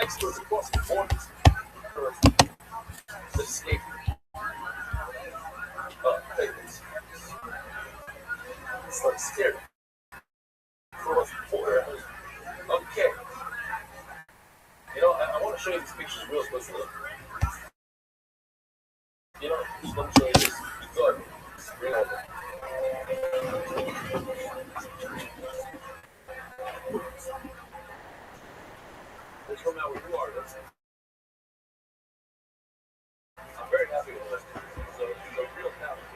experts across the board escape favorites. It's like scared. Okay. I want to show you these pictures real quickly. Just let me show you this. Good. Bring over. This from now where you are. I'm very happy with this. So it's a real talent.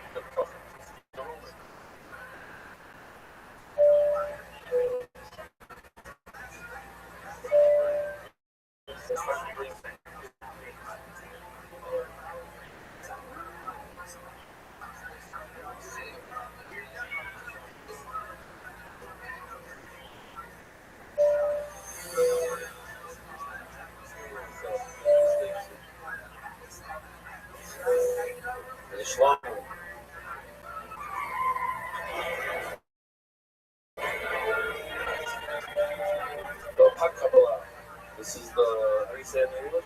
Islam. This is the, how do you say it in English?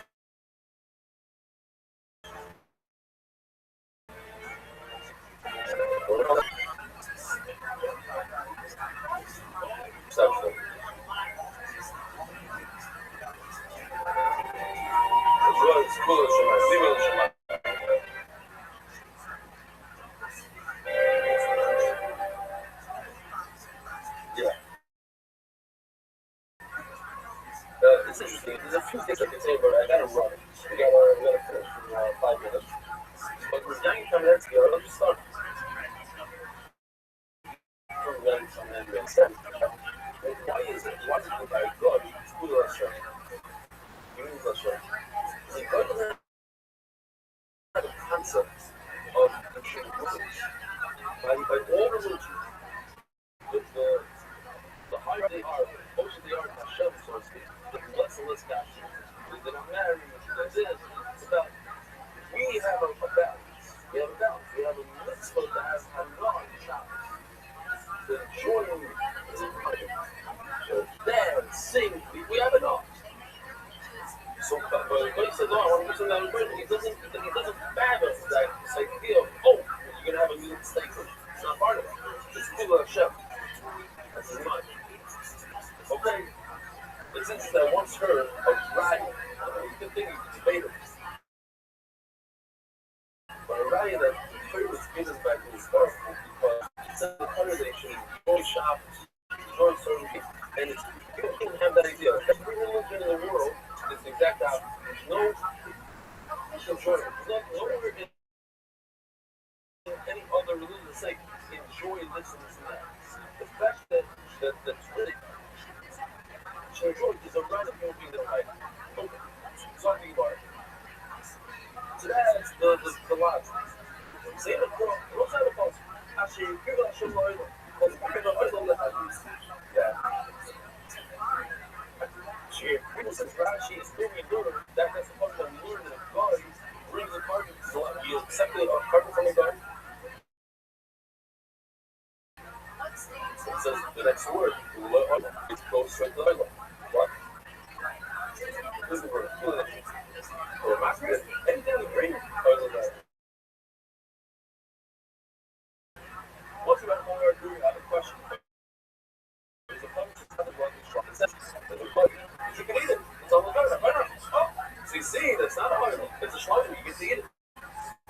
It's interesting. There's a few things I can say, but I gotta run. We gotta finish in 5 minutes. But with young coming out together, let's just start. Why is it like God? Who does that? You does that? Like God doesn't have a concept of control rules. By all religions, the higher they are, the closer they are to Hashem, so to speak, the less and less cash. They're not married, they're this. It's about, we have a balance. We have a balance. We have a mitzvah that has a non-Shabbos. The joy is important. Dance, sing, we have it all. So, but he says, no, I want to do something that he doesn't fathom that this idea of, you're going to have a new mistake. It's not part of it. It's people Hashem. That's his mind. Okay. It's interesting. I once heard of Ryan. You can think you can debate it. But a Ryan that turned his business back to his start because he said the congregation enjoy shopping, enjoy serving people. And people didn't have that idea. Every religion in the world is the exact opposite. There's no enjoyment. There's nowhere in any other religion to say enjoy this and this and that. The fact that's really to enjoy is a radical thing that I okay. Something about it. So that's the logic. Say the cross, what's that about? Actually, people are showing oil. Because people are oil that have this. Yeah. People says Rashi is very good. That's the part of learning that God brings a carbon. So you accept a carbon from a garden. It says the next word, it goes straight to the oil. What? This is the word. Or masculine. Anything with green oil that. Once you have more agree, I have a question. There's a bunch of other ones from the session. There's a bunch. You can eat it. It's all about it. Oh, so you see, that's not a oil. It's a shlomo. You get to eat it.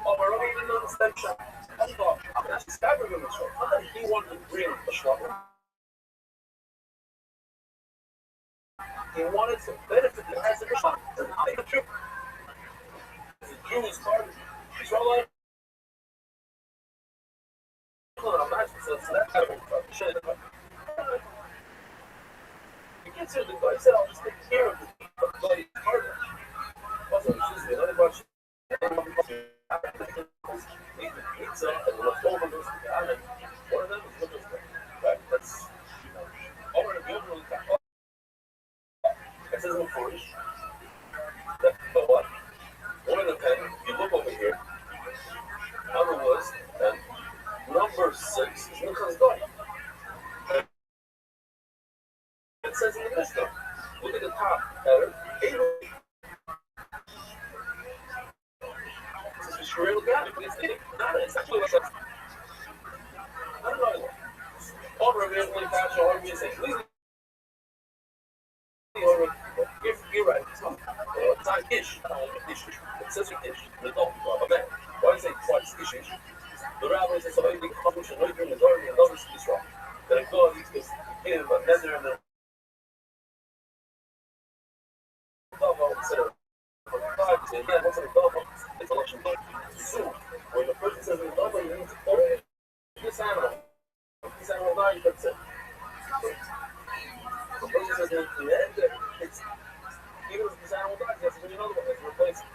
Oh, we're already eating on the stem shop. I thought, I'm actually stabbing him in the shop. I thought he wanted to bring the shlomo. He wanted to benefit the rest of the shop. That's not even true. It's a Jewish party. He's all like, I'm not so that kind of shit. You can't say the guy said, I'll just take care of the bloody partner. Also, excuse me, another bunch pizza and leftover goes to the island. One of them is looking for right? That's over the building. It says in Polish. But what? One of the 10, you look over here. Other was, and number 6 is Nicholas Goy. It says in the Mishnah, look at the top header, It's actually like I don't know. All originally fashion, all you say, please. You're right. It's not ish. It's such a ish. No, okay. Why do you say twice ish? The rabbi says somebody thinks should know you're in the garden and others is wrong. That a God is because him, but nether and the so when the person says the double, it means only this animal. This animal died, that's it. The person says in the end, it's even if this animal dies, he has to bring another one to replace it.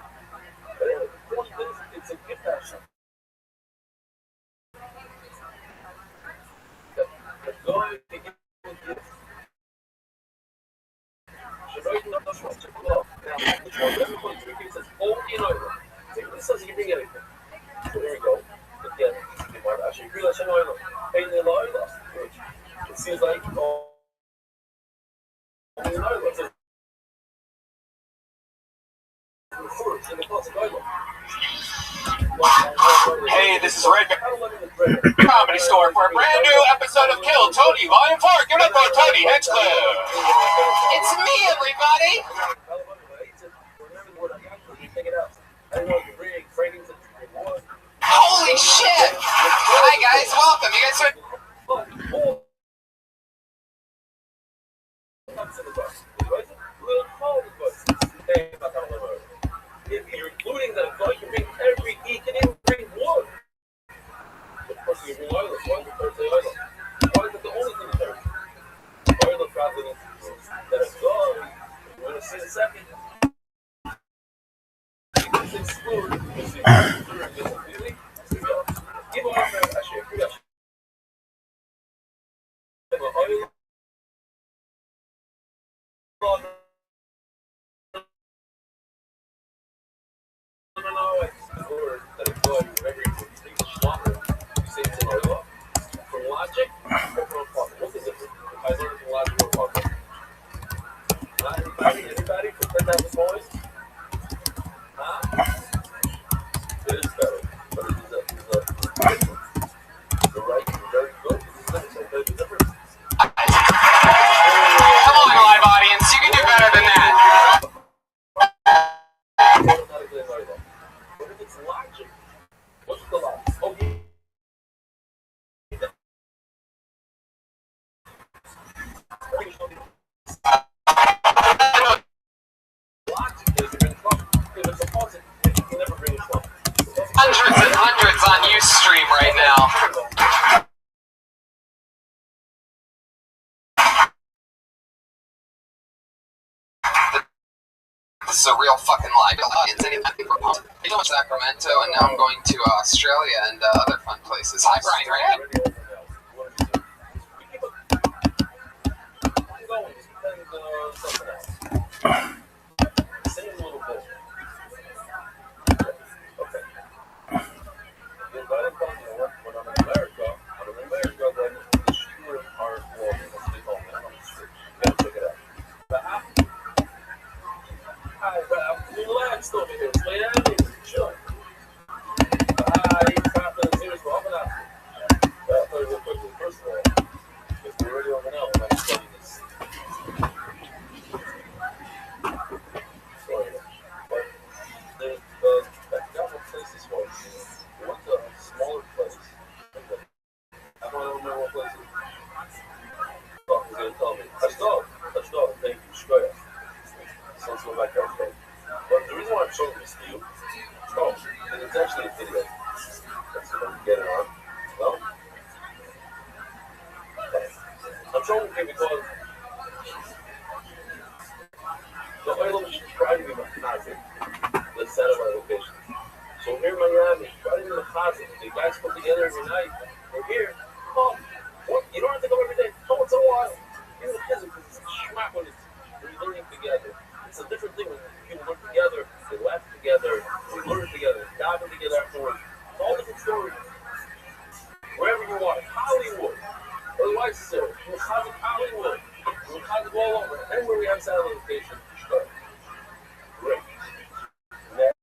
But anyway, the point is, it's a gift action. The God can give a gift. Should I do not trust your love? Now, which one? Everybody repeats says, only in Ireland. This says you can bring anything. So there you go. Again, you might actually realize in Ireland, pain in Ireland, which it seems like only in Ireland. So, in the Celtic Island. Hey, this is Red Comedy Store for a brand new episode of Kill Tony Volume 4. Give it up for Tony Hinchcliffe. It's me, everybody. Holy shit! Hi guys, welcome. You guys are... If you're including that, you can bring every geek and even bring wood. Of course, you bring oil. Why is the Thursday oil? Why is it the only thing there? Oil traveling that is God. We're going to see in a second. It's excluded. You see, even one there, actually, we got oil. From logic or from Parker? What's the difference? I learned from logic or Parker. Not anybody from 10,000 points? Huh? It is better, but it is a difference. The right is very good. There's a difference. Come on, live audience, you can do better than that. But if it's logic, what's the logic? Oh, Hundreds and hundreds on Ustream right now. This is a real fucking live audience. I go to Sacramento, and now I'm going to Australia and other fun places. Hi, Brian Rand. Relax over here. It's late at me. Chill. First of all, if we're already over now, I'm studying this. Sorry. But there's I've got what places for. We went to a smaller place. I don't remember what place it was. Oh, he's going to tell me. Touchdog. Thank you. Straight up. So let's go back there. But the reason why I'm showing this to you, and it's actually a video. That's what I'm getting on. Well, I'm showing it because the oil is trying to be Machazik, the satellite location. So here in Miami, trying to be Machazik. The guys come together every night. We're here. Come. What? You don't have to go every day. Come once in a while. Even the kids, because it's schmack when you're learning together. It's a different thing when people work together, they laugh together, they learn together, dive together afterwards. It's all different stories. Wherever you are, Hollywood, otherwise, sir, Hollywood, all over. Anywhere we have satellite location, sure. Great. Next.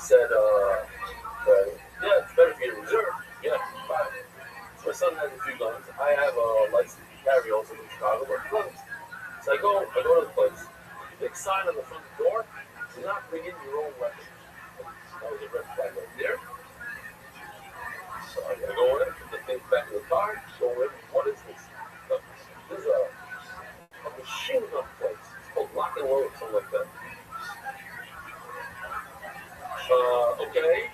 said, yeah, it's better for you to reserve. Yeah, fine. My son has a few guns. I have a license to carry also in Chicago, but guns. So I go to the place. Big sign on the front door: do not bring in your own weapon. That was a red flag right there. So I go in, put the things back in the car, go in. What is this? This is a machine gun place. It's called Lock and Load, something like that. Okay.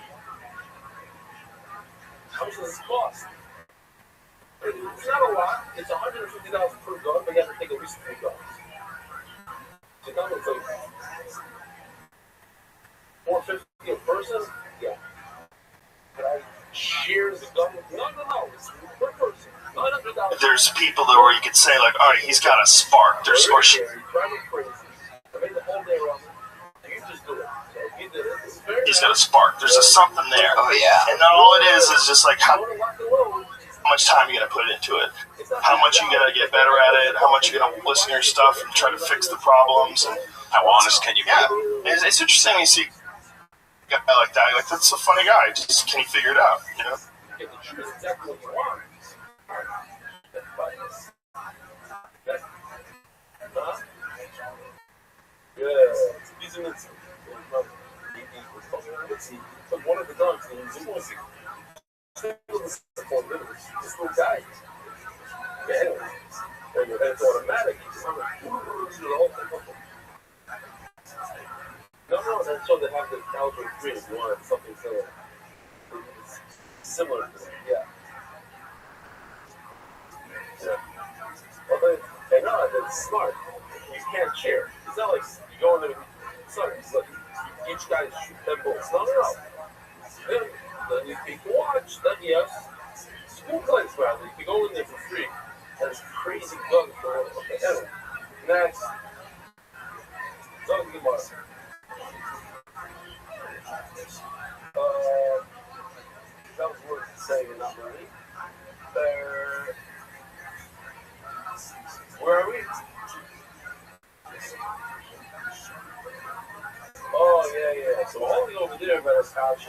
How much does this cost? It's not a lot. It's $150 per gun, but you have to take at least 3 guns. So that looks like $450 a person. Yeah. Can I share the gun? No. It's per person. $900. There's people though where you could say like, all right, he's got a spark. There's or she. Driving crazy. I made the whole day around. You just do it. So he did it. He's got a spark. There's a something there. Oh yeah. And all it is just like how much time you gonna put into it, how much you gonna get better at it, how much you gonna listen to your stuff and try to fix the problems, and how honest can you be? Yeah, it's interesting when you see a guy like that. You're like, that's a funny guy. Just can he figure it out? You know. Get the truth exactly what you want. These are took one of the guns and he was this little guy. Yeah, anyway. And it's automatic. No, that's so they have the caliber 3 if you wanted something similar to that. Yeah. Well, that's smart. You can't share. It's not like you go in there. It's like each guy shoot 10 bullets. No. Then you can watch. Then you have school class rather. You can go in there for free. And it's crazy guns. Okay, anyway. Next. Don't get much. That was worth saying and not really. Where are we? Oh, yeah. So only over there by the couch.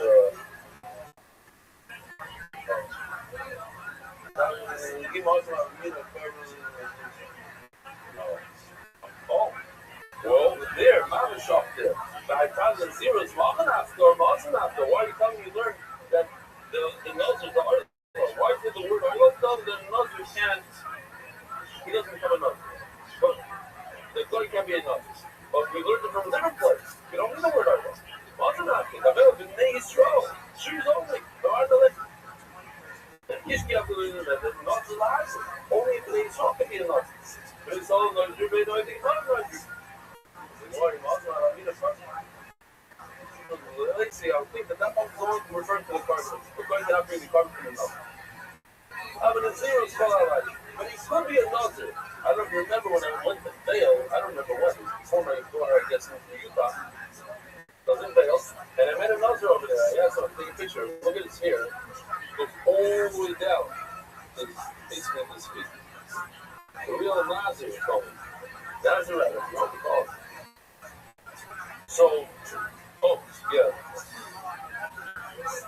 Oh, well, there, Mama shop there. I found the zeros, Mama after. Why are you telling me you learned that the noses are article? Why is it the word article that noses can't? He doesn't become a nose. But the guy can't be a nose. But we learned it from a different place. We don't need the word article. Masanaki, the middle of the name is wrong. Shoes only. The article. Kishki have to learn that the nose is lies. Only if the name is wrong can be a nose. But it's all going to be no idea. Let's see, I think that one's going to refer to the carbon. We're going to have to bring the carbon to the nose. But the zero is called out right. But it could be a nozer. I don't remember when I went to Vail. I don't remember when. Before my daughter, I guess, moved to Utah. I was in Vail. And I met a nozer over there. Yeah, so I'm taking a picture. Look at his hair. It goes all the way down. It's basically this feet. The real nozer is called. Nazareth, that's what we call it. So, yeah.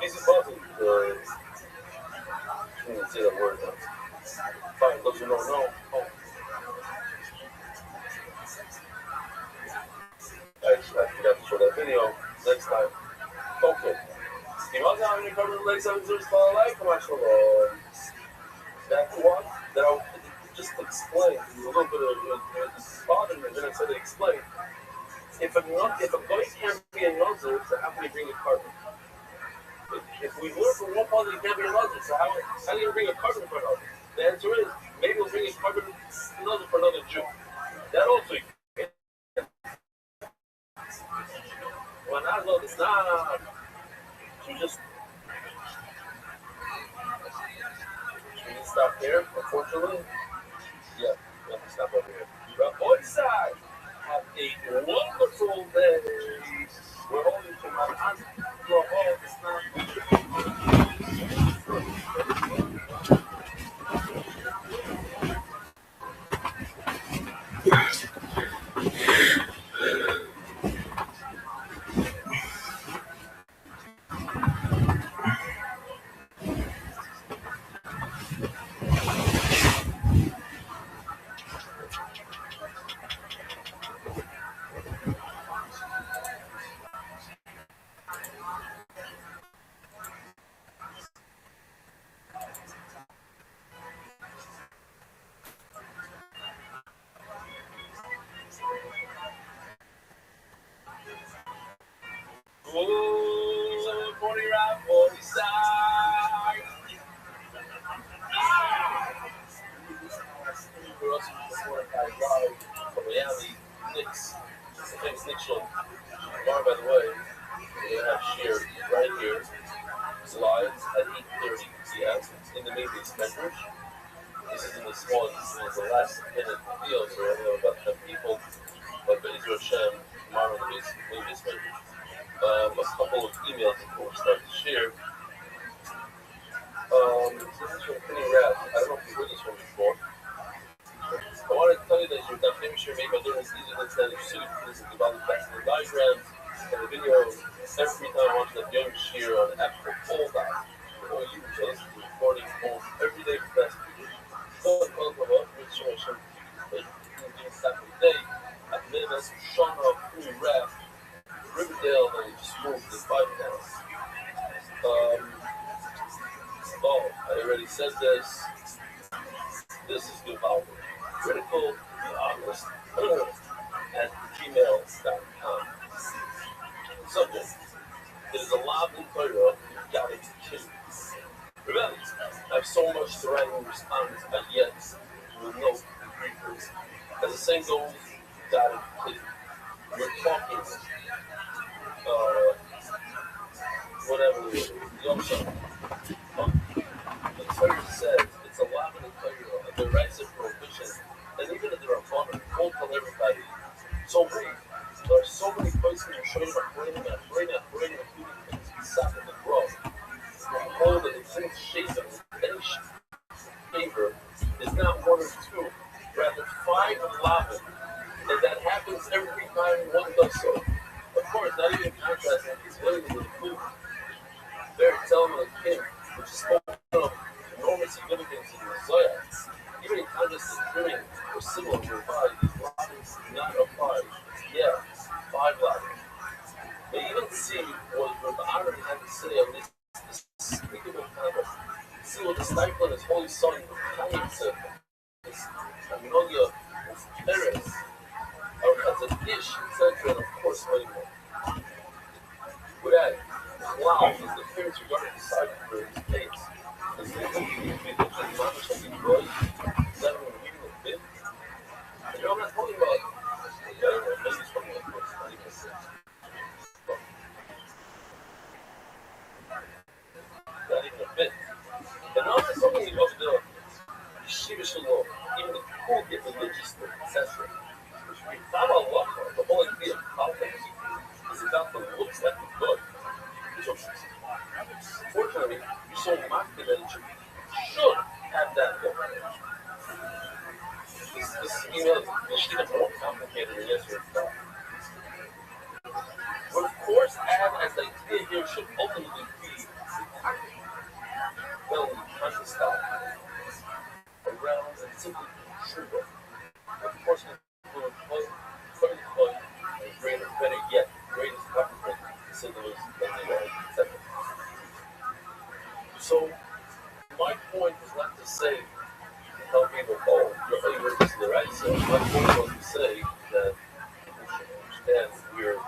Easy button. I didn't say that word though. Fine, those who don't know. I forgot to show that video next time. Okay. You must have any covered legs on the spot like that's one that I'll just explain. There's a little bit of bothering me, then I said to explain. If a guy can't be a nozzle, so how can he bring a carbon? If we learn from one part that he can't be a nozzle, so how do you bring a carbon for another? The answer is, maybe we'll bring a carbon nozzle for another Jew. That also you can. Well, nozzle, it's not. You just. We need to stop there, unfortunately. Yeah, we have to stop over here. Rabbi side. Have a wonderful day. We're holding to my aunt. Ooh, 40 round, 40 side. We're also supported by Rob from Miami, Knicks, the famous Knicks show. Bar, by the way, we have shared right here, live at 8:30 p.m. in the Mavis members. This is in the small, this is the last minute deal, so we have about 10 people. But Be'ezer Hashem, tomorrow in the Mavis members. A couple of emails before we start to share. This is from Penny Rath. I don't know if you've heard this one before. I want to tell you that your documentary made by learning easier than standing suit. This is developed facts in the diagrams and the video. Every time I watch that young shear on the actual pole doc, or you just recording polls every day for the past 2 years. So, which show day at minimum, Shauna, Penny Rath, Riverdale, and just moved to 5 now. I already said this. This is the power. Critical, be honest, at gmail.com. Subject. It is a loud in Torah, you got it, kid. Remember, I have so much to write and respond, but yet, with no briefers. As the saying goes, you got it, kid. We're talking, whatever it is, Yom the Torah says it's a lot in the Torah, and the rights of prohibition, and even if there are fun, won't tell everybody. So read. There are so many places in showing about bringing including things beside the growth. Behold that the things shaven, any shaver, is not 1 or 2, rather 5 lavin, and that happens every time one does so. Of course, not even contrasting is willing to include. Very telling of king, which is spoken of enormous significance in the Zoya. Even in contrast to trimming or similar to revive, these lavins do not apply. Yeah, 5 lavins. They even see what the honor had to say on this despicable conduct. See what the stifling his holy son, Kanye said. This Magnolia was Perez, as a dish, etc., and of course, many more. With that, wow, is the appearance regarding the side for his face. As the advantage of the boy, is that when reading a bit? And I'm not talking about maybe it's talking about course, not even six. Not even a bit. And I'm not talking about the Shivish law, even the cool get religious thing, etc. Which we found out a lot of. The whole idea of politics is about the looks like the good. Fortunately, you so mocked that it should have that look. This email is even more complicated than yesterday. But of course, as the idea here should ultimately be the tactic. Well, conscious thought around and simply trigger. Of course, include play, and greater, better yet, greatest compliment, symbols, etc. So, my point was not to say, tell people, oh, your favorite is the right side. My point was to say that people should understand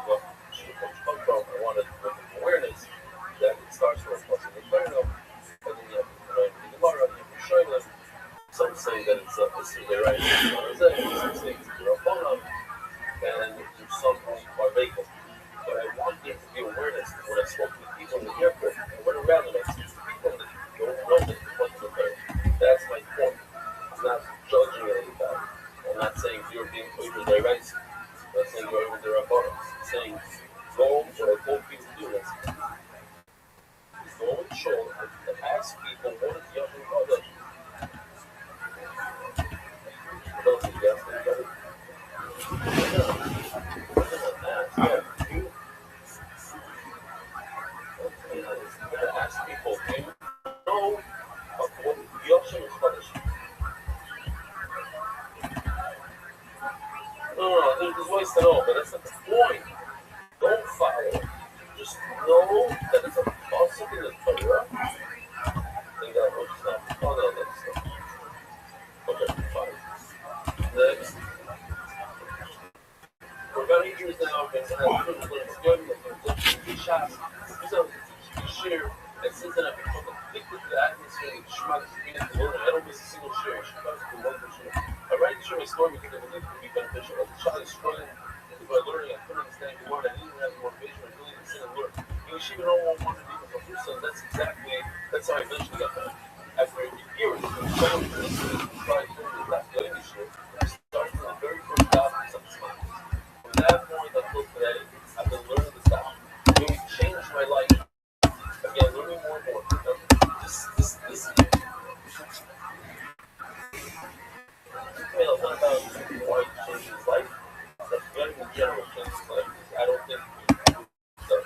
what should come from. I wanted to make awareness that it starts from a plus in the Torah, and then you have to learn the Gemara, you have to show them. Some say that it's the right side, some say it's the Rabbanan, and some are vacant. But I want there to be awareness when I spoke to people in the airport, and when around them, I see people that don't know that what's the Torah. That's my point. I'm not judging anybody. I'm not saying you're being over their rights. I'm not saying you're over their Rabbanan. I'm saying go what I told people to do. Go and show and ask people what is the other brother. What else is the other brother? Ask people, do you know what Yoshem is punishing? No, there's ways to know, but that's not the point. Don't follow. Just know that it's a concept in the Torah. And that was not. Oh, no, that's not. Okay, fine. Next. For about 8 years now, I've been good. shots. So share, and since then I've become addicted to the atmosphere and schmuck being in the learning. I don't miss a single share. I write and share my story because I believe it can be beneficial. As a child, I struggled by learning. I couldn't understand the word. I didn't even have the motivation. I really didn't sit and learn. You know, she even don't want to be with my son. That's how I eventually got back. After a year or two, I found this last learning shit. I started from the very first job in some smart. From that point until today, I've been learning this stuff. It really changed my life. Again, learning more and more. This a lot about why it changed his life. That's very in general changed his life. I don't think stuff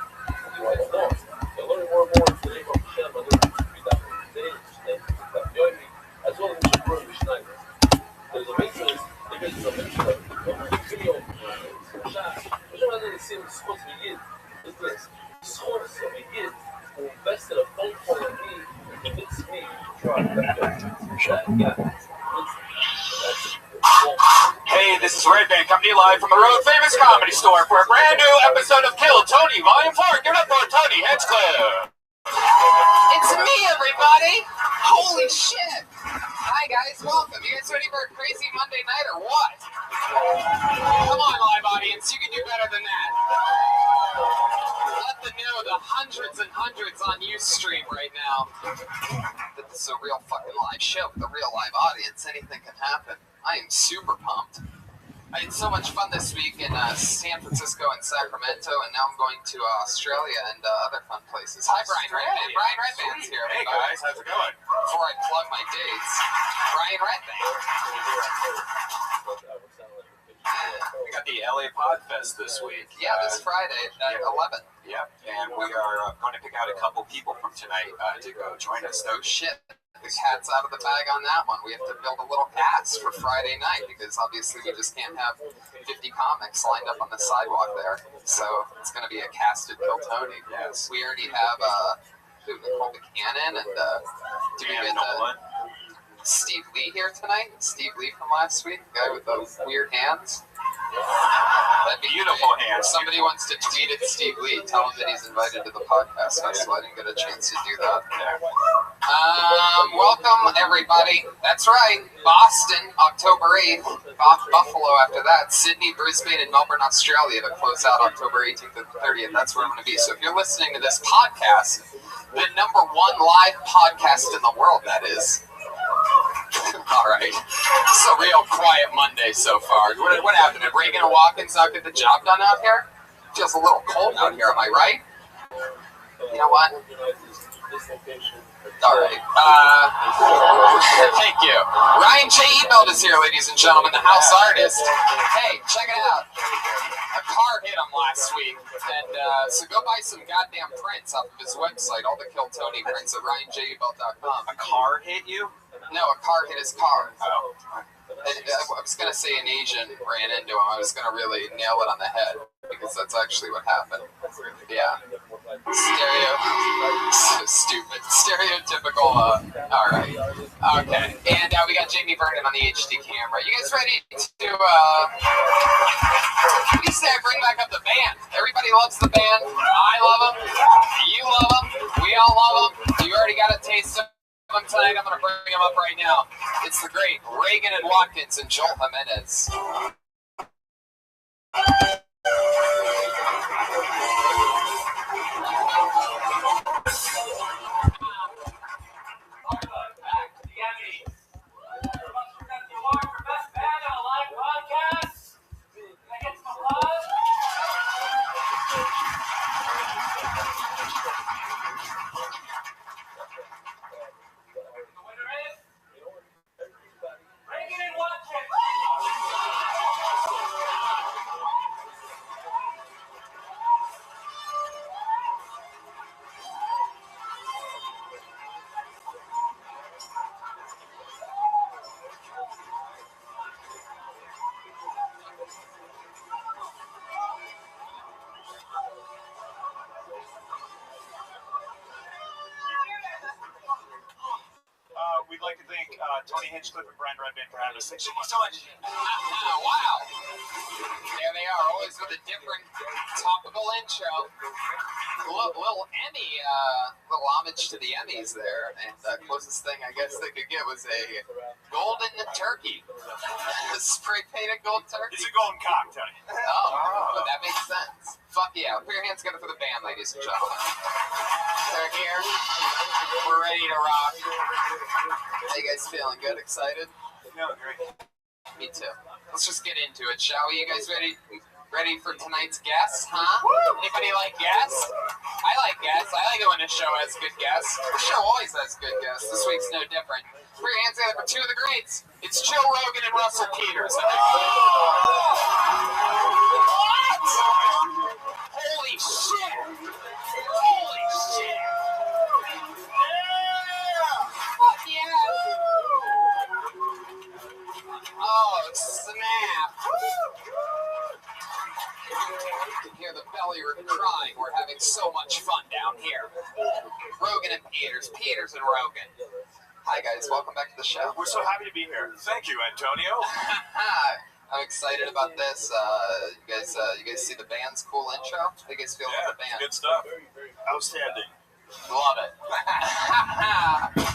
you I don't know. They're learning more and more today from Hashem. I'm learning to read that today, understand stuff. You know what I mean? As well as Mr. Bruce Schneider. There's a mention, they make some mention of a video, some shot. Which one doesn't seem supposed to be it? Is this? Supposed to be it. Who invested a phone call in me and convinced me to try that. Hey, this is Red Band coming to you live from the Road Famous Comedy Store for a brand new episode of Kill Tony Volume 4. Give it up for Tony Hinchcliffe. It's me, everybody. Holy shit. Hi, guys. Welcome. You guys ready for a crazy Monday night or what? Come on, live audience. You can do better than that. Let them know the hundreds and hundreds on Ustream right now that this is a real fucking live show with a real live audience. Anything can happen. I am super pumped. I had so much fun this week in San Francisco and Sacramento, and now I'm going to Australia and other fun places. Hi, Brian Redband. Brian Redband's here. Hey, guys. How's it going? Before I plug my dates, Brian Redband. We got the LA Podfest this week. Yeah, this Friday at 11. Yeah, and we are going to pick out a couple people from tonight to go join us. Oh, shit. The cat's out of the bag on that one. We have to build a little cast for Friday night because obviously we just can't have 50 comics lined up on the sidewalk there. So it's going to be a casted Kill Tony. Yes. We already have Nicole Buchanan and did we get Steve Lee here tonight? Steve Lee from last week, the guy with those weird hands. That'd be Beautiful great. hands. If somebody wants to tweet at Steve Lee, tell him that he's invited to the podcast festival. I didn't get a chance to do that. Welcome, everybody. That's right. Boston, October 8th. Buffalo after that. Sydney, Brisbane, and Melbourne, Australia to close out October 18th and 30th. That's where I'm going to be. So if you're listening to this podcast, the #1 live podcast in the world, that is. All right. It's a real quiet Monday so far. What happened? Did Reagan and Watkins not get the job done out here? Feels a little cold out here, am I right? You know what? All right. Thank you. Ryan J. Ebelt is here, ladies and gentlemen, the house artist. Hey, check it out. A car hit him last week, and so go buy some goddamn prints off of his website, all the Kill Tony prints at RyanJEbelt.com. A car hit you? No, a car hit his car. Oh. I was going to say an Asian ran into him. I was going to really nail it on the head because that's actually what happened. Yeah. Stupid. Stereotypical. All right. Okay. And we got Jamie Vernon on the HD camera. You guys ready to, what do you say I bring back up the band? Everybody loves the band. I love them. You love them. We all love them. You already got a taste of tonight. I'm going to bring him up right now. It's the great Reagan and Watkins and Joel Jimenez. We'd like to thank Tony Hinchcliffe and Brian Redband for having us. Thank you so much. Wow. There they are, always with a different topical intro. Little Emmy, little homage to the Emmys there. And the closest thing I guess they could get was a golden turkey. The spray painted gold turkey. It's a golden cock, Tony. Oh, that makes sense. Fuck yeah. Put your hands together for the band, ladies and gentlemen. They're here. We're ready to rock. How you guys feeling? Good? Excited? No, great. Me too. Let's just get into it, shall we? You guys ready? Ready for tonight's guests, huh? Anybody like guests? I like guests. I like it when a show has good guests. The show always has good guests. This week's no different. Put your hands together for two of the greats. It's Joe Rogan and Russell Peters. What? Holy shit! Holy shit! Yeah! Fuck yeah! Oh, snap! You can hear the belly crying. We're having so much fun down here. Rogan and Peters, Peters and Rogan. Hi guys, welcome back to the show. We're so happy to be here. Thank you, Antonio. I'm excited about this. You guys see the band's cool intro? How you guys feel about the band? Good stuff. Outstanding. Love it.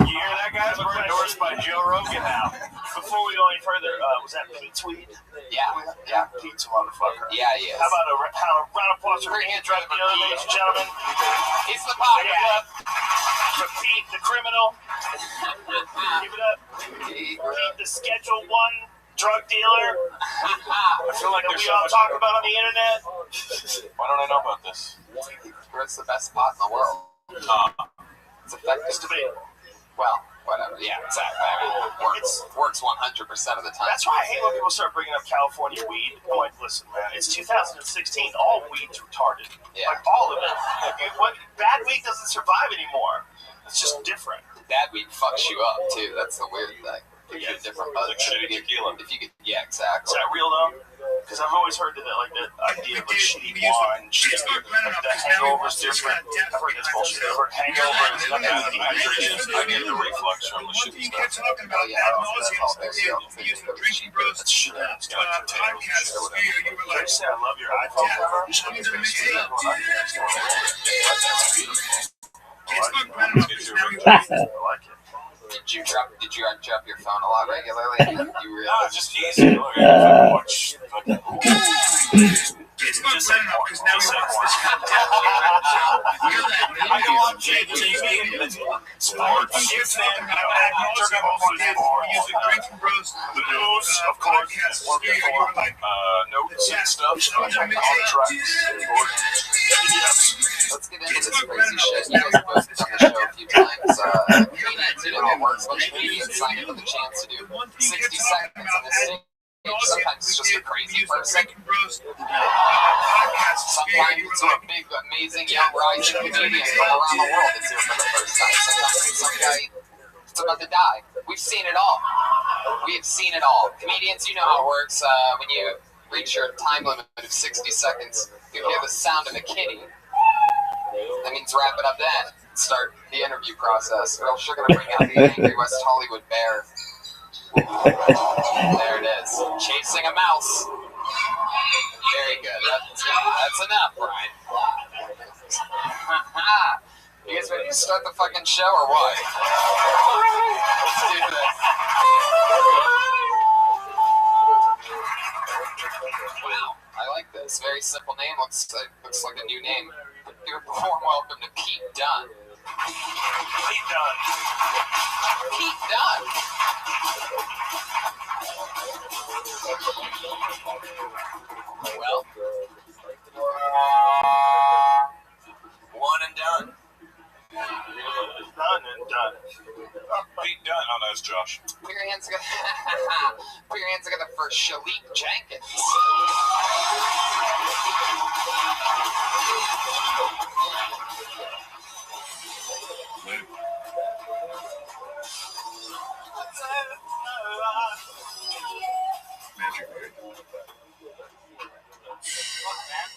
You hear that, guys? We're endorsed by Joe Rogan now. Before we go any further, was that Pete Tweed? Yeah. Pete's a motherfucker. Yeah, he is. How about a round of applause for Pete, ladies and gentlemen? He's the podcast. For Pete, the criminal. Give it up. Pete, the Schedule 1 drug dealer. I feel like we all talk about on the internet. Why don't I know about this? It's the best spot in the world. It's effective. It's debatable. Well, whatever. Yeah, exactly. I mean, works 100% of the time. That's why I hate when people start bringing up California weed. I'm like, listen, man, it's 2016. All weed's retarded. Yeah. Like, all of it. Like, bad weed doesn't survive anymore. It's just different. Bad weed fucks you up, too. That's the weird thing. You get different buds. Like shitty tequila. Yeah, exactly. Is that real, though? Because I've always heard that, like, that idea of, like, shitty wine, the hangover's different. I've heard this bullshit. I've heard hangover is nothing but dehydration. I get the reflux from the shitty stuff. Oh, yeah, that's shit. That's podcast. Did I say I love your iPhone cover? I like it. Did you drop your phone a lot regularly? You really? Just easy. Look, I watch fucking It's not good enough because now he wants this I go on JTV and sports. You're talking about ad nauseam music, drinking bros, The news, of course. You're like, Notes and stuff. On the tracks. Let's get into this crazy shit. You guys have both done the show a few times. Comedians, you know how it works. When comedians sign up for the chance to do 60 seconds on the stage, sometimes it's just a crazy person. Sometimes it's a big, amazing, young, rising comedian from around the world that's here for the first time. Sometimes it's some guy that's about to die. We've seen it all. We have seen it all. Comedians, you know how it works. When you reach your time limit of 60 seconds, you hear the sound of a kitty. That means wrap it up then. Start the interview process. We're sure going to bring out the angry West Hollywood bear. There it is. Chasing a mouse. Very good. That's enough, Brian. You guys ready to start the fucking show or what? Let's do this. Wow, I like this. Very simple name. Looks like a new name. You're a warm welcome to Pete Dunne. Pete Dunne. Pete Dunne. Well, one and done. Done and done. Pete Dunne. Oh, that's Josh. Put your hands together. Put your hands together for Shalik Jenkins.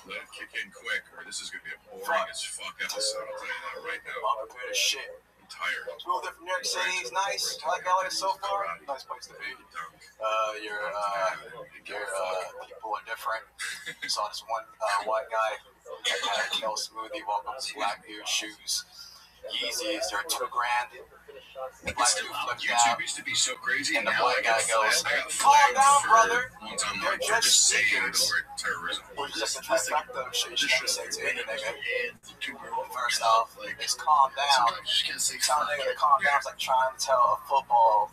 let it kick in quick, or this is going to be a boring as fuck episode. I'll tell you that right now. I'm prepared as shit. I'm tired. Moved up from New York City. He's nice. I like LA so far. Nice place to be. Your people are different. Saw this one white guy kale smoothie, welcome to Black Dude shoes. Yeezys, they're $2,000. Black Dude flipped YouTube out. used to be so crazy. And the now black I got guy goes, I got calm flagged down, for brother. one time They're for just just saying the sneakers. word terrorism. Which is like the trifecta of shit you never say to any nigga. First off, just calm down. Telling a nigga to calm down is like trying to tell a football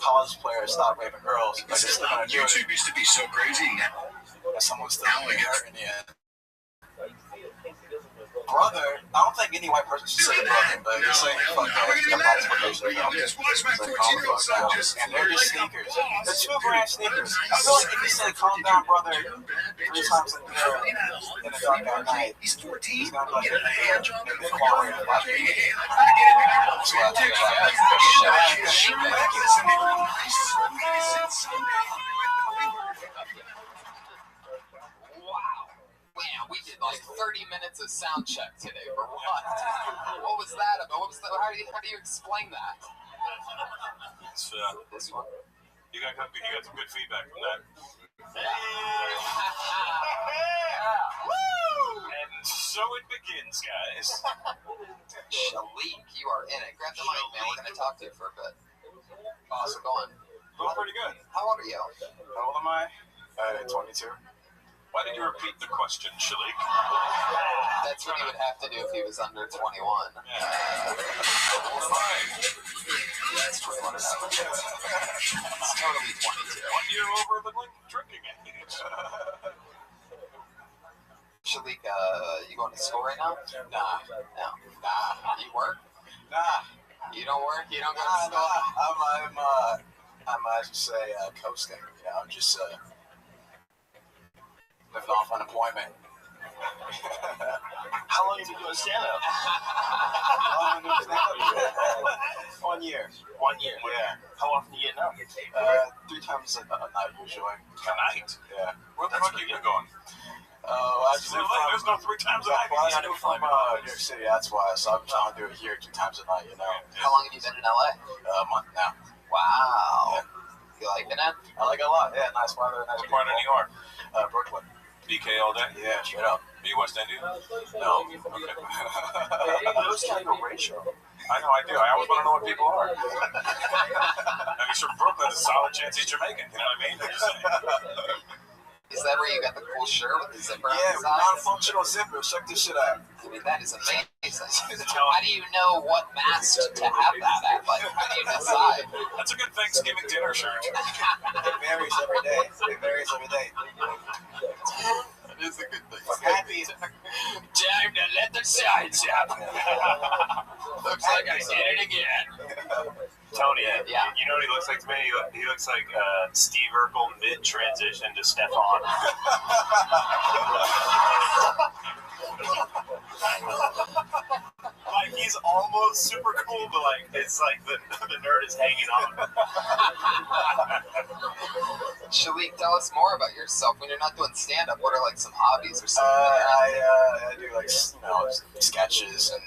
college player to stop raping girls. Like, they're still gonna do it. YouTube used to be so crazy. Now And someone's still gonna get hurt in the end. Brother, I don't think any white person should say brother, but you're saying fuck that. That's what they should do. just watch my Like, 14-year-old son just and they're just sneakers. They're $2,000 sneakers. I feel like if you say calm down, brother, 3 times in the dark at night, he's gonna be like, hey, they're quality of life. That's what I think about Wow. Man, we did like 30 minutes of sound check today for what? What was that about? What was that? How do you explain that? It's, This one. you got some good feedback from that. And so it begins, guys. Shalik, you are in it. Grab the mic, man. We're gonna talk to you for a bit. How's it going? Doing pretty good. How old are you? How old am I? 22. Why did you repeat the question, Shalik? That's what he would have to do if he was under 21. That's 21 and up. It's totally 22. 1 year over the drinking age. Shalik, you going to school right now? Nah. No. Nah. You work? Nah. You don't work? You don't go to school? I'm I should say, coasting. You know, just living off unemployment. How long have you been doing stand-up? 1 year. 1 year. Yeah. How often do you get up? 3 times a night usually. A night? Yeah. Where the fuck are you going? There's no 3 times a night. Well, I do from New York City, that's why. So I'm trying to do it here 2 times a night, you know. How long have you been in LA? A month now. Wow. Yeah. You liking it? I like it a lot. Yeah, nice weather. Nice What part of New York? Brooklyn. BK all day? Yeah, straight up. Are you West Indian? No. Okay. I always tell you a ratio. I know, I do. I always want to know what people are. I mean, sure, Brooklyn is a solid chance he's Jamaican. You know what I mean? I'm just saying. Is that where you got the cool shirt with the zipper on Yeah, the side? non-functional zipper. Check this shit out. I mean, that is amazing. How do you know what mask to have that at? Like, how do you decide? That's a good Thanksgiving dinner shirt. It varies every day. It varies every day. That is a good thing. Happy. Time to let the sides up. Looks like I did it again. Tony, Yeah. you know what he looks like to me? He looks like Steve Urkel mid-transition to Stefan. Like, he's almost super cool, but like it's like the nerd is hanging on. Shalik, tell us more about yourself. When you're not doing stand-up, what are like some hobbies or something? I do like, you know, sketches and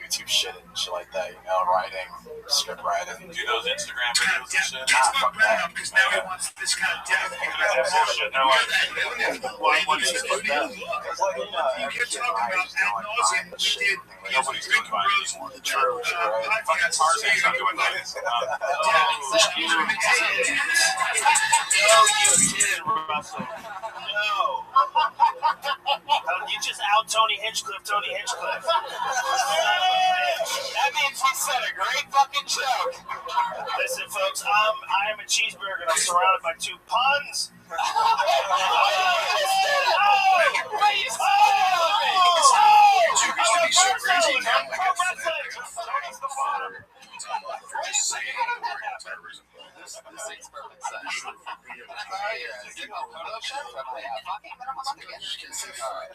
YouTube shit and shit like that, you know, writing, script writing. Do those Instagram videos and shit? Fuck that. because now he wants this kind of death. That's bullshit. No, why do you put that? It's like, you know, You every kept kid talking my about age is doing ad nauseam, fine and shit. did Nobody's doing fine anymore. True, right? Fucking Tarzan's not doing that. No, you didn't, Russell. No. You just out Tony Hinchcliffe. That means he said a great fucking joke. Listen, folks, I am a cheeseburger and I'm surrounded by 2 puns. YouTube used to be so crazy. Now I got flagged Tony's the bottom. for just saying the word terrorism. This makes perfect sense. Can I borrow your Zippo photo shoot from my fucking minimum again? Alright.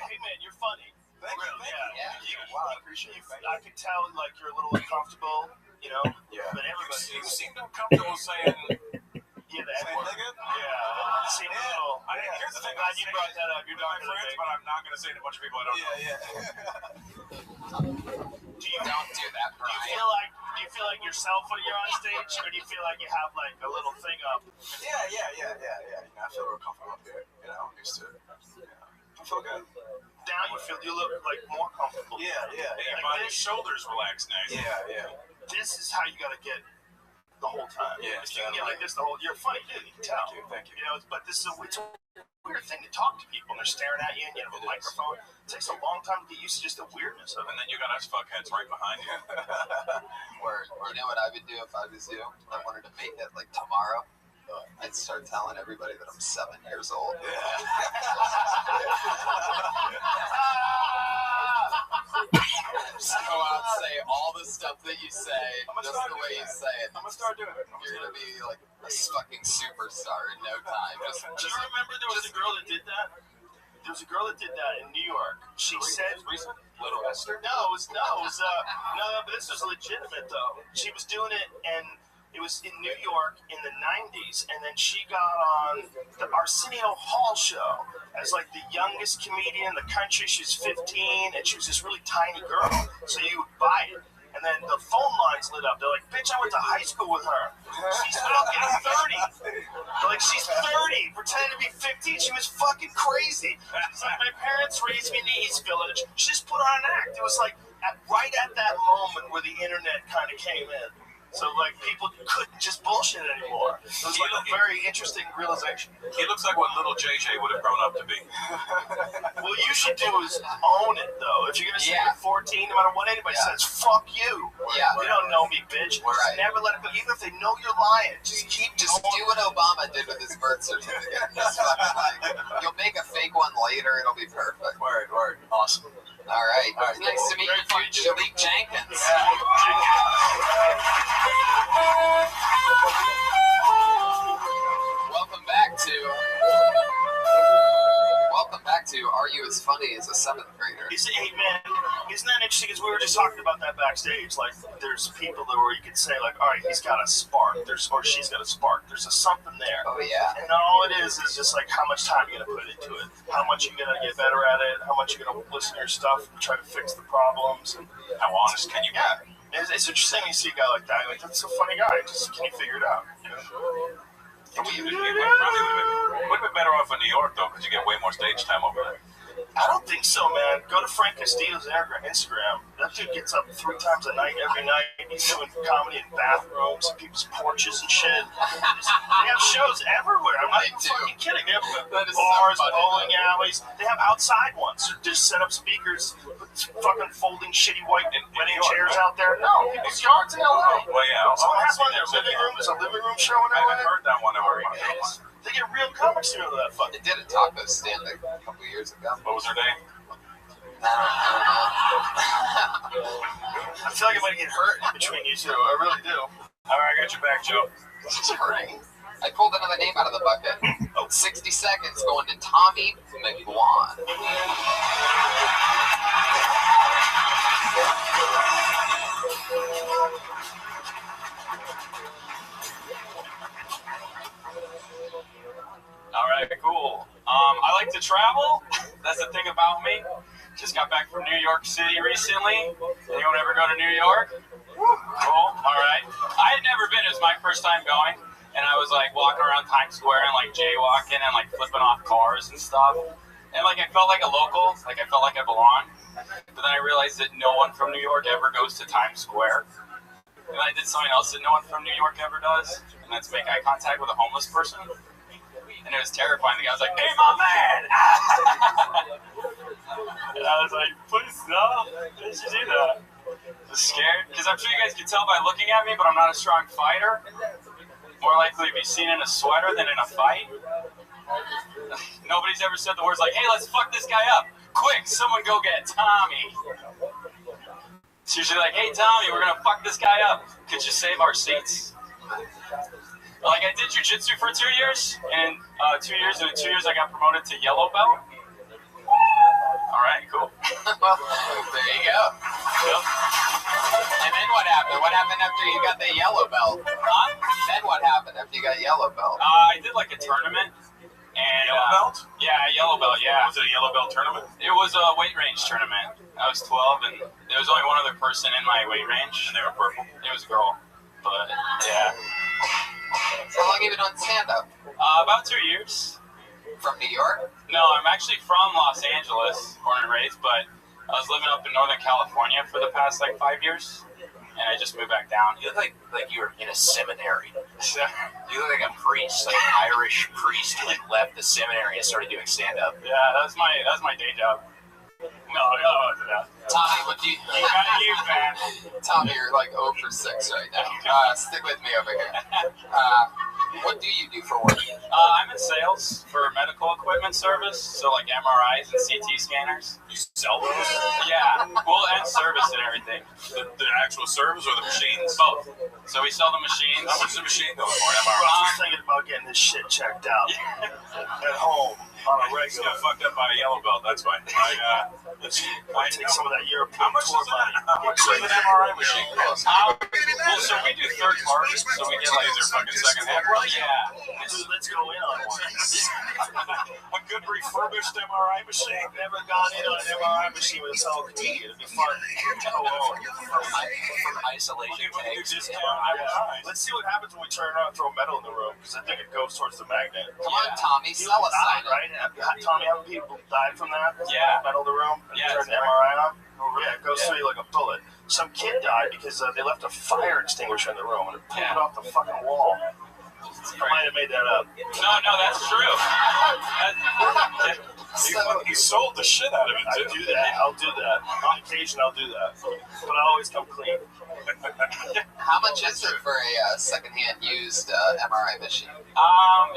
Hey, man, you're funny. Thank you. Yeah. Wow, I appreciate it. I can tell, like, you're a little uncomfortable, you know? Yeah. But everybody... You seem uncomfortable saying... Yeah, the Saying N-word. nigga? Yeah. Seem a little... Here's the thing. I'm glad you brought that up. You're not my friends, but I'm not going to say to a bunch of people I don't know. Do you Don't do that, Do you Brian. feel like yourself when you're on stage, or do you feel like you have like a little thing up? Yeah. You know, I feel real comfortable up here. You know, I'm used to it. I feel good. down, you look like more comfortable. Yeah. Like my shoulders relax nice. Yeah. This is how you gotta get the whole time. Yeah, If you can get like this the whole, you're a funny dude. You can tell. Thank you. You know, but it's a weird thing to talk to people and they're staring at you and you have a microphone. It takes a long time to get used to just the weirdness of it. And then you got us fuckheads right behind you. Or you know what I would do if I was you? I wanted to make it like tomorrow. I'd start telling everybody that I'm 7 years old. Just go out and say all the stuff that you say, just the way you say it. I'm gonna start doing it. You're gonna be like a fucking superstar in no time. Do you remember there was a girl that did that? There was a girl that did that in New York. She said, Little Esther? no, but this was legitimate though. She was doing it, and it was in New York in the 90s, and then she got on the Arsenio Hall show as like the youngest comedian in the country. She was 15, and she was this really tiny girl, so you would buy it. And then the phone lines lit up. They're like, bitch, I went to high school with her. She's fucking 30. They're like, she's 30, pretending to be 15. She was fucking crazy. It's like, my parents raised me in the East Village. She just put on an act. It was like, right at that moment where the internet kind of came in. So, like, people couldn't just bullshit anymore. It was like a very interesting realization. He looks like what little JJ would have grown up to be. What you should do is own it, though. If you're going to say you're 14, no matter what anybody says, fuck you. Yeah. You don't know me, bitch. Right. Just never let it go. Even if they know you're lying, just keep Just do what Obama did with his birth certificate. Just fucking like, you'll make a fake one later. It'll be perfect. Word. Awesome. All right. Nice to meet you, Shalik Jenkins. Welcome back to Are You As Funny as a 7th Grader? Hey, man, isn't that interesting? Because we were just talking about that backstage. Like, there's people that where you could say, like, all right, he's got a spark. Or she's got a spark. There's something there. Oh, yeah. And all it is just like how much time you're going to put into it. How much you're going to get better at it. How much you're going to listen to your stuff and try to fix the problems. And How honest can you be? yeah. It's interesting when you see a guy like that. Like, that's a funny guy. Just can you figure it out? It would have been better off in New York, though, because you get way more stage time over there. I don't think so, man. Go to Frank Castillo's Instagram. That dude gets up 3 times a night, every night. He's doing comedy in bathrooms, people's porches and shit. They have shows everywhere. I'm not even fucking kidding. They have bars, bowling alleys. They have outside ones. Just set up speakers, put fucking folding shitty white wedding chairs out there. No, people's yards in LA. Well, yeah. Someone has one in their living room. There's a living room show in I haven't LA. heard that one ever. They get real comics together that fucking. They did a taco stand a couple years ago. What was her name? I don't know. I feel like I might get hurt in between you two. I really do. All right, I got your back, Joe. This is hurting. I pulled another name out of the bucket. 60 seconds going to Tommy McGuan. All right, cool. I like to travel. That's the thing about me. Just got back from New York City recently. Anyone ever go to New York? Cool. All right. I had never been. It was my first time going. And I was like walking around Times Square and like jaywalking and like flipping off cars and stuff. And like I felt like a local. Like I felt like I belonged. But then I realized that no one from New York ever goes to Times Square. And I did something else that no one from New York ever does. And that's make eye contact with a homeless person. And it was terrifying. The guy was like, "Hey, my man!" And I was like, "Please stop. Why did you do that?" I was scared. Because I'm sure you guys can tell by looking at me, but I'm not a strong fighter. More likely to be seen in a sweater than in a fight. Nobody's ever said the words like, "Hey, let's fuck this guy up. Quick, someone go get Tommy." It's usually like, "Hey, Tommy, we're going to fuck this guy up. Could you save our seats?" Like, I did jiu-jitsu for 2 years, and 2 years, and in 2 years I got promoted to yellow belt. All right, cool. Well, there you go. Yep. And then what happened? What happened after you got the yellow belt? Then what happened after you got yellow belt? I did like a tournament. And, Yellow belt? Yeah, yellow belt, yeah. Was it a yellow belt tournament? It was a weight range tournament. I was 12, and there was only one other person in my weight range. And they were purple? It was a girl. But, yeah. So how long have you been on stand-up? About 2 years. From New York? No, I'm actually from Los Angeles, born and raised, but I was living up in Northern California for the past 5 years, and I just moved back down. You look like you were in a seminary. You look like a priest, like an Irish priest who left the seminary and started doing stand-up. Yeah, that's my day job. No. Tommy, what do you? Man. Tommy, you're 0 for 6 right now. Stick with me over here. What do you do for work? I'm in sales for medical equipment service, so MRIs and CT scanners. You sell those? Yeah, and service and everything. The actual service or the machines? Both. So we sell the machines. How much is the machine going for? I was thinking about getting this shit checked out at home on a I just regular. got fucked up by a yellow belt. That's fine. I take some of that European How much tour is money. How much does an MRI machine cost? Well, so we do third party, so we get These are fucking secondhand. yeah. Dude, let's go in on one. A good refurbished MRI machine. I've never gone in on an MRI machine with a solid key. It'd be fun. From isolation tanks. Let's see what happens when we turn around and throw metal in the room, because I think it goes towards the magnet. Come on, Tommy, sell us Died, something. right? Tommy, how many people died from that? Yeah. Metal in the room? And Yeah, turn the it's MRI on? Yeah, it goes through you like a bullet. Some kid died because they left a fire extinguisher in the room and it pulled it off the fucking wall. I might have made that up. No, that's true. He sold the shit out of it, I too. do that. I'll do that. On occasion, I'll do that. But I always come clean. How much is it for a secondhand used MRI machine?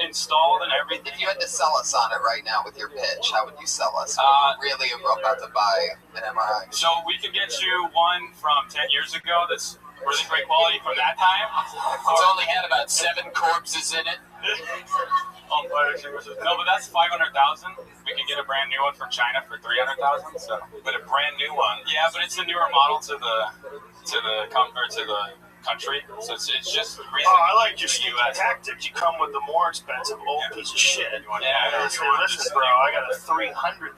Installed and everything. If you had to sell us on it right now with your pitch, how would you sell us? Really, we're about to buy an MRI. So we could get you one from 10 years ago that's really great quality from that time. It's only had about 7 corpses in it. No, but that's 500,000. We can get a brand new one from China for 300,000. So, But a brand new one. yeah, but it's a newer model to the country. So it's just recently. Oh, I like your in the sneaky US. tactic. You come with the more expensive old piece of shit. Yeah, And say, listen, bro, I got a $300,000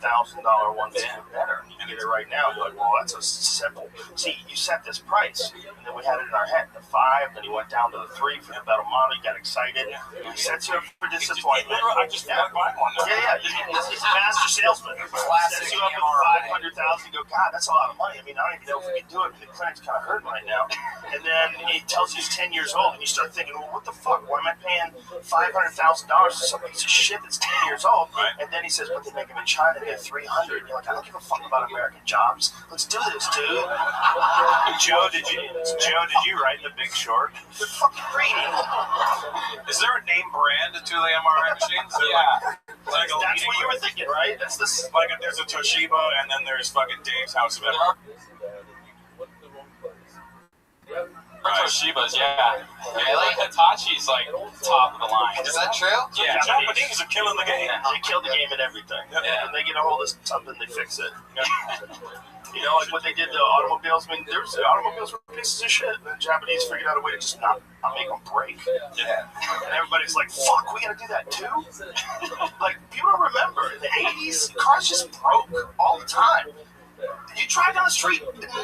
one that's even better. You can get it right now. You're like, well, that's a simple. See, you set this price, and then we had it in our head, the 5, then he went down to the 3 for the better model. You got excited. He sets you up for disappointment. I just want to buy one now. Yeah. He's a master salesman. Sets you up with 500,000. You go, God, that's a lot of money. I mean, I don't even know if we can do it. The clinic's kind of hurting right now. And then he tells you he's 10 years old, and you start thinking, well, what the fuck? Why am I paying $500,000 for some piece of shit that's 10 years old? Right. And then he says, but they make them in China, they're 300. You're like, I don't give a fuck about American jobs. Let's do this, dude. Joe, did you write The Big Short? They're fucking greedy. Is there a name brand to the MRI machines? Yeah. Like a That's leading what you were thinking, right? That's the. there's a Toshiba, and then there's fucking Dave's House of MRI. Toshiba's, yeah. Really? Hitachi's top of the line. Is that true? Yeah. Japanese are killing the game. They kill the game and everything. Yeah. And they get a hold of something, they fix it. You know, like what they did to automobiles. I mean, automobiles were pieces of shit. The Japanese figured out a way to just not make them break. Yeah. And everybody's like, fuck, we gotta do that too? Like, people don't remember. In the 80s, cars just broke all the time. You drive down the street, 99.99% of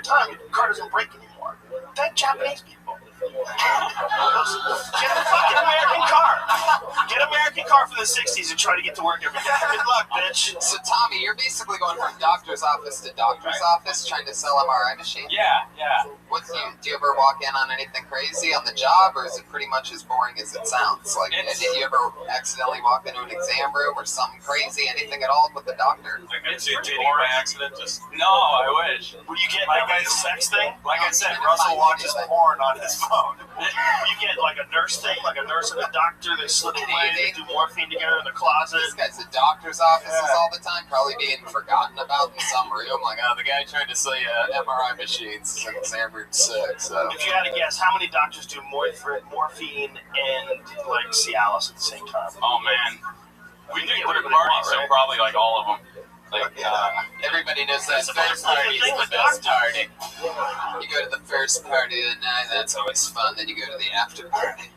the time, your car doesn't break anymore. Thank Japanese people. Get a fucking American car. Get an American car from the 60s and try to get to work every day. Good luck, bitch. So, Tommy, you're basically going from doctor's office to doctor's office trying to sell MRI machines? Yeah. Do you ever walk in on anything crazy on the job, or is it pretty much as boring as it sounds? Did you ever accidentally walk into an exam room or something crazy, anything at all with the doctor? I see a JD by accident. Just No, I wish. Would you get Like like I a sex thing? Like I said, Can't Russell find watches anything. porn on his phone. You get like a nurse thing, like a nurse and a doctor, they slip away, they Maybe. do morphine together in the closet. This guy's at doctor's offices all the time, probably being forgotten about in some room. Like, oh, the guy tried to sell you MRI machines in exam room 6. So. If you had to guess, how many doctors do morphine and like Cialis at the same time? Oh, man. We do get third whatever they party, want, so right? probably all of them. Everybody knows that It's the first best party thing is the with best doctors. party. You go to the first party of the night, that's always fun. Then you go to the after party.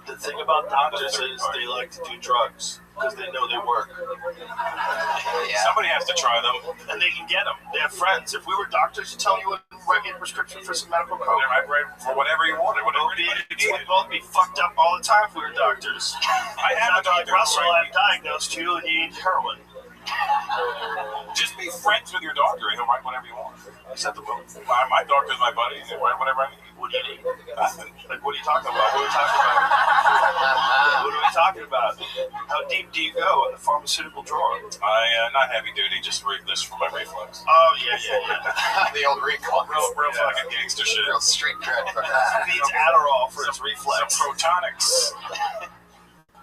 The thing about doctors is they like to do drugs because they know they work. Yeah. somebody has to try them. And they can get them. They have friends. If we were doctors, you tell me you wouldn't write me a prescription for some medical coke. I read for whatever you wanted, whatever you We'd both be fucked up all the time if we were doctors. I have a Dr. doctor. Russell had diagnosed you and you need heroin. Just be friends with your doctor and he'll write whatever you want. Acceptable. My doctor's my buddy and he'll write whatever I need. What do you need? Nothing. Like, what are you talking about? What are we talking about? What are we talking about? How deep do you go in the pharmaceutical drawer? Not heavy duty, just read this for my reflex. Oh, yeah. The old recall. Real fucking gangster shit. Real street cred for that. He needs Adderall for his reflex. Some protonics.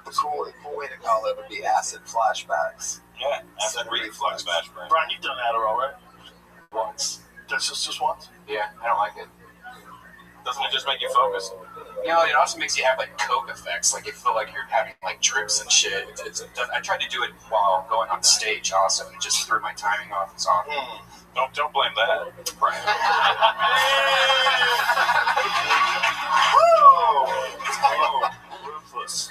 The cool way to call it would be acid flashbacks. Yeah, acid reflux flashback. Brian, you've done Adderall, right? Once. That's just once? Yeah, I don't like it. Doesn't it just make you focus? You know, it also makes you have like coke effects. Like you feel like you're having like drips and shit. I tried to do it while going on stage also, and it just threw my timing off. It's off. Don't blame that. Right. Ruthless.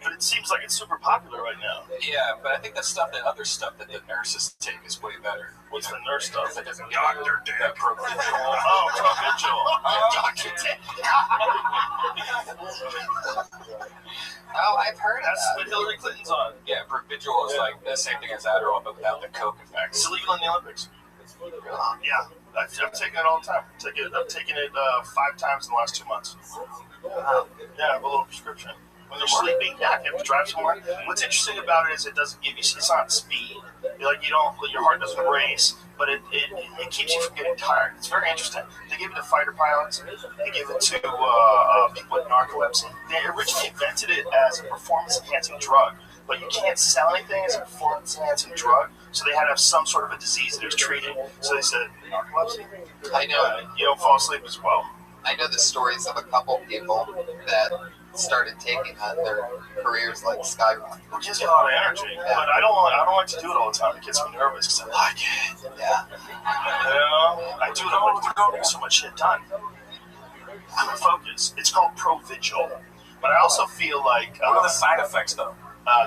But it seems like it's super popular right now. Yeah, but I think the other stuff that the nurses take is way better. What's the nurse stuff? That doesn't Dr. Dick. that Provigil. Oh, Provigil. Dr. Dick. Oh, I've heard of That's that. what Hillary Clinton's on. Yeah, Provigil is like the same thing as Adderall, but without the coke effects. It's illegal in the Olympics. Yeah, I've taken it all the time. I've taken it 5 times in the last 2 months. Yeah, I have a little prescription. When you're sleeping, yeah, if you have to drive somewhere. What's interesting about it is it doesn't give you, it's not speed. Like your heart doesn't race, but it keeps you from getting tired. It's very interesting. They give it to fighter pilots. They give it to people with narcolepsy. They originally invented it as a performance-enhancing drug, but you can't sell anything as a performance-enhancing drug, so they had to have some sort of a disease that it was treating. So they said, narcolepsy? I know. You don't fall asleep as well. I know the stories of a couple people that started taking that. Their careers like skyrocketed. It gives you a lot of energy, but I don't like to do it all the time. It gets me nervous because I like it. Yeah. I do it. I like to get so much shit done. I'm focused. It's called Provigil, but I also feel like What are the side effects, though?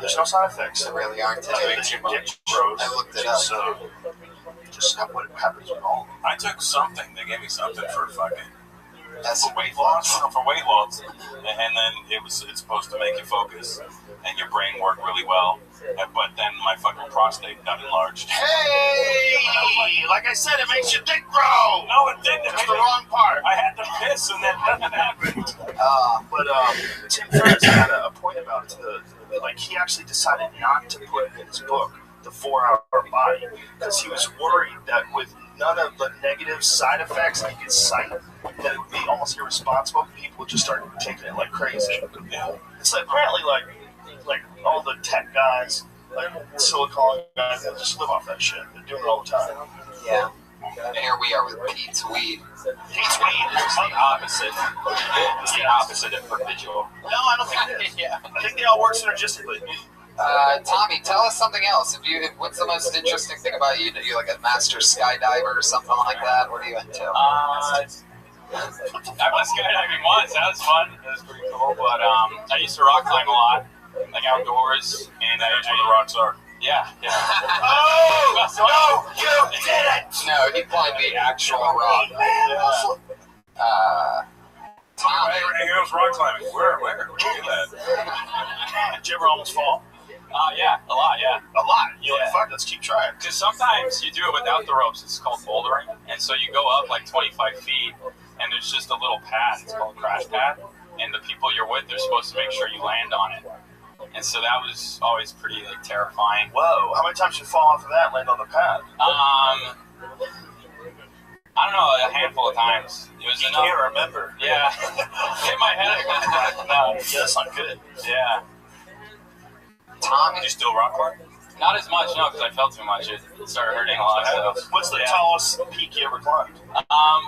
there's no side effects. There really aren't It's today. that your dick grows. I looked it up. So, just what happens with all. I took something. They gave me something for fucking That's for weight loss. For weight loss, and then it's supposed to make you focus and your brain work really well. But then my fucking prostate got enlarged. Hey! Like I said, it makes your dick grow! No, it didn't. That's the wrong part. I had to piss and then nothing happened. But Tim Ferriss had a point about it. Like he actually decided not to put it in his book, The 4-Hour Body, because he was worried that with none of the negative side effects he could cite, that it would be almost irresponsible. People would just start taking it like crazy. Yeah. It's like, apparently like all the tech guys, like Silicon guys, they just live off that shit. They're doing it all the time. Yeah. And here we are with Pete's weed. Pete's weed. It's the opposite. It's the opposite of Provigil. No, I don't think it is. Yeah. I think they all work synergistically. Tommy, tell us something else. What's the most interesting thing about you? Are you like a master skydiver or something like that? What are you into? I went skydiving once. That was fun. That was pretty cool. But I used to rock climb a lot, like outdoors. And That's where the rocks are. yeah. Oh! No, you did it! No, he climbed the actual rock. Tommy, Hey, here's rock climbing. Where do you do that? Did you ever almost fall? Yeah, a lot, yeah. A lot. You're Yeah. like, fuck, let's keep trying. Because sometimes you do it without the ropes. It's called bouldering. And so you go up like 25 feet, and there's just a little pad. It's called crash pad. And the people you're with, they're supposed to make sure you land on it. And so that was always pretty like terrifying. Whoa, how many times did you fall off of that and land on the pad? I don't know, a handful of times. It was enough. Can't remember. Yeah. Hit my head. No. Yeah, that's not good. Yeah. Tommy, Did you still rock climb? Not as much, no, because I felt too much. It started hurting a lot. So. What's the Yeah. tallest peak you ever climbed?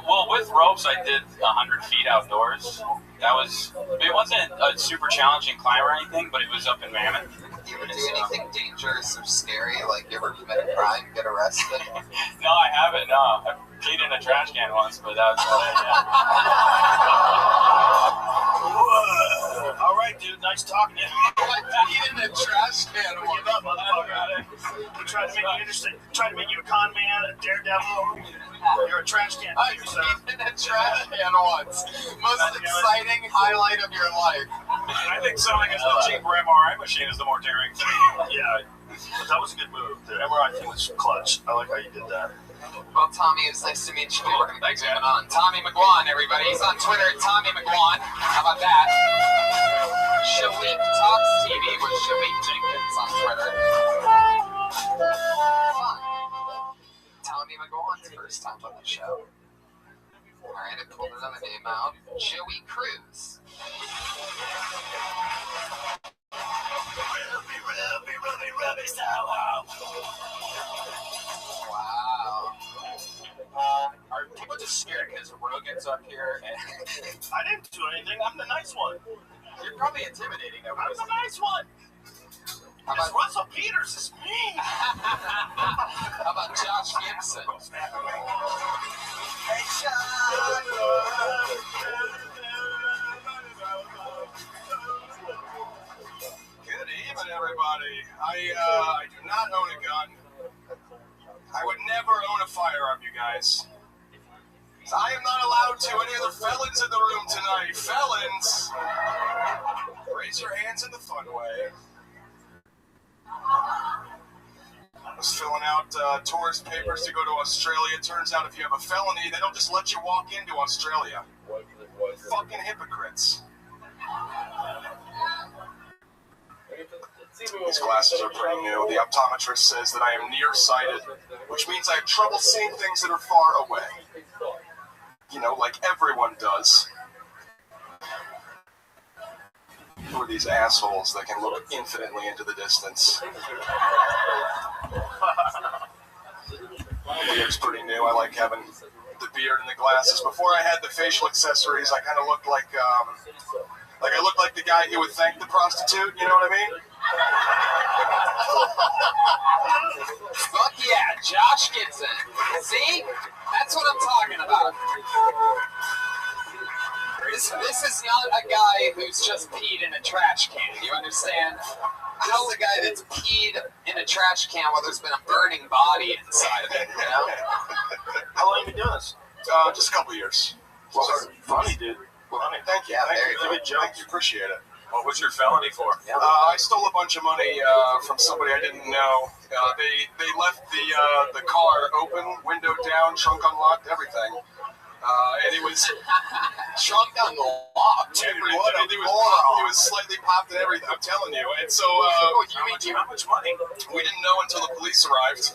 Well, with ropes, I did 100 feet outdoors. It wasn't a super challenging climb or anything, but it was up in Mammoth. you ever do anything dangerous or scary? Like you ever commit a crime, get arrested? No, I haven't, no. I peed in a trash can once, but that was about it, yeah. All right, dude. Nice talking to you. Like peed in a trash can. Give up, motherfucker. We tried to make you interesting. Tried to make you a con man, a daredevil. You're a trash can. I peed in a trash can once. Most exciting highlight of your life. I think selling a cheap MRI machine is the more daring thing. Yeah, but that was a good move. The MRI thing was clutch. I like how you did that. Well, Tommy, it was nice to meet you. We're going to be moving on. Tommy McGuan, everybody. He's on Twitter at Tommy McGuan. How about that? Shalik Talks TV with Shalik Jenkins on Twitter. Fun. Tommy McGuan's first time on the show. All right, I pulled another name out. Joey Cruz. Wow. Are people just scared because Rogan's up here? And I didn't do anything. I'm the nice one. you're probably intimidating I'm everybody. the nice one. How This about, Russell Peters is mean. how about Josh Gibson? Good evening, everybody. I do not own a gun. I would never own a firearm, you guys. I am not allowed to. Any other felons in the room tonight? Felons! Raise your hands in the fun way. I was filling out tourist papers to go to Australia. Turns out if you have a felony, they don't just let you walk into Australia. Fucking hypocrites. These glasses are pretty new. The optometrist says that I am nearsighted, which means I have trouble seeing things that are far away. You know, like everyone does. Who are these assholes that can look infinitely into the distance? The beard's pretty new. I like having the beard and the glasses. Before I had the facial accessories, I kind of looked like I looked like the guy who would thank the prostitute. You know what I mean? Fuck yeah, Josh Gibson. See? That's what I'm talking about. This is not a guy who's just peed in a trash can. You understand? This is a guy that's peed in a trash can while there's been a burning body inside of it, you know? How long have you been doing this? Just a couple years. Well, funny, dude. Funny. Thank you. Thank you. Good joke. Thank you. Appreciate it. What was your felony for? I stole a bunch of money from somebody I didn't know. They left the car open, window down, trunk unlocked, everything. And it was Trunk unlocked. it was slightly popped and everything. I'm telling you. And so How much money? we didn't know until the police arrived. So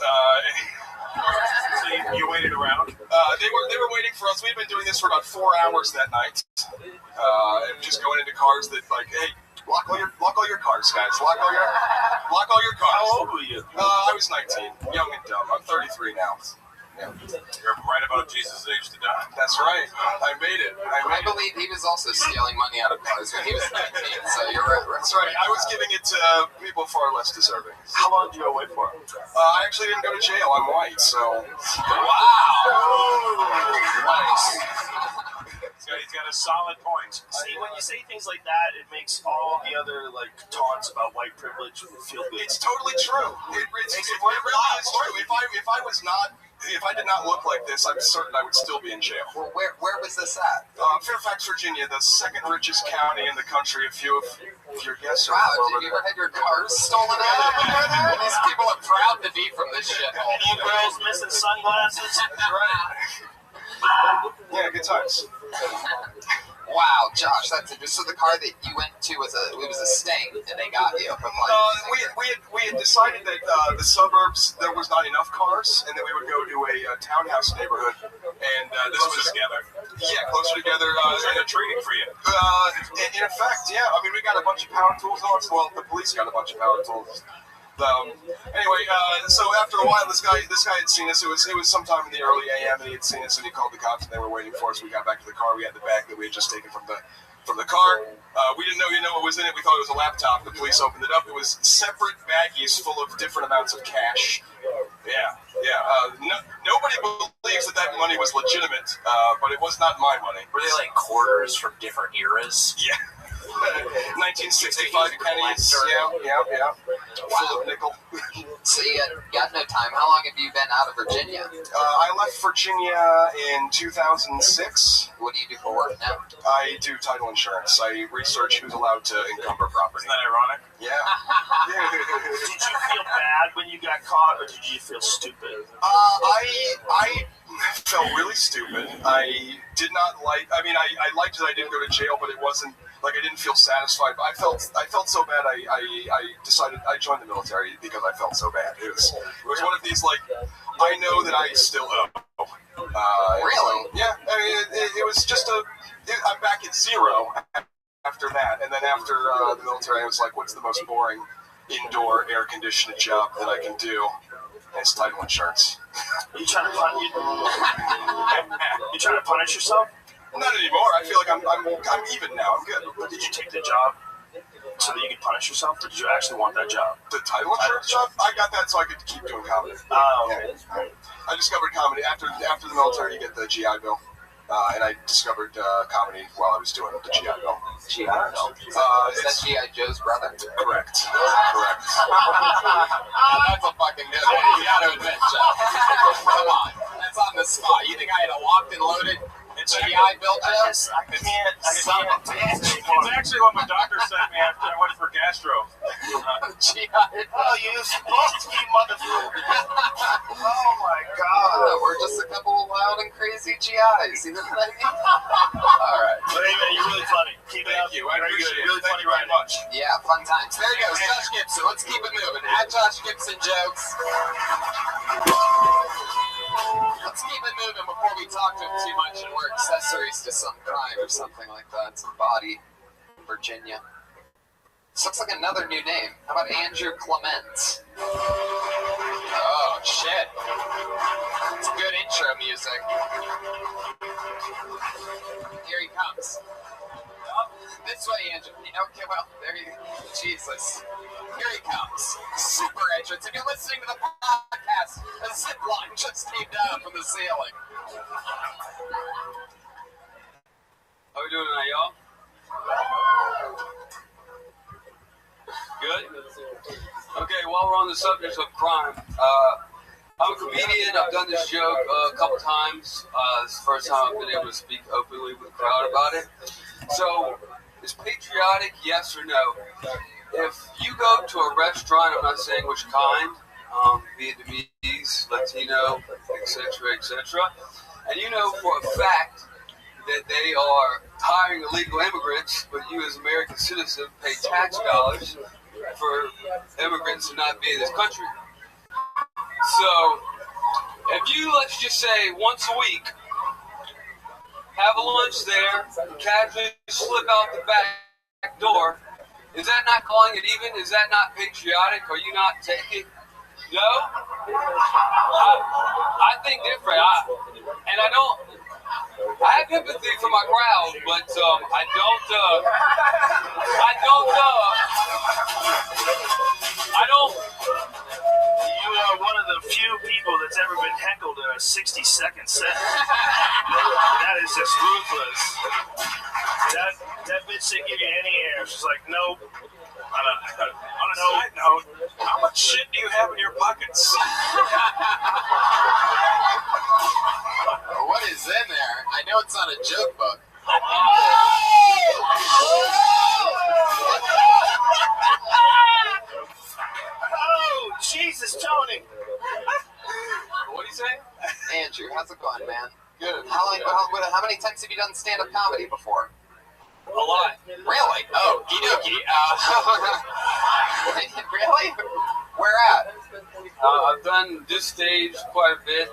you waited around? They were waiting for us. We'd been doing this for about 4 hours that night. And just going into cars that like, hey, lock all your cars, guys. Lock all your cars. How old were you? I was 19, young and dumb. I'm 33 now. Yeah. You're right about Jesus' age to die. That's right. I made it. I believe he was also stealing money out of cars when he was 19, so you're right. That's right. I was giving it to people far less deserving. How long did you go away for? I actually didn't go to jail. I'm white, so. Wow! Nice. He's got a solid point. See, when you say things like that, it makes all the other like taunts about white privilege feel good. It's totally true. It really is true. If I did not look like this, I'm certain I would still be in jail. Well, where was this at? Fairfax, Virginia, the second richest county in the country. If your guests are Wow, over did you there. ever have your cars stolen out of there? These people are proud to be from this shithole. Any girls missing sunglasses? That's right. Yeah, good times. Wow, Josh, that's it. So the car that you went to was a Sting, and they got you from like. We had decided that the suburbs there was not enough cars, and that we would go to a townhouse neighborhood, and this was together. Yeah, closer together. They're treating for you. In effect, yeah. I mean, we got a bunch of power tools on us. Well, the police got a bunch of power tools. Anyway, so after a while, this guy had seen us. It was sometime in the early AM, and he had seen us, and he called the cops, and they were waiting for us. We got back to the car. We had the bag that we had just taken from the car. We didn't know, what was in it. We thought it was a laptop. The police opened it up. It was separate baggies full of different amounts of cash. Yeah. Nobody believes that money was legitimate, but it was not my money. Were they like quarters from different eras? Yeah. 1965 pennies. Yeah. Full of nickel. So you got no time. How long have you been out of Virginia? I left Virginia in 2006. What do you do for work now? I do title insurance. I research who's allowed to encumber property. Isn't that ironic? Yeah. Did you feel bad when you got caught, or did you feel stupid? I felt really stupid. I did not like. I mean, I liked that I didn't go to jail, but it wasn't like I didn't feel satisfied. But I felt so bad. I decided I joined the military because I felt so bad. It was one of these like I know that I still owe. Really? Yeah. I mean, it was just I'm back at zero after that, and then after the military, I was like, what's the most boring indoor air-conditioned job that I can do? And it's title insurance. You trying to you trying to punish yourself? Not anymore. I feel like I'm even now. I'm good. Did you take the job so that you could punish yourself, or did you actually want that job? The title insurance job? I got that so I could keep doing comedy. Okay. Yeah. I discovered comedy after the military. You get the GI Bill, and I discovered comedy while I was doing the GI Bill. GI Bill? Is that G.I. Joe's brother? Correct. That's a fucking good one. You gotta admit, Joe. Come on. That's on the spot. You think I had a locked and loaded GI Bill jokes? I can't. It's actually what my doctor sent me after I went for gastro. GI Oh, you supposed to be motherfucker. Oh my God. We're just a couple of wild and crazy GIs. You know what I mean? All right. But anyway, you're really funny. Keep it up. Thank you. I appreciate it. Really Thank funny you very much. Yeah, fun times. There he goes, Josh Gibson. Let's keep it moving. Add Josh Gibson jokes. Let's keep it moving before we talk to him too much and we're accessories to some crime or something like that. Some body in Virginia. This looks like another new name. How about Andrew Clement? Oh, shit. It's good intro music. Here he comes. This way, Andrew. Okay, well, there you go. Jesus. Here he comes. Super entrance. If you're listening to the podcast, a zip line just came down from the ceiling. How we doing tonight, y'all? Good? Okay, while we're on the subject of crime, I'm a comedian. I've done this joke a couple times. This is the first time I've been able to speak openly with the crowd about it. So, is patriotic, yes or no? If you go to a restaurant, I'm not saying which kind, Vietnamese, Latino, etc., and you know for a fact that they are hiring illegal immigrants, but you as an American citizen pay tax dollars for immigrants to not be in this country. So, if you, let's just say, once a week, have a lunch there, casually slip out the back door, is that not calling it even? Is that not patriotic? Are you not taking? No? I think different. I have empathy for my crowd, but I don't. You are one of the few people that's ever been heckled in a 60-second set. That is just ruthless. That bitch didn't give you any air. She's like, nope. On a side note, how much shit do you have in your pockets? What is in there? I know it's not a joke book. Oh, Jesus, Tony. What do you say? Andrew, how's it going, man? Good. How many times have you done stand-up comedy before? A lot. Really? Oh, okie really? Where at? I've done this stage quite a bit.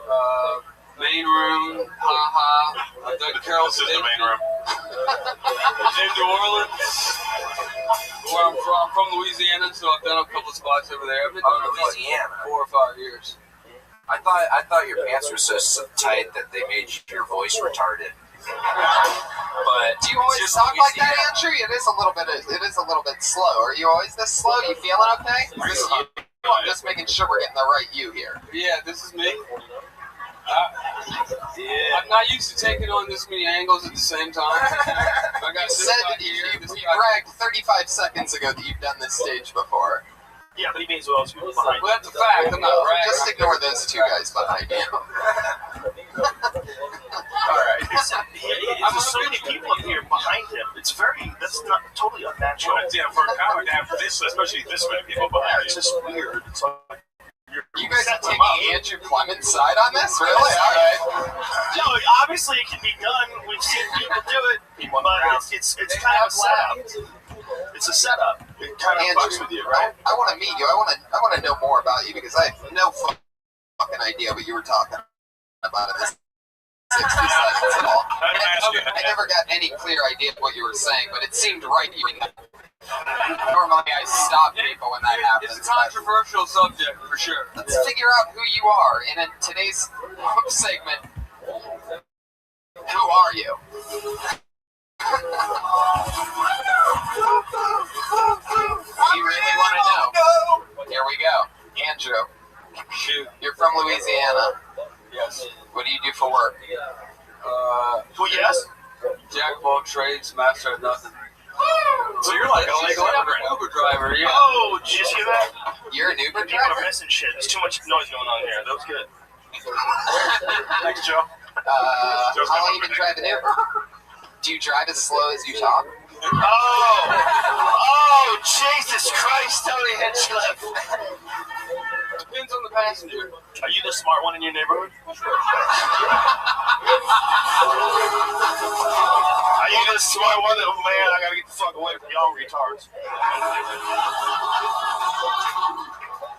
Main room, haha. I've done Carol This is the main room. in New Orleans, where I'm from. I'm from Louisiana, so I've done a couple of spots over there. I've been doing it for 4 or 5 years. I thought your pants were so tight that they made your voice retarded. But Do you always talk like that, Andrew? It is a little bit slow. Are you always this slow? You feeling okay? I'm just making sure we're getting the right you here. Yeah, this is me. I've not used to taking on this many angles at the same time. I got You this said guy that here, you this guy. bragged 35 seconds ago that you've done this stage before. Yeah, but he means who else was behind Well, that's a fact. I'm not bragging. Just ignore those two guys behind you. Alright. There's so many people up here behind him. It's that's not totally unnatural. Yeah, for a comic to have this, especially this many people Yeah, behind it's you. just weird. It's like You guys are taking Andrew Clement's side on this? Really? Alright. no, obviously it can be done. We've seen people do it, but it's kind of a setup. It's a setup. It kind of fucks with you, right? I want to meet you. I want to know more about you because I have no fucking idea what you were talking about in this 60 seconds at all. I never got any clear idea of what you were saying, but it seemed right. Normally I stop people when that happens. It's a controversial subject, for sure. Let's figure out who you are in today's segment. Who are you? You really want to know? Here we go. Andrew, Shoot. you're from Louisiana. Yes. What do you do for work? Well, yes. Jack of all trades, master of nothing. So you're like a legal immigrant. Uber driver, yeah. Oh, did you see that? You're an Uber People are driver? missing shit. There's too much noise going on here. That was good. Thanks, Joe. How long you been driving Uber? Do you drive as slow as you talk? Oh, Jesus Christ, Tony Hinchcliffe. Depends on the passenger. Are you the smart one in your neighborhood? Are you the smart one that, man, I gotta get the fuck away from y'all retards.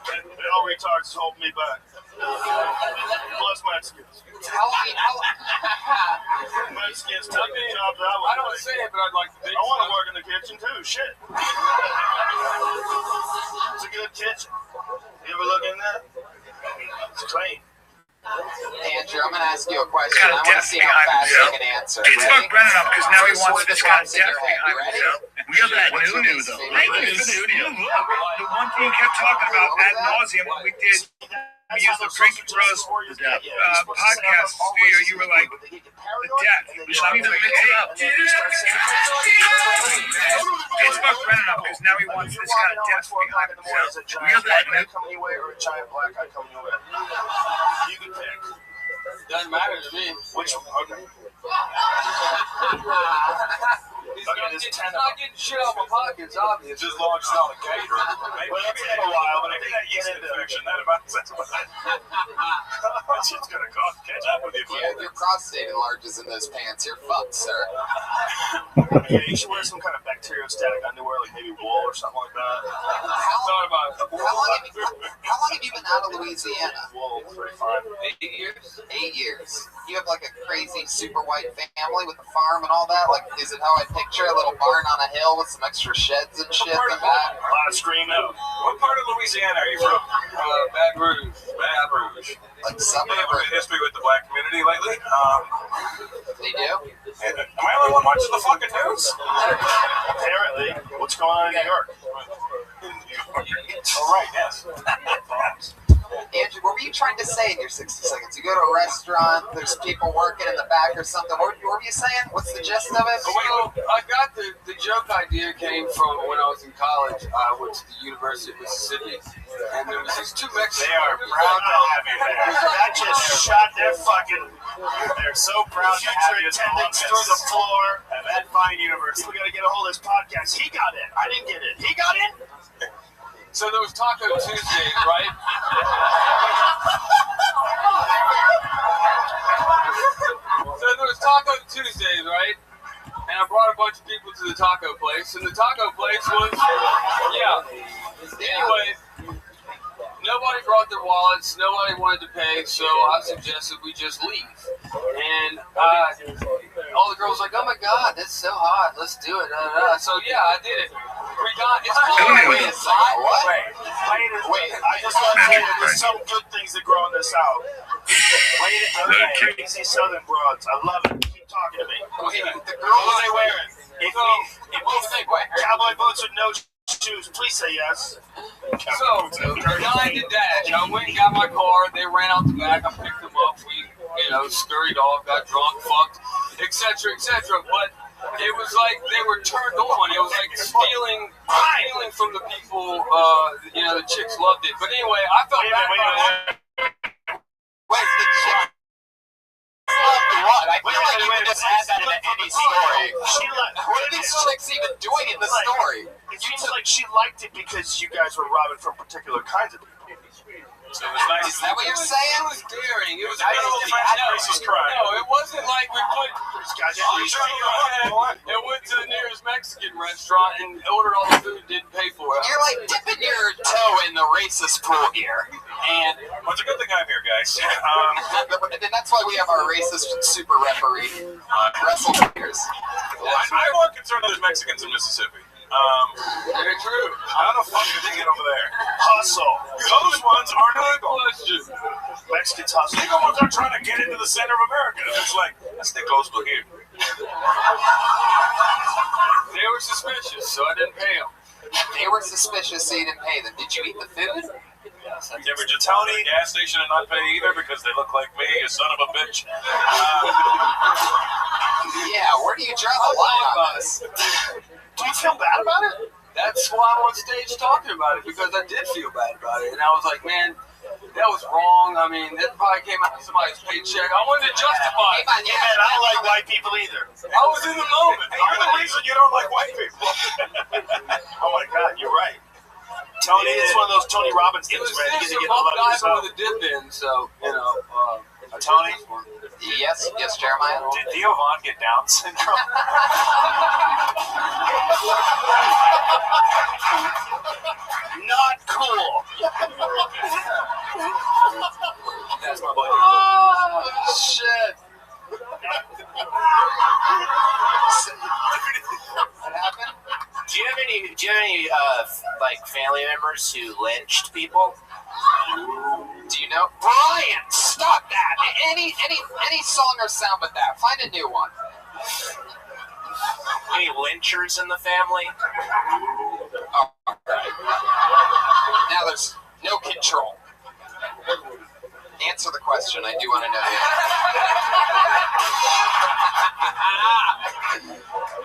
Y'all retards is holding me back. Plus Mexicans. Mexicans take the jobs I I don't would say it, but I'd like to think I want to so. work in the kitchen too. Shit. It's a good kitchen. You ever look in there? It's clean. Andrew, I'm going to ask you a question. I want to see how fast you can answer. It's Ready? fuck Brennan up because now he First wants word this that kind of pops in depth your head. behind You ready? himself. We got that What's your new least though. favorite Hey, food? look, the one thing you kept talking about ad nauseum when we did we used the Drinking Bros podcast studio, you were like, the depth. We just need to mix it up. It's fuck Brennan up because now he wants this kind of depth behind himself. We got that new. Come anywhere or a giant black eye come your way. You can pick. Doesn't matter to me. Which one? Okay. He's not getting shit out of my pockets, obviously. Just long as it's not a gator. Maybe Well, it'll take a while, but I think that yeast infection, that about that's about it. Shit's gonna catch up with you. Yeah, if your prostate enlarges in those pants, you're fucked, sir. Yeah, you should wear some kind of bacteriostatic underwear, like maybe wool or something like that. Thought about it. How long have you been out of Louisiana? Wool, pretty fine. 8 years? 8 years. You have like a crazy super white family with a farm and all that? Like, is it how I picture a little barn on a hill with some extra sheds and shit in the back? A lot of screaming. What part of Louisiana are you from? Baton Rouge. Baton Rouge. Like Do suburb? you have a history with the black community lately? They do? Am I the only one watching the fucking news? Apparently. What's going on in New York? Oh, right, yes. Andrew, what were you trying to say in your 60 seconds? You go to a restaurant, there's people working in the back or something. What were you saying? What's the gist of it? Well, I got the joke idea came from when I was in college. I went to the University of Mississippi, and there was these two Mexicans. They are proud to have you there. That just shot their fucking. They're so proud to have you attendance through the floor at that fine university. We gotta get a hold of this podcast. He got in. I didn't get in. He got in. So there was Taco Tuesday, right? So there was Taco Tuesdays, right? And I brought a bunch of people to the taco place, and the taco place was, Anyway, nobody brought their wallets, nobody wanted to pay, so I suggested we just leave. And all the girls were like, oh my God, that's so hot, let's do it. So yeah, I did it. We got it's Wait a second. What? Wait. I just want to tell you, there's some good things that grow in the South. Easy Southern broads. I love it. Keep talking to me. Wait, the What girls are they wearing? If we segue. cowboy boots with no shoes, please say yes. So, 9 to dash. I went and got my car. They ran out the back. I picked them up. We, scurried off, got drunk, fucked, etc., etc. But it was like they were turned on. It was like stealing from the people. The chicks loved it. But anyway, I felt bad about it. Wait, the chick loved what? I feel like you can just add that into any story. What are these chicks even doing in the story? It seems like she liked it because you guys were robbing from particular kinds of people. So it was nice. Is that what you're saying? It was daring. It was racist crime. No, it wasn't like we put Guys, and went to the nearest Mexican restaurant and ordered all the food, didn't pay for it. You're like dipping your toe in the racist pool here. And Well, it's a good thing I'm here, guys. that's why we have our racist super referee, Russell Peters. I'm more concerned with Mexicans in Mississippi. Very true. How the fuck did they get over there? Hustle. Those ones aren't legal. Question. Mexicans hustle. Legal ones are trying to get into the center of America. It's like, let's stay close to here. They were suspicious, so I didn't pay them. They were suspicious, so you didn't pay them. Did you eat the food? Yes, I You ever just tell me gas station and not pay either because they look like me, you son of a bitch? Yeah, where do you draw the line on this? Do you feel bad about it? That's why I'm on stage talking about it, because I did feel bad about it. And I was like, man, that was wrong. I mean, that probably came out of somebody's paycheck. I wanted to justify it. Yeah, man, I don't like white people either. I was in the moment. You're the reason you don't like white people. Oh my God, you're right. Tony, it's one of those Tony Robbins It things, was man. You this get to above love yourself. diving with a dip in, so, Tony, Yes, Jeremiah? did Theo Vaughn get Down syndrome? Not cool. That's my buddy. Oh, shit. What happened? Do you have any like family members who lynched people? Do you know? Brian, stop that! Any song or sound but that. Find a new one. Any lynchers in the family? Oh, all right. Now there's no control. Answer the question. I do want to know the answer.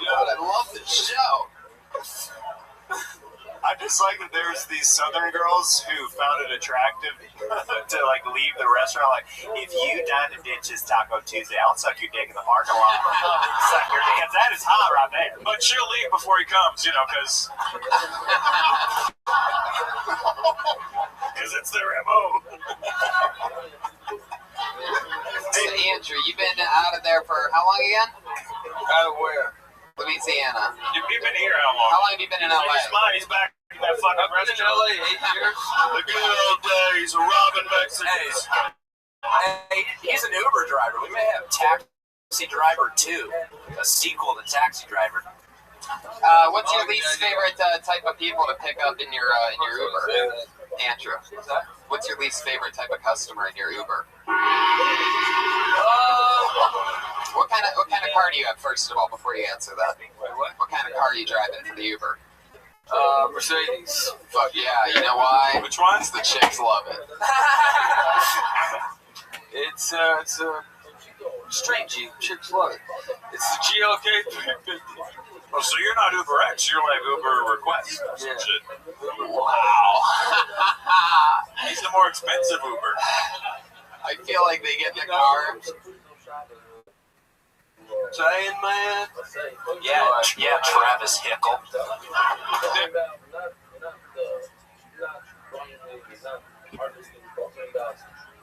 God, I love this show. I just like that there's these Southern girls who found it attractive to like leave the restaurant. Like, if you dine at Ditch's Taco Tuesday, I'll suck your dick in the parking lot. Suck your dick. That is hot right there. But she'll leave before he comes, because it's their MO. So, Andrew, you've been out of there for how long again? Out of where? Louisiana. You've been here how long? How long have you been in LA? He's mine. He's back in that fucking I've been in restaurant. LA 8 years. The good old days of robbing Mexicans. Hey, he's an Uber driver. We may have Taxi Driver 2, a sequel to Taxi Driver. What's your least favorite type of people to pick up in your Uber? Andrew, what's your least favorite type of customer in your Uber? What kind of car do you have, first of all, before you answer that? What kind of car are you driving for the Uber? Mercedes. Fuck yeah, you know why? Which one? Because the chicks love it. It's a straight Jeep. Chicks love it. It's the GLK 350. Oh, so you're not Uber X, you're like Uber Request or some Yeah. shit. Wow. He's the more expensive Uber. I feel like they get in the car. Saying, man. Yeah, Travis Hickle.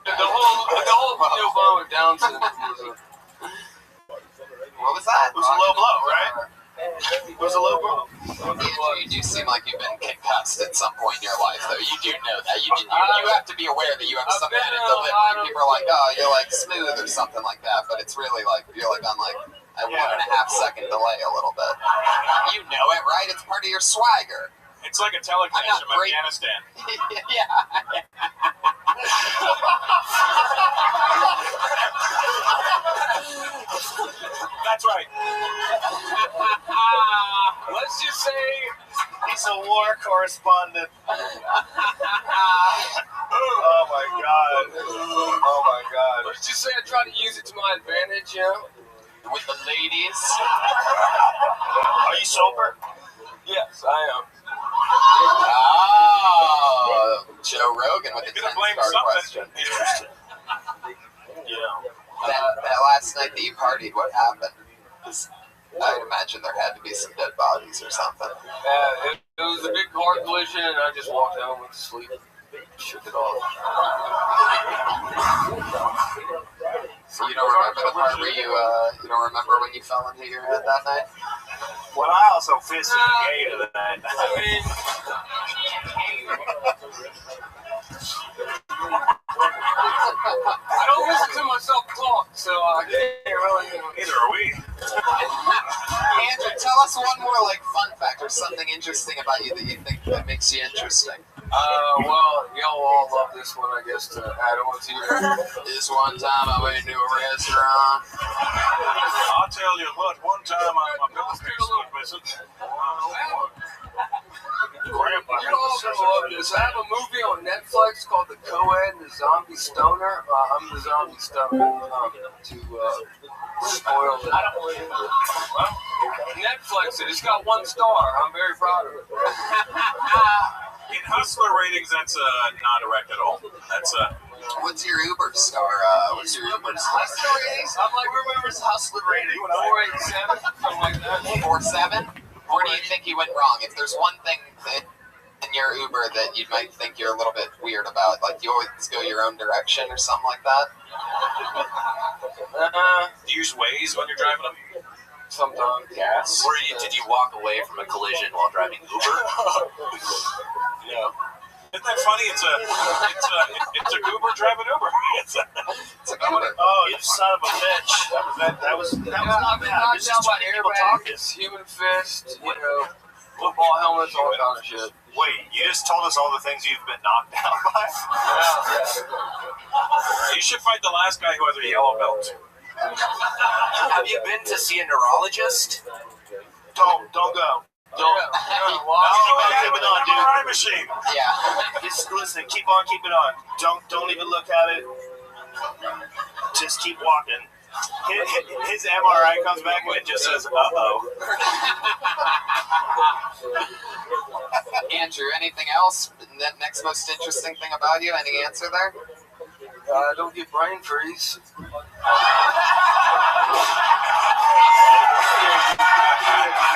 The whole Theo Vaughn with Down syndrome was What was that? It was a low blow, right? It was a low blow. Andrew, you do seem like you've been concussed at some point in your life, though. You do know that. You have to be aware that you have some kind of delivery. People are like, oh, you're like smooth or something like that, but it's really like you're like on like a 1.5 second delay a little bit. You know it, right? It's part of your swagger. It's like a teleconnection from great. Afghanistan. Yeah. That's right. Let's just say He's a war correspondent. Oh my god. Oh my god. Let's just say I try to use it to my advantage, you know? With the ladies. Are you sober? Yes, I am. Oh, Joe Rogan with the You're 10 gonna blame star something. question. Interesting. Yeah. That last night that you partied, what happened? 'Cause I'd imagine there had to be some dead bodies or something. It was a big car collision, and I just walked home, went to sleep, shook it off. So you don't remember the part where you don't remember when you fell into your head that night? Well, I also fisted the gate of that. I mean, I don't listen to myself talk, so I can't really. Neither are we. Andrew, tell us one more like fun fact or something interesting about you that you think that makes you interesting. Well, y'all all love this one, I guess, to add on to your. This one time I went to a restaurant. I'll tell you what, one time my pillowcase went missing. Grandpa. You also love this. I have a movie on Netflix called The Co-Ed and the Zombie Stoner. I'm the Zombie Stoner. To spoil it. Well, Netflix it. It's got 1 star. I'm very proud of it. In Hustler ratings, that's not correct at all. That's What's your Uber star? What's your Uber star? Hustler ratings? I'm like, remembers Hustler rating. 487, something like that. 4.7? Where do you think you went wrong? If there's one thing that in your Uber that you might think you're a little bit weird about, like you always go your own direction or something like that? do you use Waze when you're driving them? Sometimes. Yes. Did you walk away from a collision while driving Uber? Yeah. Isn't that funny? It's a Uber driving Uber. It's a Uber. Oh, you son of a bitch. That was not bad. This is Knocked out by 20 people talking. airbags, human fist, you know, football helmets, all kind of shit. Wait, you just told us all the things you've been knocked down by? You should fight the last guy who has a yellow belt. Have you been to see a neurologist? Don't go. Don't. Keep it on, dude. MRI machine. Yeah. Just listen, keep on keeping on. Don't even look at it. Just keep walking. His MRI comes back and it just says, uh-oh. Andrew, anything else? Next most interesting thing about you? Any answer there? I don't get brain freeze.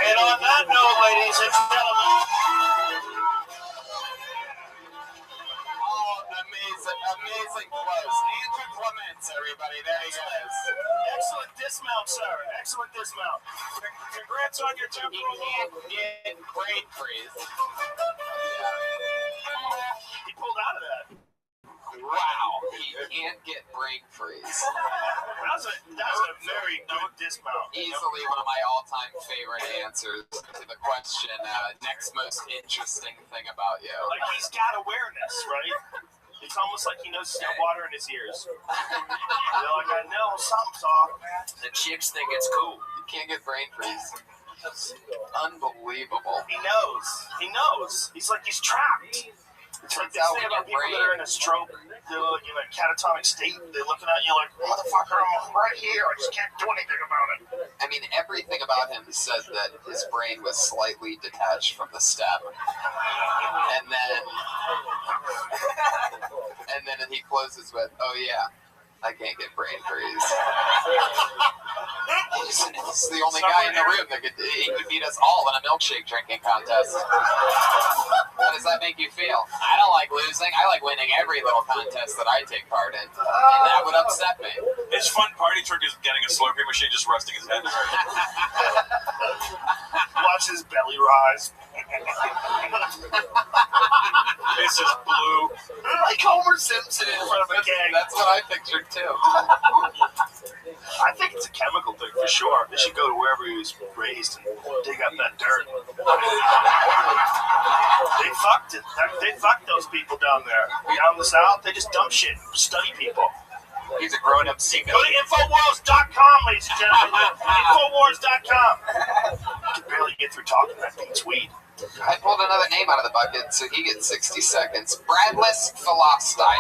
And on that note, ladies and gentlemen. Oh, amazing close. Andrew Clements, everybody. There he is. Excellent dismount, sir. Excellent dismount. Congrats on your temporal You can't get brain freeze. He pulled out of that. Wow. He can't get brain freeze. That was a very good dismount. Easily one of my all-time favorite answers to the question, next most interesting thing about you. Like, he's got awareness, right? It's almost like he knows he's got water in his ears. You're like, I know, something's off. The chicks think it's cool. You can't get brain freeze. That's unbelievable. He knows. He knows. He's like, he's trapped. It's like they say about people that are in a stroke, they're like in a catatonic state, they're looking at you like, motherfucker, I'm right here, I just can't do anything about it. I mean, everything about him said that his brain was slightly detached from the stem. And then he closes with, oh yeah, I can't get brain freeze. He's the only guy in the room that could beat us all in a milkshake drinking contest. How does that make you feel? I don't like losing. I like winning every little contest that I take part in. And that would upset me. His fun party trick is getting a Slurpee machine, just resting his head. Watch his belly rise. This is blue. Like Homer Simpson in front of a gang. That's what I pictured too. I think it's a chemical thing for sure. They should go to wherever he was raised and dig up that dirt. They fucked it. They fucked those people down there. Down the south, they just dump shit, study people. He's a grown-up sicko. Go to Infowars.com, ladies and gentlemen. Infowars.com. I can barely get through talking. That beats weed. I pulled another name out of the bucket, so he gets 60 seconds. Bradless Philostine.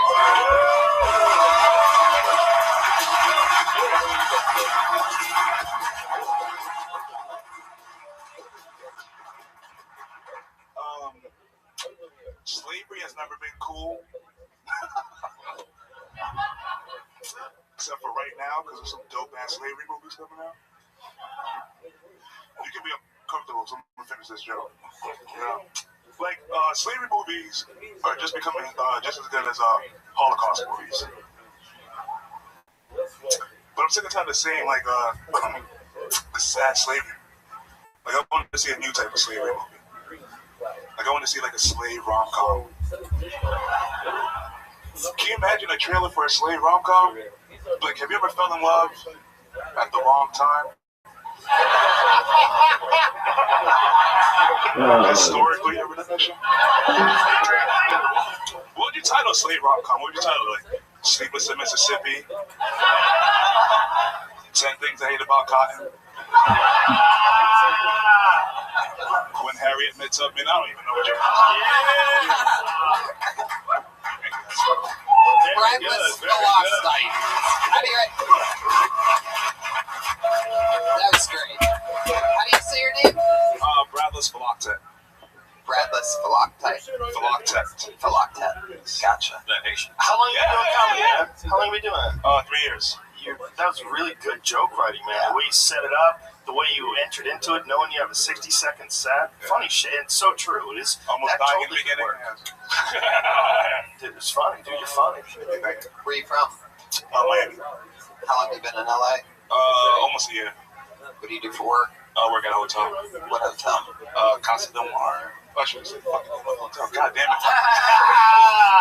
Slavery has never been cool. Except for right now, because there's some dope-ass slavery movies coming out. You can be uncomfortable, so I'm going to finish this joke. Yeah. Like, slavery movies are just becoming just as good as Holocaust movies. But I'm sick and tired of saying, like, sad slavery. Like, I want to see a new type of slavery movie. Like, I want to see, like, a slave rom-com. Can you imagine a trailer for a slave rom-com? Like, have you ever fell in love at the wrong time? Historically, ever done that shit? What would you title a slave rom-com? What would you title it? Like, Sleepless in Mississippi? 10 Things I Hate About Cotton? When Harriet Met Tubman? I don't even know what you're Bradless Philostine. That was great. How do you say your name? Bradless Philoctet. Bradless Philoctet. Philoctet. Gotcha. How long you been doing comedy, man? How long have you been doing it? 3 years. That was really good joke writing, man. The way you set it up, the way you entered into it, knowing you have a 60-second set. Yeah. Funny shit. It's so true. It is. Almost dying in the beginning. Dude, it's funny. Dude, you're funny. Where are you from? Miami. How long have you been in LA? Almost a year. What do you do for work? I work at a hotel. What hotel? Casa Del Mar. I should say fucking hotel. God damn it.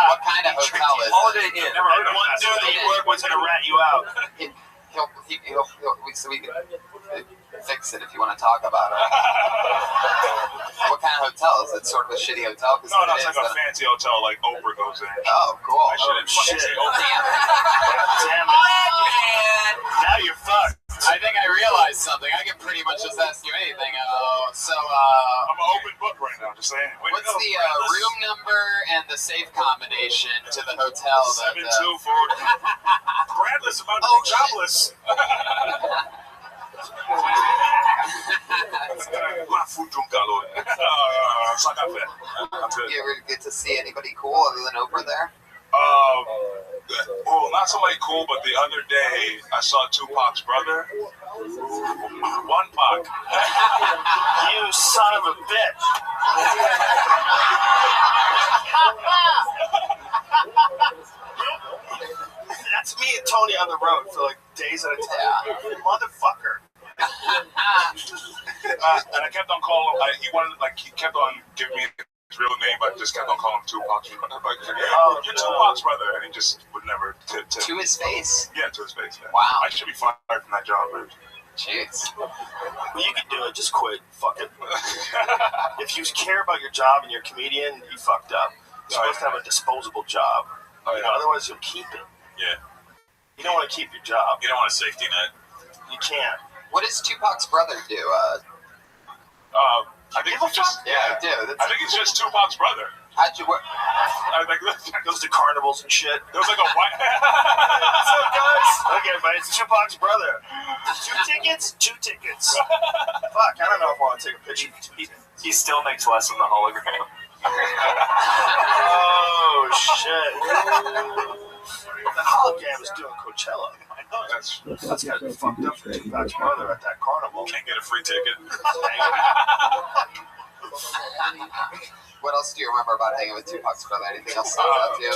What kind of hotel is it? Holiday Inn. Never heard of one dude that you work with going to rat you out. So we can fix it if you want to talk about it. What kind of hotel? Is it sort of a shitty hotel? No, it's like a fancy hotel like Oprah goes in. Oh, cool. I shouldn't fucking say Oprah. Damn it. Man. Now you're fucked. I think I realized something. I can pretty much just ask you anything. I'm an open book right now, just saying. What's the room number and the safe combination to the hotel? 724. Bradley's about to be jobless. You ever get to see anybody cool other than Oprah there? Well, not somebody cool, but the other day I saw Tupac's brother. One Pac. You son of a bitch. That's me and Tony on the road for like days at a time. Motherfucker. And I kept on calling him. He kept on giving me his real name, but I just kept on calling him Tupac's brother. You're Tupac's brother, and he just would never tip. To his face? Yeah, to his face. Yeah. Wow. I should be fired from that job, man. Jeez. Well, you can do it. Just quit. Fuck it. If you care about your job and you're a comedian, you fucked up. You're supposed to have a disposable job. Otherwise, you'll keep it. Yeah. You don't want to keep your job. You don't want a safety net. You can't. What does Tupac's brother do? I think it's just. Yeah, I do. I think it's just Tupac's brother. How'd you work? Goes to carnivals and shit. There was like a white. What's up, guys? Okay, but it's Tupac's brother. 2 tickets? 2 tickets. Fuck, I don't know if I want to take a picture. He still makes less than the hologram. Oh, shit. The hologram is doing Coachella. I know that's got to be fucked up for Tupac's brother at that carnival. Can't get a free ticket. What else do you remember about hanging with Tupac's brother? Anything else stand out to you?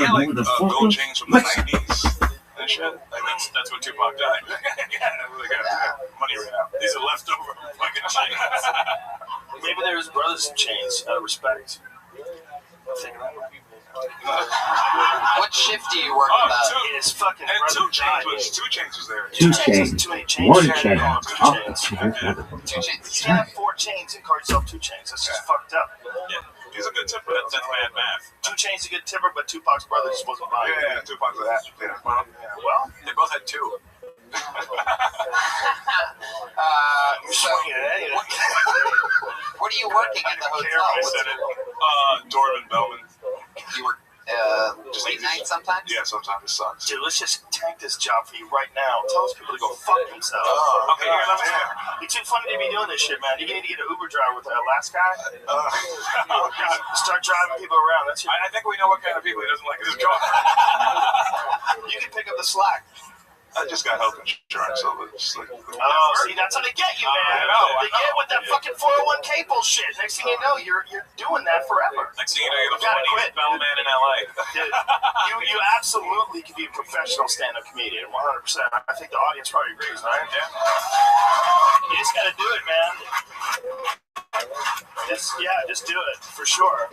Yeah, like gold chains from the 90s and shit. Like that's what Tupac died. Money ran out. These are leftover fucking chains. Maybe they're his brother's chains out of respect. What shift do you work with? His fucking and brother 2 Chainz was 2 Chainz was there. 2 chains. Too many chains. 1 chain. 2 chains. You can't have 4 chains and call yourself 2 chains. That's just fucked up. Yeah, he's a good tipper. That's bad math. 2 Chainz is a good tipper, but Tupac's brother just wasn't buying it. Yeah, Tupac's a hat. Yeah. Well, they both had 2. What do are you working at the hotel? I said it. Dorman Bellman. You were late night sometimes? Yeah, sometimes it sucks. Dude, let's just tank this job for you right now. Tell those people to go fuck themselves. Okay, here, let me hear. You're too funny to be doing this shit, man. You need to get an Uber driver with that last guy. Oh, God. Start driving people around. That's your... I think we know what kind of people he doesn't like in his car. You can pick up the slack. I just got health insurance, so it's like... Oh, see, that's how they get you, man. I know. They get with that fucking 401k bullshit. Next thing you know, you're doing that forever. Next thing you know, you're the funniest bellman in LA. Dude, you absolutely could be a professional stand-up comedian, 100%. I think the audience probably agrees, right? Yeah. You just gotta do it, man. Just do it, for sure.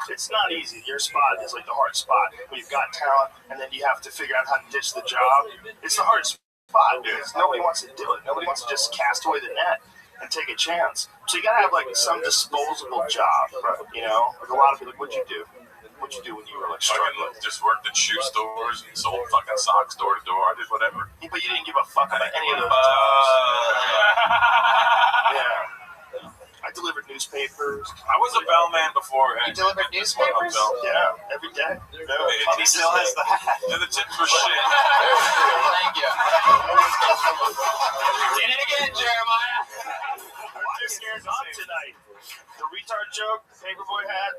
It's not easy. Your spot is like the hard spot. Where you've got talent, and then you have to figure out how to ditch the job. It's the hardest spot because nobody wants to do it. Nobody wants to just cast away the net and take a chance. So you gotta have like some disposable job, you know? Like a lot of people, like, what'd you do? What'd you do when you were like struggling? Just worked at shoe stores and sold fucking socks door to door. I did whatever. Yeah, but you didn't give a fuck about any of those jobs. Yeah. I delivered newspapers. I was a bellman before. You delivered newspapers? Yeah, every day. He still has the hat. And the tips were shit. Thank you. Did it again, Jeremiah. Why are you scared on tonight? The retard joke, the paperboy hat.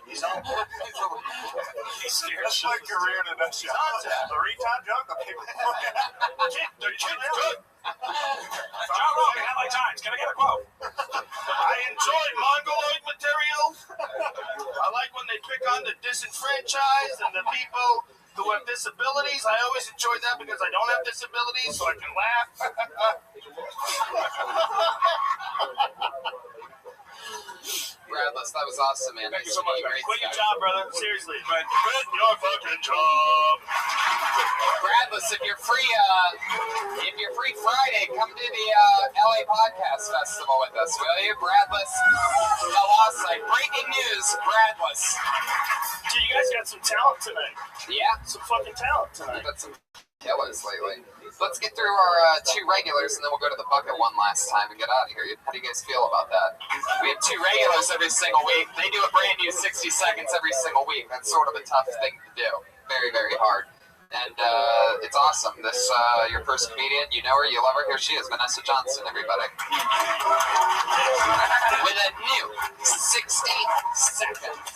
He's on. He's scared. That's my career in a nutshell. The retard joke, the paperboy hat. The kid's good. John Rogan, LA Times. Can I get a quote? I enjoy mongoloid material. I like when they pick on the disenfranchised and the people who have disabilities. I always enjoy that because I don't have disabilities, so I can laugh. Bradless, that was awesome, man. Thank you so Nice to much, meet man. you. Quit Great your stuff. job, brother. Seriously. Quit your fucking job. Bradless, if you're free Friday, come to the LA Podcast Festival with us, will you? Bradless, the Lost Site. Breaking news, Bradless. Dude, you guys got some talent tonight. Yeah, Some fucking talent tonight. we've got some killers lately. Let's get through our two regulars, and then we'll go to the bucket one last time and get out of here. How do you guys feel about that? We have two regulars every single week. They do a brand new 60 seconds every single week. That's sort of a tough thing to do. Very, very hard. And it's awesome. This, your first comedian, you know her, you love her. Here she is, Vanessa Johnson, everybody. With a new 60 seconds.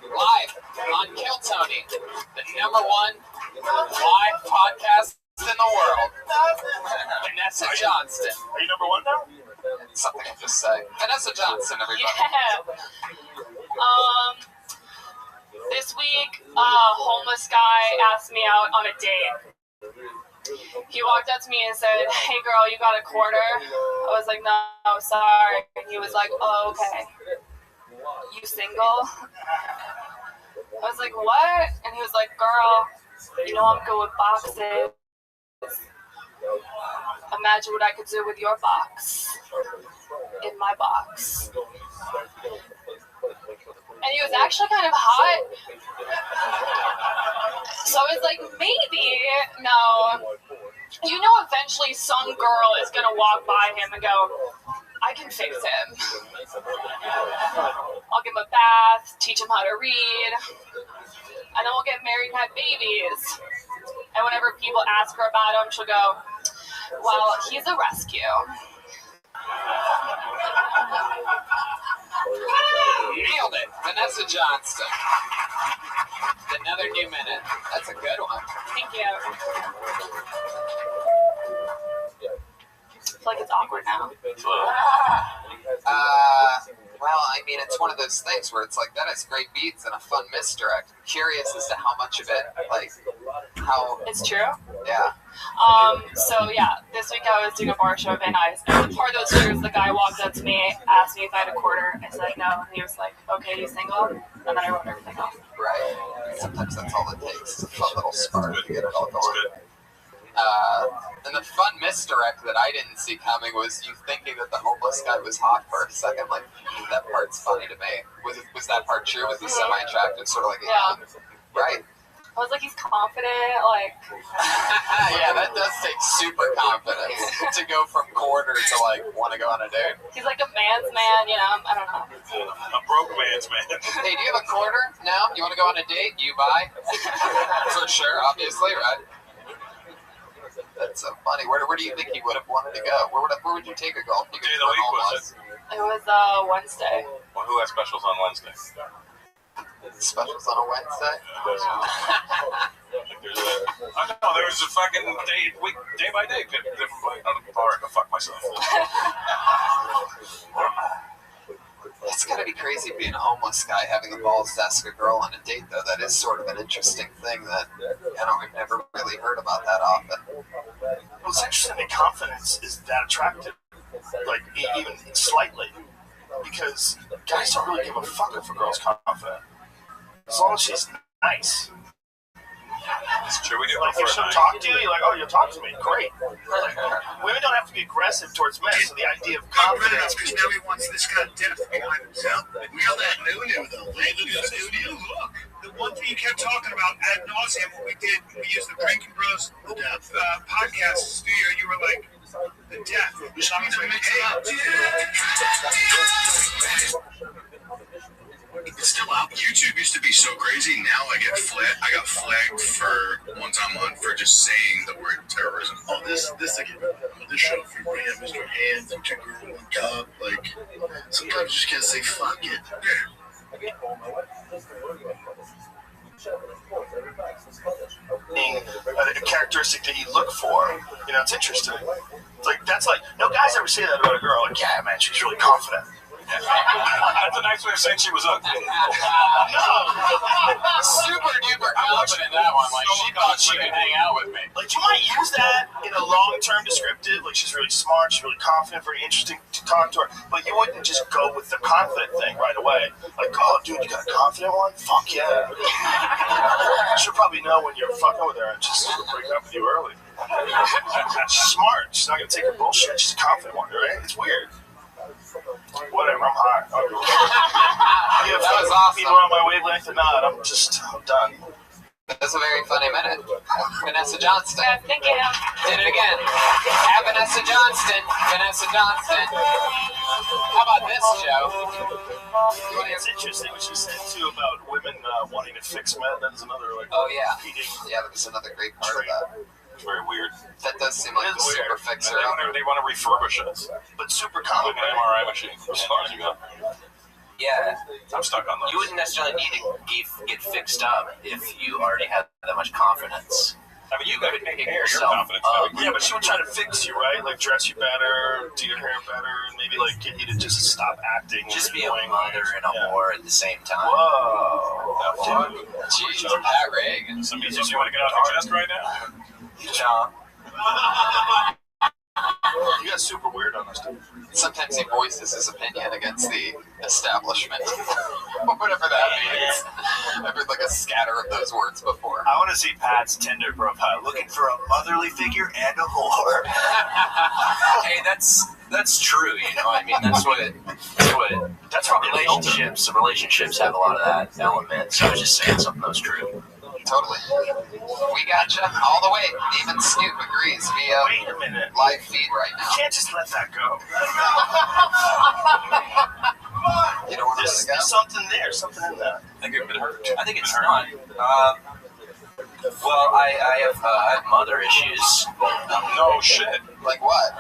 Live on Kill Tony, the #1 live podcast in the world. Vanessa Johnston. Are you #1 now? Something I just say. Vanessa Johnson, everybody. Yeah. This week, a homeless guy asked me out on a date. He walked up to me and said, "Hey girl, you got a quarter?" I was like, "No, sorry." He was like, "Oh, okay. You single?" I was like, "What?" And he was like, "Girl, you know I'm good with boxes. Imagine what I could do with your box in my box." And he was actually kind of hot. So I was like, maybe, no. You know, eventually some girl is going to walk by him and go, "I can fix him. I'll give him a bath, teach him how to read, and then we'll get married and have babies." And whenever people ask her about him, she'll go, "Well, he's a rescue." Nailed it. Vanessa Johnston. Another new minute. That's a good one. Thank you. I feel like it's awkward now. Well, I mean, it's one of those things where it's like, that is great beats and a fun misdirect. I'm curious as to how much of it, like, how... It's true? Yeah. So yeah, this week I was doing a bar show at Van Nuys, and the part of those years, the guy walked up to me, asked me if I had a quarter. I said no, and he was like, "Okay, you single?" And then I wrote everything off. Right. Sometimes that's all it takes. It's a fun little spark to get it all going. And the fun misdirect that I didn't see coming was you thinking that the homeless guy was hot for a second. Like, that part's funny to me. Was that part true? Was he semi-attractive? Sort of like a Yeah. Right. I was like, he's confident, like. Yeah, that does take super confidence to go from quarter to like want to go on a date. He's like a man's man, you know. I don't know. A broke man's man. Hey, do you have a quarter? No? You want to go on a date? You buy? For sure, obviously, right? That's so funny. Where do you think he would have wanted to go? Where would you take a golf? What day of the week was it? It was Wednesday. Well, who has specials on Wednesday? Specials on a Wednesday? I know, there was a fucking day by day. Or I can fuck myself. It's gotta be crazy being a homeless guy having the balls to ask a girl on a date, though. That is sort of an interesting thing that I've never really heard about that often. What's interesting in confidence is that attractive, like even slightly, because guys don't really give a fuck if a girl's confident, as long as she's nice. It's true, we do. Like, if she'll talk to you, you're like, oh, you'll talk to me, great. Like, women don't have to be aggressive towards men, so the idea of confidence. Because now he wants this kind of depth behind himself. We got that new though. Look at this new look. The one thing you kept talking about ad nauseum when we used the Drinking Bros podcast studio, you were like, the depth. We should mix it up. It's still out. YouTube used to be so crazy. Now I got flagged for one time for just saying the word terrorism. Oh, this again. This show, if you bring up Mr. Hands and two girls on top, like, sometimes you just can't say fuck it. A characteristic that you look for, you know, it's interesting. It's like, that's like, no guys ever say that about a girl. Like, yeah, man, she's really confident. That's a nice way of saying she was ugly. Super duper confident in that one. Like, she thought she could hang out with me. Like, you might use that in a long-term descriptive. Like, she's really smart, she's really confident, very interesting to talk to her. But you wouldn't just go with the confident thing right away. Like, oh, dude, you got a confident one? Fuck yeah. She'll probably know when you're fucking with her and just break up with you early. She's smart. She's not going to take your bullshit. She's a confident one, right? It's weird. Whatever, I'm hot. That was awesome. People are on my wavelength or not, I'm done. That's a very funny minute. Vanessa Johnston. Yeah, thank you. Did it again. Have Vanessa Johnston. Vanessa Johnston. How about this, Joe? It's interesting what she said too about women wanting to fix men. That's another like. Oh yeah. Yeah, that was another great part of that. Very weird. That does seem like a super fixer. They want to refurbish us. But super common. Like an MRI machine, as far as you go. Yeah. I'm stuck on those. You wouldn't necessarily need to get fixed up if you already had that much confidence. I mean, you got to make hair. You're yourself confident. Yeah, but she would try to fix you, right? Like dress you better, do your hair better, and maybe like get you to just stop acting. Just be a mother and a whore at the same time. Whoa. Jeez, Pat Reagan. Some music you want to get off your chest right now? Yeah. You got super weird on us, dude. Sometimes he voices his opinion against the establishment. Whatever that means. I've heard like a scatter of those words before. I want to see Pat's Tinder profile. Looking for a motherly figure and a whore. Hey, that's true, you know. I mean, that's probably relationships have a lot of that element. So I was just saying something that was true. Totally. We gotcha all the way. Even Snoop agrees via Wait a minute. live feed right now. You can't just let that go. You don't want to let it go? There's something there, something in that. I think it could hurt. I think it's not. Well, I have mother issues. No shit. Like what?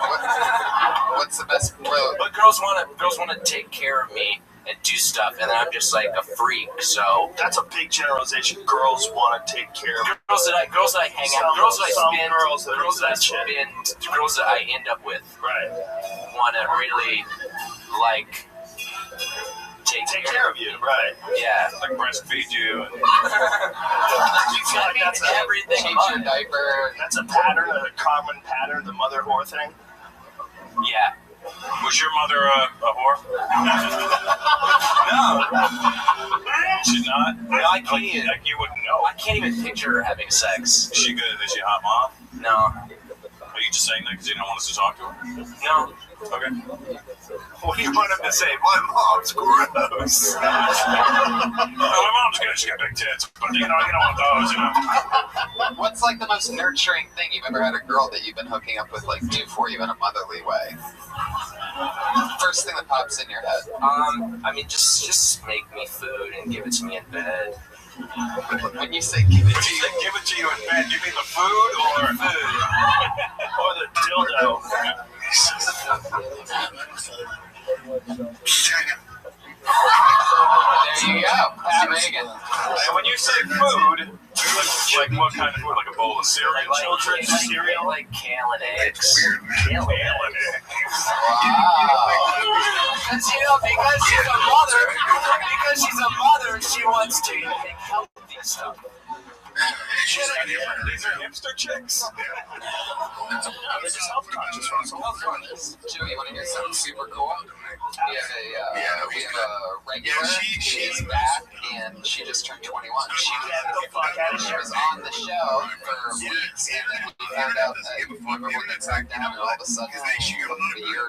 What's the best road? But girls want to take care of me and do stuff, and then I'm just like a freak. So that's a big generalization. Girls want to take care of girls that I hang out, girls that I end up with. Right. Want to really like take care of you. Right. Yeah. Like breastfeed you. Do you feel like that's everything? Change your diaper. That's a pattern, a common pattern, the mother whore thing. Yeah. Was your mother a whore? No. She's not? No, I can't even. Like you wouldn't know. I can't even picture her having sex. Is she good? Is she a hot mom? No. Are you just saying that because you don't want us to talk to her? No. Okay. What do you want him to say? My mom's gross. My mom's good. She got big tits, but you don't want those, What's like the most nurturing thing you've ever had a girl that you've been hooking up with like do for you in a motherly way? First thing that pops in your head. I mean, just make me food and give it to me in bed. When you say give it to you, give it to you in bed, you mean the food or food? Or the dildo? There you go, Pat Reagan. And when you say food, like what kind of food? Like a bowl of cereal? Children's cereal? Like kale and eggs. Kale and eggs. Because, because she's a mother, she wants to make healthy stuff. These are hipster chicks? No, they're just health conscious. Joe, you want to hear something super cool? We have a regular. She is back, and she just turned 21. She was on the show for weeks, and then we found out that everyone gets back down, and all of a sudden, a year or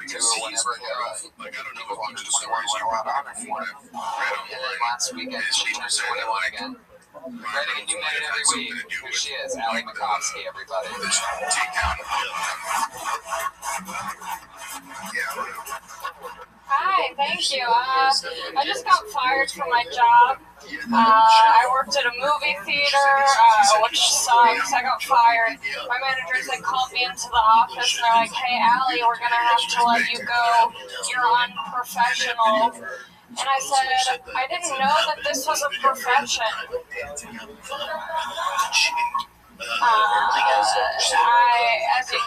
two or whenever ago, people on 21 weren't allowed on anymore. And then last weekend, she turned 21 again. Writing a new minute every week. Here she is, Allie Makovsky, everybody. Hi, thank you. I just got fired from my job. I worked at a movie theater, which sucks. I got fired. My managers had called me into the office and they're like, "Hey, Allie, we're gonna have to let you go. You're unprofessional." And I said, I didn't know that this was a profession.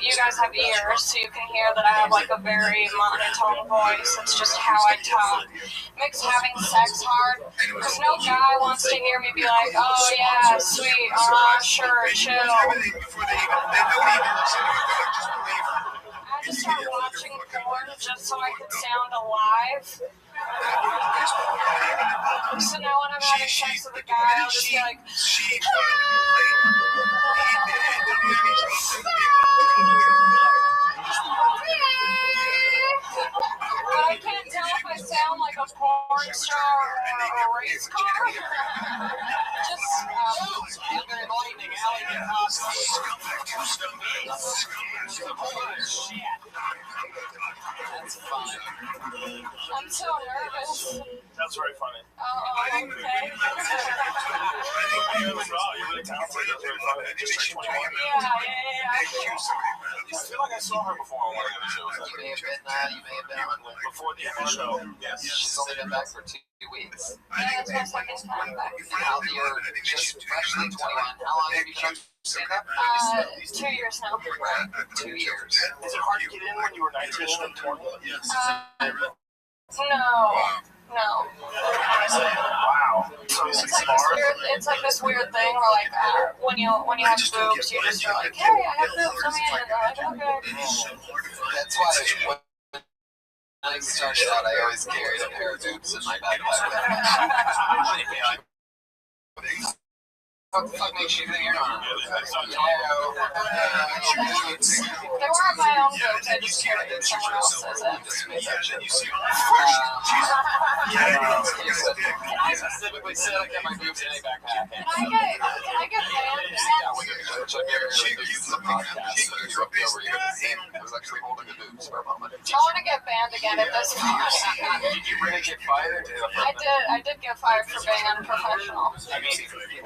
You guys have ears, so you can hear that I have like a very monotone voice. It's just how I talk. Makes having sex hard, because no guy wants to hear me be like, "Oh yeah, sweet, sure, chill." I just started watching porn just so I could sound alive. So now when I'm having sex with a guy, I'll just be like, but I can't tell if I sound like a porn star or a race car. Just, lightning, Allie Makovsky. That's fine. I'm so nervous. That's very funny. Oh, okay. You're really talented. That's very funny. Yeah. I feel like I saw her before on one of the shows. You may have been on before the end of the show. Yes. She's only been back for 2 weeks. Yeah, it's my second time back. Now you're just freshly 21. How long have you been stand-up? 2 years now. 2 years. Is it hard to get in when you were 19 and 20? No. Wow. So It's like this weird thing where like when you have boobs, you just are like, "Hey, I have boobs, let me in." And they're like, "Okay." That's why when I started out, I always carried a pair of boobs in my backpack. What the fuck makes you think you're on? They weren't my own boobs, I just carried them someone else's. I specifically said I get my boobs in a backpack. Can I get banned? I was actually holding the boobs for a moment. I want to get banned again at this point. Did you really get fired? I did get fired for being unprofessional. I mean,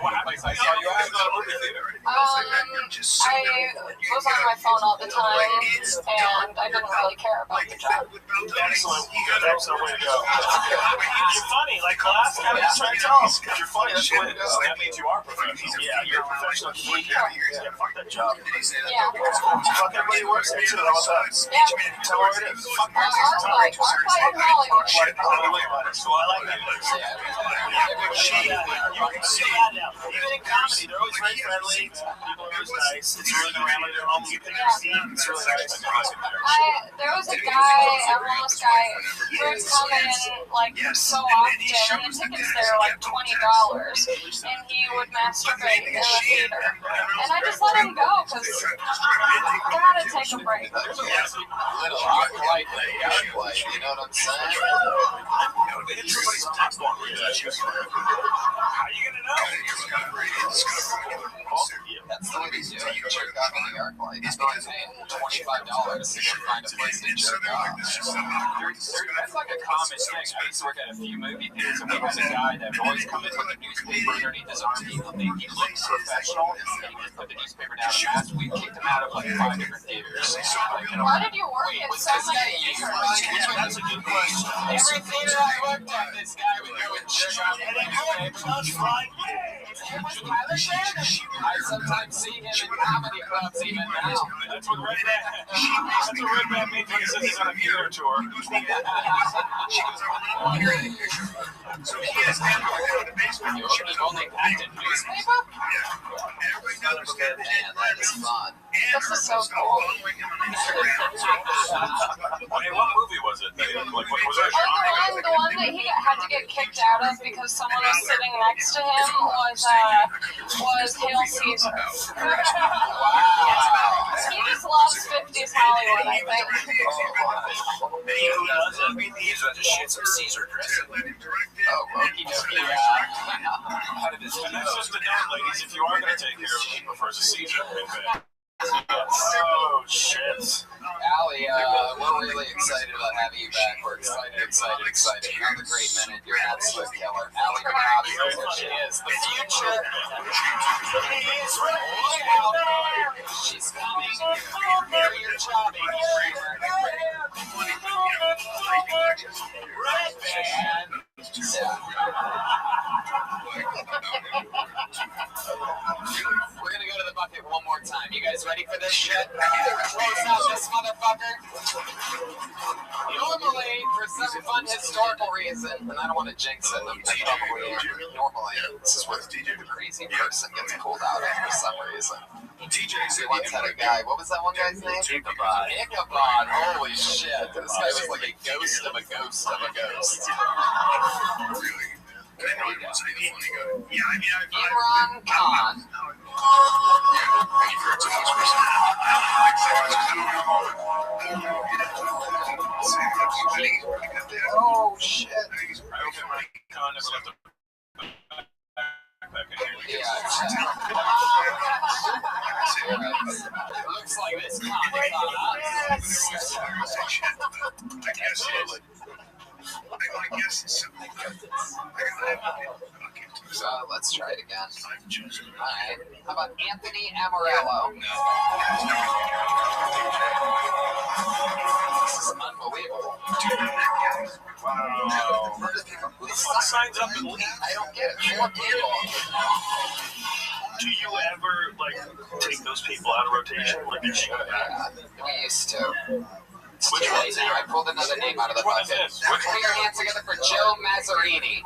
what happened? I saw you at the movie theater. I was on my phone all the time, and I didn't really care about the job. Excellent way to go. You're funny, like class. I'm just trying to tell them. You're funny, that's the way to go. That means you are professional. Yeah, you're a professional. Yeah, fuck that job. Yeah. Fuck everybody who works there, you know all that. Yeah. Tell her it is. Fuck Arclight in Hollywood. Hollywood. So I like that. You can see even in comedy, they're always very friendly. People are always nice. It's really around like their home. You think you're seeing. It's really nice. There was a guy, a homeless guy, who would come in like so often, and the tickets there were like $20, and he would masturbate in the theater. And I just let him go because gotta take a break. There's a little art light, you know what I'm saying? How are you gonna know? That's the way they do it. You jerk off in the arc light. It's not paying $25 to go find a place to jerk off. That's like a common thing. I used to work at a few movie theaters, and we had a guy that would always come in with a newspaper underneath his arm. He looked professional, and he just put the newspaper down and asked. We kicked him out of like 5 different theaters. Why did you work in so many theaters? Yeah, that's a good question. Every theater I worked at, this guy would go and jerk off in the newspaper. I sometimes see him in comedy clubs even now. That's what Red Man means when he says he's on a theater tour. So he has down in the basement. You opened an only acted newspaper? Everybody knows that. Man, that is fun. This is so cool. Hey, what movie was it? What was it? Oh, the one that he had to get kicked out of because someone was sitting next to him was Hail Caesar. He just loves 50s Hollywood, I think. He's about to shoot some Caesar dressing. Oh, okie dokie. And that's just the note, ladies. If you are going to take care of him, he prefers a Caesar. Oh, shit. Allie, we're really excited about having you back. We're excited. Another great minute. You're an absolute killer. Allie McNaughty is what she is. The future. She's coming. Marry your Johnny. Red band. We're gonna go to the bucket one more time. You guys ready for this shit? Close out this motherfucker. Normally, for some fun historical reason, and I don't want to jinx it, normally, this is where the crazy person gets pulled out of for some reason. We once had a guy, what was that one guy's name? Ichabod. Holy shit. This guy was like a ghost of a ghost of a ghost. Imran Khan. Oh shit. Looks like this comic So let's try it again. Alright. How about Anthony Amarello? This is unbelievable. Wow. Who signs up and leaves? I don't get it. 4 people. Do you ever, like, take those people out of rotation? Like, we used to. It's too late now. I pulled another name out of the bucket. Put your hands together for Joe Mazzarini.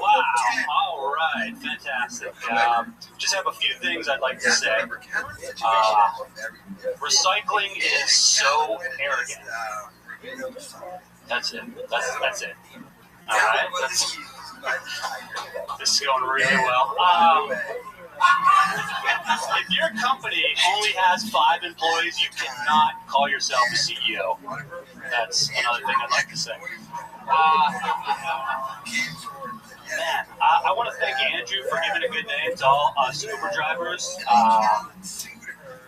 Wow. All right. Fantastic. Just have a few things I'd like to say. Recycling is so arrogant. That's it. That's it. All right. This is going really well. If your company only has 5 employees, you cannot call yourself a CEO. That's another thing I'd like to say. Man, I want to thank Andrew for giving a good name to all Uber drivers.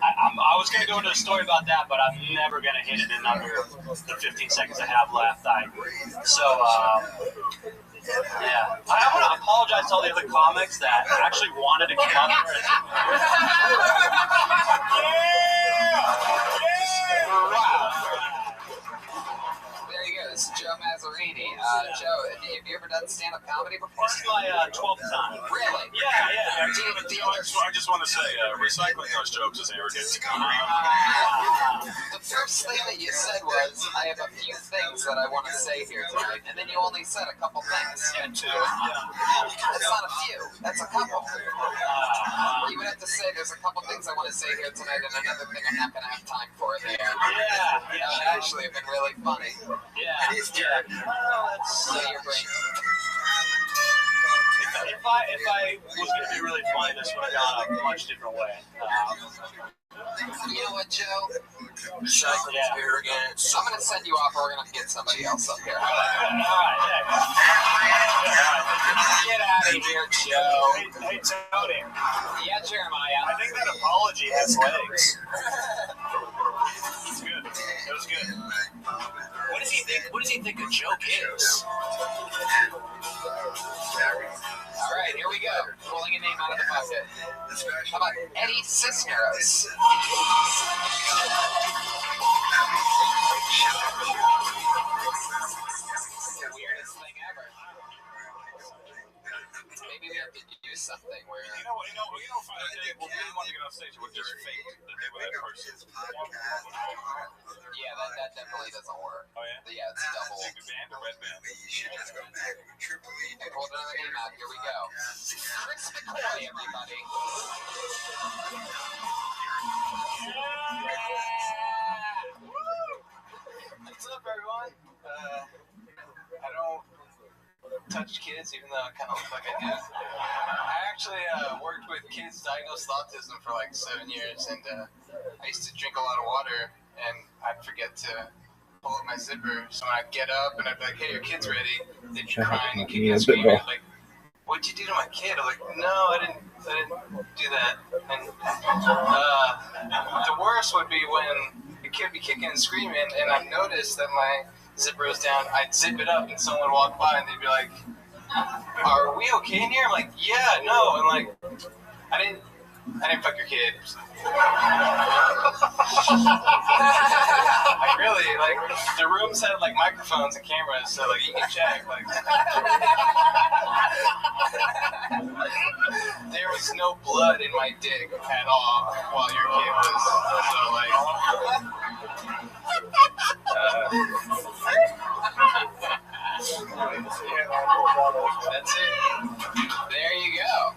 I was going to go into a story about that, but I'm never going to hit it in under the 15 seconds I have left. Yeah. I want to apologize to all the other comics that actually wanted to come up here. Wow. There you go. It's Joe Mazzarini. Joe, have you ever done stand-up comedy before? This is my 12th time. Really? Yeah. I just want to say, recycling those jokes is arrogant. The first thing that you said was, I have a few things that I want to say here tonight, and then you only said a couple things. Yeah, two. That's not a few. That's a couple. You would have to say, there's a couple things I want to say here tonight, and another thing I'm not going to have time for in the air. Yeah. That would actually have been really funny. Yeah. So your brain. If I was going to be really funny, this would have gone a much different way. You know what, Joe? Recycling is arrogant. I'm going to send you off, or we're going to get somebody else up here. All right. Get out of here, Joe. Hey, Tony. Yeah, Jeremiah. I think that apology has legs. It's good. It was good. What does he think a joke is? All right, here we go. Pulling a name out of the bucket. How about Eddie Cisneros? The weirdest thing ever. Maybe we have to do something where... You know, if I did, well, we didn't want to get on stage, it would just fake the name of that person. Yeah, that definitely doesn't work. Oh, yeah? Yeah, it's double. Big band or red band? I pulled another name out. Here we go. Chris McCoy, everybody. What's up, everyone? I don't touch kids, even though I kind of look like I do. I actually worked with kids diagnosed with autism for like 7 years, and I used to drink a lot of water, and I'd forget to pull up my zipper. So when I'd get up and I'd be like, "Hey, your kid's ready," they'd be crying and kicking and screaming. Like, "What'd you do to my kid?" I'm like, "No, I didn't do that." And the worst would be when the kid would be kicking and screaming, and I noticed that my zipper was down. I'd zip it up, and someone would walk by, and they'd be like, "Are we okay in here?" I'm like, "Yeah, no," and like, I didn't fuck your kid. Like, really, like, the rooms had like microphones and cameras, so like you can check. Like, there was no blood in my dick at all while your kid was. So like, that's it. There you go.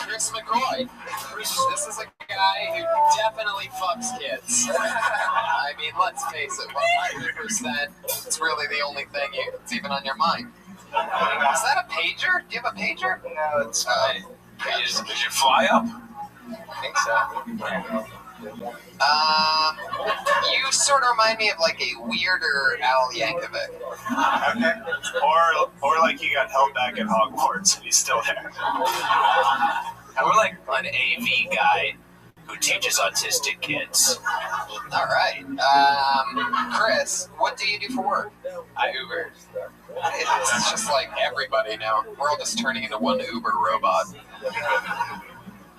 Chris McCoy. This is a guy who definitely fucks kids. I mean, let's face it, 100%. It's really the only thing that's even on your mind. Is that a pager? Do you have a pager? no, it's fine. Did you fly up? I think so. You sort of remind me of like a weirder Al Yankovic. Okay. Or like he got held back at Hogwarts and he's still there. I'm like an AV guy who teaches autistic kids. All right. Chris, what do you do for work? I Uber. It's just like everybody now. We're all just turning into one Uber robot.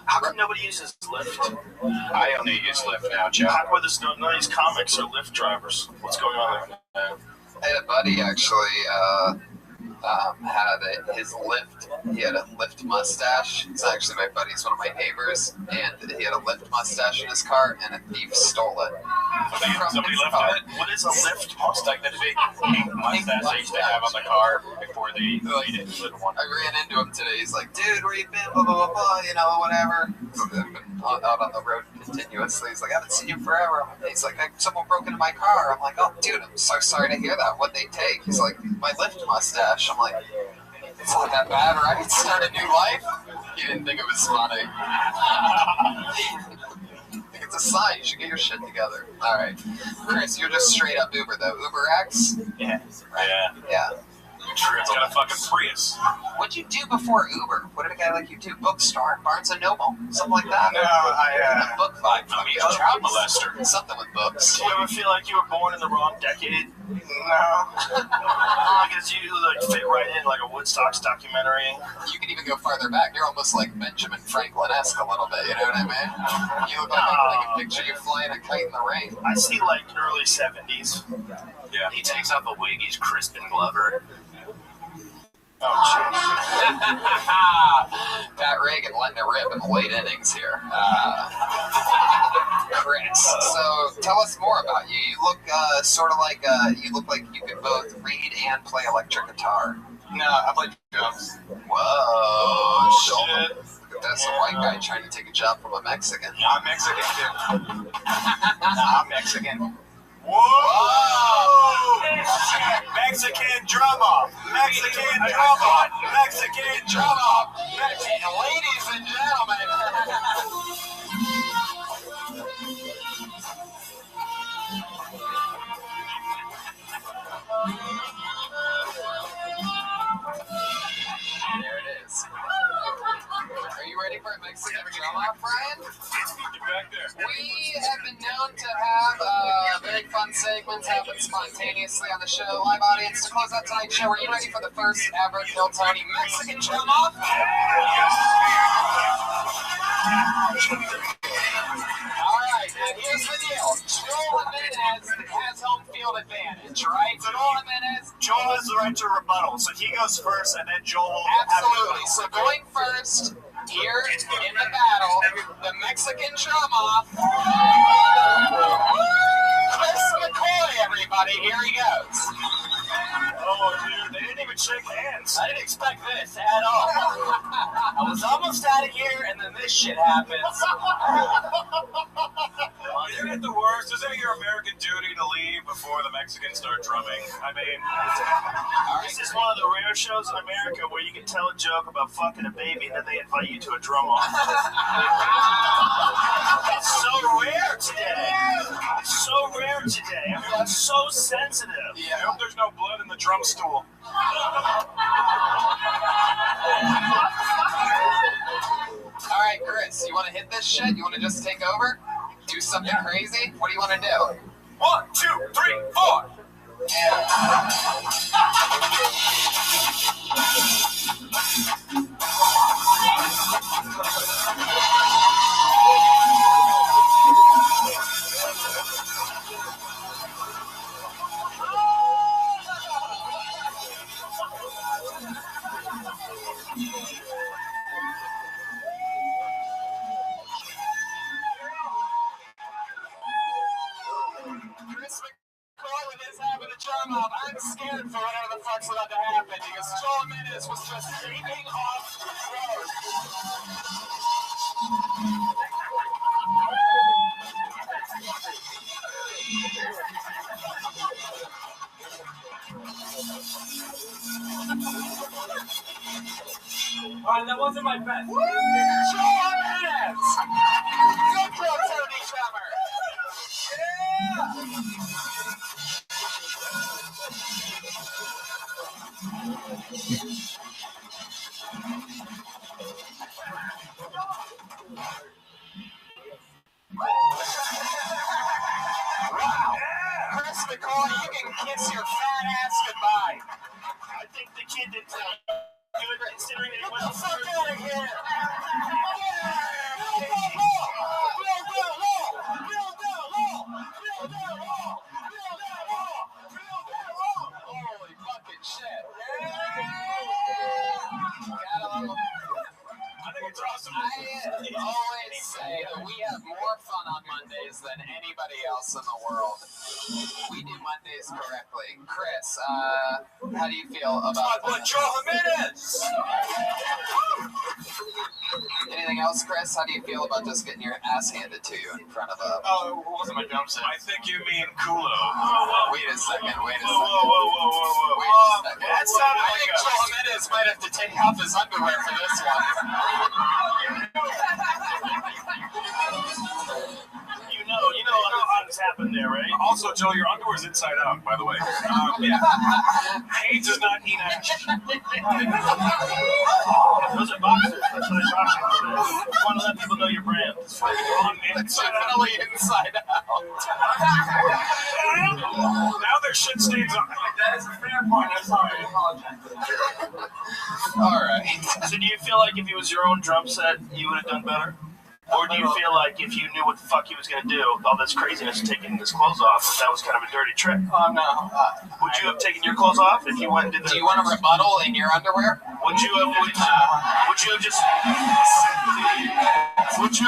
How come nobody uses Lyft? I only use Lyft now, Joe. How come there's none of these comics are Lyft drivers? What's going on there? I had a buddy actually had his Lyft. He had a Lyft mustache. It's actually my buddy's one of my neighbors, and he had a Lyft mustache in his car, and a thief stole it. Somebody lifted it? What is a Lyft mustache? Like that big pink mustache they used to have on the car before they made it into little one. I ran into him today. He's like, "Dude, where you been? Blah blah blah blah. You know, whatever." I've been out on the road continuously. He's like, "I haven't seen you forever." He's like, "Someone broke into my car." I'm like, "Oh, dude, I'm so sorry to hear that. What'd they take?" He's like, "My Lyft mustache." I'm like, "It's not that bad, right? Start a new life." He didn't think it was funny. I think it's a sign. You should get your shit together. All right, Chris, you're just straight up Uber though. Uber X. Yeah. Right? Yeah. True, it's got a fucking Prius. What'd you do before Uber? What did a guy like you do? Bookstore, Barnes and Noble, something like that. No, I A book vibe. I'm a child molester. Something with books. Do you ever feel like you were born in the wrong decade? No. Because you like fit right in like a Woodstocks documentary. You can even go farther back. You're almost like Benjamin Franklin-esque a little bit. You know what I mean? You look like I can picture you flying a kite in the rain. I see like early 70s. Yeah. He takes off a wig, he's Crispin Glover. Oh, Pat Reagan letting it rip in the late innings here. Chris, so tell us more about you. You look sort of like you look like you could both read and play electric guitar. No, I play drums. Whoa, Shit. Look at this, a white guy trying to take a job from a Mexican. I'm Mexican too. I'm Mexican. Whoa! Mexican drum off. Mexican drum off. Mexican drum off. Ladies and gentlemen. There it is. Are you ready for a Mexican drum off, Brian? Get back there. We have been known to have very fun segments happen spontaneously on the show. Live audience, to close out tonight's show, are you ready for the first ever Kill Tony Mexican drum off? Alright, now here's the deal. Joel Jimenez has home field advantage, right? Joel Jimenez. Joel has the right to rebuttal, so he goes first, and then Joel will Absolutely. So going first here in the battle, the Mexican drum off. Chris McCoy, everybody. Here he goes. Oh, dude, they didn't even shake hands. I didn't expect this at all. I was almost out of here, and then this shit happens. Isn't it the worst? Isn't it your American duty to leave before the Mexicans start drumming? I mean, This is one of the rare shows in America where you can tell a joke about fucking a baby, and then they invite you to a drum off. It's so rare today. It's so rare today. Everyone's so sensitive. I hope there's no blood in the drum stool. All right, Chris, you want to hit this shit? You want to just take over? Do something crazy? What do you want to do? 1, 2, 3, 4. Chris McCoy with his having a drum off. I'm scared for whatever the fuck's about to happen because Joel Jimenez was just leaping off the road. Alright, that wasn't my best. Joel Jimenez! Good Kill Tony drummer! Wow! Chris McCoy, you can kiss your fat ass goodbye. I think the kid did good considering that he Get the was fuck out of here! Holy fucking shit. I think it's awesome. I always say that we have more fun on Mondays than anybody else in the world. We do Mondays correctly. Chris, how do you feel about Joel Jimenez! anything else, Chris? How do you feel about just getting your ass handed to you in front of a... Oh, it wasn't my drum set. I think you mean Kulo. Wait a second, wait a second. Whoa. Wait a second. That sounded I like think a... Joel Jimenez might have to take off his underwear for this one. You know, on things happen there, right? Also, Joe, your underwear's inside out, by the way. Yeah. AIDS is not eat ash. Those are boxers. That's what I'm talking about. You want to let people know your brand. It's fucking wrong, man. It's definitely inside out. Now there's shit stains on. That is a fair point. I'm sorry. I apologize. All right. So do you feel like if it was your own drum set, you would have done better? Or do you feel like if you knew what the fuck he was going to do, all this craziness of taking his clothes off, that was kind of a dirty trick? No. Would you have taken your clothes off if you went and did that? Do you want a rebuttal in your underwear? Would you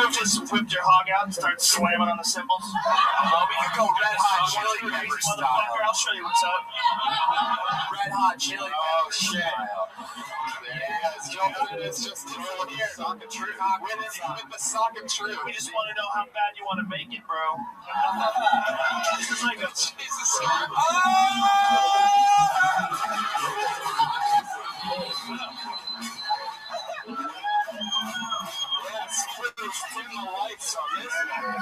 have just whipped your hog out and started slamming on the cymbals? We could go Red Hot Chili Pepper style. Motherfucker, I'll show you what's up. Red Hot Chili Pepper. Oh shit. It's just sock of truth. With the sock of truth. We just want to know how bad you want to make it, bro. This is like a Jesus. Yes, please dim the lights on this one.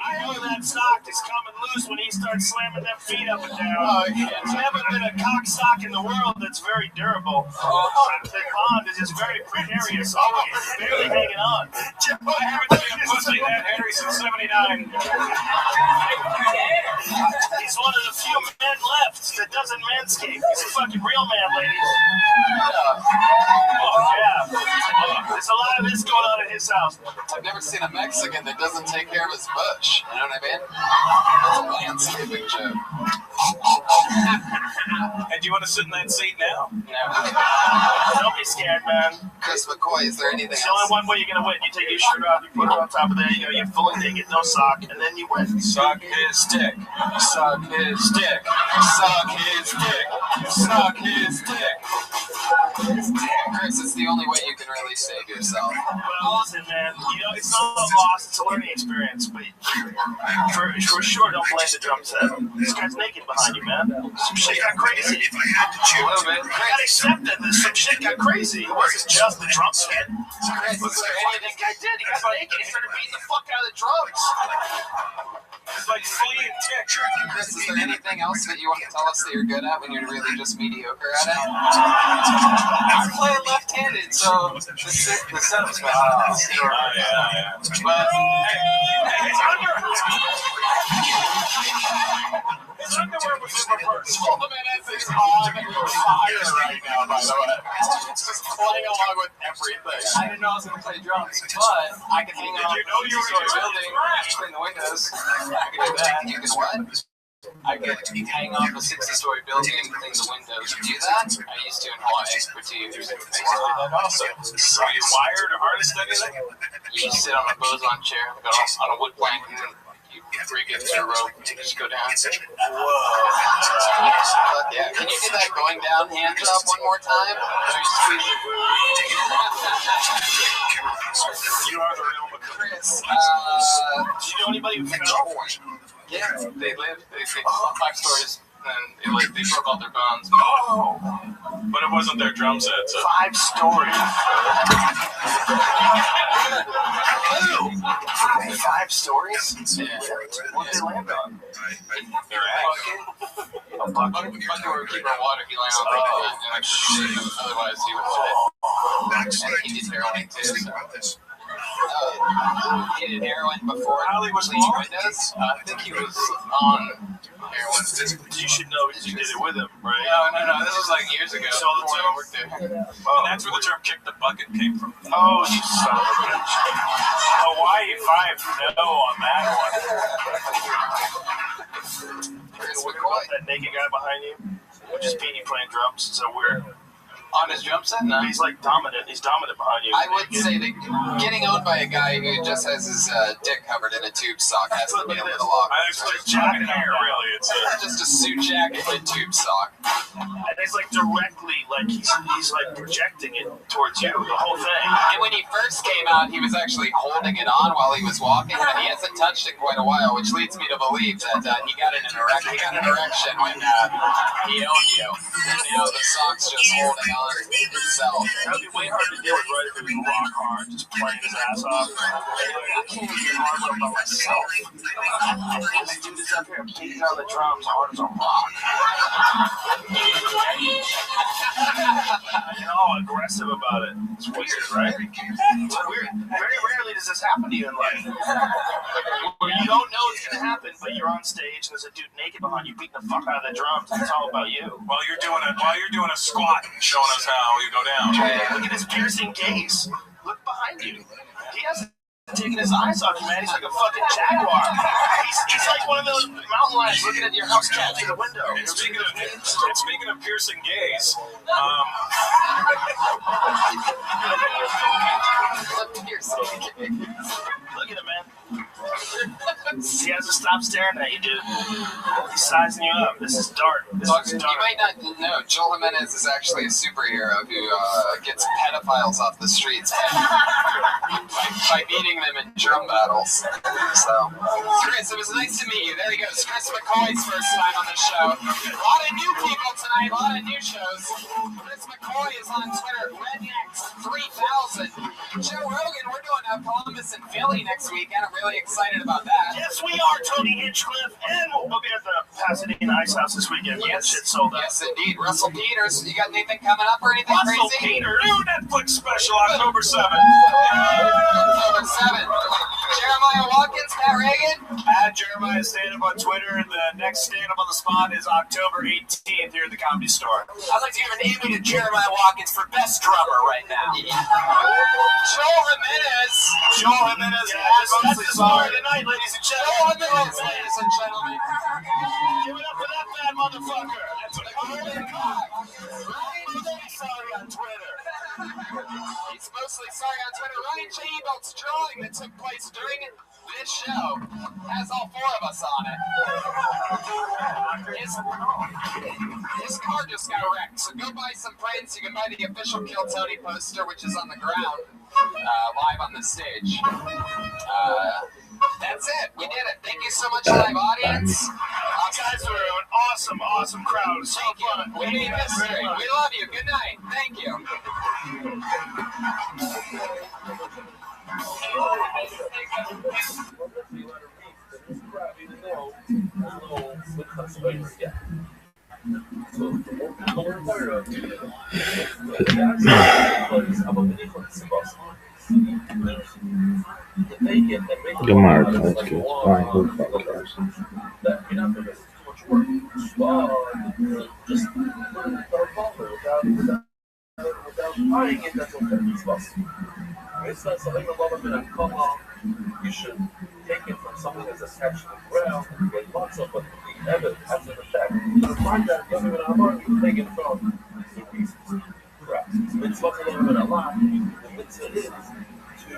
I know that sock is coming loose when he starts slamming them feet up and down. Oh, yeah. There's never been a cock sock in the world that's very durable. The bond is just very precarious, always barely hanging on. I haven't seen a pussy that hairy since '79. He's one of the few men left that doesn't manscape. He's a fucking real man, ladies. Oh, yeah. There's a lot of this going on in his house. I've never seen a Mexican that doesn't take care of his bush. You know what I mean? That's a landscaping joke. And do you want to sit in that seat now? Don't be scared, man. Chris McCoy, is there anything It's the only else? one way you're going to win. You take your shirt off, you put it on top of there, you go, you're fully naked, no sock, and then you win. Suck his dick. Suck his dick. Suck his dick. Suck his dick. Chris, it's the only way you can really save yourself. Well, listen, man, it's not a loss, it's a learning experience, but for sure, don't blame the drum set. This guy's naked behind you, man. Some shit got crazy. If I had to choose, A little bit. I gotta accept that some shit got crazy. It wasn't just the drum set. Chris, is there anything? guy did. He got naked. He started beating the fuck out of the drums. It's like flea and tick. Chris, is there anything else that you want to tell us that you're good at when you're really just mediocre at it? I'm playing left-handed, so the setup's bad. Yeah. But His underwear was in reverse. Fulminance is on fire right now, by the way. It's just playing along with everything. I didn't know I was going to play drums, but I can hang on you know you were 60-story doing building, clean the windows. I can do that. You can what? I could hang off a 60-story building and clean the windows. Do that? I used to in Hawaii for 2 years. Are you wired or harnessed anything? You just sit on a boson chair on a wood plank and you rig it through a rope and just go down. Yeah, can you do that going down, hands up one more time? So you squeeze it. You are the real McCoy. Chris, Do you know anybody who fell? Yeah, they lived. They 5 stories, and they broke all their bones. Oh, But it wasn't their drum set, so. 5 stories. 5 stories? Yeah. What did they land on? Their ass. A bucket? Bucket were keeping water. He landed on the and actually, otherwise he would have. And he did heroin too. So. he did heroin before Holly was cleaning long. windows? I think he was on heroin. You should know because you did it with him, right? No. This was like years ago. So the before I term- worked there. And that's where the term "kick the bucket" came from. Oh, you son of a bitch. Hawaii 5 no on that one. Chris What McCoy. about that naked guy behind you? With his beanie playing drums? Is that weird? On his drum set? No. He's like dominant. He's dominant behind you. I would say that getting owned by a guy who just has his dick covered in a tube sock has to be a little awkward. It's just jacket hair, really. It's Just a suit jacket and a tube sock. And it's like directly, like he's like projecting it towards you, the whole thing. And when he first came out, he was actually holding it on while he was walking, but he hasn't touched it quite a while, which leads me to believe that he got an erection when he owned you. And now the sock's just holding on. on himself. That'd be way hard to deal with, right? If it was rock hard, just playing his ass off. I can't even get hard by myself. This dude is up here beating on the drums hard as a rock. And all aggressive about it. It's weird, right? It's weird. Very rarely does this happen to you in life. Where you don't know it's going to happen, but you're on stage and there's a dude naked behind you beating the fuck out of the drums, and it's all about you. While you're doing a squat, showing us how you go down. Look at his piercing gaze. Look behind you. He hasn't taken his eyes off you, man. He's like a fucking jaguar. He's like one of those mountain lions looking at your house cat through the window. And speaking of piercing gaze, look at him, man. He hasn't stopped staring at you, dude. He's sizing you up. This is dark. This is dark. You might not know, Joel Jimenez is actually a superhero who gets pedophiles off the streets by beating them in drum battles. So, Chris, it was nice to meet you. There he goes. Chris McCoy's first time on the show. A lot of new people tonight, a lot of new shows. Chris McCoy is on Twitter, Rednecks3000. Joe Rogan, we're doing Columbus and Philly next weekend. I'm really excited about that. Yes, we are, Tony Hinchcliffe, and we'll be at the Pasadena Ice House this weekend. Yes, shit sold out. Yes, indeed. Russell Peters, you got anything coming up or anything Russell crazy? Peters, new Netflix special, October 7th. October 7th. Jeremiah Watkins, Pat Reagan. At Jeremiah Stand Up on Twitter, and the next Stand Up on the Spot is October 18th here at the Comedy Store. I'd like to give an Emmy to Jeremiah Watkins for Best Drummer right now. Joel Jimenez. Joel Jimenez, That's the story tonight, ladies and Joel gentlemen. Jimenez, ladies and gentlemen. Give it up for that bad motherfucker. That's what Sorry on Twitter. He's mostly sorry on Twitter. Ryan J. Ebelt's drawing that took place during this show has all four of us on it. His car just got wrecked, so go buy some prints. You can buy the official Kill Tony poster, which is on the ground, live on the stage. That's it. We did it. Thank you so much, live audience. You guys were an awesome crowd. So Thank you. fun. We made history. We love you. Good night. Thank you. Good mark, that's good. Fine, who podcast? Just without buying it, that's okay. It's possible. It's not something a lot of men come off. You should take it from something that's attached to the ground and get lots of the evidence has an effect. So find that you're going to you take it from two pieces. Correct. It's what's a little bit a lot. The mitzvah is to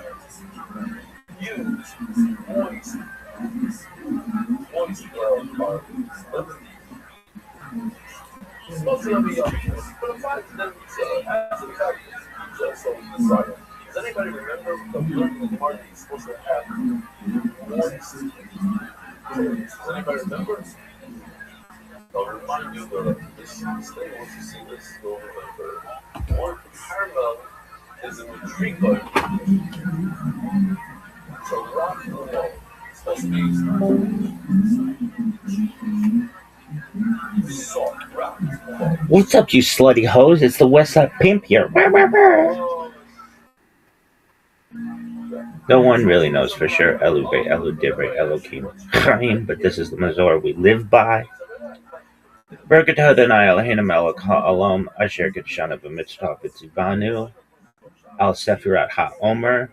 use moist it's mostly on the but aside from them, as a fact, so decided. Does anybody remember the learning the party is supposed to have moist? Does anybody remember? I'll remind you that this thing, once you see this, you'll remember. One caramel is in the tree code. So rock and roll. It's supposed to be salt, rock. What's up, you slutty hoes? It's the Westside Pimp here. No one really knows for sure Elu Be, Elu Dibre, Elohim, Chaim, but this is the Mazor we live by. Berkat Hadanai Elohim Melech Ha'olam Asher Ketshana B'mitzvah B'tzivanu Al Sefirat HaOmer.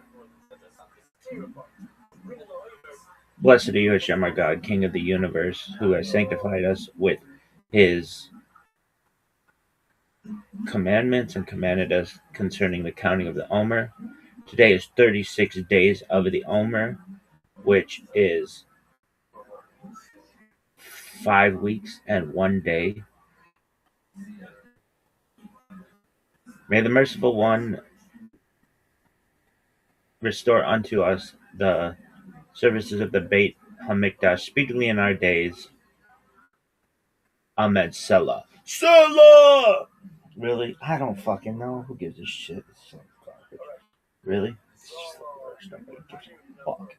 Blessed are you, Hashem, our God, King of the universe, who has sanctified us with his commandments and commanded us concerning the counting of the Omer. Today is 36 days of the Omer, which is 5 weeks and 1 day. May the merciful one restore unto us the services of the Beit HaMikdash speedily in our days. Amen. Selah. Selah! Really? I don't fucking know. Who gives a shit? It's so garbage. Really? It's just the worst. Nobody gives a fuck.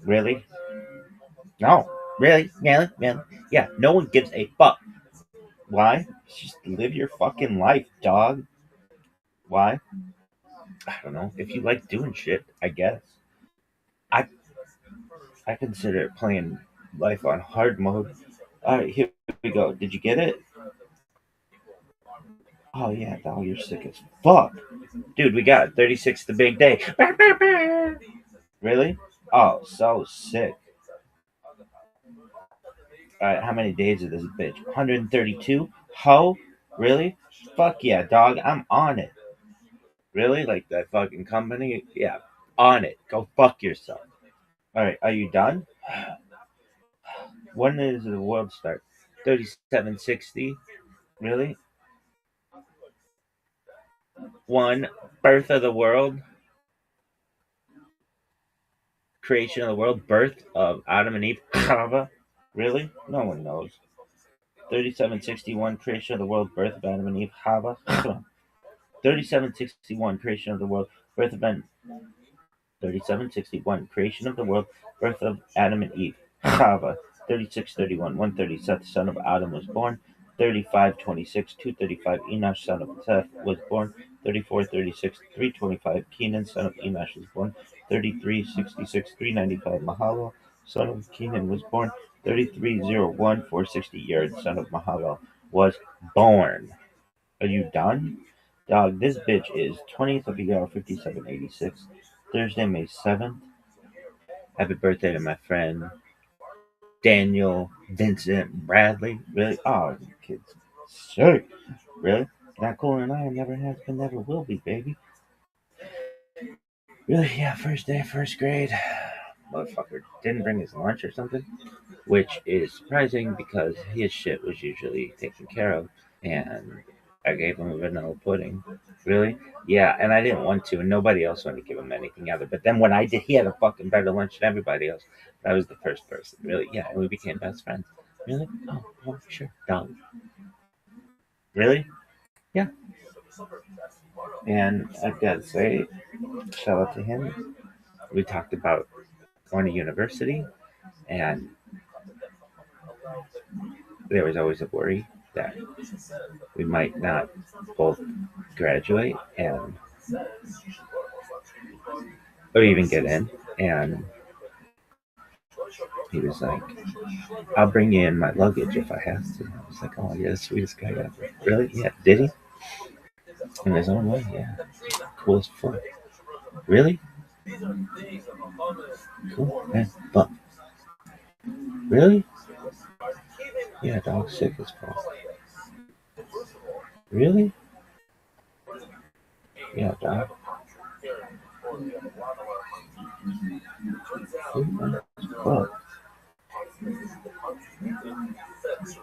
Really? No. Really? Really? Really? Yeah, no one gives a fuck. Why? Just live your fucking life, dog. Why? I don't know. If you like doing shit, I guess. I consider playing life on hard mode. Alright, here we go. Did you get it? Oh yeah, dog, you're sick as fuck. Dude, we got 36 the big day. Really? Oh, so sick. Alright, how many days of this bitch? 132? Ho? Really? Fuck yeah, dog, I'm on it. Really? Like that fucking company? Yeah, on it. Go fuck yourself. Alright, are you done? When does the world start? 3760? Really? One, birth of the world. Creation of the world. Birth of Adam and Eve. Chava. Really? No one knows. 3761, creation of the world. Birth of Adam and Eve. Chava. 3761, creation of the world. Birth of 3761, creation of the world. Birth of Adam and Eve. Chava. 3631, 130, Seth, son of Adam, was born. 3526, 235, Enosh, son of Seth, was born. 3436, 325, Kenan, son of Enosh, was born. 3366, 395, Mahalo, son of Kenan, was born. 3301, 460, Yared, son of Mahalo, was born. Are you done? Dog, this bitch is 20th of the hour, 5786, Thursday, May 7th. Happy birthday to my friend Daniel Vincent Bradley. Really? Oh, you kids. Sick. Really? Not cooler than I am. Never has been, never will be, baby. Really? Yeah, first day, first grade. Motherfucker didn't bring his lunch or something. Which is surprising because his shit was usually taken care of. And I gave him a vanilla pudding. Really? Yeah, and I didn't want to, and nobody else wanted to give him anything either. But then when I did, he had a fucking better lunch than everybody else. I was the first person. Really? Yeah, and we became best friends. Really? Oh, sure. Dog. Really? Yeah. And I've got to say, shout out to him. We talked about going to university, and there was always a worry that we might not both graduate and or even get in. And he was like, I'll bring you in my luggage if I have to. I was like, oh, you're the sweetest guy ever. Really? Yeah. Did he? In his own way, yeah. Cool as fuck. Really? Cool, man. But really? Yeah, dog, sick as fuck. Really? Yeah, dog. Fuck.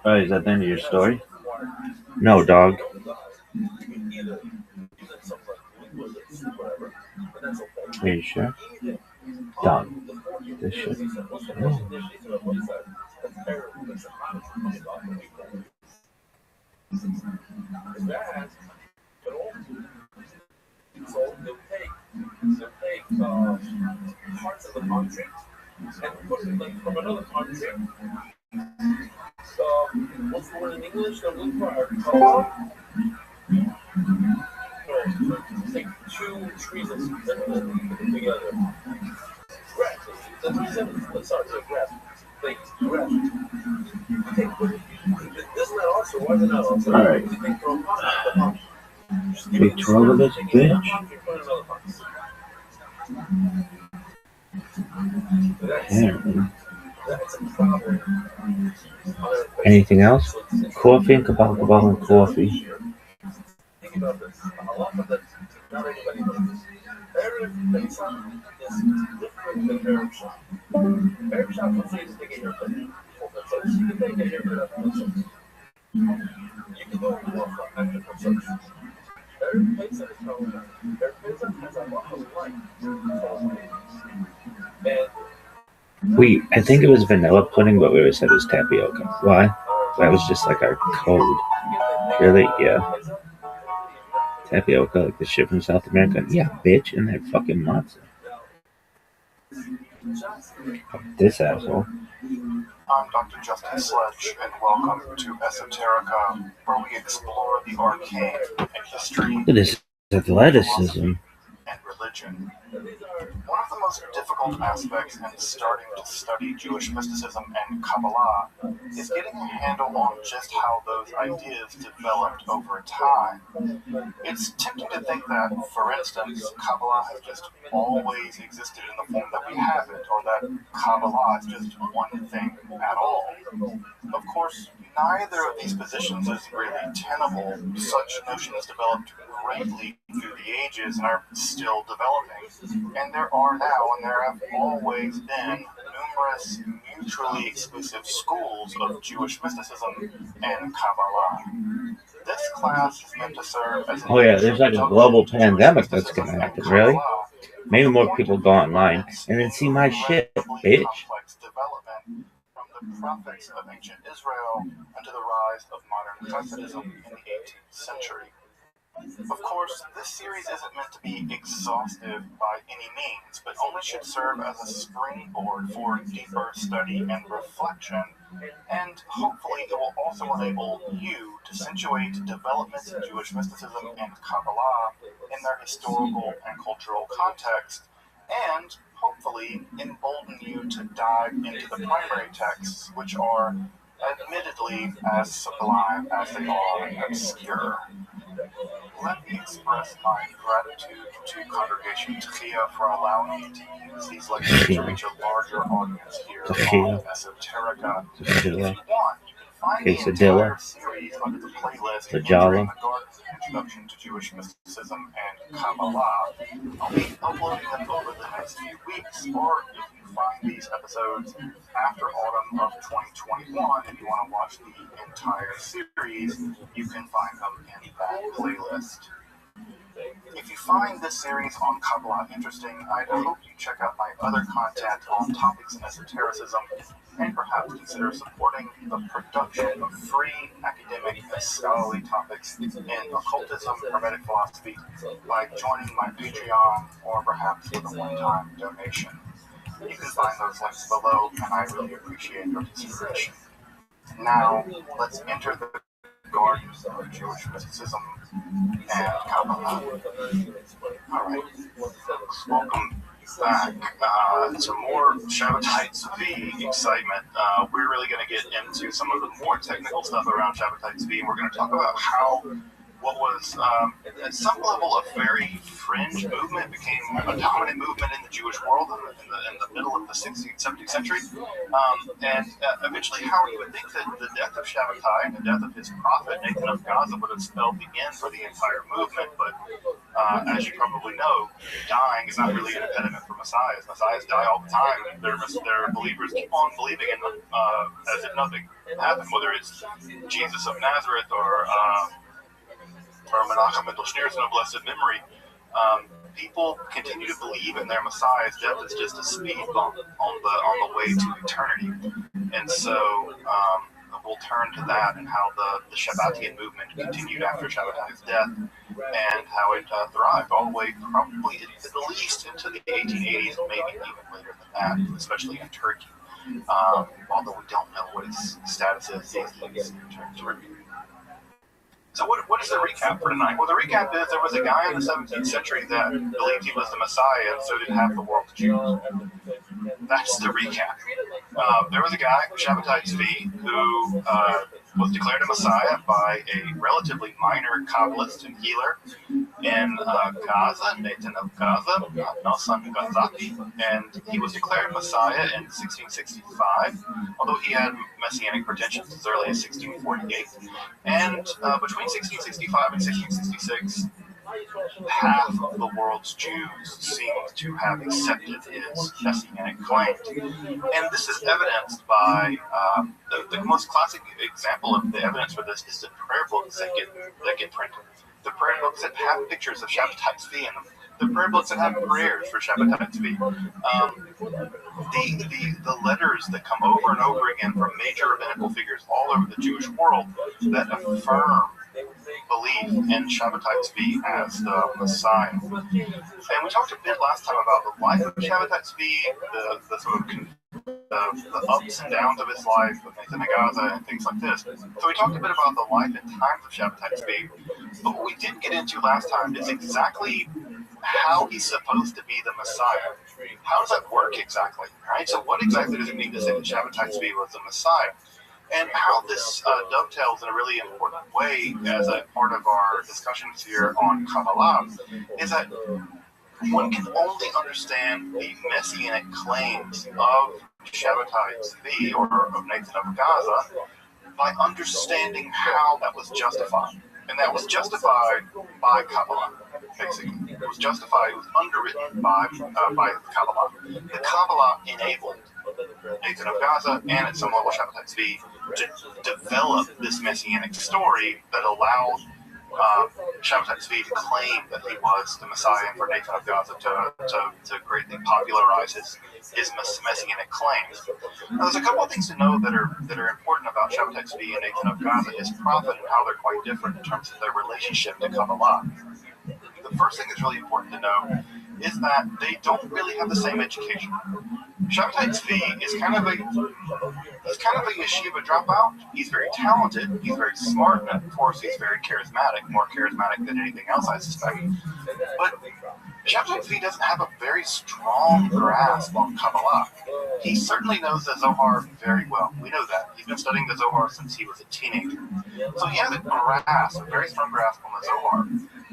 Oh, is that the end of your story? No, dog. Are you sure? Dog. This shit. Oh. So they'll take parts of the country and put it like from another country. What's the word in English? They're looking for agriculture. Take two trees and put them together. Grass. Sorry, grass. Grass. This is not also. Why is it not also? All right. Take 12 of this bitch. Apparently. Anything else? Coffee and kabal and coffee. Think about this. A lot of that, not everybody knows. Every shop is different than Arab shop. Arab shop will say to get your haircut. So you can take a haircut at the you can go and walk at different sections. Every place that is called, every place that has a lot of light. And I think it was vanilla pudding, but we always said it was tapioca. Why? That was just like our code. Really? Yeah. Tapioca, like the shit from South America. Yeah, bitch, and that fucking matzo. This asshole. I'm Dr. Justin Sledge, and welcome to Esoterica, where we explore the arcane in history, Look at this athleticism. and religion. One of the most difficult aspects in starting to study Jewish mysticism and Kabbalah is getting a handle on just how those ideas developed over time. It's tempting to think that, for instance, Kabbalah has just always existed in the form that we have it, or that Kabbalah is just one thing at all. Of course, neither of these positions is really tenable. Such notions developed greatly through the ages and are still developing. And there are now, and there have always been, numerous mutually exclusive schools of Jewish mysticism and Kabbalah. This class is meant to serve as Oh yeah, there's like a global pandemic that's gonna happen, really? Maybe more people go online and then see my shit, bitch. Development from the prophets of ancient Israel unto the rise of modern Hasidism in the 18th century. Of course, this series isn't meant to be exhaustive by any means, but only should serve as a springboard for deeper study and reflection, and hopefully it will also enable you to situate developments in Jewish mysticism and Kabbalah in their historical and cultural context, and hopefully embolden you to dive into the primary texts, which are admittedly as sublime as they are obscure. Let me express my gratitude to Congregation Tchia for allowing me to use these lectures to reach a larger audience here on Esoterica. If you want, you can find the entire series under the playlist Entering the Garden, Introduction to Jewish Mysticism and Kabbalah. I'll be uploading them over the next few weeks, or if you find these episodes after autumn of 2021 and you want to watch the entire series, you can find them in that playlist. If you find this series on Kabbalah interesting, I'd hope you check out my other content on topics in esotericism, and perhaps consider supporting the production of free academic and scholarly topics in occultism, hermetic philosophy by joining my Patreon or perhaps with a one-time donation. You can find those links below, and I really appreciate your consideration. Now, let's enter the garden of Jewish mysticism and Kabbalah. Alright, welcome back to more Shabbatai Tzvi excitement. We're really going to get into some of the more technical stuff around Shabbatai Tzvi, and we're going to talk about how what was at some level a very fringe movement became a dominant movement in the Jewish world in the middle of the 16th, 17th century, and eventually how you would think that the death of Shabbatai and the death of his prophet Nathan of Gaza would have spelled the end for the entire movement, but as you probably know, dying is not really an impediment for messiahs. Messiahs die all the time, and their believers keep on believing in them as if nothing happened, whether it's Jesus of Nazareth or Menachem Mendel Schneerson of blessed memory. People continue to believe in their Messiah's death is just a speed bump on the way to eternity, and so we'll turn to that and how the Shabbatian movement continued after Shabbatai's death, and how it thrived all the way probably at least into the 1880s, and maybe even later than that, especially in Turkey. Although we don't know what its status is these days in Turkey. So what is the recap for tonight? Well, the recap is there was a guy in the 17th century that believed he was the Messiah, and so did half the world's Jews. That's the recap. There was a guy, Shabbatai Tzvi, who was declared a Messiah by a relatively minor Kabbalist and healer in Gaza, Nathan of Gaza, Nosson Gazaki, and he was declared Messiah in 1665, although he had messianic pretensions as early as 1648. And between 1665 and 1666, half of the world's Jews seem to have accepted his messianic claim. And this is evidenced by the most classic example of the evidence for this is the prayer books that get printed. The prayer books that have pictures of Shabbatai Tzvi in them. The prayer books that have prayers for Shabbatai Tzvi. The letters that come over and over again from major rabbinical figures all over the Jewish world that affirm belief in Shabbatai Tzvi as the Messiah. And we talked a bit last time about the life of Shabbatai Tzvi, the sort of the ups and downs of his life with Nathan Agaza and things like this. So we talked a bit about the life and times of Shabbatai Tzvi, but what we didn't get into last time is exactly how he's supposed to be the Messiah. How does that work exactly? Right? So what exactly does it mean to say that Shabbatai Tzvi was the Messiah? And how this dovetails in a really important way as a part of our discussions here on Kabbalah is that one can only understand the messianic claims of Shabbatai Tzvi or of Nathan of Gaza by understanding how that was justified. And that was justified by Kabbalah, basically. It was justified, it was underwritten by Kabbalah. The Kabbalah enabled Nathan of Gaza and at some level Shabbatai Tzvi to develop this messianic story that allowed Shabbatai Tzvi to claim that he was the Messiah, and for Nathan of Gaza to greatly popularize his messianic claims. Now, there's a couple of things to know that are important about Shabbatai Tzvi and Nathan of Gaza, his prophet, and how they're quite different in terms of their relationship to Kabbalah. The first thing that's really important to know is that they don't really have the same education. Shabbatai Tzvi is kind of a yeshiva dropout. He's very talented, he's very smart, and of course he's very charismatic, more charismatic than anything else, I suspect. But Shabbatai Tzvi doesn't have a very strong grasp on Kabbalah. He certainly knows the Zohar very well. We know that. He's been studying the Zohar since he was a teenager. So he has a very strong grasp on the Zohar.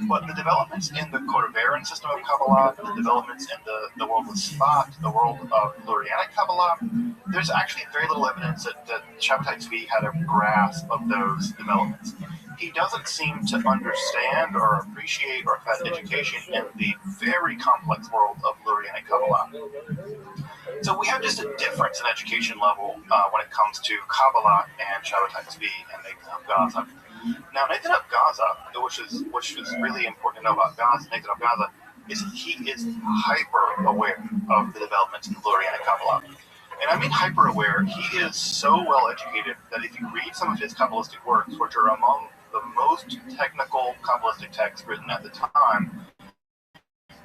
But the developments in the Kodoveran system of Kabbalah, the developments in the world of Sfat, the world of Lurianic Kabbalah, there's actually very little evidence that Shabbatai Tzvi had a grasp of those developments. He doesn't seem to understand or appreciate or have had education in the very complex world of Lurianic Kabbalah. So we have just a difference in education level when it comes to Kabbalah and Shabbatai Tzvi and Nathan of Gaza. Now, Nathan of Gaza, which is really important to know about Nathan of Gaza, is he is hyper aware of the developments in Lurianic Kabbalah. And I mean hyper aware. He is so well educated that if you read some of his Kabbalistic works, which are among the most technical Kabbalistic texts written at the time,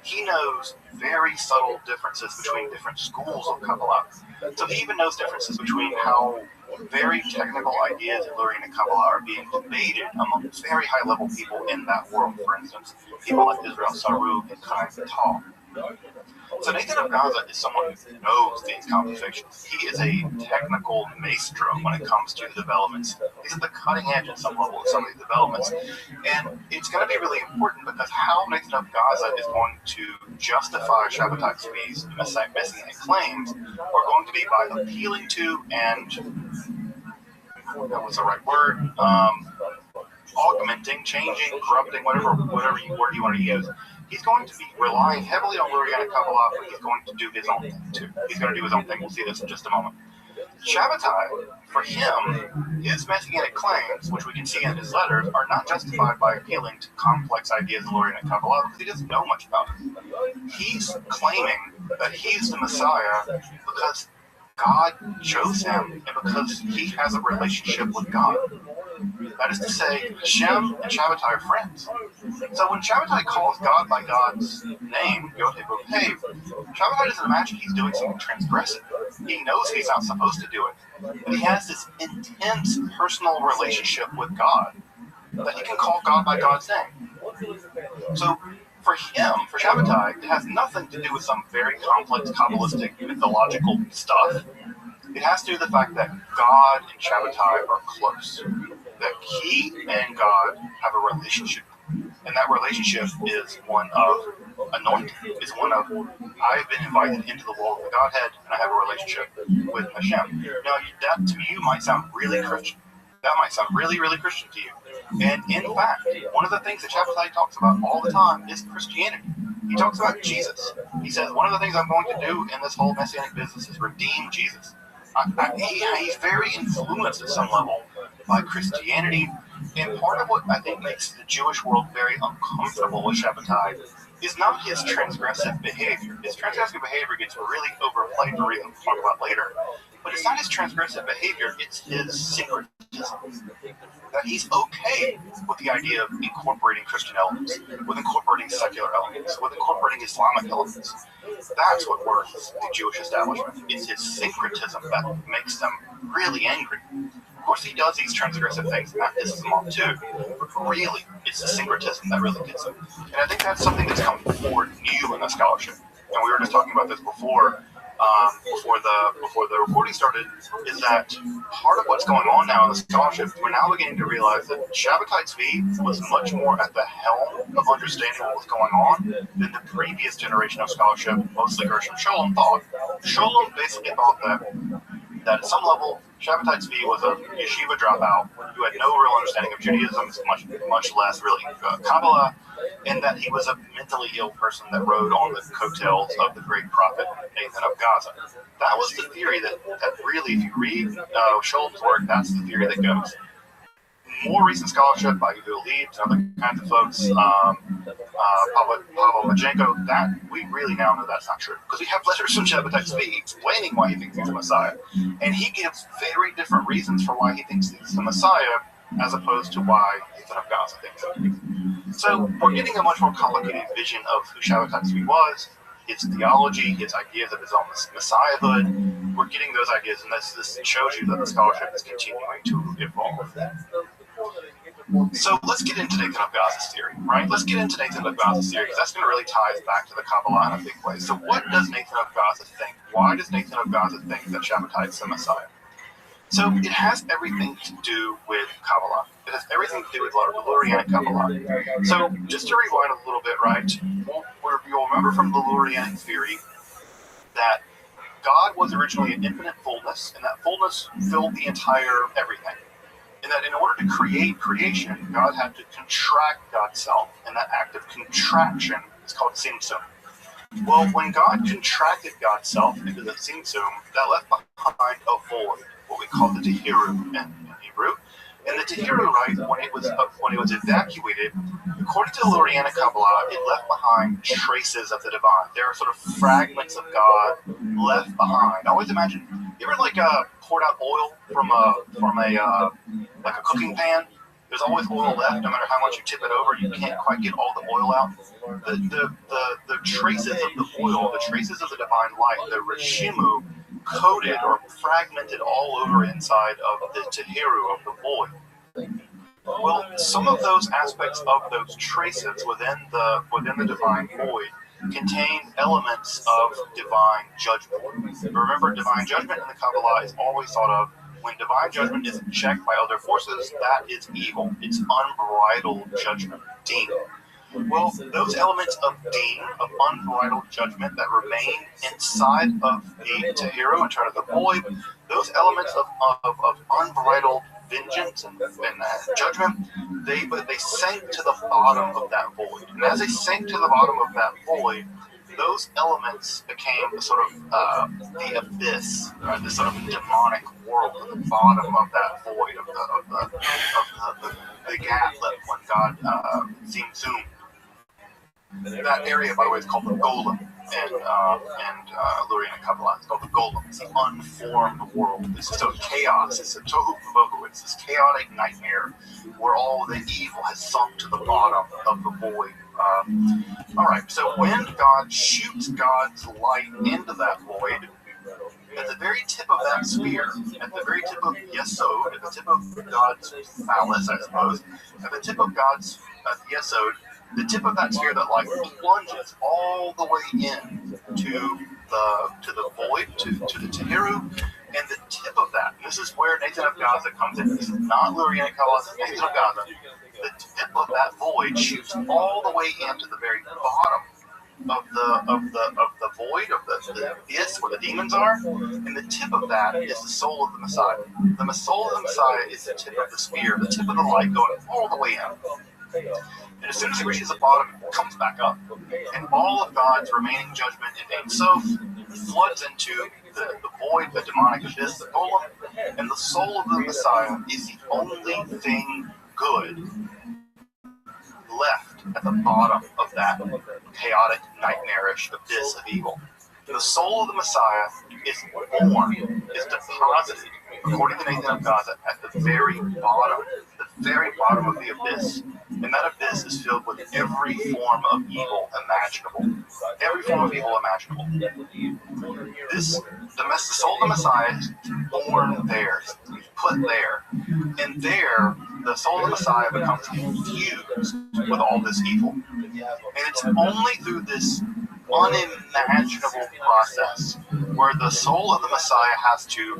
he knows very subtle differences between different schools of Kabbalah. So he even knows differences between how very technical ideas in Lurianic Kabbalah are being debated among very high-level people in that world. For instance, people like Israel Sarug and Chaim Vital. So Nathan of Gaza is someone who knows these conversations. He is a technical maestro when it comes to the developments. He's at the cutting edge at some level of some of these developments. And it's going to be really important because how Nathan of Gaza is going to justify Shabbatai Tzvi's messianic claims are going to be by appealing to and, that was the right word, augmenting, changing, corrupting, whatever word you want to use. He's going to be relying heavily on Lurianic Kabbalah, but he's going to do his own thing too. He's going to do his own thing. We'll see this in just a moment. Shabbatai, for him, his messianic claims, which we can see in his letters, are not justified by appealing to complex ideas in Lurianic Kabbalah because he doesn't know much about it. He's claiming that he's the Messiah because God chose him and because he has a relationship with God. That is to say, Hashem and Shabbatai are friends. So when Shabbatai calls God by God's name, Yod-Heh-Vav-Heh, Shabbatai doesn't imagine he's doing something transgressive. He knows he's not supposed to do it. But he has this intense personal relationship with God that he can call God by God's name. So for him, for Shabbatai, it has nothing to do with some very complex Kabbalistic mythological stuff. It has to do with the fact that God and Shabbatai are close. That he and God have a relationship. And that relationship is one of anointing. It's one of, I've been invited into the world of the Godhead, and I have a relationship with Hashem. Now, that to you might sound really Christian. That might sound really, really Christian to you. And in fact, one of the things that Shabbatai talks about all the time is Christianity. He talks about Jesus. He says, one of the things I'm going to do in this whole messianic business is redeem Jesus. He's very influenced at some level by Christianity, and part of what I think makes the Jewish world very uncomfortable with Shabbatai is not his transgressive behavior. His transgressive behavior gets really overplayed for reasons we'll talk about later. But it's not his transgressive behavior, it's his syncretism. Shabbatism. That he's okay with the idea of incorporating Christian elements, with incorporating secular elements, with incorporating Islamic elements. That's what worries the Jewish establishment. It's his syncretism that makes them really angry. Of course, he does these transgressive things, and that pisses them off too. But really, it's the syncretism that really gets him. And I think that's something that's come forward new in the scholarship. And we were just talking about this before the recording started, is that part of what's going on now in the scholarship, we're now beginning to realize that Shabbatai Tzvi was much more at the helm of understanding what was going on than the previous generation of scholarship, mostly Gershom Scholem, thought. Scholem basically thought that at some level, Shabbatai Tzvi was a yeshiva dropout who had no real understanding of Judaism, much less really Kabbalah, and that he was a mentally ill person that rode on the coattails of the great prophet Nathan of Gaza. That was the theory that really, if you read Scholem's work, that's the theory that goes. More recent scholarship by Yehuda Leibs and other kinds of folks, Pavel Majenko, that we really now know that's not true. Because we have letters from Shabbatai Tzvi explaining why he thinks he's the Messiah. And he gives very different reasons for why he thinks he's the Messiah, as opposed to why Nathan of Gaza thinks it. So we're getting a much more complicated vision of who Shabbatai Tzvi was, his theology, his ideas of his own messiahhood. We're getting those ideas, and this shows you that the scholarship is continuing to evolve. So let's get into Nathan of Gaza's theory, right? Let's get into Nathan of Gaza's theory, because that's going to really tie us back to the Kabbalah in a big way. So what does Nathan of Gaza think? Why does Nathan of Gaza think that Shabbatai is the Messiah? So it has everything to do with Kabbalah. It has everything to do with the Lurianic Kabbalah. So just to rewind a little bit, right? You'll remember from the Lurianic theory that God was originally an infinite fullness, and that fullness filled the entire everything. And that in order to create creation, God had to contract God's self, and that act of contraction is called tzimtzum. Well, when God contracted God's self into the tzimtzum, that left behind a void, what we call the tehiru in Hebrew. And the tehiru, right, when it was evacuated, according to the Lurianic Kabbalah, it left behind traces of the divine. There are sort of fragments of God left behind. I always imagine, you ever poured out oil from a cooking pan? There's always oil left, no matter how much you tip it over. You can't quite get all the oil out. The traces of the oil, the traces of the divine light, the reshimu, coated or fragmented all over inside of the tehiru, of the void. Well, some of those aspects of those traces within the divine void contain elements of divine judgment. Remember, divine judgment in the Kabbalah is always thought of when divine judgment isn't checked by other forces. That is evil. It's unbridled judgment, din. Well, those elements of din, of unbridled judgment that remain inside of the tehiru, in terms of the void, those elements of unbridled vengeance and judgment, they sank to the bottom of that void. And as they sank to the bottom of that void, those elements became sort of the abyss, right? This sort of demonic world at the bottom of that void, of the gap left when God zoomed. That area, by the way, is called the golem, and Lurianic Kabbalah, it's called the golem. It's the unformed world. It's just a chaos. It's a tohu vabohu. It's this chaotic nightmare where all the evil has sunk to the bottom of the void. All right. So when God shoots God's light into that void, at the very tip of that sphere, at the very tip of Yesod, at the tip of God's phallus, I suppose, at the tip of God's Yesod, the tip of that sphere, that light plunges all the way in to the void, to the tehiru, and the tip of that, and this is where Nathan of Gaza comes in. This is not Lurianic Kabbalah, this is Nathan of Gaza. The tip of that void shoots all the way into the very bottom of the void, of the abyss where the demons are, and the tip of that is the soul of the Messiah. The soul of the Messiah is the tip of the sphere, the tip of the light going all the way in. And as soon as it reaches the bottom, it comes back up. And all of God's remaining judgment in Ein Sof floods into the void, the demonic abyss, the golem. And the soul of the Messiah is the only thing good left at the bottom of that chaotic, nightmarish abyss of evil. The soul of the Messiah is born, is deposited, according to Nathan of Gaza, at the very bottom of the abyss. And that abyss is filled with every form of evil imaginable. Every form of evil imaginable. The soul of the Messiah is born there, he's put there. And there, the soul of the Messiah becomes infused with all this evil. And it's only through this unimaginable process where the soul of the Messiah has to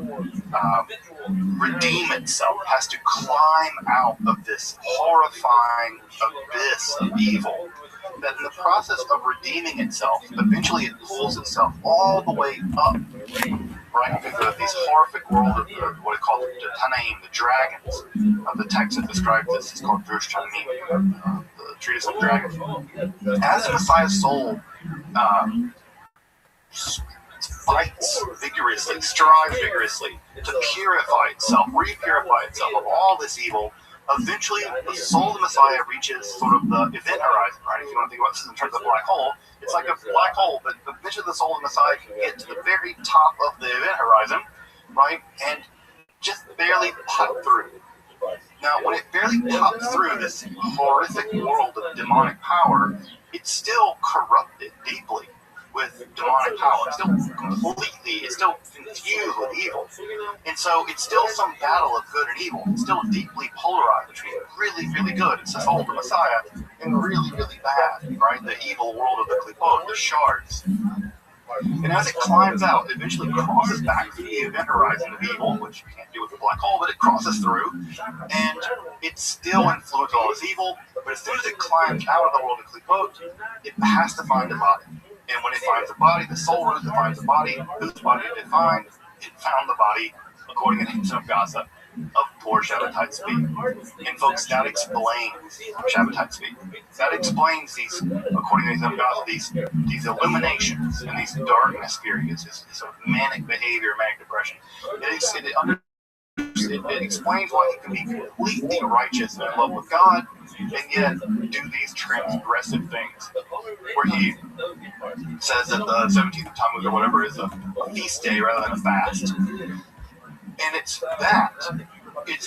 redeem itself, has to climb out of this horrifying abyss of evil, that in the process of redeeming itself, eventually it pulls itself all the way up, right, into this horrific world of what it called the Tanaim, the dragons, of the text that describes this. It's called Drush Tanaim, the treatise on dragons. As the Messiah's soul fights vigorously, strives vigorously to purify itself, repurify itself of all this evil, eventually the soul of the Messiah reaches sort of the event horizon, right? If you want to think about this in terms of a black hole, it's like a black hole, but eventually the soul of the Messiah can get to the very top of the event horizon, right? And just barely pop through. Now, when it barely pops through this horrific world of demonic power, it's still corrupted deeply with demonic power. It's still infused with evil. And so it's still some battle of good and evil. It's still deeply polarized between really, really good, it's the soul of the Messiah, and really, really bad, right? The evil world of the Klipot, the shards. And as it climbs out, it eventually crosses back through the event horizon of evil, which you can't do with a black hole, but it crosses through, and it's still influenced all this evil, but as soon as it climbs out of the world of Klipot, it has to find a body. And when it finds a body, the soul rose that finds a body. Whose body did it find? It found the body, according to Nathan of Gaza, of poor Shabbatai Tzvi. And folks, that explains Shabbatai Tzvi. That explains these, according to Nathan of Gaza, these illuminations and these darkness periods, this sort of manic behavior, manic depression. It explains why he can be completely righteous and in love with God, and yet do these transgressive things, where he says that the 17th of Tammuz or whatever is a feast day rather than a fast. And it's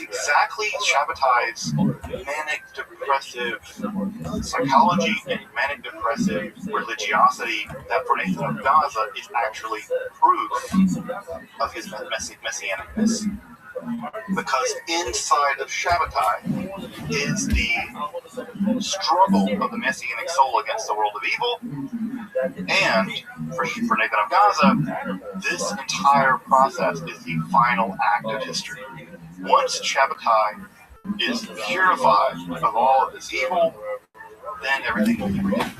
exactly Shabbatai's manic depressive psychology and manic depressive religiosity that for Nathan of Gaza is actually proof of his messianicness. Because inside of Shabbatai is the struggle of the messianic soul against the world of evil, and for Nathan of Gaza, this entire process is the final act of history. Once Shabbatai is purified of all of this evil, then everything will be redeemed.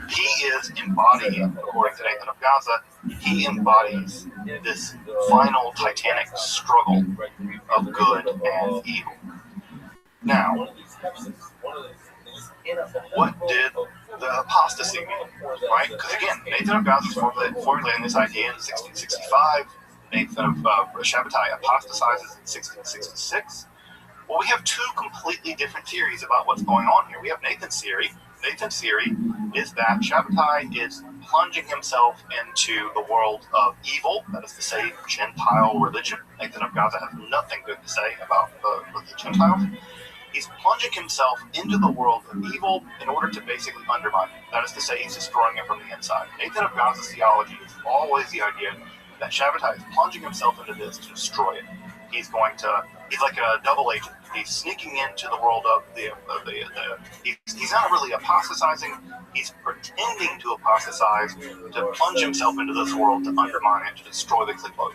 He is embodying, according to Nathan of Gaza, he embodies this final titanic struggle of good and evil. Now, what did the apostasy mean? Right? Because again, Nathan of Gaza is formulating this idea in 1665. Nathan of Shabbatai apostatizes in 1666. Well, we have two completely different theories about what's going on here. We have Nathan's theory. Nathan's theory is that Shabbatai is plunging himself into the world of evil, that is to say, Gentile religion. Nathan of Gaza has nothing good to say about the Gentiles. He's plunging himself into the world of evil in order to basically undermine it. That is to say, he's destroying it from the inside. Nathan of Gaza's theology is always the idea that Shabbatai is plunging himself into this to destroy it. He's like a double agent. He's sneaking into the world of he's not really apostatizing, he's pretending to apostatize, to plunge himself into this world, to undermine it, to destroy the Klipot.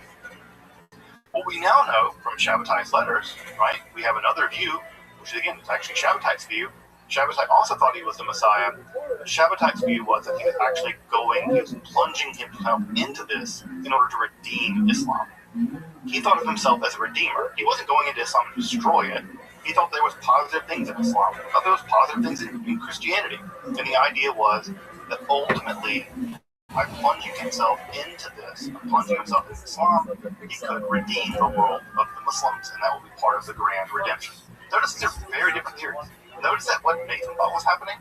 What we now know from Shabbatai's letters, right, we have another view, which again is actually Shabbatai's view. Shabbatai also thought he was the Messiah. Shabbatai's view was that he was actually he was plunging himself into this in order to redeem Islam. He thought of himself as a redeemer. He wasn't going into Islam to destroy it. He thought there was positive things in Islam. He thought there was positive things in Christianity. And the idea was that ultimately, by plunging himself into this, plunging himself into Islam, he could redeem the world of the Muslims, and that would be part of the grand redemption. Notice these are very different theories. Notice that what Nathan thought was happening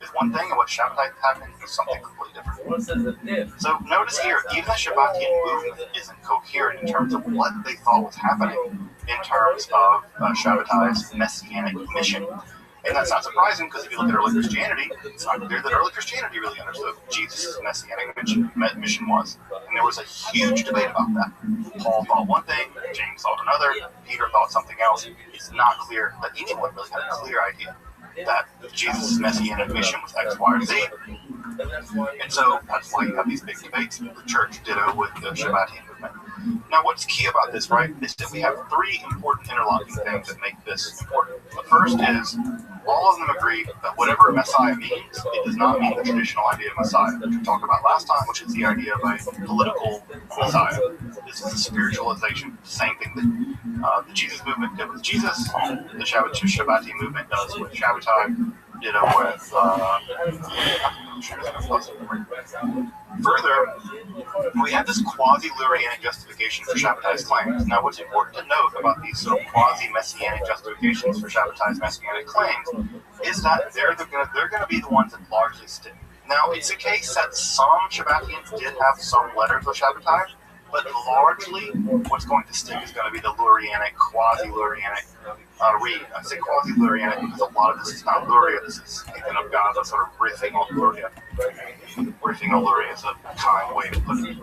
is one thing, and what Shabbatai happening is something completely different. So notice here, even the Shabbatian movement isn't coherent in terms of what they thought was happening in terms of Shabbatai's messianic mission. And that's not surprising, because if you look at early Christianity, it's not clear that early Christianity really understood what Jesus' messianic mission was. And there was a huge debate about that. Paul thought one thing, James thought another, Peter thought something else. It's not clear that anyone really had a clear idea that Jesus' messianic mission was X, Y, or Z. And so that's why you have these big debates. The church ditto with the Shabbatian movement. Now, what's key about this, right, is that we have three important interlocking things that make this important. The first is all of them agree that whatever Messiah means, it does not mean the traditional idea of Messiah that we talked about last time, which is the idea of a political Messiah. This is a spiritualization, same thing that the Jesus movement did with Jesus, the Shabbatian movement does with Shabbatai, ditto with Further, we have this quasi-Lurianic justification for Shabbatai's claims. Now, what's important to note about these sort of quasi-messianic justifications for Shabbatai's messianic claims is that they're going to be the ones that largely stick. Now, it's a case that some Shabbatians did have some letters of Shabbatai, but largely what's going to stick is going to be the Lurianic, quasi-Lurianic read. I say quasi-Lurianic because a lot of this is not Luria. This is Nathan of Gaza sort of riffing on Luria. Riffing on Luria is a kind way to put it.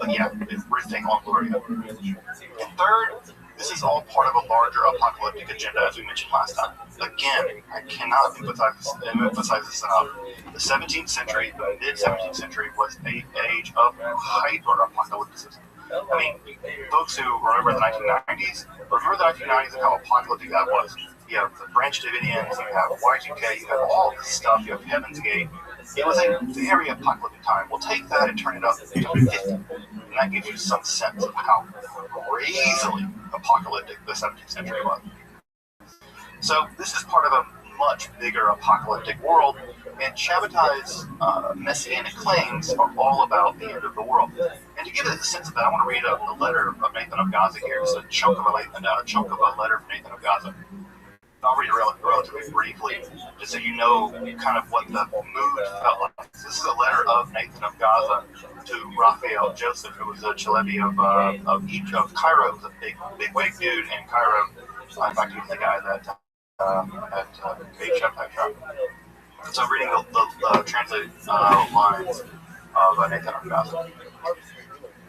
But yeah, it's riffing on Luria. And third, this is all part of a larger apocalyptic agenda, as we mentioned last time. Again, I cannot emphasize this enough. The 17th century, the mid-17th century, was an age of hyper-apocalypticism. I mean, folks who remember the 1990s, remember the 1990s and how apocalyptic that was. You have the Branch Davidians, you have Y2K, you have all this stuff, you have Heaven's Gate. It was a very apocalyptic time. We'll take that and turn it up to 50, and that gives you some sense of how crazily apocalyptic the 17th century was. So this is part of a much bigger apocalyptic world, and Shabbatai's messianic claims are all about the end of the world. And to give it a sense of that, I want to read a letter of Nathan of Gaza here. It's a chunk of a letter from Nathan of Gaza. I'll read it relatively briefly, just so you know kind of what the mood felt like. This is a letter of Nathan of Gaza to Raphael Joseph, who was a Chalebi of Cairo. He was a big wig dude in Cairo. In fact, he was the guy that made Shabbatai shop. So I'm reading the translated lines of Nathan of Gaza.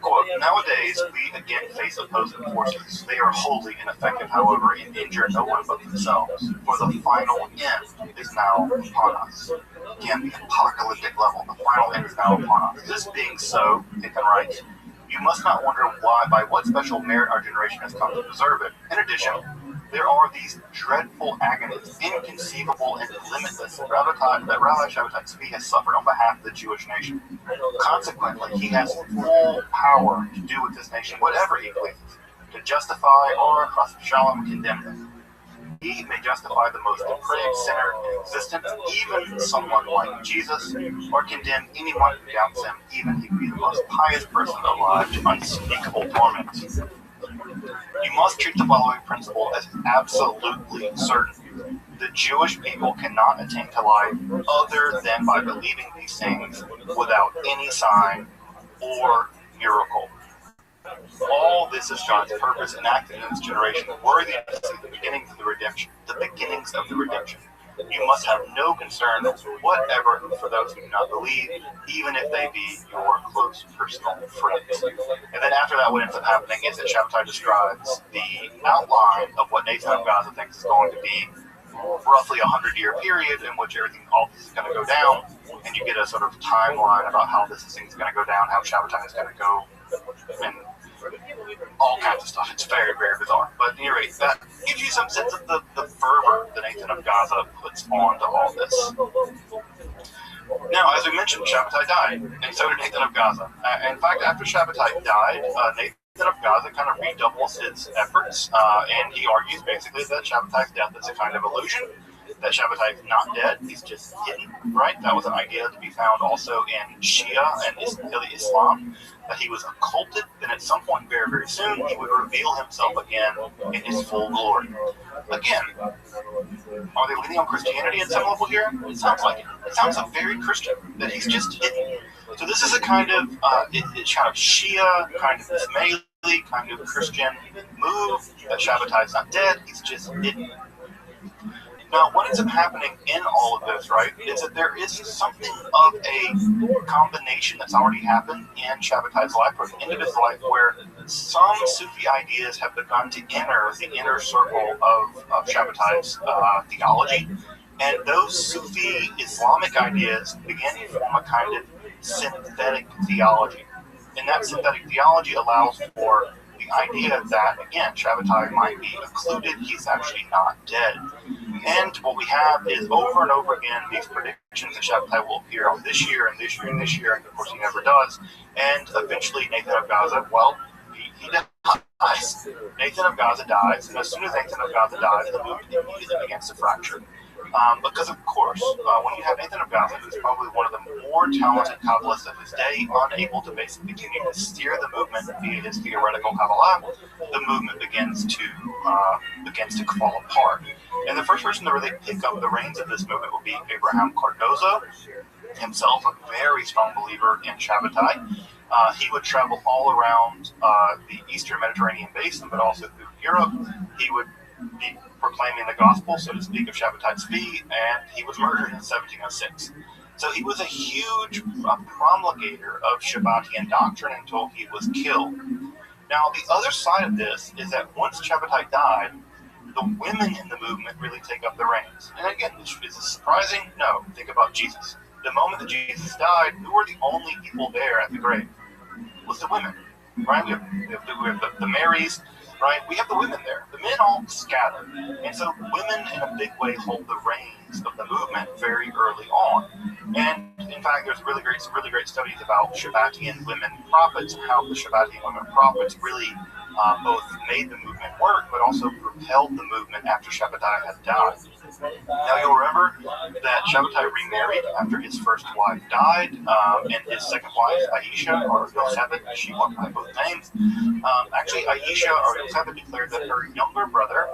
Quote, nowadays, we again face opposing forces. They are wholly ineffective, however, and injure no one but themselves. For the final end is now upon us. Again, the apocalyptic level, the final end is now upon us. This being so, Nathan writes, you must not wonder why, by what special merit our generation has come to deserve it. In addition, there are these dreadful agonies, inconceivable and limitless, that Rabbi Shabbatai Tzvi has suffered on behalf of the Jewish nation. Consequently, he has full power to do with this nation whatever he pleases, to justify or, chas v'shalom, condemn them. He may justify the most depraved sinner in existence, even someone like Jesus, or condemn anyone who doubts him, even he be the most pious person alive, to unspeakable torments. You must treat the following principle as absolutely certain. The Jewish people cannot attain to life other than by believing these things without any sign or miracle. All this is God's purpose enacted in this generation, worthy to see the beginnings of the redemption. The beginnings of the redemption. You must have no concern whatever for those who do not believe, even if they be your close personal friends. And then after that, what ends up happening is that Shabbatai describes the outline of what Nathan of Gaza thinks is going to be roughly a 100-year period in which all this is going to go down, and you get a sort of timeline about how this thing is going to go down, how Shabbatai is going to go, and all kinds of stuff. It's very, very bizarre. But at any rate, that gives you some sense of the fervor that Nathan of Gaza puts onto all this. Now, as we mentioned, Shabbatai died, and so did Nathan of Gaza. In fact, after Shabbatai died, Nathan of Gaza kind of redoubles his efforts, and he argues basically that Shabbatai's death is a kind of illusion, that Shabbatai is not dead, he's just hidden, right? That was an idea to be found also in Shia and Islam, that he was occulted, and at some point very, very soon, he would reveal himself again in his full glory. Again, Are they leaning on Christianity at some level here? It sounds like it. It sounds like very Christian, that he's just hidden. So this is a kind of, it's kind of Shia, kind of Ismaili, kind of Christian move, that Shabbatai's not dead, he's just hidden. Now, what ends up happening in all of this, right, is that there is something of a combination that's already happened in Shabbatai's life, or the end of his life, where some Sufi ideas have begun to enter the inner circle of Shabbatai's theology, and those Sufi Islamic ideas begin to form a kind of synthetic theology. And that synthetic theology allows for the idea that, again, Shabbatai might be occluded, he's actually not dead. And what we have is over and over again these predictions that Shabbatai will appear on this year and this year and this year, and of course he never does. And eventually Nathan of Gaza, well, he dies. Nathan of Gaza dies, and as soon as Nathan of Gaza dies, the movement immediately begins to fracture. Because, of course, when you have Nathan of Gaza, who's probably one of the more talented Kabbalists of his day, unable to basically continue to steer the movement via his theoretical Kabbalah, the movement begins to fall apart. And the first person to really pick up the reins of this movement would be Abraham Cardozo, himself a very strong believer in Shabbatai. He would travel all around the Eastern Mediterranean basin, but also through Europe. He would be proclaiming the gospel, so to speak, of Shabbatai Tzvi, and he was murdered in 1706. So he was a huge promulgator of Shabbatian doctrine until he was killed. Now, the other side of this is that once Shabbatai died, the women in the movement really take up the reins. And again, is this surprising? No. Think about Jesus. The moment that Jesus died, who were the only people there at the grave? It was the women, right? We have the Marys, right? We have the women there. The men all scatter. And so women, in a big way, hold the reins of the movement very early on. And in fact, there's really great studies about Shabbatian women prophets and how the Shabbatian women prophets really both made the movement work, but also propelled the movement after Shabbatai had died. Now you'll remember that Shabbatai remarried after his first wife died, and his second wife, Aisha, or Yocheved, she went by both names. Actually, Aisha, or Yocheved, declared that her younger brother,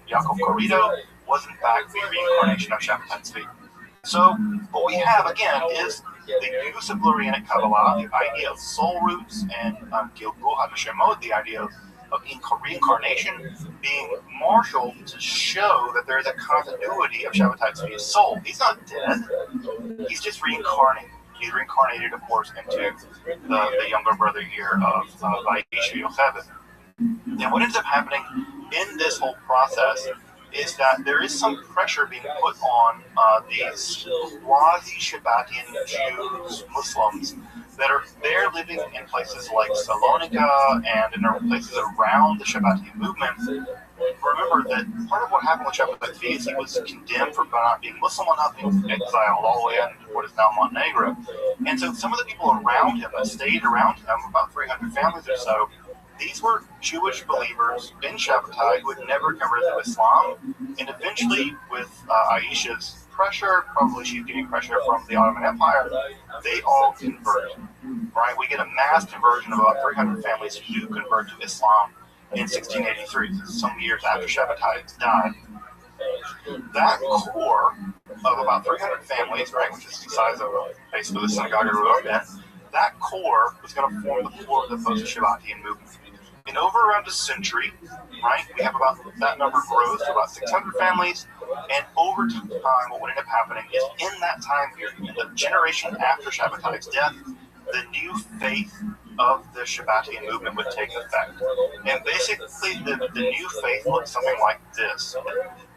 Yaakov Corrido, was in fact the reincarnation of Shabbatai Tzvi. So what we have, again, is the use of Lurianic Kabbalah, the idea of soul roots, and Gilgul HaNeshemot, the idea of reincarnation, being marshaled to show that there is a continuity of Shabbatai Tzvi's soul. He's not dead. He's just reincarnated. He's reincarnated, of course, into the younger brother here of Aisha Yocheved. And what ends up happening in this whole process is that there is some pressure being put on these quasi-Shabbatian Jews, Muslims, that are there living in places like Salonika and in places around the Shabbatian movement. Remember that part of what happened with Shabbatai Tzvi is he was condemned for not being Muslim enough. He was exiled all the way in what is now Montenegro. And so some of the people around him that stayed around him, about 300 families or so, these were Jewish believers in Shabbatai who had never converted to Islam, and eventually, with Aisha's pressure, probably she's getting pressure from the Ottoman Empire, they all convert. Right? We get a mass conversion of about 300 families who convert to Islam in 1683, some years after Shabbatai died. That core of about 300 families, right, which is the size of basically the synagogue I grew up in, that core was going to form the core of the post-Shabbatian movement. And over around a century, right, we have about, that number grows to about 600 families, and over time, what would end up happening is in that time period, in the generation after Shabbatai's death, the new faith of the Shabbatian movement would take effect. And basically, the new faith looks something like this.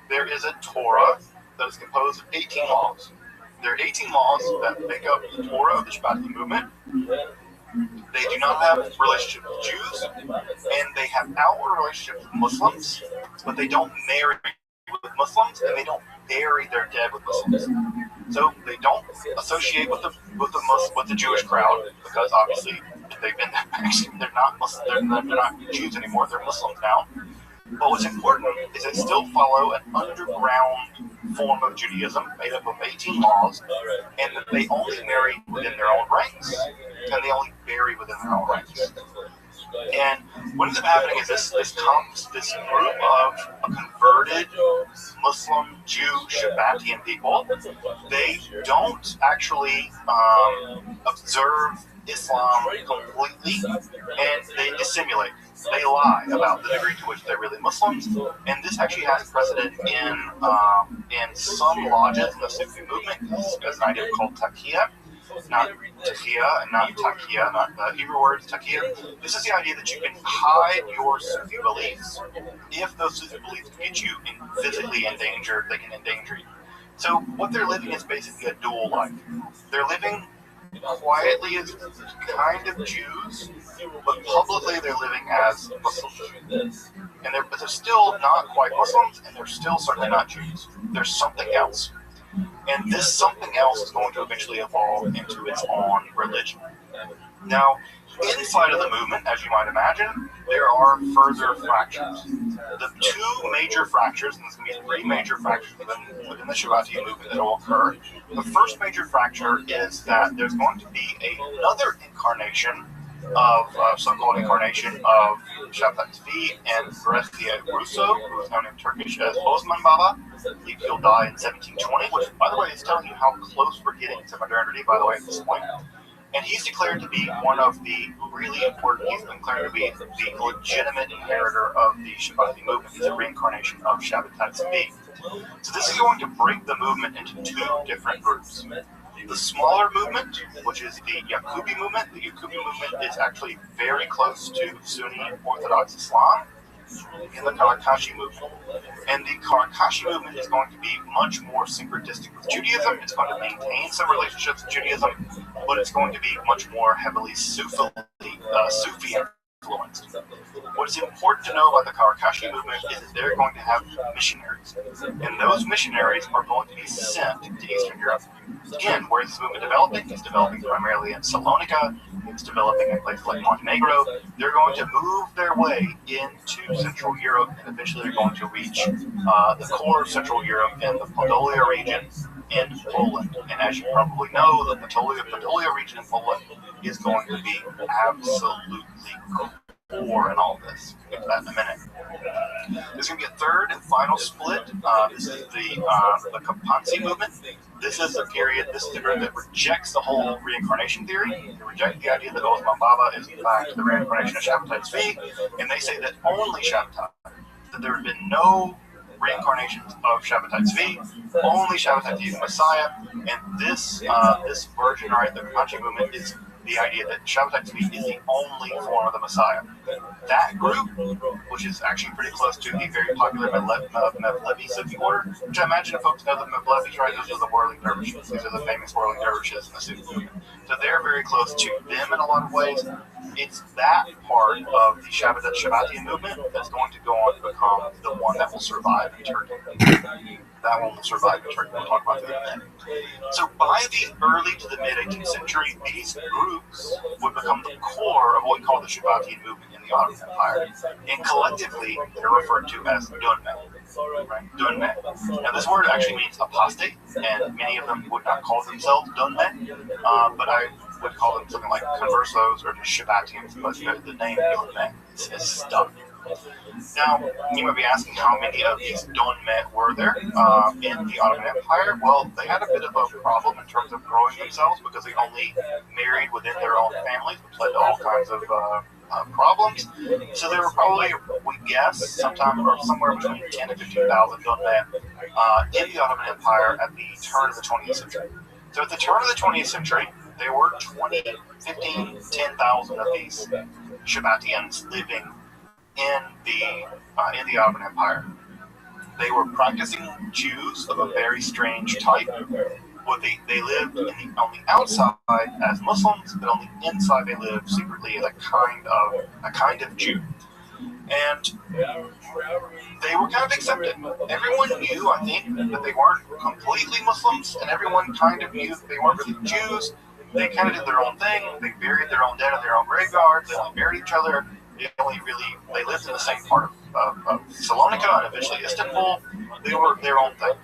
There is a Torah that is composed of 18 laws. There are 18 laws that make up the Torah of the Shabbatian movement. They do not have relationship with Jews, and they have outward relationships with Muslims, but they don't marry with Muslims, and they don't bury their dead with Muslims. So they don't associate with the Jewish crowd, because obviously they've been they're not Muslims, they're not Jews anymore. They're Muslims now. But what's important is they still follow an underground form of Judaism made up of 18 laws, and that they only marry within their own ranks, and they only bury within their own ranks. And what ends up happening is this group of converted converted Muslim, Jew, Shabbatian people. They don't actually observe Islam completely, and they dissimulate. They lie about the degree to which they're really Muslims, and this actually has precedent in some lodges in the Sufi movement. There's an idea called taqiyya, not taqiyya, and not taqiyya, not the Hebrew word taqiyya. This is the idea that you can hide your Sufi beliefs. If those Sufi beliefs get you physically endangered, they can endanger you. So what they're living is basically a dual life. They're living quietly as kind of Jews, but publicly they're living as Muslims. But they're still not quite Muslims, and they're still certainly not Jews. There's something else. And this something else is going to eventually evolve into its own religion. Now, inside of the movement, as you might imagine, there are further fractures. The two major fractures, and there's going to be three major fractures within the Shabbatian movement that will occur. The first major fracture is that there's going to be another incarnation so-called incarnation of Shabbat Tzvi and Berechia Russo, who is known in Turkish as Osman Baba. I believe he'll die in 1720, which, by the way, is telling you how close we're getting to modernity, by the way, at this point. And he's declared to be one of the really important, he's been declared to be the legitimate inheritor of the Shabbati movement. He's a reincarnation of Shabbat Tzvi. So this is going to break the movement into two different groups. The smaller movement, which is the Yaqubi movement. The Yaqubi movement is actually very close to Sunni Orthodox Islam in the Karakashi movement. And the Karakashi movement is going to be much more syncretistic with Judaism. It's going to maintain some relationships with Judaism, but it's going to be much more heavily Sufi influenced. What is important to know about the Karakashi movement is that they're going to have missionaries. And those missionaries are going to be sent to Eastern Europe. Again, where is this movement developing? It's developing primarily in Salonika. It's developing in places like Montenegro. They're going to move their way into Central Europe, and eventually they're going to reach the core of Central Europe and the Podolia region in Poland. And as you probably know, the Podolia region in Poland is going to be absolutely core in all this. We'll get to that in a minute. There's going to be a third and final split. This is the Kapansi movement. This is the period, this is the group that rejects the whole reincarnation theory. They reject the idea that Osman Baba is in fact the reincarnation of Shabbatai Tzvi, and they say that only Shabbatai, that there have been no reincarnations of Shabbatai Tzvi, only Shabbatai Tzvi is the Messiah, and this version, right, the Kapansi movement is the idea that Shabbatai Tzvi is the only form of the Messiah. That group, which is actually pretty close to the very popular Mevlevi Sufi order, which I imagine folks know the Mevlevis, right? Those are the whirling dervishes. These are the famous whirling dervishes in the Sufi movement. So they're very close to them in a lot of ways. It's that part of the Shabbatian movement that's going to go on to become the one that will survive in Turkey. That one will survive in Turkey. We'll talk about that in a minute. So by the early to the mid-18th century, these groups would become the core of what we call the Shabbatian movement in the Ottoman Empire. And collectively, they're referred to as Dunme. Right? Dunme. Now this word actually means apostate, and many of them would not call themselves Dunme, but I would call them something like conversos or just Shabbatians, but the name Dunme is stuck. Now, you might be asking how many of these Donme were there in the Ottoman Empire. Well, they had a bit of a problem in terms of growing themselves because they only married within their own families, which led to all kinds of problems. So there were probably, we guess, somewhere between 10 to 15,000 Donme in the Ottoman Empire at the turn of the 20th century. So at the turn of the 20th century, there were 10,000 of these Shabbatians living in the Ottoman Empire. They were practicing Jews of a very strange type. They lived on the outside as Muslims, but on the inside they lived secretly as a kind of Jew. And they were kind of accepted. Everyone knew, I think, that they weren't completely Muslims, and everyone kind of knew that they weren't really Jews. They kind of did their own thing. They buried their own dead in their own graveyards. They only married each other. They lived in the same part of Salonika and eventually Istanbul. They were their own thing.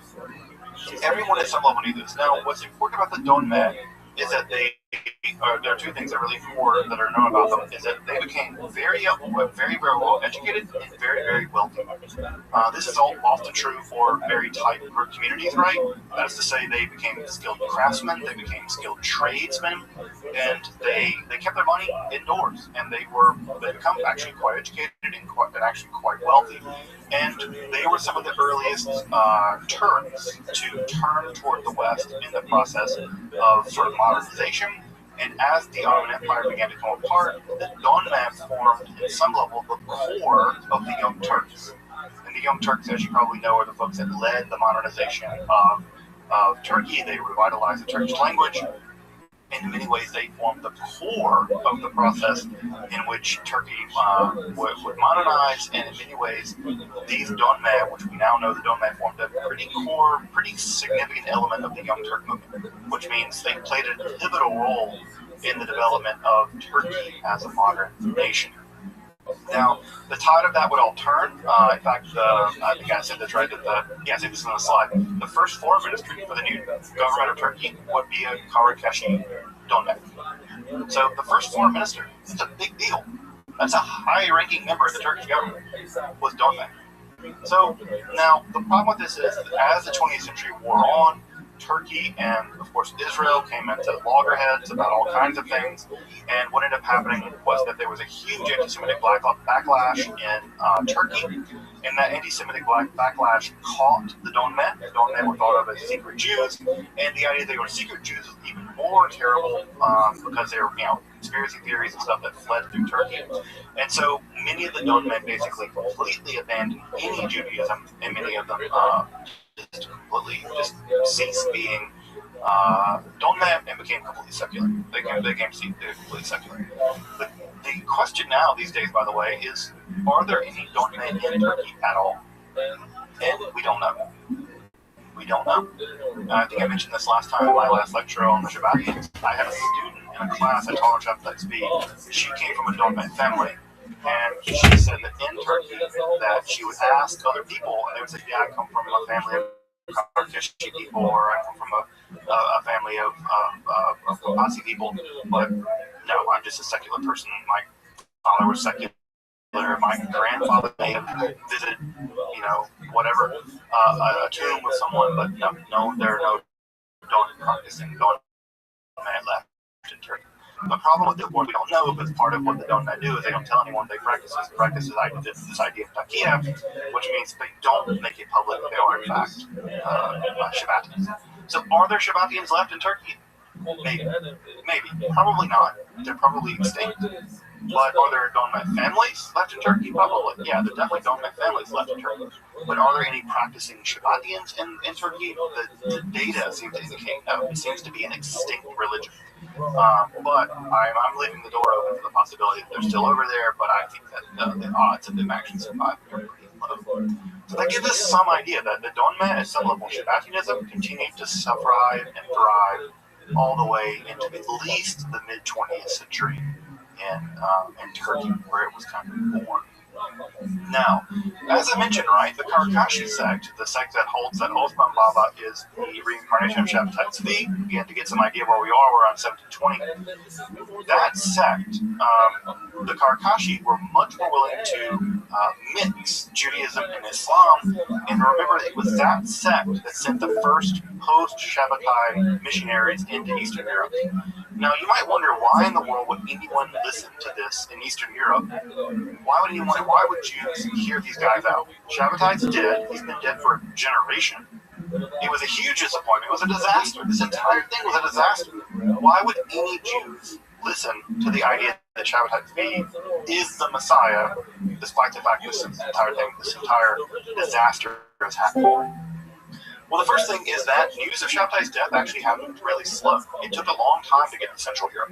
Everyone at some level knew this. Now, what's important about the Donme is that they there are two things that are really important that are known about them, is that they became very well educated and very, very wealthy. This is often true for very tight communities, right? That is to say, they became skilled craftsmen, they became skilled tradesmen, and they kept their money indoors, and they become actually quite educated and actually quite wealthy. And they were some of the earliest Turks to turn toward the West in the process of sort of modernization. And as the Ottoman Empire began to come apart, the Donman formed, at some level, the core of the Young Turks. And the Young Turks, as you probably know, are the folks that led the modernization of Turkey. They revitalized the Turkish language. In many ways, they formed the core of the process in which Turkey would modernize, and in many ways, these Donman, which we now know the Donman formed a pretty significant element of the Young Turk movement, which means they played a pivotal role in the development of Turkey as a modern nation. Now, the tide of that would all turn. In fact, I think I said this right I said this on the slide. The first foreign ministry for the new government of Turkey would be a Karakashi Donman. So the first foreign minister, it's a big deal. That's a high-ranking member of the Turkish government, was Donman. So now the problem with this is that as the 20th century wore on, Turkey and, of course, Israel came into loggerheads about all kinds of things, and what ended up happening was that there was a huge anti-Semitic backlash in Turkey, and that anti-Semitic backlash caught the Donmen. The Donmen were thought of as secret Jews, and the idea that they were secret Jews was even more terrible because they were, conspiracy theories and stuff that fled through Turkey. And so many of the Donmen basically completely abandoned any Judaism, and many of them completely ceased being Donman and became completely secular. They became completely secular. The question now these days, by the way, is: are there any Donman in Turkey at all? And we don't know. We don't know. I think I mentioned this last time in my last lecture on the Shabbatians. I had a student in a class I taught her Shabbat speed. She came from a Donman family. And she said that in Turkey, that she would ask other people, and they would say, "Yeah, I come from a family of Karakashi people, or I come from a family of Abasi people, but no, I'm just a secular person. My father was secular. My grandfather may have visited, whatever, a tomb with someone, but no, there are no practicing Donman left in Turkey." The problem with it, we don't know, but part of what they don't do is they don't tell anyone they practice this idea of takia, which means they don't make it public that they are in fact Shabbatians. So are there Shabbatians left in Turkey? Maybe. Probably not. They're probably extinct. But are there Donman families left in Turkey? Probably. Yeah, there are definitely Donman families left in Turkey. But are there any practicing Shabbatians in Turkey? The data seems to indicate no. It seems to be an extinct religion. But I'm leaving the door open for the possibility that they're still over there, but I think that the odds of them actually surviving are pretty low. So that gives us some idea that the Donman at some level Shabbatianism continued to thrive and thrive all the way into at least the mid-20th century in Turkey, where it was kind of born. Now, as I mentioned, right, the Karakashi sect, the sect that holds that Osman Baba is the reincarnation of Shabbatai Tzvi, again, to get some idea where we are, we're around 1720. That sect, the Karakashi were much more willing to mix Judaism and Islam, and remember, it was that sect that sent the first post-Shabbatai missionaries into Eastern Europe. Now, you might wonder, why in the world would anyone listen to this in Eastern Europe? Why would Jews hear these guys out? Shabbatai's dead. He's been dead for a generation. It was a huge disappointment. It was a disaster. This entire thing was a disaster. Why would any Jews listen to the idea that Shabbatai Tzvi is the Messiah, despite the fact this entire disaster is happening? Well, the first thing is that news of Shabbatai's death actually happened really slow. It took a long time to get to Central Europe.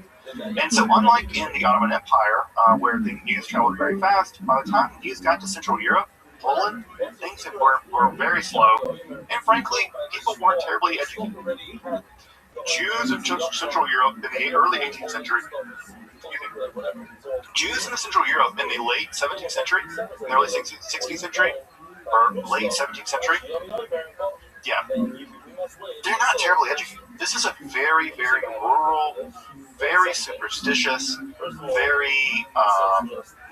And so unlike in the Ottoman Empire, where the news traveled very fast, by the time the news got to Central Europe, Poland, things were very slow. And frankly, people weren't terribly educated. Jews in Central Europe in the early 18th century, Jews in Central Europe in the late 17th century, in the early 16th century, or late 17th century, yeah, they're not terribly educated. This is a very, very rural, very superstitious, very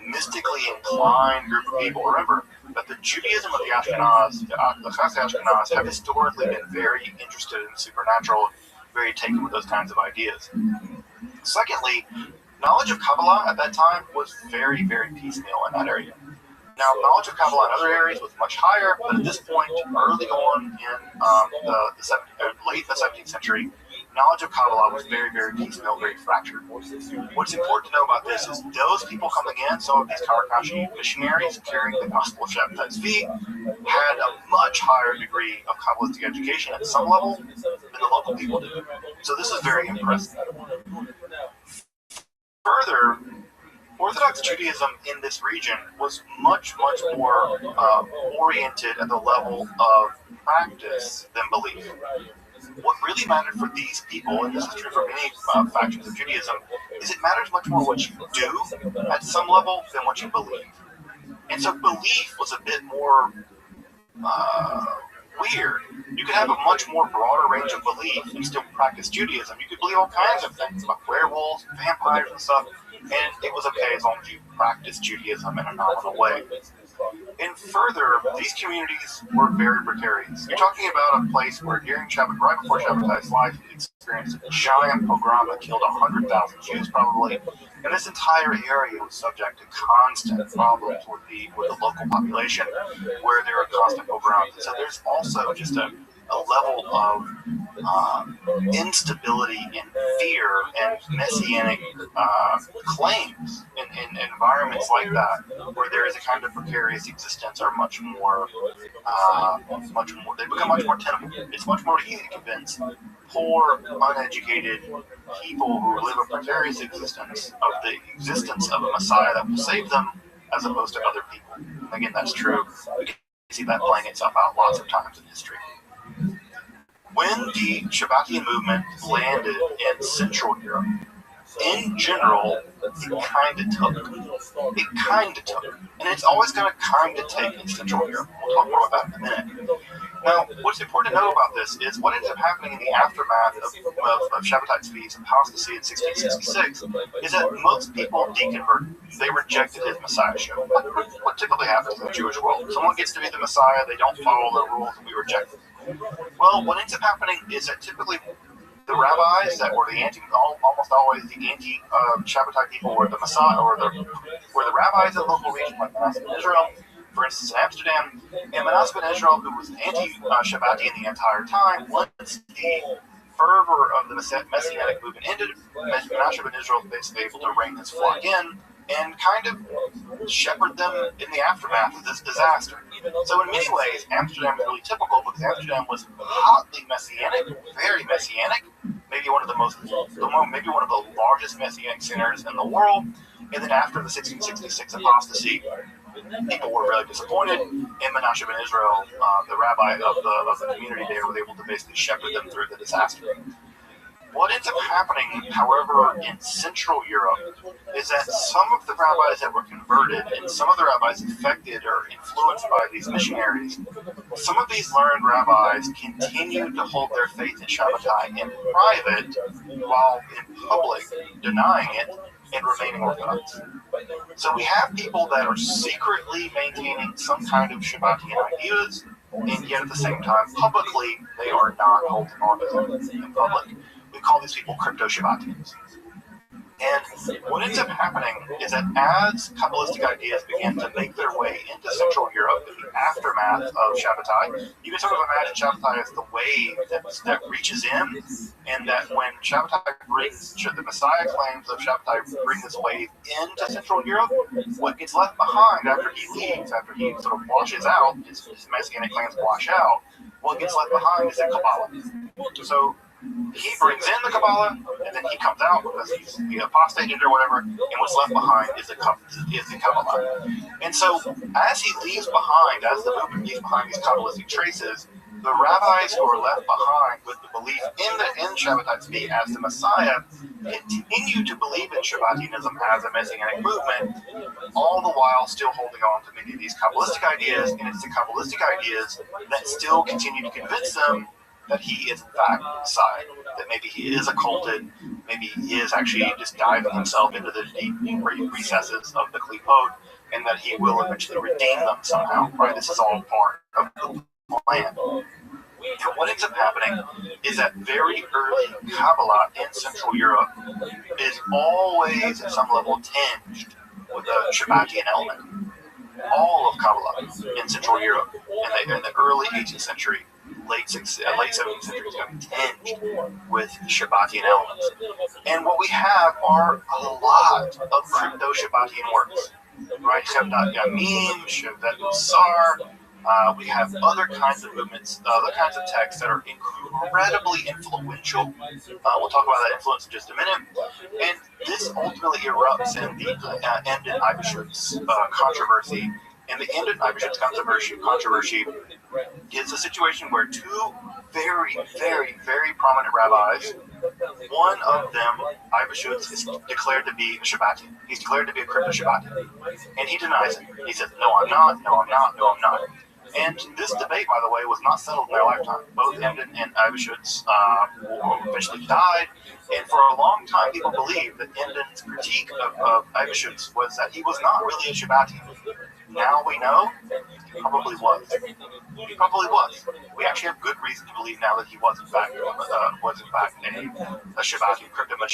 mystically inclined group of people. Remember that the Judaism of the Ashkenaz, the Ashkenaz, have historically been very interested in the supernatural, very taken with those kinds of ideas. Secondly, knowledge of Kabbalah at that time was very, very piecemeal in that area. Now, knowledge of Kabbalah in other areas was much higher, but at this point, early on in late in the 17th century, knowledge of Kabbalah was very, very piecemeal, very fractured. What's important to know about this is those people coming in, some of these Kawarakashi missionaries carrying the gospel of Shabbatai Tzvi, had a much higher degree of Kabbalistic education at some level than the local people did. So this is very impressive. Further, Orthodox Judaism in this region was much, much more oriented at the level of practice than belief. What really mattered for these people, and this is true for many factions of Judaism, is it matters much more what you do at some level than what you believe. And so belief was a bit more weird. You could have a much more broader range of belief and still practice Judaism. You could believe all kinds of things about werewolves, vampires, and stuff, and it was okay as long as you practiced Judaism in a nominal way. And further, these communities were very precarious. You're talking about a place where during Shabbat, right before Shabbatai's life, he experienced a giant pogrom that killed 100,000 Jews probably, and this entire area was subject to constant problems with the local population, where there are constant pogroms. And so there's also just a level of instability and fear and messianic claims in environments like that, where there is a kind of precarious existence, are much more, they become much more tenable. It's much more easy to convince poor, uneducated people who live a precarious existence of the existence of a Messiah that will save them, as opposed to other people. And again, that's true. We can see that playing itself out lots of times in history. When the Shabbatian movement landed in Central Europe, in general, it kind of took. And it's always going to kind of take in Central Europe. We'll talk more about that in a minute. Now, what's important to know about this is what ended up happening in the aftermath of Shabbatai Tzvi's apostasy in 1666 is that most people deconverted. They rejected his messiahship. What typically happens in the Jewish world? Someone gets to be the Messiah, they don't follow the rules, and we reject them. Well, what ends up happening is that typically the rabbis that were almost always the anti-Shabbatai people were the Messiah, were the rabbis in the local region, like Manasseh ben Israel, for instance, in Amsterdam. And Manasseh ben Israel, who was anti-Shabbatian the entire time, once the fervor of the Messianic movement ended, Manasseh ben Israel was basically able to rein his flock in and kind of shepherd them in the aftermath of this disaster. So in many ways, Amsterdam is really typical because Amsterdam was hotly messianic, very messianic, maybe one of the largest messianic centers in the world. And then after the 1666 apostasy, people were really disappointed, and Manasseh ben Israel, the rabbi of the community there, was able to basically shepherd them through the disaster. What ends up happening, however, in Central Europe is that some of the rabbis that were converted and some of the rabbis affected or influenced by these missionaries, some of these learned rabbis continued to hold their faith in Shabbatai in private while in public denying it and remaining Orthodox. So we have people that are secretly maintaining some kind of Shabbatian ideas, and yet at the same time, publicly, they are not holding on to them in public. We call these people crypto-Shabbatians. And what ends up happening is that as Kabbalistic ideas began to make their way into Central Europe in the aftermath of Shabbatai, you can sort of imagine Shabbatai as the wave that reaches in, and that when Shabbatai brings, the Messiah claims of Shabbatai bring this wave into Central Europe, what gets left behind after he leaves, after he sort of washes out, his Messianic claims wash out, what gets left behind is the Kabbalah. So he brings in the Kabbalah, and then he comes out because he apostated or whatever, and what's left behind is the Kabbalah. And so, as he leaves behind, as the movement leaves behind these Kabbalistic traces, the rabbis who are left behind with the belief in Shabbatai Tzvi as the Messiah continue to believe in Shabbatianism as a Messianic movement, all the while still holding on to many of these Kabbalistic ideas, and it's the Kabbalistic ideas that still continue to convince them that he is in fact Messiah. that maybe he is occulted, maybe he is actually just diving himself into the deep recesses of the Klipot, and that he will eventually redeem them somehow, right? This is all part of the plan. And what ends up happening is that very early Kabbalah in Central Europe is always at some level tinged with a Shabbatian element. All of Kabbalah in Central Europe in the early 18th century, late 17th century is going to be tinged with Shabbatian elements. And what we have are a lot of crypto-Shabbatian works, right? Shabbat Yamim, Shabbat Musar. We have other kinds of movements, other kinds of texts that are incredibly influential. We'll talk about that influence in just a minute. And this ultimately erupts in the Emden Eibeschutz controversy. And the Emden Eibeschutz controversy is a situation where two very, very, very prominent rabbis, one of them, Eibeschutz, is declared to be a Shabbatian. He's declared to be a crypto-Shabbatian. And he denies it. He says, no, I'm not, no, I'm not, no, I'm not. And this debate, by the way, was not settled in their lifetime. Both Emden and Eibeschutz eventually died, and for a long time people believed that Emden's critique of Eibeschutz was that he was not really a Shabbatian. Now we know he probably was. He probably was. We actually have good reason to believe now that he was in fact a Shabbatian, crypto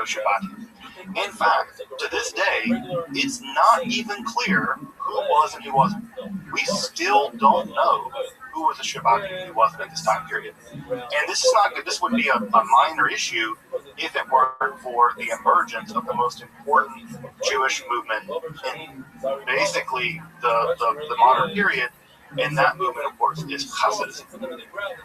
Shabbatian. In fact, to this day, it's not even clear who was and who wasn't. We still don't know who was a Shabbatian and who wasn't at this time period. And this is not good. This would be a minor issue if it weren't for the emergence of the most important Jewish movement in basically the modern period. And that movement, of course, is Hasidism.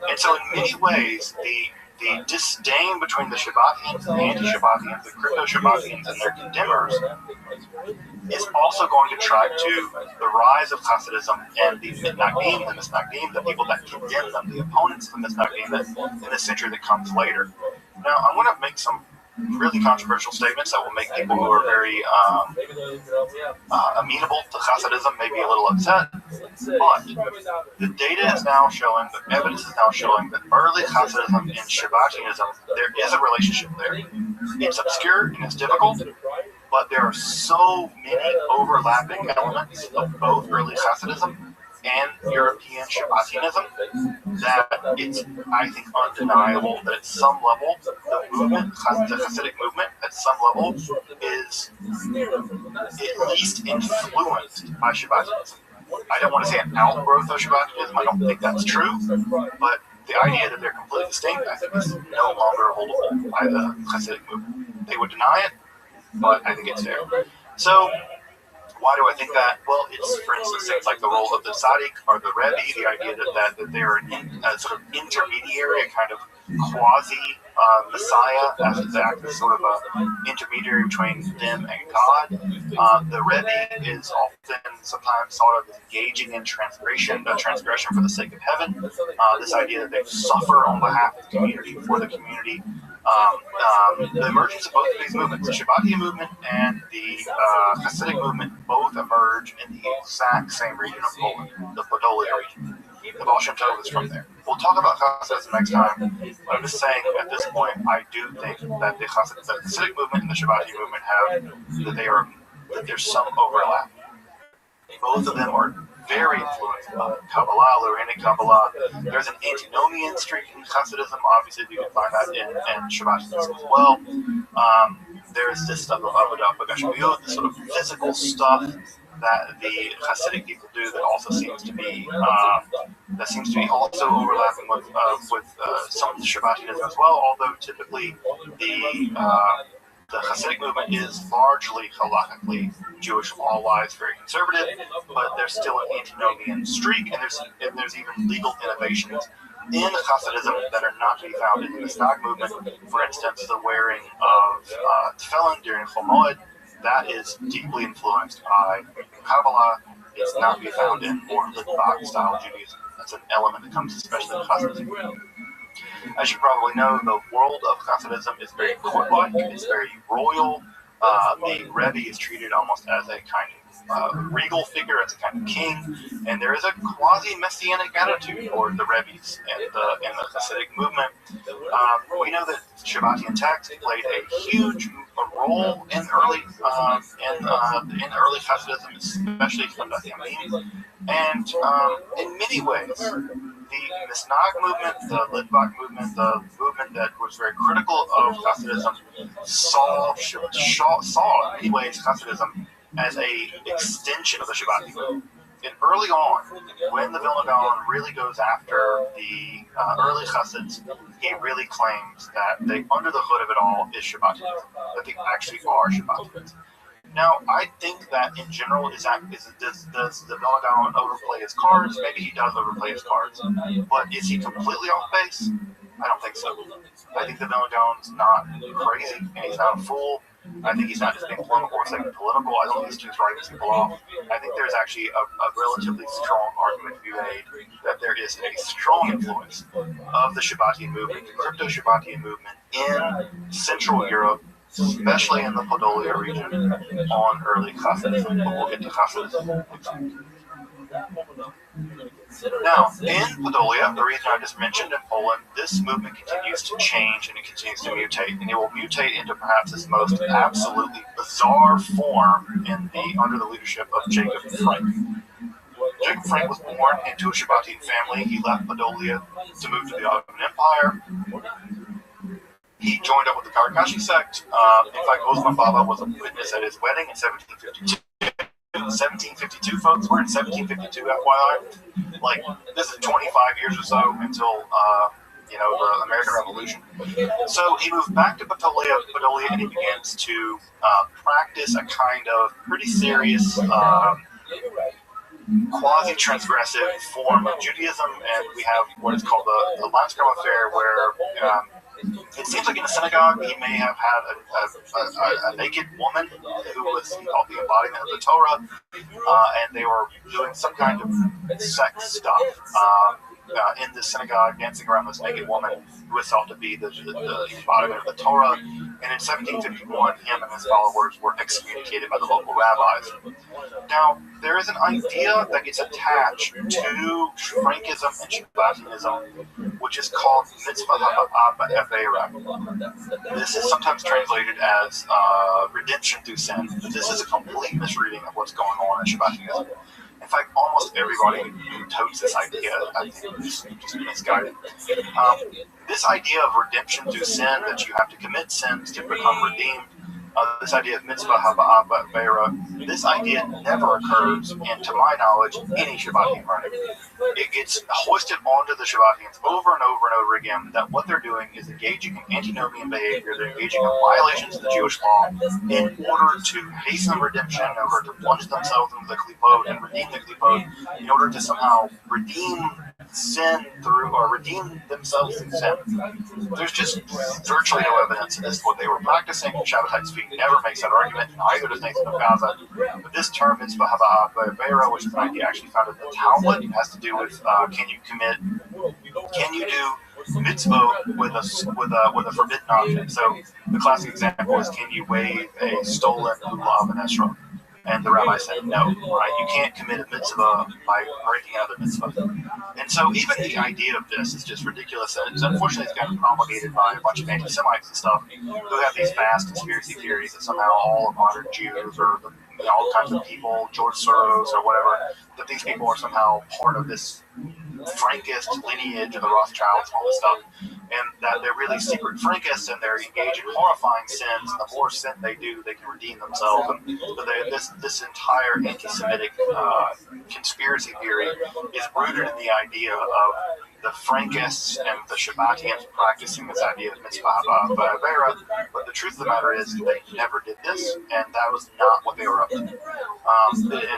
And so in many ways, the disdain between the Shabbatians and the anti-Shabbatians, the crypto-Shabbatians and their condemners, is also going to track to the rise of Hasidism and the Misnagdim, the people that condemn them, the opponents of the Misnagdim in the century that comes later. Now, I'm going to make some really controversial statements that will make people who are very amenable to Hasidism maybe a little upset, but the data is now showing, the evidence is now showing that early Hasidism and Shabbatianism, there is a relationship there. It's obscure and it's difficult, but there are so many overlapping elements of both early Hasidism and European Shabbatianism that it's, I think, undeniable that at some level the movement, the Hasidic movement, at some level is at least influenced by Shabbatianism. I don't want to say an outgrowth of Shabbatianism. I don't think that's true, but the idea that they're completely distinct, I think, is no longer holdable by the Hasidic movement. They would deny it, but I think it's there. So, why do I think that? Well, it's, for instance, things like the role of the Tzaddik or the Rebbe, the idea that they're a sort of intermediary, a kind of quasi-Messiah, as act as sort of an intermediary between them and God. The Rebbe is often sometimes thought of as engaging in transgression for the sake of heaven. This idea that they suffer on behalf of the community, for the community. The emergence of both of these movements, the Shabbatian movement and the Hasidic movement, both emerge in the exact same region of Poland, the Podolia region. The Baal Shem Tov is from there. We'll talk about Hasidism next time, but I'm just saying at this point, I do think that the Hasidic movement and the Shabbatian movement that there's some overlap. Both of them are very influenced by Kabbalah, Lorrainic Kabbalah. There's an antinomian streak in Hasidism. Obviously, you can find that in Shabbatianism as well. There's this stuff of Avodah B'Gashmiut, the sort of physical stuff that the Hasidic people do that also seems to be also overlapping with some of the Shabbatianism as well. Although typically the Hasidic movement is largely halakhically Jewish law-wise, very conservative, but there's still an antinomian streak, and there's even legal innovations in Hasidism that are not to be found in the Misnag movement. For instance, the wearing of tefillin during Chol Moed, that is deeply influenced by Kabbalah. It's not to be found in more Litvak style Judaism. That's an element that comes especially in Hasidism. As you probably know, the world of Hasidism is very court-like, it's very royal. The Rebbe is treated almost as a kind regal figure, as a kind of king, and there is a quasi-messianic attitude toward the Rebbe's and the Hasidic movement. We know that Shabbatian text played a huge role in early Hasidism, especially from the Yamim, and in many ways, the Misnag movement, the Litvak movement, the movement that was very critical of Hasidism, saw in many ways Hasidism as a extension of the Shabbati movement. And early on, when the Vilna Gaon really goes after the early Hasids, he really claims that under the hood of it all is Shabbatianism, that they actually are Shabbatians. Now, I think that in general, does the Vilna Gaon overplay his cards? Maybe he does overplay his cards. But is he completely off base? I don't think so. I think the Vilna Gaon's not crazy, and he's not a fool. I think he's not just being political or saying political. I don't think he's just writing people off. I think there's actually a relatively strong argument to be made that there is a strong influence of the Shabbatian movement, the crypto-Shabbatian movement in Central Europe, especially in the Podolia region, on early Hasidism. But we'll get to Hasidism next week. Now, in Podolia, the region I just mentioned in Poland, this movement continues to change and it continues to mutate, and it will mutate into perhaps its most absolutely bizarre form under the leadership of Jacob Frank. Jacob Frank was born into a Shabbatian family. He left Podolia to move to the Ottoman Empire. He joined up with the Karakashi sect. In fact, Osman Baba was a witness at his wedding in 1752. 1752, folks. We're in 1752, FYI. Like, this is 25 years or so until, the American Revolution. So he moved back to Podolia, and he begins to practice a kind of pretty serious quasi-transgressive form of Judaism, and we have what is called the Limestone Affair, where it seems like in a synagogue he may have had a naked woman who was called the embodiment of the Torah, and they were doing some kind of sex stuff in the synagogue, dancing around this naked woman who was thought to be the embodiment of the Torah. And in 1751, him and his followers were excommunicated by the local rabbis. Now, there is an idea that gets attached to Frankism and Shabbatianism, which is called mitzvah ha'avera. This is sometimes translated as redemption through sin, but this is a complete misreading of what's going on in Shabbatianism. In fact, almost everybody who totes this idea, I think, is just misguided. This idea of redemption through sin, that you have to commit sins to become redeemed, this idea of mitzvah ha'avera, this idea never occurs in, to my knowledge, any Shabbatian writing. It gets hoisted onto the Shabbatians over and over and over again that what they're doing is engaging in antinomian behavior, they're engaging in violations of the Jewish law in order to hasten redemption, in order to plunge themselves into the klipot and redeem the klipot, in order to somehow redeem sin through, or redeem themselves through sin. There's just virtually no evidence that this is what they were practicing. Shabbatai Tzvi never makes that argument, neither does Nathan of Gaza. But this term, mitzvah ha'avera, which is an idea actually found in the Talmud, has to do with can you do mitzvah with a forbidden object? So the classic example is, can you wave a stolen lulav and esrog? And the rabbi said, no, right? You can't commit a mitzvah by breaking out of the mitzvah. And so even the idea of this is just ridiculous. And unfortunately, it's gotten promulgated by a bunch of anti-Semites and stuff who have these vast conspiracy theories that somehow all of modern Jews or all kinds of people, George Soros or whatever, that these people are somehow part of this Frankist lineage of the Rothschilds and all this stuff, and that they're really secret Frankists and they're engaged in horrifying sins, and the more sin they do, they can redeem themselves. And so this entire anti-Semitic conspiracy theory is rooted in the idea of the Frankists and the Shabbatians practicing this idea of mitzvah ha'avera, but the truth of the matter is they never did this, and that was not what they were up to. And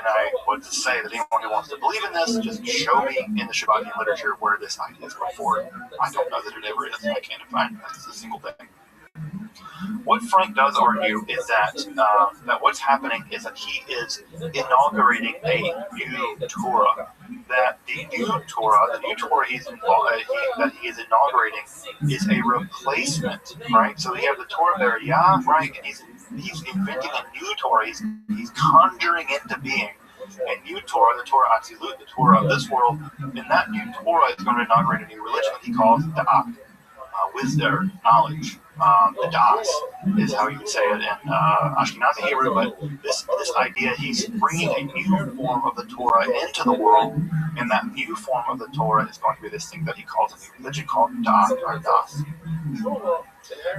I would say that anyone who wants to believe in this, just show me in the Shabbatian literature where this idea is brought forward. I don't know that it ever is. I can't find a single thing. What Frank does argue is that what's happening is that he is inaugurating a new Torah. That the new Torah that he is inaugurating is a replacement, right? So you have the Torah B'Ariyah, right? And he's he's inventing a new Torah. He's conjuring into being a new Torah, the Torah Atzilut, the Torah of this world. And that new Torah is going to inaugurate a new religion that he calls Da'at, wisdom, knowledge. The Das is how you would say it in Ashkenazi Hebrew, but this idea, he's bringing a new form of the Torah into the world, and that new form of the Torah is going to be this thing that he calls a new religion called Da'at, or Das.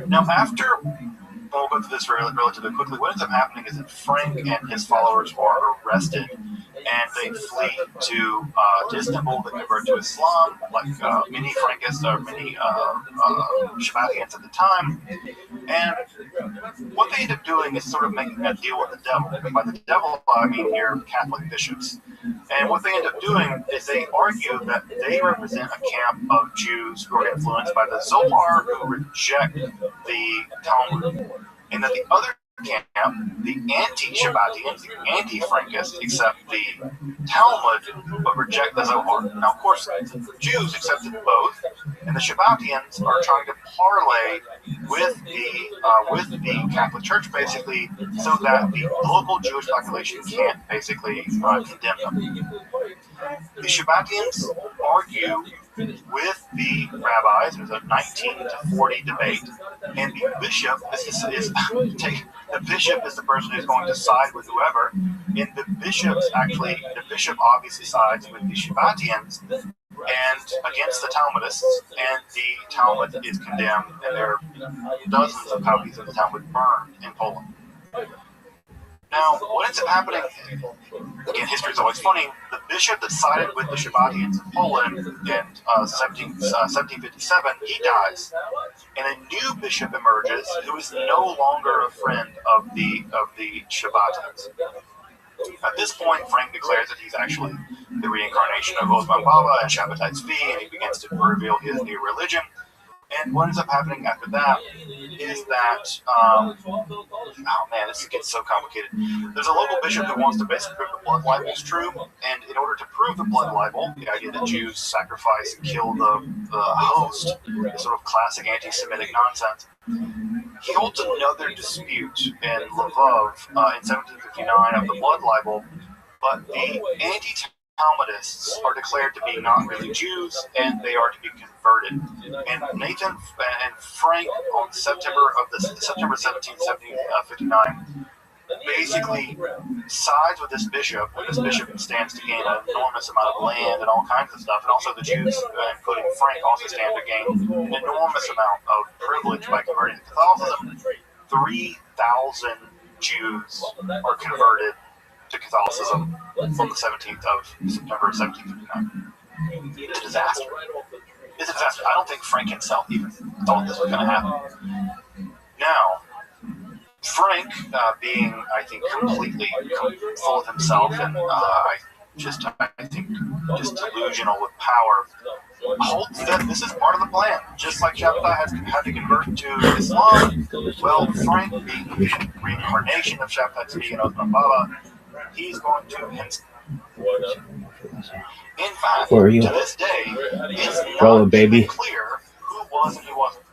Now, after, we'll go through this relatively quickly, what ends up happening is that Frank and his followers are arrested, and they flee to Istanbul. They convert to Islam, like many Frankists or many Shabbatians at the time. And what they end up doing is sort of making a deal with the devil. And by the devil, I mean here Catholic bishops. And what they end up doing is they argue that they represent a camp of Jews who are influenced by the Zohar, who reject the Talmud, and that the other camp, the anti-Shabbatians, the anti-Frankists, accept the Talmud but reject the Zohar. Now, of course, the Jews accepted both, and the Shabbatians are trying to parlay with the Catholic Church, basically, so that the local Jewish population can't basically condemn them. The Shabbatians argue with the rabbis. There's a 19-40 debate, and the bishop the bishop is the person who's going to side with whoever. And the bishop obviously sides with the Shabbatians and against the Talmudists, and the Talmud is condemned, and there are dozens of copies of the Talmud burned in Poland. Now, what ends up happening, again, history is always funny, the bishop that sided with the Shabbatians in Poland in 1757, he dies, and a new bishop emerges who is no longer a friend of the Shabbatians. At this point, Frank declares that he's actually the reincarnation of Osman Baba and Shabbatai Tzvi, and he begins to reveal his new religion. And what ends up happening after that is that, this gets so complicated. There's a local bishop who wants to basically prove the blood libel is true, and in order to prove the blood libel, the idea that Jews sacrifice and kill the host, the sort of classic anti-Semitic nonsense, he holds another dispute in Lvov in 1759 of the blood libel, but the anti-Talmudists are declared to be not really Jews, and they are to be converted. And Nathan and Frank, on September 17, 1759, basically sides with this bishop, and this bishop stands to gain an enormous amount of land and all kinds of stuff, and also the Jews, including Frank, also stand to gain an enormous amount of privilege by converting to Catholicism. 3,000 Jews are converted to Catholicism on the 17th of September 1759. It's a disaster. It's a disaster. I don't think Frank himself even thought this was going to happen. Now, Frank, being, I think, completely full of himself and I think just delusional with power, holds that this is part of the plan. Just like Shabbatai had to convert to Islam, well, Frank, being the reincarnation of Shabbatai Tzvi and Osman Baba, he's going to in fact, to this day, it's not even clear who was and who wasn't.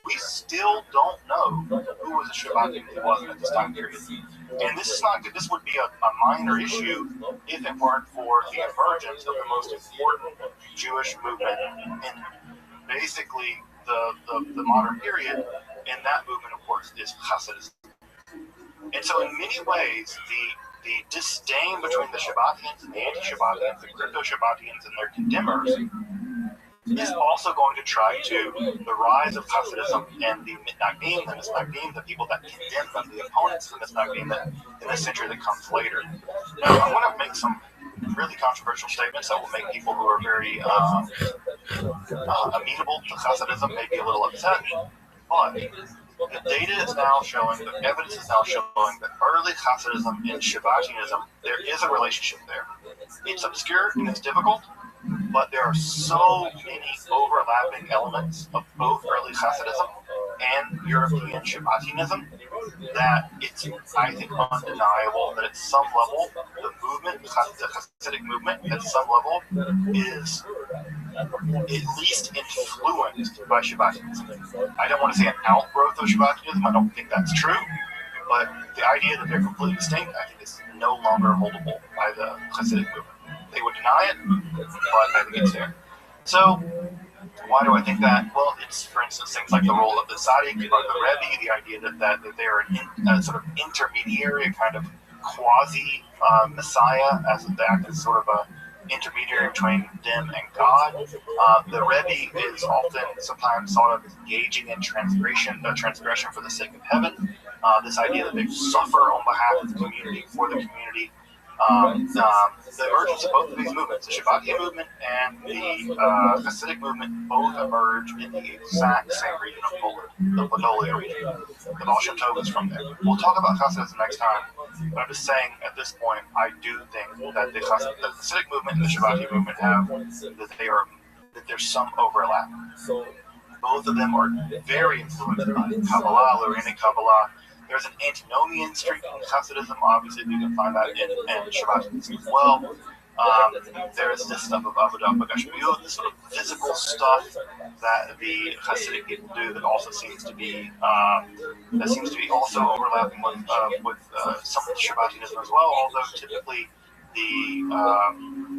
We still don't know who was a Shabbati and who wasn't at this time period. And this is not good. This would be a minor issue if it weren't for the emergence of the most important Jewish movement in basically the modern period. And that movement, of course, is Hasidism. And so in many ways, the disdain between the Shabbatians and the anti-Shabbatians, the crypto-Shabbatians and their condemners, is also going to try to the rise of Hasidism and the Mitnagdim, the Misnagdim, the people that condemn them, the opponents of the Misnagdim in the century that comes later. Now, I want to make some really controversial statements that will make people who are very amenable to Hasidism maybe a little upset, but the data is now showing, the evidence is now showing that early Hasidism and Shabbatianism, there is a relationship there. It's obscure and it's difficult, but there are so many overlapping elements of both early Hasidism and European Shabbatianism that it's, I think, undeniable that at some level, the movement, the Hasidic movement, at some level, is at least influenced by Shabbatianism. I don't want to say an outgrowth of Shabbatianism, I don't think that's true, But the idea that they're completely distinct, I think, is no longer holdable by the Hasidic movement. They would deny it, but I think it's there. So, why do I think that? Well, it's, for instance, things like the role of the Tzaddik or the Rebbe, the idea that they are a sort of intermediary, a kind of quasi-messiah, as they act as sort of a intermediary between them and God. The Rebbe is often sometimes thought of as engaging in transgression for the sake of heaven. This idea that they suffer on behalf of the community, for the community. The emergence of both of these movements, the Shabbatian movement and the Hasidic movement, both emerge in the exact same region of Poland, the Podolia region. The Baal Shem Tov is from there. We'll talk about Hasidism next time, but I'm just saying at this point, I do think that the Hasidic movement and the Shabbatian movement that there's some overlap. Both of them are very influenced by Kabbalah, Lorrainic Kabbalah. There's an antinomian streak in Hasidism. Obviously, you can find that in Shabbatianism as well. There's this stuff of Avodah Bagashmiut, this sort of physical stuff that the Hasidic people do that also seems to be also overlapping with some of the Shabbatianism as well. Although typically the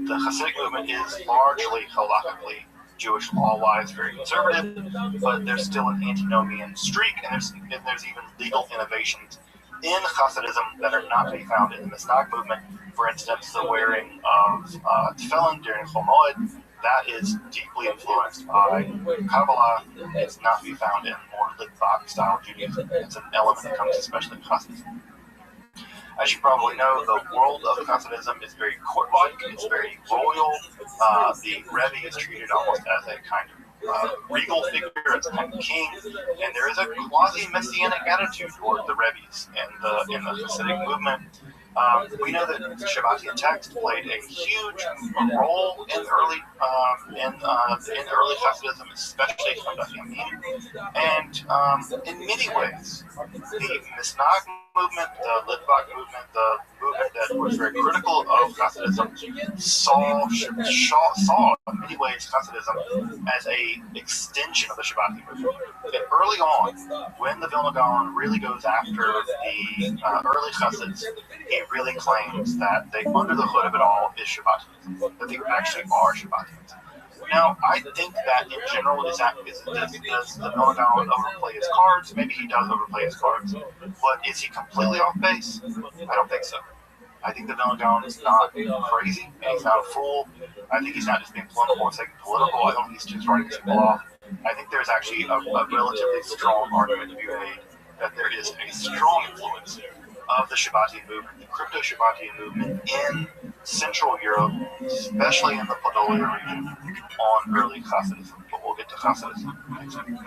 Hasidic movement is largely halakhically Jewish law-wise, very conservative, but there's still an antinomian streak, and there's even legal innovations in Hasidism that are not to be found in the Misnag movement. For instance, the wearing of tefillin during Chol Moed, that is deeply influenced by Kabbalah. It's not to be found in more Litvak-style Judaism. It's an element that comes especially in Hasidism. As you probably know, the world of Hasidism is very court-like, it's very royal. The Rebbe is treated almost as a kind of regal figure, as a kind of king, and there is a quasi-messianic attitude toward the Rebbes in the Hasidic movement. We know that the Shabbatian text played a huge role in early Hasidism, especially Hamdat Yamin. And in many ways, the Misnag movement, the Litvak movement, the movement that was very critical of Hasidism, saw in many ways Hasidism as an extension of the Shabbatian movement. And early on, when the Vilna Gaon really goes after the early Hasids, he really claims that under the hood of it all is Shabbatianism, that they actually are Shabbatians. Now, I think that in general, does the Vilna Gaon overplay his cards? Maybe he does overplay his cards, but is he completely off base? I don't think so. I think the Vilna Gaon is not crazy, and he's not a fool. I think he's not just being political for the sake of political. I don't think he's just writing people off. I think there's actually a relatively strong argument to be made that there is a strong influence of the Shabbatian movement, the crypto-Shabbatian movement in Central Europe, especially in the Podolia region, on early Hasidism. But we'll get to Hasidism next week.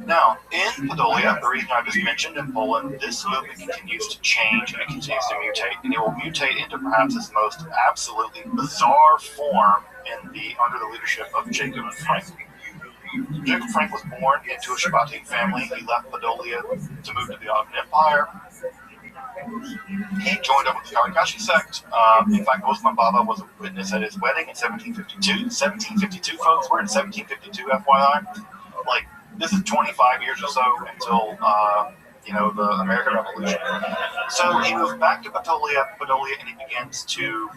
Now, in Podolia, the region I just mentioned in Poland, this movement continues to change and it continues to mutate. And it will mutate into perhaps its most absolutely bizarre form under the leadership of Jacob Frank. Jacob Frank was born into a Shabbatian family. He left Podolia to move to the Ottoman Empire. He joined up with the Karakashi sect. In fact, Osman Baba was a witness at his wedding in 1752. 1752, folks. We're in 1752, FYI. Like, this is 25 years or so until, the American Revolution. So he moved back to Podolia, and he begins to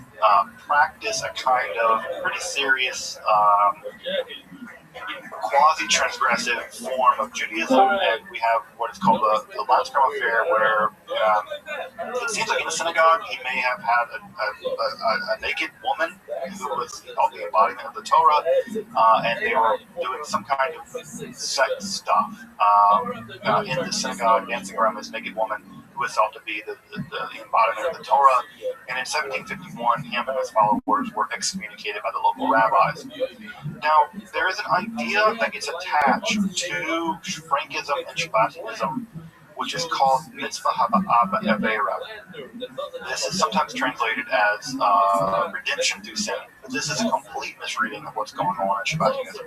practice a kind of pretty serious quasi-transgressive form of Judaism, and we have what is called the Landscrum affair, where it seems like in the synagogue he may have had a naked woman who was called the embodiment of the Torah, and they were doing some kind of sex stuff in the synagogue, dancing around this naked woman who was thought to be the embodiment of the Torah. And in 1751, him and his followers were excommunicated by the local rabbis. Now, there is an idea that gets attached to Frankism and Shabbatianism, which is called mitzvah haba'ah ba'avera. This is sometimes translated as redemption through sin, but this is a complete misreading of what's going on in Shabbatianism.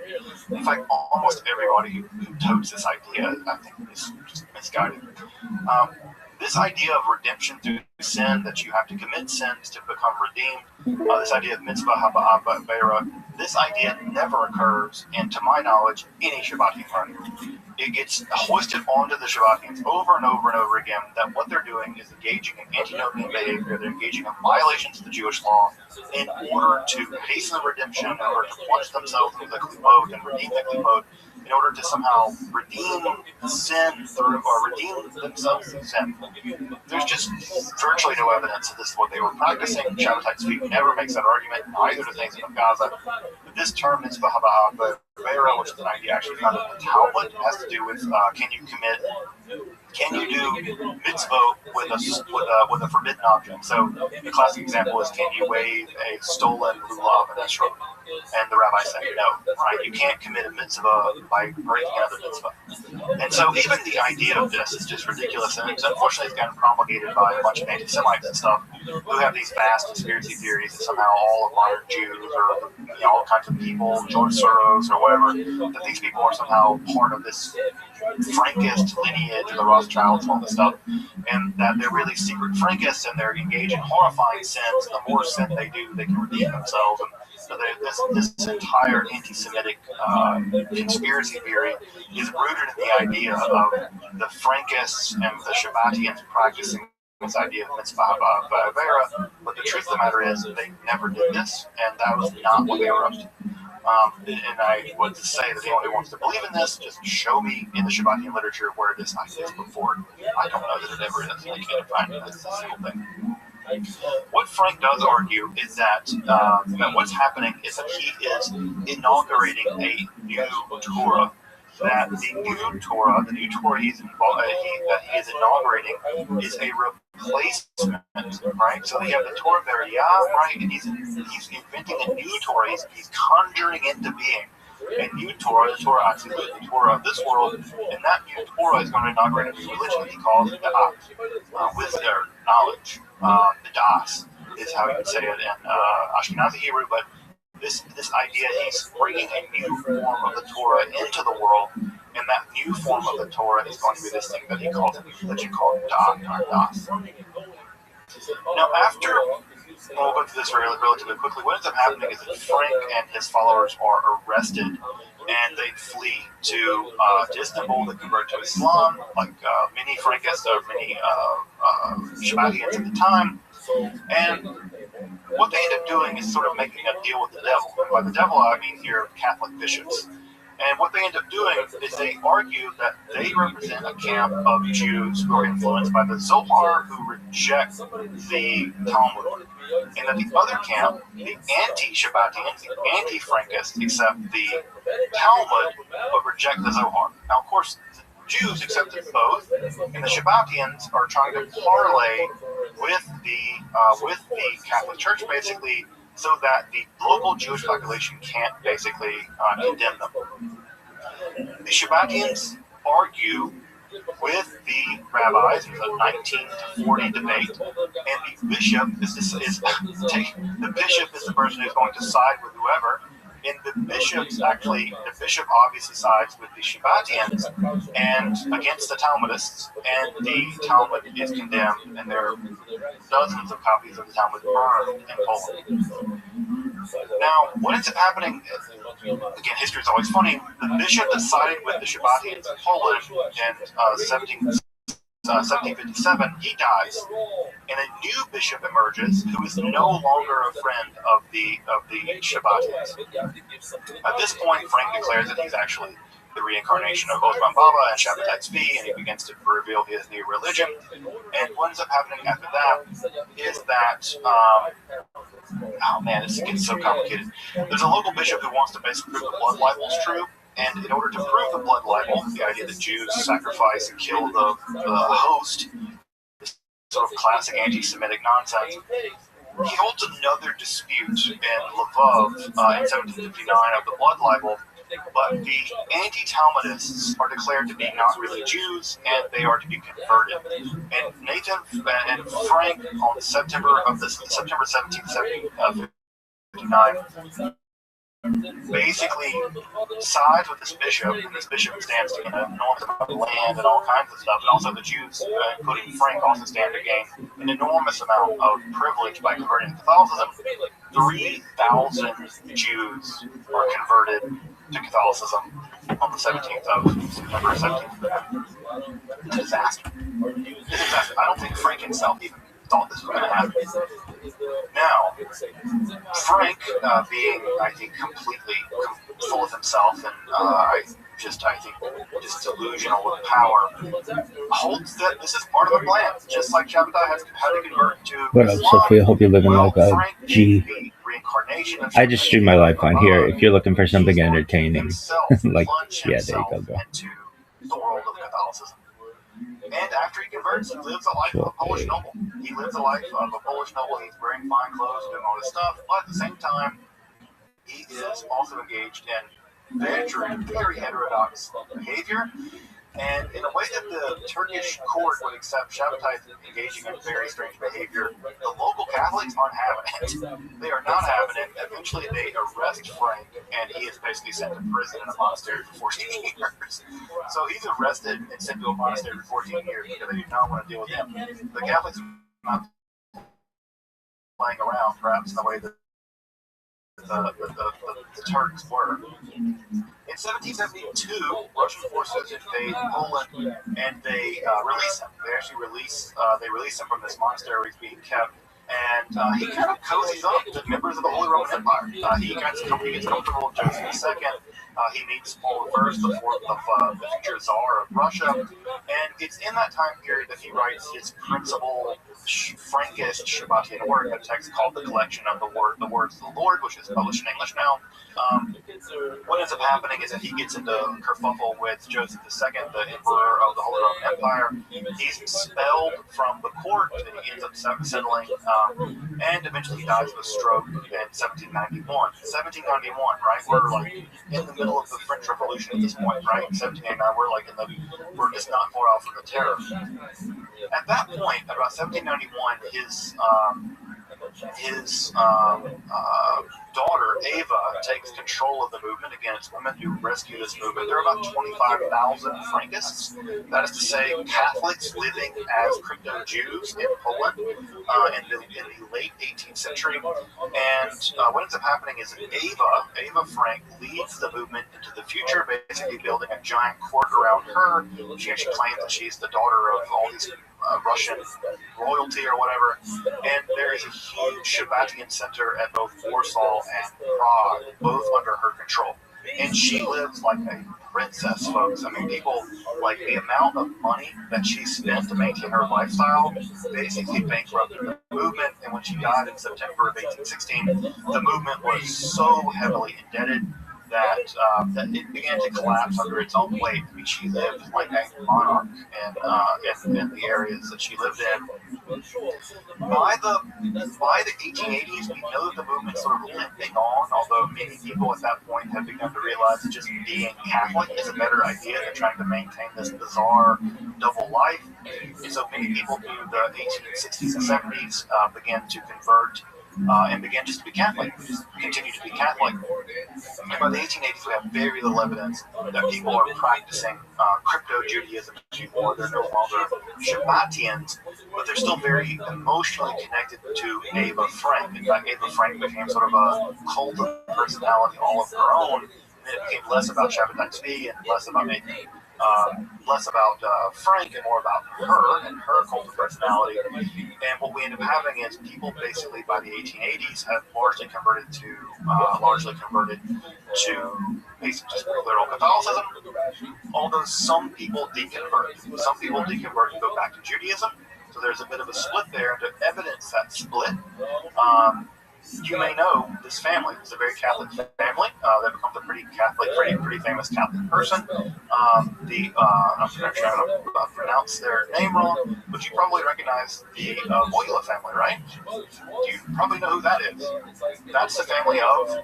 In fact, almost everybody who totes this idea, I think, is just misguided. This idea of redemption through sin, that you have to commit sins to become redeemed, this idea of mitzvah haba'ah ba'avera, this idea never occurs, and to my knowledge, any Shabbatian party. it gets hoisted onto the Shabbatians over and over and over again that what they're doing is engaging in antinomian behavior, they're engaging in violations of the Jewish law in order to hasten the redemption, in order to plunge themselves into the klipot and redeem the klipot, in order to somehow redeem sin through, or redeem themselves through sin. There's just virtually no evidence that this is what they were practicing. Shabbatai Tzvi never makes that argument, neither does Nathan of Gaza. This term is Bahaba, which is an idea actually found in the Talmud. It has to do with can you do mitzvot with a forbidden object? So the classic example is, can you wave a stolen lulav in a shul? And the rabbi said no, right? You can't commit a mitzvah by breaking another mitzvah. And so even the idea of this is just ridiculous, and unfortunately it's gotten promulgated by a bunch of anti-Semites and stuff who have these vast conspiracy theories that somehow all of modern Jews or all kinds of people, George Soros or whatever, that these people are somehow part of this Frankist lineage of the Rothschilds and all this stuff, and that they're really secret Frankists and they're engaged in horrifying sins. The more sin they do, they can redeem themselves. And so this entire anti-Semitic conspiracy theory is rooted in the idea of the Frankists and the Shabbatians practicing this idea of mitzvah ba'avera, but the truth of the matter is they never did this, and that was not what they were up to. And I would say that anyone who wants to believe in this, just show me in the Shabbatian literature where this idea is put forward. I don't know that it ever is. I can't find it. It's a single thing. What Frank does argue is that what's happening is that he is inaugurating a new Torah. That the new Torah he's that he is inaugurating is a replacement, right? So you have the Torah Beriah, right? And he's inventing a new Torah. He's conjuring into being a new Torah, the Torah Atzilut, the Torah of this world, and that new Torah is going to inaugurate a new religion that he calls the wisdom, knowledge. The Das is how you would say it in Ashkenazi Hebrew, but this idea he's bringing a new form of the Torah into the world, and that new form of the Torah is going to be this thing that he calls a new religion called Das. Now, after we'll go through this relatively quickly. What ends up happening is that Frank and his followers are arrested, and they flee to Istanbul. They convert to Islam, like many Frankists or many Shabbatians at the time. And what they end up doing is sort of making a deal with the devil. And by the devil, I mean here Catholic bishops. And what they end up doing is they argue that they represent a camp of Jews who are influenced by the Zohar, who reject the Talmud. And that the other camp, the anti-Shabbatians, the anti-Frankists, accept the Talmud but reject the Zohar. Now, of course, the Jews accepted both, and the Shabbatians are trying to parlay with the Catholic Church, basically, so that the local Jewish population can't basically condemn them. The Shabbatians argue with the rabbis in the 19 to 40 debate, and the bishop is the person who's going to side with whoever. And the bishop obviously sides with the Shabbatians and against the Talmudists, and the Talmud is condemned, and there are dozens of copies of the Talmud burned in Poland. Now, what ends up happening, again, history is always funny, the bishop that sided with the Shabbatians in Poland in 1757, he dies, and a new bishop emerges who is no longer a friend of the Shabbatians. At this point, Frank declares that he's actually the reincarnation of Osman Baba and Shabbatai Tzvi, and he begins to reveal his new religion. And what ends up happening after that is that, oh man, this gets so complicated. There's a local bishop who wants to basically prove the blood libel is true. And in order to prove the blood libel, the idea that Jews sacrifice and kill the host, this sort of classic anti-Semitic nonsense, he holds another dispute in Lvov in 1759 of the blood libel, but the anti-Talmudists are declared to be not really Jews, and they are to be converted. And Nathan and Frank, on September 17th, 1759, basically sides with this bishop, and this bishop stands to gain an enormous amount of land and all kinds of stuff, and also the Jews, including Frank, also stand to gain an enormous amount of privilege by converting to Catholicism. 3,000 Jews are converted to Catholicism on the 17th of September 17th. It's a disaster. It's a disaster. I don't think Frank himself even thought this was going to happen. Now, Frank, being, I think, completely full of himself and I think just delusional with power, holds that this is part of the plan, just like Shabbatai had to convert to What up, Sophia? Hope you're living like a G. I just stream my life on here. If you're looking for something entertaining, like, yeah, there you go, girl. Into the world of Catholicism. And after he converts, he lives a life of a Polish noble. He lives a life of a Polish noble. He's wearing fine clothes, doing all this stuff, but at the same time, he is also engaged in very heterodox behavior, and in a way that the Turkish court would accept Shabbatai engaging in very strange behavior, the local Catholics aren't having it. They are not having it. Eventually, they arrest Frank, and he is basically sent to prison in a monastery for 14 years. So he's arrested and sent to a monastery for 14 years because they do not want to deal with him. The Catholics are not playing around, perhaps in the way that the Turks were. In 1772, Russian forces invade Poland and they release him. They actually release him from this monastery where he's being kept, and he kind of cozies up to members of the Holy Roman Empire. He gets comfortable with Joseph II. He meets Paul I, the future Tsar of Russia, and it's in that time period that he writes his principal Frankish Shabbatian work, a text called The Collection of the Words of the Lord, which is published in English now. What ends up happening is that he gets into kerfuffle with Joseph II, the Emperor of the Holy Roman Empire. He's expelled from the court, and he ends up settling, and eventually he dies of a stroke in 1791. 1791, right? We're like in the middle of the French Revolution at this point, right? 1789, we're just not far off from the terror. At that point, about 1791, his daughter, Ava, takes control of the movement. Again, it's women who rescue this movement. There are about 25,000 Frankists, that is to say, Catholics living as crypto-Jews in Poland in the late 18th century. And what ends up happening is that Ava Frank leads the movement into the future, basically building a giant court around her. She actually claims that she's the daughter of all these Russian royalty or whatever, and there is a huge Shabbatian center at both Warsaw and Prague, both under her control. And she lives like a princess, folks. I mean, people, like, the amount of money that she spent to maintain her lifestyle basically bankrupted the movement, and when she died in September of 1816, the movement was so heavily indebted that it began to collapse under its own weight. I mean, she lived like a monarch in the areas that she lived in. By the 1880s, we know that the movement sort of limping on, although many people at that point had begun to realize that just being Catholic is a better idea than trying to maintain this bizarre double life. And so many people through the 1860s and 70s began to convert and began just to be Catholic, just continue to be Catholic. And by the 1880s, we have very little evidence that people are practicing crypto-Judaism anymore. They're no longer Shabbatians, but they're still very emotionally connected to Ava Frank. In fact, Ava Frank became sort of a cult of personality all of her own, and it became less about Shabbatai Tzvi and less about Frank and more about her and her cult of personality. And what we end up having is people basically by the 1880s have largely converted to basically just literal Catholicism, although some people deconvert. Some people deconvert and go back to Judaism. So there's a bit of a split there, and to evidence that split, you may know this family. It's a very Catholic family. They becomes a pretty famous Catholic person. I'm trying to pronounce their name wrong, but you probably recognize the Boyla family, right? You probably know who that is. That's the family of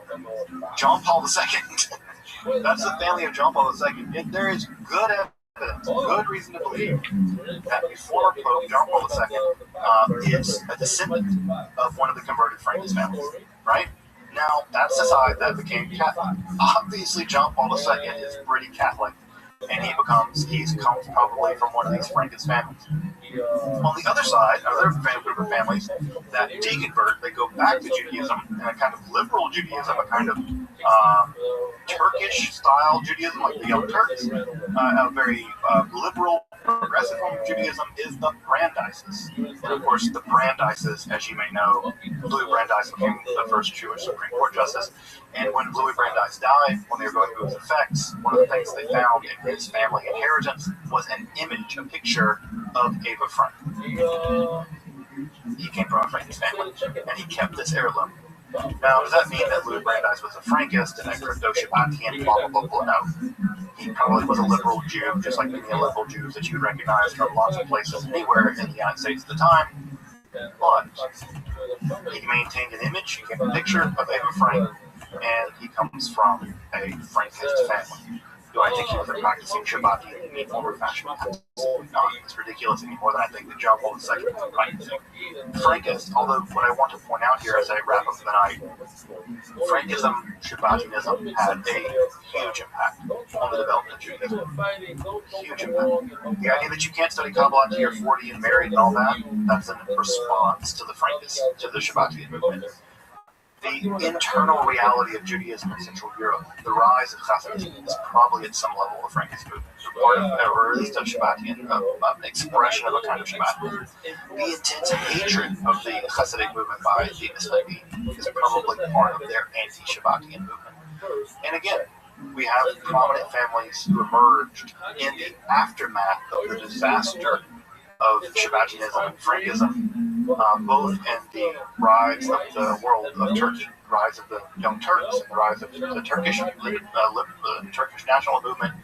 John Paul II. That's the family of John Paul II. And there is good evidence, good reason to believe that the former Pope, John Paul II, is a descendant of one of the converted Frankish families, right? Now, that's the side that became Catholic. Obviously, John Paul II is pretty Catholic, and he comes probably from one of these Frankish families. On the other side, another group of families that deconvert, they go back to Judaism, and a kind of liberal Judaism, a kind of Turkish-style Judaism, like the Young Turks, a very liberal, progressive form of Judaism is the Brandeis. And of course, the Brandeis, as you may know, Louis Brandeis became the first Jewish Supreme Court justice. And when Louis Brandeis died, when they were going through his effects, one of the things they found in his family inheritance was an image, a picture of Eva Frank. He came from a Frankish family, and he kept this heirloom. Now, does that mean that Louis Brandeis was a Frankist and a crypto-Shabbatian, blah, blah, blah, blah? No. He probably was a liberal Jew, just like many liberal Jews that you would recognize from lots of places anywhere in the United States at the time. But he maintained an image, he kept a picture of Eva Frank, and he comes from a Frankist family. Do I think he was a practicing Shabbat in any form or fashion? Absolutely not. It's ridiculous any more than I think that John Paul II was a practicing Frankist. Although, what I want to point out here as I wrap up the night, Frankism, Shabbatianism had a huge impact on the development of Judaism. Huge impact. The idea that you can't study Kabbalah until you're 40 and married and all that, that's in response to the Frankists, to the Shabbatian movement. The internal reality of Judaism in Central Europe, the rise of Hasidism, is probably at some level a Frankist movement, or at least a Shabbatian, an expression of a kind of Shabbat. The intense hatred of the Hasidic movement by the Ismaili is probably part of their anti-Shabbatian movement. And again, we have prominent families who emerged in the aftermath of the disaster of Shabbatianism and Frankism, both in the rise of the world of Turkey, the rise of the Young Turks, and the rise of the Turkish national movement.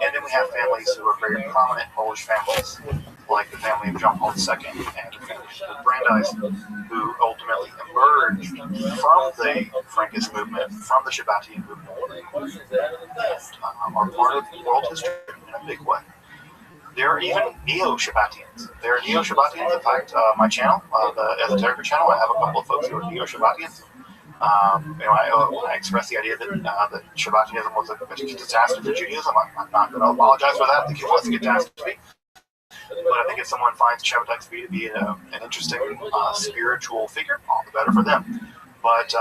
And then we have families who are very prominent Polish families, like the family of John Paul II and the family of Brandeis, who ultimately emerged from the Frankist movement, from the Shabbatian movement, and are part of world history in a big way. There are even neo-Shabbatians. There are neo-Shabbatians. In fact, my channel, the Esoterica channel, I have a couple of folks who are neo-Shabbatians. When I expressed the idea that Shabbatianism was a disaster for Judaism, I'm not going to apologize for that. I think it was a catastrophe. But I think if someone finds Shabbatai Tzvi to be an interesting spiritual figure, all the better for them. But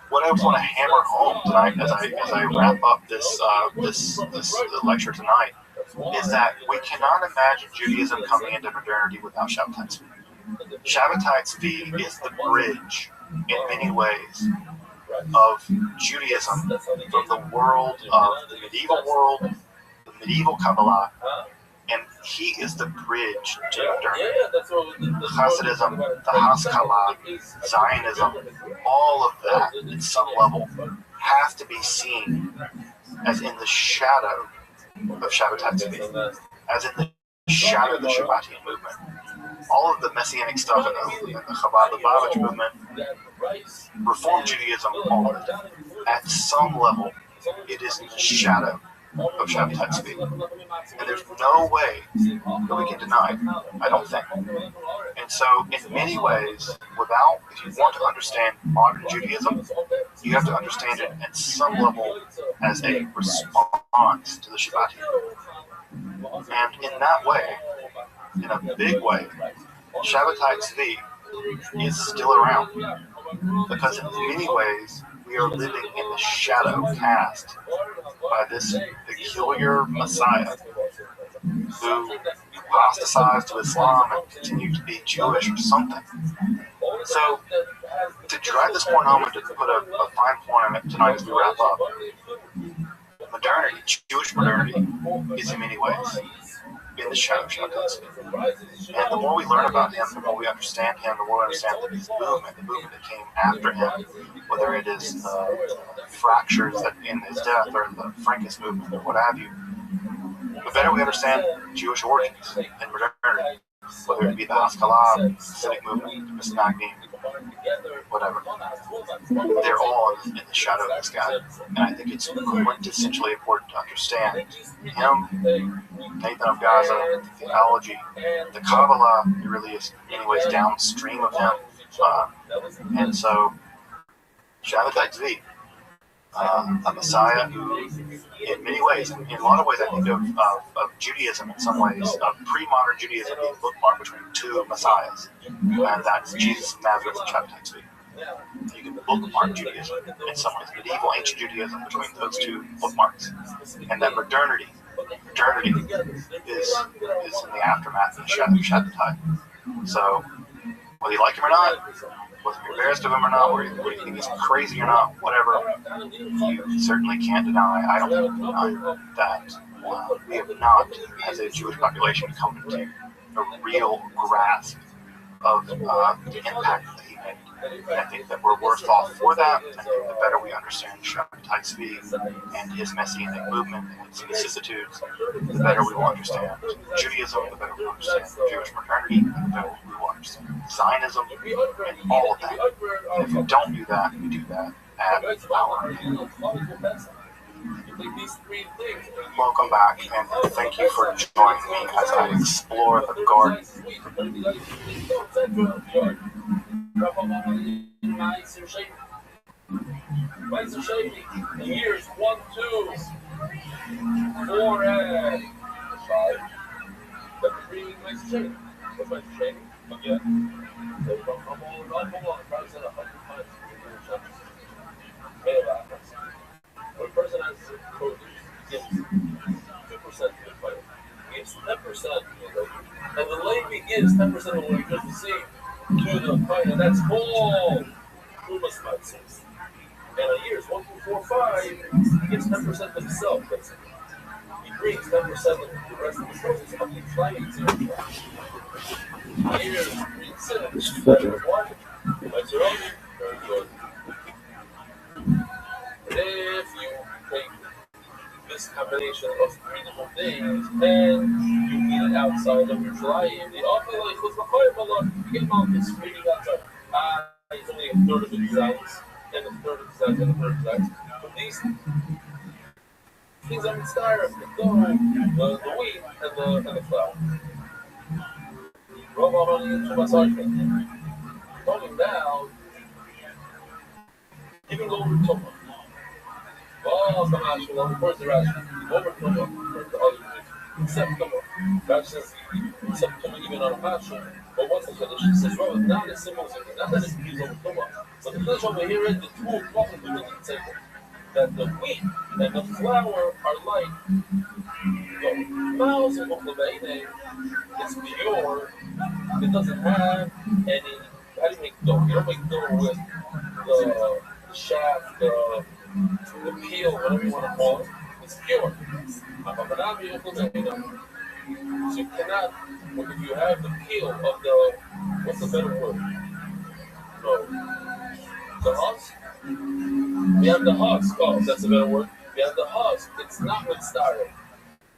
what I want to hammer home tonight, as I wrap up this lecture tonight, is that we cannot imagine Judaism coming into modernity without Shabbatai Tzvi. Shabbatai Tzvi is the bridge, in many ways, of Judaism from the world of the medieval world, the medieval Kabbalah, and he is the bridge to modernity. Hasidism, the Haskalah, Zionism, all of that, at some level, has to be seen as in the shadow of Shabbatai Tzvi, as in the shadow of the Shabbatian movement. All of the Messianic stuff in the Chabad Lubavitch movement, Reform Judaism, all of it, at some level, it is in the shadow of Shabbatai Tzvi. And there's no way that we can deny it, I don't think. And so, in many ways, if you want to understand modern Judaism, you have to understand it at some level as a response to the Shabbatian. And in that way, in a big way, Shabbatai Tzvi is still around. Because in many ways, we are living in the shadow cast by this peculiar Messiah who apostatized to Islam and continued to be Jewish or something. So, to drive this point home and to put a fine point on it tonight as we wrap up, modernity, Jewish modernity, is in many ways in the shadow of Shabbatai Tzvi. And the more we learn about him, the more we understand him, the more we understand that his movement, the movement that came after him, whether it is fractures that in his death or the Frankist movement or what have you, the better we understand Jewish origins and modernity, whether it be the Haskalah, Hasidic movement, the Misnagdim, whatever. They're all in the shadow of this guy. And I think it's quintessentially important to understand him, Nathan of Gaza, the theology, the Kabbalah, it really is in many ways downstream of him. And so, Shabbatai Tzvi, a Messiah who, in many ways, in a lot of ways, I think of Judaism in some ways, of pre-modern Judaism being bookmarked between two Messiahs, and that's Jesus of Nazareth and Shabbatai Tzvi. You can bookmark Judaism in some ways, medieval ancient Judaism between those two bookmarks, and then modernity is in the aftermath of Shabbatai. So whether you like him or not, whether you're embarrassed of him or not, whether you think he's crazy or not, whatever, you certainly can't deny, I don't deny that we have not, as a Jewish population, come into a real grasp of the impact that he made. And I think that we're worse off for that. I think the better we understand Shabbatai Tzvi and his Messianic movement and its vicissitudes, the better we will understand Judaism, the better we will understand Jewish modernity, and the better we will understand Zionism, and all of that. And if we don't do that, we do that at our end. Welcome back, and thank you for joining me as I explore the garden. Years 1, 2, 4, and 5. That's reading my shady. What's my shady? Again. So from all probably said 100 times. When a person has produce, gives 2% to the fight. He gives 10% to the Levi. And the Levi gives 10% of what he just received to the fight, and that's called Trumas Matzos. And on years 1 through 4, 5, he gives 10% to himself. That's it. He brings 10% of the rest of the process of the flying to years 3, 6, 7, 1. That's your own. Very good. If you take this combination of 3 different things and you eat it outside of your flying, the offer like was the you get about this reading outside. It's only a third of the designs, and a third of the designs, and a third of the designs. But these things are inspired the wheat and the flour. Going down, even over Toma. Of course, the Rashi, over Toma, the other except Toma. Rashi says, except Toma even on a passion. But once the Kaddish says, well, not a simple thing, not that it's used over Toma. But the Kaddish over here is the two important things that the wheat and the flour are like. Mouse and Oklabaine, it's pure. It doesn't have any. How do you make dough? You don't make dough with the shaft, the peel, whatever you want to call it. It's pure. So you cannot, if you have the peel of the, what's the better word? No. The husk? We have the husk. Oh, that's a better word. We have the husk. It's not with starter.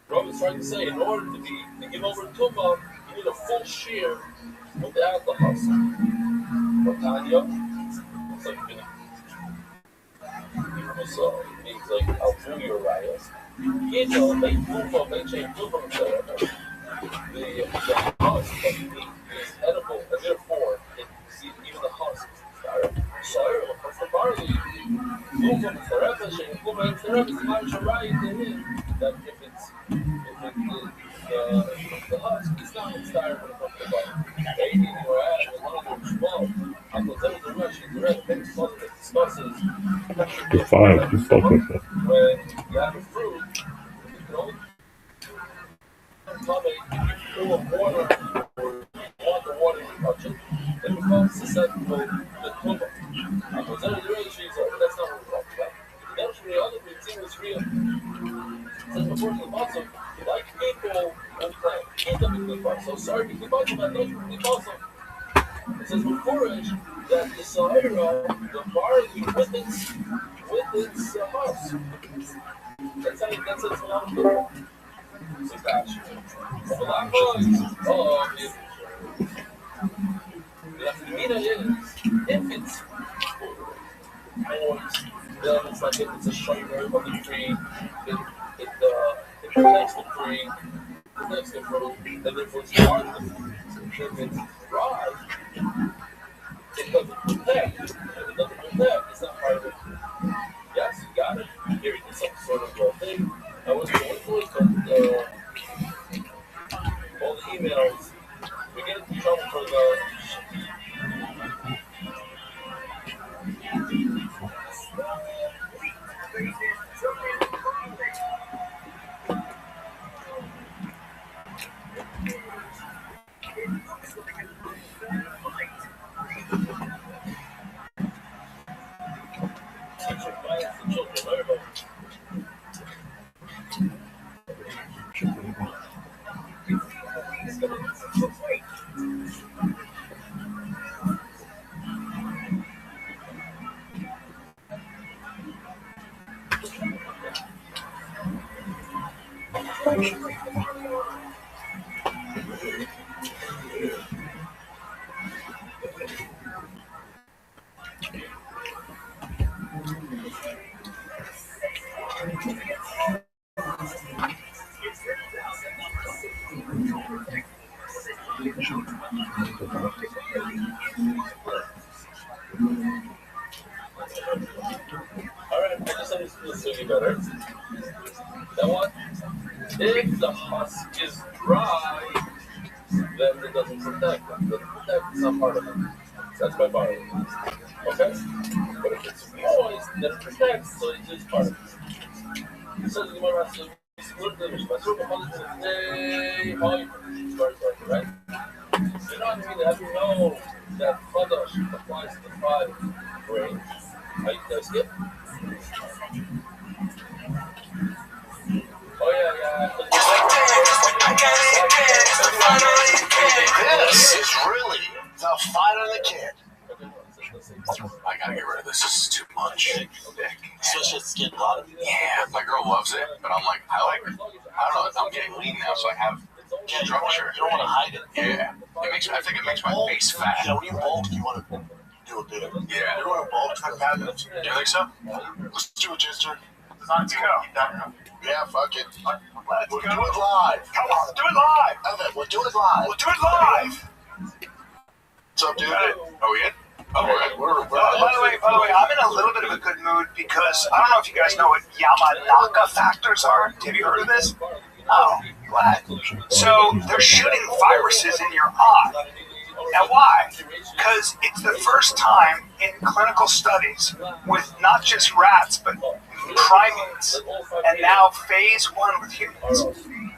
Rob is trying to say, in order to give over Tumah, you need a full shear without the husk. Tanya, it's like so it means like I'll do your riots. You know, they move up, they change move up the husk that you need is edible, and therefore even the husk is started. So what's the barley? Move up the reference, move up the reference, not right to him that if it's the husk, it's not started when it comes to the barley. Anything you're at is one of those small. When you have a fruit, you know, full of water, or you want the water to touch it, it becomes susceptible to tumor. That's not what we're talking about. That's the other thing is real. Since before the muscle, like people will plant, keep them in the fire. So sorry, we keep on about those, we also. It says before that the Sahara, the barley with its husk. That's a lot of people. It's a batch. The black boys, the Mina is, if it's moist, then it's like if it's a sugar of the tree, it protects the tree, protects the fruit, and therefore it's hard to if it's dry. It doesn't protect. If it doesn't protect, it's not part of it. Yes, you got Alright, just understand you better. Now what? If the husk is dry, then it doesn't protect. It doesn't protect some part of it. That's my body. Okay? But if it's moist, then it protects, so it is part of it. So the more split the right? You're not going to have to know that Chadash applies to the 5 range. Are you guys skip? Oh, yeah. This is really the fight of the kid. I gotta get rid of this. This is too much. Especially it's getting hot. Yeah, my girl loves it, but I'm like, I don't know. I'm getting lean now, so I have structure. You don't want to hide it. Yeah, I think it makes my face fat. Yeah, when you bulk, you want to do a bit of it. Yeah. You want to bulk, try to have it. Do you think so? Let's do it, Jister. Let's go. Yeah, fuck it. Let's We'll go. do it live. Come on, do it live. Evan, we'll do it live. We'll do it live. What's up, dude? Are we in? Oh, we're in. By the way, I'm in a little bit of a good mood because I don't know if you guys know what Yamanaka factors are. Have you heard of this? Oh, glad. So they're shooting viruses in your eye. Now, why? Because it's the first time in clinical studies with not just rats, but primates, and now phase 1 with humans,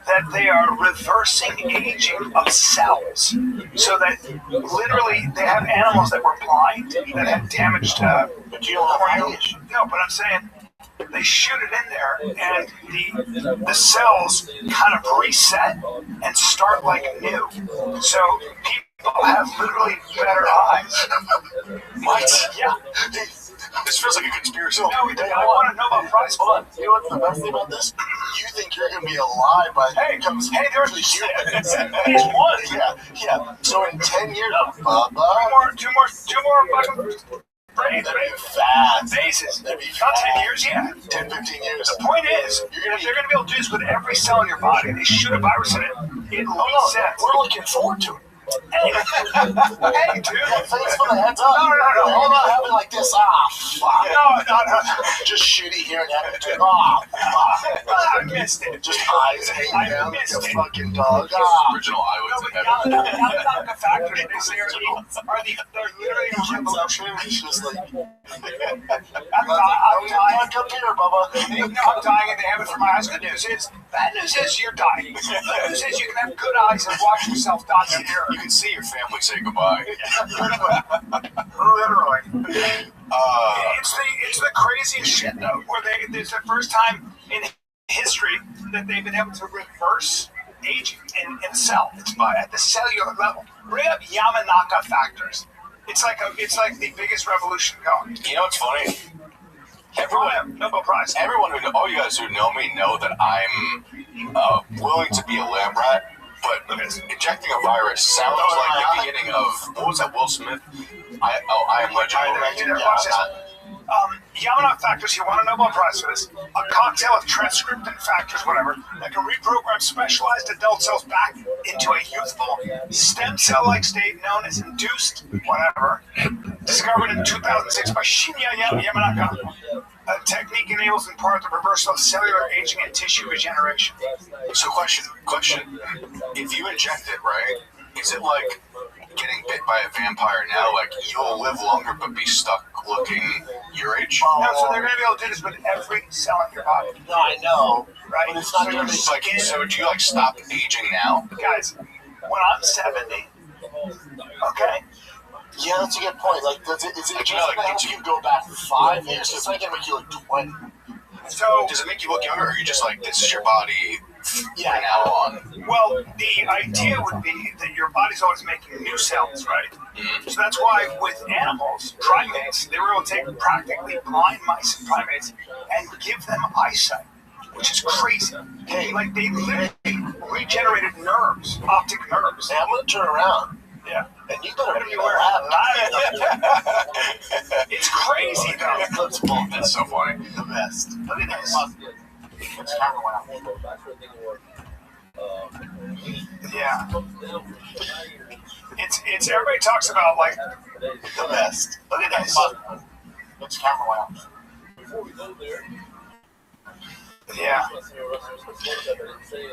that they are reversing aging of cells. So that literally they have animals that were blind, that had damaged corneal. No, but I'm saying they shoot it in there, and the cells kind of reset and start like new. So people have literally better eyes. What? Yeah. This feels like a conspiracy. No, I want to know about price. Hold on. You know what's the best thing about this? You think you're going to be alive by the time it comes Hey, there's to humans. phase 1. Yeah. So in 10 years, Two more fucking that'd be fast. phases. That'd be Not fast. 10 years, yeah. 10, 15 years. The point is, if they're going to be able to do this with every cell in your body, they shoot a virus in it, it resets. We're looking forward to it. Hey, dude. Thanks for the heads up. No. Hold on, having like this. Fuck. No. Just shitty here and having to. I missed it. Just eyes hanging down like a fucking dog. Original eyelids in No, heaven. but not the factors. They say they're literally a revolution. It's just like, I'm fuck up here, Bubba. I'm dying and they have it for my eyes. Good news is, bad news is you're dying. Good news is you can have good eyes and watch yourself die in the mirror. You can see your family say goodbye. Literally. It's the craziest shit though. Where it's the first time in history that they've been able to reverse aging in a cell. It's at the cellular level. Bring up Yamanaka factors. It's like the biggest revolution going. You know what's funny? Nobel Prize. All you guys who know me know that I'm willing to be a lab rat, but injecting a virus sounds like the beginning of, what was that, Will Smith? I am Legend. Yamanaka factors, you want a Nobel Prize for this? A cocktail of transcriptin factors, whatever, that can reprogram specialized adult cells back into a youthful stem cell-like state known as induced, whatever, discovered in 2006 by Shinya Yamanaka. A technique enables in part the reversal of cellular aging and tissue regeneration. So question, if you inject it, right, is it like getting bit by a vampire now? Like, you'll live longer but be stuck looking your age? No, so they're going to be able to do this with every cell in your body. No, I know. Right? But it's not going to be like, so do you like stop aging now? Guys, when I'm 70, okay, Yeah, that's a good point. Like, is it Like, just you know, like, gonna help you go back 5 years? It's not gonna make you look 20. So, does it make you look younger, or are you just like, this is your body from Yeah. now on? well, the idea would be that your body's always making new cells, right? So that's why with animals, primates, they were able to take practically blind mice and primates and give them eyesight, which is crazy. Hey, Like, they literally regenerated nerves, optic nerves. Hey, I'm gonna turn around. Yeah. And you better be wear that. It's crazy, though. That's so funny. The best. Look at this. Yeah. It's everybody talks about, like, The best. look at this. It's camera went out. Before we go there, Yeah.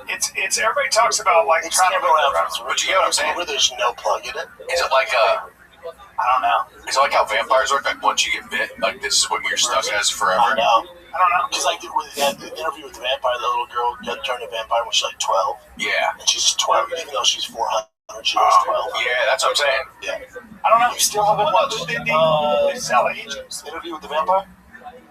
It's everybody talks about, like, It's trying to camera went out. But you get what I'm saying? Where there's no plug in it. Is it like I don't know. is it like how vampires work? Like once you get bit, like this is what you're stuck as forever. I know. I don't know. Because like with that interview with the vampire, the little girl got turned a vampire when she's like 12, Yeah. and she's just 12, even though she's 400, she was 12. Yeah, that's what I'm saying. Yeah. I don't know. You still haven't watched They sell agents. Interview with the Vampire?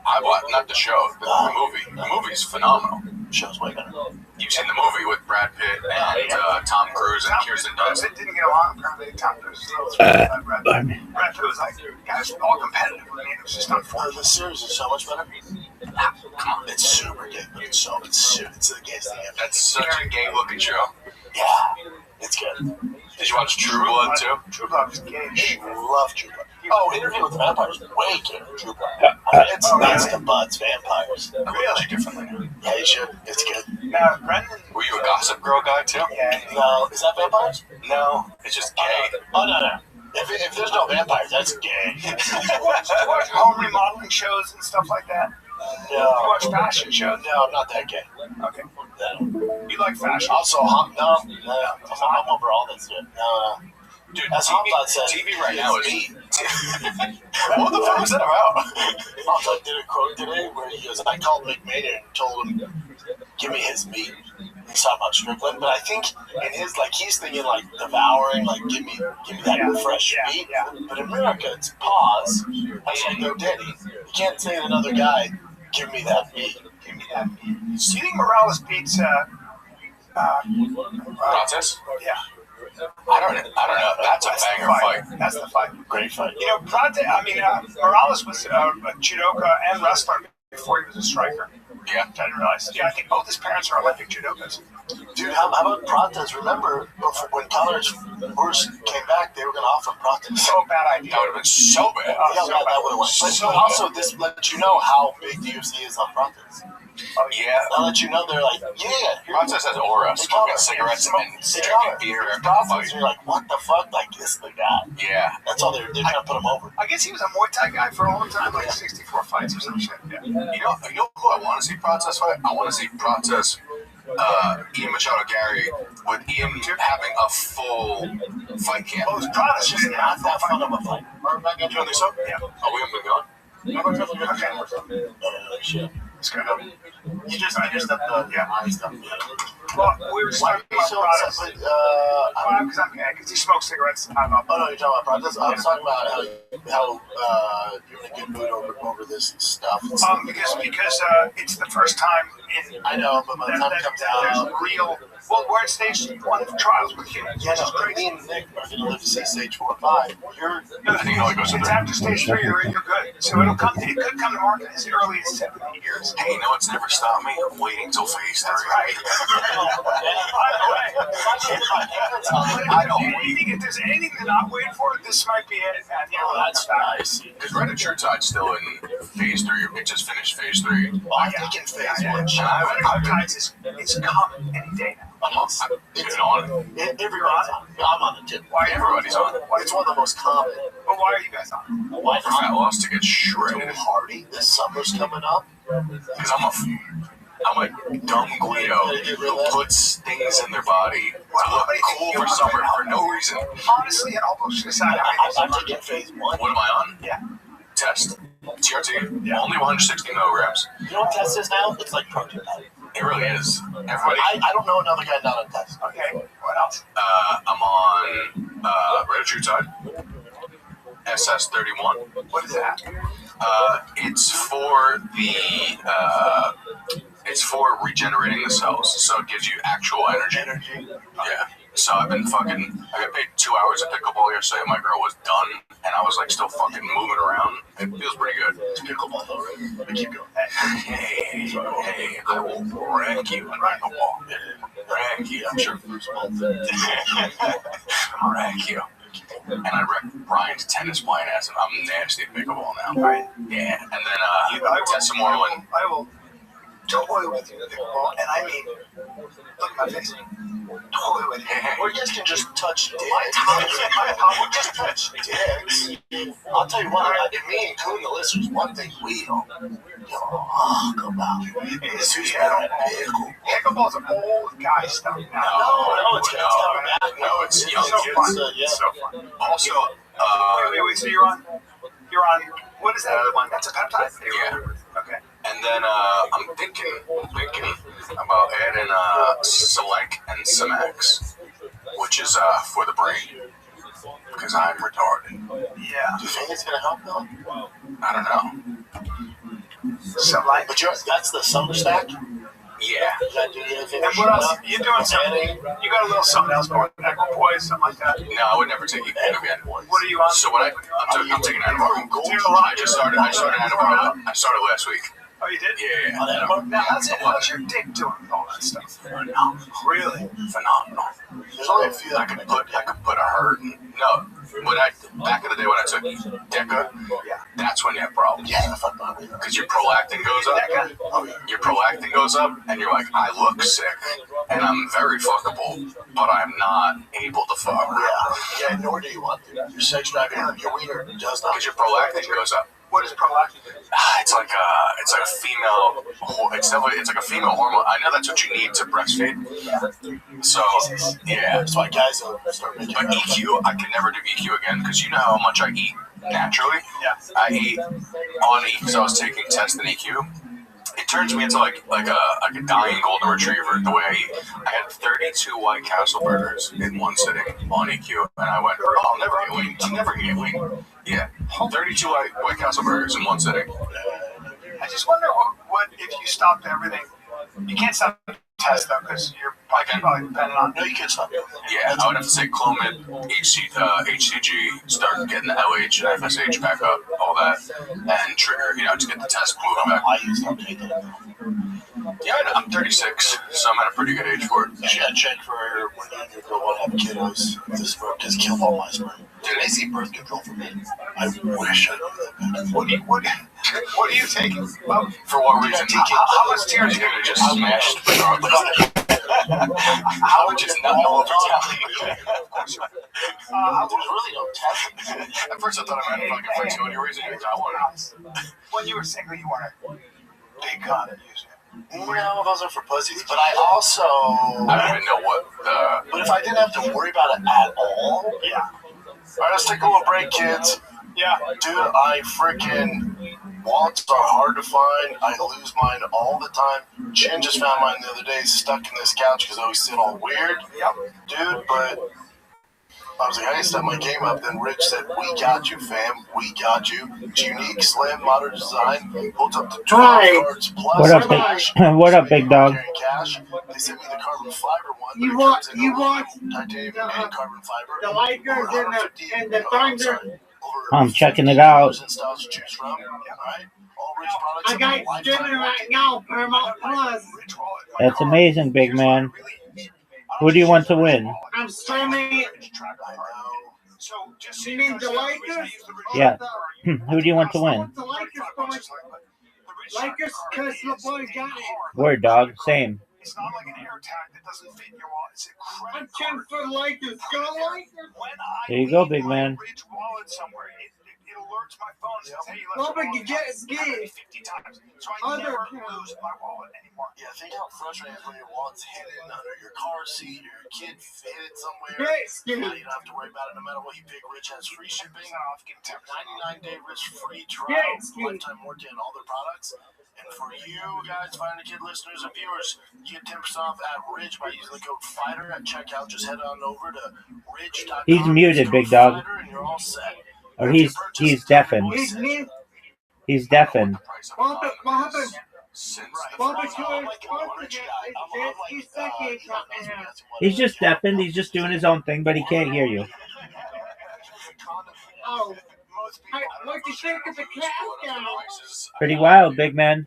I watched not the show, but the movie. The movie's phenomenal. Show's way better. You've seen the movie with Brad Pitt and Tom Cruise and Kirsten Dunst. They didn't get along. Apparently, Tom Cruise. Pardon me. Brad Pitt was like, guys, all competitive. I mean, it was just unfortunate. The series is so much better. It's super gay, but it's the gayest thing ever. That's such a gay-looking show. Yeah, it's good. Did you watch True Blood too? True Blood was gay. Love True Blood. Oh, Interview with the Vampire is way gayer than True Blood. It's nuts to butts, vampires. I look at you differently. Yeah, you should. It's good. Now, Brendan. Were you a Gossip Girl guy too? Yeah. No, is that vampires? No, it's just gay. Oh, no. If there's no vampires, that's gay. Did you watch home remodeling shows and stuff like that? No. You watch fashion shows? No, I'm not that gay. Okay. No. You like fashion? Also, I'm over all that shit. No. Dude, As Hamzat said, TV right now is me. What the fuck was that about? Hamzat did a quote today where he goes, I called McMahon and told him, give me his meat. He's talking about Strickland, but I think in his, like, he's thinking, like, devouring, like, give me that fresh meat. Yeah. But in America, it's pause. That's like no daddy. You can't say to another guy, give me that meat. Give me that. Do you think Morales beats Process? Yeah. I don't know. That's a banger fight. That's the fight. Great fight. You know, Morales was a judoka and wrestler before he was a striker. Yeah. I didn't realize. Yeah, I think both his parents are Olympic judokas. Dude, how about Prates? Remember, before, when Connor's first came back, they were going to offer Prates. So bad idea. That would have been so bad. Yeah, that would have went. But also, this lets you know how big the UFC is on Prates. Yeah. They'll let you know they're like, yeah. Process has aura, smoking cigarettes and drinking beer after the fight. You're like, what the fuck? Like, this is the guy. Yeah. That's all they're trying to put him over. I guess he was a Muay Thai guy for a long time, like 64 fights or some shit. Yeah. You know who I want to see Process fight? I want to see Process, Ian Machado Gary, with Ian having a full fight camp. Oh, Prates just Not that fun of a fight. You don't think so? Yeah. Oh, we haven't been going? Shit. It's good. You just up the eyes up. Well, we were just talking about Prates. Because he smokes cigarettes. Oh no, you're talking about Prates. I was talking about how you're in a good mood over this stuff. Because it's the first time in. I know, but by the time it comes out, there's real. Well, we're at stage 1 trials with humans. yeah, no, but me and Nick are going to live to see stage 4 or 5. I think it only goes to It's after stage 3, you're good. So it could come to market as early as 7 years. Hey, you know what's never stopped me? I'm waiting till phase 3. That's right. I don't. If there's anything that I'm waiting for, this might be it. That's nice. Because Red and Shirtside's still in phase 3. It just finished phase 3. I'm thinking phase 1. Red Tides is coming any day now. It's on. Everybody's on. I'm on the tip. Why Everybody's on. It's one of the most common. Well, why are you guys on? Why For Fat Loss to get shredded. Hardy? The summer's coming up. Because I'm a dumb Guido who puts things in their body to look cool for summer for no reason. Honestly, and all bullshit aside, I'm taking phase 1. What am I on? Yeah. Test. TRT. Only 160 milligrams. You know what test is now? It's like protein powder. It really is. Everybody. I don't know another guy not on test. Okay. What else? I'm on Red and Shirtside. SS31. What is that? It's for it's for regenerating the cells, so it gives you actual energy. Yeah. So I got paid 2 hours of pickleball yesterday. My girl was done, and I was like still fucking moving around. It feels pretty good. It's pickleball though, right? Let me keep going. Hey, I will wreck you in pickleball. Wreck you. I'm sure first ball. Wreck you. And I wrecked Brian's tennis playing ass, and I'm nasty at pickleball now. Right? Yeah. And then test some more when I will toy with you at pickleball, and I mean, look at my face. Toy with you. Or you guys can just touch dicks. My top will just touch dicks. I'll tell you what, me and Coon, the listeners, one thing we don't talk about is who's better pickle. Pickleball's an old guy stuff now. No, it's young kids. It's so fun. Also, wait, so you're on, what is that other one? That's a peptide? Yeah. Okay. And then I'm thinking about adding Select and Simex, which is for the brain, because I'm retarded. Yeah. Do you think it's gonna help though? I don't know. Select. But that's the summer stack. Yeah. Does that do anything? And what else? You're doing something. You got a little something else going. Equipoise, something like that. No, I would never take Equipoise again. What are you on? So I'm taking Anavar. I just started Anavar. I started last week. Oh, you did? Yeah. Now, how's your dick doing with all that stuff? Phenomenal. Really? Phenomenal. There's only a few I could put a hurt. No, back in the day when I took Deca, that's when you have problems. Yeah, because your prolactin goes up. Your prolactin goes up, and you're like, I look sick, and I'm very fuckable, but I'm not able to fuck. Yeah, nor do you want to. Your sex drive, your wiener does not. Because your prolactin goes up. What is prolactin? It's like a female. It's like a female hormone. I know that's what you need to breastfeed. So yeah, that's why guys start making. But EQ, I can never do EQ again because you know how much I eat naturally. Yeah. I ate on EQ because I was taking tests in EQ. It turns me into like a dying golden retriever. The way I eat. I had 32 White Castle burgers in one sitting on EQ, and I went, "Oh, I'll never get wings. I'm never gonna get wings." Yeah, 32 White Castle burgers in one sitting. I just wonder what if you stopped everything. You can't stop the test though, because you're probably dependent on. No, you can't stop. Yeah, I would have to take Clomid, HCG, start getting the LH and FSH back up, all that, and trigger, to get the test moving back. I used to take that. Yeah, I'm 36, so I'm at a pretty good age for it. You should check for when you go want to have kiddos. This sperm just killed all my sperm. Did they see birth control for me? I wish I knew that. What are you taking? Well, for what reason? How much tears are you going to just smash regardless? How much is not no overtelling? There's really no test. At first I thought I might have fucking fertility reason because I wanted. When you were single, you weren't a big gun at using it. No, those are for pussies. But I also. I don't even know what the. But if I didn't have to worry about it at all. Yeah. All right, let's take a little break, kids. Yeah. Dude, I freaking. Wallets are hard to find. I lose mine all the time. Jen just found mine the other day, stuck in this couch because I always sit all weird. Yep. Dude, but. I was like, I need to step my game up. Then Rich said, we got you, fam. We got you. It's unique, slim, modern design. Holds up to 12 yards plus. What up, what up, big dog? Cash. They sent me the carbon fiber one. You want titanium and carbon fiber. the Lakers and the Thunder. I'm checking it out. I got streaming right now, Paramount Plus. That's amazing, big man. Who do you want to win? I'm streaming it. You mean the Lakers? Yeah. Who do you want to win? The Lakers because LeBron got it. Word, dog. Same. It's not like an air tag that doesn't fit your wallet. It's a credit I'm cheering for the Lakers. Go Lakers! There you go, big man. Ridge wallet somewhere. It alerts my phone and says, hey, you Well, left but your you wallet just twice. get 50 times. So I never lose my wallet anymore. Yeah, think how frustrating it is when your wallet's hidden under your car seat, your kid hid it somewhere. Yes, Now you don't have to worry about it no matter what you pick. Rich has free shipping, 99-day risk-free trial, lifetime warranty on all their products. And for you guys, Find a Kid listeners and viewers, you get 10% off at Ridge by using the code FIGHTER at checkout. Just head on over to ridge.com. He's muted, big dog. And you're all set. Or he's deafened. He's deafened. He's just deafened. He's just doing his own thing, but he can't hear you. Oh, what do you think of the cat guy? Pretty wild, big man.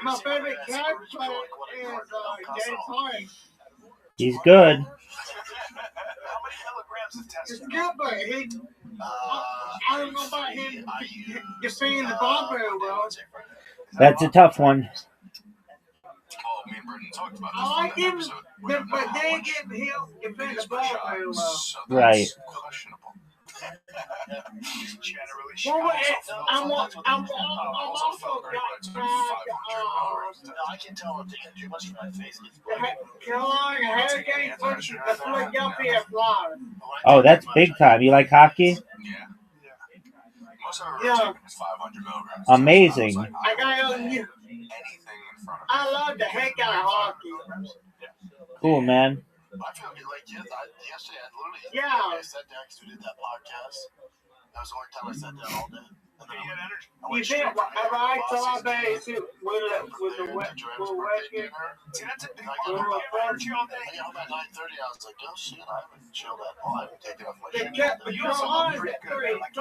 My favorite cat player is James Harden. He's good. How many milligrams of It's testosterone? good, but I don't know about him defending the ball very well. That's a tough one. Oh, me and Brendan talked about this I like in him, episode. but they give him defend the ball very well. So Right. that's questionable. Generally, Well, I'm also got I can tell I'm taking too much from my face. Carolina Hurricanes versus the Philadelphia Flyers. Oh, that's big time. You like hockey? Yeah. Most of our Yeah. taking is 500 milligrams. Amazing. I got anything in front of I love the heck out of hockey. Cool, man. I feel like yesterday I literally Yeah. I sat down because we did that podcast. That was the only time I sat down all day. And then you had energy. You think I saw that too with the West See, that's a big one. You have energy all day. I got home at 9:30. I was like, oh shit, I haven't chilled at all. I haven't taken off my The shit. cat, But you also look pretty good. Man. If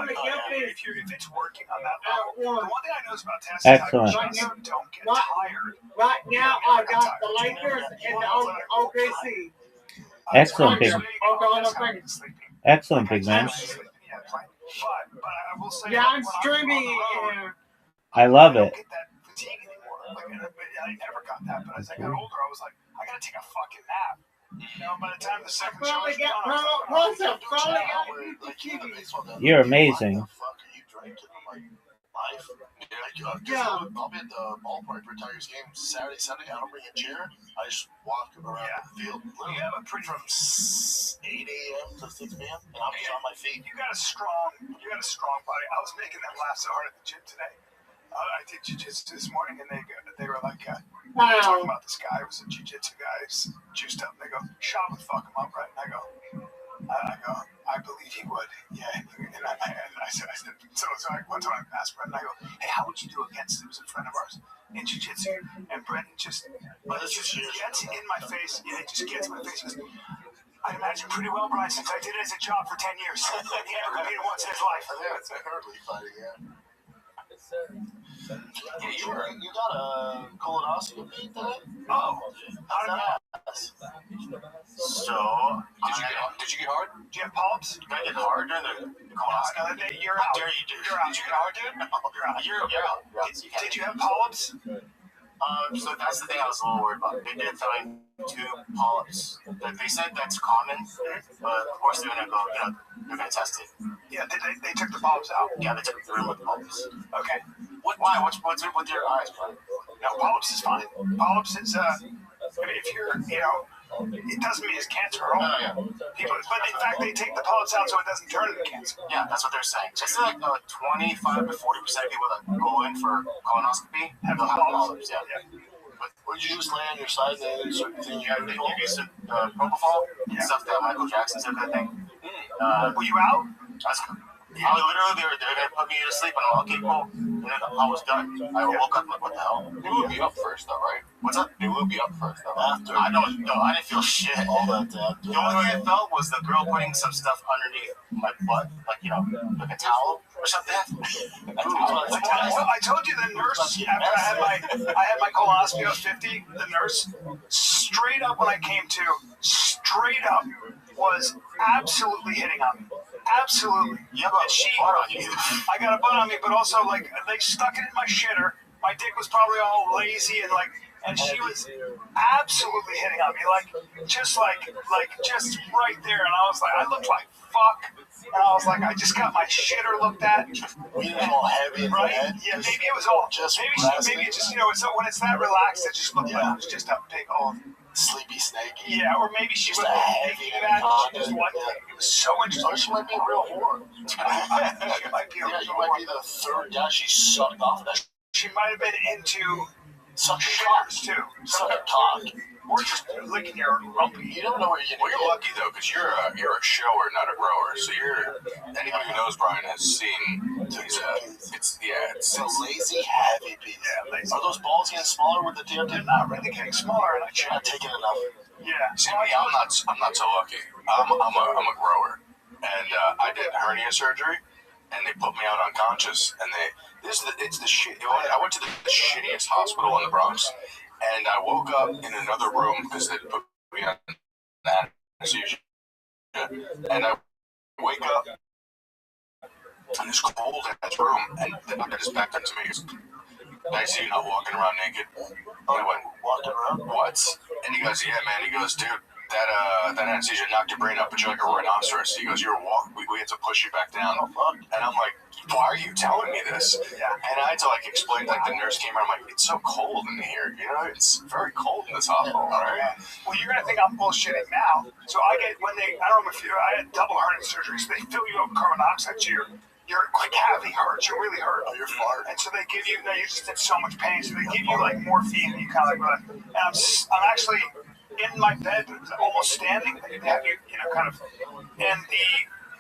it's working on that level, the one thing I know is about tests Excellent. is you don't get tired. Right now, I got the Lakers and the OKC. Excellent, big. Oklahoma City. Excellent, big man. But I will say, Yeah, I'm streaming. I love I don't it. get that fatigue anymore. I never got that, but as I got older, I was like, I gotta take a fucking nap. You know, by the time the second show Probably is got done, I was like, You're amazing. I'll be at the ballpark for Tigers game Saturday, Sunday. I don't bring a chair. I just walk around the field. You have a pretty from 8 a.m. to 6 p.m. and I'm just on my feet. You got a strong body. I was making them laugh so hard at the gym today. I did jiu-jitsu this morning, and they were like, talking about this guy who was a jiu-jitsu guy, who's juiced up. And they go, Sean would fuck him up, right? And I go, I believe he would. Yeah. And I said, so one time I asked Brendan, I go, hey, how would you do against him? He was a friend of ours in jiu-jitsu. And Brendan just gets in my face. Yeah, he just gets in my face. He goes, I imagine pretty well, Brian, since I did it as a job for 10 years. He never competed once in his life. Yeah, it's a hurdle fighting, yeah. You got a colonoscopy today? Oh, how's that? So, did you get hard? Did you have polyps? Did I get hard during the colonoscopy? You're out. Dare you do? You're out. Did you get hard, dude? No, you're out. Did you have polyps? So that's the thing I was a little worried about. They did find 2 polyps. They said that's common, but of course they're gonna go, they're gonna test it. Yeah, they took the polyps out. Yeah, they took the room with the polyps. Okay. Why? What's with your eyes, bro? No, polyps is fine. Polyps is if you're, it doesn't mean it's cancer at all. Yeah. People, but in fact, they take the polyps out so it doesn't turn into cancer. Yeah, that's what they're saying. They say like 25 to 40% of people that go in for colonoscopy have polyps. Yeah. But would you just lay on your side and certain thing? Yeah, they give you some propofol, stuff that Michael Jackson said, that thing. Were you out? I literally, they're gonna put me to sleep, and I'm like, okay, cool. And then I was done. I woke up like, what the hell? They would be up first, though, right? What's up? They would be up first, though. After. I didn't feel shit. All that. The only thing I felt was the girl putting some stuff underneath my butt, like like a towel or something. I told you the nurse after I had my colonoscopy. I was 50. The nurse, straight up when I came to, straight up was absolutely hitting on me. Absolutely. Yeah, but I got a butt on me, but also like they stuck it in my shitter. My dick was probably all lazy and she was absolutely hitting on me, just right there. And I was like, I looked like fuck. And I was like, I just got my shitter looked at. We was all heavy in the head. Yeah, maybe it was all maybe it just when it's that relaxed, it just looked like it was just a big old sleepy snake. Yeah, or maybe she was thinking that just one thing. It was so interesting. Or she might be a real whore. She might be a real you might be the third guy she sucked off that. She might have been into suck cocks too. Suck a cock. Or just licking your rumpy. You don't know where you're Well, you're lucky though, because you're a shower, not a grower. So anybody who knows Brian has seen. It's lazy, heavy piece. Yeah, lazy. Are those balls getting smaller with the deal? They're not really getting smaller, and you're not taking enough. Yeah. See, me, I'm not so lucky. I'm a grower, and I did hernia surgery, and they put me out unconscious, and it's the shit. I went to the shittiest hospital in the Bronx. And I woke up in another room because they put me on anesthesia. And I wake up in this cold ass room, and the doctor just backed up to me. He goes, "I see you not walking around naked." I went, "Walking around? What?" And he goes, "Yeah, man." He goes, "Dude, that anesthesia knocked your brain up, but you're like a rhinoceros." He goes, "You're a walk. We had to push you back down." And I'm like, "Why are you telling me this?" Yeah. And I had to explain. The nurse came around. I'm like, "It's so cold in here. It's very cold in this hospital." Right? Well, you're gonna think I'm bullshitting now. So I don't know if I had double hernia surgery, so they fill you up with carbon dioxide. Your cavity hurts. You really hurt. Oh, you're fart. And so they give you. You just in so much pain. So they give you morphine. And you kind of and I'm actually in my bed, almost standing. They have you, kind of. And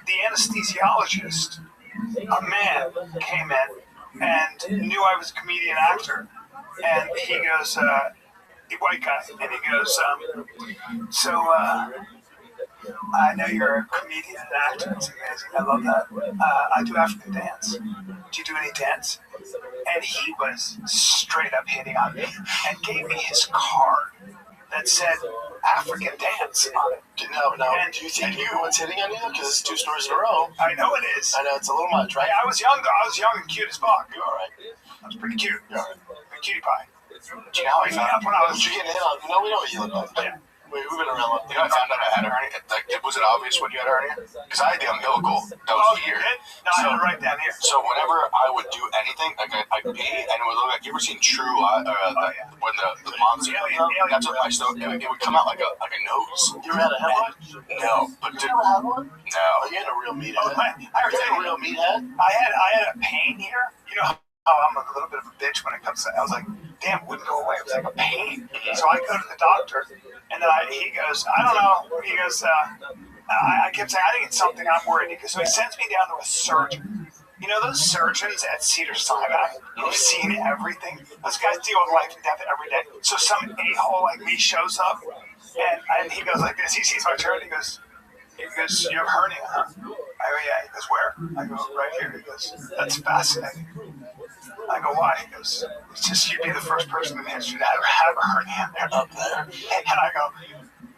the anesthesiologist, a man, came in and knew I was a comedian actor, and he goes, white guy, and he goes, I know you're a comedian and actor. It's amazing. I love that. I do African dance. Do you do any dance? And he was straight up hitting on me and gave me his card that said African dance on it. No. And do you think everyone's hitting on you? Because it's 2 stories in a row. I know it is. I know it's a little much, right? I was young though. I was young and cute as fuck. You're all right. I was pretty cute. You're all right. A cutie pie. Do you know how I found out when I was getting hit on? No, we know what you look like. Yeah. We've been around. You know, I found out I had a hernia. Was it obvious when you had a hernia? Because I had the umbilical. That was here. You did? No, I had it right down here. So whenever I would do anything, I'd pee, and it would look like, you ever seen True? When the monster, that's what my stomach. It would come out like a nose. You ever had a hemorrhoid? No, but you ever had one? No. You had a real meathead. I heard you had a real meathead. I had a pain here. You know how I'm a little bit of a bitch when it comes to. I was like, damn, it wouldn't go away. It was like a pain. So I go to the doctor. And then he goes, I don't know. He goes, I kept saying, I think it's something I'm worried. So he sends me down to a surgeon. You know those surgeons at Cedars-Sinai who've seen everything? Those guys deal with life and death every day. So some a-hole like me shows up, and he goes like this. He sees my chart. He goes, you have hernia, huh? I go, yeah. He goes, where? I go, right here. He goes, that's fascinating. I go, why? He goes, it's just you'd be the first person in history to ever have a hernia there. Up there. And I go,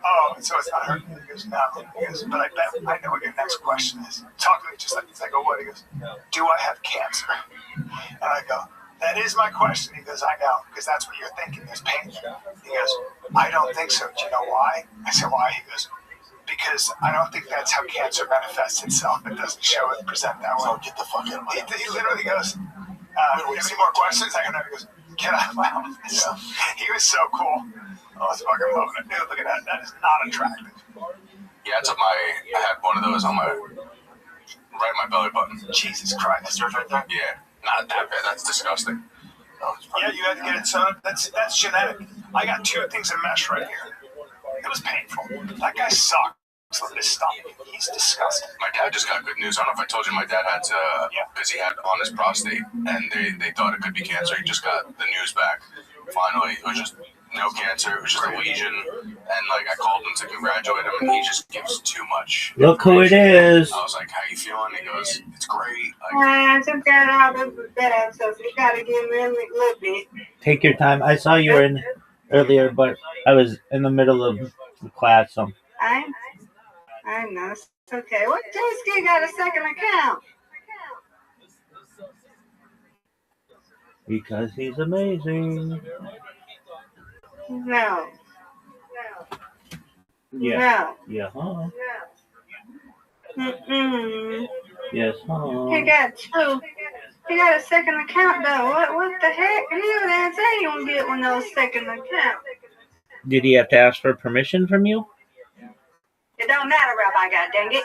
oh, so it's not hernia? He goes, no. He goes, but I bet I know what your next question is. Talk to me just like this. I go, what? He goes, do I have cancer? And I go, that is my question. He goes, I know, because that's what you're thinking. There's pain. He goes, I don't think so. Do you know why? I said, why? He goes, because I don't think that's how cancer manifests itself. It doesn't show it present that way. So get the fuck out of my house. He literally goes, you have any more questions? I go, no. He goes, get out of my office. Yeah. He was so cool. I was fucking loving it. Dude, look at that. That is not attractive. Yeah, I had one of those on right in my belly button. Jesus Christ. That's yours right there? Yeah. Not that bad. That's disgusting. Yeah, you had to get it sewn. That's genetic. I got 2 things of mesh right here. It was painful. That guy sucked. With his stomach. He's disgusting. My dad just got good news. I don't know if I told you my dad had to, because he had on his prostate, and they thought it could be cancer. He just got the news back. Finally, it was just no cancer. It was just a lesion. And I called him to congratulate him, and he just gives too much. Look who it is. I was like, how you feeling? He goes, it's great. I just got out of bed, so you gotta give me a little bit. Take your time. I saw you were in earlier, but I was in the middle of the class, so. I know. It's okay. What J-Ski got a second account? Because he's amazing. No. Yeah. No. Yeah, huh? Mm-mm. Yes, huh? He got 2. He got a second account, though. What the heck? He didn't say he won't get one of those second accounts. Did he have to ask for permission from you? It don't matter, Rabbi, God dang it.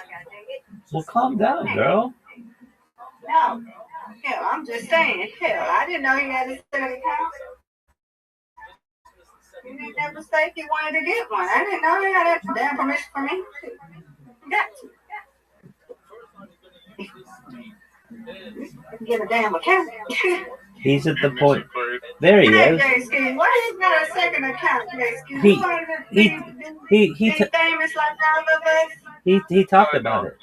Well, calm down, girl. No. Hell, I'm just saying. Hell, I didn't know he had a second account. You didn't never say if you wanted to get one. I didn't know you had that damn permission from me. You got to. Get a damn account. He's at the point. There he is. J-Ski, why you got a second account, J-Ski? He famous like all of us? He talked about it.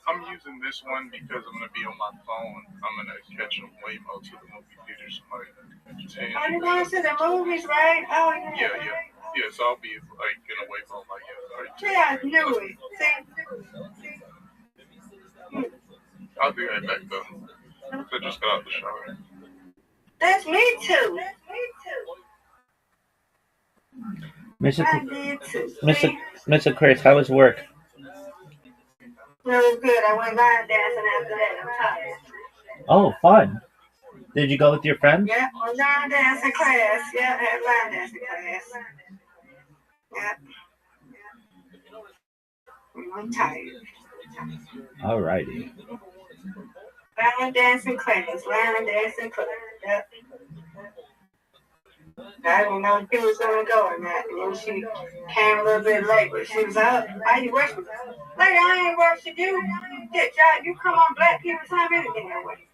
I'm using this one because I'm gonna be on my phone. I'm gonna catch a Waymo to the movie theater. Somebody catches hands. Oh, you going to the movies, right? Oh, yeah. Yeah, so I'll be like in a Waymo like yeah, I knew it. See? I'll be right back though. I just got out the shower. That's me too. Mr. Chris, how was work? It was good. I went line dancing after that. I'm tired. Oh, fun. Did you go with your friends? Yeah, line dancing class. Yeah, I had line dancing class. Yeah. I'm tired. Alrighty. Line dancing class. Yep. I didn't know if she was going to go or not. And then she came a little bit late, but she was out. Why you rushing? Lady, I ain't rushing you. You come on black people time anything that way.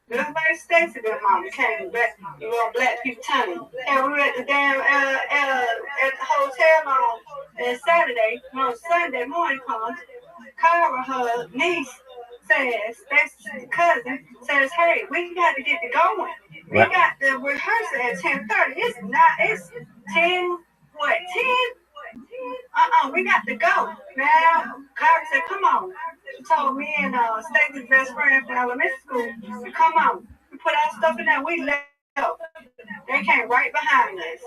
Everybody stays to their mom. You came back. You on black people time. And we were at the damn at the hotel on Saturday. On Sunday morning comes. Cara, her niece, says, that's the cousin, says, hey, we got to get to going. We got the rehearsal at 10:30. It's 10, what, 10? We got to go. Now, Cara said, come on. She told me and Stacey's best friend from elementary school to come on. We put our stuff in there. We left. They came right behind us.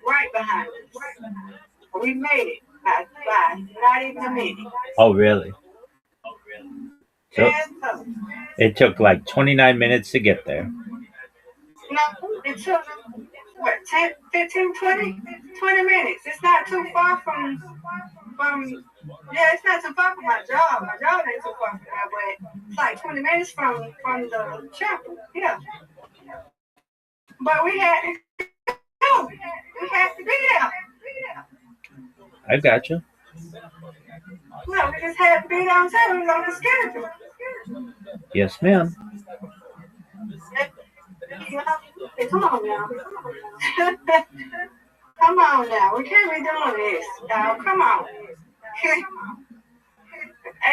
Right behind us. We made it. By not even a minute. Oh, really? So it took like 29 minutes to get there. No, it took, what, 10, 15, 20 minutes. It's not too far from, it's not too far from my job. My job ain't too far from that, but it's like 20 minutes from the chapel. Yeah. But we had to go. We had to be there. I got you. No, we just had to be on time. We was on the schedule. Yes, ma'am. Come on now. Come on now. We can't be doing this, y'all. Come on.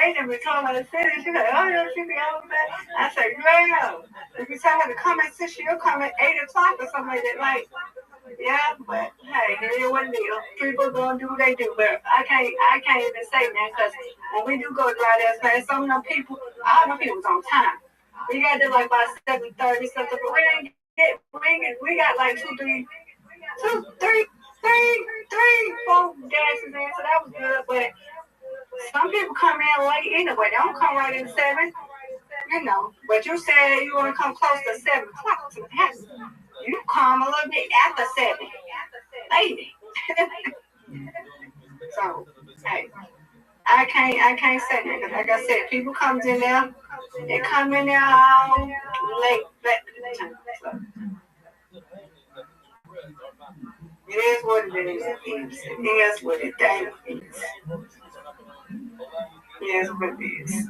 Ada be told her to sit and she's like, oh, yeah, she be over there. I said, girl, if you tell her to come at 6, she'll come at 8 o'clock or something like that. Like, yeah, but hey, it what it is. People gonna do what they do, but I can't even say that because when we do go to dry dance class, some of them people, all them people's on time. We got there like by 7:30 something, but we got like 2, 3, 4 dances in, so that was good. But some people come in late anyway. They don't come right in 7, you know. But you said you want to come close to 7 o'clock to the house. You come a little bit after 7, lady. So, hey, I can't say that because, like I said, people comes in there, they come in there all late, so. It is what it is. It is what it is. It is what it is.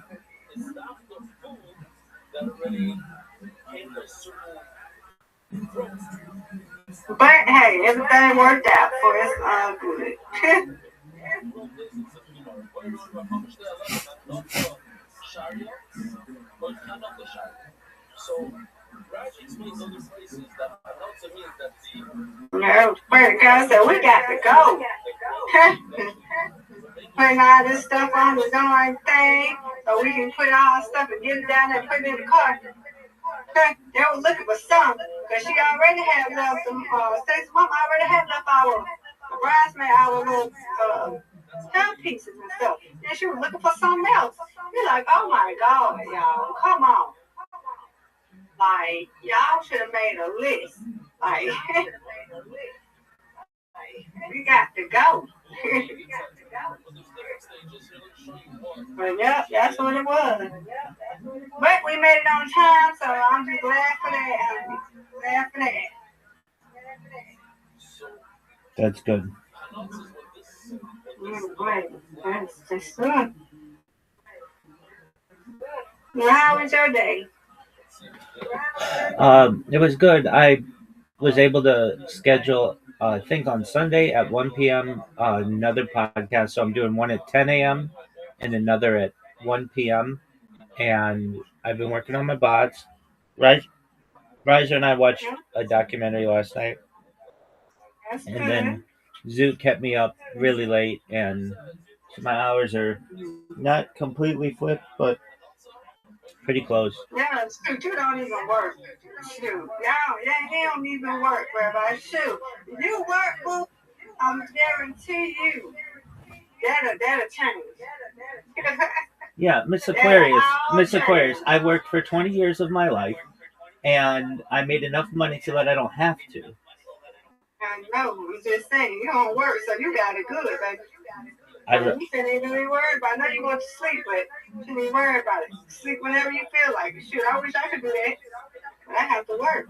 But hey, everything worked out for us all good. No, where God said we got to go. Putting all this stuff on the darn thing so we can put all our stuff and get it down there and put it in the car. They were looking for some because she already had left some. Stacey's mom already had left our bridesmaid, our little hair pieces and stuff. And she was looking for something else. You're like, oh my God, y'all, come on. Like, y'all should have made a list. Like, we got to go. But yeah, that's what it was. But we made it on time, so I'm just glad for that. glad for that. That's good. Great. That's good. Well, how was your day? It was good. I was able to schedule, I think on Sunday at 1 p.m. Another podcast. So I'm doing one at 10 a.m. and another at 1 p.m. And I've been working on my bots. Riser and I watched a documentary last night. That's And good. then Zoot kept me up really late, and my hours are not completely flipped, but pretty close. Yeah, shoot, you don't even work. Shoot, yeah, he don't even work, Rabbi. Shoot, if you work, boo, I'm guarantee you that'll change. Yeah, Miss Aquarius, I worked for 20 years of my life, and I made enough money so that I don't have to. I know, I'm just saying, you don't work, so you got it good, baby. You shouldn't even be worried about it. I know you want to sleep, but you shouldn't be worried about it. Sleep whenever you feel like it. Shoot, I wish I could do that, but I have to work.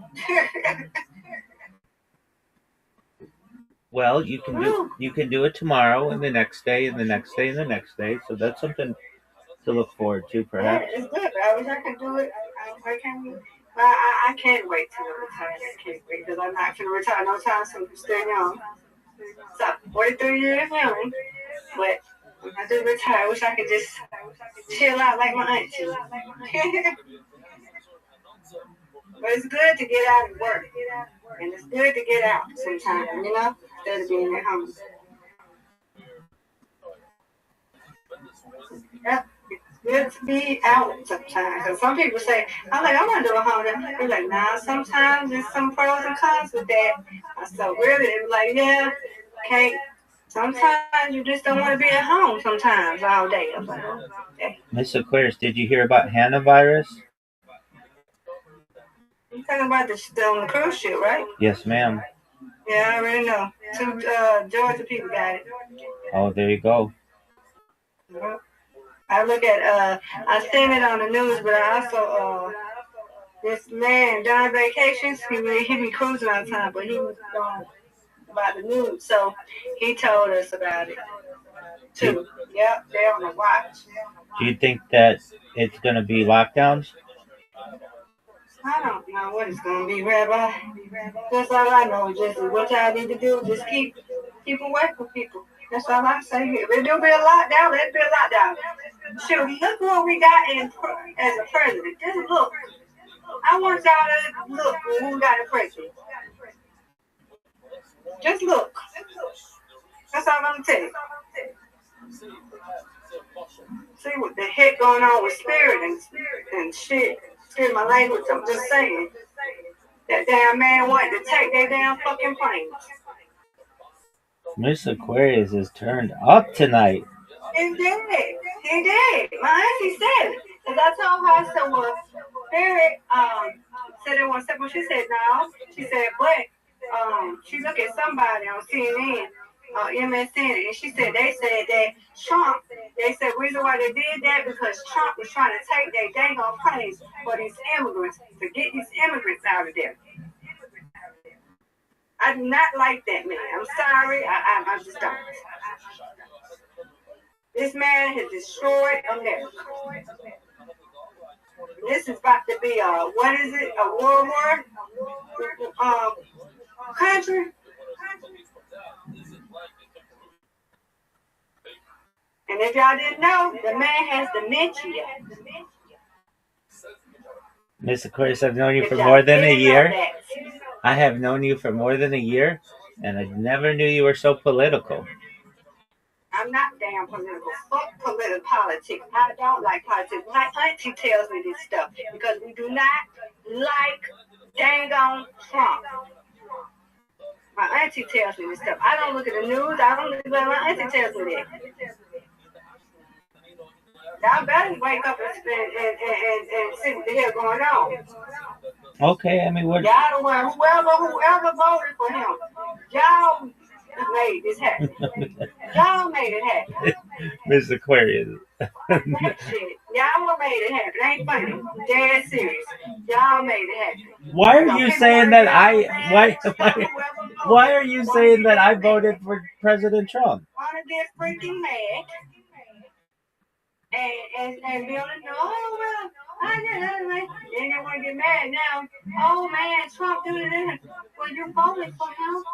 Well, you can do it tomorrow and the next day and the next day and the next day. So that's something to look forward to, perhaps. Yeah, it's good. I wish I could do it. I can't wait till I retire. I can't wait because I'm not going to retire no time soon. I'm still young. So 43 years young, but when I do retire, I wish I could just chill out like my auntie. But it's good to get out and work, and it's good to get out sometimes, instead of being at home. Yep. It's good to be out sometimes. Because some people say, I'm going to do a home. They're like, nah, sometimes there's some pros and cons with that. So really, they're like, yeah, can't. Sometimes you just don't want to be at home sometimes all day. I'm like, okay. Miss Aquarius, did you hear about Hana virus? You're talking about on the cruise ship, right? Yes, ma'am. Yeah, I already know. 2 Georgia people got it. Oh, there you go. I look at, I seen it on the news, but I also, this man, Don Vacations, he be cruising all the time, but he was about the news, so he told us about it, too. Yep, they're on the watch. Do you think that it's going to be lockdowns? I don't know what it's going to be, Rabbi. That's all I know. Just what y'all need to do, just keep away from people. That's all I say. If it do be a lockdown, let it be a lockdown. Shoot, look what we got as a president. Just look. I want y'all to look when we got a president. Just look. That's all I'm going to tell you. See what the heck going on with spirit and shit. Excuse my language, I'm just saying. That damn man wanted to take their damn fucking planes. Miss Aquarius is turned up tonight. He did. My auntie said it. Because I told her, I said, well, Spirit said it was simple. She said, no. She said, but she looked at somebody on CNN, MSN, and she said, they said that Trump, they said the reason why they did that because Trump was trying to take their dang on planes for these immigrants, to get these immigrants out of there. I do not like that man. I'm sorry. I just don't. This man has destroyed America. This is about to be a World War country. And if y'all didn't know, the man has dementia. Miss Aquarius, I've known you for more than a year. I have known you for more than a year, and I never knew you were so political. I'm not damn political. Fuck politics. I don't like politics. My auntie tells me this stuff because we do not like dang on Trump. My auntie tells me this stuff. I don't look at the news. I don't look at my auntie tells me that. Y'all better wake up and see what the hell going on. Okay, I mean, what? Y'all the one, whoever voted for him, y'all made this happen. Y'all made it happen. Miss Aquarius. That shit. Y'all made it happen. Ain't funny. Dead serious. Y'all made it happen. Why are you saying that why are you saying that I voted for President Trump? Wanna get freaking mad and be on the no, oh well, then they wanna get mad now. Oh man, Trump doing it. Well, you voted for him.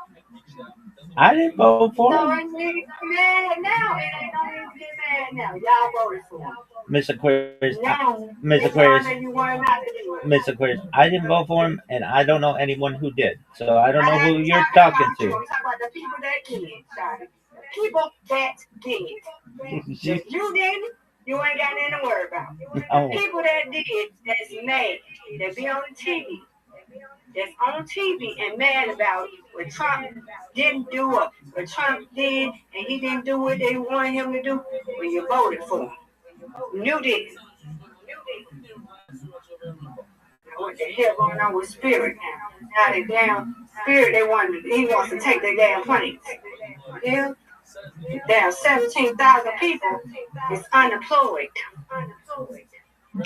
I didn't vote for So him. it need to get mad now. It ain't no need to get mad now. Y'all voted for him. Miss Aquarius, No, Miss it's Aquarius, one that you wanted not to do it. Miss Aquarius, I didn't vote for him, and I don't know anyone who did. So I don't know who you're I'm talking talking to. about the people that did, Shawty. People that did. If you didn't, you ain't got nothing to worry about. No. People that did, that's mad, that be on TV, that's on TV and mad about what Trump didn't do or what Trump did, and he didn't do what they wanted him to do when you voted for him. You didn't. What the hell going on with Spirit now? Now they damn Spirit, he wants to take their damn planes. Yeah? Damn 17,000 people is unemployed.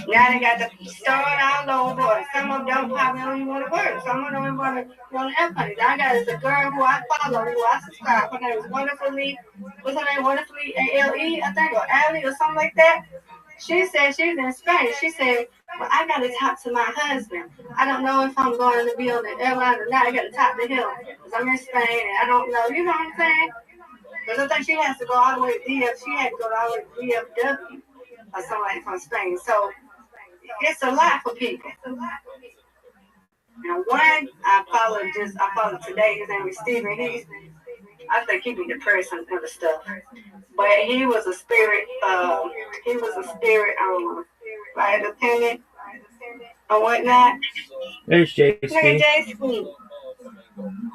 Now they got to start all over. Some of them probably don't even want to work. Some of them don't want to have money. I got a girl who I follow, who I subscribe. Her name is Wonderfully, what's her name? Wonderfully ALE, I think, or Ali, or something like that. She said she's in Spain. She said, well, I got to talk to my husband. I don't know if I'm going to be on the airline or not. I got to talk to him because I'm in Spain and I don't know. You know what I'm saying? Because I think she has to go all the way to DF. She had to go all the way to DFW or somebody from Spain. So it's a lot for people. And one I followed today. His name is Stephen. I think he be depressed and other stuff. But he was a spirit. Flight attendant or whatnot. There's JC.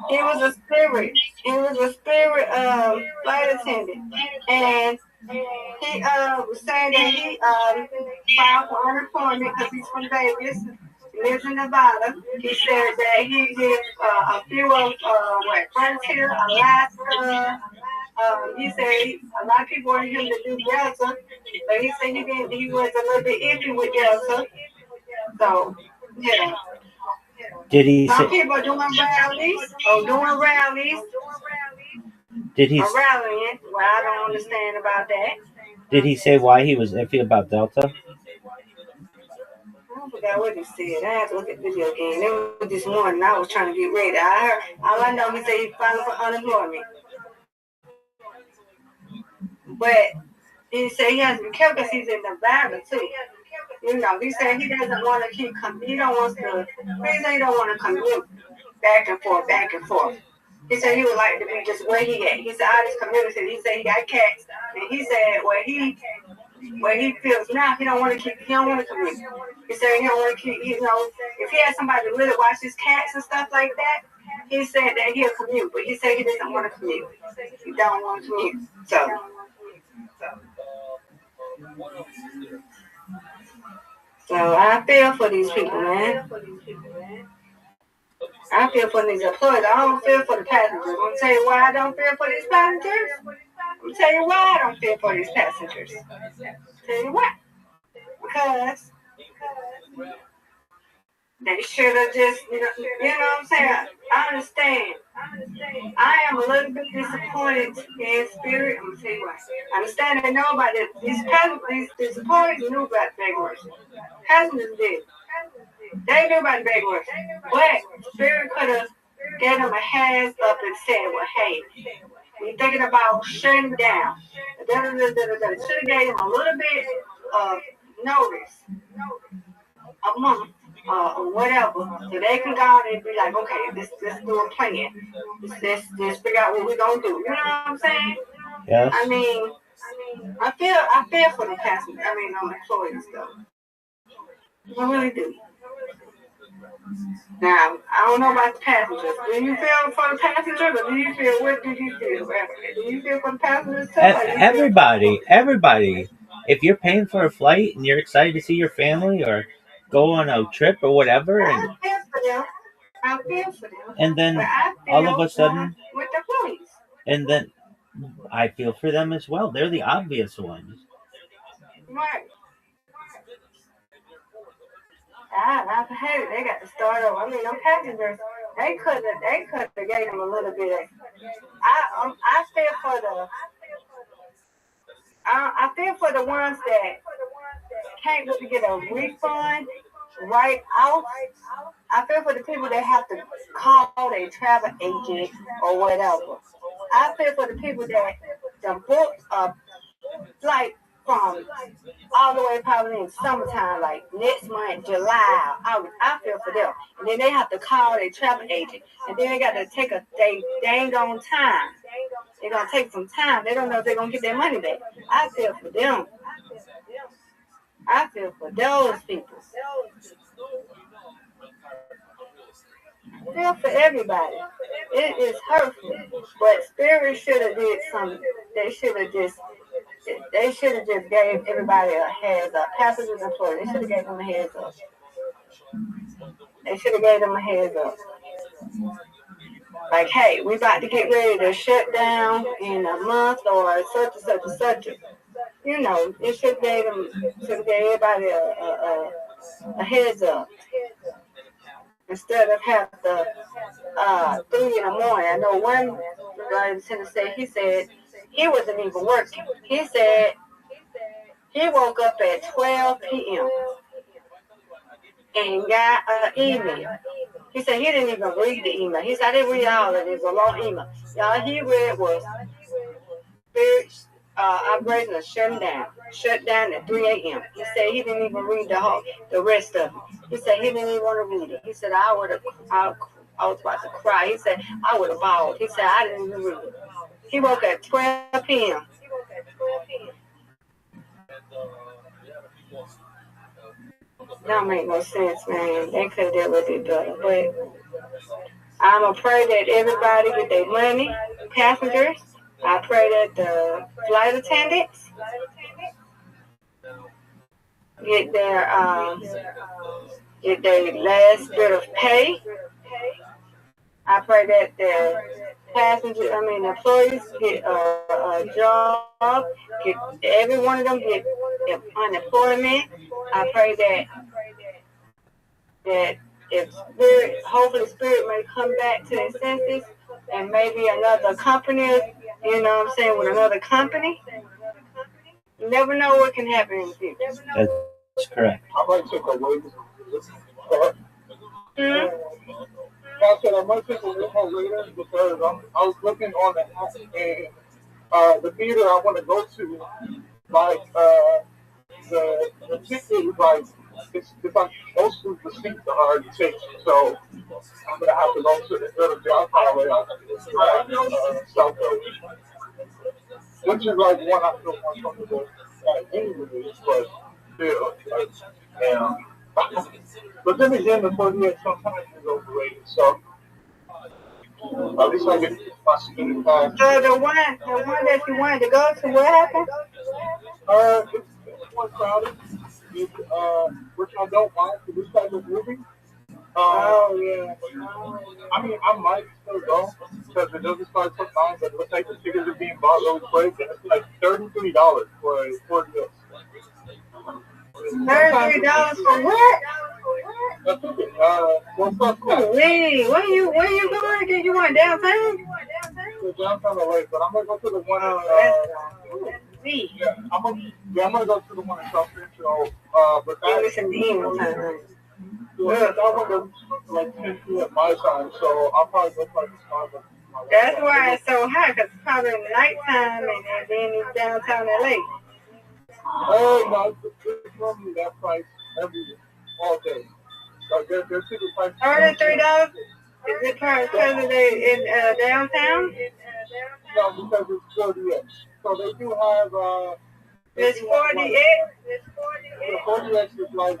He was a spirit. Flight attendant, and he was saying that he filed for unemployment because he's from Vegas, lives in Nevada. He said that he did a few of Frontier, Alaska. He said a lot of people wanted him to do Delta, but he said he was a little bit iffy with Delta. So, yeah. Did he Some say? people are doing rallies. Did he? Or rallying. Well, I don't understand about that. Did he say why he was iffy about Delta? I forgot what he said. I had to look at the video again. It was this morning. I was trying to get ready. All I know, he said he filed for unemployment. But he said he has to be careful because he's in Nevada too. You know, he said he doesn't want to keep coming. He don't want to commute back and forth. He said he would like to be just where he at. He said all this community. He said he got cats, and he said where he feels now he don't want to commute. He said he don't want to keep. If he had somebody to really watch his cats and stuff like that, he said that he'll commute. But he said he doesn't want to commute. He don't want to commute. So I feel for these people, man. I feel for these employees. I don't feel for the passengers. I'm going to tell you why I don't feel for these passengers. I'm going to tell you why I don't feel for these passengers. Tell you why. Because they should have just, you know what I'm saying? I understand. I am a little bit disappointed in spirit. I'm going to tell you why. I understand they know about it. These employees knew about the backward. Passengers did. They knew about the backward. But spirit could have given them a hands up and said, well, hey, we're thinking about shutting down. Should have gave them a little bit of notice. A month. Or whatever, so they can go out and be like, okay, let's do a plan. Let's figure out what we're gonna do. You know what I'm saying? Yes. I mean, I feel for the passengers. Employees though. I really do. Now, I don't know about the passengers. Do you feel for the passengers, or do you feel? What do you feel? Do you feel for the passengers too? Everybody. If you're paying for a flight and you're excited to see your family or go on a trip or whatever, and I feel for them. And then all of a sudden, with the police. And then I feel for them as well. They're the obvious ones. Right. I hate it. They got to start over. I mean, them passengers, they could have gave them a little bit. I feel for the ones that can't really get a refund right out. I feel for the people that have to call their travel agent or whatever. I feel for the people that book a flight from all the way probably in summertime, like next month, July. I feel for them. And then they have to call their travel agent. And then they got to take they dang on time. They're going to take some time. They don't know if they're going to get their money back. I feel for them. I feel for those people. I feel for everybody. It is hurtful. But Spirit should have did something. They should have just gave everybody a heads up. Passengers and employees, they should have gave them a heads up. They should have gave them a heads up. Like, hey, we about to get ready to shut down in a month or such and such and such. You know, it should have gave everybody a heads up. Instead of have to 3 in the morning. I know one guy in Tennessee, he said he wasn't even working. He said he woke up at 12 p.m. and got an email. He said he didn't even read the email. He said, I didn't read all of it. It was a long email. Y'all, he read was Spirit operating or shut down at 3 a.m. He said he didn't even read the rest of it. He said he didn't even want to read it. He said, I was about to cry. He said, I would have bawled. He said, I didn't even read it. He woke at 12 p.m. That make no sense, man. They could have did a little bit better. But I'm going to pray that everybody get their money, passengers. I pray that the flight attendants get their last bit of pay. I pray that the employees get a job. Every one of them get unemployment. I pray that if hopefully Spirit may come back to its senses and maybe another company, you know what I'm saying, with another company. You never know what can happen in the future. That's correct. I might take a look. I said I might take a look later because I was looking on the app and the theater I want to go to, like the ticket is like it's like most of the seats are already taken, so I'm gonna have to go to the other job South Coast, which is like one I feel more comfortable anyways, but still, yeah. But then again, the 48 sometimes is overrated, so at least I get my student pass. So the one that you wanted to go to, what happened? It's more crowded. Which I don't mind for this type of movie. Yeah. I mean, I might still go because it doesn't start till 9, but it looks like the tickets are being bought really quick, and it's like $33 for a 40 days. $33 for what? A ticket. Where you going? Did you want downtown? Downtown LA, but I'm gonna go to the one. Yeah, I'm gonna go to the one in South Central. But that was like 10 p.m. my time, so I'll probably go like this. That's why it's so hot, because it's probably nighttime and then it's downtown LA. No, it's normally that price all day. Like their ticket price. $33? Is it because of in downtown? No, because it's 48. So they do have. It's 48. The 40X is like.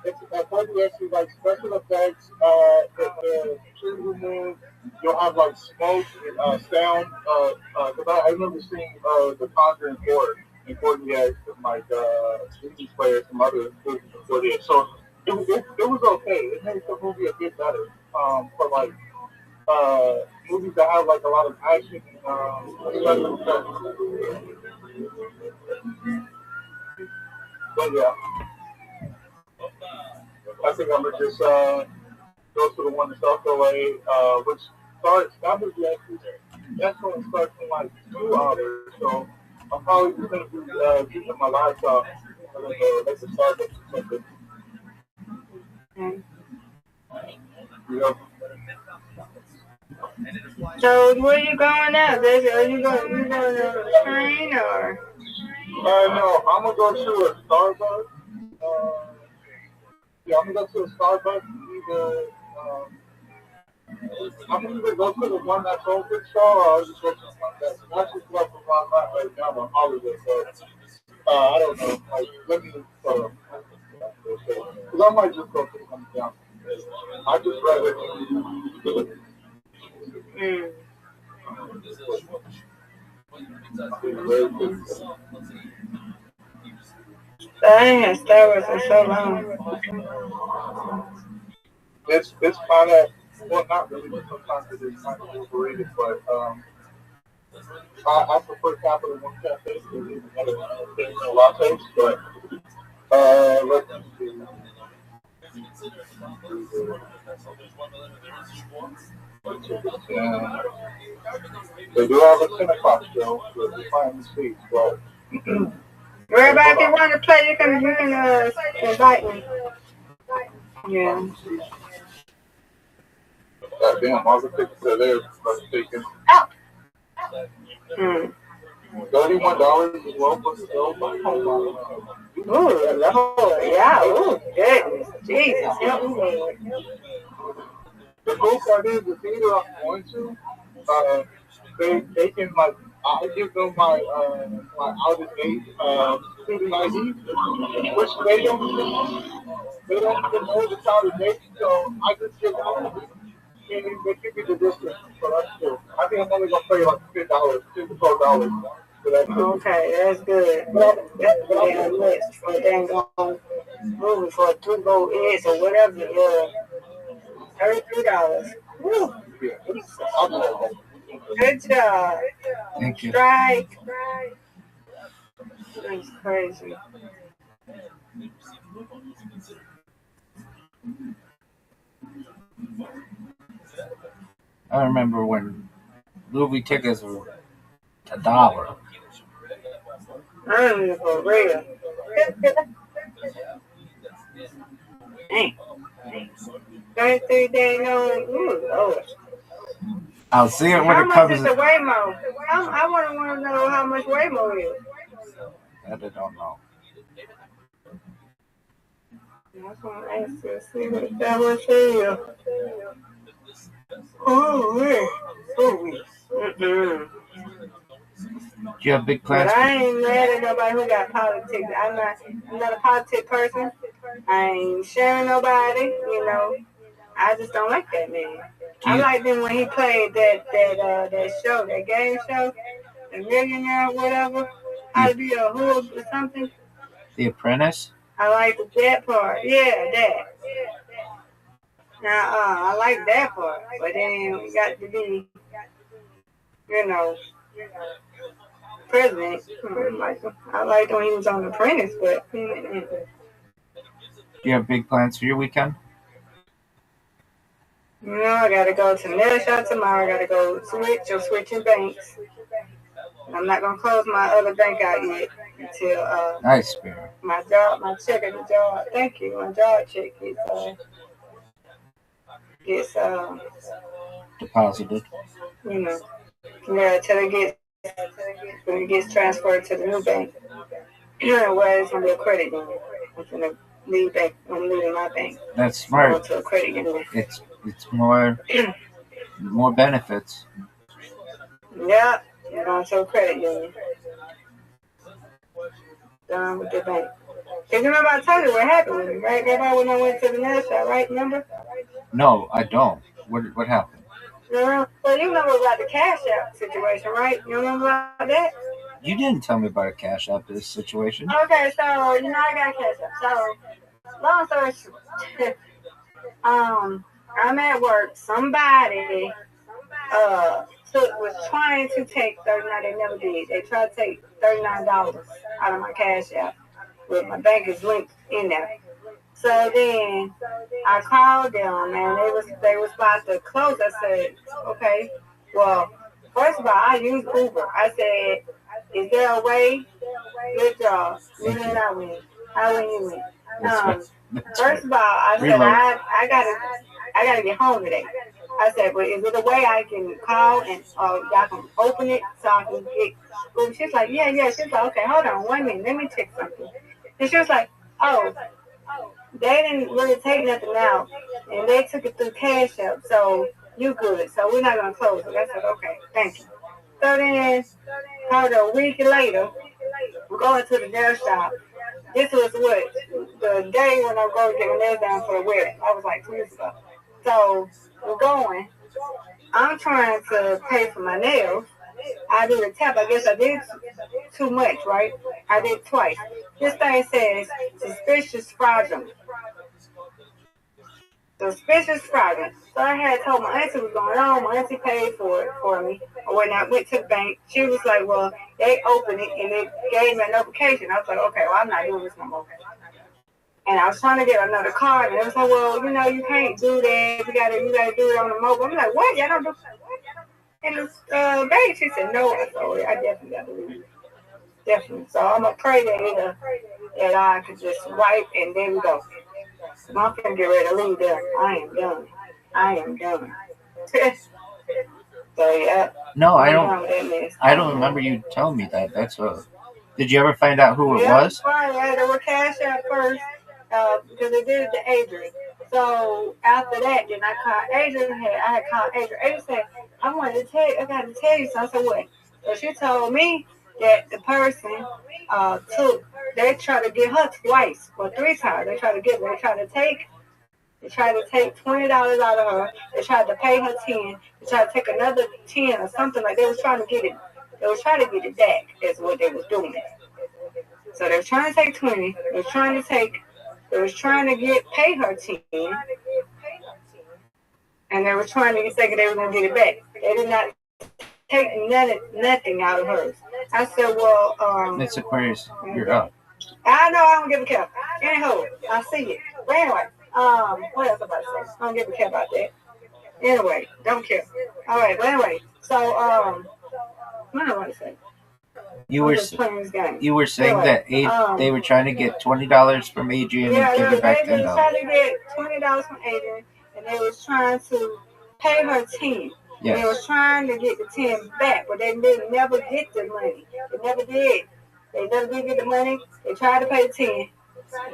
It's 40X is like special effects. The tree removed. You'll have like smoke and sound. Because I remember seeing the Conjuring 4 in 40X and like CD players from other movies in 40X. So it was okay. It made the movie a bit better. For like movies that have like a lot of action special effects. But yeah. I think I'm gonna just go to the one in South LA, which starts. That was actually that's going to start in like 2 hours. So I'm probably just gonna be using my laptop and then like the Starbucks or something. You know. So where you going now? Are you going on a train or? No, I'm gonna go to a Starbucks. Yeah, I'm gonna go to a Starbucks. I'm gonna either go to the one that's open, so or I'll just go to the one that's just like the one right now on holiday. So I don't know. Like, let me. Because I might just go to the one down. I just rather. I ain't had Starbucks in so long. It's kind of, well, not really, but sometimes it is kind of overrated, but I prefer Capital One Cafe to the other lattes, but let's see. They do have a 10 o'clock show, so we find the seats, but wherever if you want to play, you can invite me. Yeah. Damn, all the tickets are there, taken. $31 as well for the show. Ooh, Lord, yeah, ooh, goodness, Jesus, help me, Lord. The cool part is the theater I'm going to, they can like I give them my out of date student ID, which they don't even know it's out of date, so I just give them and they give me the discount. So that's cool. I think I'm only gonna pay like $10, $12 for that. Okay, that's good. That's damn much for a dang on movie for a 2-go is or whatever. $33. Woo. Good job. Thank you. Strike. That's crazy. I remember when movie tickets were $1. I'm for real. Dang. 33 days on. Ooh, Lord. I'll see it when how it much comes. Is the Waymo? I want to know how much Waymo is. I don't know. That's what I asked to see what that was here. Do you have big plans? But I ain't mad at nobody who got politics. I'm not a politic person. I ain't sharing nobody, you know. I just don't like that man. I liked him when he played that show, that game show, The Millionaire or whatever. How to be a hood or something. The Apprentice? I like that part. Yeah, that. Now, I like that part. But then we got to be, you know, president. I liked when he was on The Apprentice, but. Do you have big plans for your weekend? No, I gotta go to nail shop tomorrow. I gotta go switching banks. I'm not gonna close my other bank out yet until nice, man. My check at the job. Thank you. My job check gets deposited. You know, yeah, till it gets transferred to the new bank. Well, it's gonna be a credit union. I'm gonna leave bank. I'm leaving my bank. That's smart. To a credit union. It's more benefits. Yeah, I'm going to a credit union. Done with the bank. Because remember I told you what happened with me, right? Remember when I went to the nail shop, right? Remember? No, I don't. What happened? Well, you remember about the Cash App situation, right? You remember about that? You didn't tell me about a Cash App this situation. Okay, so I got Cash App. So long story short, I'm at work. Somebody was trying to take $39. They never did. They tried to take $39 out of my Cash App, but my bank is linked in there. So then I called them and they was about to close. I said, okay, well, first of all, I use Uber. I said, is there a way? Good job. You did not win. I win, you win. First of all, I said I gotta get home today. I said, but is it a way I can call and y'all can open it so I can get food? She's like, yeah. She's like, okay, hold on 1 minute, let me check something. And she was like, oh, they didn't really take nothing out, and they took it through Cash App, so you good. So we're not gonna close it. I said, okay, thank you. So then, about a week later, we're going to the nail shop. This was what the day when I was going to get my nails done for the wedding. I was like 2 weeks ago. So we're going. I'm trying to pay for my nails. I did a tap. I guess I did too much, right? I did twice. This thing says suspicious fraudulent. Suspicious fraudulent. So I had told my auntie what was going on. My auntie paid for it for me. When I went to the bank, she was like, well, they opened it and it gave me a notification. I was like, okay, well, I'm not doing this no more. And I was trying to get another card, and they was like, well, you can't do that. You gotta do it on the mobile. I'm like, what? Y'all don't do. And the bank, she said, no. I said, I definitely got to leave. Definitely. So I'm gonna pray that I could just wipe, and there we go. I'm gonna get ready to leave there. I am done. So yeah. No, I don't remember you telling me that. That's a. Did you ever find out who it was? Yeah, they were Cash App first because they did it to Adrian. So after that, then I called Adrian. I had called Adrian. Adrian said, I got to tell you something. I said, what? So she told me that the person they tried to get her twice or 3 times. They tried to take $20 out of her. They tried to pay her 10. They tried to take another 10 or something like. They was trying to get it. They was trying to get it back. Is what they was doing. So they was trying to take 20. They was trying to pay her 10. And they were trying to think they were gonna get it back. They did not take nothing out of hers. I said, well, It's Aquarius. You're up. I know I don't give a care. Anyhow, I see it. But anyway, what else about to say? I don't give a care about that. Anyway, don't care. All right, but anyway, so what do I want to say? You were saying anyway, that they were trying to get $20 from Adrian and give it back to them. They were trying to get $20 from Adrian, and they was trying to pay her 10. Yes. They was trying to get the 10 back, but they didn't never get the money. They never did. They never did get the money. They tried to pay the 10.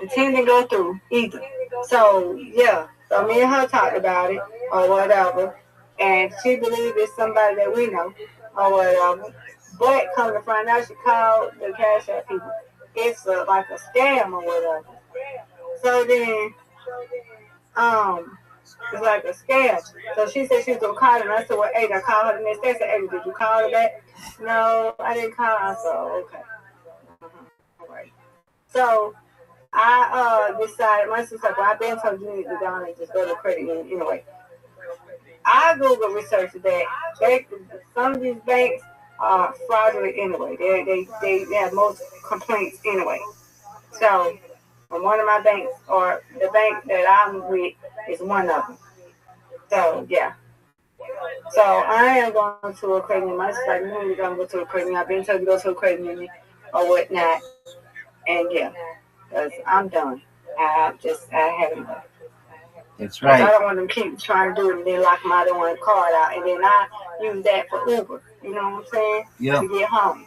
The 10 didn't go through either. So yeah. So me and her talked about it or whatever, and she believed it's somebody that we know or whatever. But come to find out, she called the Cash App people. It's like a scam or whatever. So then, it's like a scam. So she said she was gonna call her, and I said, well, hey, I called her the next day. I said, hey, did you call her back? No, I didn't call her. I said, okay. All right. So I decided, my sister said, well, I've been told you need to go down and just go to credit union anyway. I Google researched that some of these banks are fraudulent anyway. They have most complaints anyway. So one of my banks, or the bank that I'm with, is one of them. So yeah. So I am going to a credit union. My sister like, you're going to go to a credit union. I've been told to go to a credit union or whatnot. And yeah, because I'm done. I haven't done. That's right. I don't want them to keep trying to do it and then lock my other one card out, and then I use that for Uber. You know what I'm saying? Yeah. To get home.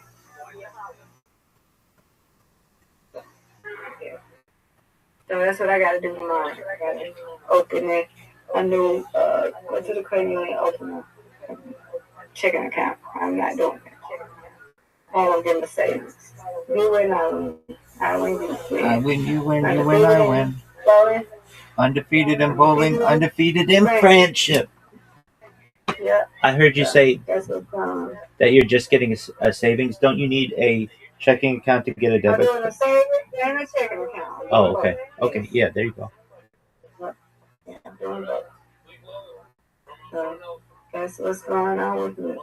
So that's what I got to do tomorrow. I got to open a new, go to the credit union and open a checking account. I'm not doing that. I don't give them a savings. You win, I win. I win, you win. I win, you win, you win, I win. Bowling. Undefeated in bowling, undefeated in friendship. Yeah. I heard you say that you're just getting a savings. Don't you need a checking account to get a debit? I'm doing a savings and a checking account. Oh, okay. Okay, yeah, there you go. Yeah, I'm doing both. So that's what's going on with me.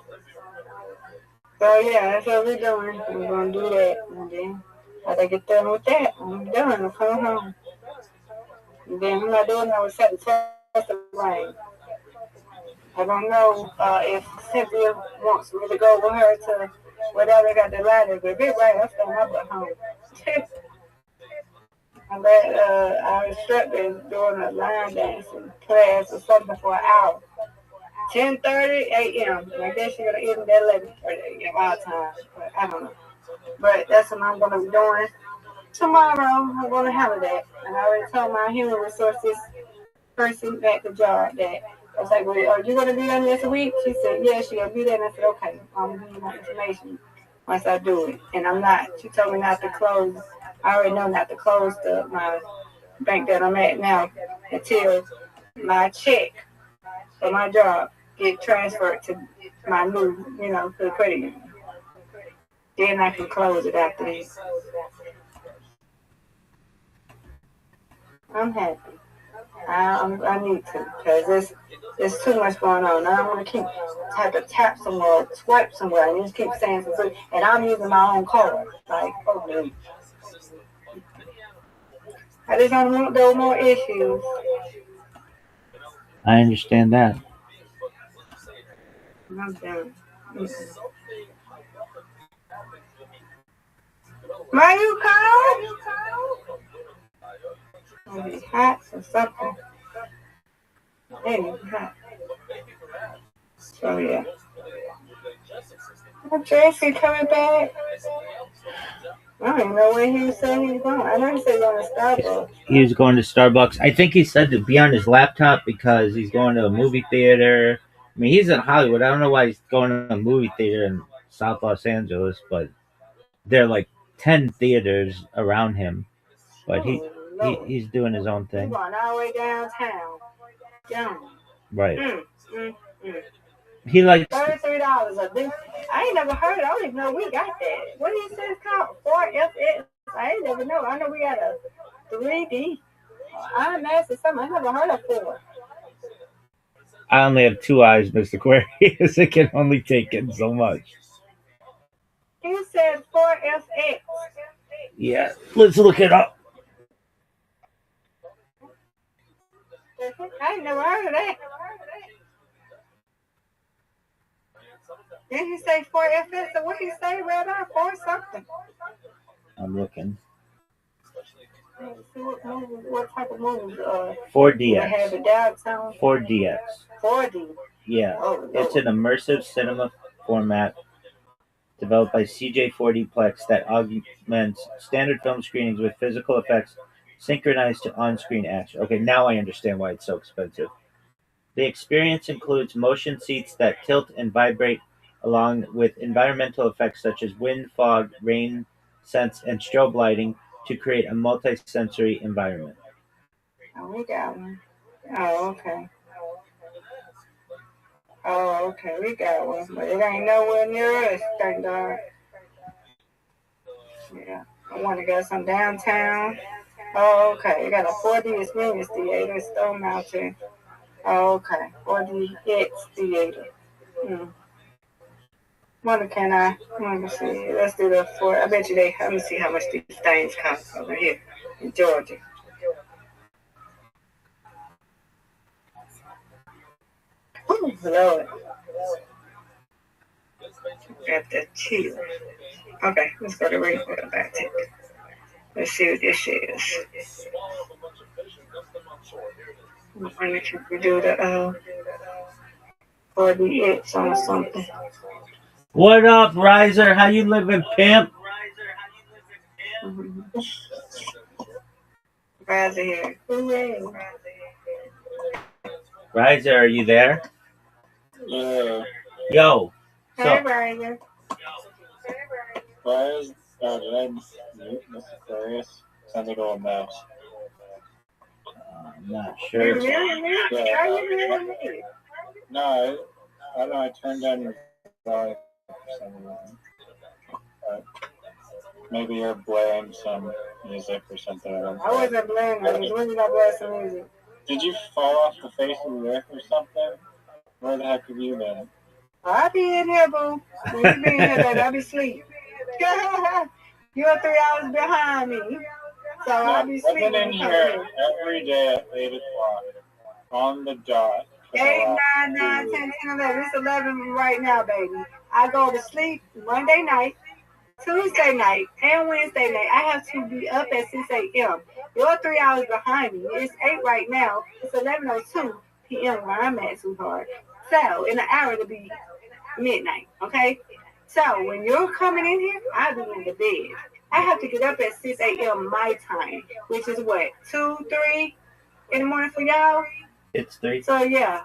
So yeah, that's what we're doing. We're going to do that. And then after I get done with that, I'm done. I'm coming home. And then I'm not doing no set the test of rain. I don't know if Cynthia wants me to go with her to whatever they got the ladder, but if it rain, I'll stay my butt home. I let our instructor doing a line dancing class or something for an hour. 10:30 a.m. I guess you're gonna end at 11:30 a.m. our time. But I don't know. But that's what I'm gonna be doing tomorrow. I'm gonna handle that. And I already told my human resources person at the job that I was like, well, are you gonna be done this week? She said, yeah, she'll be there. And I said, okay, I'm gonna give you my information once I do it. And I'm not. She told me not to close. I already know not to close my bank that I'm at now until my check for my job get transferred to my new, to the credit union. Then I can close it after this. I'm happy. I need to because there's too much going on. I don't want to have to tap somewhere, swipe somewhere, and just keep saying something. And I'm using my own card. Like, oh no. I just don't want those more issues. I understand that. I'm done. Why you cold? Maybe hot or something. Maybe hot. So yeah. Tracy coming back. I don't even know where he said he was going. I know he said he was going to Starbucks. He was going to Starbucks. I think he said to be on his laptop because he's going to a movie theater. I mean, he's in Hollywood. I don't know why he's going to a movie theater in South Los Angeles, but there are like 10 theaters around him. But he's doing his own thing. He's going all the way downtown. Down. Right. He likes $33 a day. I ain't never heard it. I don't even know we got that. What do you say it's called? 4FX. I ain't never know. I know we got a 3D. IMAX or something. I never heard of 4. I only have 2 eyes, Mr. Aquarius. It can only take in so much. He said 4FX. Yeah. Let's look it up. I ain't never heard of that. Did he say 4FX? So what did he say, Rabbi? 4 something. I'm looking. What type of movies? 4DX. Have a downtown. 4DX. 4D. Yeah. It's an immersive cinema format developed by CJ4D-Plex that augments standard film screenings with physical effects synchronized to on-screen action. Okay, now I understand why it's so expensive. The experience includes motion seats that tilt and vibrate along with environmental effects such as wind, fog, rain, scents, and strobe lighting to create a multi-sensory environment. Oh, we got one. Oh, okay. Oh, okay, we got one. But it ain't nowhere near us, thank God. Yeah, I want to go some downtown. Oh, okay. We got a 4D experience theater, Stone Mountain. Oh, okay. 4DX theater. Wonder can I? Let me see. Let's do the 4. I bet you let me see how much these things cost over here in Georgia. Oh, Lord. Got the chill. Okay, let's go to Ringfield back to it. Let's see what this is. We do the 4DX on something. What up, Riser? How you living, pimp? Riser here. Hooray. Riser, are you there? Yeah. Yo. Hey, Riser. Why is did I mute Mr. Aquarius? Sounds like a little mouse. I'm not sure. How you muting me? No, I don't know. I turned down your volume for some reason. Maybe you're playing some music or something. I wasn't playing music. When did I play some music? Did you fall off the face of the earth or something? Where the heck have you been? I be in here, boo. When you be in here, baby, I be asleep. You're 3 hours behind me. So I'll be I've sleeping. been in here every day at 8 o'clock on the dot. 8, 9, 9, 10, 10, 11. It's 11 right now, baby. I go to sleep Monday night, Tuesday night, and Wednesday night. I have to be up at 6 a.m. You're 3 hours behind me. It's 8 right now. It's 11:02 p.m. where I'm at, sweetheart. So in an hour it'll be midnight, okay? So when you're coming in here, I'll be in the bed. I have to get up at 6 a.m. my time, which is what, 2, 3 in the morning for y'all? It's 3. So yeah.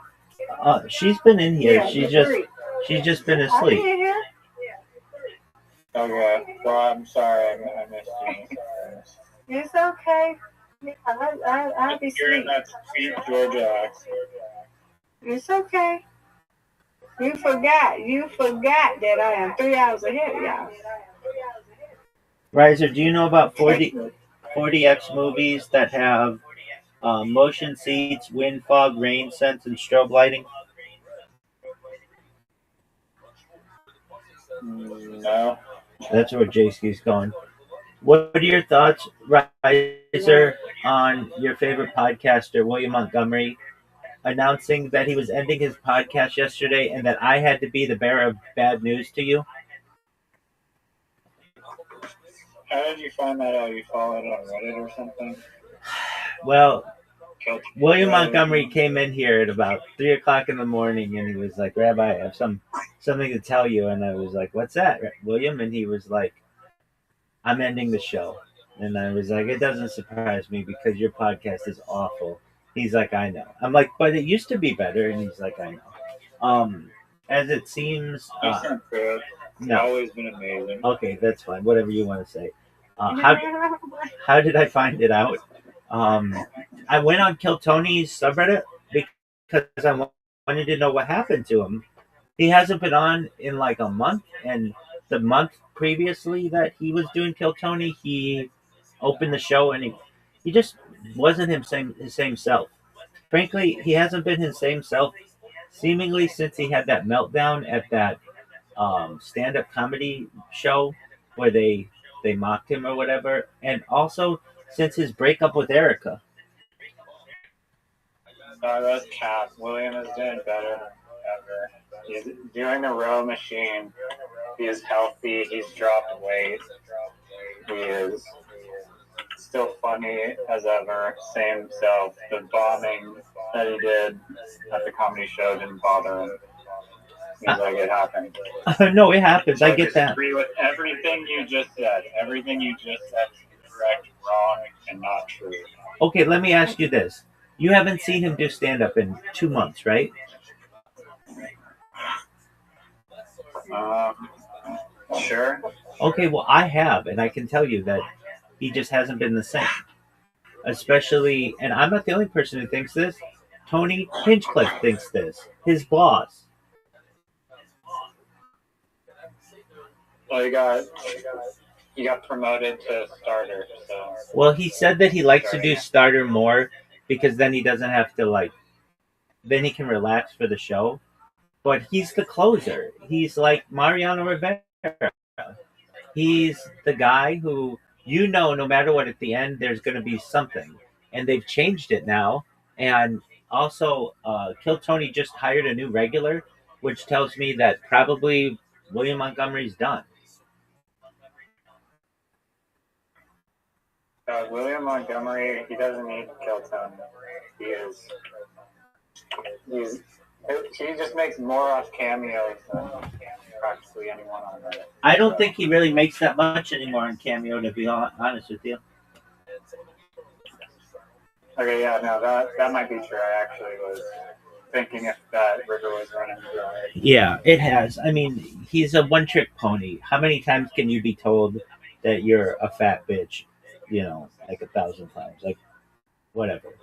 She's been in here. Yeah, She's just been I'll asleep. be in here. Okay, well, I'm sorry I missed you. It's okay. I'll be You're in asleep. that sweet Georgia accent. It's okay. You forgot that I am 3 hours ahead of y'all. Riser, do you know about 40X movies that have motion seats, wind, fog, rain sense, and strobe lighting? No. That's where Jayski's going. What are your thoughts, Riser, on your favorite podcaster, William Montgomery, announcing that he was ending his podcast yesterday and that I had to be the bearer of bad news to you? How did you find that out? You followed it on Reddit or something? Well, William Montgomery came in here at about 3 o'clock in the morning and he was like, Rabbi, I have something to tell you. And I was like, what's that, William? And he was like, I'm ending the show. And I was like, it doesn't surprise me because your podcast is awful. He's like, I know. I'm like, but it used to be better. And he's like, I know. As it seems, It's no. always been amazing. Okay, that's fine. Whatever you want to say. How did I find it out? I went on Kill Tony's subreddit because I wanted to know what happened to him. He hasn't been on in like a month, and the month previously that he was doing Kill Tony, he opened the show and he just wasn't his same self. Frankly, he hasn't been his same self seemingly since he had that meltdown at that stand-up comedy show where they mocked him or whatever, and also since his breakup with Erica. That's cap. William is doing better than ever. He's doing the row machine. He is healthy. He's dropped weight. He is still funny as ever. Same self. The bombing that he did at the comedy show didn't bother him. He's like, it happened. No, it happens. So I get that. I agree with everything you just said. Everything you just said is incorrect, wrong, and not true. Okay, let me ask you this. You haven't seen him do stand-up in 2 months, right? Sure. Okay, well, I have, and I can tell you that he just hasn't been the same. Especially, and I'm not the only person who thinks this. Tony Hinchcliffe thinks this. His boss. Well, he got promoted to starter. So. Well, he said that he likes to do starter more because then he doesn't have to then he can relax for the show. But he's the closer. He's like Mariano Rivera. He's the guy who, no matter what, at the end, there's going to be something. And they've changed it now. And also, Kill Tony just hired a new regular, which tells me that probably William Montgomery's done. William Montgomery, he doesn't need to kill Tony. He just makes more off cameos than practically anyone on Reddit. I don't think he really makes that much anymore in Cameo, to be honest with you. Okay, yeah, no, that might be true. I actually was thinking if that river was running dry. Yeah, it has. I mean, he's a one-trick pony. How many times can you be told that you're a fat bitch? 1,000 times. Like, whatever.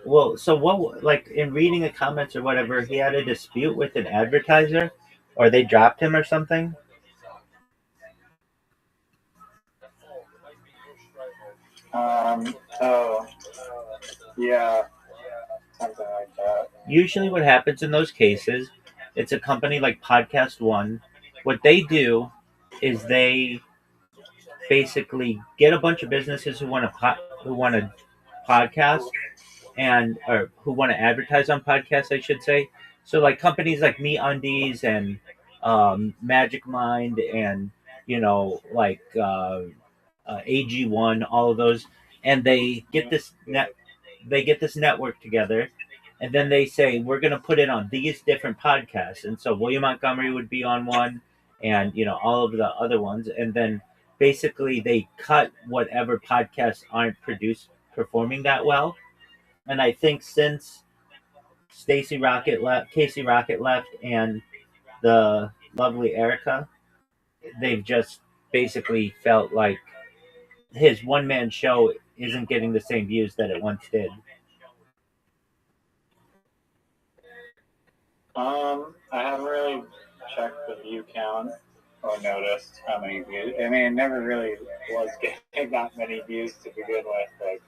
Well, so what, in reading the comments or whatever, he had a dispute with an advertiser, or they dropped him or something? Yeah, something like that. Usually what happens in those cases It's a company like Podcast One. What they do is they basically get a bunch of businesses who want to podcast and or who want to advertise on podcasts, I should say. So like companies like MeUndies and Magic Mind and like AG1, all of those, and they get this network together, and then they say we're going to put it on these different podcasts, and so William Montgomery would be on one, and all of the other ones, and then basically they cut whatever podcasts aren't performing that well. And I think since Casey Rocket left, and the lovely Erica, they've just basically felt like his one man show isn't getting the same views that it once did. I haven't really checked the view count or noticed how many views. I mean, it never really was getting that many views to begin with. Like,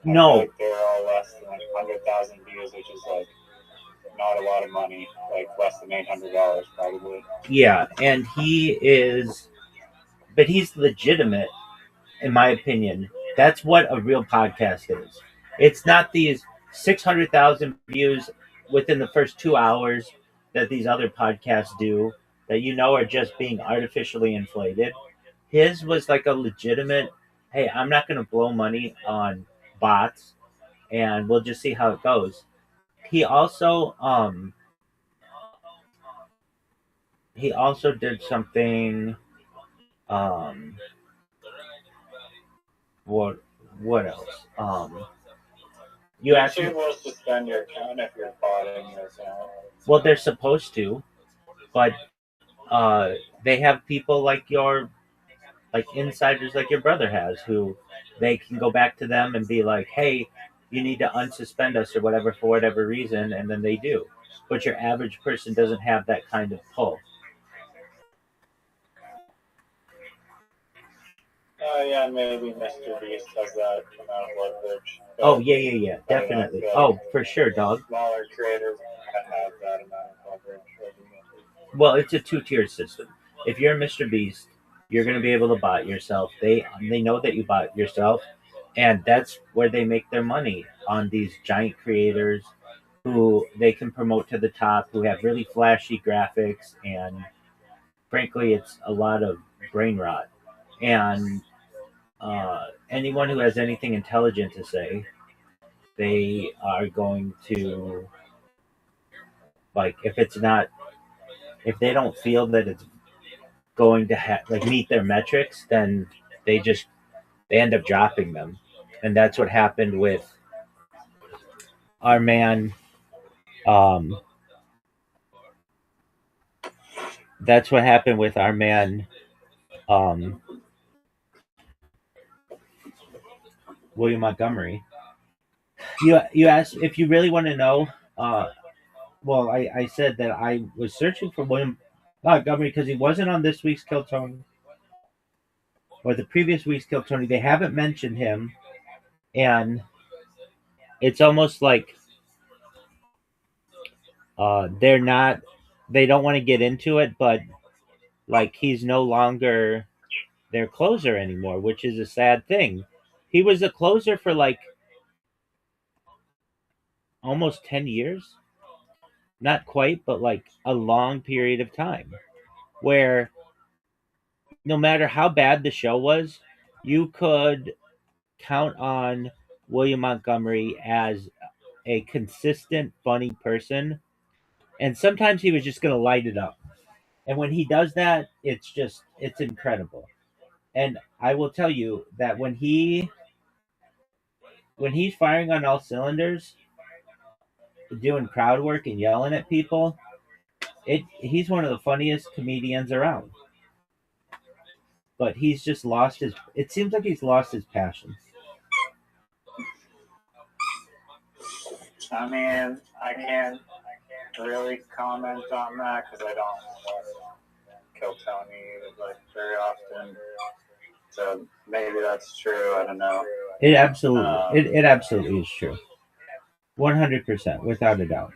no, like they're all less than like 100,000 views, which is like not a lot of money, like less than $800 probably. Yeah, and but he's legitimate, in my opinion. That's what a real podcast is. It's not these 600,000 views within the first 2 hours that these other podcasts do that are just being artificially inflated. His was like a legitimate, hey, I'm not going to blow money on bots, and we'll just see how it goes. He also did something. What else? You actually will suspend your account if you're botting your account. Well, they're supposed to, but they have people like insiders like your brother has, who they can go back to them and be like, hey, you need to unsuspend us or whatever for whatever reason, and then they do. But your average person doesn't have that kind of pull. Yeah, maybe Mr. Beast has that amount of leverage. Oh, yeah, definitely. Oh, for sure, dog. Smaller creators have that amount of leverage. Well, it's a two-tiered system. If you're Mr. Beast, you're going to be able to bot yourself. They know that you bot yourself, and that's where they make their money, on these giant creators who they can promote to the top, who have really flashy graphics, and frankly, it's a lot of brain rot. And anyone who has anything intelligent to say, they are going to, like, if they don't feel that it's going to meet their metrics, then they end up dropping them. And that's what happened with our man. That's what happened with our man. William Montgomery. You asked if you really want to know. Well, I said that I was searching for William Montgomery because he wasn't on this week's Kill Tony or the previous week's Kill Tony. They haven't mentioned him, and it's almost like they don't want to get into it, but like he's no longer their closer anymore, which is a sad thing. He was a closer for like almost 10 years. Not quite, but like a long period of time where no matter how bad the show was, you could count on William Montgomery as a consistent, funny person. And sometimes he was just going to light it up. And when he does that, it's incredible. And I will tell you that when he's firing on all cylinders, doing crowd work and yelling at people, he's one of the funniest comedians around. But he's just it seems like he's lost his passion. I mean, I can't really comment on that because I don't Kill Tony like very often. So maybe that's true. I don't know. It absolutely is true. 100%, without a doubt.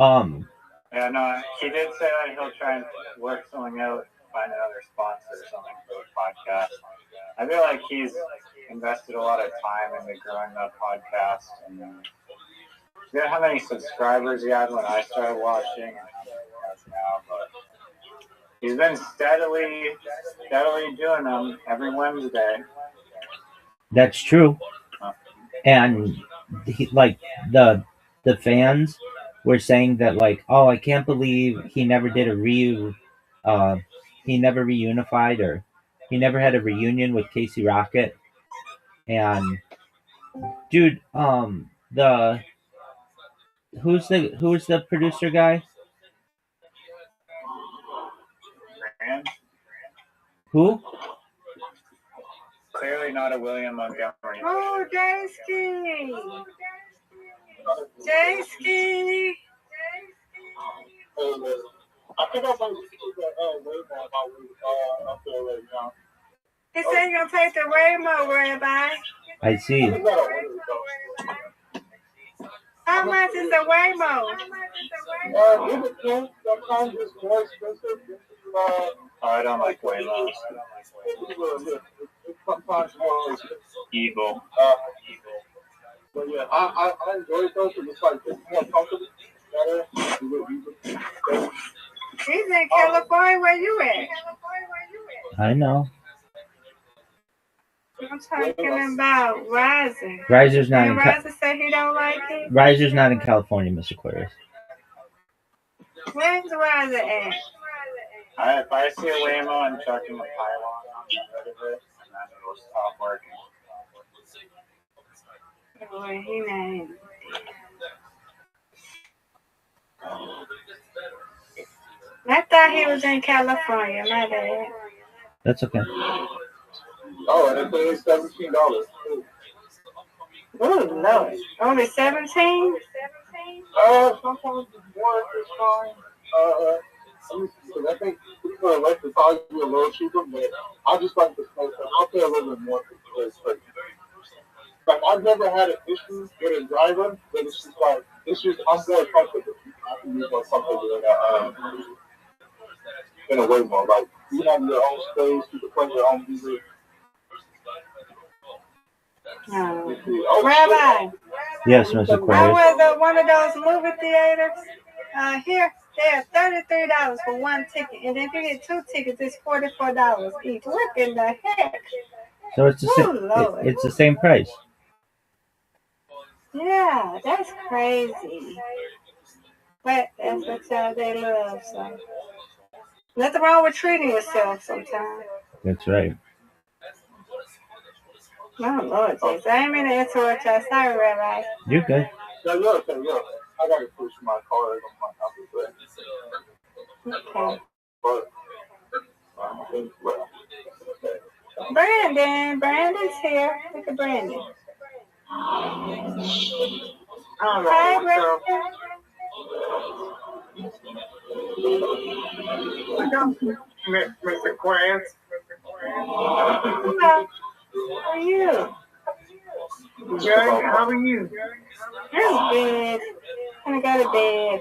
Yeah, no, he did say that he'll try and work something out, find another sponsor or something for the podcast. I feel like he's invested a lot of time into growing that podcast. And I forget how many subscribers he had when I started watching and how many he has now, but he's been steadily doing them every Wednesday. That's true. And the fans were saying that, like, oh, I can't believe he never did he never reunified, or he never had a reunion with Casey Rocket. And dude, who's the producer guy? Who? Clearly not a William Montgomery. Oh, J-Ski. J-Ski. I think I'm going to see the Waymo up there right now. He said he's going to take the Waymo, Rabbi. I see. How much is the Waymo? It depends. Sometimes it's more expensive. I don't like Waymos. It's sometimes more expensive. Evil. But yeah, I enjoy it though, because it's like, it's more comfortable. He's in California. Where you at? I know. I'm talking about Riser. Riser's not in Riser said he don't like it. Riser's not in California, Mr. Aquarius. Where's Riser at? If I see a Waymo, I'm chucking a pylon on the end of it, and then it'll stop working. Oh, he not. I thought he was in California. My bad. That's okay. Oh, and it's $17. Oh, Lord. Only 17? Sometimes it's more this time. I think people like to probably be a little cheaper, but I just like the space. I'll pay a little bit more for the space. Like, I've never had an issue with a driver, but it's just like, I'm more comfortable. I can use more comfortable in a way more. Like, you have your own space, you can play your own music. Rabbi. Yes, Mr. Aquarius. I went to one of those movie theaters. Here, they're $33 for one ticket, and if you get two tickets, it's $44 each. What in the heck? So it's it's the same price. Yeah, that's crazy. But that's what they love. So nothing wrong with treating yourself sometimes. That's right. Oh, Lord, Jesus. I ain't mean to interrupt you. Sorry, Rabbi. You're good. No, you're okay. I got to push my car on my Okay. But, Brandon's here. Look at Brandon. Hi, Brandon. Mr. Quinn. Hello. How are you? Good. How are you? I'm good. I got to bed.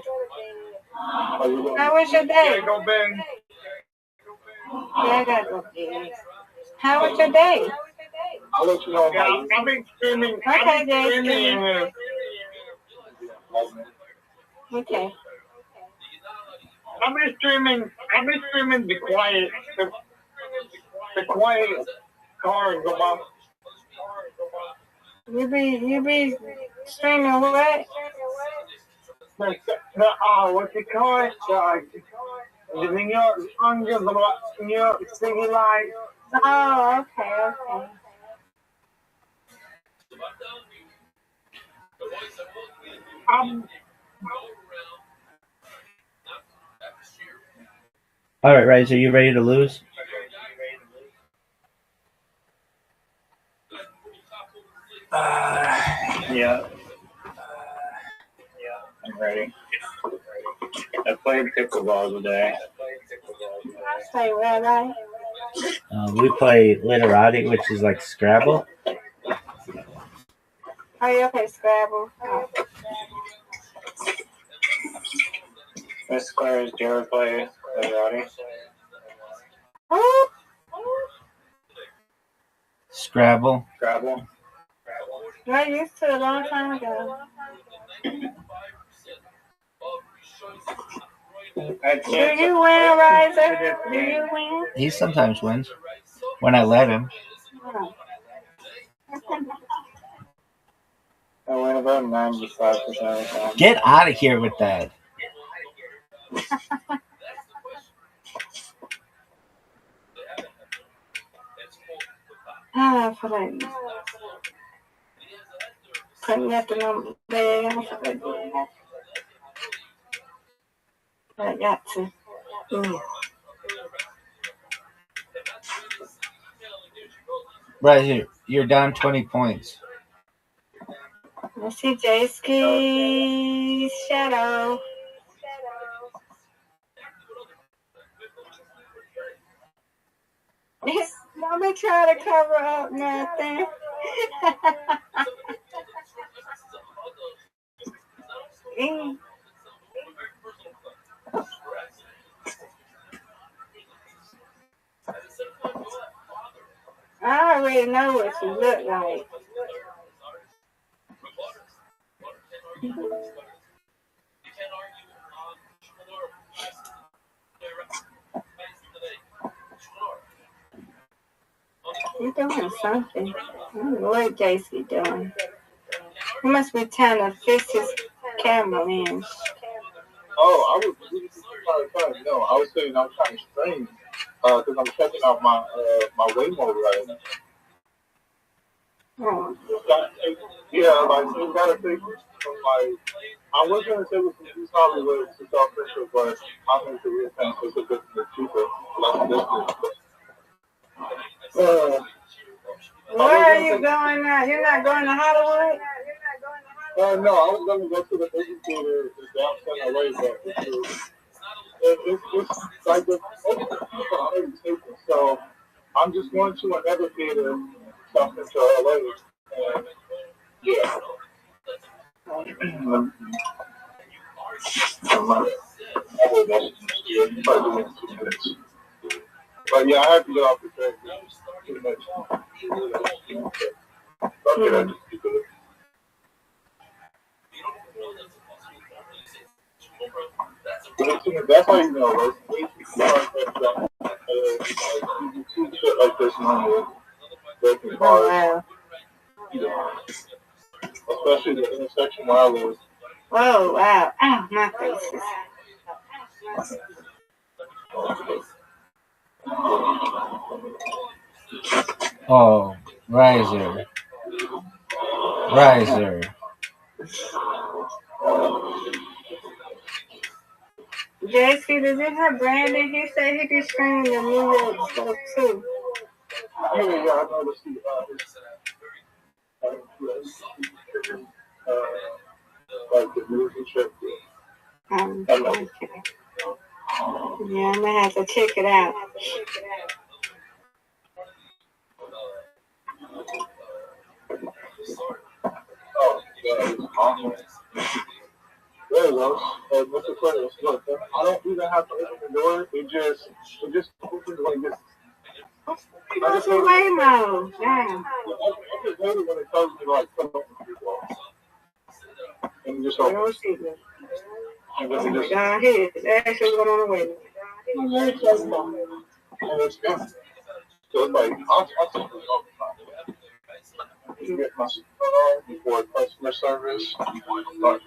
How was your day? Go bed. Yeah, I got to go bed. How was your day? I'll let you know. Yeah, I've been streaming. Okay, Jay. Okay. I've been streaming the quiet cars about. You be streaming what? What's it called? The New York City Lights. Oh, okay. All right, Riser, you ready to lose? Yeah. I'm ready. I played pickleball today. Say Rabbi. We play Literati, which is like Scrabble. Oh, you okay, Scrabble? Oh. Miss Claire's, do you ever play Lottie? Scrabble. Scrabble. I used to a long time ago. Do you win, Riser? Do you win? He sometimes wins. When I let him. Oh. I win about 95% of the time. Get out of here with that. I feel like putting nothing on there. I feel like doing that. I got to. Right here. You're down 20 points. Let's see J-Ski's shadow. Don't be trying to cover up nothing. I already know what she look like. You're doing something. I don't know what JC doing. He must be trying to fix his camera lens. Oh, I was no, I was saying I'm kind of strange because I'm checking out my Waymo right now. Oh. Yeah, like you gotta think like I was gonna say it was from East Hollywood to South Central, but I'm into real things because it's cheaper, less distance. Where are you going now? You're not going to Hollywood? No, I was gonna go to the movie theater in downtown LA, but it's like the most people are already taken. So I'm just going to another theater in South Central LA, and yeah. But yeah, I have to get off the train. Pretty much. Okay, I just keep it. That's how you know, right? You do shit like this normally. Breaking cars. Yeah. Especially the intersection where I live. Oh, wow. Ow, my face. Oh, Riser. Riser. JC, did you have Brandon? He said he be streaming the New York stuff too. Yeah, I noticed like the news and shit. Okay. Yeah, I'm gonna have to check it out. Oh, yeah, it's awesome. There you go. Mr. Clinton, look, I don't even have to open the door. It just opens like this. What's the Waymo? Yeah. I just hate it when it tells me like come up with people. And you just open. And then you just. Here, it's actually going on the way. And it's good. So it's like I'll take it all the time. You get my before customer service. Start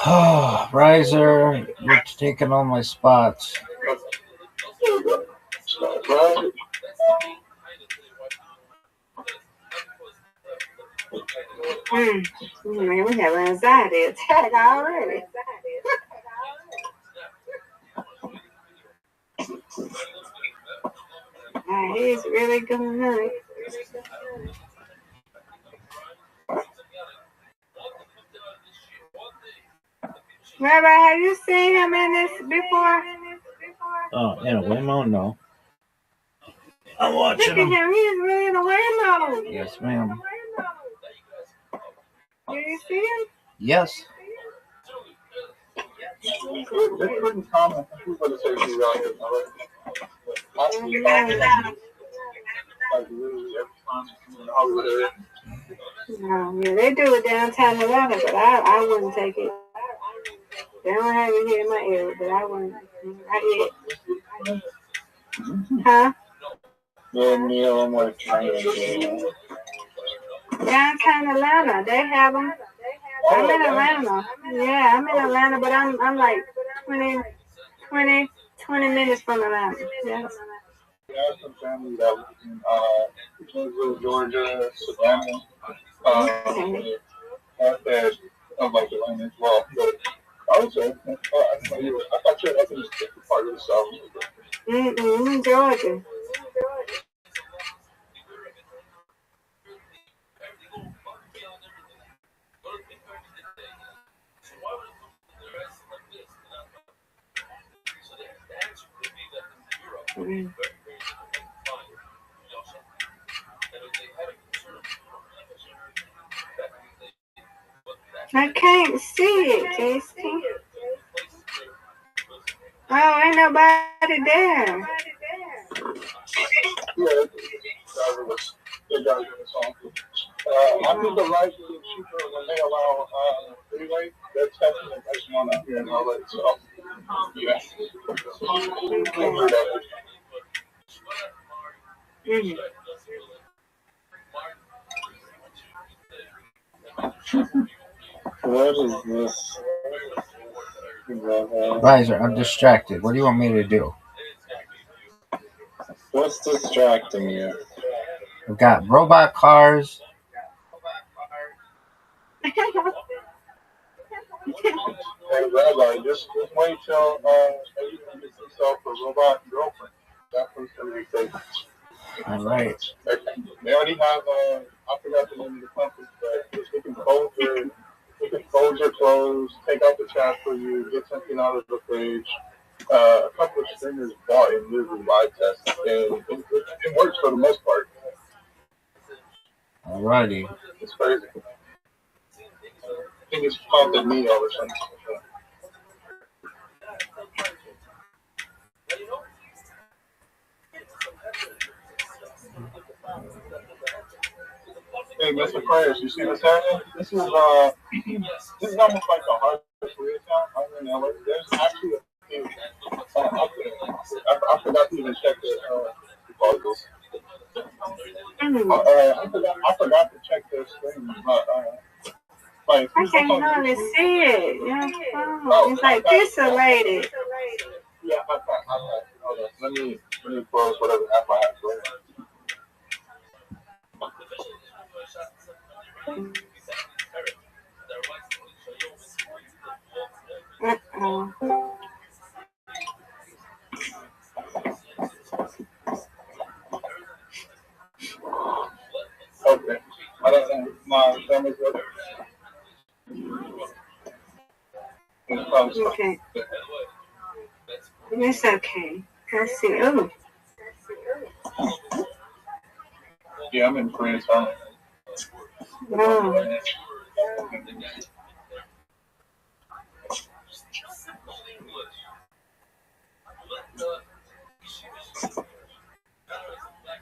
Oh, Riser, you're taking all my spots. Man, we have an anxiety attack already. He's really going on. Rabbi, have you seen him in this before? Oh, in a Waymo? No. I'm watching Look at him. him. He's really in a watermelon. Yes, ma'am. Do you see him? Yes. It's pretty common for people to say she's out here. Actually, like literally every time in the Hollywood area. No, yeah, they do it downtown Atlanta, but I wouldn't take it. They don't have it here in my area, but I wouldn't. Not yet. Huh? Yeah, Neil, I'm like trying to Downtown Atlanta, they have them. I'm in Atlanta. Yeah, I'm in Atlanta, but I'm like 20 minutes from Atlanta. Yes. We have some family that lives in Gainesville, Georgia, Savannah. That of like Atlanta as well. But I would say, I thought you were up in this part of the South. I'm in Georgia. I can't see it, Casey. Oh, ain't nobody there. Yeah, I think the rides are cheaper when they allow freeway. They're testing it as one out here in LA. So, yeah. What is this? Riser, I'm distracted. What do you want me to do? What's distracting you? We've got robot cars. Hey, Rabbi, just wait till you can get yourself a robot girlfriend. That one's going to be safe. All right. They already have, I forgot the name of the company, but they can fold your clothes, take out the trash for you, get something out of the fridge. A couple of streamers bought and literally live test, and it works for the most part. Alrighty. It's crazy. I think it's called the Neo or something. Hey, Mr. Prayers, you see what's happening? This is almost like a hard Koreatown. I'm in LA. There's actually a few I forgot to even check the proposals. I forgot to check their screen, but like I can't hardly see it. It's like pixelated. Yeah, okay. Hold on. Let me close whatever app I have for Okay. I don't know. My family's working. Okay. It's okay. Let's see. Oh. Yeah, I'm in Koreatown. Wow.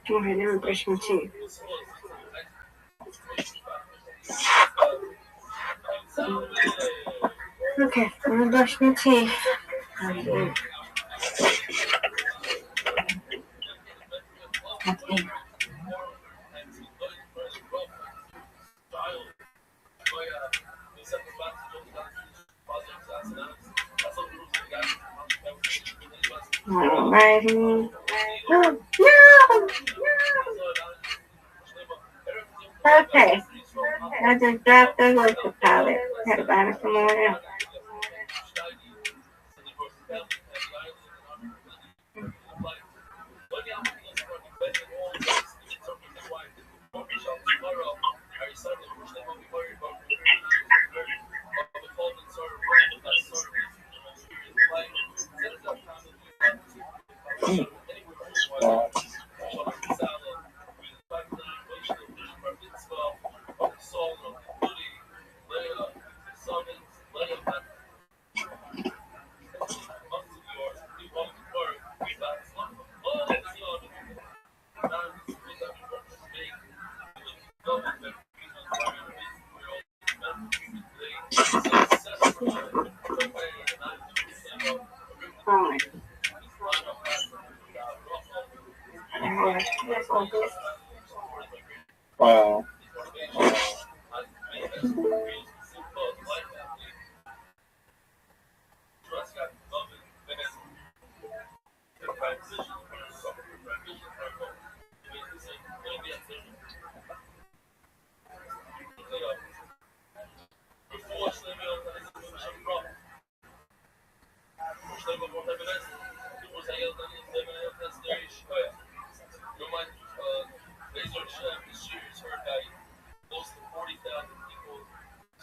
Go ahead, let me brush my teeth. Okay, I'm gonna brush my teeth. Okay. Alrighty. Oh, no! Okay. I just dropped the worship palette. Had to buy it from over there.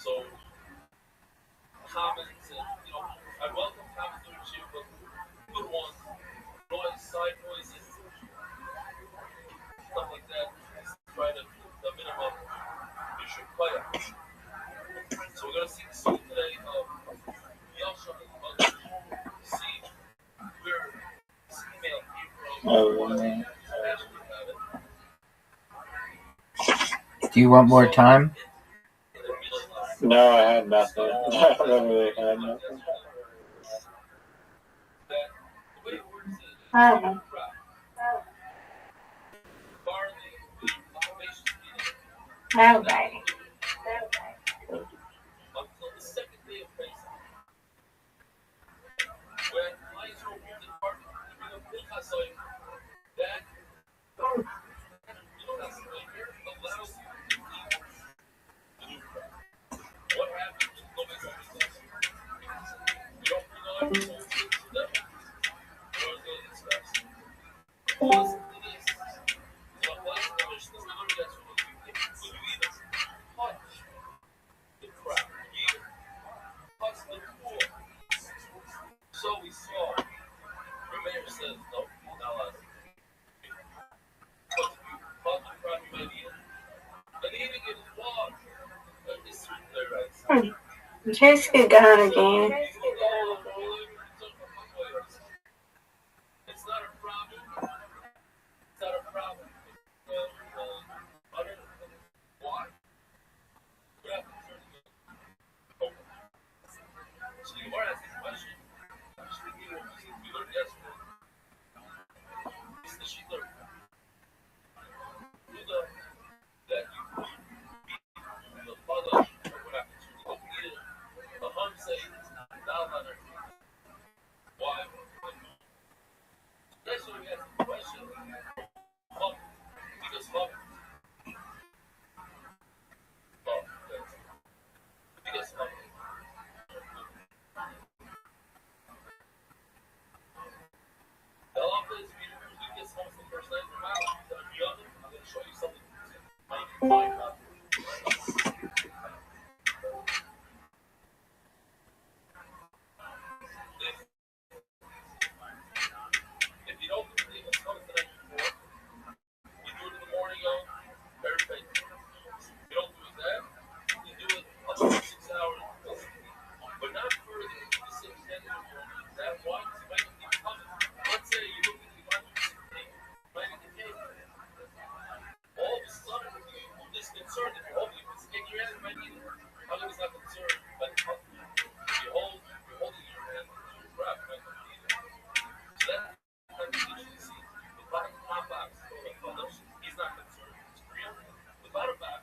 So comments and I welcome comments to you, but good ones, noise, side noises, stuff like that. Try to the minimum you should play. So we're gonna see the song today of Yasha see where this email came from. Do you want more time? No, I had nothing. I really had nothing. I don't know. All right. So we saw, the mayor says, no, you're not allowed to. But you probably might be in. And even if it's wrong, it's their rights. Jessica gone again. It's not a problem. It's not a problem. Why? So you are asking a question. We learned yesterday. This is the she learned. You know that you the father what happened to you. The hum say not on her. Why? That's what we asked the question. Hum. Because hum. Because hum. I'm going to show you something. If you don't believe it's coming the night before, you do it in the morning, perfect. If you don't do that, you do it up to 6 hours. But not further than 6 10 that one, you might not keep coming. Let's say you look at the might be the case. All of a sudden, you're disconcerted. If you're holding your hand, you might be. How come he's not concerned? But you're holding your hand, you're wrapped, right? So that see, the bottom top box, he's not concerned. It's real. The bottom box,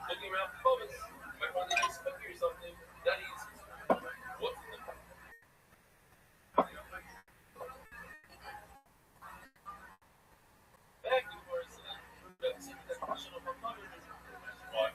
looking around for photos, might find a nice cookie or something. That he's concerned. What's in the back? Of course, that's the question of my mother. Why?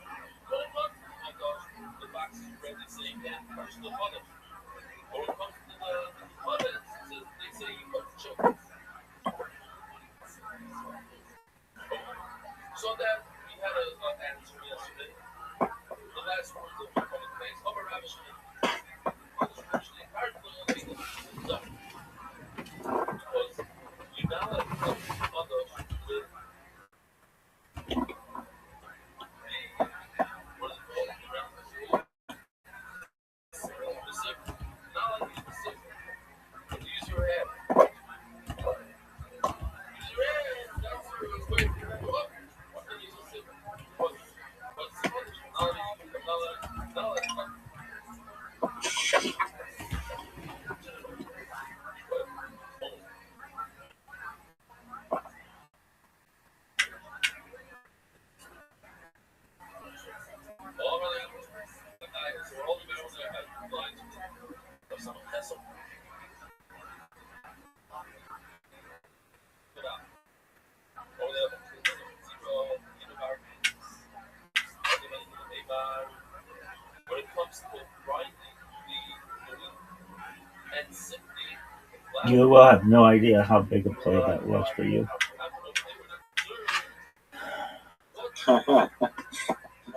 You will have no idea how big a play that was for you.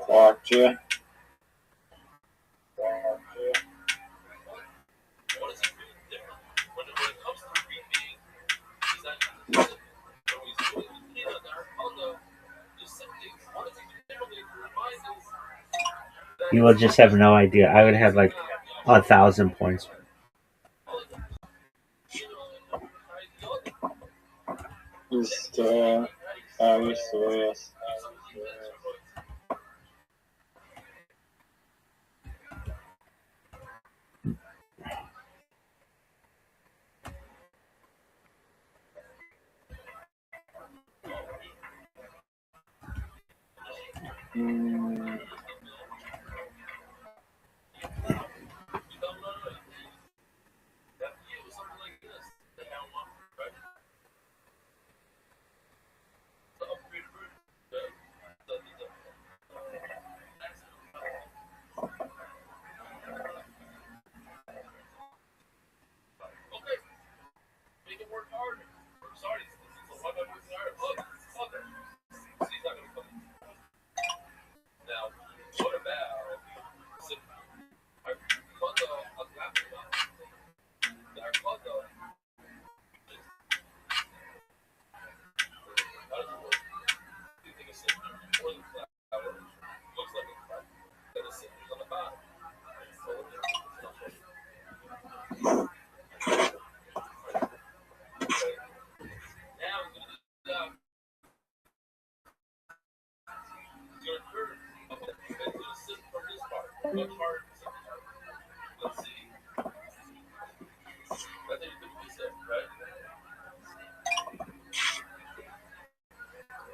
Clocked you. You will just have no idea. I would have like 1,000 points. Are you serious?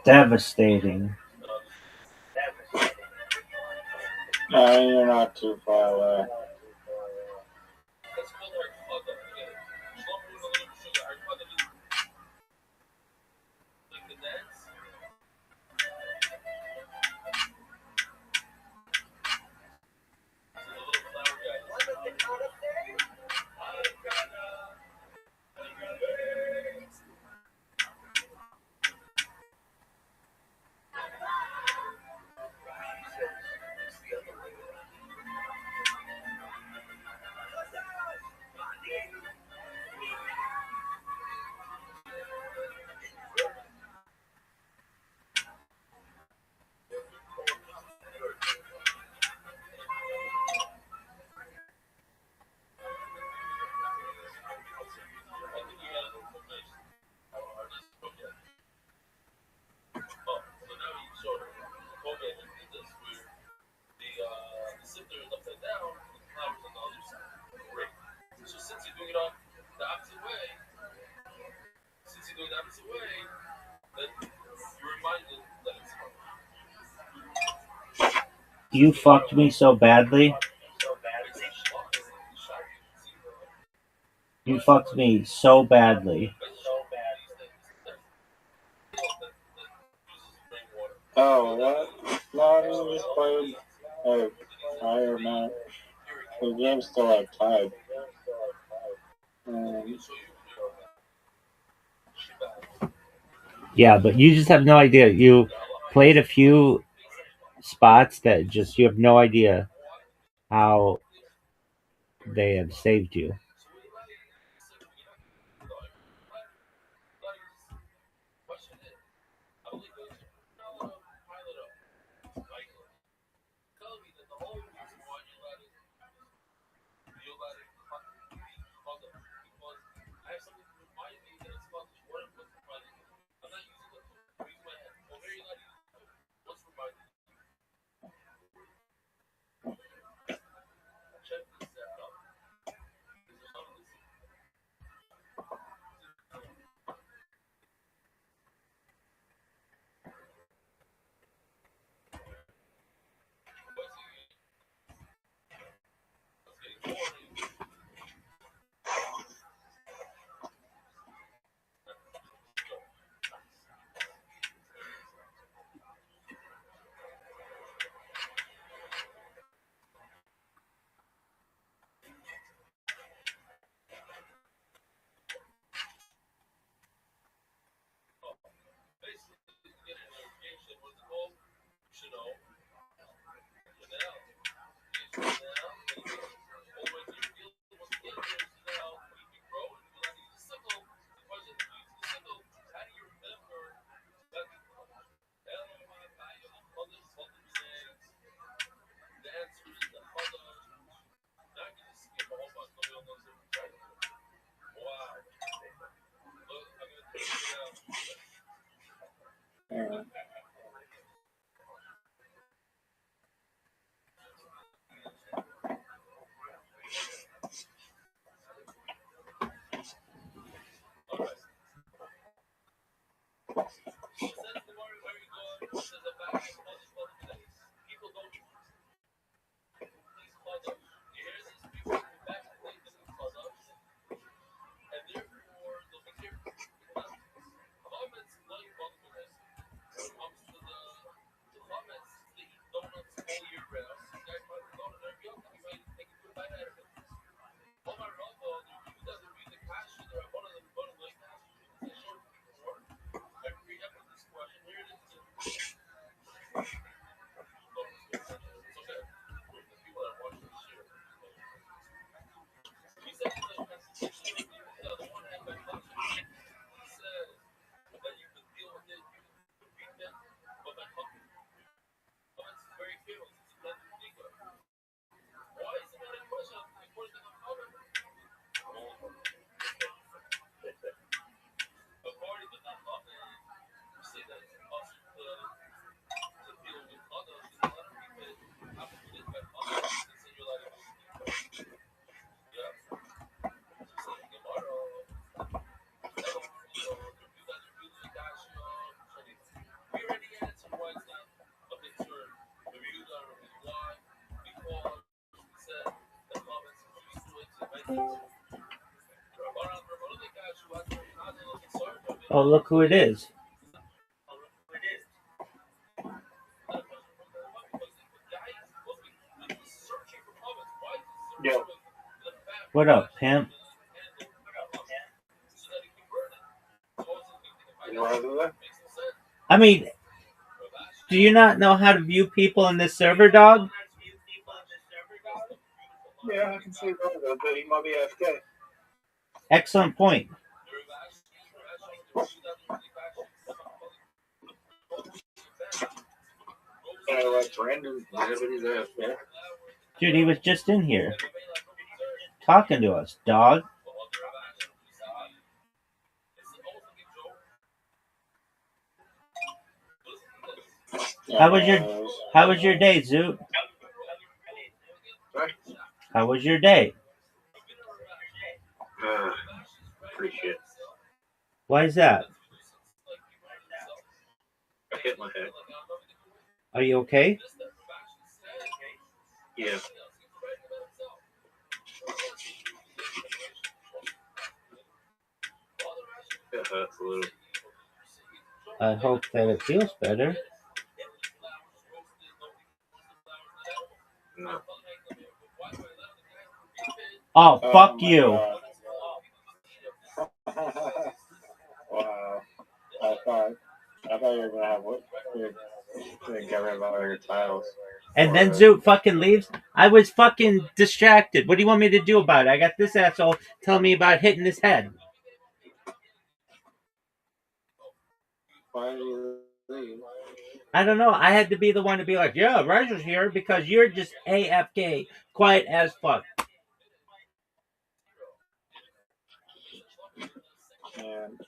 Devastating. You're not too far away. You fucked me so badly. You fucked me so badly. Oh, what? No, I mean, just played prior match. The game's still like tied. Yeah, but you just have no idea. You played a few spots that just you have no idea how they have saved you. Oh, look who it is. Yo. What up, pimp? I mean, do you not know how to view people in this server, dog? Yeah, I can see that, but he might be AFK. Excellent point. Like Brandon, he's AFK. Dude, he was just in here. Talking to us, dog. How was your day, Zoot? How was your day? Pretty shit. Why is that? I hit my head. Are you okay? Yeah. It hurts a little. I hope that it feels better. No. Oh, fuck you. Wow. I thought you were gonna have what? You're gonna get rid of all your titles. And then Zoot fucking leaves. I was fucking distracted. What do you want me to do about it? I got this asshole telling me about hitting his head. Why did you leave? I don't know. I had to be the one to be like, yeah, Roger's here because you're just AFK, quiet as fuck. Man.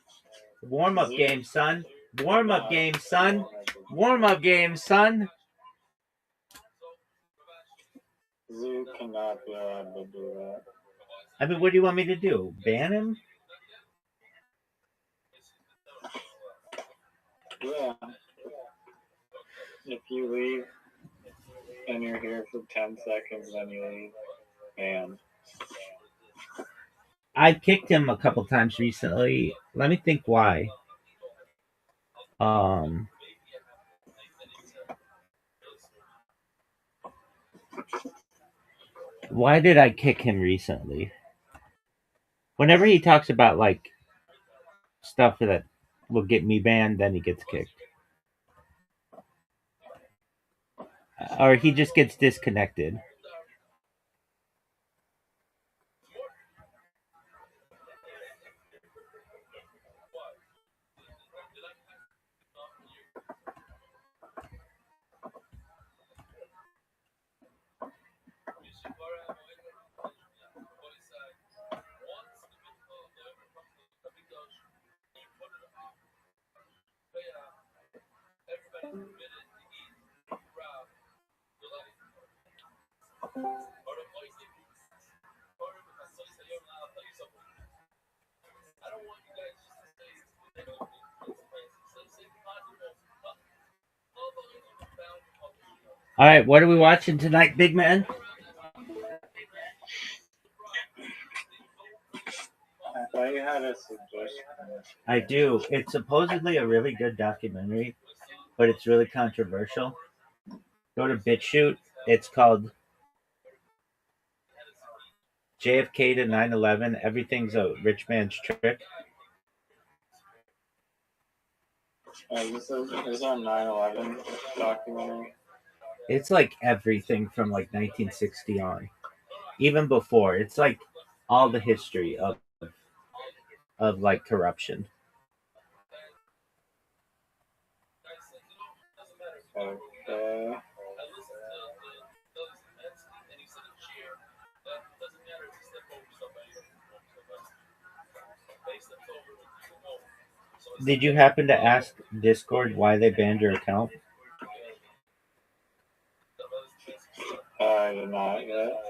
Warm-up game, son. Warm-up game, son. Warm-up game, son. Zoo cannot be allowed to do that. I mean, what do you want me to do? Ban him? Yeah. If you leave and you're here for 10 seconds, then you leave. And I kicked him a couple times recently. Let me think why. Why did I kick him recently? Whenever he talks about like stuff that will get me banned, then he gets kicked. Or he just gets disconnected. All right, what are we watching tonight, big man? I thought you had a suggestion. I do. It's supposedly a really good documentary, but it's really controversial. Go to BitChute. It's called JFK to 9/11. Everything's a rich man's trick. This is a 9/11 documentary. It's like everything from like 1960 on, even before. It's like all the history of like corruption. Okay. Did you happen to ask Discord why they banned your account? I did not yet.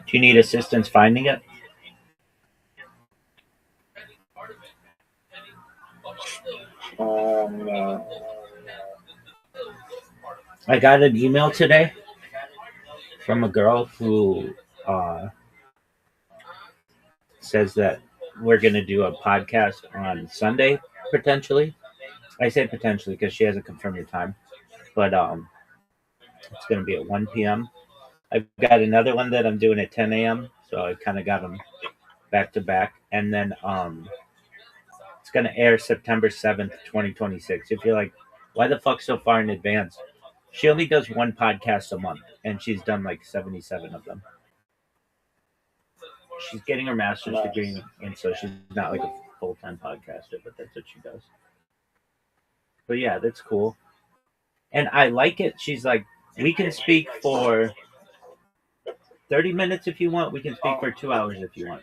Do you need assistance finding it? No. I got an email today from a girl who says that we're going to do a podcast on Sunday, potentially. I say potentially because she hasn't confirmed the time, but it's going to be at 1 p.m. I've got another one that I'm doing at 10 a.m., so I kind of got them back to back. And then it's going to air September 7th, 2026. If you're like, why the fuck so far in advance? She only does one podcast a month, and she's done like 77 of them. She's getting her master's degree, and so she's not like a full-time podcaster, but that's what she does. But yeah, that's cool. And I like it. She's like, we can speak for 30 minutes if you want. We can speak for 2 hours if you want.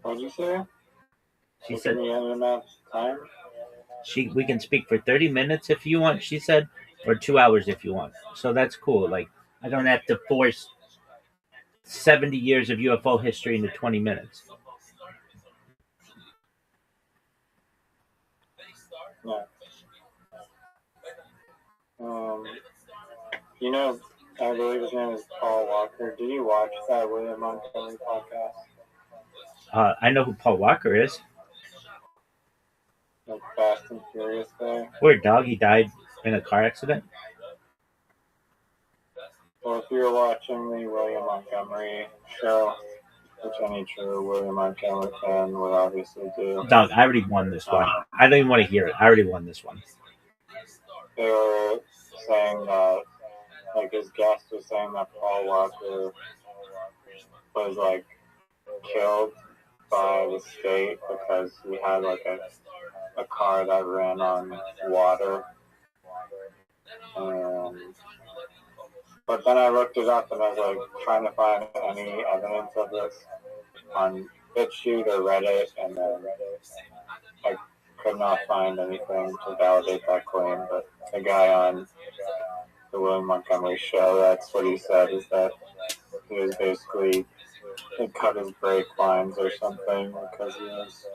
What did you say? She said we have enough time. We can speak for 30 minutes if you want, she said, or 2 hours if you want. So that's cool. Like, I don't have to force 70 years of UFO history into 20 minutes. Yeah. You know, I believe his name is Paul Walker. Did you watch that William Montgomery podcast? I know who Paul Walker is. Like Fast and Furious guy. Where Doggy died in a car accident? Well, if you're watching the William Montgomery show, which any true William Montgomery fan would obviously do. Dog, I already won this one. I don't even want to hear it. I already won this one. They were saying that, like, his guest was saying that Paul Walker was, like, killed by the state because he had, like, a car that ran on water. But then I looked it up and I was, like, trying to find any evidence of this on BitChute or Reddit, and then I could not find anything to validate that claim. But the guy on the William Montgomery show, that's what he said, is that he was basically, he cut his brake lines or something because he was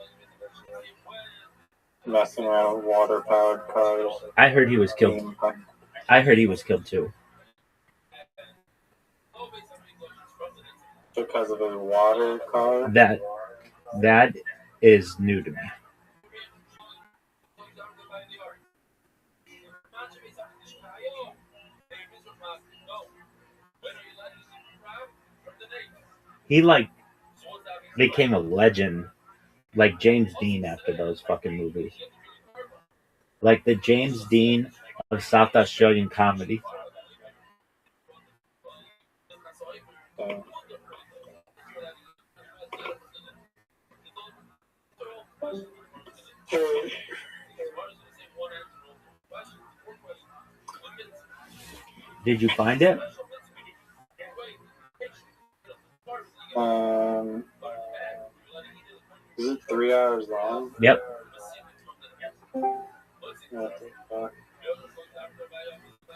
messing around with water-powered cars. I heard he was killed. I heard he was killed too. Because of his water car? That is new to me. He, like, became a legend, like James Dean after those fucking movies. Like the James Dean of South Australian comedy. Did you find it? Is it 3 hours long? Yep. Is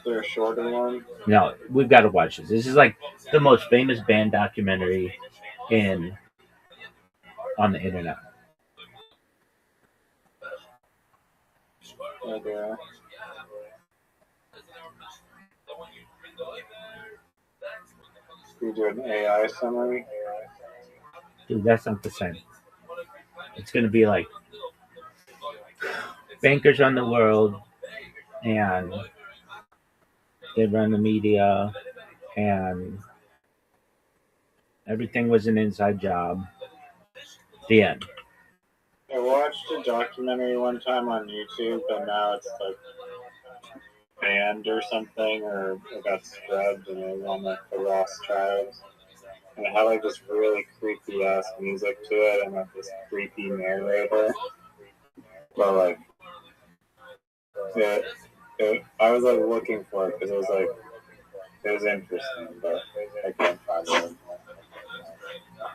there a shorter one? No, we've got to watch this. This is like the most famous band documentary on the internet. Okay. Do you do an AI summary? Dude, that's not the same. It's going to be like bankers run the world, and they run the media, and everything was an inside job. The end. I watched a documentary one time on YouTube, and now it's like banned or something, or it got scrubbed, and it was on like the Rothschilds. And it had like this really creepy ass music to it, and like this creepy narrator. But like, I was like looking for it because it was like, it was interesting, but I can't find it.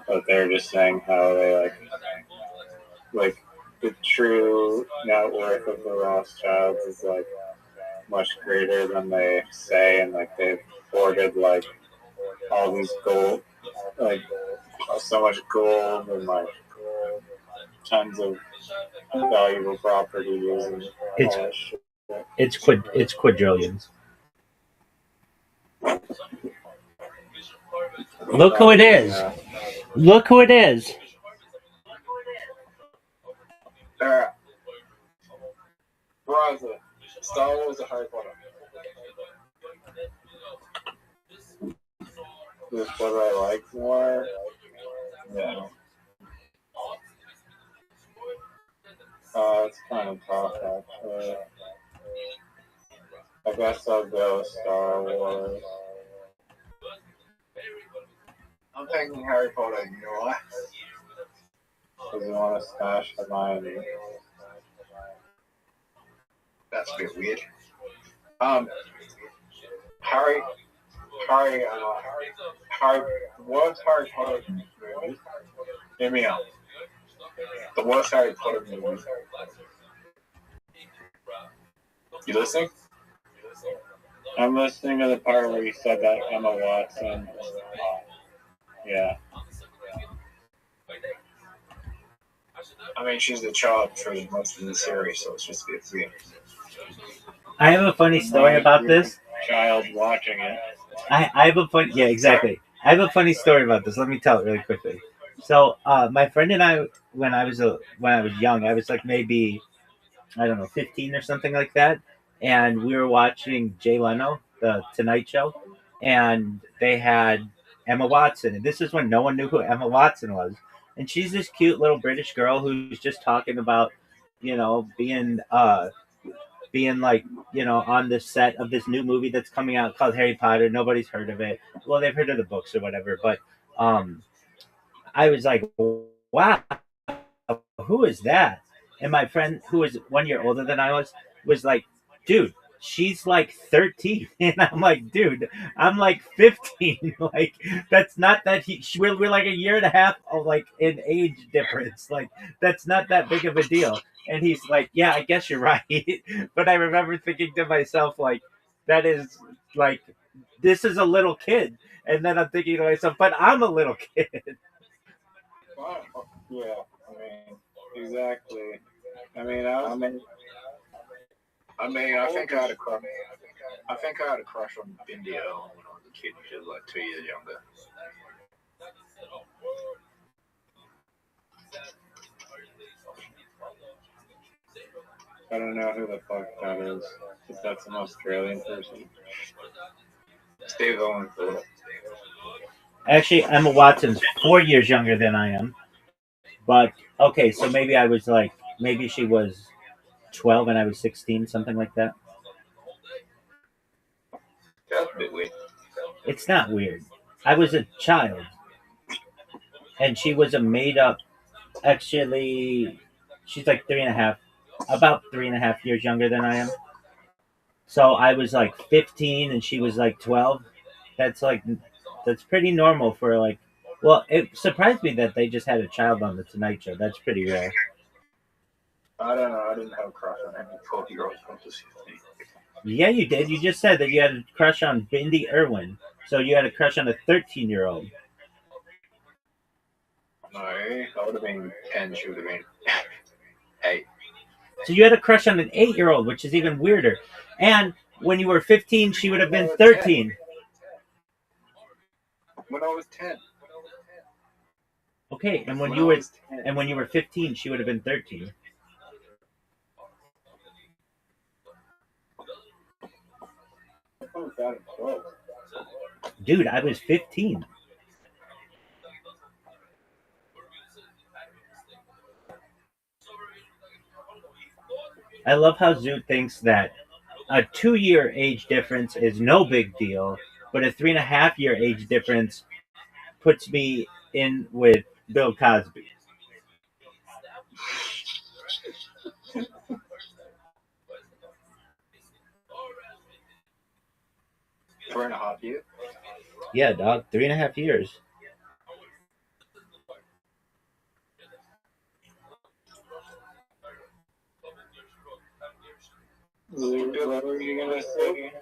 But they're just saying how they like the true net worth of the Rothschilds is like much greater than they say, and like they've hoarded like all these gold, like so much gold and like tons of valuable properties and all that shit. It's quadrillions. Look who it is. Yeah. Look who it is. Verizon, Star Wars or Harry Potter? This what I like more. Yeah. It's kind of tough actually. I guess I'll go Star Wars. I'm taking Harry Potter, you know why? Because you want to smash the mind. That's a bit weird. Harry, what's Harry Potter movie? Hear me out. The worst Harry Potter movie. You listening? I'm listening to the part where you said that Emma Watson. Yeah. I mean, she's the child for most of the series, so it's just a bit weird. I have a funny story about this. Child watching it. I have a funny, yeah, exactly. I have a funny story about this. Let me tell it really quickly. So, my friend and I, when I was young, I was like maybe I don't know, 15 or something like that, and we were watching Jay Leno, the Tonight Show, and they had Emma Watson, and this is when no one knew who Emma Watson was, and she's this cute little British girl who's just talking about, being like, on the set of this new movie that's coming out called Harry Potter. Nobody's heard of it. Well, they've heard of the books or whatever, but I was like, wow, who is that? And my friend, who was 1 year older than I was like, dude, she's like 13. And I'm like, dude, I'm like 15. Like, that's not that we're like a year and a half, like, in age difference. Like, that's not that big of a deal. And he's like, yeah, I guess you're right. But I remember thinking to myself, like, that is like, this is a little kid. And then I'm thinking to myself, but I'm a little kid. Yeah, I mean, exactly. I think I had a crush. I think I had a crush on India when I was a kid. She was like 2 years younger. I don't know who the fuck that is. If that's an Australian person. Steve Owen. Actually, Emma Watson's 4 years younger than I am. But okay, so maybe I was like, maybe she was 12 and I was 16, something like that. That's a bit weird. It's not weird. I was a child, and she was a made up. Actually, she's like about 3.5 years younger than I am. So I was like 15 and she was like 12. That's pretty normal for like. Well, it surprised me that they just had a child on the Tonight Show. That's pretty rare. I don't know. I didn't have a crush on any 12-year-olds. Yeah, you did. You just said that you had a crush on Bindi Irwin. So you had a crush on a 13-year-old. No, I would have been 10. She would have been 8. So you had a crush on an 8-year-old, which is even weirder. And when you were 15, she would have been 13. When I was 10. Okay, and when you were 15, she would have been 13. Dude, I was 15. I love how Zoot thinks that a 2-year age difference is no big deal, but a 3.5-year age difference puts me in with Bill Cosby. 3.5 years? Yeah, dog, 3.5 years. What were you gonna say?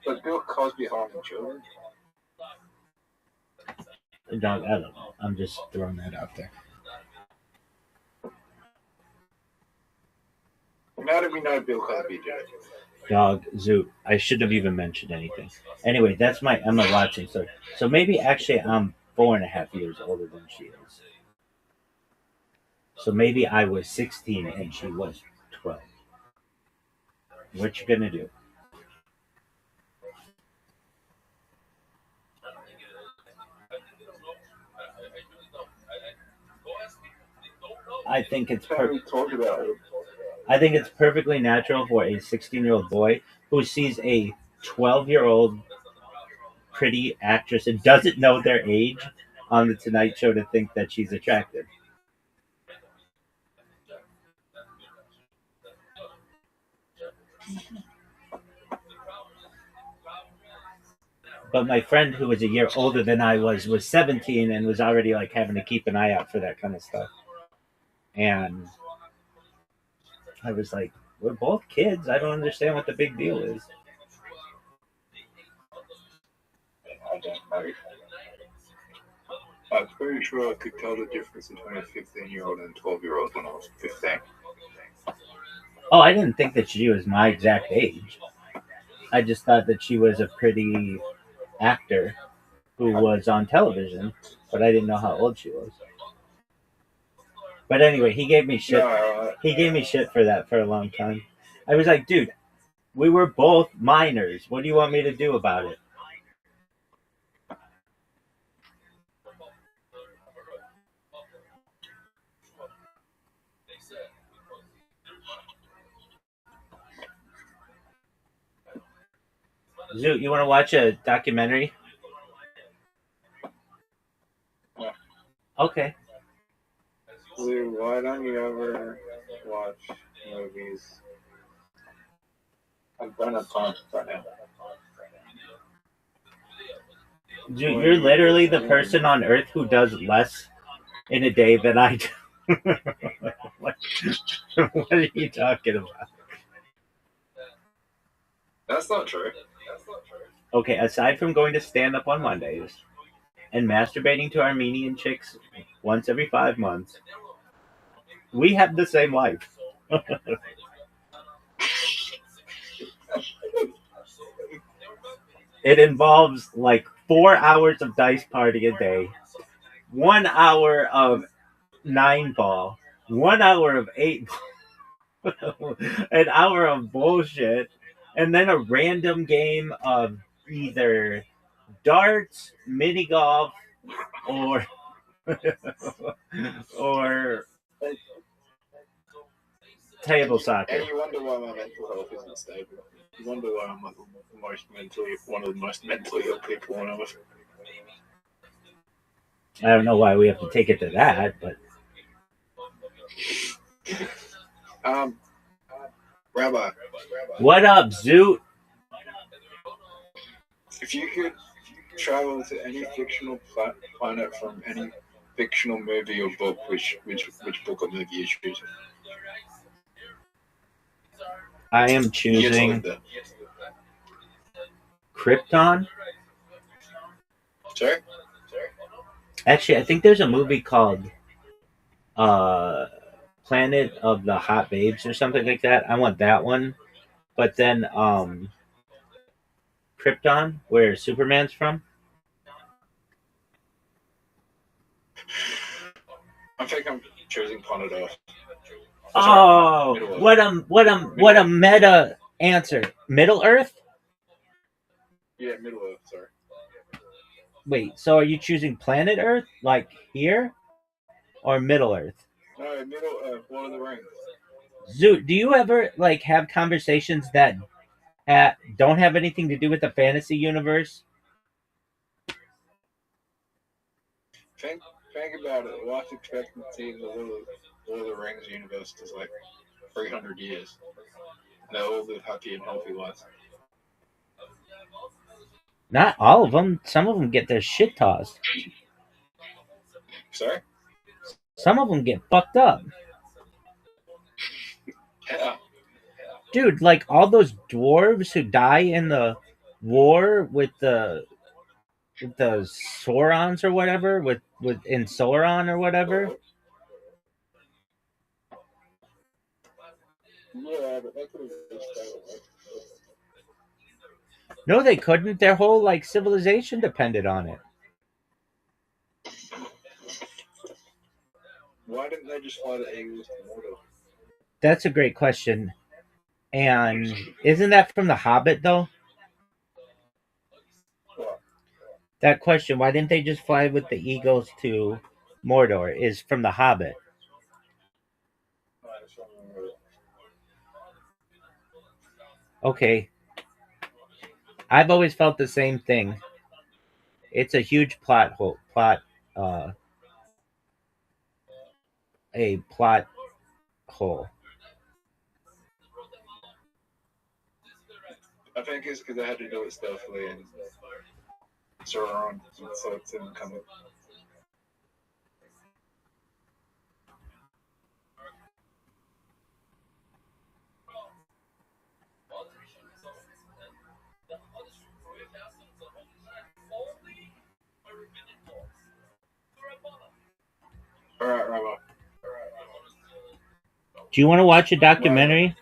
But Bill Cosby harming children? Dog, I don't know. I'm just throwing that out there. Now that we know Bill Cosby did. Dog, Zoot, I shouldn't have even mentioned anything. Anyway, that's my Emma Watson story. So maybe actually I'm 4.5 years older than she is. So maybe I was 16 and she was 12. What you gonna do? I think it's perfectly natural for a 16-year-old boy who sees a 12-year-old pretty actress and doesn't know their age on the Tonight Show to think that she's attractive. But my friend who was a year older than I was 17 and was already like having to keep an eye out for that kind of stuff. And I was like, we're both kids. I don't understand what the big deal is. I don't know. I'm pretty sure I could tell the difference between a 15-year-old and a 12-year-old when I was 15. Oh, I didn't think that she was my exact age. I just thought that she was a pretty actor who was on television, but I didn't know how old she was. But anyway, he gave me shit. No, He gave me shit for that for a long time. I was like, dude, we were both minors. What do you want me to do about it? Zoot, you want to watch a documentary? Yeah. Okay. Dude, why don't you ever watch movies? I don't have time right now. Dude, you're literally the person on Earth who does less in a day than I do. what are you talking about? That's not true. Okay, aside from going to stand up on Mondays and masturbating to Armenian chicks once every 5 months, we have the same life. It involves like 4 hours of dice party a day, 1 hour of 9 ball, 1 hour of 8 ball, an hour of bullshit, and then a random game of either darts, mini golf, or or table soccer. And you wonder why my mental health isn't stable. You wonder why I'm like one of the most mentally ill people on earth. I don't know why we have to take it to that, but Rabbi. What up, Zoot? If you could travel to any fictional planet from any fictional movie or book, which book or movie you choose? I am choosing Krypton. Sorry? Actually, I think there's a movie called Planet of the Hot Babes or something like that. I want that one. But then Krypton, where Superman's from. I think I'm choosing Planet Earth. Oh, what a meta answer. Middle Earth? Yeah, Middle Earth, sorry. Wait, so are you choosing Planet Earth, like here? Or Middle Earth? No, Middle Earth, Lord of the Rings. Zoot, do you ever like have conversations that don't have anything to do with the fantasy universe? Think about it. Life expectancy in the Lord of the Rings universe is like 300 years. They all live happy and healthy lives. Not all of them. Some of them get their shit tossed. Sorry? Some of them get fucked up. Yeah. Dude, like all those dwarves who die in the war with the Saurons or whatever, with in Sauron or whatever. Yeah, but they could have just failed. No, they couldn't. Their whole like civilization depended on it. Why didn't they just fly the eagles to Mordor? That's a great question. And isn't that from The Hobbit though? What? That question, why didn't they just fly with the eagles to Mordor, is from The Hobbit. Okay. I've always felt the same thing. It's a huge plot hole. A plot hole. I think it's because they had to do it stealthily and Sauron, so it didn't come up. Alright, Rabbi. Do you want to watch a documentary?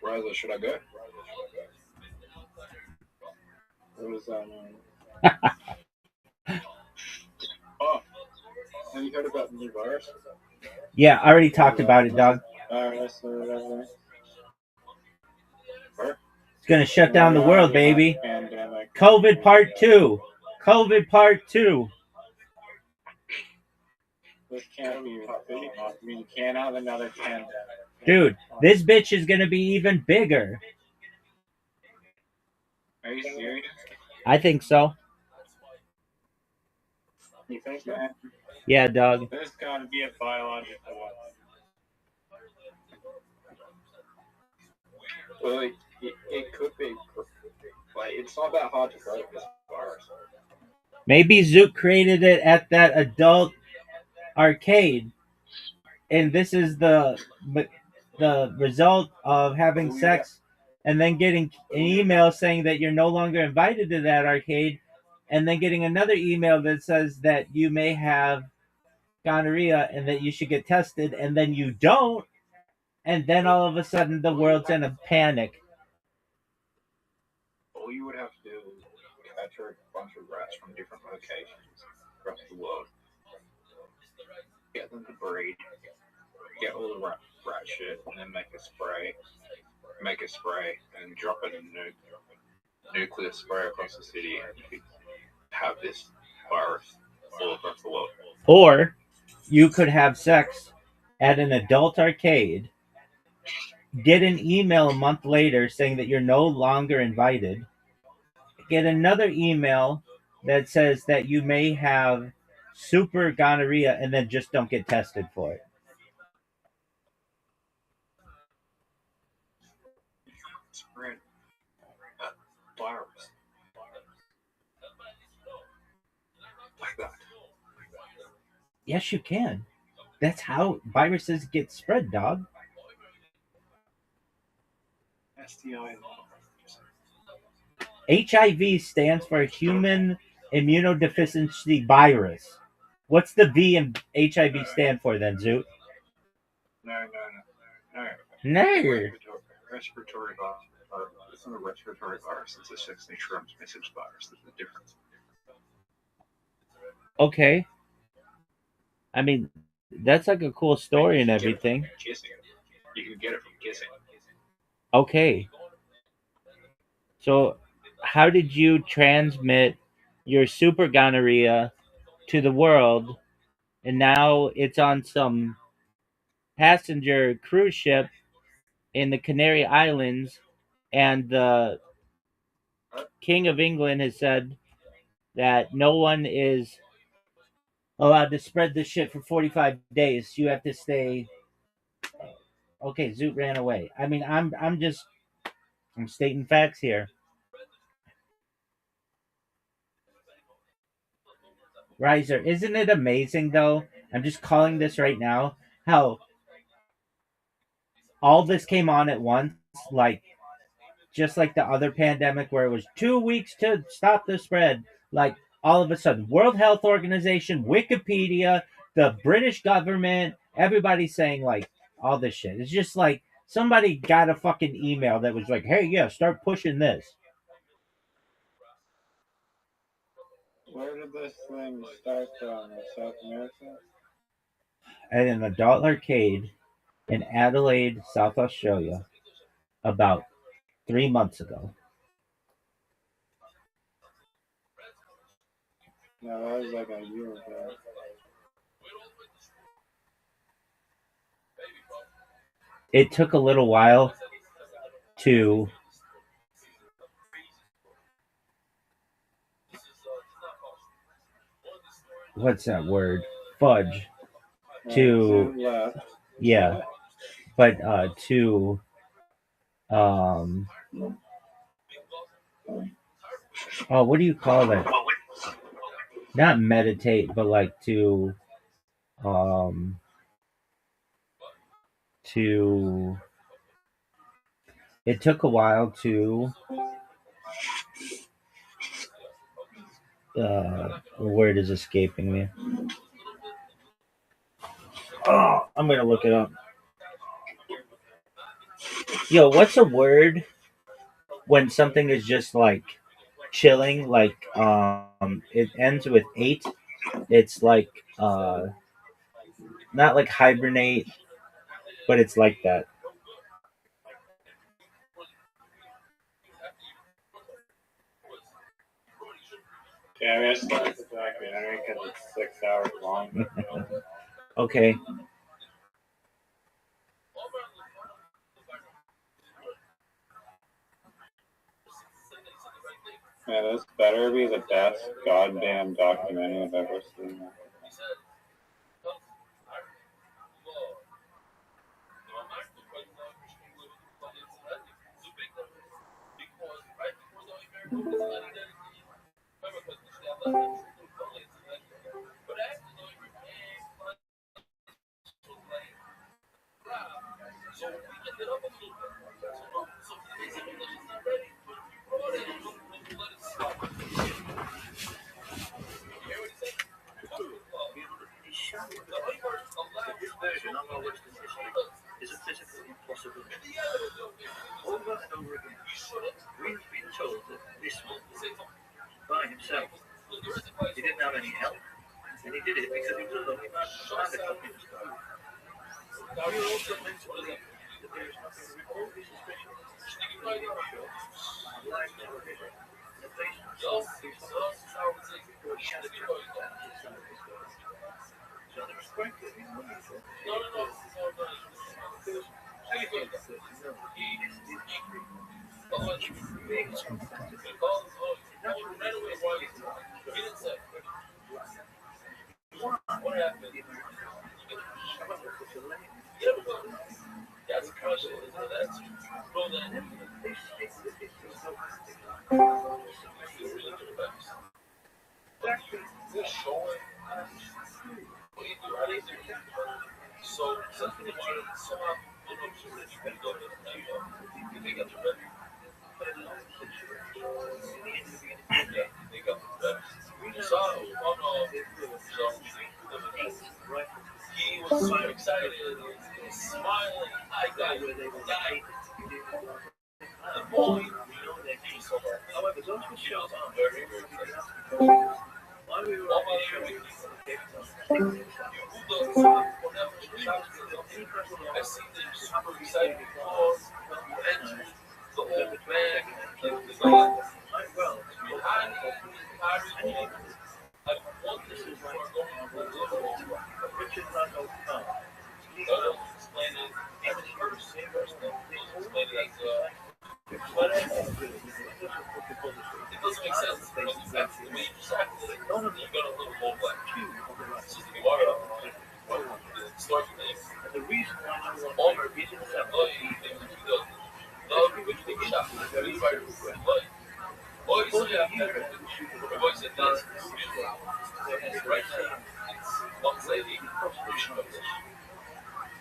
Riza, should I go? What does that mean? heard about the new virus? Yeah, I already talked about it, dog. Virus or whatever. It's gonna shut down the world, baby. Pandemic. COVID part 2. COVID part 2. This can't be big enough. I mean, you can't have another pandemic. Dude, this bitch is gonna be even bigger. Are you serious? I think so. You think that? Yeah, dog. There's got to be a biological one. Well, it could be. Like, it's not that hard to break this virus. Maybe Zook created it at that adult arcade, and this is the result of having sex and then getting an email saying that you're no longer invited to that arcade, and then getting another email that says that you may have gonorrhea and that you should get tested, and then you don't, and then all of a sudden the world's in a panic. All you would have to do is capture a bunch of rats from different locations across the world, get them to breed, get all the rat shit, and then make a spray, and drop it in a nuclear spray across the city, and have this virus all across the world. Or you could have sex at an adult arcade, get an email a month later saying that you're no longer invited, get another email that says that you may have super gonorrhea, and then just don't get tested for it. Spread virus like that. Yes, you can. That's how viruses get spread, dog. STI. HIV stands for Human Immunodeficiency Virus. What's the V in HIV stand for then, Zoot? No. No. Respiratory virus. It's not a respiratory virus. It's a sexually transmitted virus. There's a difference. Okay. I mean, that's like a cool story and everything. Kissing. You can get it from kissing. Okay. So, how did you transmit your super gonorrhea to the world, and now it's on some passenger cruise ship in the Canary Islands, and the King of England has said that no one is allowed to spread this shit for 45 days. You have to stay. Okay, Zoot ran away. I mean, I'm stating facts here. Riser, isn't it amazing though? I'm just calling this right now. How all this came on at once, like just like the other pandemic where it was 2 weeks to stop the spread. Like all of a sudden, World Health Organization, Wikipedia, the British government, everybody's saying like all this shit. It's just like somebody got a fucking email that was like, "Hey, yeah, start pushing this." Where did this thing start from? South America? At an adult arcade in Adelaide, South Australia, about 3 months ago. No, that was like a year ago. It took a little while to what's that word? Fudge. To yeah. But to oh, what do you call that? Not meditate, but like to it took a while to the word is escaping me. Oh, I'm gonna look it up. Yo, what's a word when something is just like chilling? Like it ends with 8. It's like Not like hibernate, but it's like that. Yeah, I mean, I started the documentary because it's 6 hours long. Okay. Yeah, this better be the best goddamn documentary I've ever seen. This version of our Western history is a physical impossibility. Over and over again, we have been told that this man, by himself, he didn't have any help, and he did it because he was a lonely man and a communist guy. We are also meant to believe that there is nothing remotely suspicious, live television, the basement of these or shadow so there is quite clearly no need for So something that you somehow he was so excited, smiling, I got where they were dying. The boy, however, those were shows on very, very excited. While we were on the show, I see them super excited because and the old man well behind I want this is like Richard Randolph Carr. He explained it in the first explained it as it doesn't make sense. The way you just act like you got a little more black. It's just the water. And the reason why no one all reason is that which big shot is very right. Boys said this. Right now, one lady.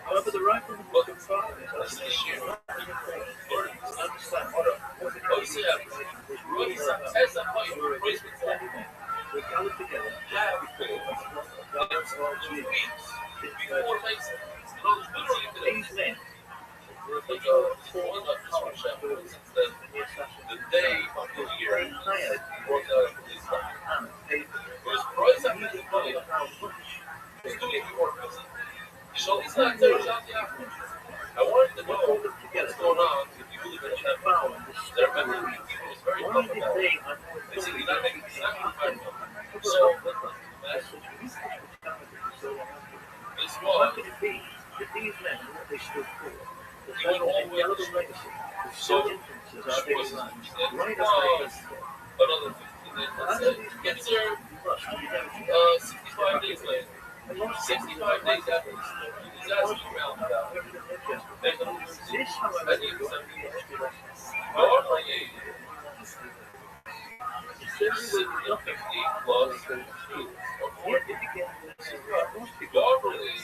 However, the rifle was a problem. Understand what said. As a point, we gathered together before these men were the day of the year hired for the paid so it's not I wanted to know what's going on if you believe in that power. Their memory was very comfortable. They said you're not making so this was could it be that these men and what they stood for the indelible legacy of so influences our daily lives right up another 15 days. Get served 65 days later. 65 days after he's asking around about this, however, is nothing plus or it began most people are really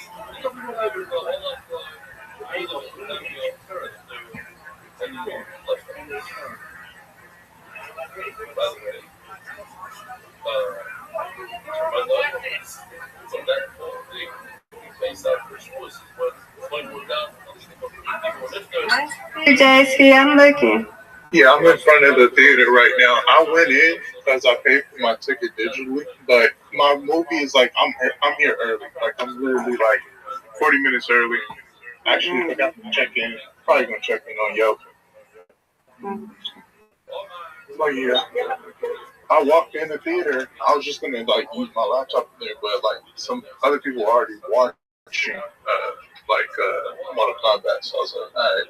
Hey, JC, I'm looking. Yeah, I'm in front of the theater right now. I went in because I paid for my ticket digitally, but my movie is like I'm here early. Like I'm literally like 40 minutes early. Actually, forgot to check in. Probably gonna check in on Yelp. But yeah, I walked in the theater. I was just gonna like use my laptop in there, but like some other people were already watching Mortal Kombat, so I was like, all right,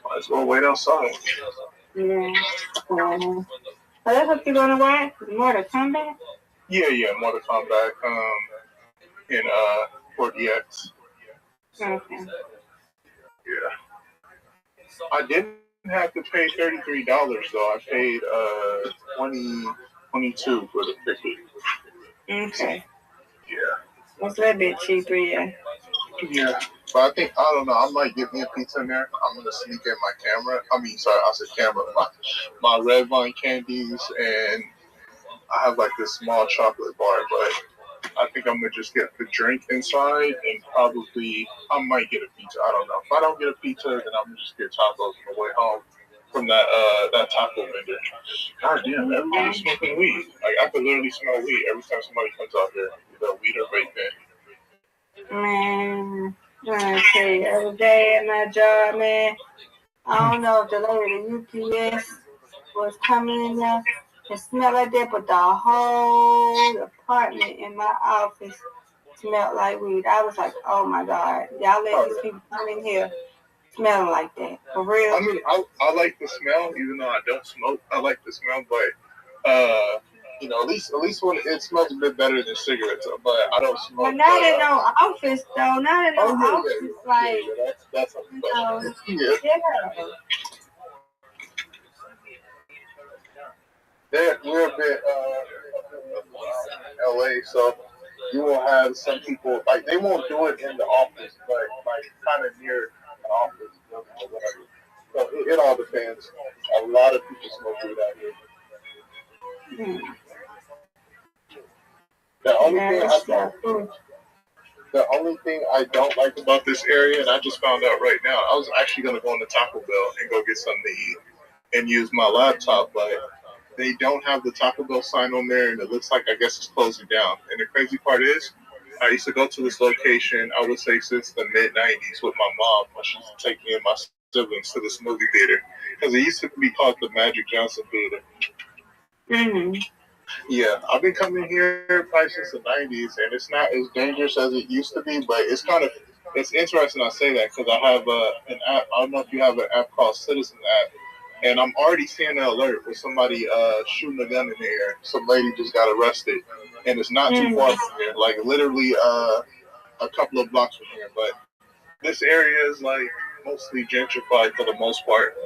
might as well wait outside. Yeah. So that's what you're gonna watch? Mortal Kombat? Yeah, Mortal Kombat. In 4DX. Okay. Yeah. I didn't have to pay $33 though. I paid $22 for the ticket. Okay. Yeah. That's a little bit cheaper, yeah. Yeah. But I don't know, I might get me a pizza in there. I'm gonna sneak in my camera. I said camera. My Red Vine candies, and I have like this small chocolate bar, but I think I'm gonna just get the drink inside, and probably I might get a pizza. I don't know. If I don't get a pizza, then I'm gonna just get tacos on the way home from that taco vendor. God damn, everybody's smoking weed. Like I could literally smell weed every time somebody comes out here. Either weed or vape pen. Man, I tell you, every day at my job, man, I don't know if the lady at UPS was coming in there. It smelled like that, but the whole apartment in my office smelled like weed. I was like, oh my God, y'all let these people come in here smelling like that. For real? I mean, I like the smell, even though I don't smoke. I like the smell, but at least when it smells a bit better than cigarettes. But I don't smoke. But not in no office, though. Not in no office, like that's yeah. We're a bit LA, so you will have some people like they won't do it in the office, but like kind of near the office or whatever. So it all depends. A lot of people smoke weed out here. The only thing I don't like about this area, and I just found out right now, I was actually going to go into Taco Bell and go get something to eat and use my laptop, but they don't have the Taco Bell sign on there, and it looks like I guess it's closing down. And the crazy part is, I used to go to this location, I would say since the mid-'90s with my mom, when she used to take me and my siblings to this movie theater, because it used to be called the Magic Johnson Theater. Mm-hmm. Yeah, I've been coming here probably since the 90s, and it's not as dangerous as it used to be, but it's interesting I say that because I have an app. I don't know if you have an app called Citizen app, and I'm already seeing an alert with somebody shooting a gun in the air. Some lady just got arrested, and it's not too far from here, like literally a couple of blocks from here, but this area is like mostly gentrified for the most part.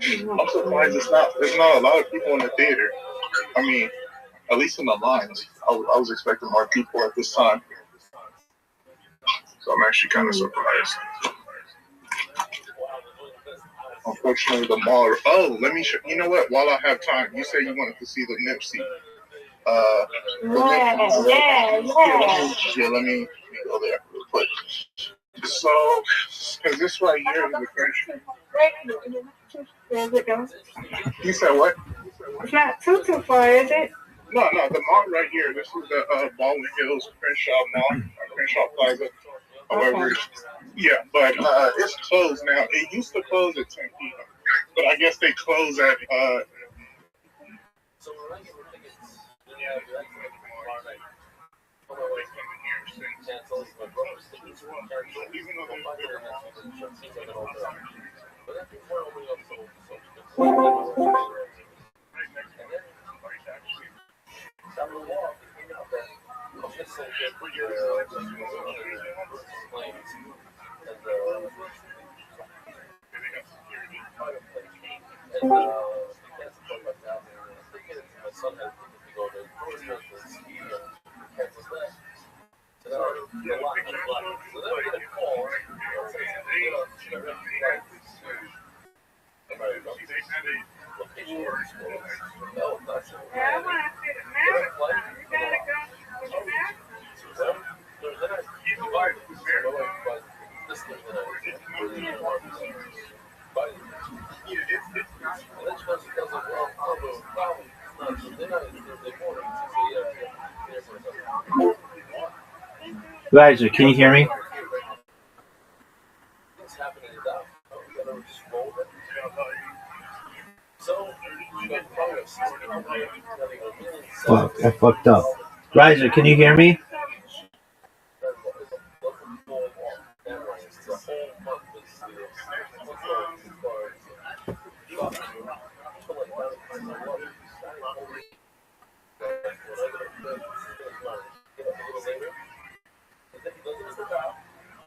I'm surprised there's not a lot of people in the theater. I mean, at least in the lines. I was expecting more people at this time. So I'm actually kind of surprised. Unfortunately, the mall. Oh, let me show. You know what? While I have time, you said you wanted to see the Nipsey. Let me go there real quick. So, because this right here is the French. You said what? It's not too far, is it? No, the mall right here. This is the Baldwin Hills Crenshaw Mall, Crenshaw Plaza. However, yeah, but it's closed now. It used to close at 10 p.m., but I guess they close at Riser, can you hear me? What's happening now? So, Fuck, I fucked up. Riser, can you hear me?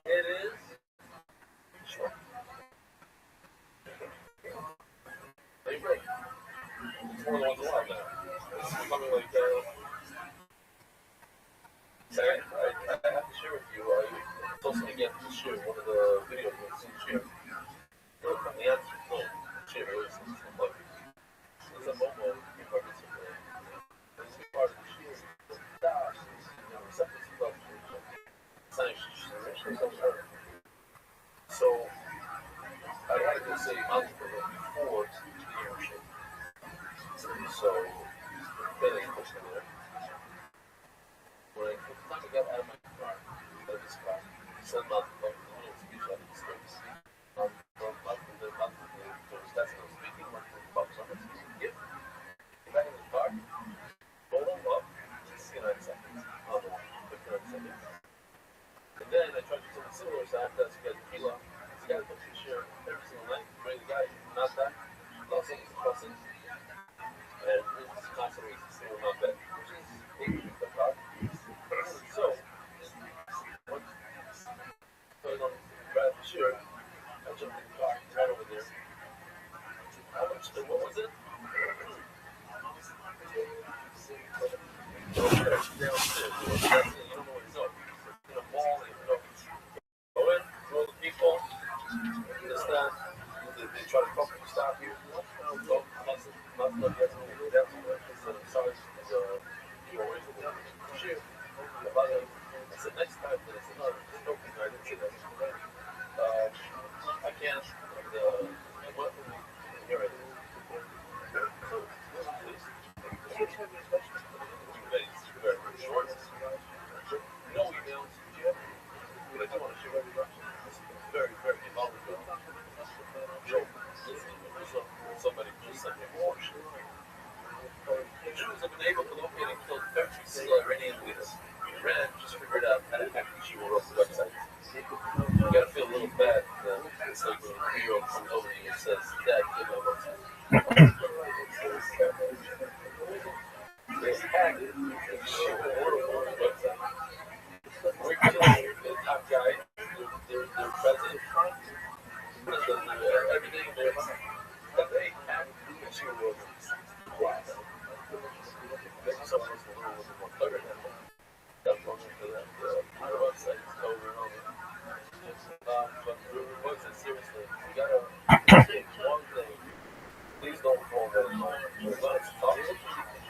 it is. It's one of the ones alive now. It's becoming like, I have to share with you, it's also again to share one of the videos that's in share. From the answer, no, share is like, it's a mobile, it's part of the share. So, I had to say before the airship. So, then I pushed it there. When I got out of my car, out of this car, said about the speech out of the space. That's what I was speaking, about something. Get back in the car, roll them up, 69 seconds. On the 59 seconds. And then I tried to do something similar, so I have to ask you guys to peel off. This guy puts his share every single night, bring the guy, not that, lossing, and it's constantly still not that, which is the car. So, grab the shirt, I jumped in the car, right over there. How much, what was it? Downstairs, you don't know what it's up. In a mall, go in, throw the people, this, that, they try to fucking stop you. So, nothing like that. Sorry, you always shoot. I said, next time, then it's another. I didn't say that. I can't. Here it is. Short. No emails. But I do want to share everybody. It's very, very involved. Somebody just sent me more shit. Jews have been able to locate and kill 13 Iranian leaders. Iran just figured out how to hack the Jew website. You gotta feel a little bad. It's like when New York comes over to you and says, Dad, give me a website. They hacked the Jew website. We're killing the top guy, their president, everything in there. That they hacked the Jew website. Wow. Maybe someone else will know a little more clever than that. That's going to that website over and over. But the seriously, you gotta take one thing. Please don't fall that in line. It's toxic,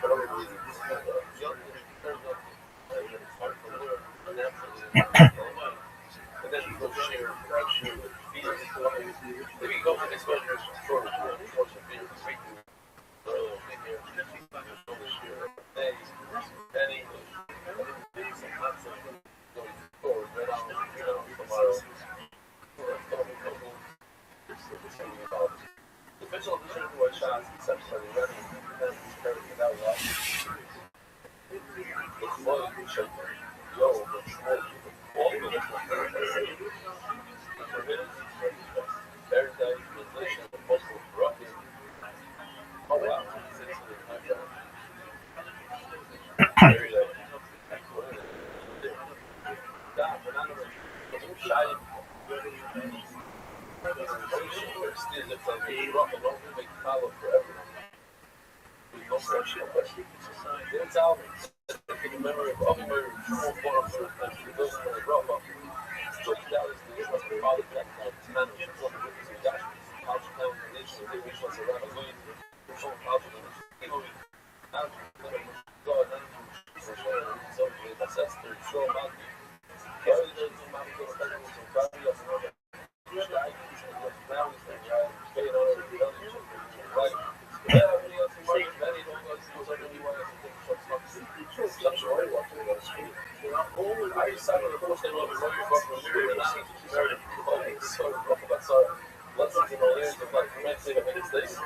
but other reasons. It's hard to learn naturally. And then you go share with fears. Maybe you go for this one, you're short of fears. The official decision was shots except for the Iranian and carried it out loud. The flood showed all of the paradise, translation, multiple corrupted. Oh wow. I decided to post it on the fucking video, and I started talking about lessons and layers of like romantic States.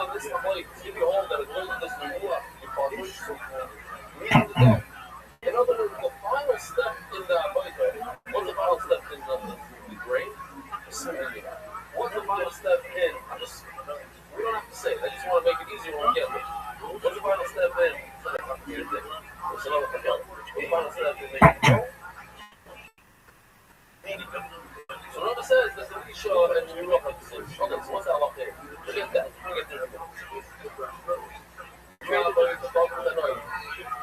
on this plate, give you all that it goes this new up. You call it we have to go. In other words, the final step in the bite, what's the final step in the grain? What's the final step in? We don't have to say it. I just want to make it easier when we get there. What's the final step in? It's another thing. What's the final step in making dough? So Rabbi says there's a Risha and you look like this. Okay, so what's that up there? Forget that. Forget that.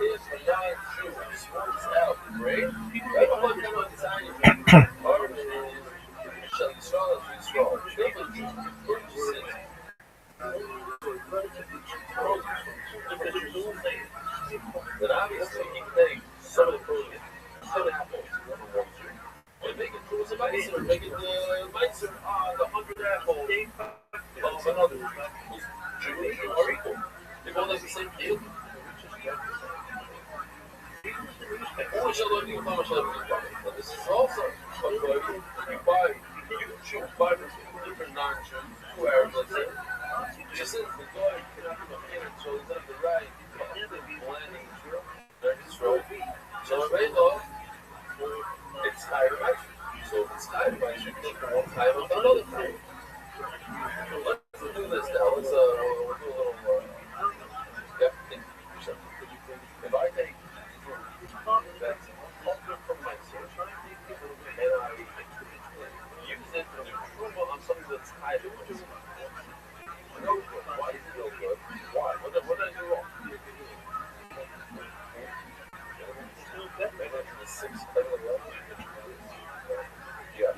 There's a nine shoes. What's out? Right? Right behind that on design is shall be strong as we strong. Then obviously he can take some of the protein, 10 apples, and make it to a miser, make it the miser on the 100 apples of another who's Jewish or equal. They both have the same deal. Only shall learn you how much level you buy. But this is also you buy, you choose 5 different non-Jews, 2 Arabs, let's say. Just since the guy cannot be mechanic, so he's on the right, landing Israel. So it's higher by. So if it's higher by, you can take one higher with another thing. Let's do this now. Let's do a little if I take that's 100 from my search and I use it to do truma on something that's higher than no good. Why is it no good? Why? What did I do wrong? The 6 yeah.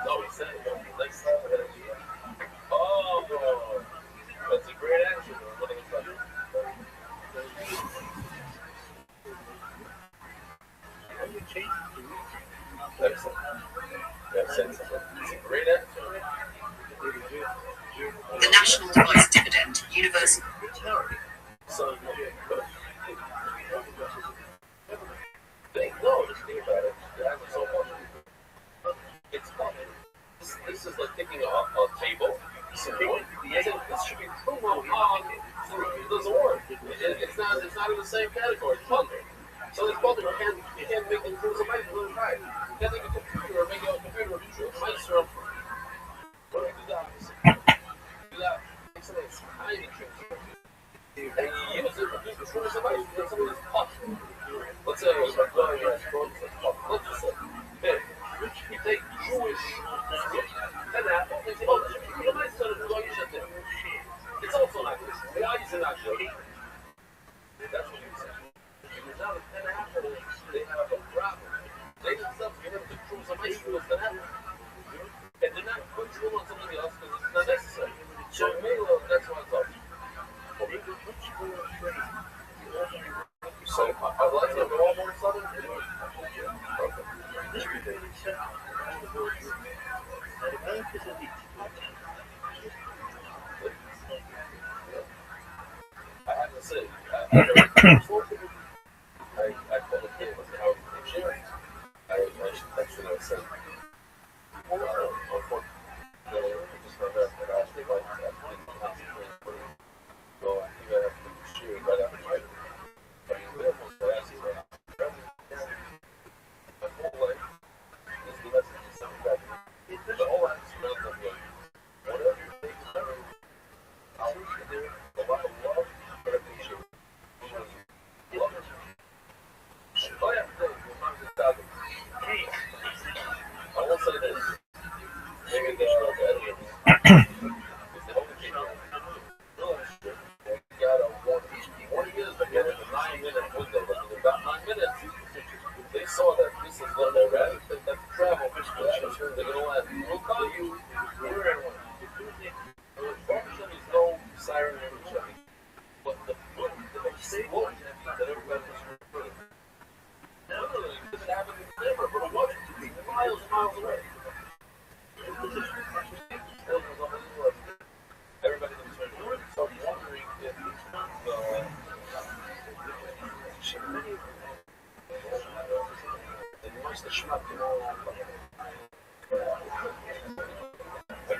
No, he said it. Next time. Oh, that's a great answer. What was that? Excellent. It's a great answer. The national device dividend, universal. So, just think about it. It has so much. It's coming. This is like taking a table. So this should be promo on. It doesn't work. It's not in the same category. It's bundle. So this bundle you can't make it through somebody really right. You can't take a computer or make it a computer or a mice or what do you do that? Do that. Take some of this tiny trips. And you use it to destroy somebody. You get some of this puff. Let's say it's like going to let's just say, hey, you take Jewish and apple and say, oh, this should be a nice son of who you should do. It's also not good. The eyes are not good. That's what you say. Because now the 10 apple, they have a problem. They themselves give them the Jews a nice Jews than apple. And they're not put Jew on something else because it's not necessary. So that's why it's up. So I'd like to go over something. I have to say, I called the kid and said, how is the insurance? I texted him and said, unfortunately, I just found out that I actually like that. So I think I have to shoot right after my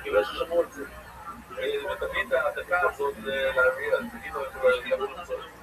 tivesse morto. E também até caso de la vida, seguido de la evolução.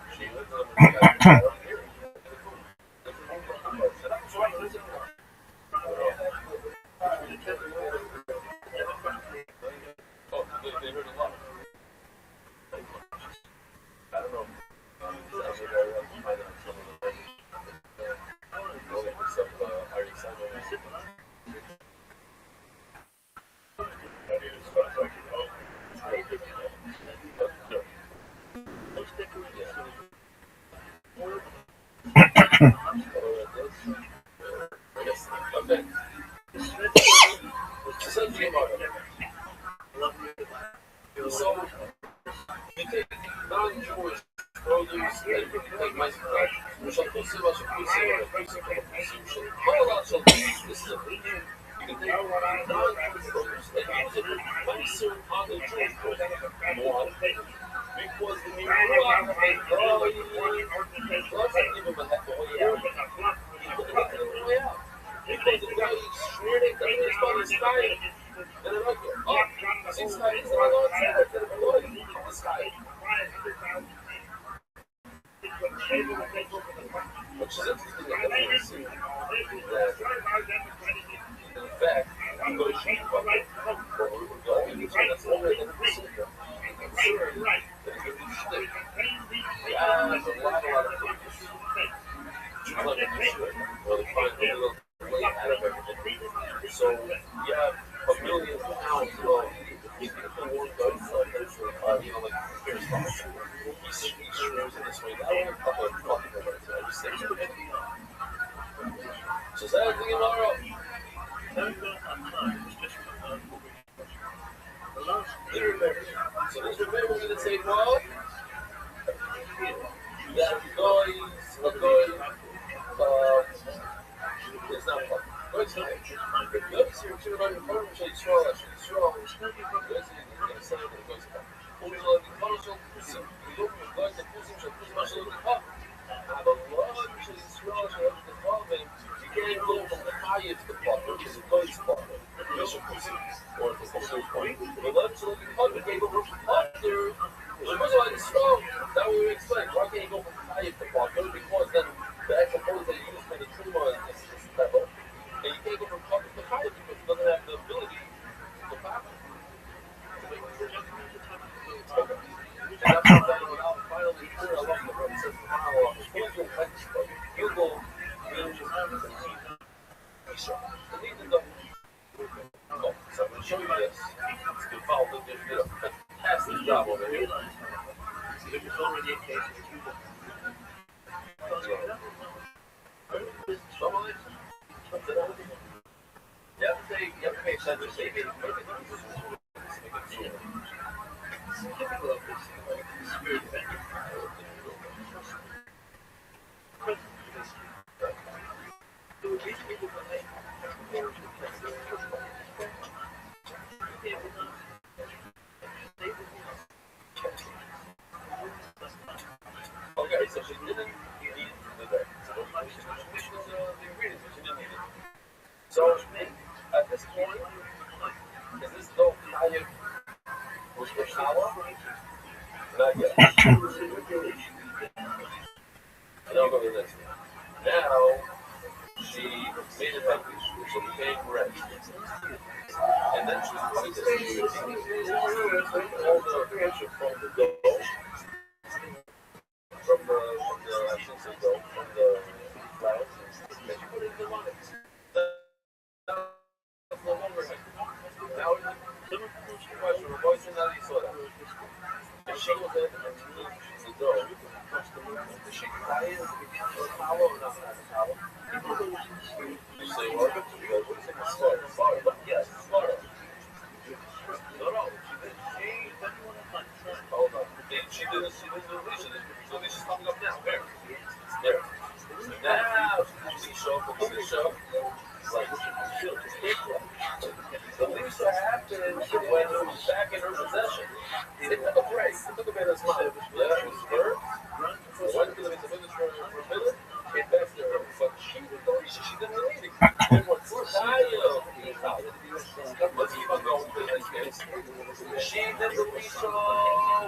She did the Leisha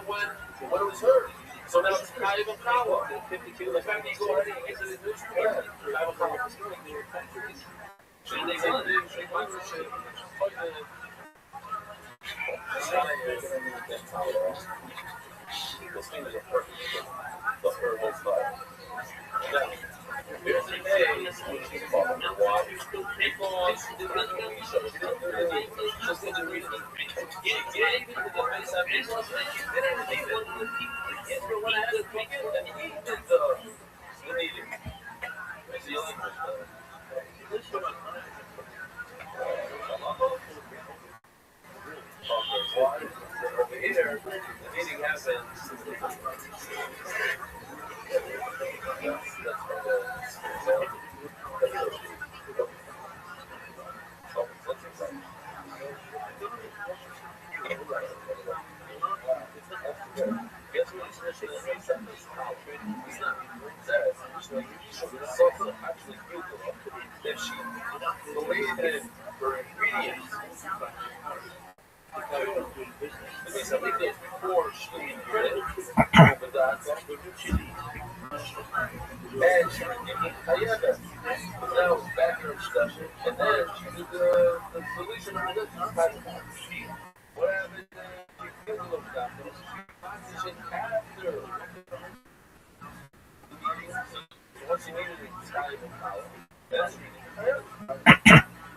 when it was her. So now it's not even Kawa. The fact that you go ahead and get to the news together. This thing is a perfect fit for her whole style. Now, there's a day when she's called the water. People on the show, just in the reading. Get into the face of it. Get everything that get her when I had to pick it, and he did the meeting. So you like this stuff? Over here, the meeting happens. The way that her ingredients something goes before she did it, but that's and she would give me Kayaka. That was background discussion, and then she did the solution of the what happened? She did a little doctor. She transitioned after. Once she needed it, it's not even power. That's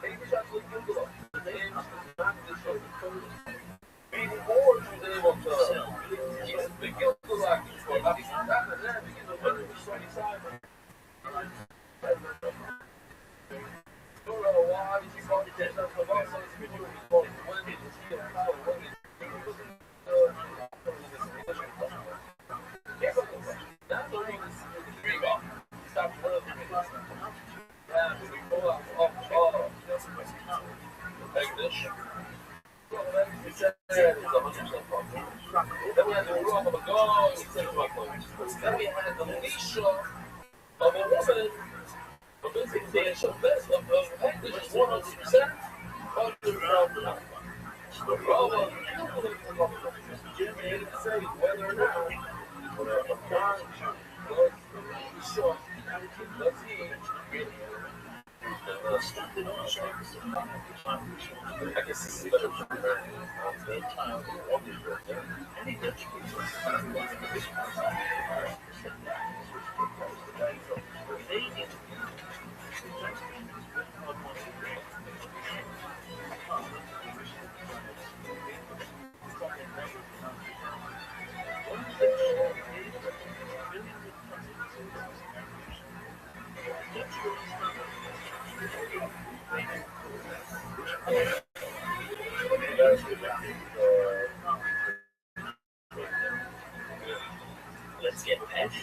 maybe she actually Google it. And she not just show the code. Before she was able to begin to like after that, begin to learn the sunny side. Why she called it that? Because also it's been doing this for women. She don't power women. That's the reason this dream off. Stop loving me. Yeah, we pull out like this. Then we had the rock of a god. Then we had the Leisha of a woman. But basically, the best of the package is 100% underground. The Brahma, Jimmy, say whether or not the God was Leisha. Let's see. I guess this is better for her. Let's get past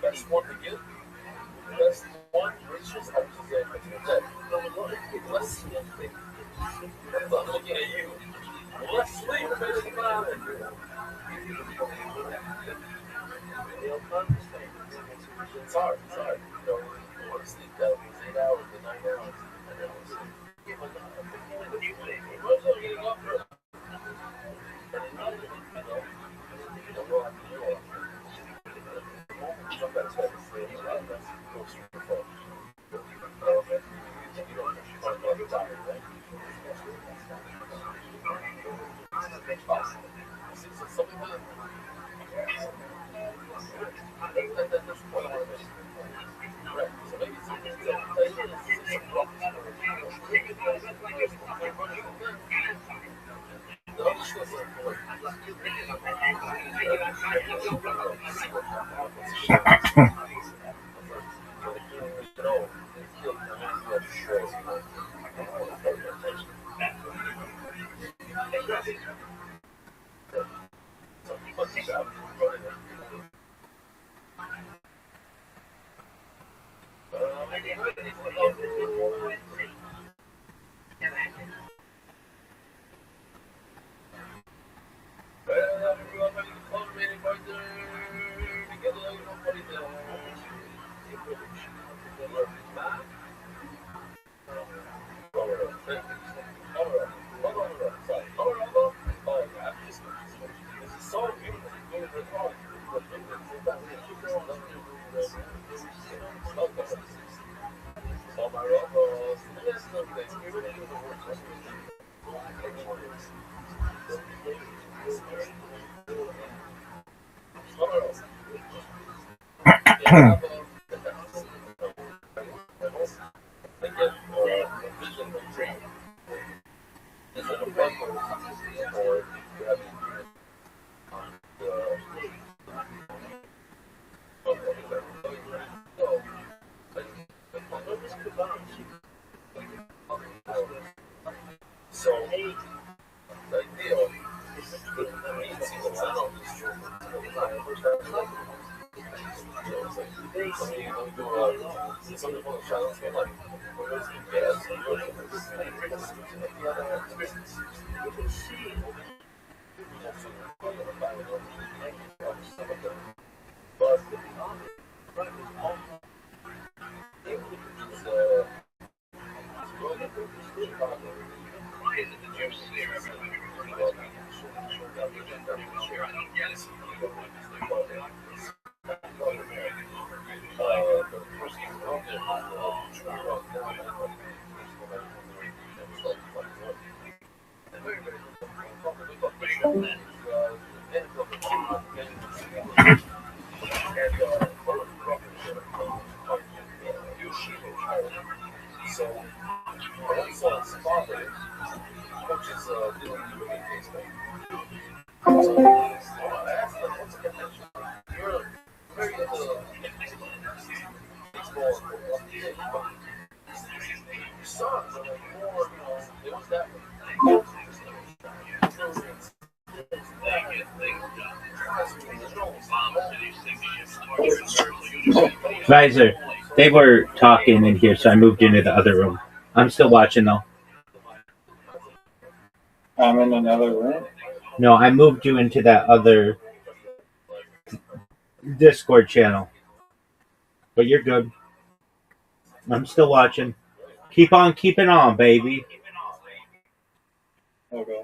Best one to get. Best one, it's just like to say, let's sleep. I'm looking at you. Let's sleep. It's hard. You want to sleep that 8 hours to 9 hours. Getting up early. So, the deal Visor, they were talking in here, so I moved into the other room. I'm still watching though. I'm in another room? No, I moved you into that other Discord channel. But you're good. I'm still watching. Keep on keeping on, baby. Okay.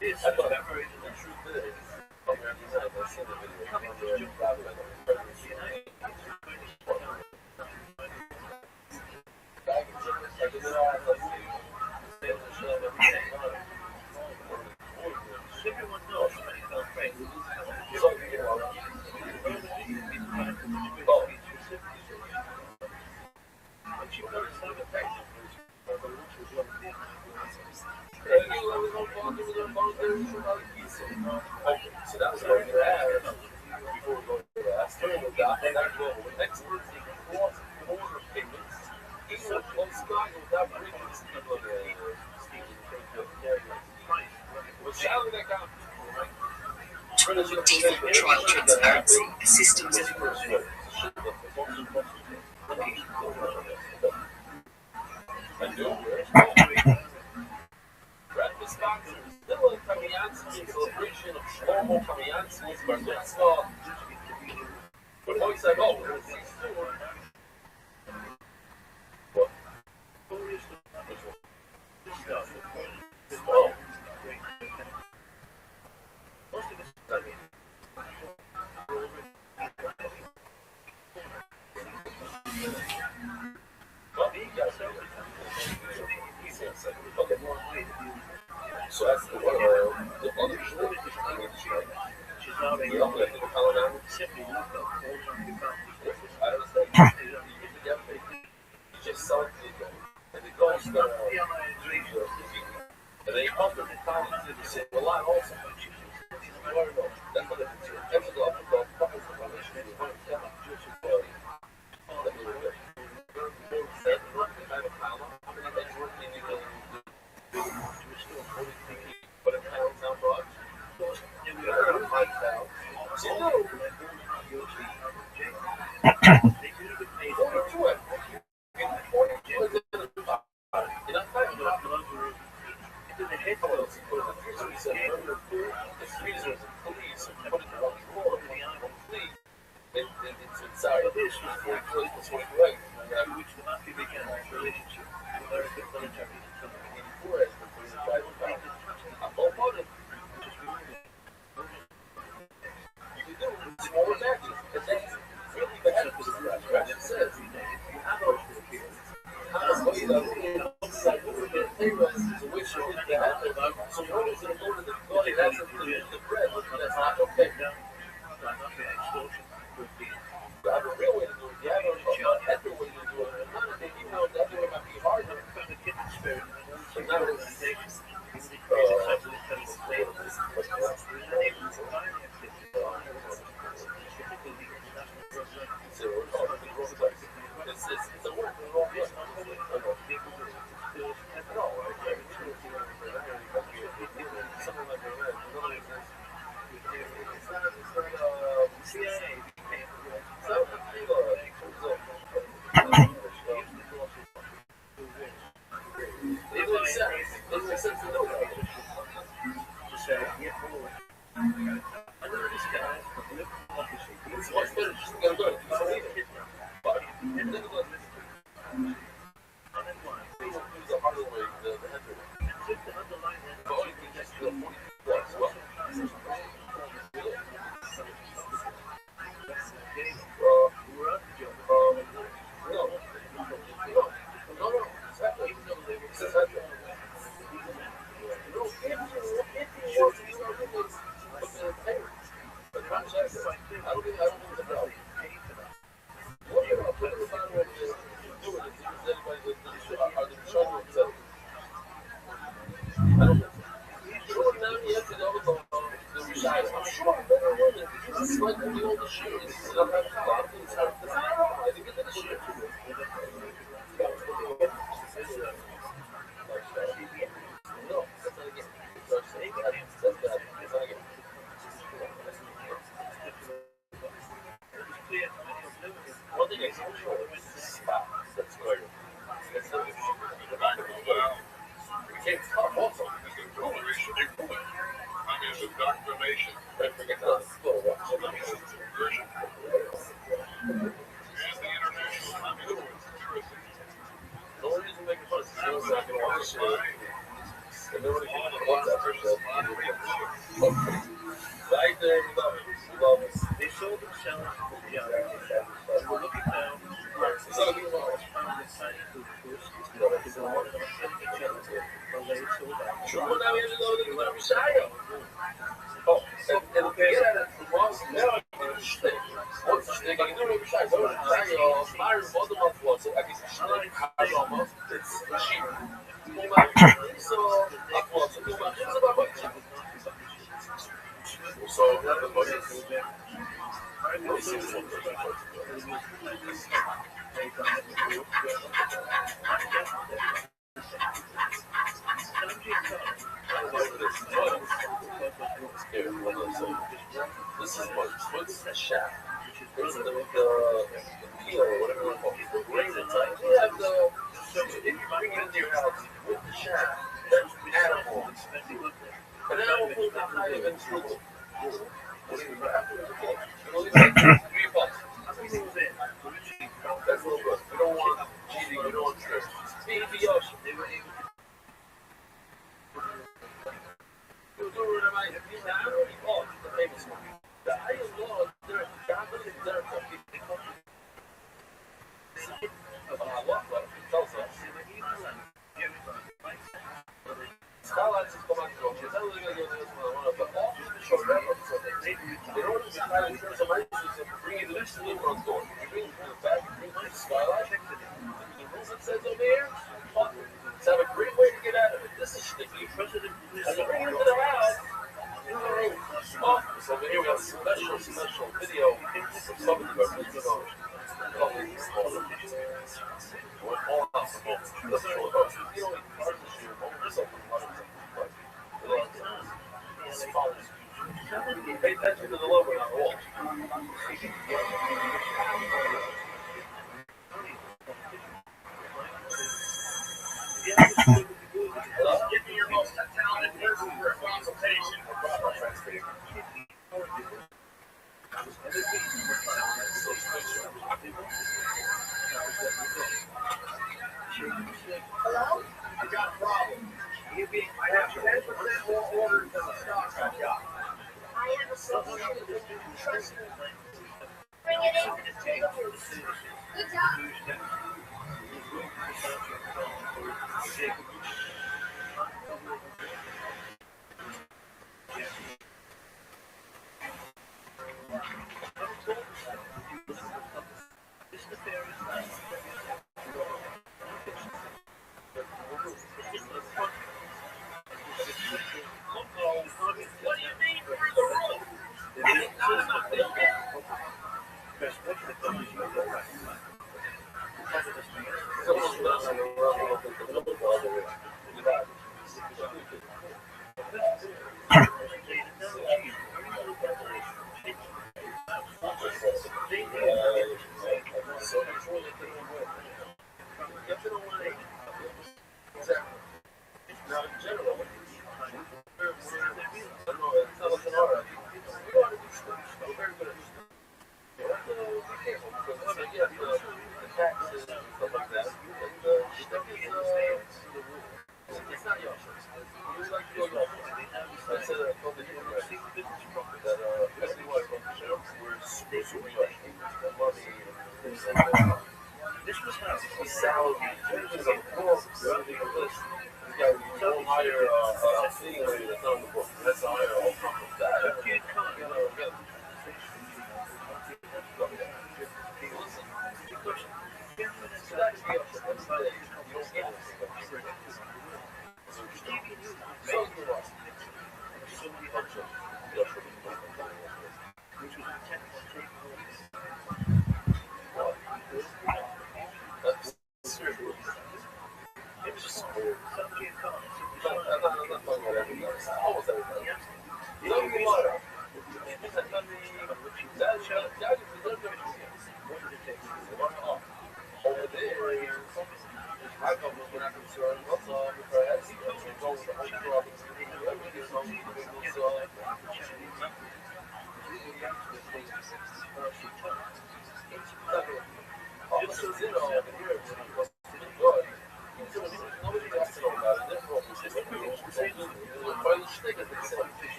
Default trial transparency systems.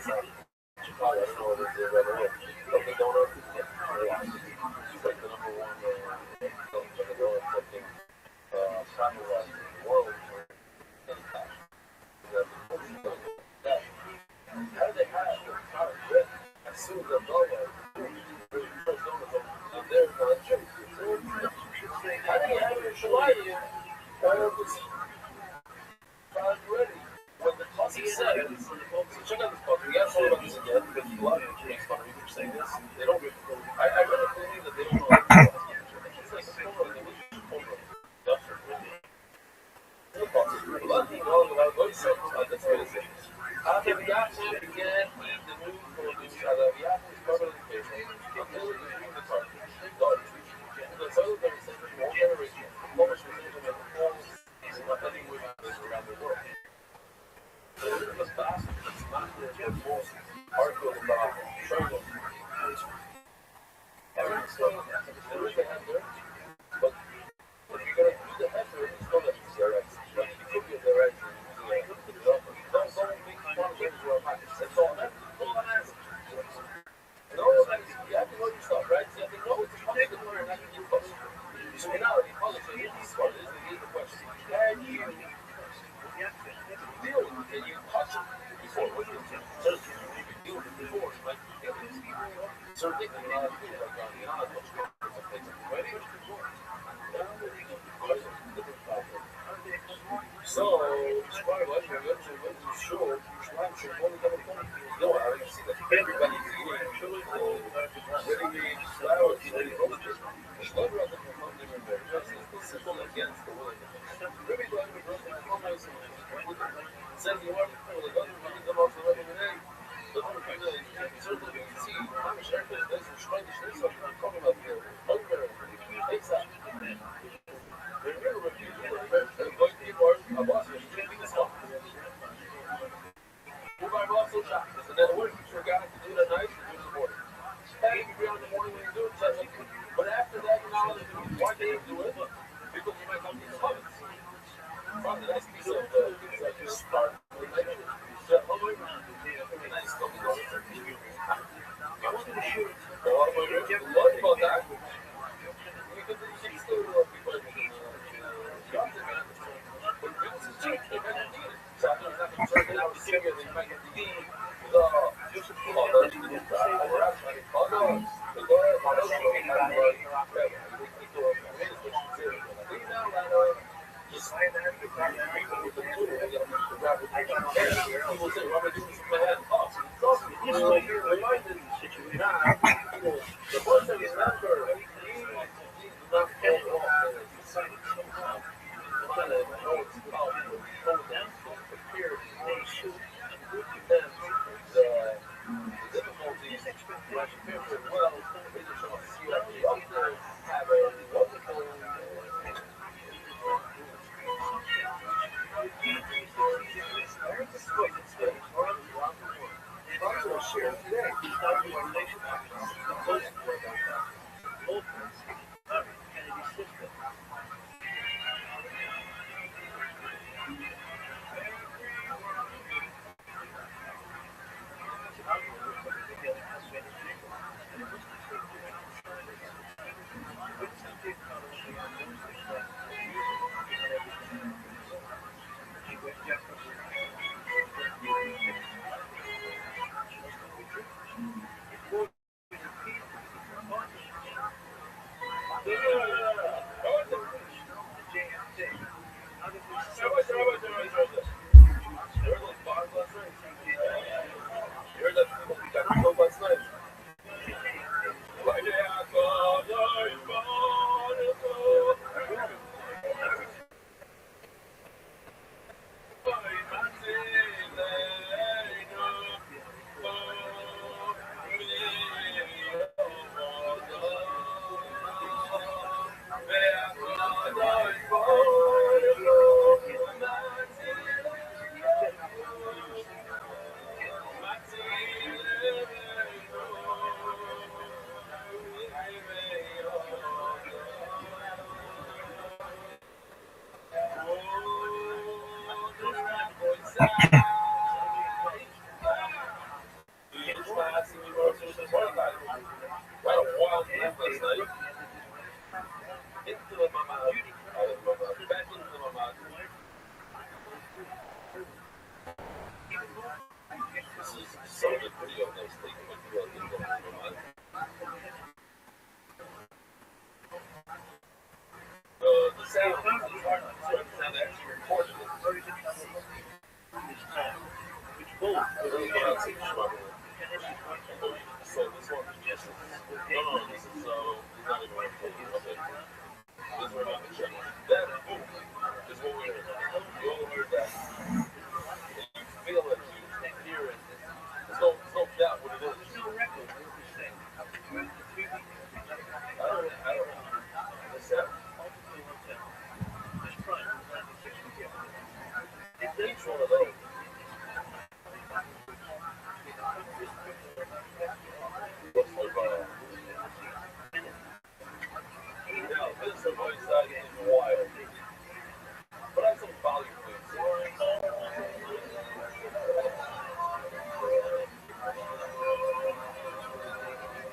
Chicago, I don't know what it is right away. Dunkin' Donuts, yeah. It's like the number one Dunkin' Donuts, I think, travel-wise in the world. How do they have their product ready? As soon as the logo, first donuts over there, how do you have your Chilean all this product ready? When the pussy says, so check out this puppy. We got to talk about this again because a lot of people make fun of me for saying this. They don't. I really believe that they don't know. It's like a photo. They wish you photo. That's for really. A lot of people know about websites. That's what it is. Arrabiato began the new produce. Arrabiato is part of the education. Until it became the target. The total that is sent to all generations. Published results of the whole season of any women around the world. So this is fast. It's not the most article about China. Every stuff there is a header, but if you're going to do the header, it's not that it's direct. Like you could get direct. Don't make fun of it for a match. That's all I'm asking. No, you have to know your stuff, right? So you have to know it's funny to learn how to do it. So now, the college, this is what it is. They need the question. Can you deal with it? Can you touch it before? What do you think? So you can deal with it before, right? So they can like, you're not much better or something. Ready? So, Squire, when you show, no, I already see that everybody's eating ready-made flowers, ready roasted. The flavor of the compounding and very simple against the will. Every time we roast it, how nice says you are the government is about to run away. The government certainly you can see how much effort this is trying to say something. I'm talking about the hunger. Exactly. In other words, you forgot to do it at night, you do it in the morning. Hey, you agree on the morning when you do it, but after that, you know, why do you do it? Because you might have these habits. Found a nice piece of start with the night. Nice looking on it. What about that? We could do 6 to people like but this is cheap. They might not need it. So I'm not concerned that I was singing that you might not need is some of the video that was taken with the mind. The sound is hard to understand. They actually recorded it. So this one is just no, this is not even recorded. Okay. This we're not check. That boom is what we heard. You all heard that. And you feel it, you hear it. There's no doubt what it is. I don't know. What's that? Each one of those. What's my bottom? Now, this on my side is wild. But I have some volume things.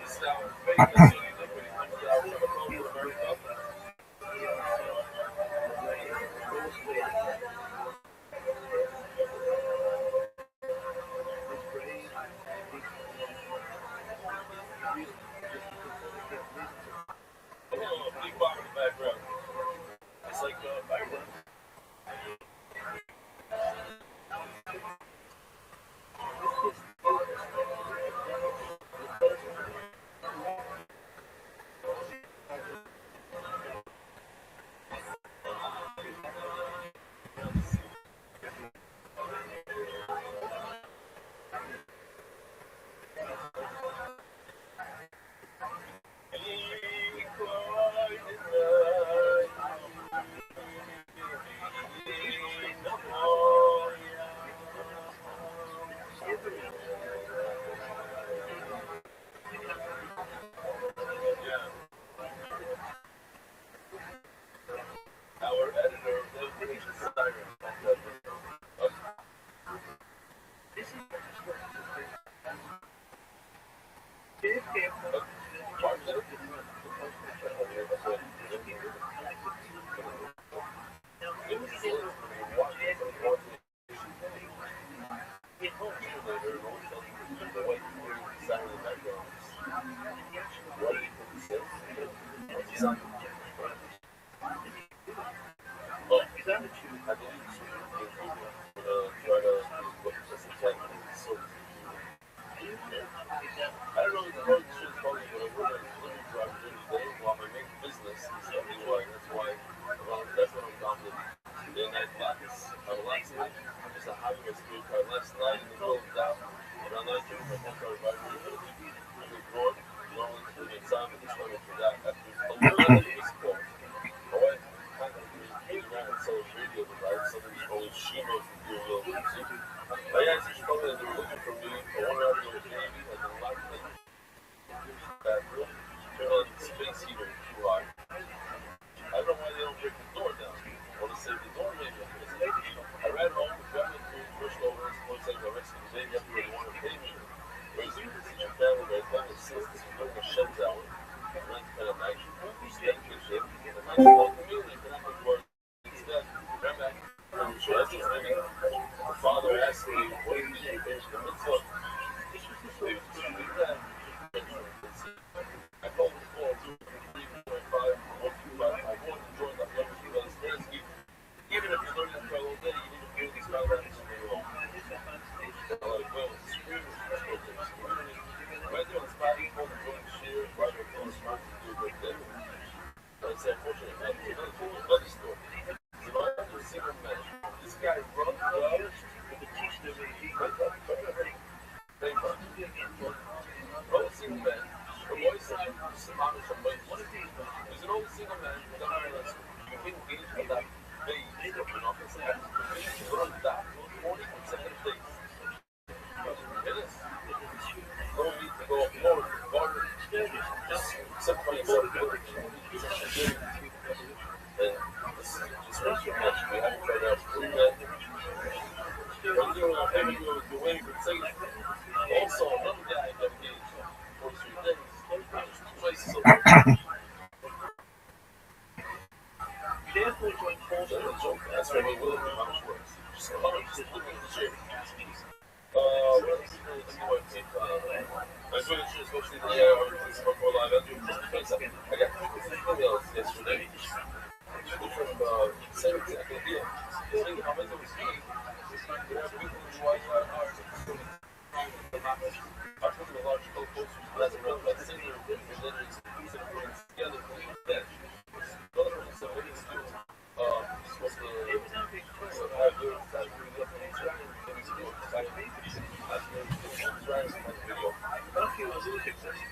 This sound fake as soon as everybody comes out from the phone for America. Big bar in the background. It's like background. Our editor, father asked me, what did you finish the mitzvah? I told him before, 3.5, 1.25, I want to join the Fleming Brothers Friends. Even if you're learning for all day, you need to feel these guidelines for your own. Like, well, screaming, right there on the spot, you want to join the share, right there on the spot, to do a good day. But it's unfortunate, man. Another story. You know, I was a single man. This guy runs out with the t-shirt. Old single man. The boy side is the man from Wales. He's an old single man with a man you can engage with that day in office. He's going to die 40 consecutive days. It is. No need to go more garden. Just separate yourself. And this is what you have. We haven't tried out to do that. We're doing our heavy the way we say it. Also, another guy got engaged for 3 days. Places over there. That's why we will do how much works. Just look at the chair. What other people finished, especially the before live entry, just because I got emails yesterday from same exact idea. Saying how much it was free. There are people who watch our art. I put in a large post that's around about similar, and then it's considered putting together that. Another one is what it's doing. Supposed to have your side of the Israeli and it's doing.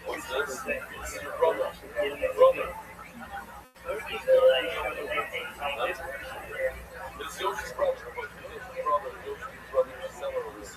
What's this? This is your brother. It's Yoshi's brother. Yoshi's brother is seller of this.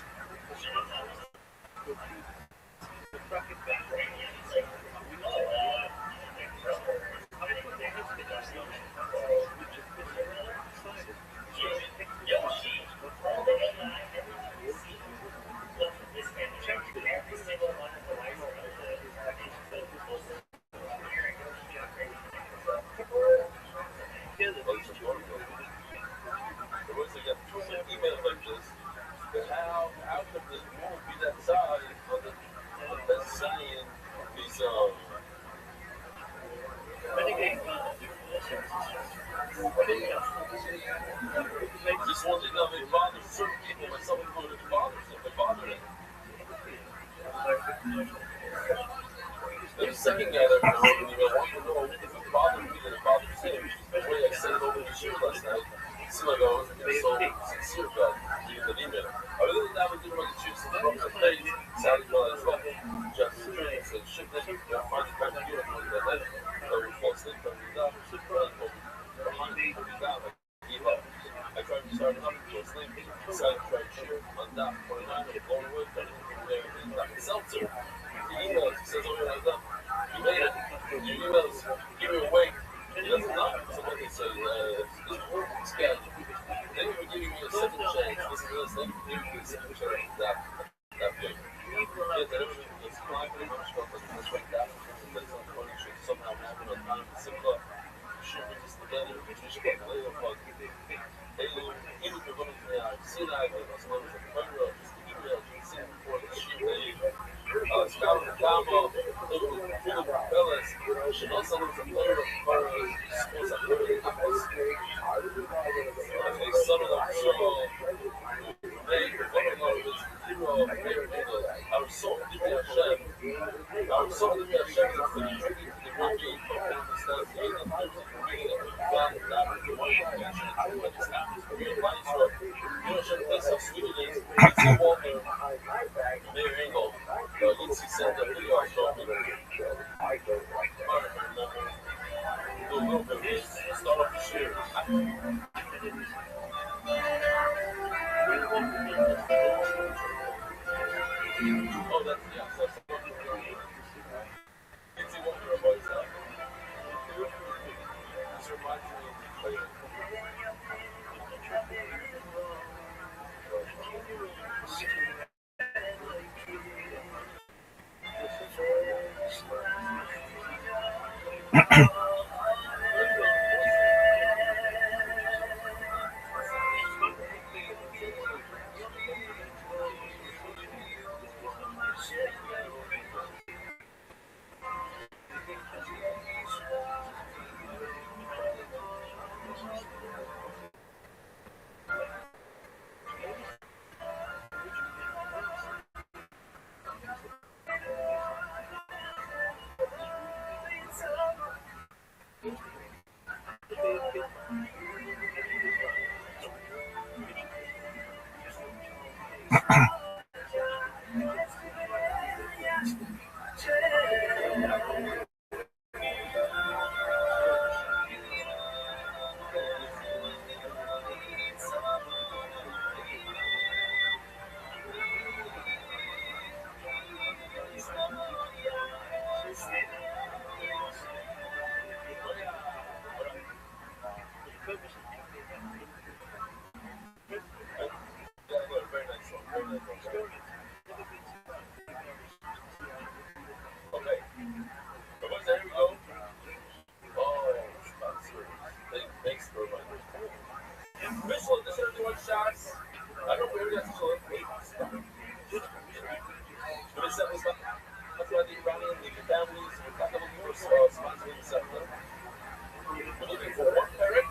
Email like this, but how could this woman be that size of that's saying these just one thing that may bother certain people, but some people it bothers them, they bother them. There's a second guy that wrote an email, I want to know if it bothered me that it bothers him. The way I sent it over to you last night, it seemed like I wasn't being so sincere about reading that email. Other than that, we didn't want to choose some from the page. Sounded well as well. Just said, shit, then you got to find the kind of beautiful that night. I would fall asleep from the dock, behind me, down, like, give up. I tried to start it up, go to sleep, decided to try to shoot on dock 29, I'm blown away, but everything like a seltzer. The emails, he says, oh, yeah, done. You made it. Your emails give me away. He doesn't know. Someone can say, this work is bad. Then you were giving me a second chance. Listen to this, then you give me a second chance. That big. Yeah, that everything was fine, pretty much felt like it was right down. That's on 20 should somehow happen on time. Simple. Shoot me just together. Just get a little fuck. Hey, Lou, even if you're going to see that, as well as a photo, just the email, you can see it before the shoot. Estaba no campo, tudo pelas, nós somos a player para os atores. Some of them show they I was so deeply ashamed. I was so deeply ashamed that the drinking to the rugby instead of eating family that was the way what just happens for me in my stroke. You know, should place how sweet it is. It's a Walter, Mayor Engel. Let's see, send a video I showed me. I don't remember. Do a little bit of this. Start off the share. Oh, that's, yeah, so that's what you're doing. It's a wonder about that. This reminds me of the Everybody running with the families, we're kind of looking for sponsoring the sector. We're looking for one parent,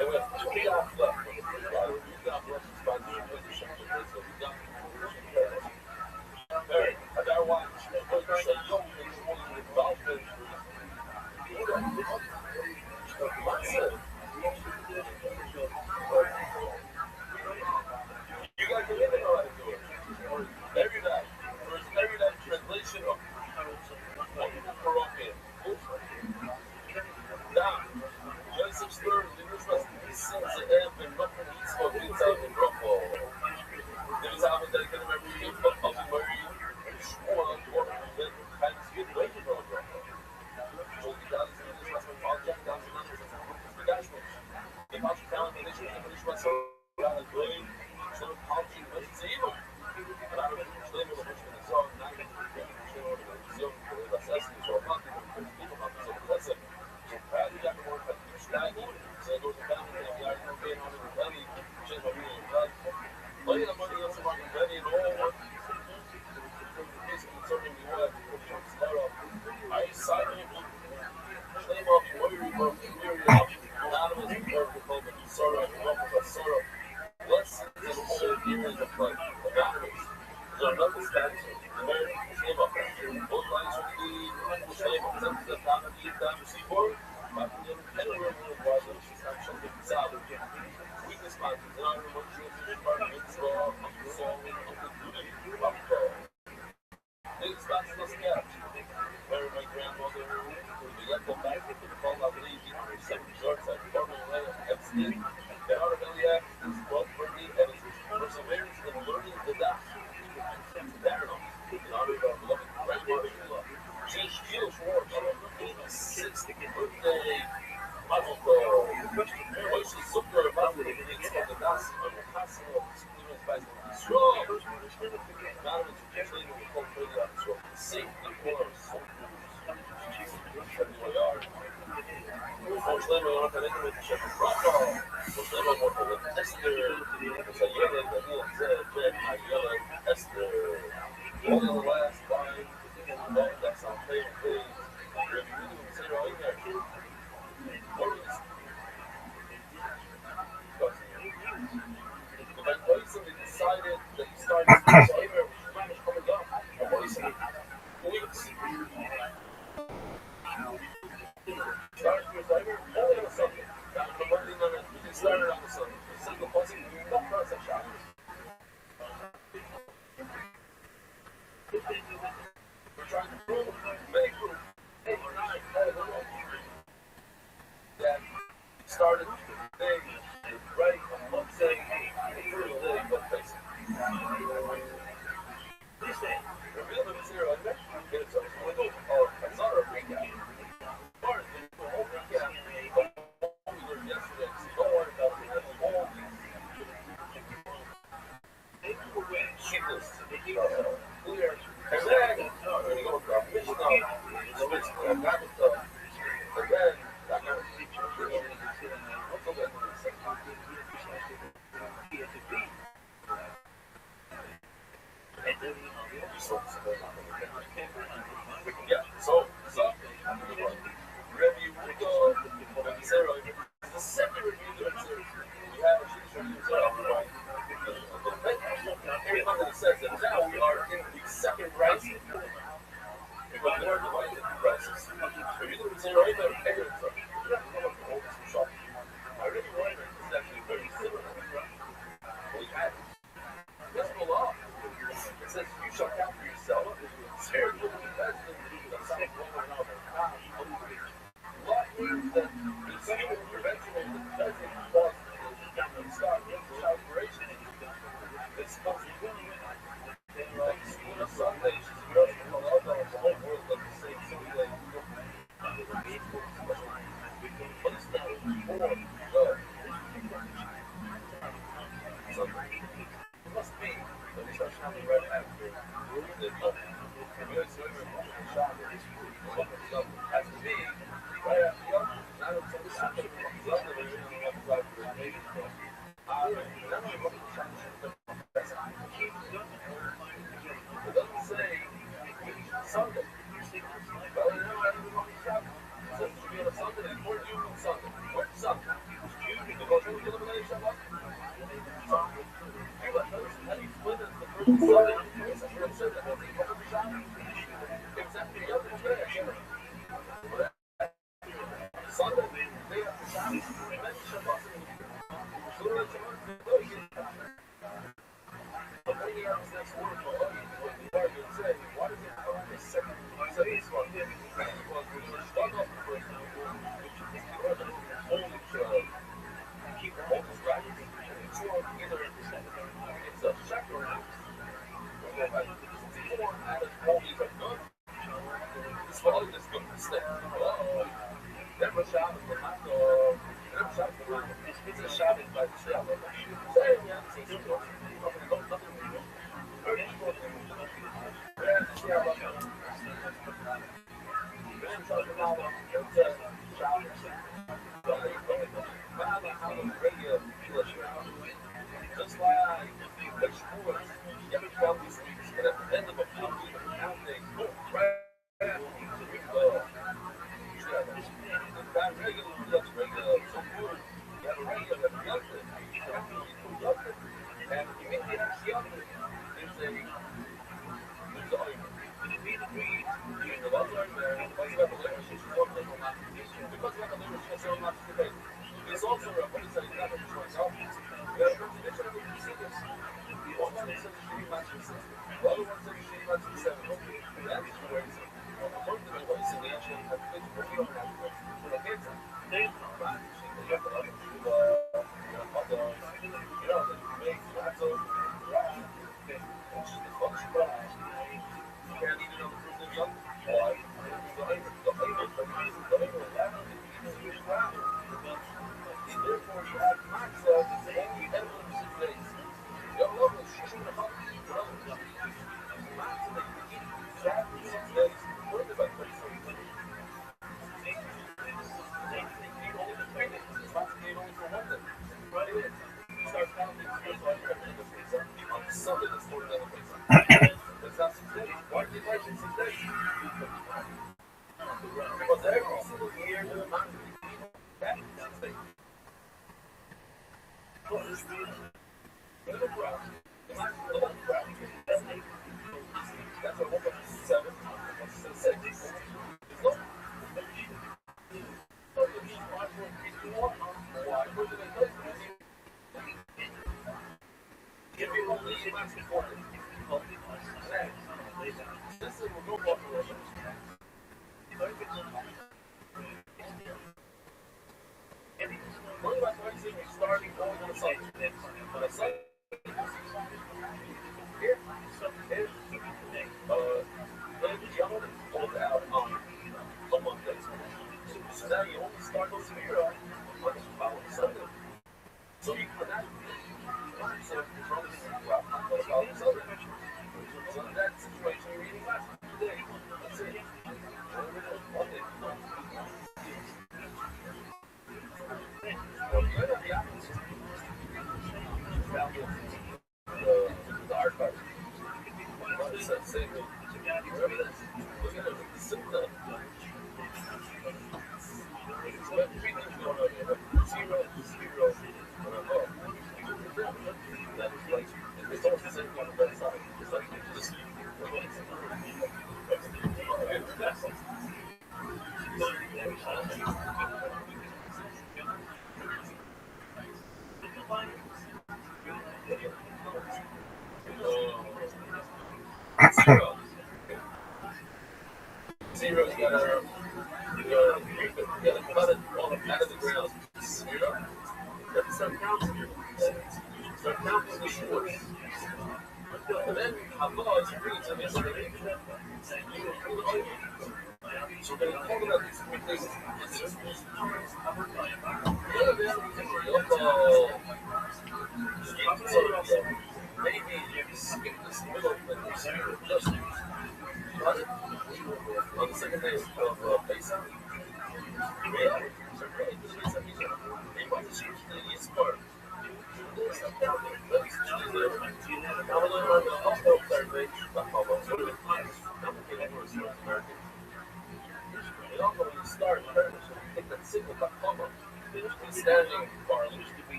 and we have 2 jobs left. We've got left to sponsor position. So we've got parents. Parent, I gotta watch. Because say, yo, it's one of the involvement. You guys can live in how to do it. Every night. There's every night translation of Moroccan. Now, Joseph Stern, the Christmas, these sons of Ev and Ruffin, he's fucking out in Ruffle. There's how they can remember you, but I'll be where you swore on the water, and then kind of get away from Ruffle. So the guys in this last one, Paul Jack, down to the others, the guys were. If I should tell him, they should finish myself. I was going, so the policy was zero. And I was living with the song, not even the show, the assessment, so I'm not even people about this. That's it. So, Patty got to work at the Staggy, so I go to family, and the guys don't get on the belly, change my meaning of blood. Look at the money on some belly and all. Basically, concerning the oil, I decided to claim up worry from the period. Anonymous work with home, and sort of, less than whole years of life. Anonymous. There are nothing status. American came up. Both lines are the same. Except the time of the time to see for it. But the anywhere in the world, it's not something solid. Weakness sponsors. And I remember the department, so I'm solving the duty. Big sponsors was kept. Where my grandmother, we let them back to the fall of the 7 shorts at Farming Epstein. The Art of Eliab is both worthy and his perseverance in learning the Dach. Darren, in honor of our beloved grandmother, she feels for her 86th birthday. Mazel tov. When she took her about the needs of the Dach on the castle of the Supreme Vice Strong. Not in the tradition of the whole program, so safe and course. Unfortunately, we're not going to make it Rocco. Unfortunately, we're going to Esther. It's a yellow, the little Jack, my yellow Esther. Only the last line, that's our favorite thing. If you do zero in there, what is it? If I place something decided that you started to zero in there, Spanish coming up, or what is it? Weeks. Start your timer only on a Sunday. Not on a Monday night. You can start it on a Sunday. Single buzzing, not process shot. We're trying to prove, make proof. 8 or 9, that started the day, right? I'm not saying through the day, but basically. Reveal the zero and next get it to us. We'll go, it's not a recap. Yeah, so review the second review that we have a right? Everyone that says that now we are in the second crisis. But we are divided into crises. If you look at zero, you better pay it. I really like it. It's actually very similar. We had it. Let's go on. It says you shall count for yourself. Share with the best of the same woman of the time. What means that the same prevention of the doesn't cause the start with the operation. It's supposed to be like school on Sunday. She's a girl from the whole world does the same Sunday. What is that? It must be that we start having right after the has to be right after the other. Not until the second comes up, and we're going to have to drive for the baby. It doesn't say some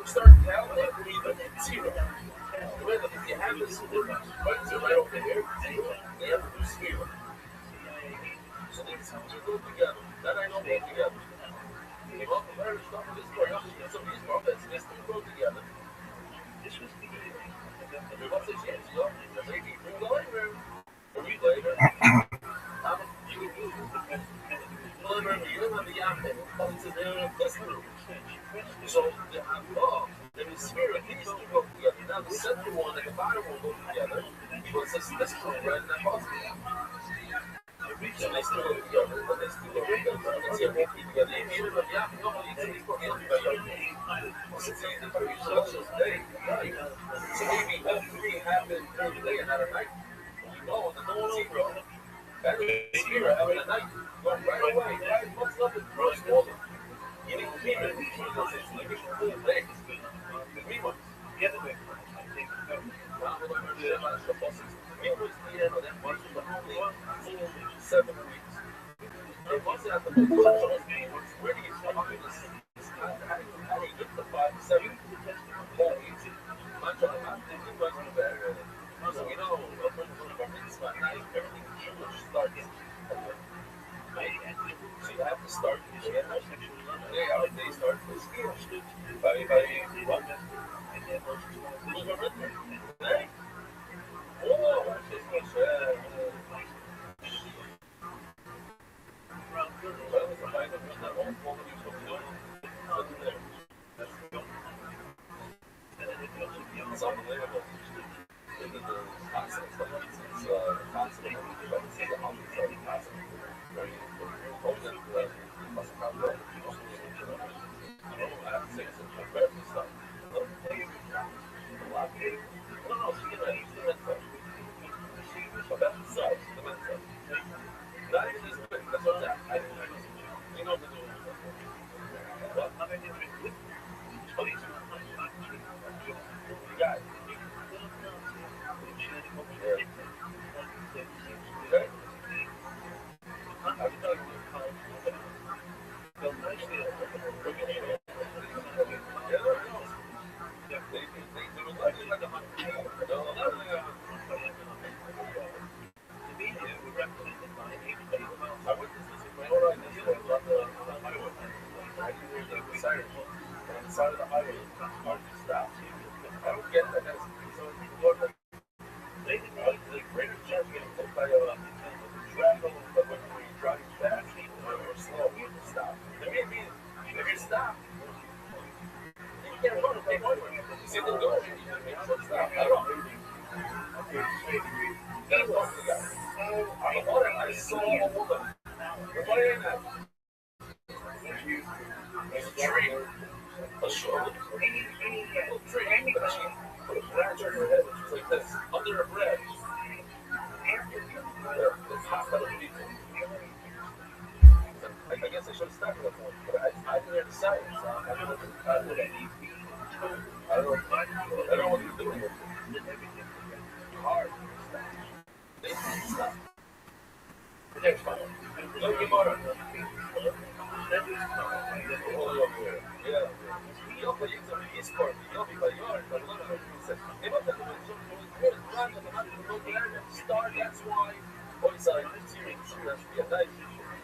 start counting, zero. Remember, if you have this buttons are right over here, they have to do zero. So these two go together. That I know go together. If I'm very stuff with this part, so these problems, these two go together. If I say change, you know, maybe you go later. A week later, you don't have the apple. It's a little cluster. So, then the spirit, these two go together. Now, the center one and the bottom one go together. Because this is red and that positive. So they still go together, but they still go together. It's a repeat together. If you don't have the apple, it's a little day. So maybe all three happen during the day and not at night. You know, the whole zero. That is zero having a night. Going right away. Right? What's up with gross water? You need to be in the full day. The green ones. The other way. Me was the end of that month for only 7 weeks. It wasn't at the most where do you find this? How do you get the 5 to 7? That easy. My job, I'm thinking much better. So, you know, it's my night, everything starts. So you have to start the day out, they start with school. By what? Oh, this was it's unbelievable. It's constant. Under a bread. I guess I should have started with one, but I didn't decide. So I don't know what you're doing with it. Hard. Stop. Next one. Look at Mara. Yeah. Io poi gli sport, io vi voglio start, that's why boys are serious.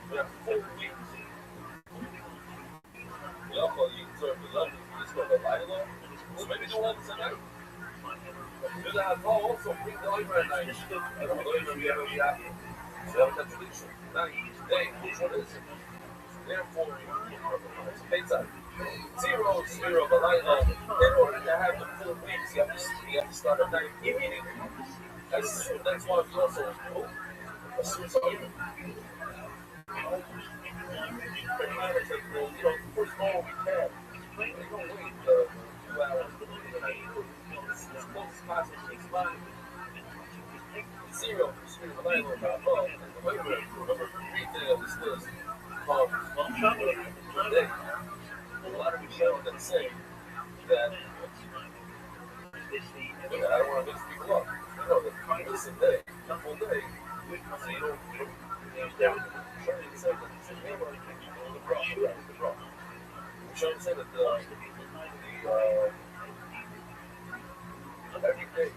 We have 4 weeks. You observe the level, you just go to Lilo. So maybe do one tonight. Do that also bring the over at night. I don't know if you ever be happy. So have a tradition. Night, day, what is it? Therefore, it's pizza. 0-0, but in order to have the full weeks, you have to start at night immediately. That's why we also first of all, we can. We don't wait 2 hours as close as possible. 0, but I don't know. Wait a minute. Number 3 of this list. Today. A lot of people that say that I don't want to mix people up. You know, that this and day, the whole day, so you don't use down. Trying to say that it's a neighborhood, the wrong. I'm saying that every day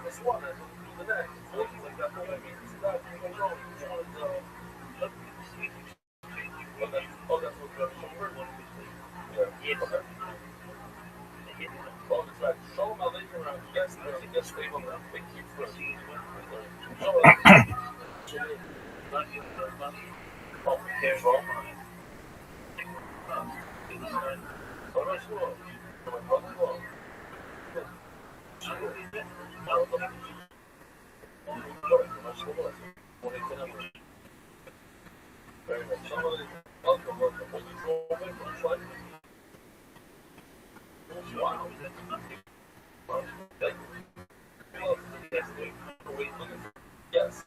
it's one and the next. Like that. I mean, it's not even wrong. It's one of the. Oh, that's what the chauffeur one. Yeah. Okay. Oh, that's right. Show them how they can around. Yes, they will not. They keep first. Show them. Oh, there's wrong. Oh, that's wrong. Yes.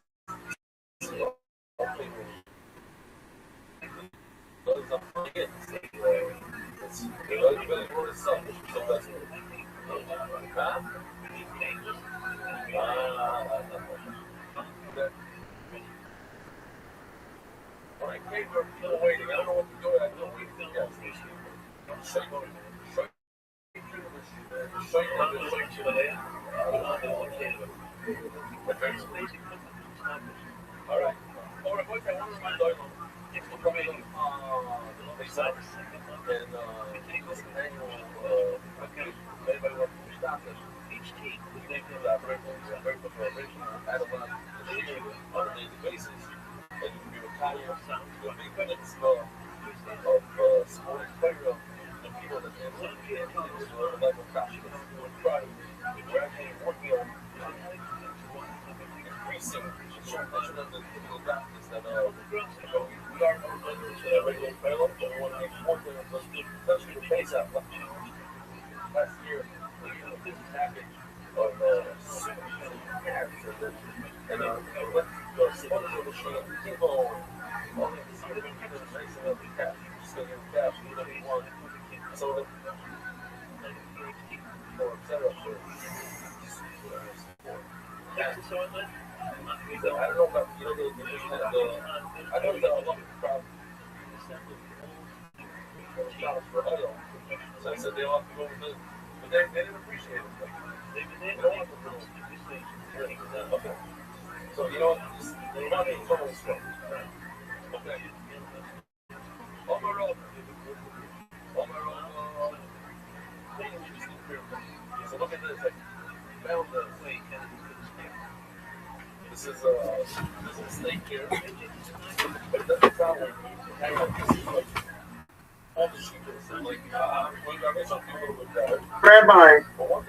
Rabbi,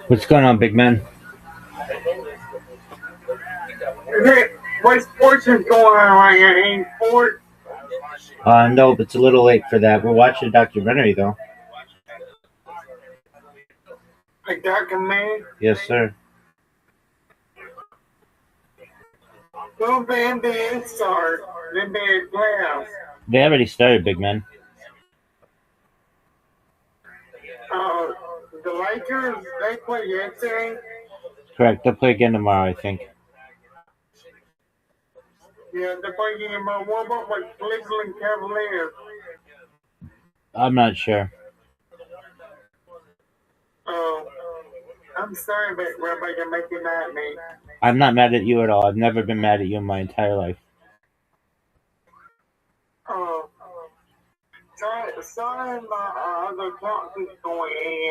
What's going on, big man? what sports is going on right here? Any sport? No, it's a little late for that. We're watching a documentary, though. A documentary? Yes, sir. When the NBA start, the NBA playoffs. They already started, big man. The Lakers, they played yesterday. Correct. They'll play again tomorrow, I think. Yeah, they played again tomorrow. What about my Cleveland Cavaliers? I'm not sure. I'm sorry, but Rabbi, you're making mad at me. I'm not mad at you at all. I've never been mad at you in my entire life. Sorry, my other account is going in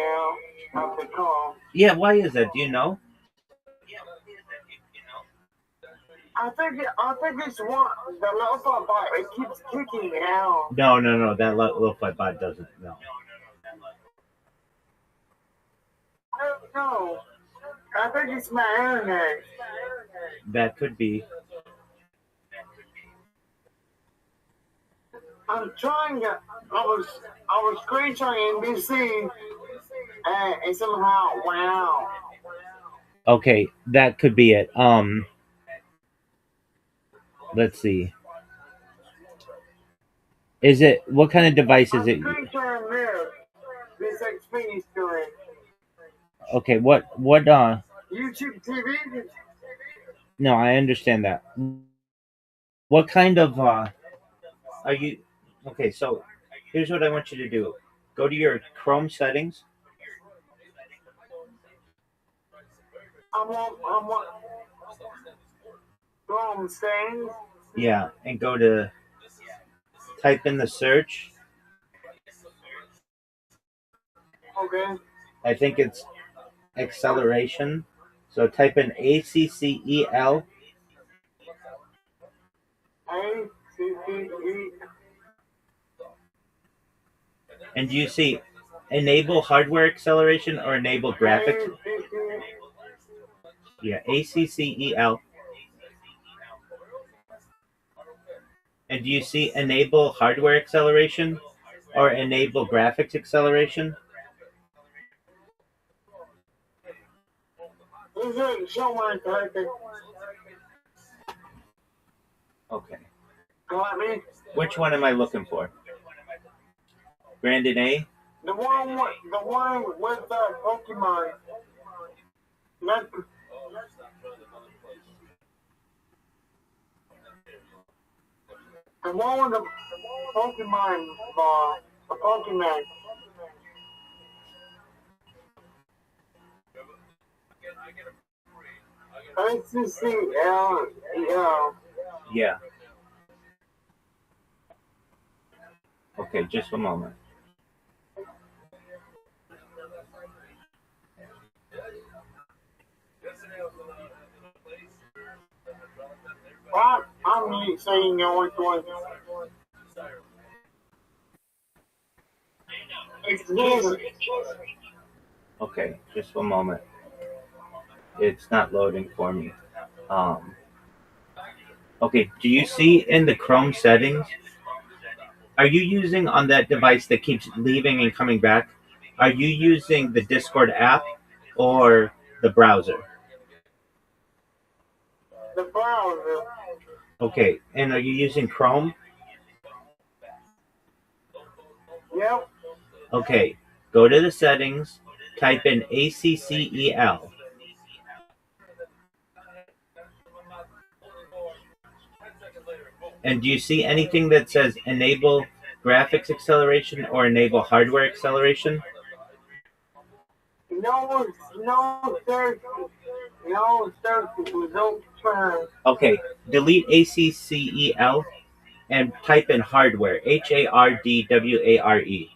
and out of the call. Yeah, why is that? Do you know? I think it's one. The lo-fi bot, it keeps kicking me out. No. That lo-fi bot doesn't. No. I don't know. I think it's my internet. That could be. I'm trying to. I was screenshotting NBC, and somehow it went out. Okay, that could be it. Let's see. Is it what kind of device is it? I'm screenshotting this Xfinity screen. Okay, what? YouTube TV. No, I understand that. What kind of Are you okay? So here's what I want you to do. Go to your Chrome settings. I'm on Chrome settings. Yeah, and go to type in the search. Okay. I think it's acceleration. So type in ACCEL. ACCE. And do you see enable hardware acceleration or enable graphics? Yeah, ACCEL. And do you see enable hardware acceleration or enable graphics acceleration? Okay. Which one am I looking for? Brandon A? The one with Pokemon. Not the one with the Pokemon ball. The Pokemon. ACCEL. Yeah. Okay, just a moment. I'm saying the which one. Okay, just one moment. It's not loading for me. Okay, do you see in the Chrome settings? Are you using on that device that keeps leaving and coming back? Are you using the Discord app or the browser? The browser. Okay, and are you using Chrome? Yep. Okay, go to the settings, type in ACCEL. And do you see anything that says enable graphics acceleration or enable hardware acceleration? No search. No search results found. Okay, delete ACCEL and type in hardware, HARDWARE.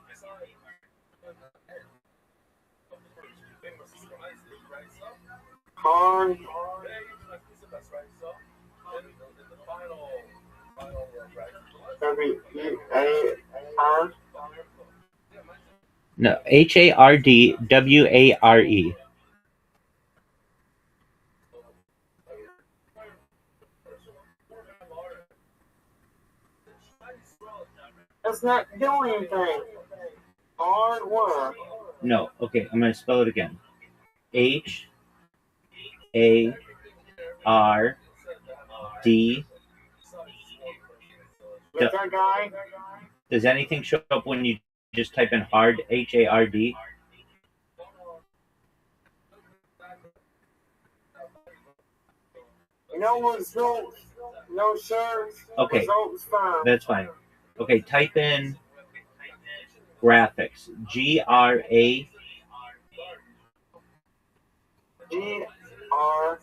Hard. W-E-A-R. No, HARDWARE. It's not doing anything. Hardware. No, okay, I'm going to spell it again. HARD. Is that guy? Does anything show up when you just type in hard, HARD? No results. No search. Okay, Results found. that's fine. Okay, type in graphics, GRA. GRA.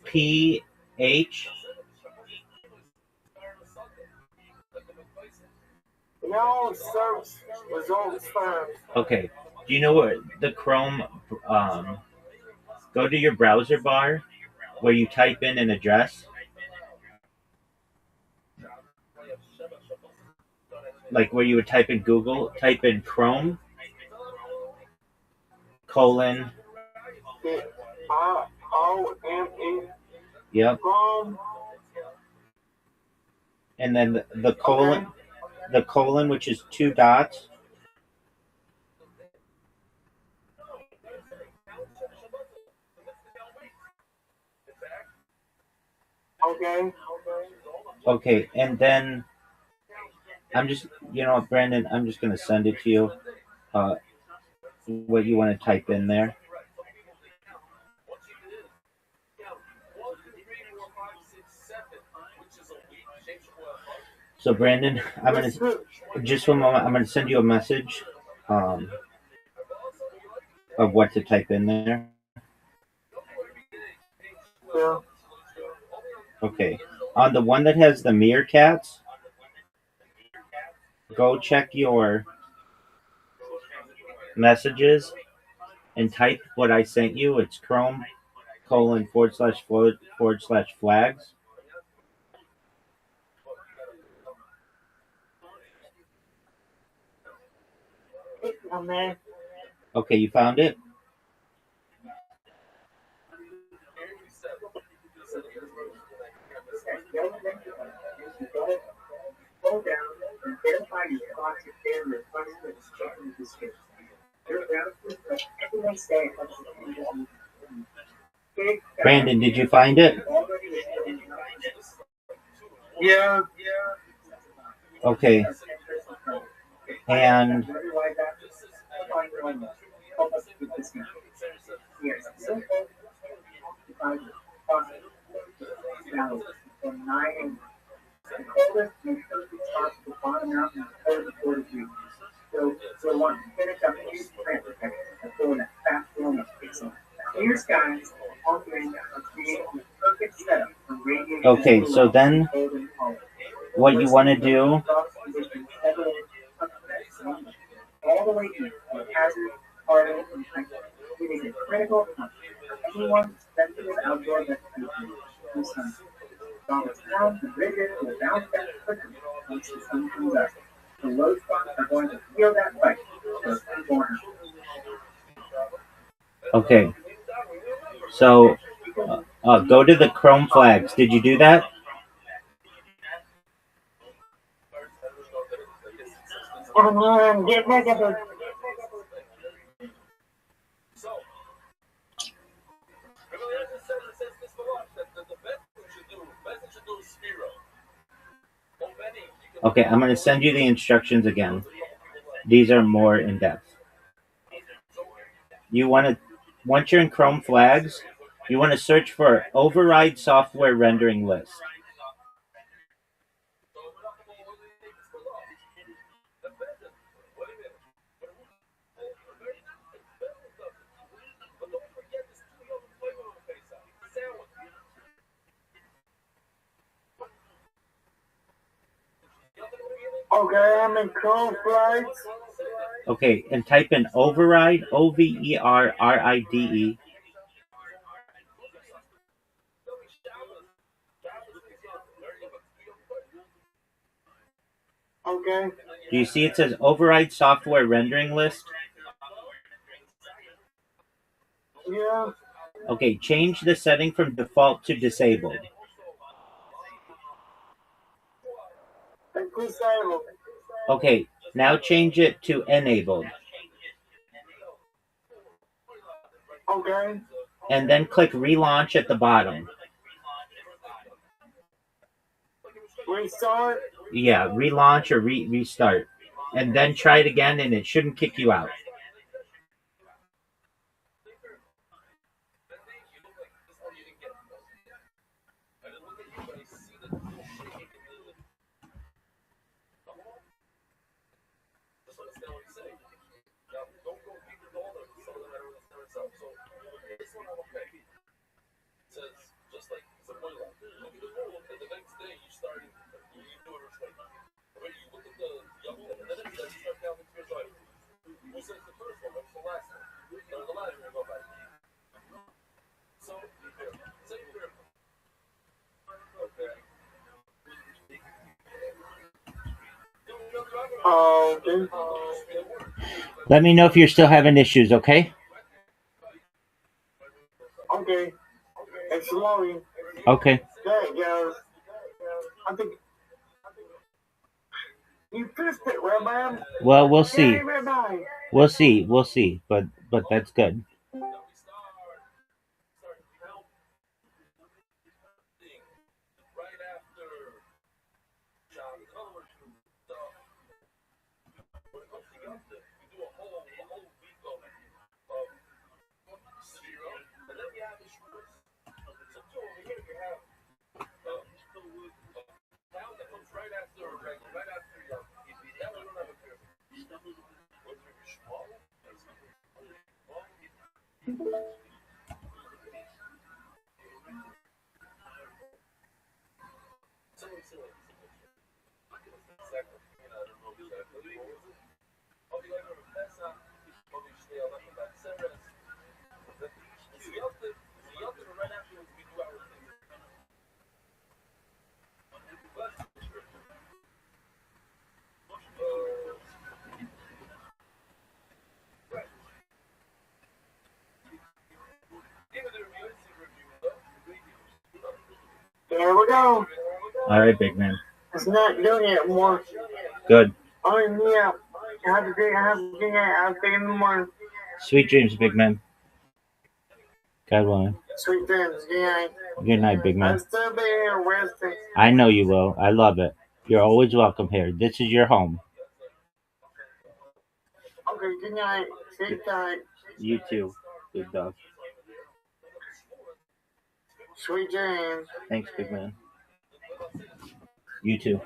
PH. No search results found. Okay, do you know what the Chrome, go to your browser bar where you type in an address? Like where you would type in Google, type in Chrome, colon. O-M-E. Yep. Chrome. And then the colon, the colon, which is 2 dots. Okay. Okay, and then I'm just, you know what, Brandon, I'm just going to send it to you, what you want to type in there. So Brandon, I'm gonna just one moment. I'm gonna send you a message of what to type in there. Yeah. Okay. On the one that has the meerkats, go check your messages and type what I sent you. It's Chrome ://flags. Oh, man. Okay, you found it? Hold down and verify your thoughts if they're requested as checking the description. Your browser does everyone stay in touch with you. Brandon, did you find it? Yeah. Okay. And The coldest and shortest spots to bottom out in 40 degrees. So you'll want to finish up each plant protection before that fast blowing kicks in. Clear skies all green are creating the perfect setup for radiating. okay, so then what you want to do, all the way east to hazard, hardened, and tranquil. It is a critical function for anyone sensitive outdoor vegetation in the sun. Solid towns and ridges will bounce back quickly once the sun comes up. The low spots are going to feel that fight for people. okay. So go to the Chrome flags. Did you do that? Get back at the. Okay, I'm going to send you the instructions again. These are more in depth. You want to, once you're in Chrome flags, you want to search for override software rendering list. Okay, I'm in Chrome flags. Okay, and type in override, OVERRIDE. Okay. Do you see it says override software rendering list? Yeah. Okay, change the setting from default to disabled. Disabled. Okay, now change it to enabled. Okay. And then click relaunch at the bottom. Restart? Yeah, relaunch or restart. And then try it again and it shouldn't kick you out. Okay. Let me know if you're still having issues, okay? Okay. It's loading. Okay. There it goes. I think you fixed it, Rabbi. Well, we'll see. Yay, Rabbi. We'll see. But that's good. There we go. All right, big man. It's not doing it more. Good. Oh, yeah. I have to take it in the morning. Sweet dreams, big man. God willing. Sweet dreams. Good night. Good night, big man. I'll still be here Wednesday. I know you will. I love it. You're always welcome here. This is your home. Okay, good night. Sleep tight. You too, big dog. Sweet dreams. Thanks, big man. You too.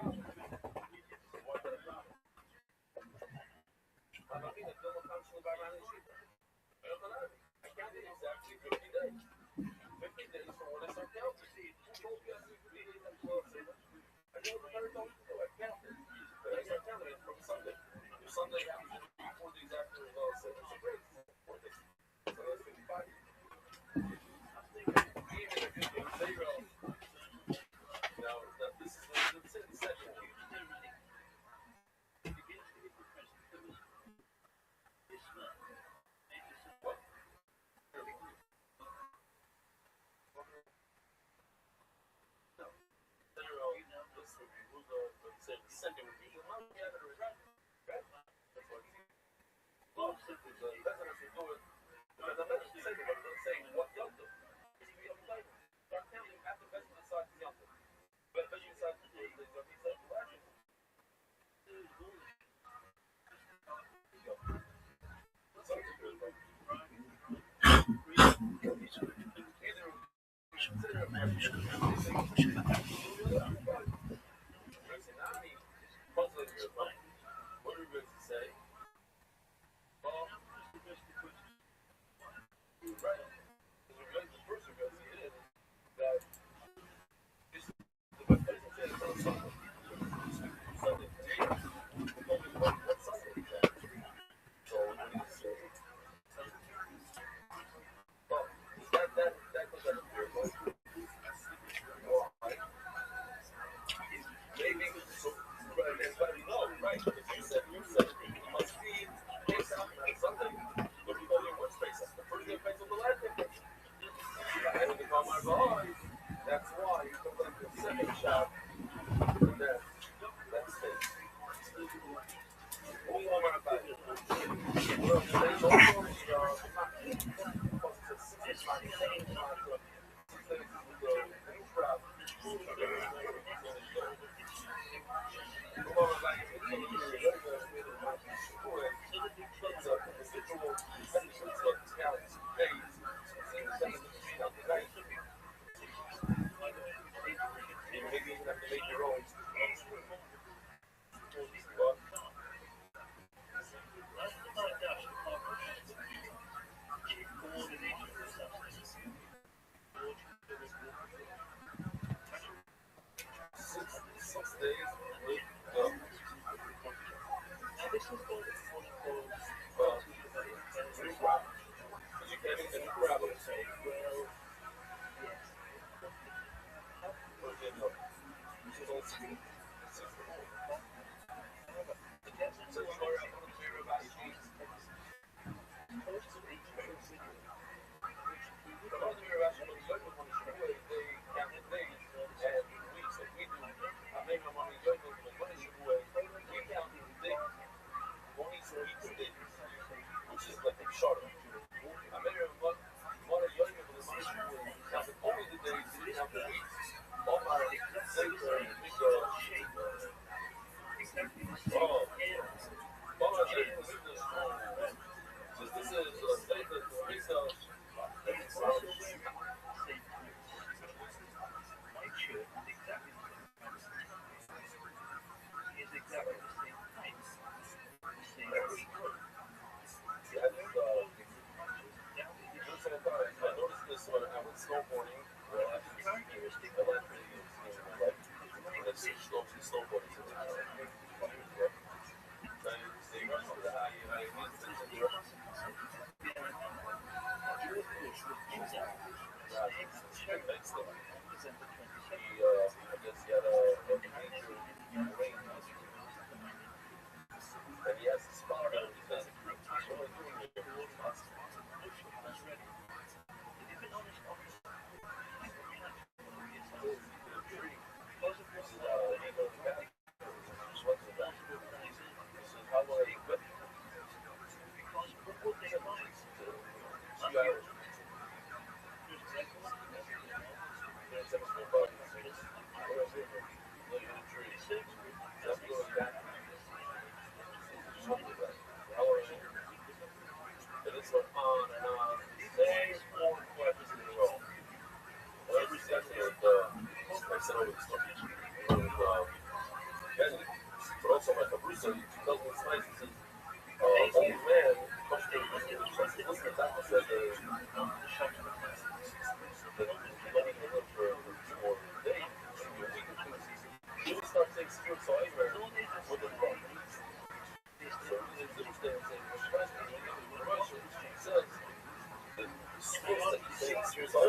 He said, I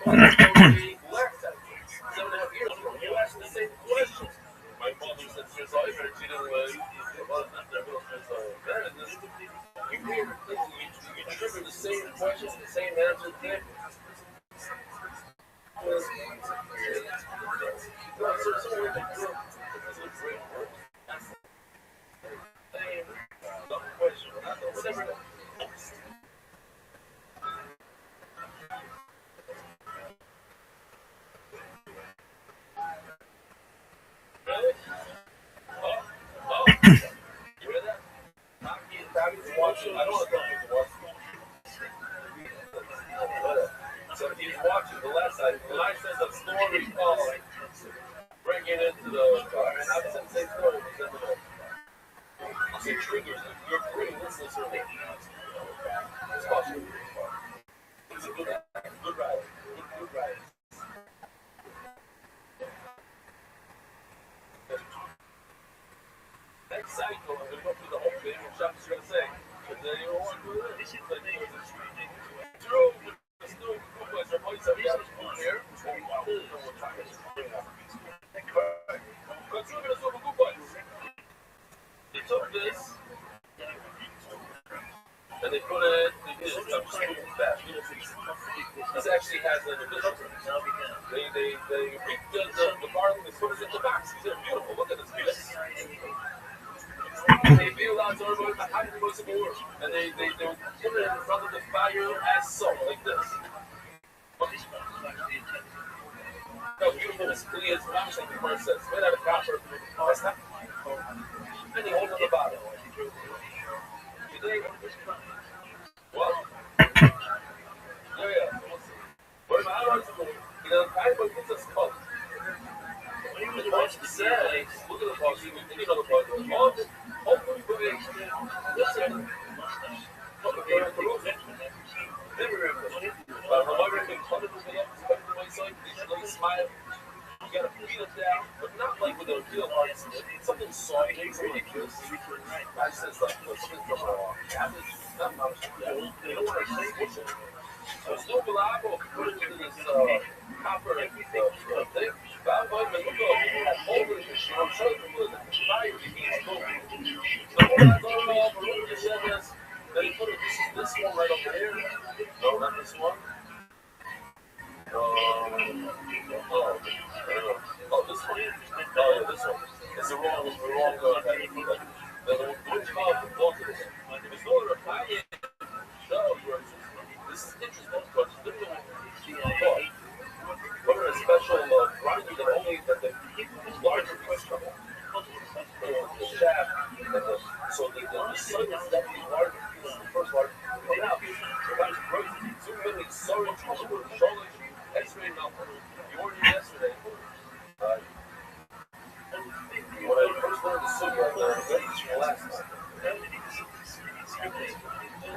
told you last time, 7.5 years ago, you asked me the same question. My father said, since I heard you didn't you trigger the same questions, the same answer. I don't want to tell people watching. So he's watching the last time. When I said the story called, bring it into the. I said the same story. I said triggers. You're free. Listen to it. It's possible. It's a good ride. Good ride. Good ride. Next cycle, I'm going to go through the whole thing, which I'm just going to say. But then you want to do this. Drew, let's do it. They're playing some here. They took this, and they put it, this actually has an addition. They picked the garlic, they put it in the box. These are beautiful. Look at this. They feel out and they put it in front of the fire as so, like this. How beautiful this clear is, like the first says. Made out of copper. And they hold on the bottom. You think? What? Yeah. What am I doing? You know, I put this color. What you say, look at the box, you know the box. Hopefully, listen. Smile. You gotta feel it down, but not like with a real heart. Something soft, something like this. I said something from not much. You don't want to switch it. So it's no reliable. Put it into this copper thing. I'm going to look over the machine. I'm trying to put it in the fire. So when I go off, then you put this one right over here. No, not this one. This one. Oh, this one. It's the wrong which called the both of them. It's no Italian show versus. This is interesting because it's different. What are a special grinder that only that the larger piece come on? The shaft. So the sun is definitely larger. This is the first larger. And now, that's great. So we're going to be sorry to show X-ray number. You ordered yesterday. When I first learned the sugar, I learned last time.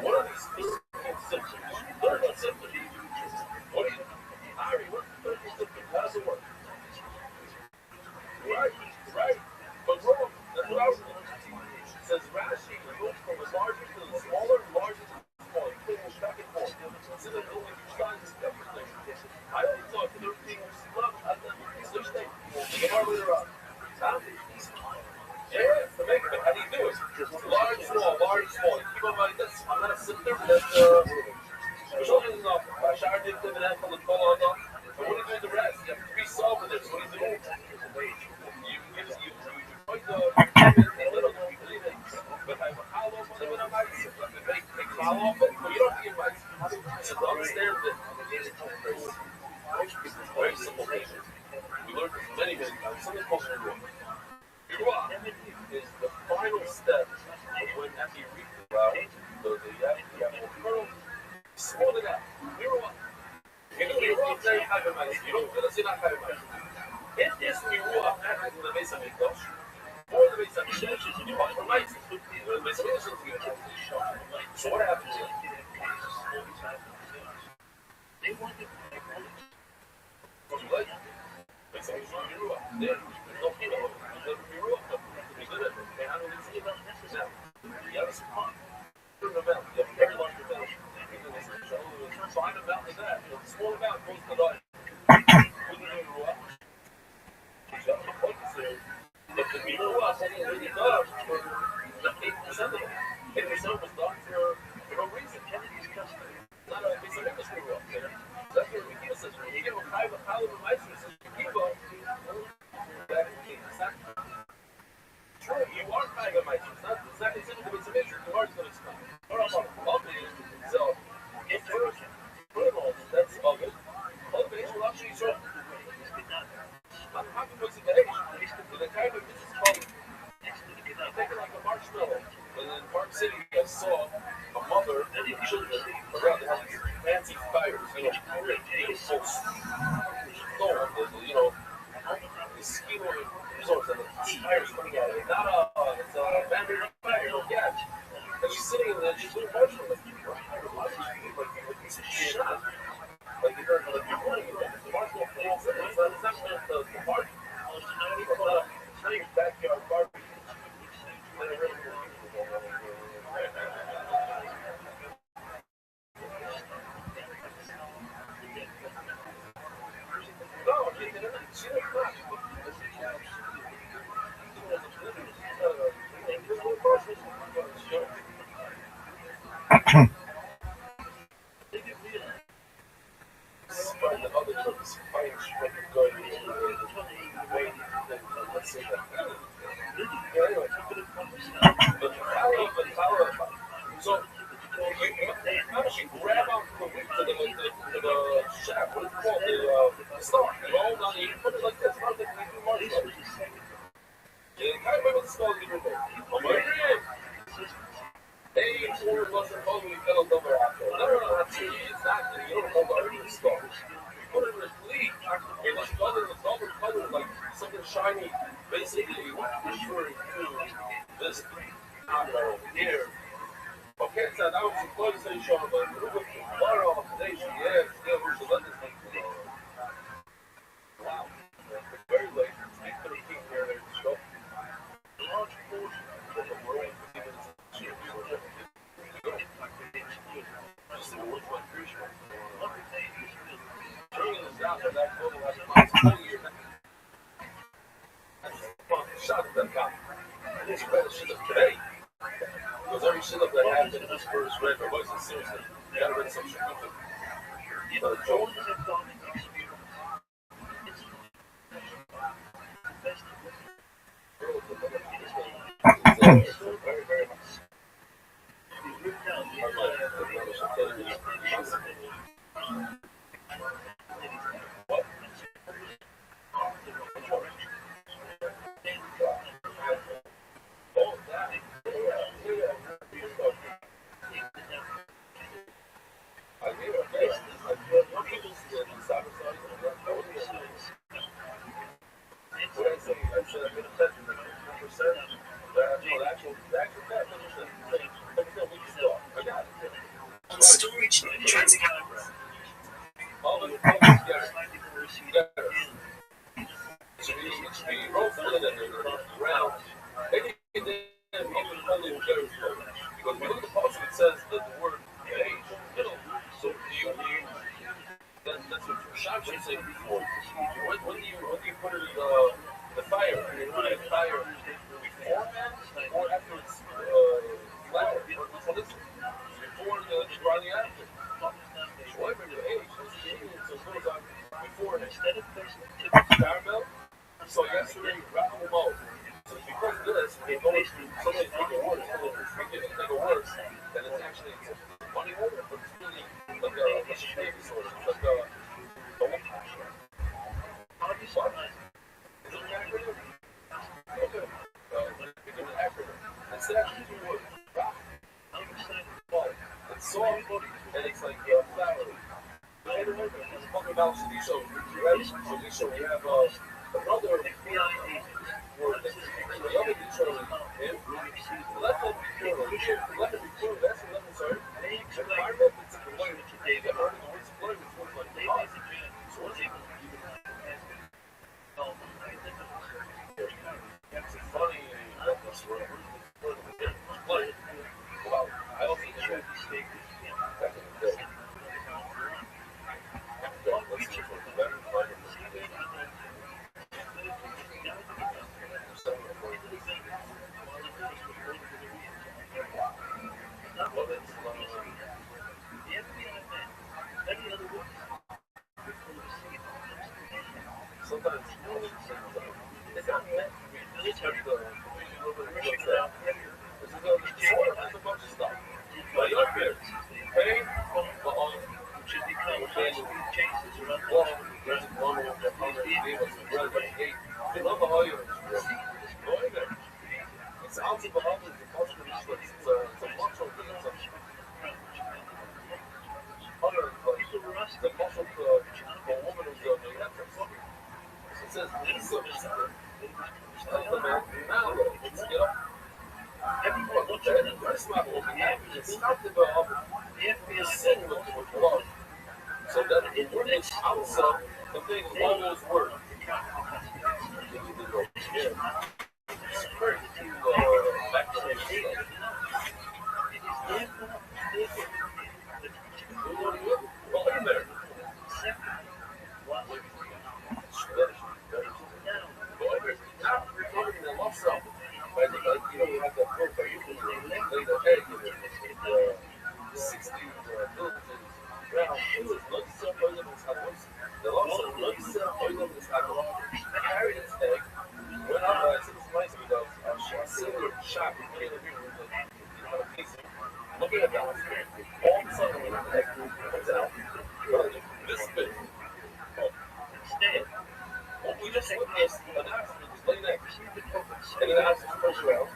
What are these symptoms? Learn about symptoms. What are you? Ari, what's the symptom? How does it work? Right. But wrong. That's what I was doing. It says Rashi moves from the larger to the smaller, larger to the smaller. You can back and forth. It's in the only two sizes of everything. I only thought that everything was love. I thought switch things. The more later on. Yeah, to make it. How do you do it? Large, small. Keep on like this. I'm not sitting there. Children is off. I showered in the net from the color. And what do you do with the rest? You have 3 solve with this. What do you do? You put the little but I have a hollow for them and I'm like, make hollow off it. But you don't have to get mice. Just understand that very simple thing. We learned this many times. Something called Ruah is the final step when after you reach the flower, the apple kernel, swirl it out. Ruah. You don't say Havimais. You don't say not Havimais. If this Ruah happens in the base of Mikdash, or the base of Mikdash, you want the mice. The base of Mikdash is going to so what happens here? They want it. Base of Mikdash, Ruah. Then, after that, the small amount goes to the but the people who are only really done for the 8% of it. 8% was done for no reason. Not a piece of industry up there. That's what we give us. When you give a high level license to people, true, you are buying a mic. It's not considered to be some issue. The hard's going to stop. So, if you're criminals, that's all good. All the base will actually show. I'm happy with the age. The kind of this is called. I'm thinking like a marshmallow. And in Park City, I saw a mother and her children around the house. Fancy fires, full storm, mosquito resorts and the fires coming out of it. It's a abandoned fire, no gas. And she's sitting in there, she's doing marshmallow. Like it's a shot. Like you're running in there. The marshmallow falls in. It's not the party. It's not your backyard barbecue. So, you grab on the whip to the shaft, what is it called? The star. You roll down and you put it like this, not like you do marshmallows. Yeah, kind of remember the spell you were there. Oh my God! Hey, four wasn't totally fell over after. No, it's not. You don't hold on to the star. You put it in the sleeve, and it's color, like something shiny, basically referring to this over here. Okay, so that was some close to show, but water off the nation, yeah, we should let this thing go. Wow. Very late. I could have kept here to show. A large portion of the world just in the woods like cruise ship. Bringing this down to that global has about 20 years. That's a fucking shot at that cop. I think you better shit up today. Because every shit up that happened in this first red, there wasn't seriously. You gotta bring some shit up. Joe. Storage transit. Because when you look at the policy, it says that the word age, middle. So that's what Shab should say before. When do you put it in the fire? Do you put it in the fire before man or after it's flat? Which one is it? Before the drying after. So I remember the age. So it goes on before and instead of caramel. So yesterday, Rakumo. So because of this, they go into so many things worse. So if we get anything worse, then it's actually money over, but it's really like a shame sort of. Like a how do you start? Is it an acronym? Okay. It's an acronym. It's actually two words. It's soft, and it's like flowery. It's talking about Shalisho. You have another word that's the other determined him. Let them be pure. That's the level, sorry. Environment, it's the way that you get heard of the word supply, which was like the hot. So what's it? It's funny that this word. Well, I don't think it's back in the day. sometimes it's not meant to be just the there's a bunch of stuff. Like up here, pay the on should be changes around the they love the oil. Go in there. It's out of the oven, it's a muscle thing. It's a other, like, the muscle for woman who's on the entrance. So it says, Lisa is now, let's get up. Everyone looks at it, that's not what we have. It's not the sin with love. So that it works outside the thing always works. Yeah. Back to the stuff. Well, in there. You have that profile. You can lay the head in 60 villages. Now, it was not so oil in his house. The loss of not so oil in his house. Carried his egg. Went up, I said, it's nice because a silver shot in the piece. Looking at that, all of a sudden, when the egg comes out, this big. Instead, what we just witnessed an accident was laying there. And the accident goes around.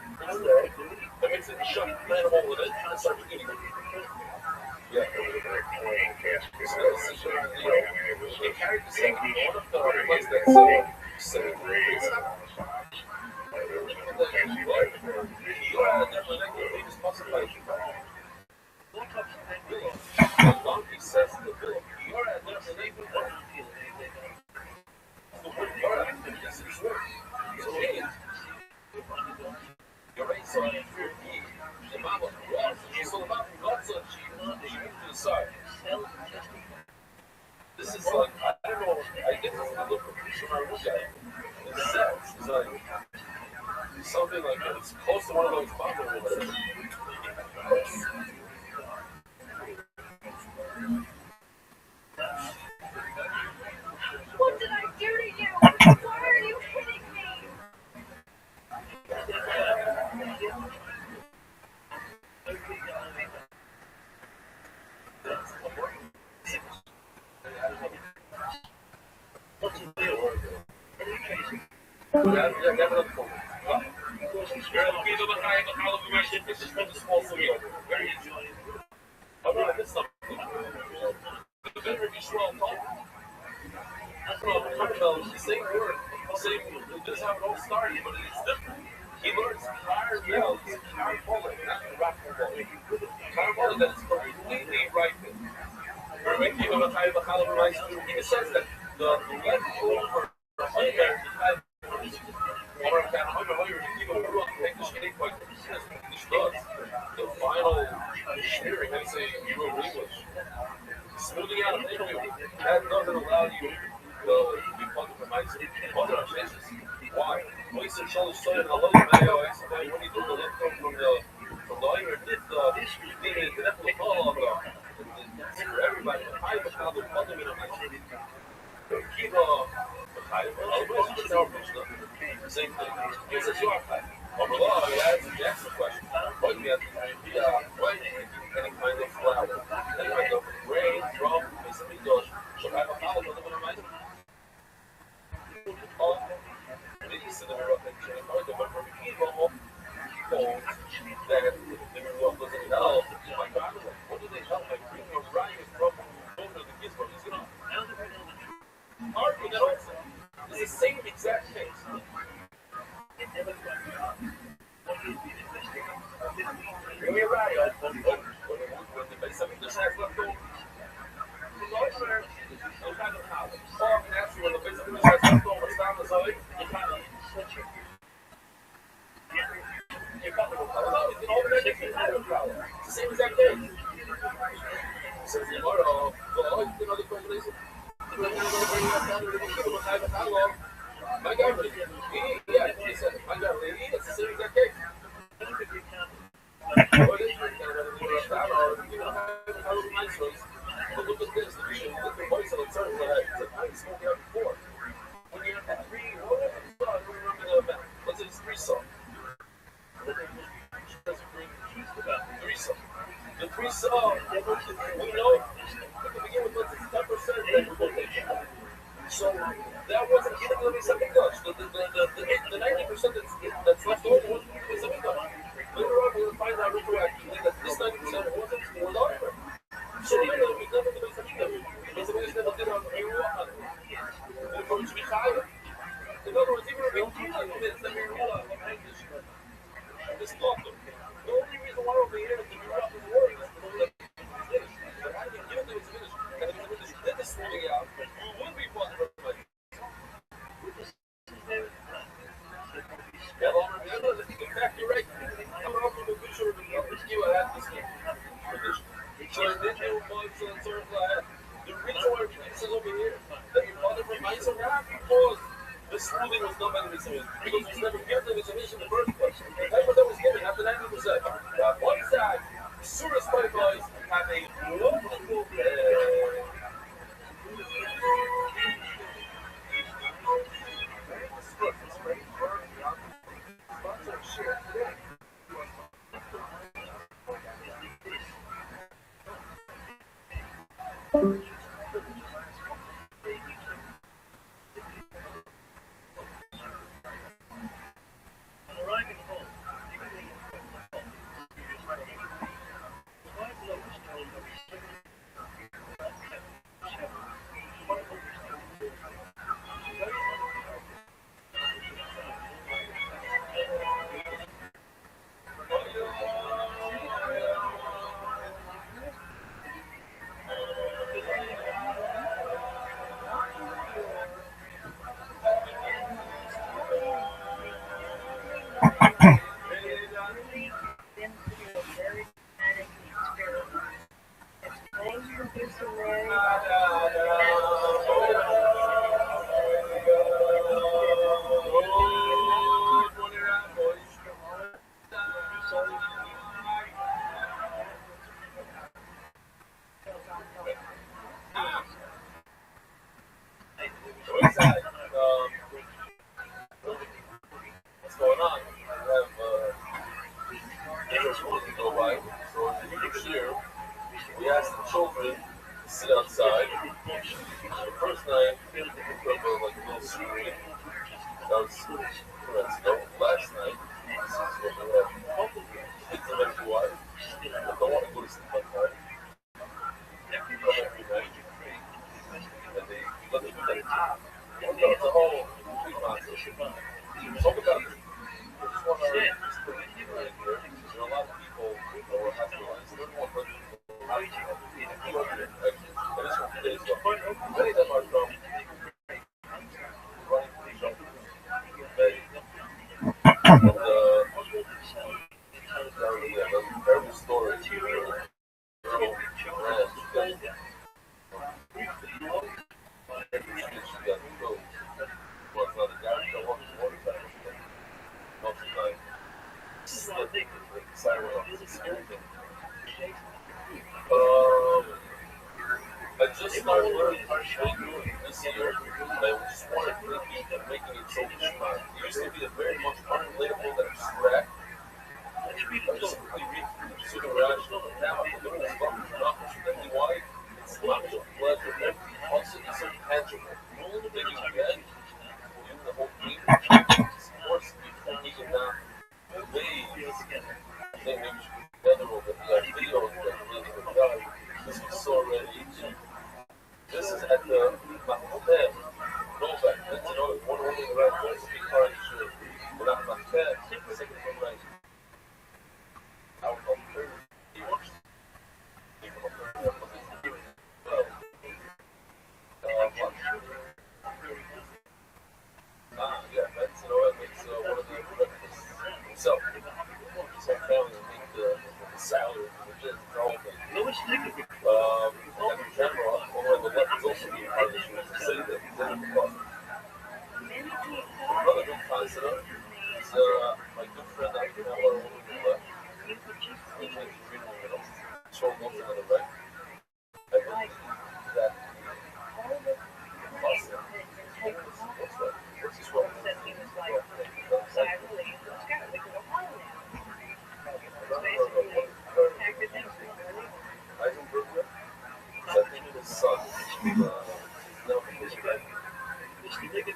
That makes it shut, land hole with it, and start eating it. Yeah. They carried the same one of the place that said, donkey says to the bill, you're at the neighborhood. You're right, so the mama was, she's all about nuts on she moved to the side. This is like, I don't know, I guess it's a look from our look at it. It's sex. It's like something like that. It's close to one of those bombers or whatever. What did I do to you? Why are you hitting me? This is from the small city. Very enjoyable. I'm going to miss something. The better you slow talk. That's what I'm talking about. The same word. This is how it all started, but it's different. He learns carabolic, not carabolic. Carabolic, that is completely right. He says that the leftover the final smearing, they say you wrote English. Smoothing out of interview, that doesn't allow you to be plugged from ice. Other places. Why? Waste and shoulder soy and hello, mayo, when you do the leftover from the iron, the definitely call for everybody. I was how they're plugging in a ice. Keep same thing. This is your type. Overall, you ask the question. What do you have to any kind of flower? Any kind of grain, drum, basically goes. So I have a follow with them in my maybe sit there up and change or the from evil that they grew up looking at all. My God, what do they help? Like, Ryan is broken over the kids, but he's going to argue that also. It's the same exact case. You're right. When the base of the shack left over, the lawyer, no kind of power. Or actually, when the base of the shack left over, it's down the side, you kind of switch it. You got the power. You can already get the power. It's the same exact thing. So, another combination. My God, he said, my God, it's the same exact case. But look at this, the voice of the church that I spoke out before. When you're So that wasn't going to be something else. The 90% that's left over wasn't going to be something else. Later on, we'll find out retroactively that this 90% wasn't for the offer. So later, we never going to be something else. Because the way it's never did on marijuana. It's going to be higher. In other words, even if we do not admit that marijuana is lawful, the only reason why over here is the marijuana is working is because the finished. But I can give it to finish. And if we just did this moving out, we would be fought for money. Yeah, well, remember, in fact, you're right. I'm not going to be sure to give a hat this game. So I did do months and certain that. The reason why this is over here, that your father reminds of that, because the smoothing was done by the Mitzvah. Because it was never given the Mitzvah in the first place. The type that was given after 90%. One side, Surah's five boys have a wonderful what's going on? We have supposed to go by. So each year, we ask the children to sit outside. The first night, we put up like a little screen. That was 2 months ago. Last night, this is what we have. Kids are ready to watch, but don't want to go to sleep on time. They come every night, and they let them do that. It's a whole big concept. Talk about it. I just want to just put it right here. There are a lot of people who are hospitalized. They're more friendly people. I just want to days ago. Many of them are from running for the show. And every story is I just started learning this year, and I just wanted to keep making it so much. It used to be a very much unrelatable and abstract. I just completely super rational, and now I'm looking at stuff that's not really why. It's not just pleasure, also it's so tangible. Maybe you get the whole team, of course, we can now ways. I think maybe we should be together over the videos that really were done. This was so ready. This is at the Mahomet. No back. That's another one of the right points to be part of the show. But at Mahomet, the second from right. I would call the third.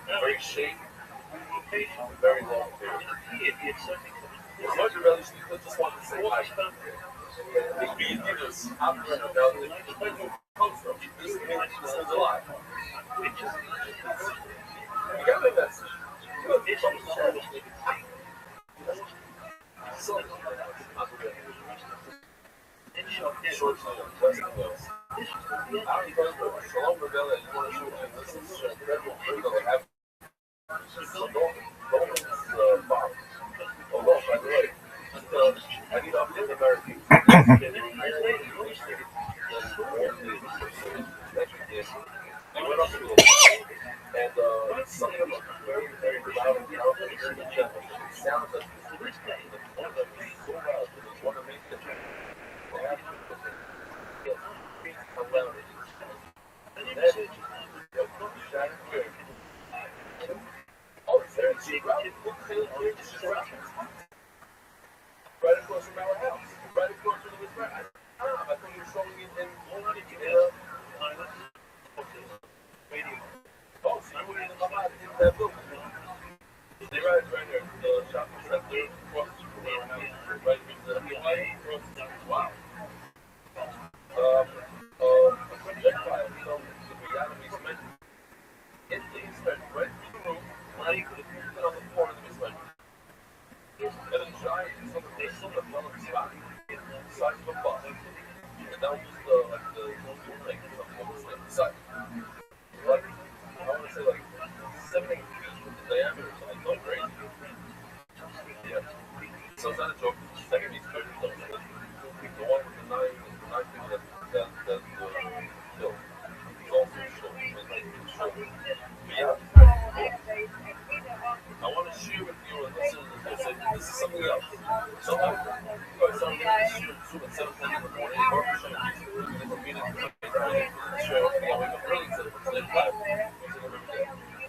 very shaky, very long period. As much as really, you just want to say hi. Maybe you give us operator about it. Where do you come from? This is a lot. You got my message. You have to come to service. So, short Shalom Rebella, you want to shoot me? This is incredible freedom I have. Bob. Oh, no, by the way, I need to update the American. They went up to the and some of them are very, very loud and powerful. It sounds like one of them is so loud. It's one of the main things. They have to how loud it is. And then, shine clear. Oh, it's very cheap. Right across from our house. Right across from this right. I thought you were showing it in oh, so you were in that building. They right there. The shopping center across from our house. Right next to the wow. Projectile. So the reality is meant it leads right through the room. Now you could have put on the floor of the basement. And a giant, they still have one spot, the size of a bus. And that was just like the thing, almost like the size. Like, I want to say like 7-8 feet in diameter, so it's not crazy. Yeah. So it's not a joke. The second piece of the one with the 9 feet that's still. It's also short. It's short. Yeah. I want to share with you and listen to this is something else. So I'm going to shoot at 7 in the morning. Share with me. I wake up early instead of 5.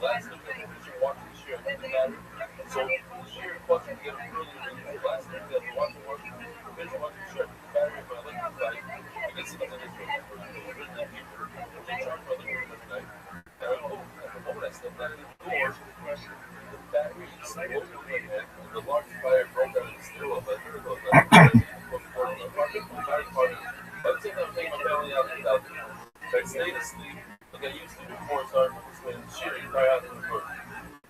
Last week, I watched the share with the battery. So the share watching to get up early in the last week, I've been watching work. I've been watching the share with the battery, but I like the side. I guess it's in this room. They charge my living room every night. And at the moment I stepped out of the door, the battery exploded in my head, and the large fire broke out of the stairwell. But I heard about that. By the time I'm taking my family out and out, I stayed asleep like I used to before I started participating in the shooting right out in the door.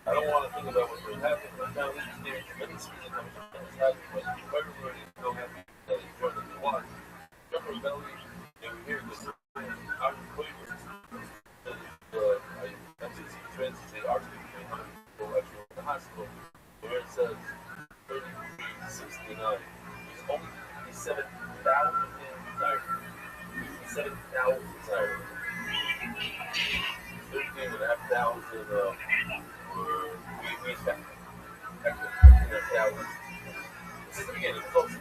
I don't want to think about what's going to happen. My family just gave me tremendous reason how much was happening. But everybody is so happy that it's joined us to watch. Jump from belly, and we hear this. I'm waiting for this. I see the transit say RCP actually in the hospital where it says 3369. There's only 57,000 retired. 57,000 retired. 13,500 we expect. This is the beginning, folks.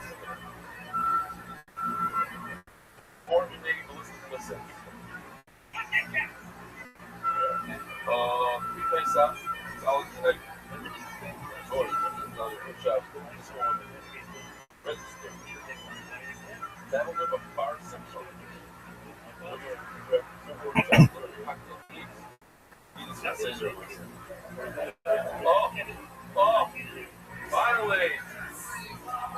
480 ballistic missiles. We face out. Solid connect. Good job. This one. Register. That'll live a bar section. Finally.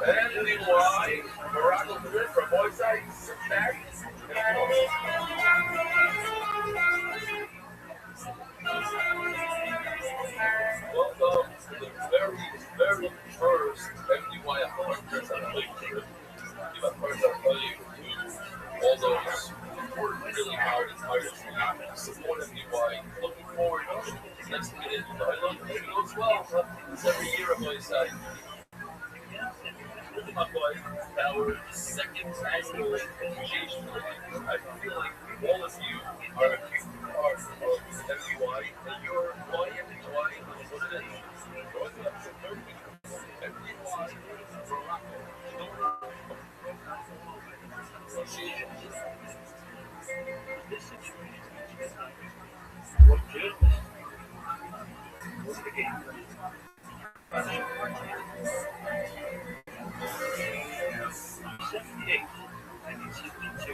NDY. Morocco Madrid from Moisai. Back. Welcome to the very, very first NDY appointments on the league. Give a first I'll tell you to all those who work really hard and tirelessly support NDY. Looking forward to the next minute. I love it. It goes well. It's every year on my side. With my wife, our second annual appreciation. I feel like all of you are a big part of NDY, and you're why NDY is what it is. So it's not the third week. NDY Morocco. Appreciation. This situation is what journalists was the game. 78 and 72.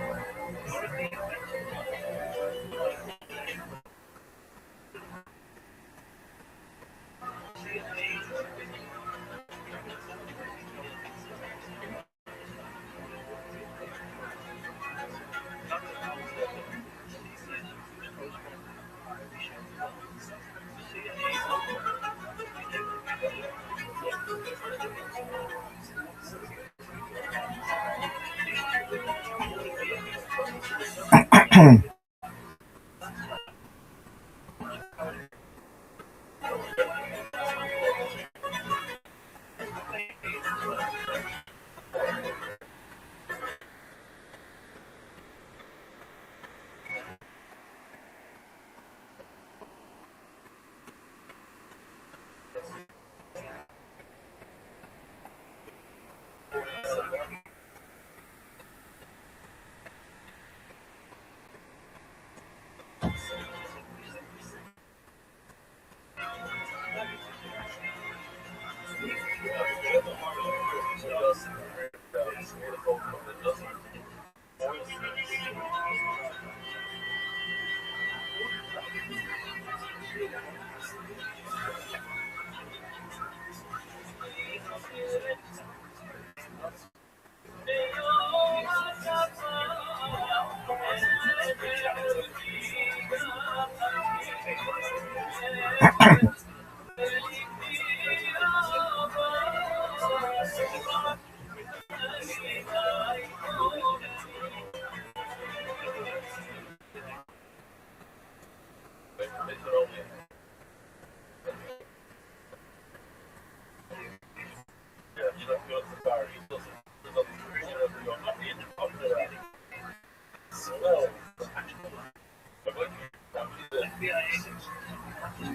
One of the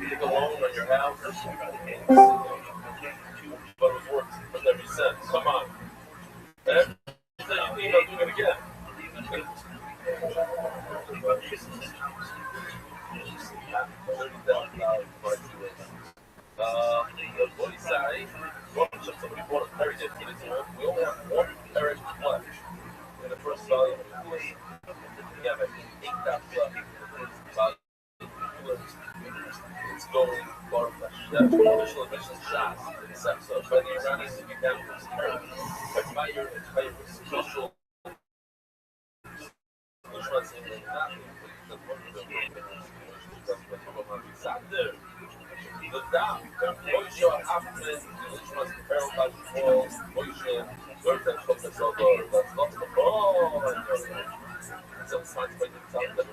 Take a loan on your house. But it works with every cent. Come on. And you need to do it again. The boy side, somebody bought a parrot yesterday. We only have one parrot left in the first volume. We have 8,000 left. It's going for the initial emissions shots. So, when you're running, you can it's by your social. The dam, Moshe Ahmed, which was paralyzed before Moshe, learned that from the Zohar, that's not the ball. Some signs by the time that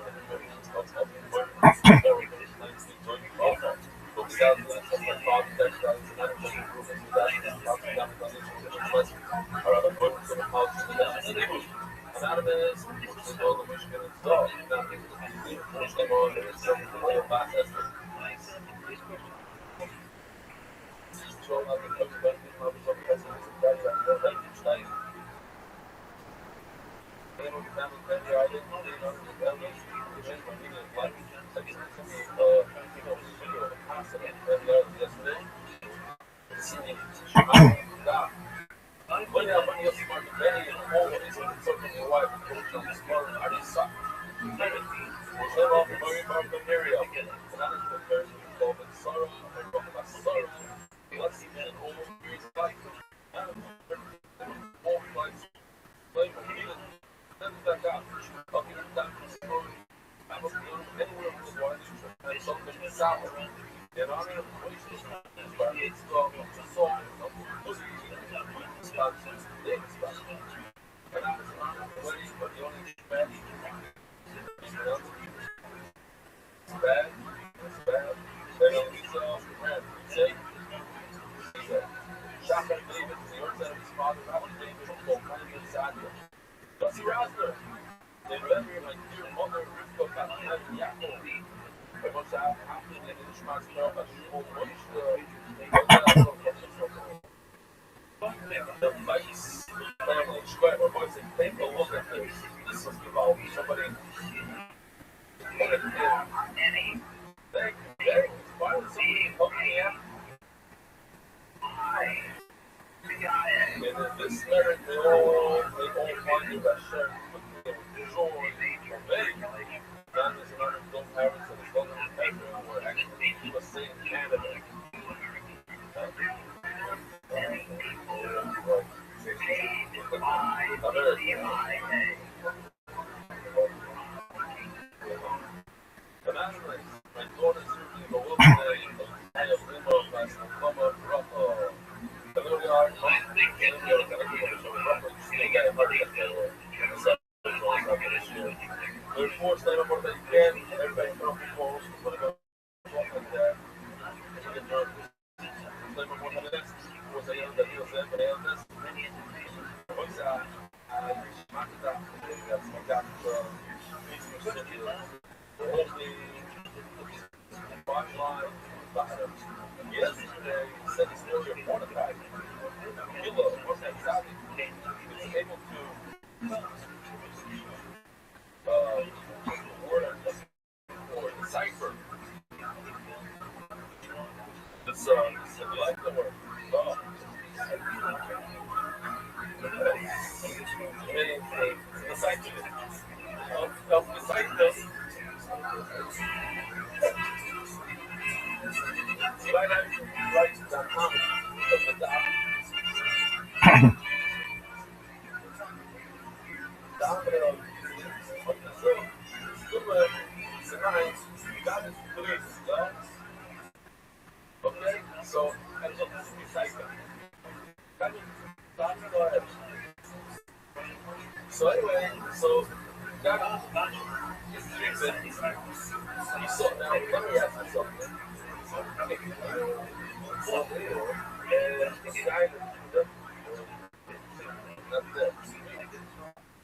My daughter certainly go up today. I have Lima, Loma, Rough, There's more stand up that you can. Everybody from people want to go like that. Yesterday, said he's still your Mordecai. Kilo, what's that exactly? He's able to or decipher. It's like the word. Okay, so so anyway, so that is treatment. You saw now. Let me ask you something.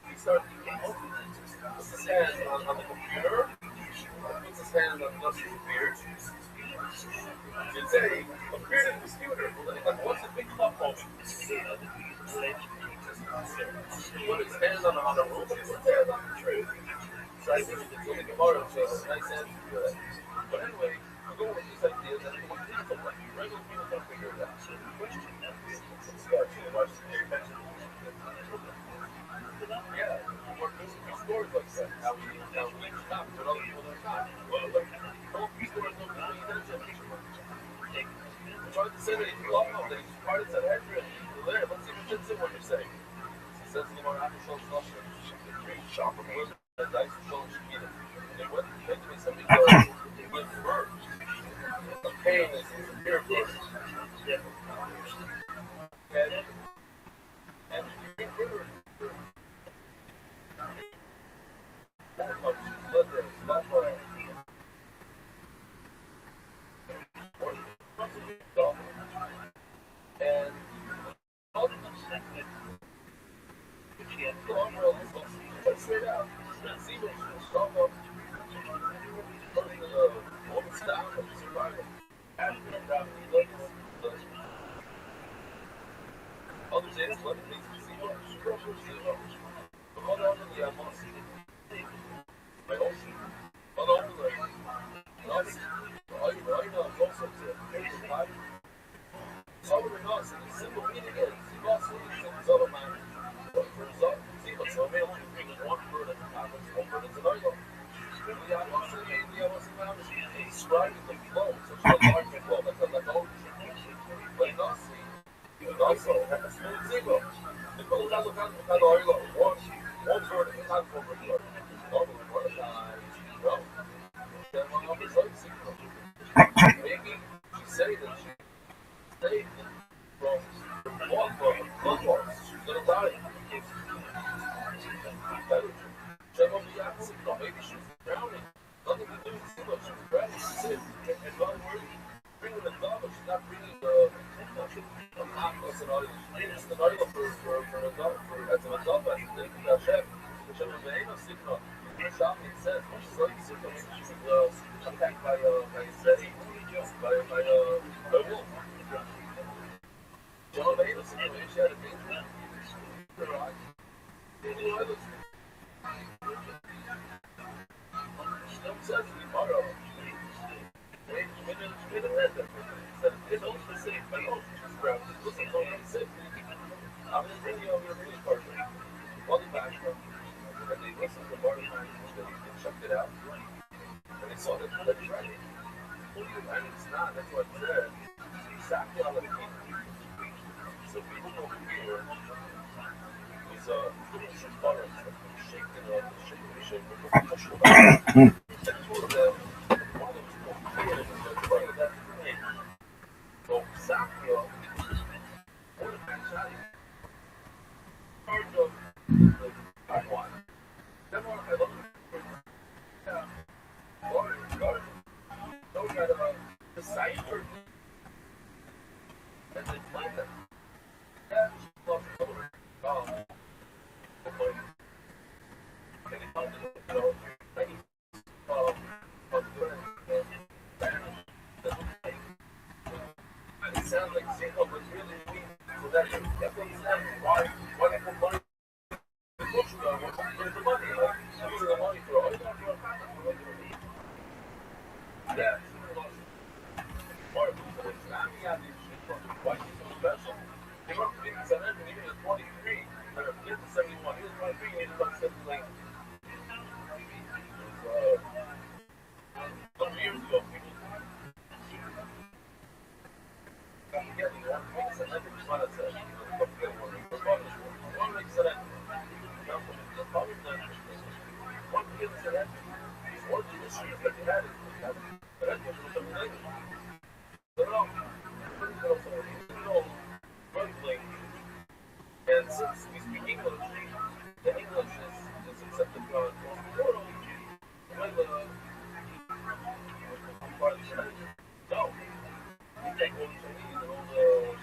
He starts puts his hand on the computer, puts his hand on the beard. You say, a bearded computer, like what's the big club moment? Put his hands on the roof, put his hands on the tree. So I think it's only tomorrow, so it's a nice answer to that. But anyway, we're going with these ideas, and regular people don't figure it out. Yeah, we're stories like that. How we stop when other people don't stop. Well, like, all these stories don't pay attention. I'm trying to say that if you love them, they part of that accurate. There, let's see if it fits in what you're saying. He says to the more after show stuff, shop from women, and dice for showing Shakira. They went to me something with birds. A pain is a pure bird. And straight out, see what you saw up, woman's down and surviving. Others say it's what it makes me see what but all over the almost my ocean. All over the all you know, also to all over us, and the simple meaning is, you also need to result of my result. See, but so may only bring one bird at the time, one bird is another. We are also describing the flow, such a large flow, like ocean. But in us, you also have a smooth zero. The goal is to have one bird at the time for a bird. Normally, one at a time, well, then one of his own signal. Maybe she say that she saved from blood loss. She's going to die. Maybe she was drowning. Nothing to do with signal. She was drowning. She said, and not worried. Bringing the dog, but she's not bringing the scenario. She's the scenario for an adult, as an adult, I think, the chef. The chef of the anal signal. Shopping says, when she's like signal, she was attacked by a steady, by a wolf. John of anal signal, she had a danger. Her eye. Says tomorrow. It's only the same, but also just grab it. Listen, it's only the same. I'm just bringing over the news part. All the background. And they listened to Martin and checked it out. And they saw that they're ready. And it's not, that's what it said. Exactly on the people. So people know here is butter. Shaking up, shaking. One of the had a cipher. And they played that. Yeah, lost the color. It sounds like Zinco was really weak. So that's what he said. Why put money? Where's the money? Using the money for all. Yeah. Why is he so special? He went from 87 and even at 23. Or 71. He was 23 and he was about 70 like. Some years ago, people. I'm forgetting one makes an epic fun of it. I'm forgetting one makes an epic. One makes an epic. One of the issues that they had is but I think it was something like and since we speak English, the English is accepted for most people. Part of the strategy. No. We take all the Chinese and all the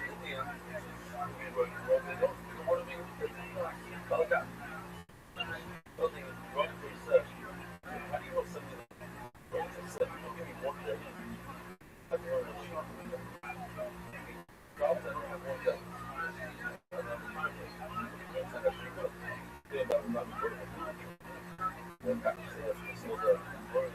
Indians, they don't speak a word of English. Well, yeah. Something is wrong for yourself. How do you know something is wrong for yourself? Don't give me one day. I can learn what you problems I don't have one day. I don't have time for it. I got pretty good. Yeah, about the word. Then back to say that's so the word.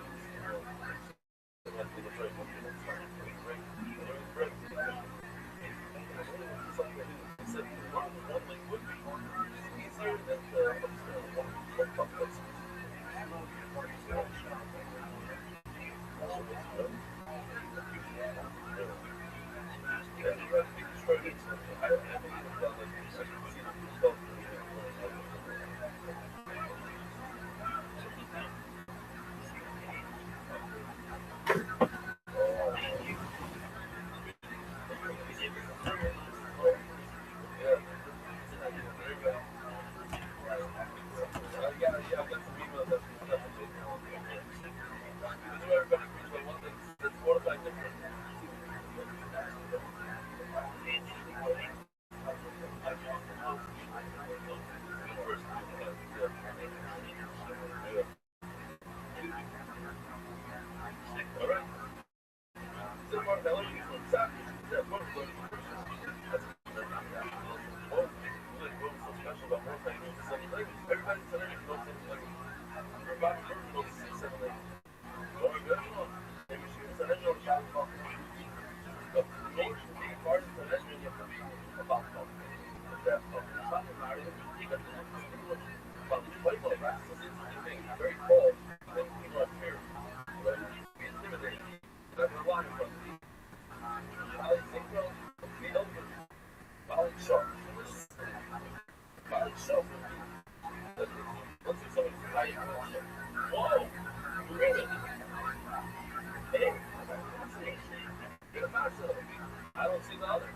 I don't see the other.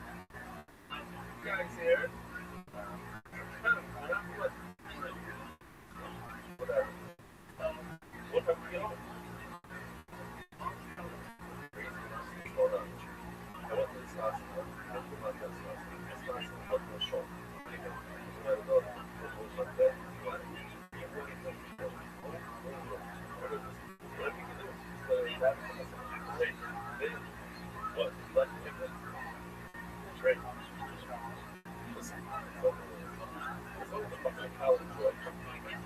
You guys here? Whatever. What time do you get home? Hold on. I went to this last one. I went to my best last one. This last one wasn't a show. I had to go to my bed. What you can do? What? You like to pick it? Great. Listen. It's over the fucking college, right?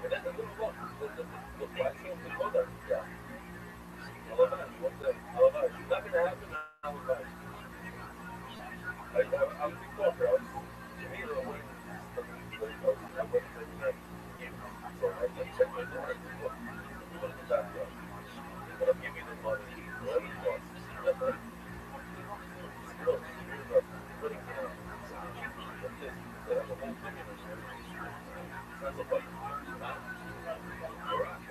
And then the little book, the black film, the mother. Yeah. I love that. One day. I love that. It's not going to happen. I love that. I'm a big talker. To me, the way I went to the so I can check my door every book. What is that? But I'll give you the money. Whatever it costs. That's right. Look, here's a putting down. Like this. They have a whole thing in this. That's a button. Alright.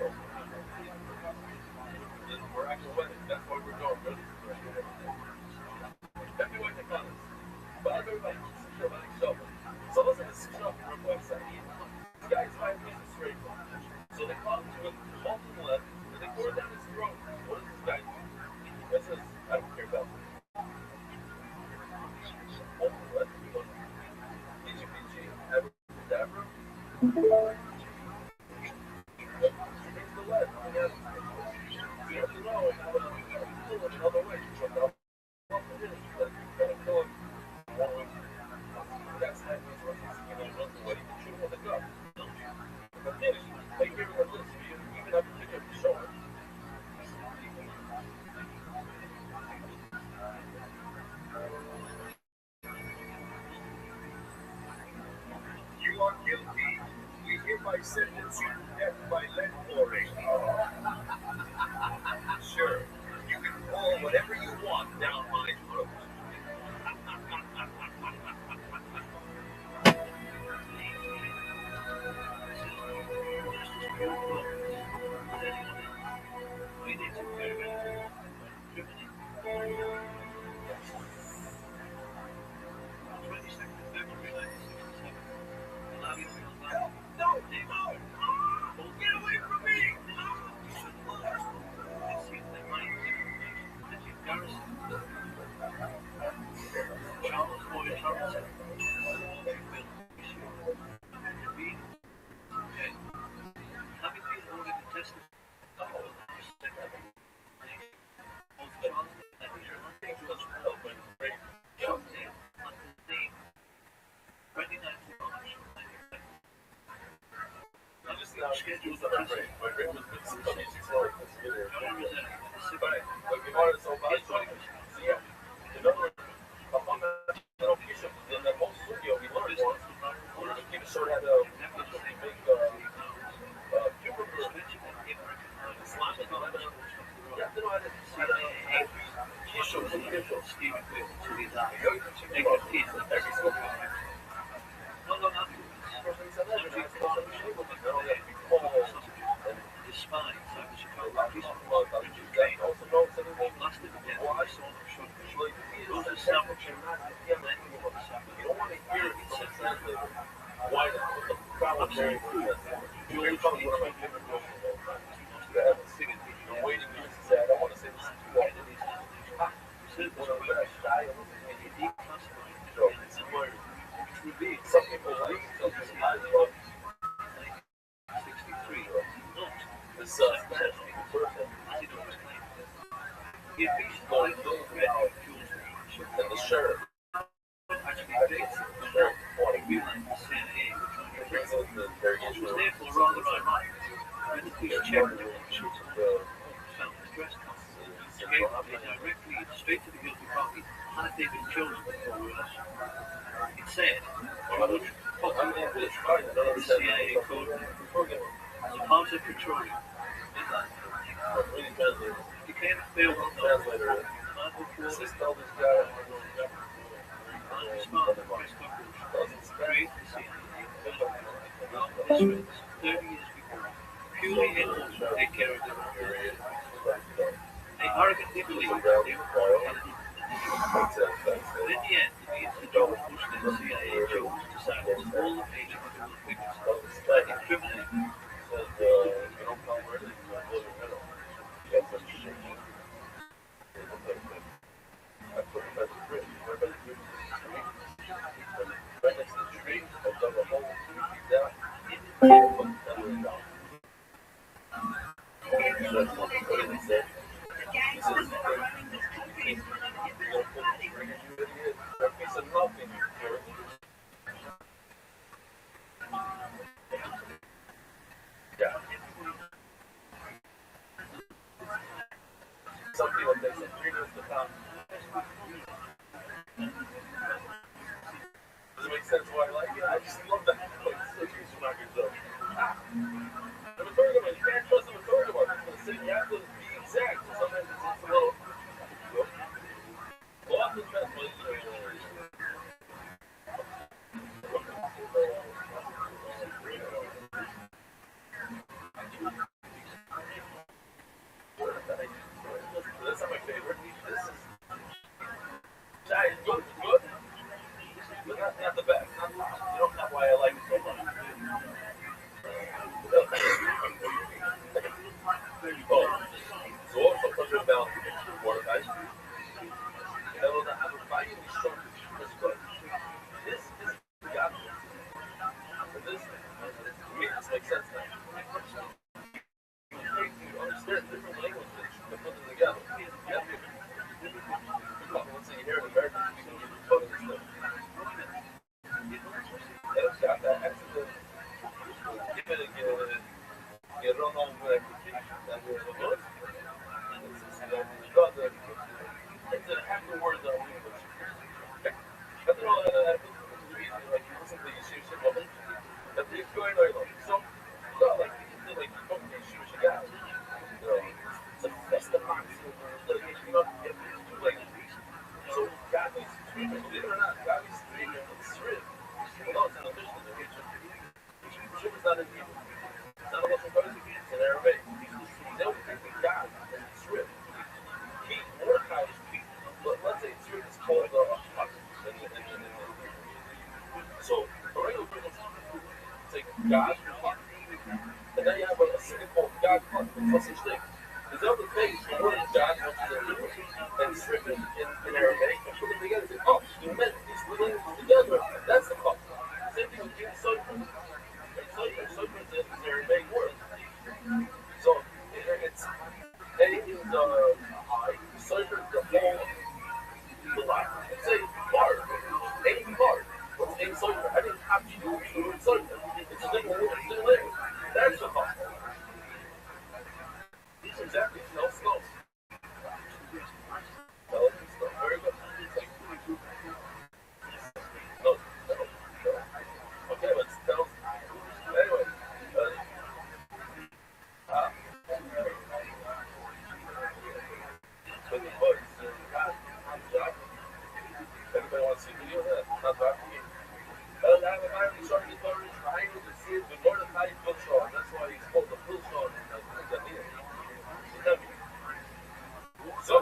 We're at the wedding. I sentence you to death by lead pouring. Sure, you can pour whatever you want down my throat.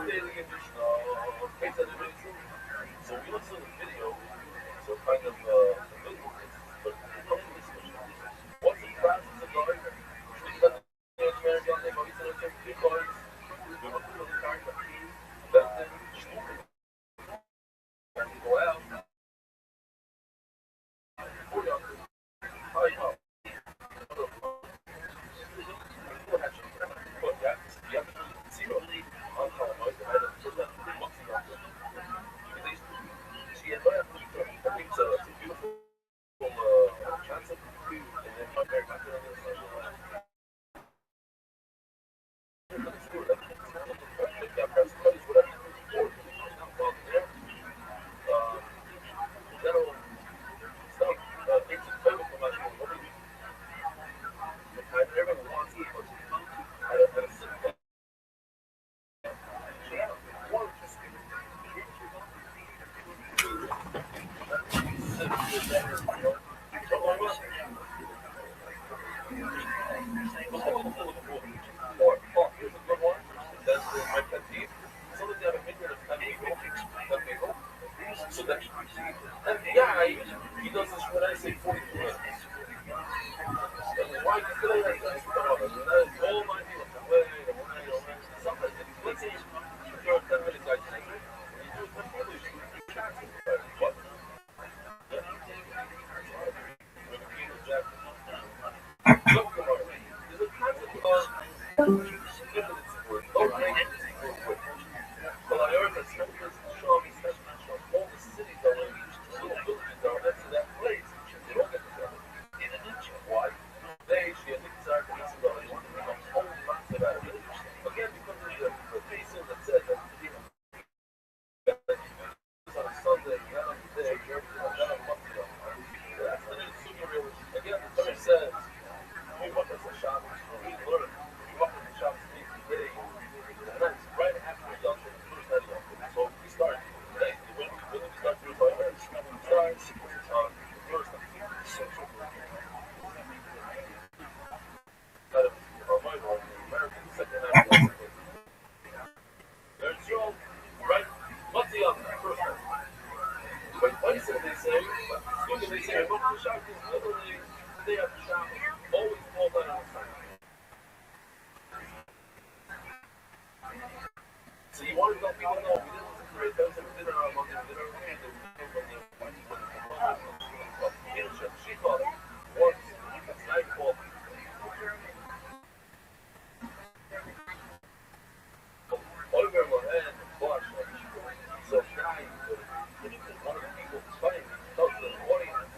updating edition of Case of the Truth. So we look at the video, so kind of familiar with this, but what's the process of going? So that, and yeah, he does this when I say 40 minutes. Why do you feel like that's all my people? Sometimes, let's say you're a 10-minute guy, you do 10 minutes, what? There's a concept of all the cities are in little villages are next to that place. They don't get together. In a nutshell, why? They share the desire to listen to one and become whole lots of that. Again, because of the basin that says that on a Sunday, not on the day, not on Monday. That's the super real. Again, the Torah says, we want us a Shabbos. We learn. We want us a Shabbos today. And that's right after we're done with the first night of it. So we start today. When we start doing our first on the first night. Kind of our mind on the American second half of the there's your right. What's the other first night? But what is it they say? They say, well, the Shabbos is literally the day after Shabbos. Always fall down on the Sunday. So you want to let people know we didn't listen to it. That was a dinner on Monday. We did our weekend. She thought once it's nightfall. Over my head, wash. So now one of the people playing tells the audience,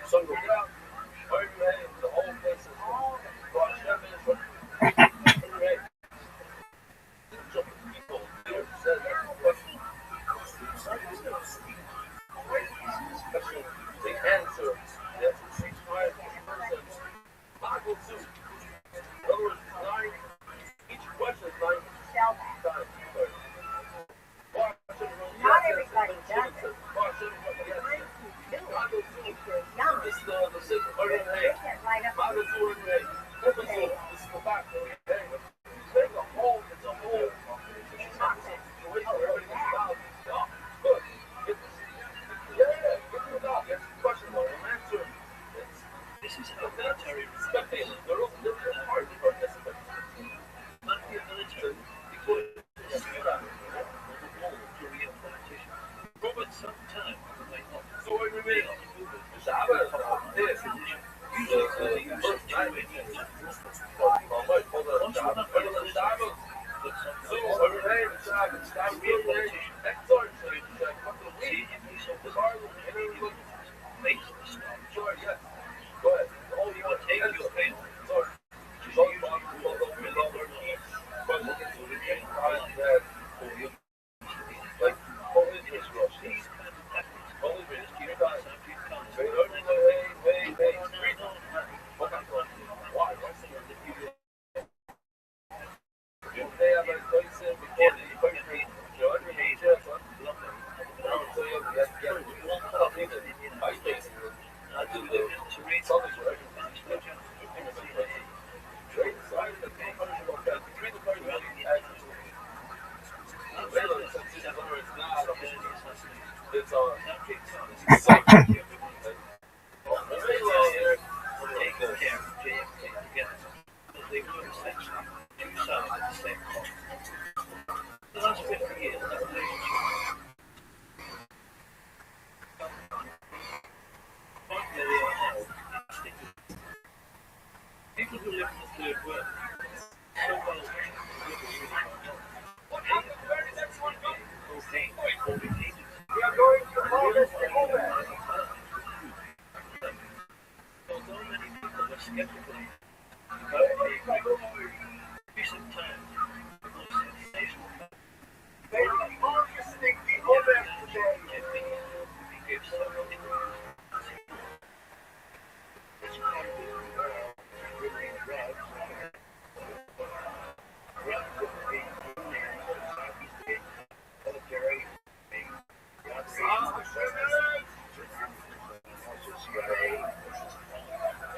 sun goes down, over your head, the whole place is washed. 10 minutes over your head. So people here said that especially the answer, that's 6 times Bible soup. In other words, 9, each question is 9 times. Not everybody does it. This is the secret. Hey, Bible soup, hey. This is the back. Hey, it's a whole good. Question one. Answer. This is how military spectators. They're hard to participate. Not the military. Because to real politician. But sometime so we remain on the movement. This or it's not. It's on. The last 50 years, that relationship. People who live in the third world, so well, we are going to harvest the moment. Although many people were skeptical about the recent times, they are harvesting the moment today.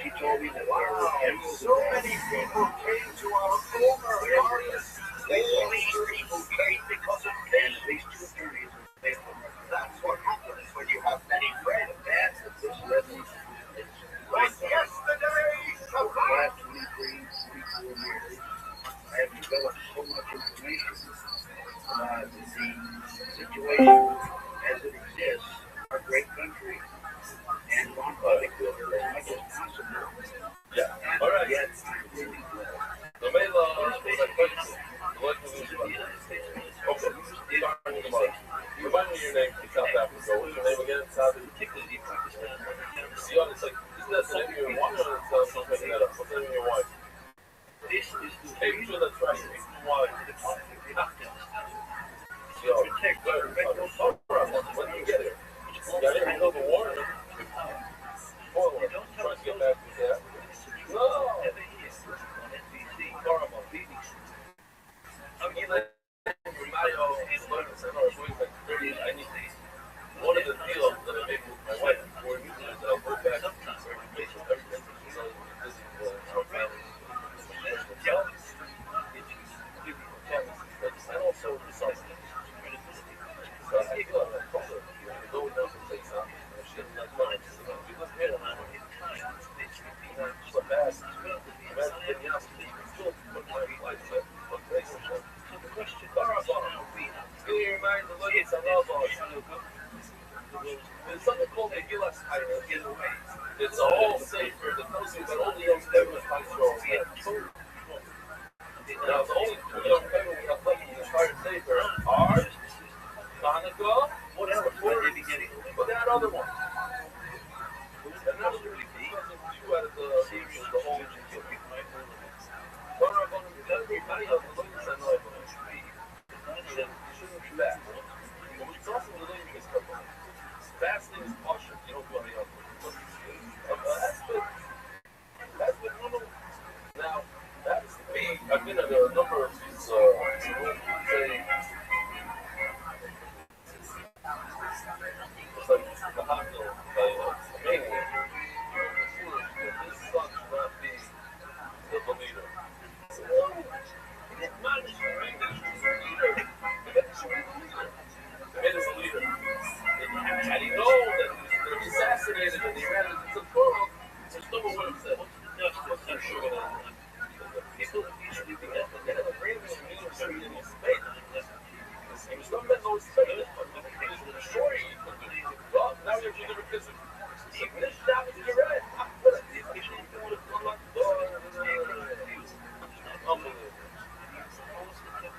She told me that so many people came to our former audience. All these people came because of this. These two attorneys. That's what happens when you have many friends. That's at this level. Like yesterday, the last 3-4 years, I have developed so much information about the situation as it exists in our great country and on public good as much as possible. Yeah. All right. Yet, The main law, remind me your name in South Africa. What's your name again? South particularly Pakistan. See, it's like, isn't that the name of your wife? I'm making that up. What's the name of your wife? this is the Hey, you sure that's right? Why? Yo, when did you get here? I didn't know the war. Trying to get back to that. No. Horrible. I'm getting Mario one of the deals that I made with my wife before we moved that I work back everything. So this is our family. And also the son. So I think no one knows what takes on. She doesn't like money. We live here. So fast. Imagine getting out. Still put my life at what place or something. The question still your mind the look it's a love there's something called a Gillas getaway. It's all safer. The person that only young devils might throw. Now the only two young devils we have left in the fire safer are Monica, whatever, but that other one. And that's really because of two out of the series, the whole everybody else the ladies I know shouldn't be fast. It's also the ladies fasting is caution. You don't do any other. That's been normal. Now, that's me. I've been at a number of these say it's like the hot dog mania. This son should not be the leader. And he knows that they're assassinated and he ran into the world. There's no one who said, what's the sugar? People usually begin to get a brain in his space. He was not meant no space. He was sure he could do it. Well, now you're doing the prison. This shot is your red.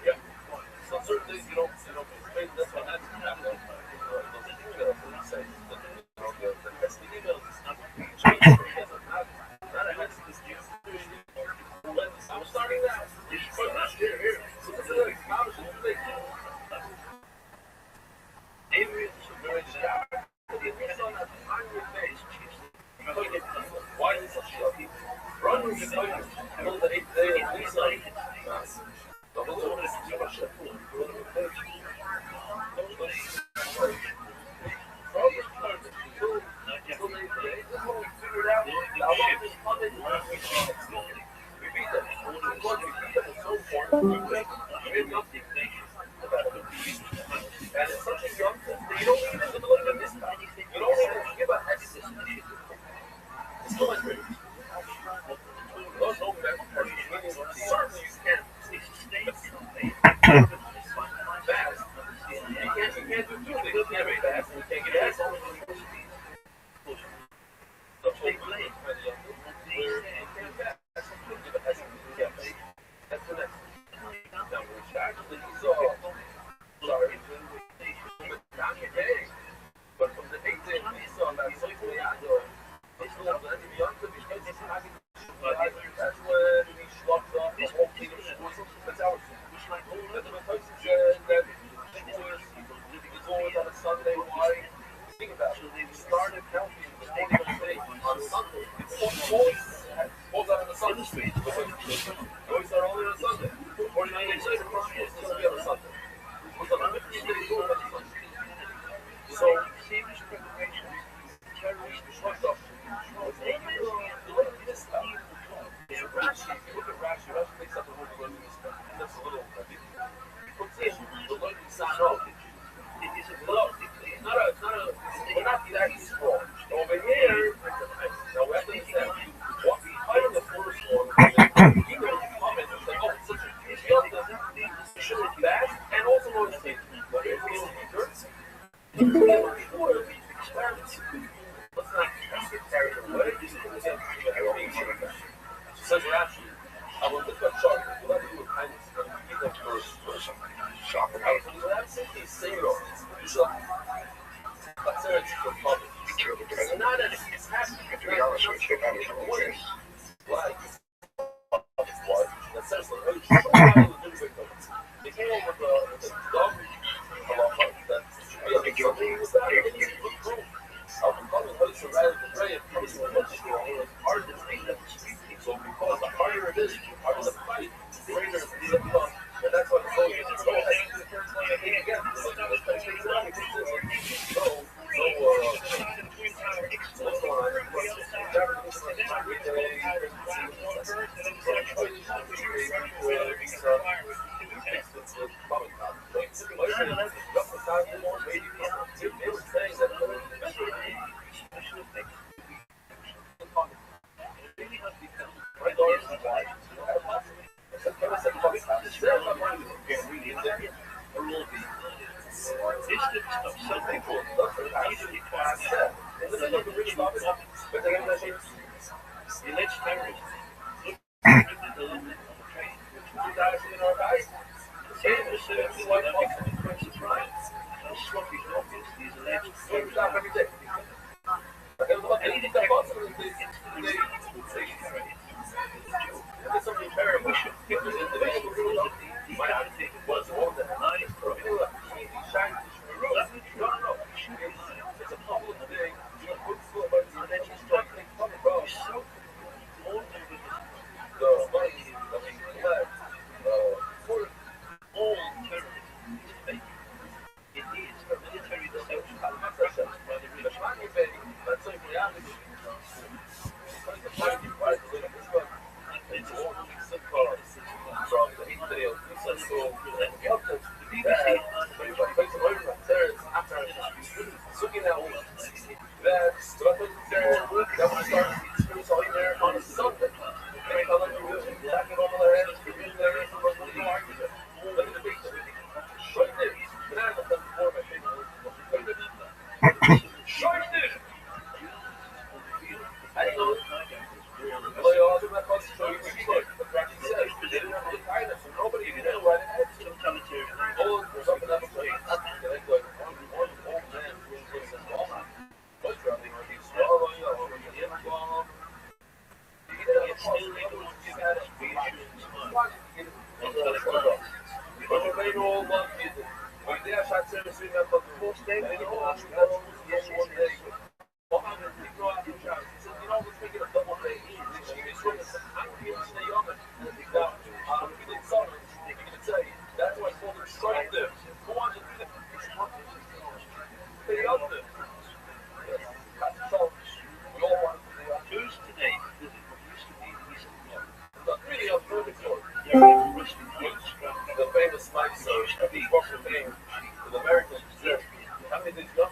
Yeah. So certain things you don't pay this one, that's happening. I'm starting now. Here. You don't even look at this guy. You don't even give a heck. It's so much better. Those old men, certainly you can't. Fast. You can't do two things. You can't be fast and you can't get fast. That's the next. Actually, you saw. Sorry. But from the 18th, we saw that so that's when we slumped off the whole team. That's our team. That's when Tyson said that it's always on a Sunday. Why? Think about it. They started counting the day on Sunday. It's always out on a Sunday. Always start only on Sunday. 49 days later, it's going to be on a Sunday. What's on 15 days on a Sunday? So, serious preparation, terrorist destruction. Look at this stuff. Rashi, look at Rashi. Rashi makes up the whole bunch of stuff. That's a little, I think. Puts in the look inside of it. It's we're not that small. Over here, now we have to understand, what we find in the first one, you know, comment and say, oh, it's such a huge deal, it should be bad, and also more safety. But if we experiments, let's not get carried away. Says Rashi, I will look up chart. We'll have to do a kindness. We'll give them first shock. That's simply zero. So, that's it for public. It's not an attack. To be honest with you, that is okay. Like, that says they came up with a dumb halacha that should be guilty. So because the harder it is, the harder the fight, the greater the blood. And that's why the soldiers are so the famous Mike, so the Americans, how many did you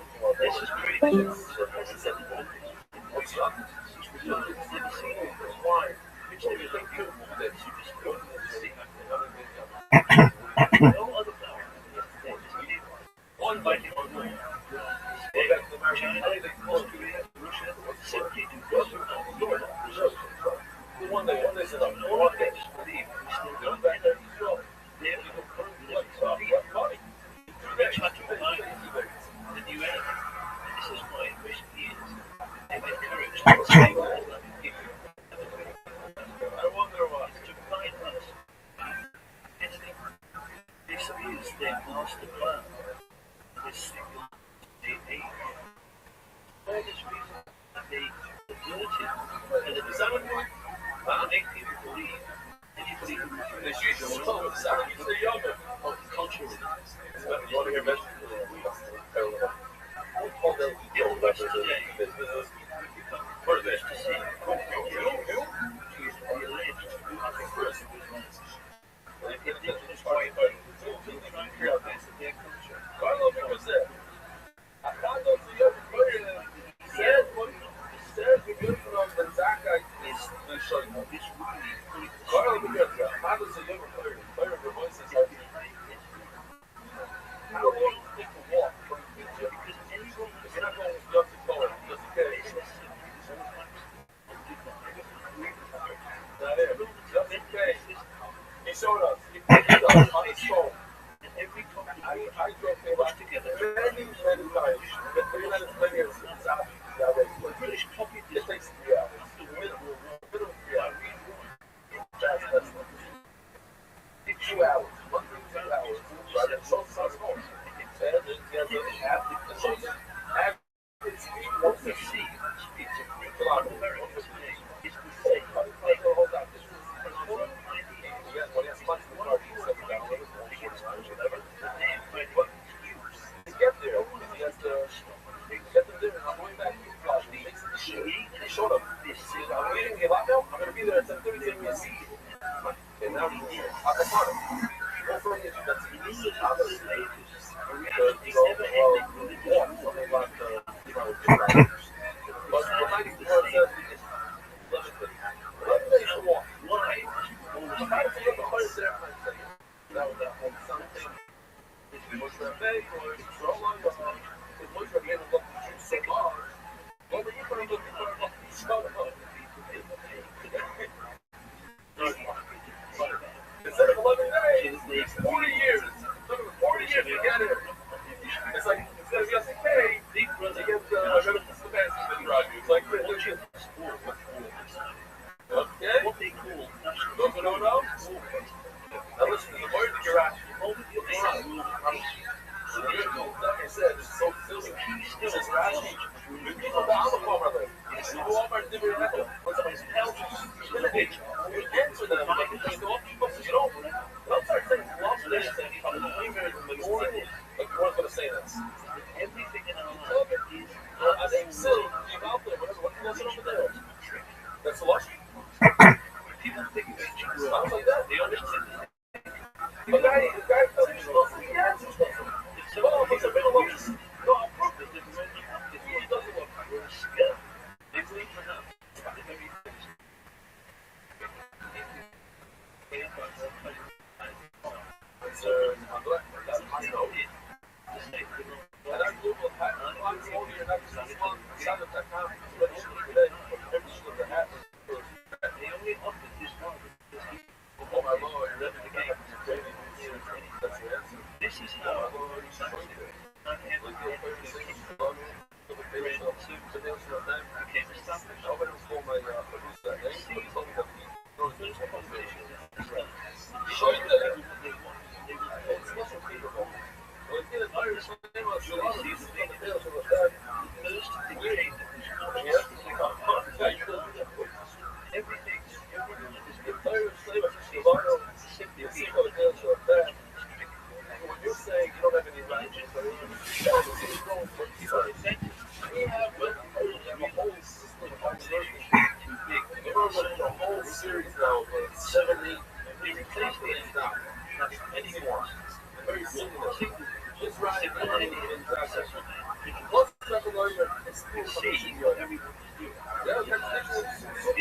The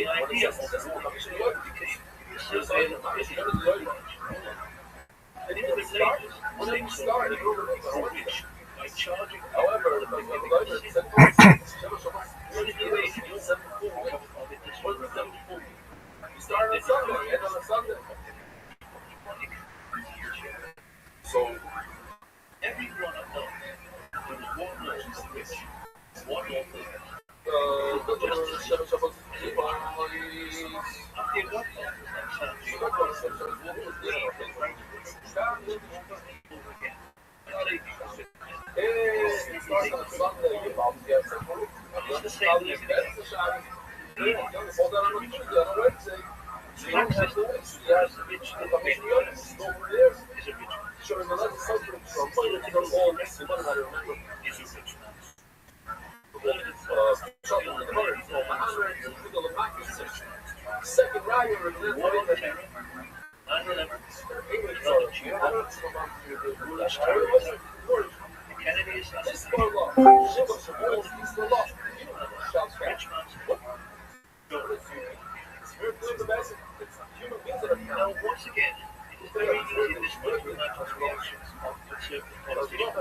idea of the education is so very and even the leaders, when they started rich by charging however the started on Sunday, end on a Sunday. So everyone I know, there was one person rich, one more thing. Second rider, Kennedy is now, once again, it is very easy in this world to imagine reactions of conservative politicians.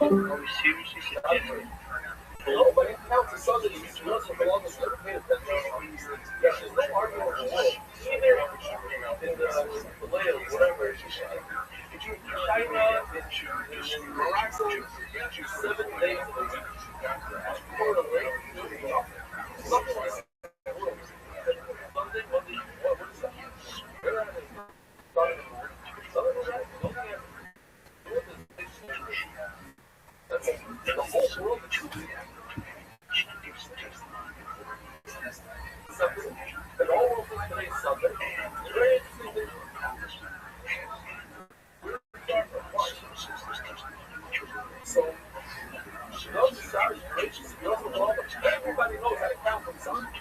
Are we seriously suggesting? Nobody counts the Sunday to be also belong to the paid attention. There's no argument with the either in the layout, whatever. Between China and Morocco, 7 days a week. Something like Sunday, Monday, what is that? Where are they? That's the whole world. And all of them today Sunday. Very interesting thing. So, those Saturday gracious, everybody knows how to count from Sunday.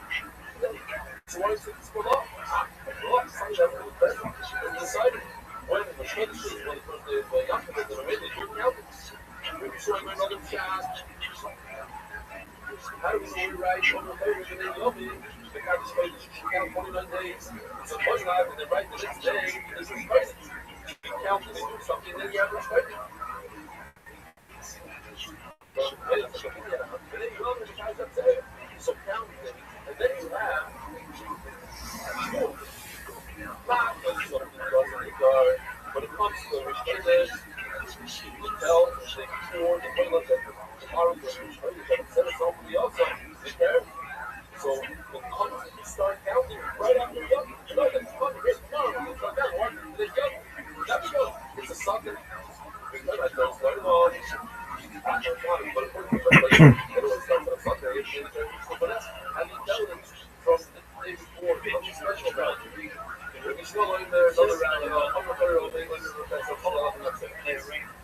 So why is it split up? Well, Sunday doesn't look better. It's decided when the churches, when the young people that are in the youth campus, we're showing another chance. How do we know we're right? They love me. They can't just wait to count 29 days. It's a fun life, and they write the next day. This is crazy. You count and they do something, then you have respect. So count them, and then you have when it comes to the restricted, the belt, the cord, the toilet, the arm, the set it off the outside. So when you start counting right after you're done, you're not going to come here tomorrow. It's not that hard. That's good. It's a sucker. I don't start it all. But everyone starts on a Sunday. But that's how you tell them from the day before. It's special about it. We're still in there, another round, we're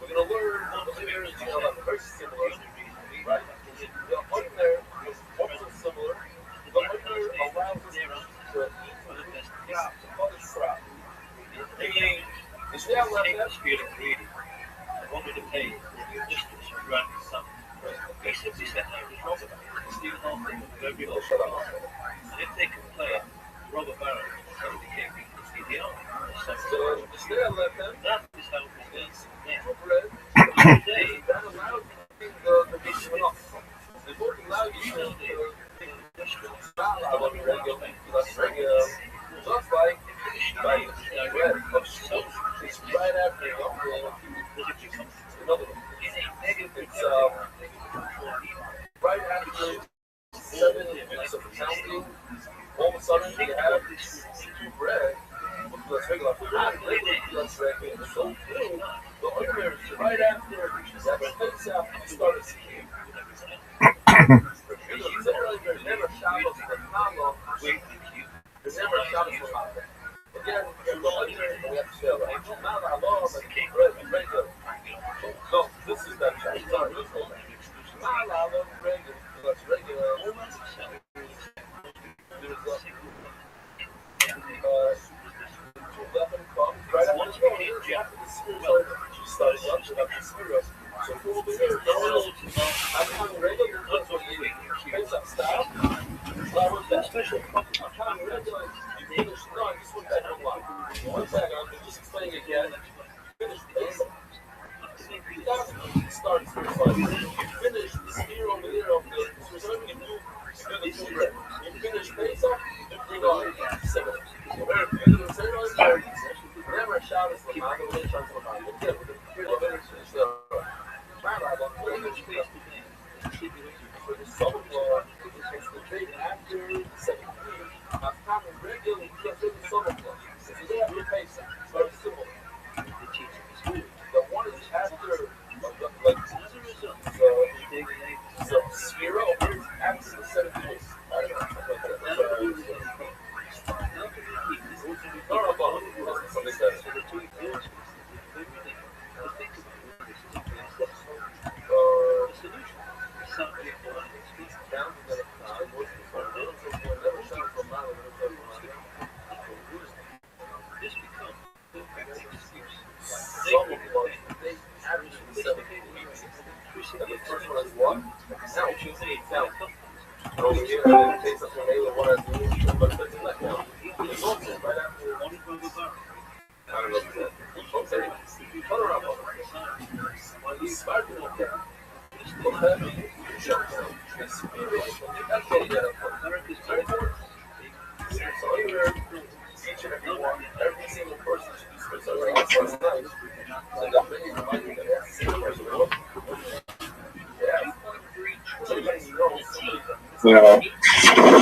going to learn what the areas are very similar, right? The under is also similar. The under allows us to other crap. Meaning, if they have left spirit of greedy, I want me to pay the distance of granting something. He simply said, no, just rob about it. Steal nothing, go be all shut up. And if they complain, rob a barrel, so they can't be so instead of let them, that is how it is. Today, that allows the mission off. They won't allow you to just like it's right after another one. It's right after 7 weeks of counting. All of a sudden, you have two bread. Let's regular food. Let's regular. So, the ordinary is right after that space after you start a scheme. There's never shadows for Kalo. There's never shadows for Kalo. Again, the ordinary, we have to say, regular. No, this is that shadow. Sorry, this one. Regular. Let's regular. There's right after the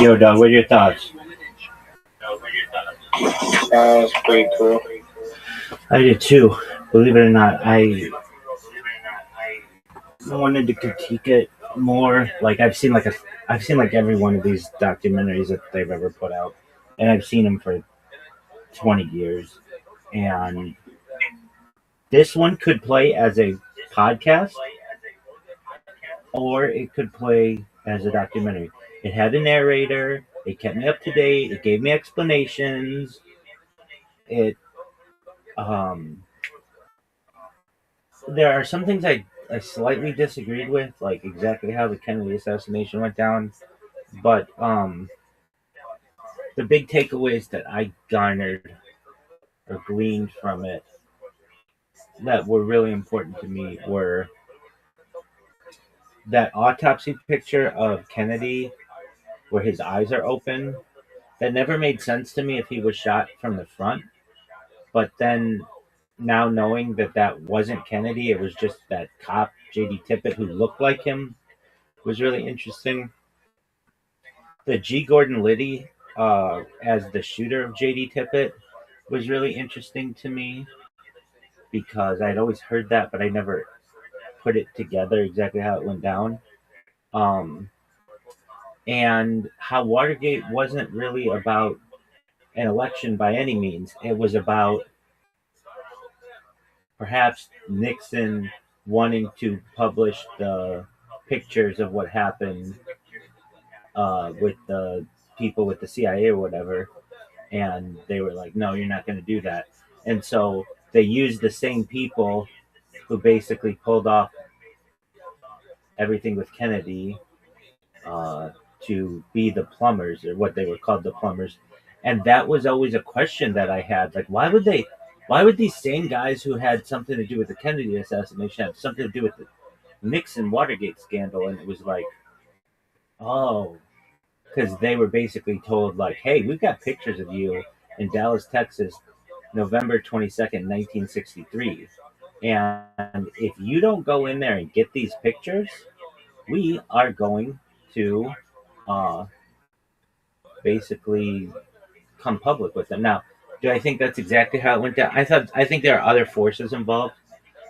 Yo, Doug, what are your thoughts? That was pretty cool. I did too. Believe it or not, I wanted to critique it more. Like I've seen like every one of these documentaries that they've ever put out, and I've seen them for 20 years. And this one could play as a podcast, or it could play as a documentary. It had a narrator. It kept me up to date. It gave me explanations. It there are some things I slightly disagreed with, like exactly how the Kennedy assassination went down. But the big takeaways that I garnered or gleaned from it that were really important to me were that autopsy picture of Kennedy where his eyes are open. That never made sense to me if he was shot from the front. But then now knowing that that wasn't Kennedy, it was just that cop, J.D. Tippit, who looked like him, was really interesting. The G. Gordon Liddy as the shooter of J.D. Tippit was really interesting to me because I'd always heard that, but I never put it together exactly how it went down. And how Watergate wasn't really about an election by any means. It was about perhaps Nixon wanting to publish the pictures of what happened with the people with the CIA or whatever, and they were like, no, you're not going to do that. And so they used the same people who basically pulled off everything with Kennedy to be the plumbers, or what they were called, the plumbers. And that was always a question that I had, like, why would these same guys who had something to do with the Kennedy assassination have something to do with the Nixon Watergate scandal? And it was like, oh, because they were basically told, like, hey, we've got pictures of you in Dallas, Texas, November 22nd, 1963. And if you don't go in there and get these pictures, we are going to basically come public with them. Now, do I think that's exactly how it went down? I think there are other forces involved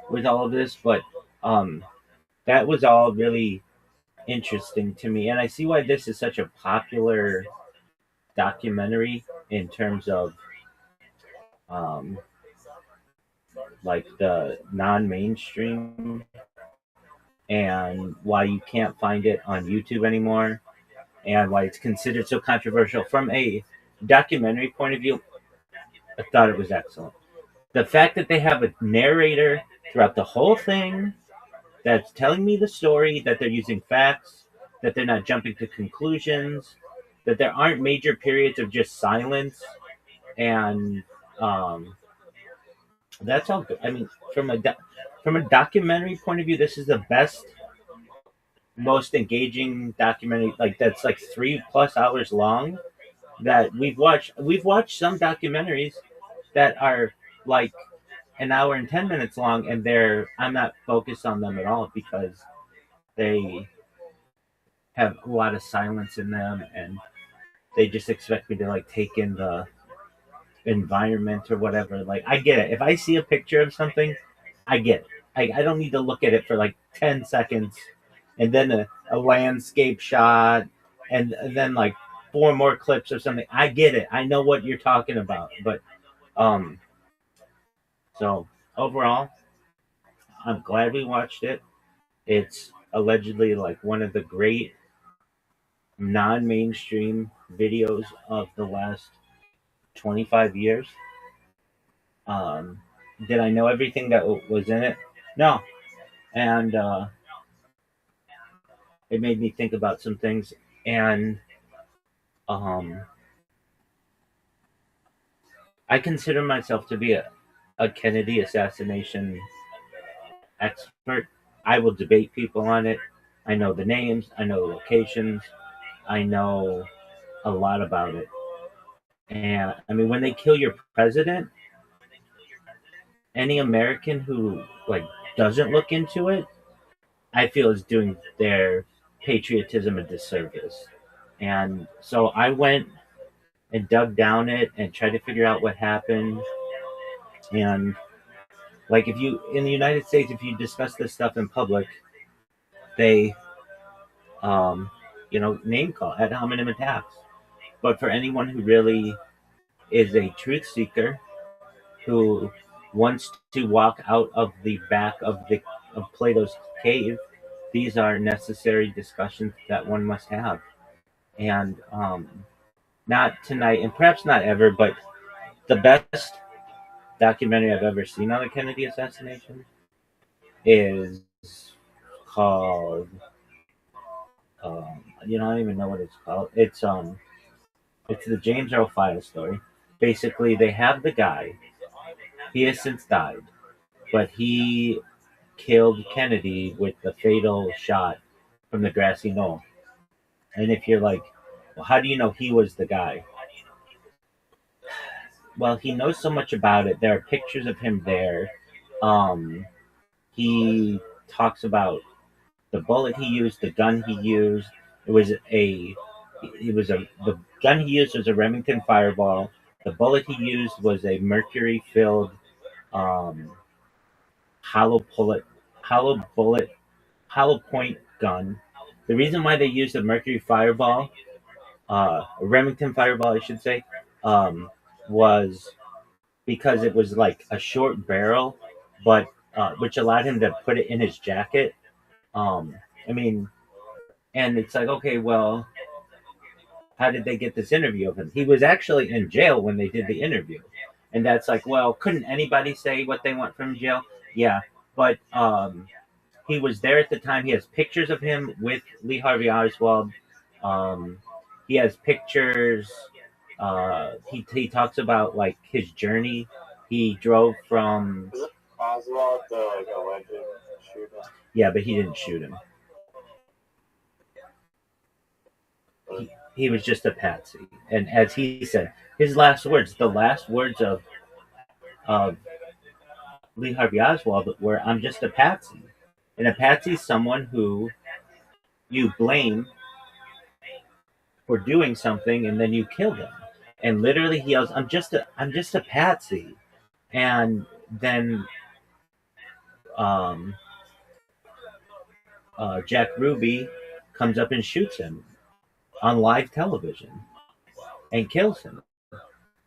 with all of this, but that was all really interesting to me, and I see why this is such a popular documentary in terms of like the non-mainstream, and why you can't find it on YouTube anymore, and why it's considered so controversial. From a documentary point of view, I thought it was excellent. the fact that they have a narrator throughout the whole thing that's telling me the story, that they're using facts, that they're not jumping to conclusions, that there aren't major periods of just silence, and that's all good. I mean, from a documentary point of view, this is the best, most engaging documentary. Like that's like 3+ hours long that we've watched. We've watched some documentaries that are like an hour and 10 minutes long, and I'm not focused on them at all because they have a lot of silence in them, and they just expect me to like take in the environment or whatever. Like I get it. If I see a picture of something, I get it. I don't need to look at it for like 10 seconds and then a landscape shot and then like 4 more clips or something. I get it. I know what you're talking about. But so overall, I'm glad we watched it. It's allegedly like one of the great non-mainstream videos of the last 25 years. Did I know everything that was in it? No. And it made me think about some things. And I consider myself to be a Kennedy assassination expert. I will debate people on it. I know the names, I know the locations, I know a lot about it. And I mean, when they kill your president, any American who like doesn't look into it, I feel is doing their patriotism a disservice. And so I went and dug down it and tried to figure out what happened. And like if you in the United States, if you discuss this stuff in public, they name call ad hominem attacks. But for anyone who really is a truth seeker who wants to walk out of the back of Plato's cave, these are necessary discussions that one must have. And not tonight, and perhaps not ever, but the best documentary I've ever seen on the Kennedy assassination is called I don't even know what it's called. It's the James Earl File story. Basically, they have the guy. He has since died, but he killed Kennedy with the fatal shot from the grassy knoll. And if you're like, well, how do you know he was the guy? Well, he knows so much about it. There are pictures of him there. He talks about the bullet he used, the gun he used. The gun he used was a Remington Fireball. The bullet he used was a mercury-filled hollow point gun. The reason why they used a mercury fireball, a Remington Fireball, I should say, was because it was like a short barrel, but which allowed him to put it in his jacket. And it's like, okay, well, how did they get this interview of him? He was actually in jail when they did the interview. And that's like, well, couldn't anybody say what they want from jail? Yeah, but he was there at the time. He has pictures of him with Lee Harvey Oswald. He has pictures. He talks about like his journey. He drove from. Is it Oswald, the like alleged shooter? Yeah, but he didn't shoot him. He was just a patsy. And as he said, his last words, the last words of Lee Harvey Oswald were, "I'm just a patsy." And a patsy is someone who you blame for doing something and then you kill them. And literally he yells, I'm just a patsy. And then Jack Ruby comes up and shoots him on live television and kills him.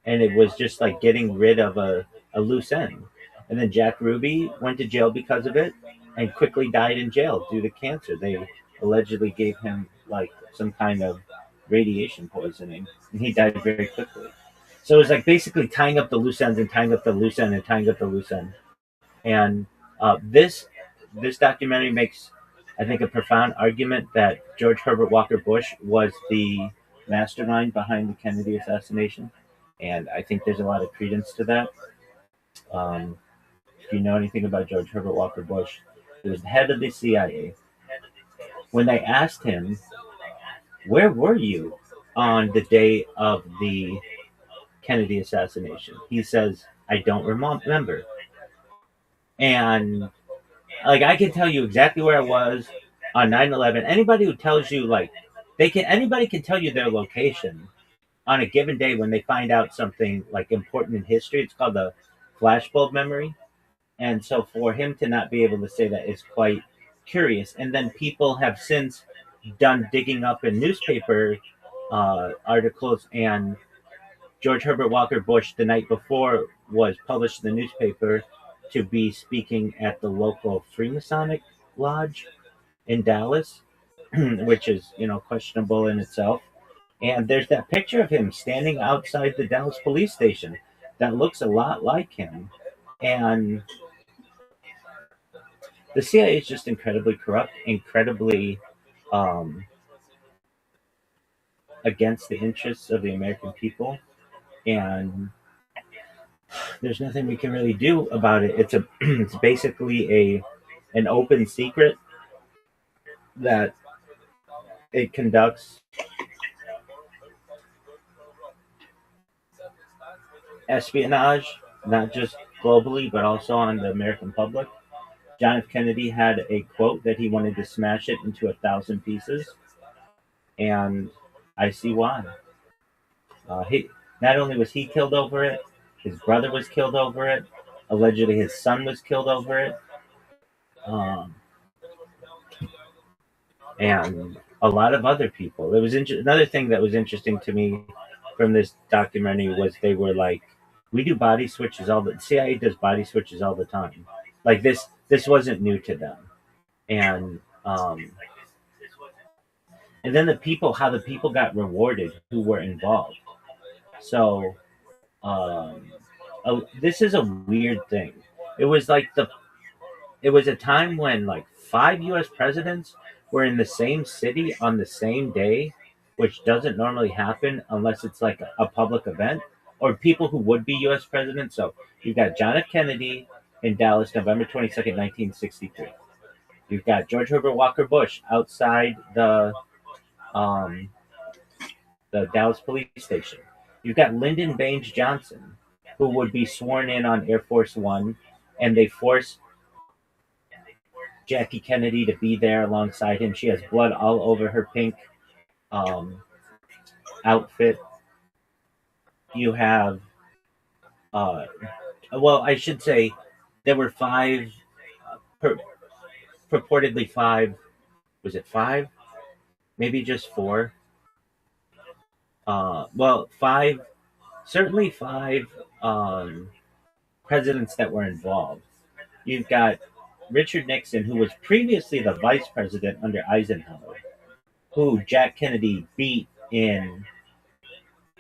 And it was just like getting rid of a loose end. And then Jack Ruby went to jail because of it and quickly died in jail due to cancer. They allegedly gave him like some kind of radiation poisoning, and he died very quickly. So it's like basically tying up the loose ends and tying up the loose end and tying up the loose end. And this documentary makes, I think, a profound argument that George Herbert Walker Bush was the mastermind behind the Kennedy assassination, and I think there's a lot of credence to that. If you know anything about George Herbert Walker Bush, he was the head of the CIA. When they asked him, "Where were you on the day of the Kennedy assassination?" he says, "I don't remember." And like I can tell you exactly where I was on 9/11. Anybody who tells you anybody can tell you their location on a given day when they find out something like important in history. It's called the flashbulb memory. And so for him to not be able to say that is quite curious. And then people have since done digging up in newspaper articles, and George Herbert Walker Bush the night before was published in the newspaper to be speaking at the local Freemasonic Lodge in Dallas, which is, questionable in itself. And there's that picture of him standing outside the Dallas police station that looks a lot like him. And the CIA is just incredibly corrupt, incredibly against the interests of the American people. And there's nothing we can really do about it. It's basically an open secret that it conducts espionage, not just globally, but also on the American public. John F. Kennedy had a quote that he wanted to smash it into 1,000 pieces, and I see why. He not only was he killed over it, his brother was killed over it. Allegedly, his son was killed over it, and a lot of other people. It was another thing that was interesting to me from this documentary was they were like, "We do body switches the CIA does body switches all the time." Like this wasn't new to them, and then how the people got rewarded who were involved. So this is a weird thing. It was a time when like 5 U.S. presidents were in the same city on the same day, which doesn't normally happen unless it's like a public event or people who would be U.S. presidents. So you've got John F. Kennedy in Dallas, November 22nd, 1963. You've got George Herbert Walker Bush outside the Dallas police station. You've got Lyndon Baines Johnson, who would be sworn in on Air Force One, and they force Jackie Kennedy to be there alongside him. She has blood all over her pink outfit. You have, I should say, there were purportedly 5. Was it 5? Maybe just 4. 5. Certainly 5 presidents that were involved. You've got Richard Nixon, who was previously the vice president under Eisenhower, who Jack Kennedy beat in,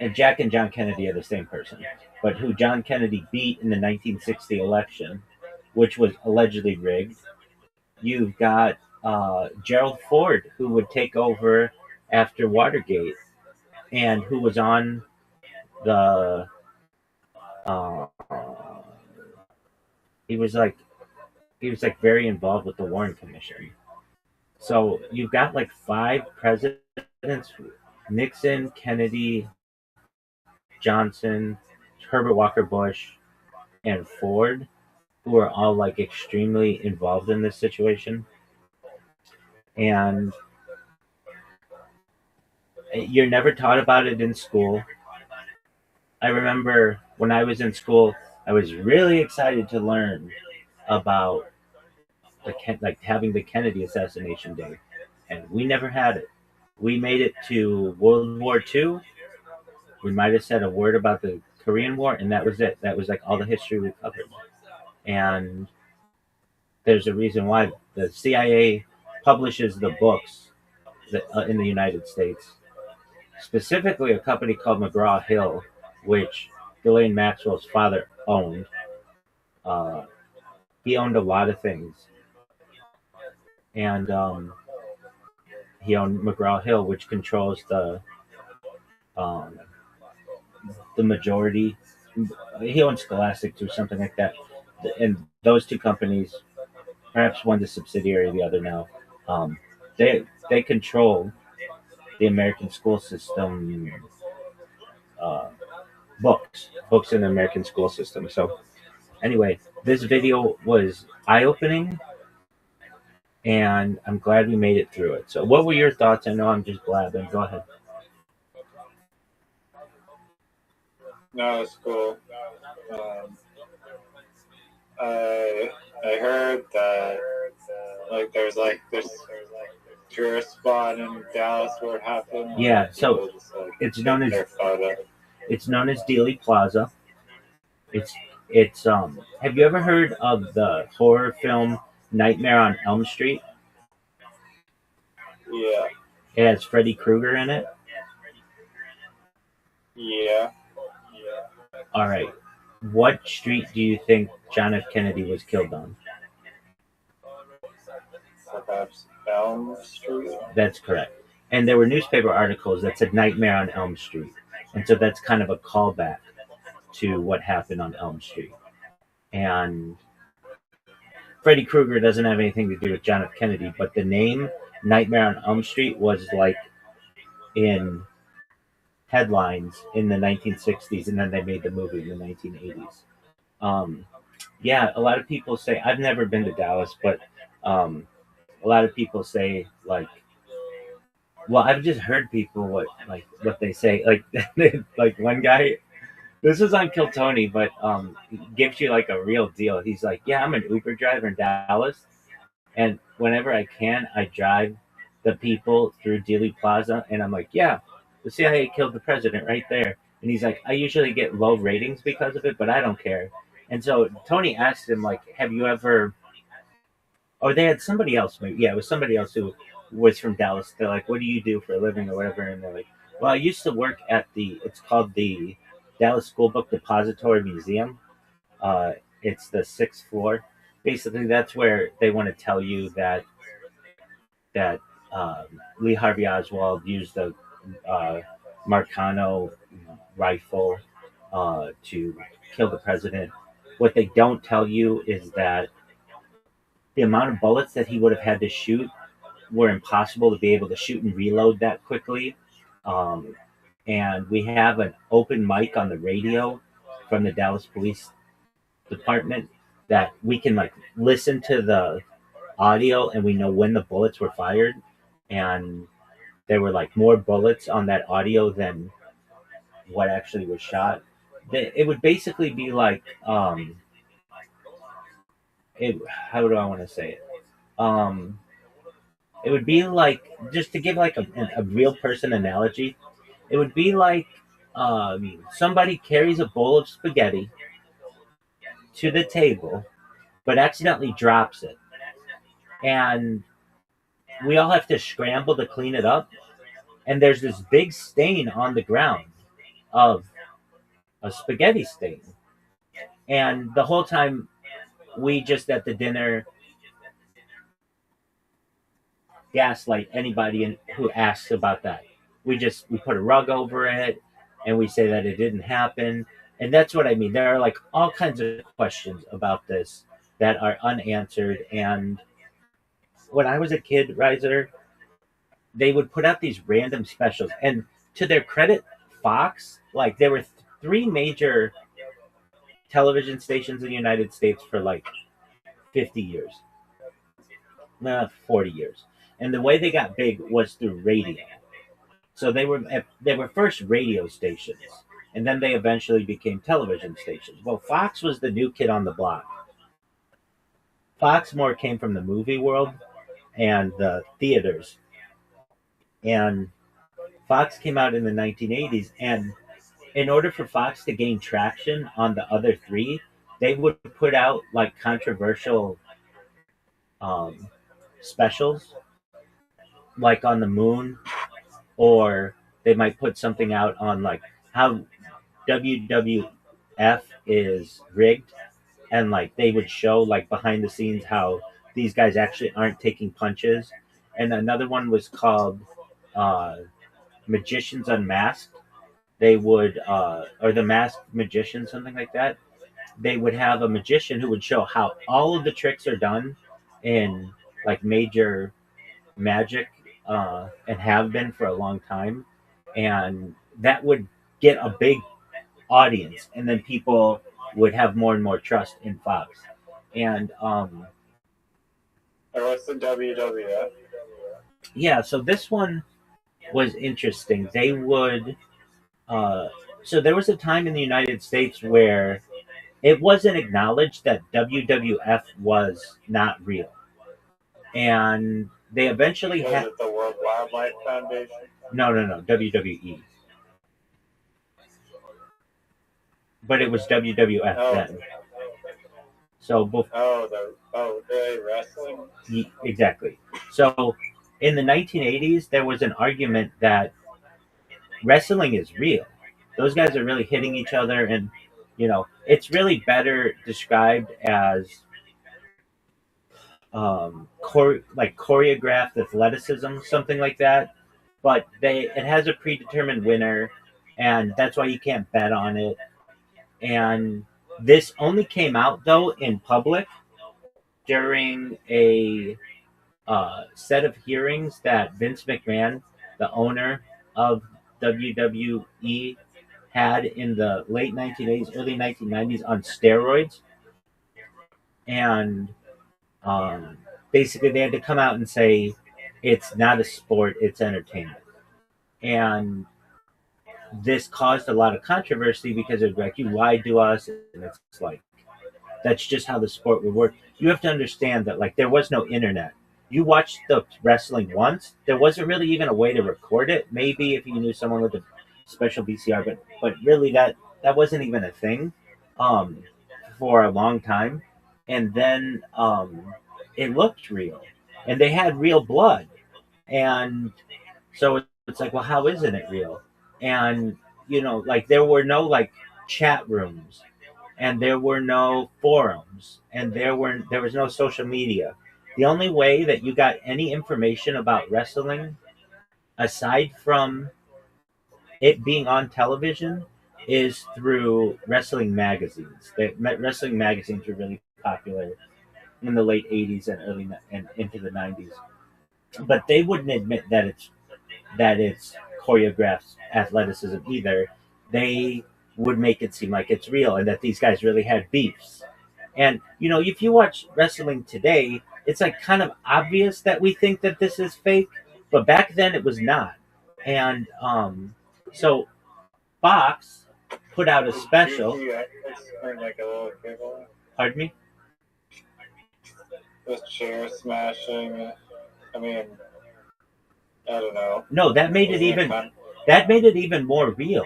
and Jack and John Kennedy are the same person, but who John Kennedy beat in the 1960 election, which was allegedly rigged. You've got Gerald Ford, who would take over after Watergate, and who was on the he was very involved with the Warren Commission. So you've got like 5 presidents: Nixon, Kennedy, Johnson, Herbert Walker Bush, and Ford, who are all like extremely involved in this situation. And you're never taught about it in school. I remember when I was in school, I was really excited to learn about having the Kennedy assassination day, and we never had it. We made it to World War II. We might have said a word about the Korean War, and that was it. That was like all the history we covered. And there's a reason why the CIA publishes the books in the United States. Specifically, a company called McGraw-Hill, which Ghislaine Maxwell's father owned. He owned a lot of things, and he owned McGraw-Hill, which controls the majority. He owned Scholastic or something like that, and those two companies, perhaps one's a subsidiary of the other now. They control the American school system, books in the American school system. So anyway, this video was eye-opening, and I'm glad we made it through it. So what were your thoughts? I know I'm just blabbing. Go ahead. No, it's cool. I heard that there's this tourist spot in Dallas where it happened. Yeah, so it's known as Dealey Plaza. It's have you ever heard of the horror film Nightmare on Elm Street? Yeah. It has Freddy Krueger in it. Yeah. All right. What street do you think John F. Kennedy was killed on? Perhaps Elm Street? That's correct. And there were newspaper articles that said Nightmare on Elm Street. And so that's kind of a callback to what happened on Elm Street. And Freddy Krueger doesn't have anything to do with John F. Kennedy, but the name Nightmare on Elm Street was in headlines in the 1960s, and then they made the movie in the 1980s. Yeah, a lot of people say, I've never been to Dallas, but a lot of people say, well, I've just heard people what they say. Like one guy, this is on Kill Tony, but gives you a real deal. He's like, yeah, I'm an Uber driver in Dallas, and whenever I can, I drive the people through Dealey Plaza, and I'm like, yeah, the CIA killed the president right there. And he's like, I usually get low ratings because of it, but I don't care. And so Tony asked him, have you ever, or they had somebody else, maybe, yeah, it was somebody else who was from Dallas. They're like, what do you do for a living or whatever? And they're like, well, I used to work at it's called the Dallas School Book Depository Museum. It's the 6th floor. Basically, that's where they want to tell you that Lee Harvey Oswald used the Marcano rifle to kill the president. What they don't tell you is that the amount of bullets that he would have had to shoot were impossible to be able to shoot and reload that quickly. And we have an open mic on the radio from the Dallas Police Department that we can listen to the audio, and we know when the bullets were fired. And there were more bullets on that audio than what actually was shot. It would basically be how do I want to say it? It would be just to give a real person analogy, it would be somebody carries a bowl of spaghetti to the table, but accidentally drops it. And we all have to scramble to clean it up. And there's this big stain on the ground of a spaghetti stain. And the whole time we just at the dinner gaslight anybody who asks about that. We put a rug over it, and we say that it didn't happen. And that's what I mean. There are all kinds of questions about this that are unanswered. And when I was a kid, Riser, they would put out these random specials. And to their credit, Fox, there were 3 major television stations in the United States for 50 years. 40 years. And the way they got big was through radio. So they were first radio stations, and then they eventually became television stations. Well, Fox was the new kid on the block. Fox more came from the movie world and the theaters. And Fox came out in the 1980s, and in order for Fox to gain traction on the other 3, they would put out controversial specials, on the moon, or they might put something out on how WWE is rigged, and like they would show like behind the scenes how these guys actually aren't taking punches. And another one was called uh, Magicians Unmasked. They would or the Masked Magician, something like that. They would have a magician who would show how all of the tricks are done in like major magic, and have been for a long time, and that would get a big audience, and then people would have more and more trust in Fox. And Or what's the WWF? yeah, so this one was interesting. They would so there was a time in the United States where it wasn't acknowledged that WWF was not real, and they eventually Was had it the World Wildlife Foundation? no WWE, but it was WWF then. So they wrestling? Exactly. So in the 1980s, there was an argument that wrestling is real. Those guys are really hitting each other, and it's really better described as like choreographed athleticism, something like that. But it has a predetermined winner, and that's why you can't bet on it. And this only came out though in public during a set of hearings that Vince McMahon, the owner of WWE, had in the late 1980s, early 1990s on steroids. And basically, they had to come out and say it's not a sport, it's entertainment. And this caused a lot of controversy because it was like, you lied to us. And it's like, that's just how the sport would work. You have to understand that, like, there was no internet. You watched the wrestling once. There wasn't really even a way to record it. Maybe if you knew someone with a special VCR, but really that wasn't even a thing for a long time. And then it looked real, and they had real blood, and so it's like, well, how isn't it real? And like there were no like chat rooms, and there were no forums, and there was no social media. The only way that you got any information about wrestling, aside from it being on television, is through wrestling magazines. Wrestling magazines were really popular in the late 80s and early and into the 90s. But they wouldn't admit that it's choreographed athleticism either. They would make it seem like it's real and that these guys really had beefs. And if you watch wrestling today, it's like kind of obvious that we think that this is fake, but back then it was not. And so Fox put out a special. Like a little cable. Pardon me? The chair smashing. I mean, I don't know. No, that made it even more real,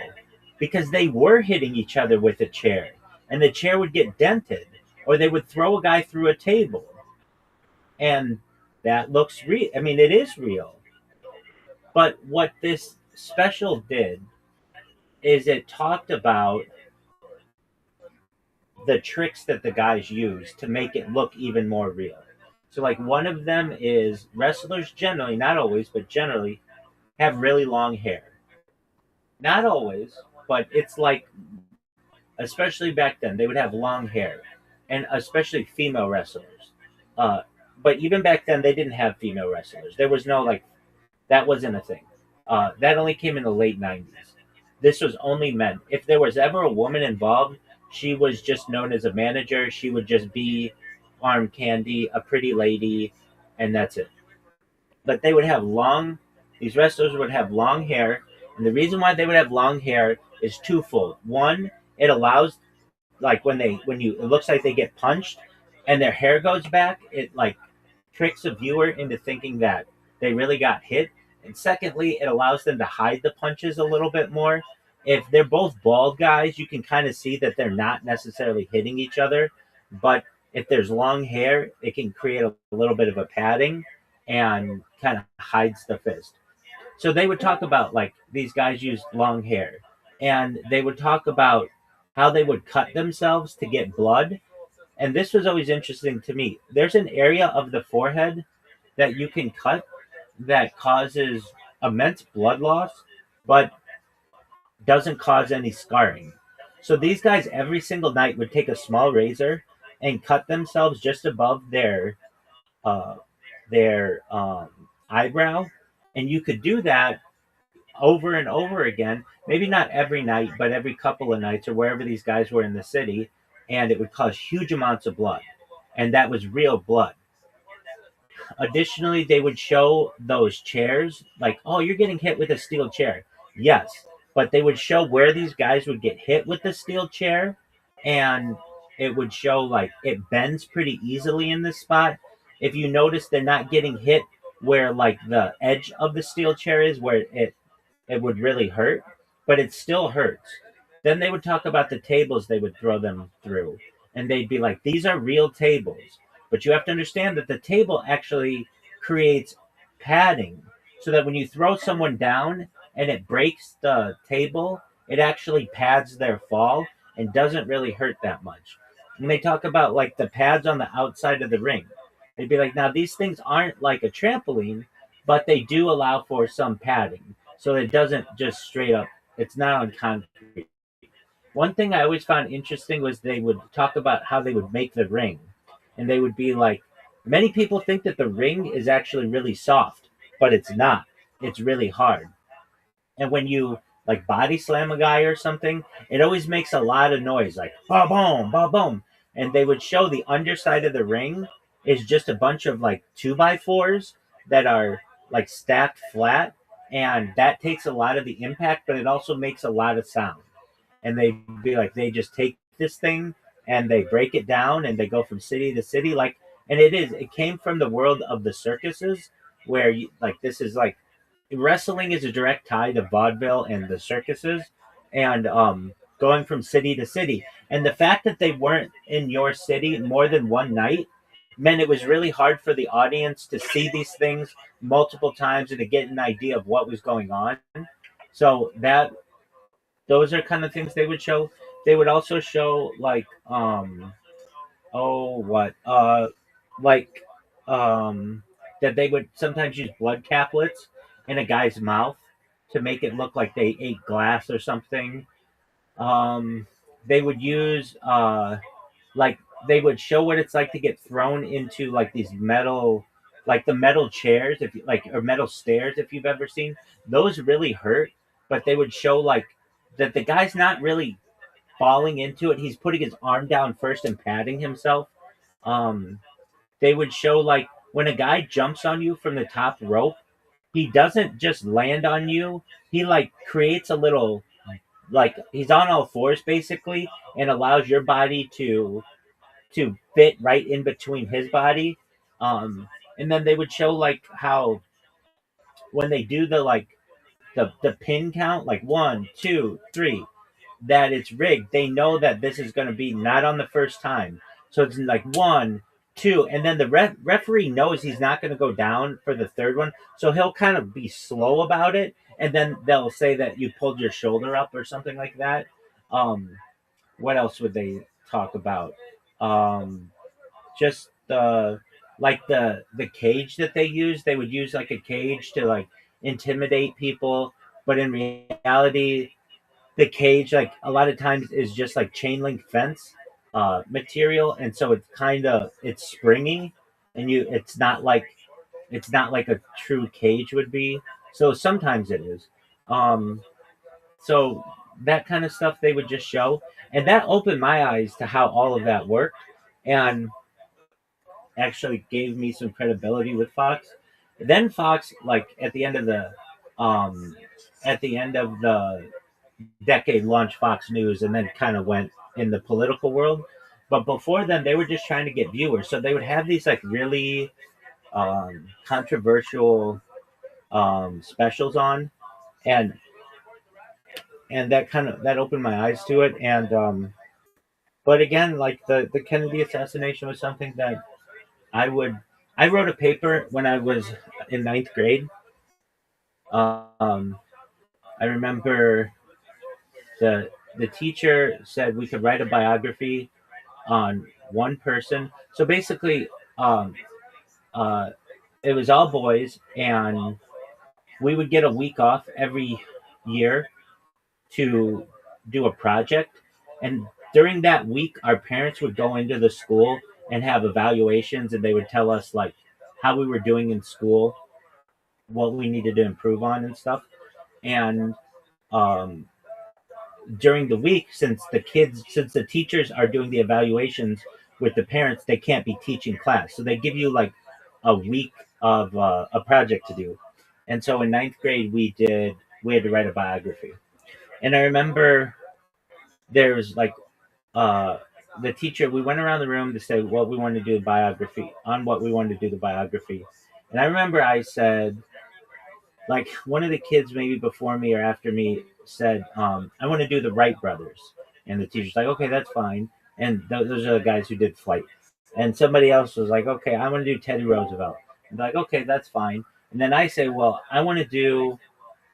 because they were hitting each other with a chair, and the chair would get dented, or they would throw a guy through a table, and that looks real. I mean, it is real. But what this special did is it talked about the tricks that the guys use to make it look even more real. So, like, one of them is wrestlers generally, not always, but generally, have really long hair. Not always, but it's like, especially back then, they would have long hair, and especially female wrestlers. But even back then, they didn't have female wrestlers. There was no, like, that wasn't a thing. That only came in the late 90s. This was only men. If there was ever a woman involved, she was just known as a manager. She would just be arm candy, a pretty lady, and that's it. But they would have these wrestlers would have long hair, and the reason why they would have long hair is twofold. One, it allows, like, it looks like they get punched and their hair goes back, it like tricks a viewer into thinking that they really got hit. And secondly, it allows them to hide the punches a little bit more. If they're both bald guys, you can kind of see that they're not necessarily hitting each other. But if there's long hair, it can create a little bit of a padding and kind of hides the fist. So they would talk about, like, these guys use long hair. And they would talk about how they would cut themselves to get blood. And this was always interesting to me. There's an area of the forehead that you can cut that causes immense blood loss, but doesn't cause any scarring. So these guys every single night would take a small razor and cut themselves just above uh, their eyebrow, and you could do that over and over again. Maybe not every night, but every couple of nights or wherever these guys were in the city, and it would cause huge amounts of blood, and that was real blood. Additionally, they would show those chairs, like, oh, you're getting hit with a steel chair. Yes, but they would show where these guys would get hit with the steel chair, and it would show like it bends pretty easily in this spot. If you notice, they're not getting hit where like the edge of the steel chair is, where it would really hurt, but it still hurts. Then they would talk about the tables they would throw them through, and they'd be like, these are real tables. But you have to understand that the table actually creates padding so that when you throw someone down and it breaks the table, it actually pads their fall and doesn't really hurt that much. And they talk about like the pads on the outside of the ring. They'd be like, now these things aren't like a trampoline, but they do allow for some padding. So it doesn't just straight up, it's not on concrete. One thing I always found interesting was they would talk about how they would make the ring. And they would be like, many people think that the ring is actually really soft, but it's not. It's really hard. And when you like body slam a guy or something, it always makes a lot of noise, like ba boom, ba boom. And they would show the underside of the ring is just a bunch of like 2x4s that are like stacked flat, and that takes a lot of the impact, but it also makes a lot of sound. And they'd be like, they just take this thing and they break it down and they go from city to city, like, and it came from the world of the circuses, where you, like, this is like wrestling is a direct tie to vaudeville and the circuses, and going from city to city. And the fact that they weren't in your city more than one night meant it was really hard for the audience to see these things multiple times and to get an idea of what was going on. So that those are kind of things they would show. They would also show like oh what like um that they would sometimes use blood caplets in a guy's mouth to make it look like they ate glass or something. They would use like they would show what it's like to get thrown into like these metal, like the metal chairs, if you like, or metal stairs, if you've ever seen those, really hurt. But they would show like that the guy's not really falling into it, he's putting his arm down first and patting himself. um they would show like when a guy jumps on you from the top rope, he doesn't just land on you, he like creates a little, like he's on all fours basically, and allows your body to fit right in between his body. And then they would show like how when they do the like the pin count, like 1 2 3, that it's rigged. They know that this is going to be not on the first time, so it's like 1 2, and then the referee knows he's not going to go down for the third one, so he'll kind of be slow about it, and then they'll say that you pulled your shoulder up or something like that. What else would they talk about? Just like the cage that they use. They would use like a cage to like intimidate people, but in reality, the cage like a lot of times is just like chain link fence material, and so it's kind of it's springy, and you it's not like a true cage would be. So sometimes it is. Um, so that kind of stuff they would just show, and that opened my eyes to how all of that worked, and actually gave me some credibility with Fox. Then Fox, like um, at the end of the decade, launched Fox News, and then kind of went in the political world. But before then, they were just trying to get viewers, so they would have these like really controversial specials on, and that kind of that opened my eyes to it. And but again, like the Kennedy assassination was something that I would. I wrote a paper when I was in ninth grade. Um, I remember the the teacher said we could write a biography on one person. So basically, um, uh, it was all boys, and we would get a week off every year to do a project. And during that week, our parents would go into the school and have evaluations, and they would tell us like how we were doing in school, what we needed to improve on, and stuff. And um, during the week, since the teachers are doing the evaluations with the parents, they can't be teaching class, so they give you like a week of a project to do. And so in ninth grade, we had to write a biography. And I remember there was like uh, the teacher. We went around the room to say what we wanted to do biography on, what we wanted to do the biography. And I remember I said, like, one of the kids maybe before me or after me said, I want to do the Wright brothers. And the teacher's like, okay, that's fine. And those are the guys who did Flight. And somebody else was like, okay, I want to do Teddy Roosevelt. And they're like, okay, that's fine. And then I say, well, I want to do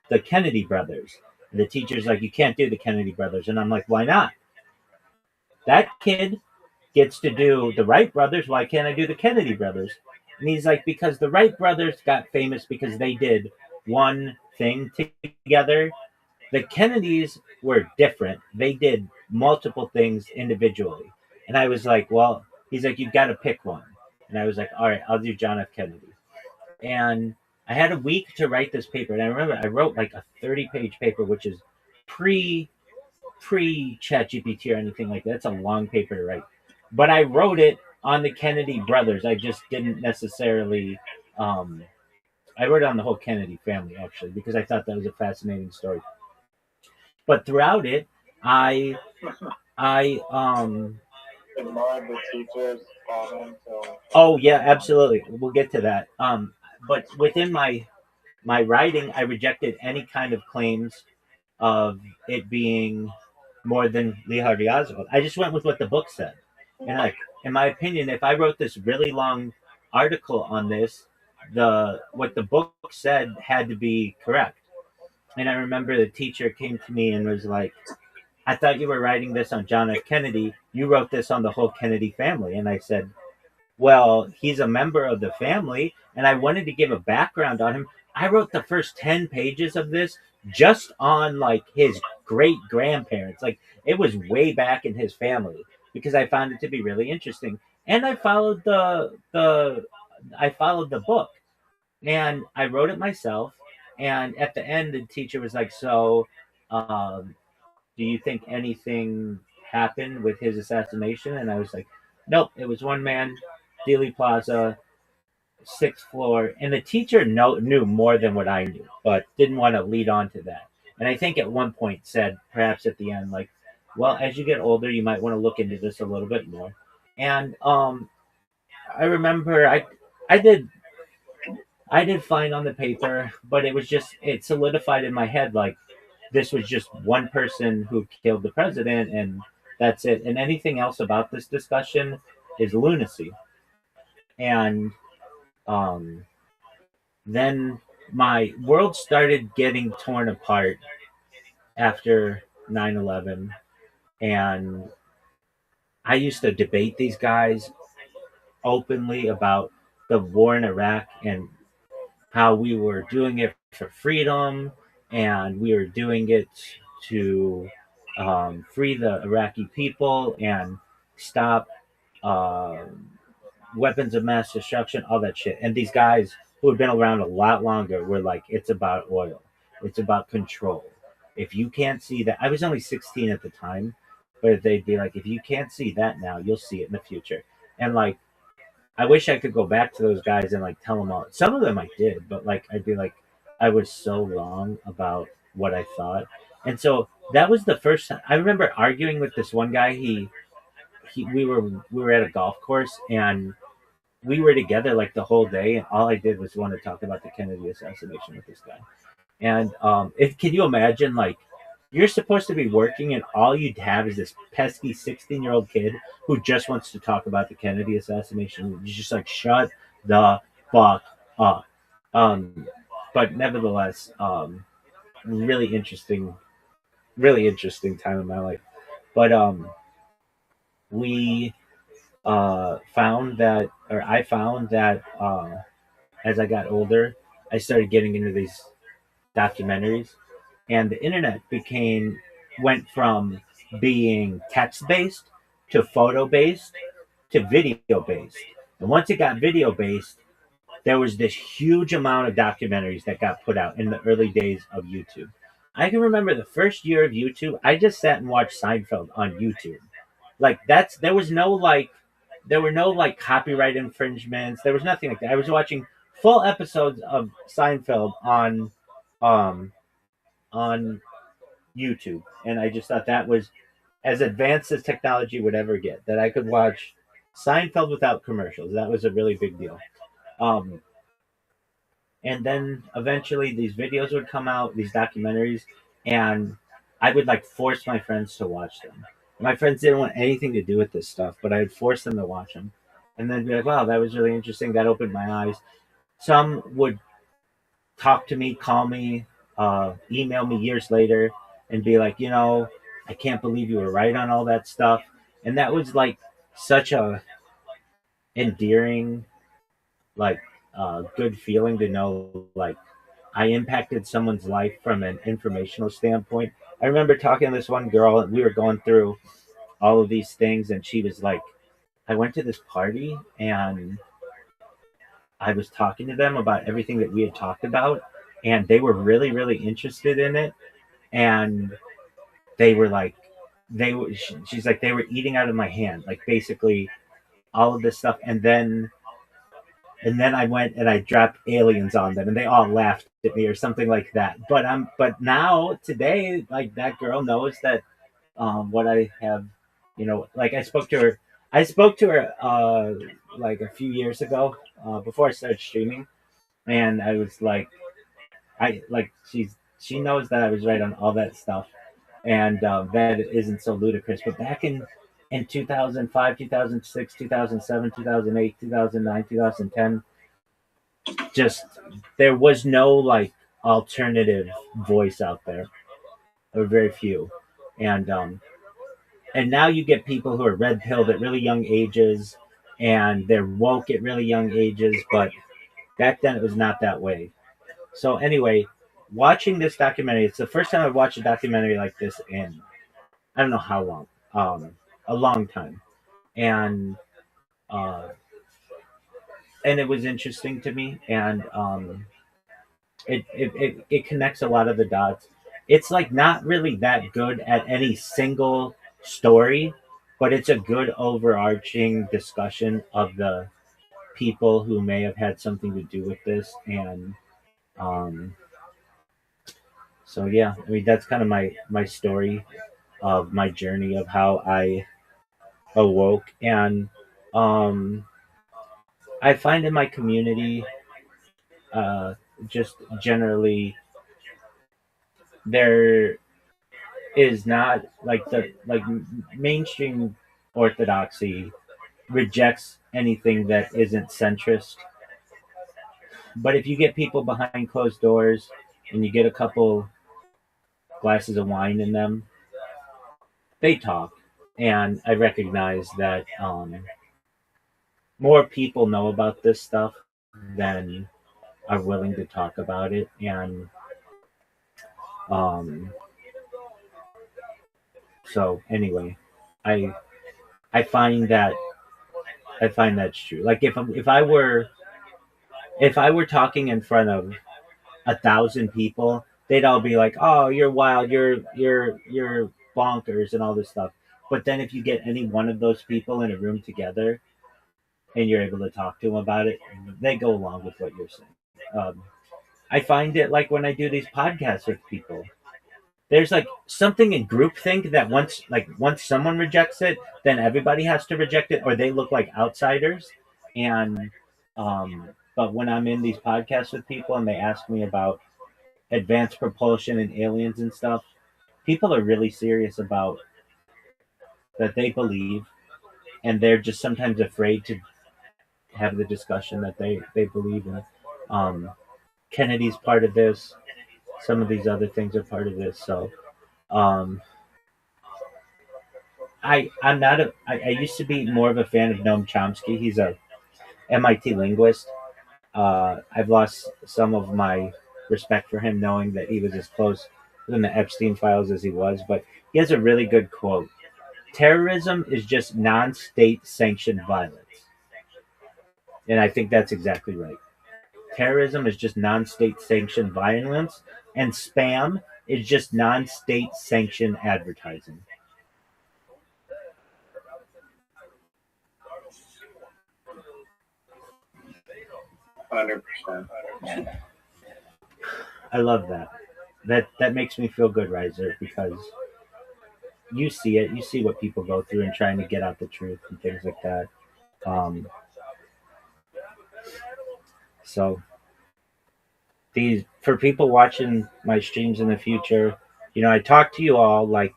the Kennedy brothers. And the teacher's like, you can't do the Kennedy brothers. And I'm like, why not? That kid gets to do the Wright brothers. Why can't I do the Kennedy brothers? And he's like, because the Wright brothers got famous because they did one thing together. The Kennedys were different. They did multiple things individually. And I was like, well, he's like, you've got to pick one. And I was like, all right, I'll do John F. Kennedy. And I had a week to write this paper. And I remember I wrote like a 30-page paper, which is pre ChatGPT or anything like that. It's a long paper to write. But I wrote it on the Kennedy brothers. I just didn't necessarily. I wrote it on the whole Kennedy family actually because I thought that was a fascinating story. But throughout it, I ignored the teacher's comment. Oh yeah, absolutely. We'll get to that. But within my writing, I rejected any kind of claims of it being more than Lee Harvey Oswald. I just went with what the book said. And like, in my opinion, if I wrote this really long article on this, what the book said had to be correct. And I remember the teacher came to me and was like, I thought you were writing this on John F. Kennedy. You wrote this on the whole Kennedy family. And I said, well, he's a member of the family, and I wanted to give a background on him. I wrote the first 10 pages of this just on like his great grandparents. Like it was way back in his family because I found it to be really interesting. And I followed the book, and I wrote it myself. And at the end, the teacher was like, "So, do you think anything happened with his assassination?" And I was like, "Nope, it was one man, Dealey Plaza, 6th floor." And the teacher knew more than what I knew, but didn't want to lead on to that. And I think at one point said, perhaps at the end, like, well, as you get older, you might want to look into this a little bit more. And I remember I did fine on the paper, but it solidified in my head like this was just one person who killed the president, and that's it. And anything else about this discussion is lunacy. And then my world started getting torn apart after 9/11, and I used to debate these guys openly about the war in Iraq and how we were doing it for freedom and we were doing it to free the Iraqi people and stop weapons of mass destruction, all that shit. And these guys who had been around a lot longer were like, it's about oil, it's about control. If you can't see that, I was only 16 at the time, but they'd be like, if you can't see that now, you'll see it in the future. And like, I wish I could go back to those guys and like tell them all. Some of them I did, but like I'd be like, I was so wrong about what I thought. And so that was the first time I remember arguing with this one guy. We were at a golf course and we were together like the whole day, and all I did was want to talk about the Kennedy assassination with this guy. And can you imagine, like, you're supposed to be working and all you'd have is this pesky 16-year-old kid who just wants to talk about the Kennedy assassination. You're just like, shut the fuck up. But nevertheless, really interesting really interesting time in my life. But we found that, or I found that as I got older, I started getting into these documentaries, and the internet went from being text based to photo based to video based. And once it got video based, there was this huge amount of documentaries that got put out in the early days of YouTube. I can remember the first year of YouTube, I just sat and watched Seinfeld on YouTube. Like there were no like copyright infringements. There was nothing like that. I was watching full episodes of Seinfeld um on YouTube, and I just thought that was as advanced as technology would ever get. That I could watch Seinfeld without commercials. That was a really big deal. Um, and then eventually these videos would come out, these documentaries, and I would like force my friends to watch them. My friends didn't want anything to do with this stuff, but I would force them to watch them, and then be like, "Wow, that was really interesting. That opened my eyes." Some would talk to me, call me, email me years later, and be like, I can't believe you were right on all that stuff. And that was like such a endearing, like, good feeling to know, like, I impacted someone's life from an informational standpoint. I remember talking to this one girl, and we were going through all of these things, and she was like, I went to this party, and I was talking to them about everything that we had talked about, and they were really, really interested in it. And they were like, she's like, they were eating out of my hand, like basically all of this stuff. And then I went and I dropped aliens on them, and they all laughed at me or something like that. But now today, like that girl knows that what I have, like I spoke to her like a few years ago before I started streaming, and I was like, she knows that I was right on all that stuff, and that it isn't so ludicrous. But back in 2005, 2006, 2007, 2008, 2009, 2010, just there was no like alternative voice out there, or very few, and now you get people who are red pilled at really young ages, and they're woke at really young ages, but back then it was not that way. So anyway, watching this documentary, it's the first time I've watched a documentary like this in I don't know how long, a long time, and uh, and it was interesting to me, and it connects a lot of the dots. It's like not really that good at any single story, but it's a good overarching discussion of the people who may have had something to do with this, and um, so yeah, I mean that's kind of my story of my journey of how I awoke, and um, I find in my community, uh, just generally, there is not like mainstream orthodoxy rejects anything that isn't centrist. But if you get people behind closed doors and you get a couple glasses of wine in them, they talk. And I recognize that more people know about this stuff than are willing to talk about it. And um, so anyway, I I find that I find that's true. Like if I were talking in front of 1,000 people, they'd all be like, "Oh, you're wild, you're bonkers," and all this stuff. But then if you get any one of those people in a room together and you're able to talk to them about it, they go along with what you're saying. I find it like when I do these podcasts with people. There's like something in groupthink that once someone rejects it, then everybody has to reject it, or they look like outsiders. And but when I'm in these podcasts with people and they ask me about advanced propulsion and aliens and stuff, people are really serious about that they believe, and they're just sometimes afraid to have the discussion that they believe in. Um, Kennedy's part of this. Some of these other things are part of this. So Um, I'm not a. I used to be more of a fan of Noam Chomsky. He's a MIT linguist. I've lost some of my respect for him, knowing that he was as close in the Epstein files as he was. But he has a really good quote: "Terrorism is just non-state sanctioned violence," and I think that's exactly right. Terrorism is just non-state sanctioned violence, and spam is just non-state sanctioned advertising. 100%. I love that. That makes me feel good, Riser, because you see it. You see what people go through and trying to get out the truth and things like that. Um, so these for people watching my streams in the future, I talk to you all like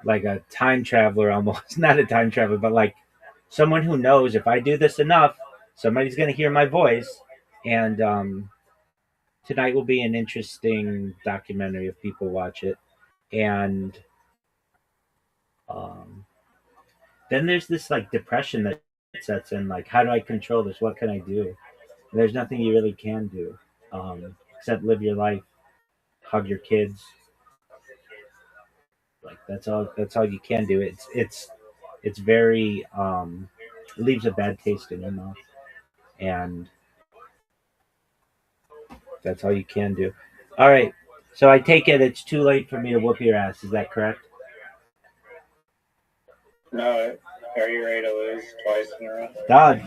a time traveler almost. Not a time traveler, but like someone who knows if I do this enough, somebody's going to hear my voice. And tonight will be an interesting documentary if people watch it. And um, then there's this like depression that sets in. Like, how do I control this? What can I do? And there's nothing you really can do except live your life, hug your kids. Like that's all. That's all you can do. It's very it leaves a bad taste in your mouth, and that's all you can do. All right. So I take it it's too late for me to whoop your ass. Is that correct? No, are you ready to lose twice in a row? God,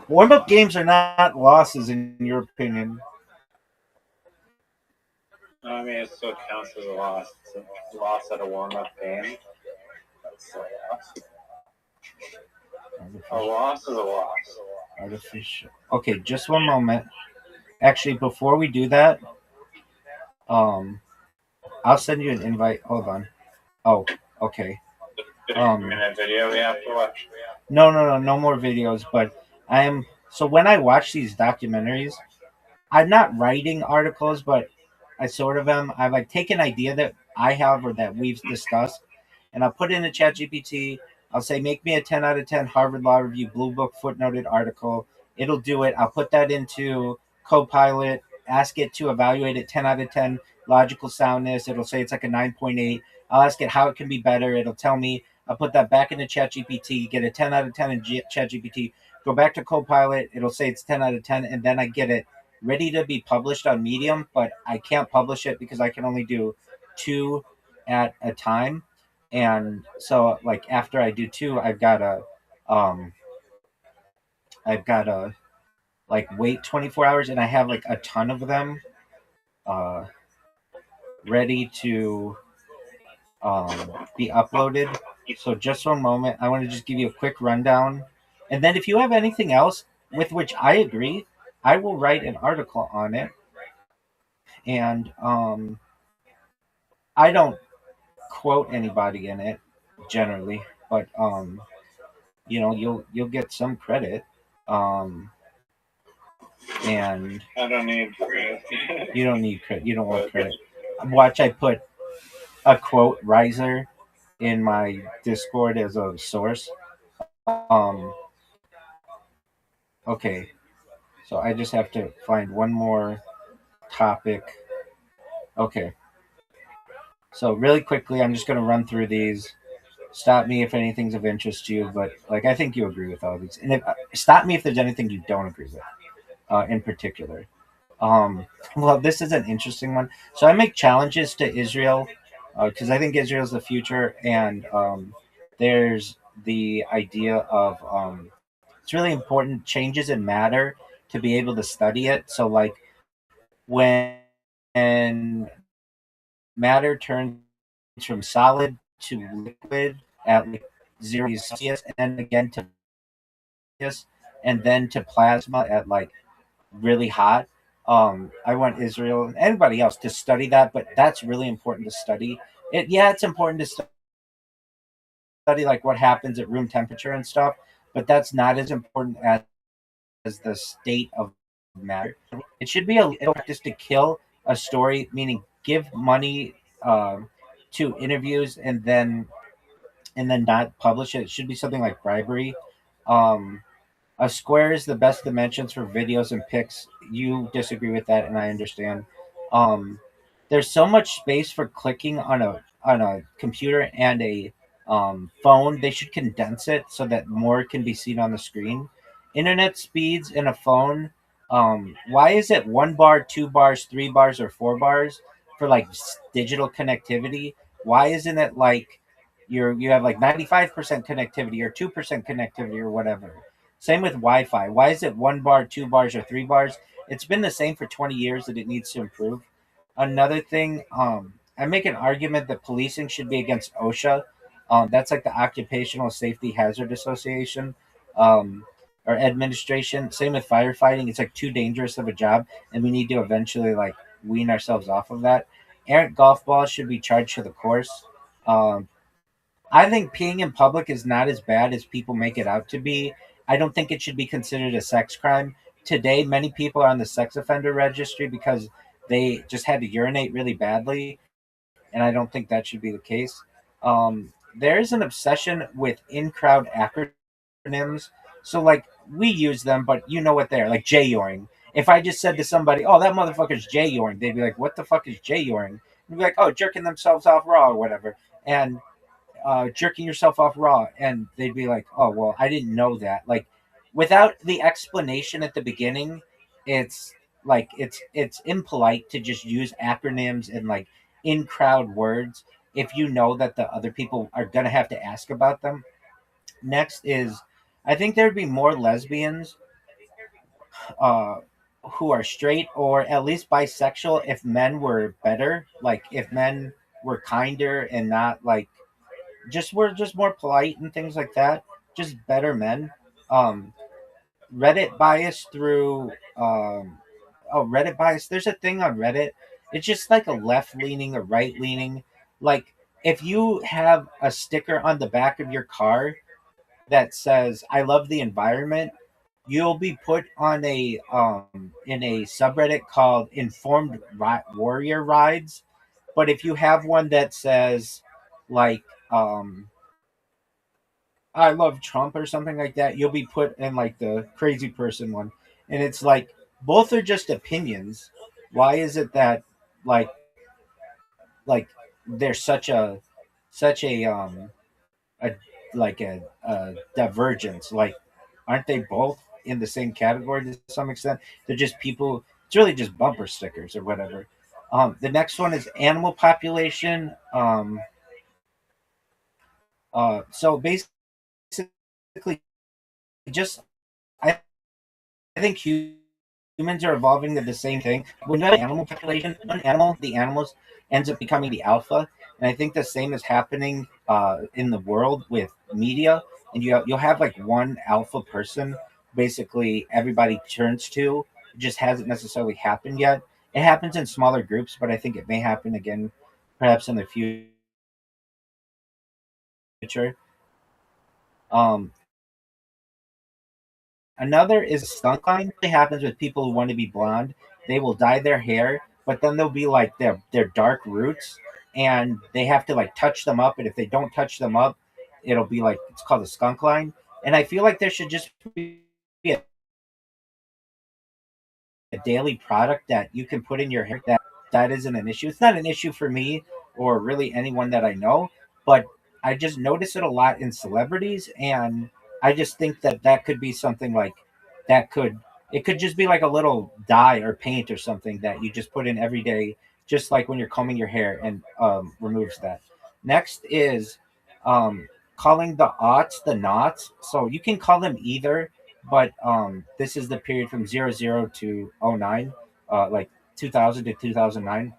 warm-up games are not losses in your opinion. No, I mean, it still counts as a loss. It's a loss at a warm-up game. That's a loss. A loss is a loss. Artificial. Okay, just one moment. Actually, before we do that, I'll send you an invite. Hold on. Oh, okay. 15-minute video we have to watch. No, no more videos. But so when I watch these documentaries, I'm not writing articles, but I sort of am. I like take an idea that I have or that we've discussed, and I'll put it in the chat GPT. I'll say, make me a 10 out of 10 Harvard Law Review Blue Book footnoted article. It'll do it. I'll put that into Copilot, ask it to evaluate it 10 out of 10 logical soundness. It'll say it's like a 9.8. I'll ask it how it can be better. It'll tell me. I'll put that back into ChatGPT, get a 10 out of 10 in ChatGPT, go back to Copilot. It'll say it's 10 out of 10, and then I get it ready to be published on Medium, but I can't publish it because I can only do 2 at a time. And so like after I do 2, I've gotta like wait 24 hours, and I have like a ton of them ready to be uploaded. So just one moment, I want to just give you a quick rundown, and then if you have anything else with which I agree, I will write an article on it. And I don't quote anybody in it generally, but you'll get some credit. And I don't need credit. You don't need credit. You don't want credit. Watch, I put a quote riser in my Discord as a source. Okay, so I just have to find one more topic. Okay, so really quickly, I'm just going to run through these. Stop me if anything's of interest to you, but like I think you agree with all these. And stop me if there's anything you don't agree with, in particular. Well, this is an interesting one. So I make challenges to Israel because I think Israel's the future, and there's the idea of it's really important. Changes in matter to be able to study it. So like when matter turns from solid to liquid at like 0 Celsius, and then again to and then to plasma at like really hot. I want Israel and anybody else to study that, but that's really important to study. It's important to study like what happens at room temperature and stuff, but that's not as important as the state of matter. It should be a practice to kill a story, meaning give money to interviews and then not publish it. It should be something like bribery. Um, a square is the best dimensions for videos and pics. You disagree with that, and I understand. Um, there's so much space for clicking on a computer and a phone. They should condense it so that more can be seen on the screen. Internet speeds in a phone. Why is it 1 bar, 2 bars, 3 bars, or 4 bars for like digital connectivity? Why isn't it like you have like 95% connectivity or 2% connectivity or whatever? Same with Wi-Fi. Why is it 1 bar, 2 bars, or 3 bars? It's been the same for 20 years that it needs to improve. Another thing, I make an argument that policing should be against OSHA. That's like the Occupational Safety Hazard Association or administration. Same with firefighting. It's like too dangerous of a job, and we need to eventually like wean ourselves off of that. Errant golf balls should be charged to the course. Um, I think peeing in public is not as bad as people make it out to be. I don't think it should be considered a sex crime. Today, many people are on the sex offender registry because they just had to urinate really badly, and I don't think that should be the case. There is an obsession with in crowd acronyms. So, like, we use them, but you know what they're like J-yoring. If I just said to somebody, oh, that motherfucker's J-yoring, they'd be like, what the fuck is J-yoring? They'd be like, oh, jerking themselves off raw or whatever. And jerking yourself off raw, and they'd be like, "Oh, well, I didn't know that." Like, without the explanation at the beginning, it's like it's impolite to just use acronyms and like in crowd words if you know that the other people are gonna have to ask about them. Next is, I think there'd be more lesbians uh, who are straight or at least bisexual if men were better. Like if men were kinder and not like just we're just more polite and things like that. Just better men. Um, Reddit bias through Reddit bias. There's a thing on Reddit. It's just like a left leaning or right leaning. Like if you have a sticker on the back of your car that says "I love the environment," you'll be put on a in a subreddit called Warrior Rides. But if you have one that says like um I love Trump or something like that, you'll be put in like the crazy person one. And it's like both are just opinions. Why is it that like like there's such a a divergence? Like aren't they both in the same category to some extent? They're just people it's really just bumper stickers or whatever. The next one is animal population. So basically just I think humans are evolving to the same thing. When you have an animal population, one animal, the animals ends up becoming the alpha, and I think the same is happening in the world with media. And you'll have like one alpha person, basically everybody turns to. It just hasn't necessarily happened yet. It happens in smaller groups, but I think it may happen again, perhaps in the future. Another is skunk line. It happens with people who want to be blonde. They will dye their hair, but then they'll be like their dark roots, and they have to like touch them up. And if they don't touch them up, it'll be like it's called a skunk line. And I feel like there should just be a daily product that you can put in your hair that isn't an issue. It's not an issue for me or really anyone that I know, but I just notice it a lot in celebrities, and I just think that that could be something like that could it could just be like a little dye or paint or something that you just put in every day, just like when you're combing your hair and removes that. Next is calling the aughts the knots. So you can call them either, but this is the period from 00 to '09, like 2000 to 2009.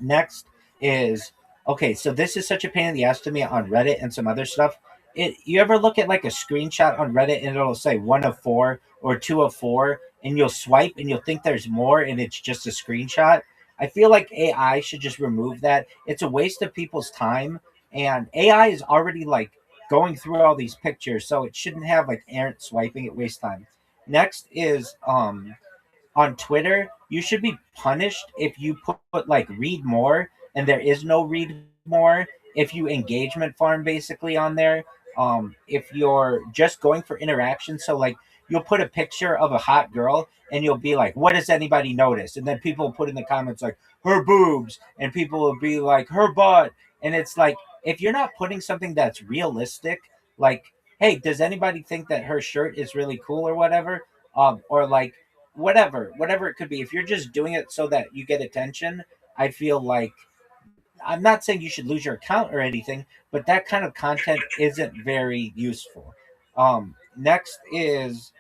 Next is okay, so this is such a pain in the ass to me on Reddit and some other stuff. You ever look at like a screenshot on Reddit and it'll say 1 of 4 or 2 of 4, and you'll swipe and you'll think there's more and it's just a screenshot? I feel like AI should just remove that. It's a waste of people's time, and AI is already like going through all these pictures, so it shouldn't have like errant swiping. It wastes time. Next is on Twitter, you should be punished if you put like read more and there is no read more if you engagement farm basically on there. If you're just going for interaction, so like you'll put a picture of a hot girl and you'll be like, what does anybody notice? And then people will put in the comments like her boobs, and people will be like her butt. And it's like, if you're not putting something that's realistic, like, hey, does anybody think that her shirt is really cool or whatever? Or like whatever it could be. If you're just doing it so that you get attention, I feel like, I'm not saying you should lose your account or anything, but that kind of content isn't very useful. Next is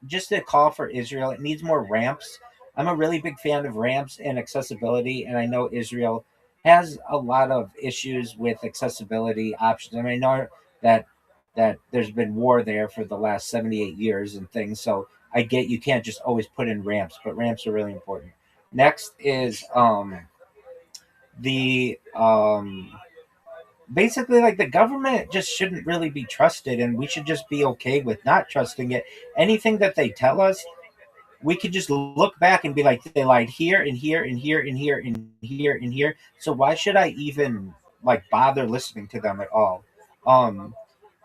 just a call for Israel. It needs more ramps. I'm a really big fan of ramps and accessibility, and I know Israel has a lot of issues with accessibility options. I mean, I know that there's been war there for the last 78 years and things, so I get you can't just always put in ramps, but ramps are really important. Next is the basically, like, the government just shouldn't really be trusted, and we should just be okay with not trusting it. Anything that they tell us, we could just look back and be like, they lied here and here and here and here and here and here, so why should I even like bother listening to them at all? um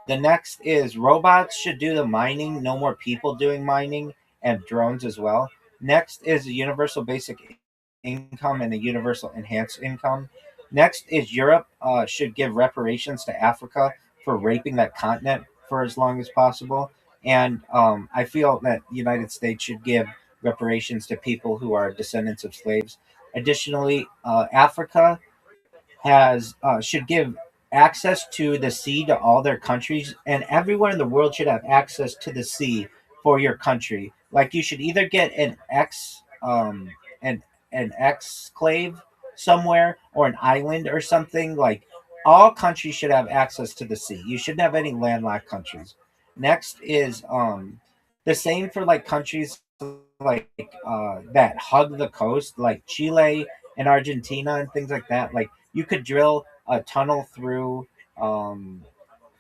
the next is robots should do the mining, no more people doing mining, and drones as well. Next is a universal basic income and a universal enhanced income. Next is Europe should give reparations to Africa for raping that continent for as long as possible. And I feel that the United States should give reparations to people who are descendants of slaves. Additionally, Africa has should give access to the sea to all their countries, and everyone in the world should have access to the sea for your country. Like, you should either get an exclave somewhere, or an island or something. Like, all countries should have access to the sea. You shouldn't have any landlocked countries. Next is the same for like countries like that hug the coast, like Chile and Argentina and things like that. Like, you could drill a tunnel um,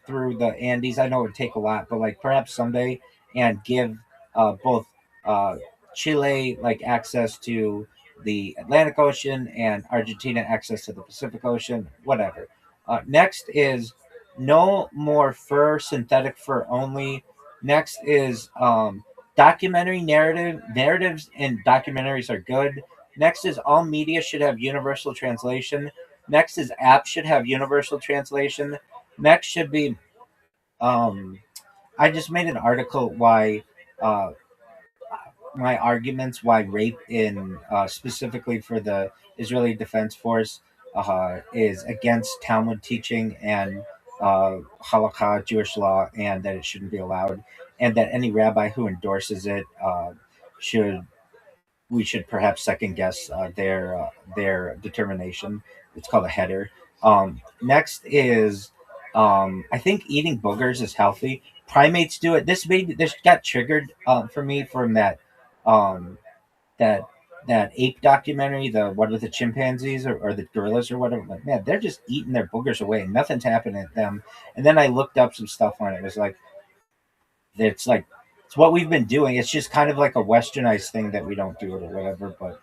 through the Andes. I know it would take a lot, but like perhaps someday, and give both uh, Chile like access to the Atlantic Ocean and Argentina access to the Pacific Ocean, whatever. Next is no more fur, synthetic fur only. Next is documentary narratives and documentaries are good. Next is all media should have universal translation. Next is apps should have universal translation. Next should be I just made an article why uh, my arguments why rape in specifically for the Israeli Defense Force is against Talmud teaching and halakha Jewish law, and that it shouldn't be allowed, and that any rabbi who endorses it should we should perhaps second guess their determination. It's called a header. Next is I think eating boogers is healthy. Primates do it. This got triggered for me from um, that that ape documentary, the one with the chimpanzees or the gorillas or whatever. Like, man, they're just eating their boogers away, and nothing's happening to them. And then I looked up some stuff on it. It was like it's what we've been doing. It's just kind of like a westernized thing that we don't do it or whatever. But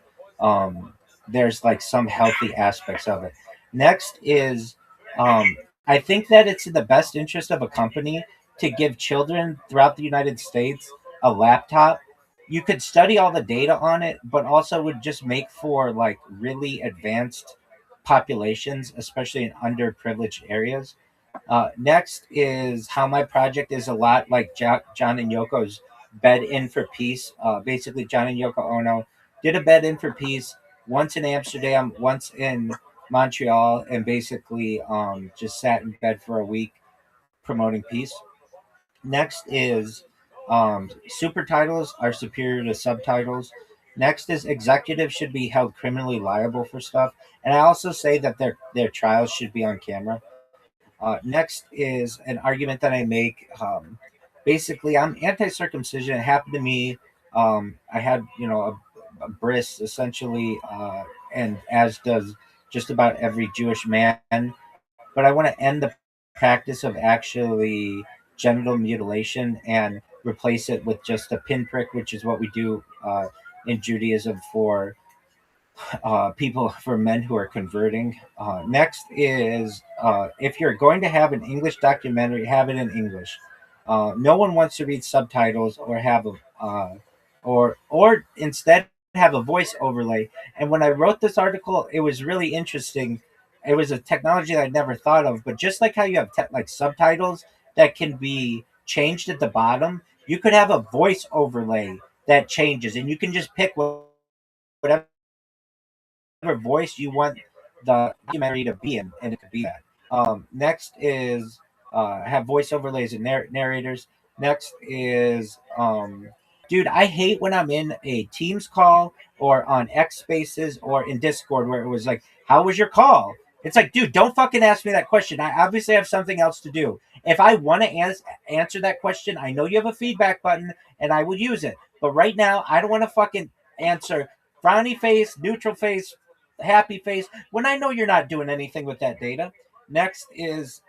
there's like some healthy aspects of it. Next is I think that it's in the best interest of a company to give children throughout the United States a laptop. You could study all the data on it, but also would just make for like really advanced populations, especially in underprivileged areas. Next is how my project is a lot like John and Yoko's Bed In for Peace. Basically, John and Yoko Ono did a Bed In for Peace once in Amsterdam, once in Montreal, and basically just sat in bed for a week promoting peace. Next is super titles are superior to subtitles. Next is executives should be held criminally liable for stuff, and I also say that their trials should be on camera. Next is an argument that I make. Basically, I'm anti-circumcision. It happened to me. I had, a bris essentially, and as does just about every Jewish man. But I want to end the practice of actually genital mutilation and replace it with just a pinprick, which is what we do in Judaism for people for men who are converting. Next is if you're going to have an English documentary, have it in English. No one wants to read subtitles or have a or instead have a voice overlay. And when I wrote this article, it was really interesting. It was a technology that I'd never thought of. But just like how you have like subtitles that can be changed at the bottom, you could have a voice overlay that changes, and you can just pick whatever voice you want the documentary to be in, and it could be that. Next is have voice overlays and narrators. Next is dude, I hate when I'm in a Teams call or on X Spaces or in Discord where it was like, "How was your call?" It's like, dude, don't fucking ask me that question. I obviously have something else to do. If I want to answer that question, I know you have a feedback button, and I would use it. But right now, I don't want to fucking answer frowny face, neutral face, happy face when I know you're not doing anything with that data. Next is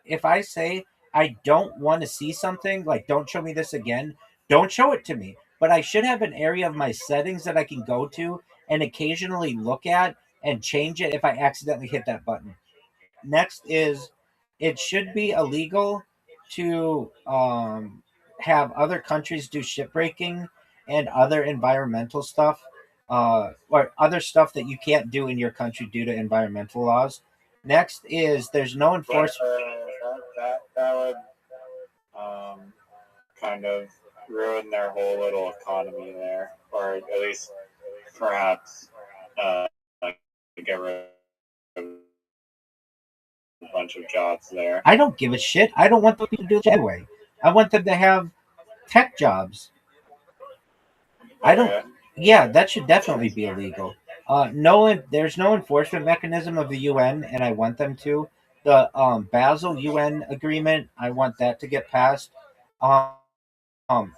if I say I don't want to see something, like don't show me this again, don't show it to me. But I should have an area of my settings that I can go to and occasionally look at and change it if I accidentally hit that button. Next is it should be illegal to have other countries do shipbreaking and other environmental stuff, or other stuff that you can't do in your country due to environmental laws. Next is there's no But enforcement. that would kind of ruin their whole little economy there, or at least perhaps get rid of a bunch of jobs there. I don't give a shit. I don't want those people to do it anyway. I want them to have tech jobs. I don't. Okay. Yeah, that should definitely be illegal. No, there's no enforcement mechanism of the UN, and I want them to. The Basel UN agreement, I want that to get passed. Um,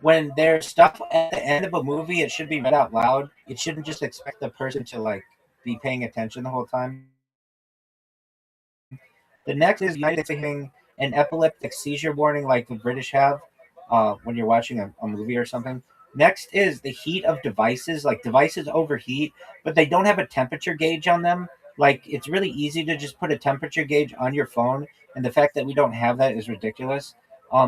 when there's stuff at the end of a movie, it should be read out loud. It shouldn't just expect the person to like be paying attention the whole time. The next is the United States having an epileptic seizure warning like the British have when you're watching a movie or something. Next is the heat of devices. Like devices overheat, but they don't have a temperature gauge on them. Like it's really easy to just put a temperature gauge on your phone, and the fact that we don't have that is ridiculous.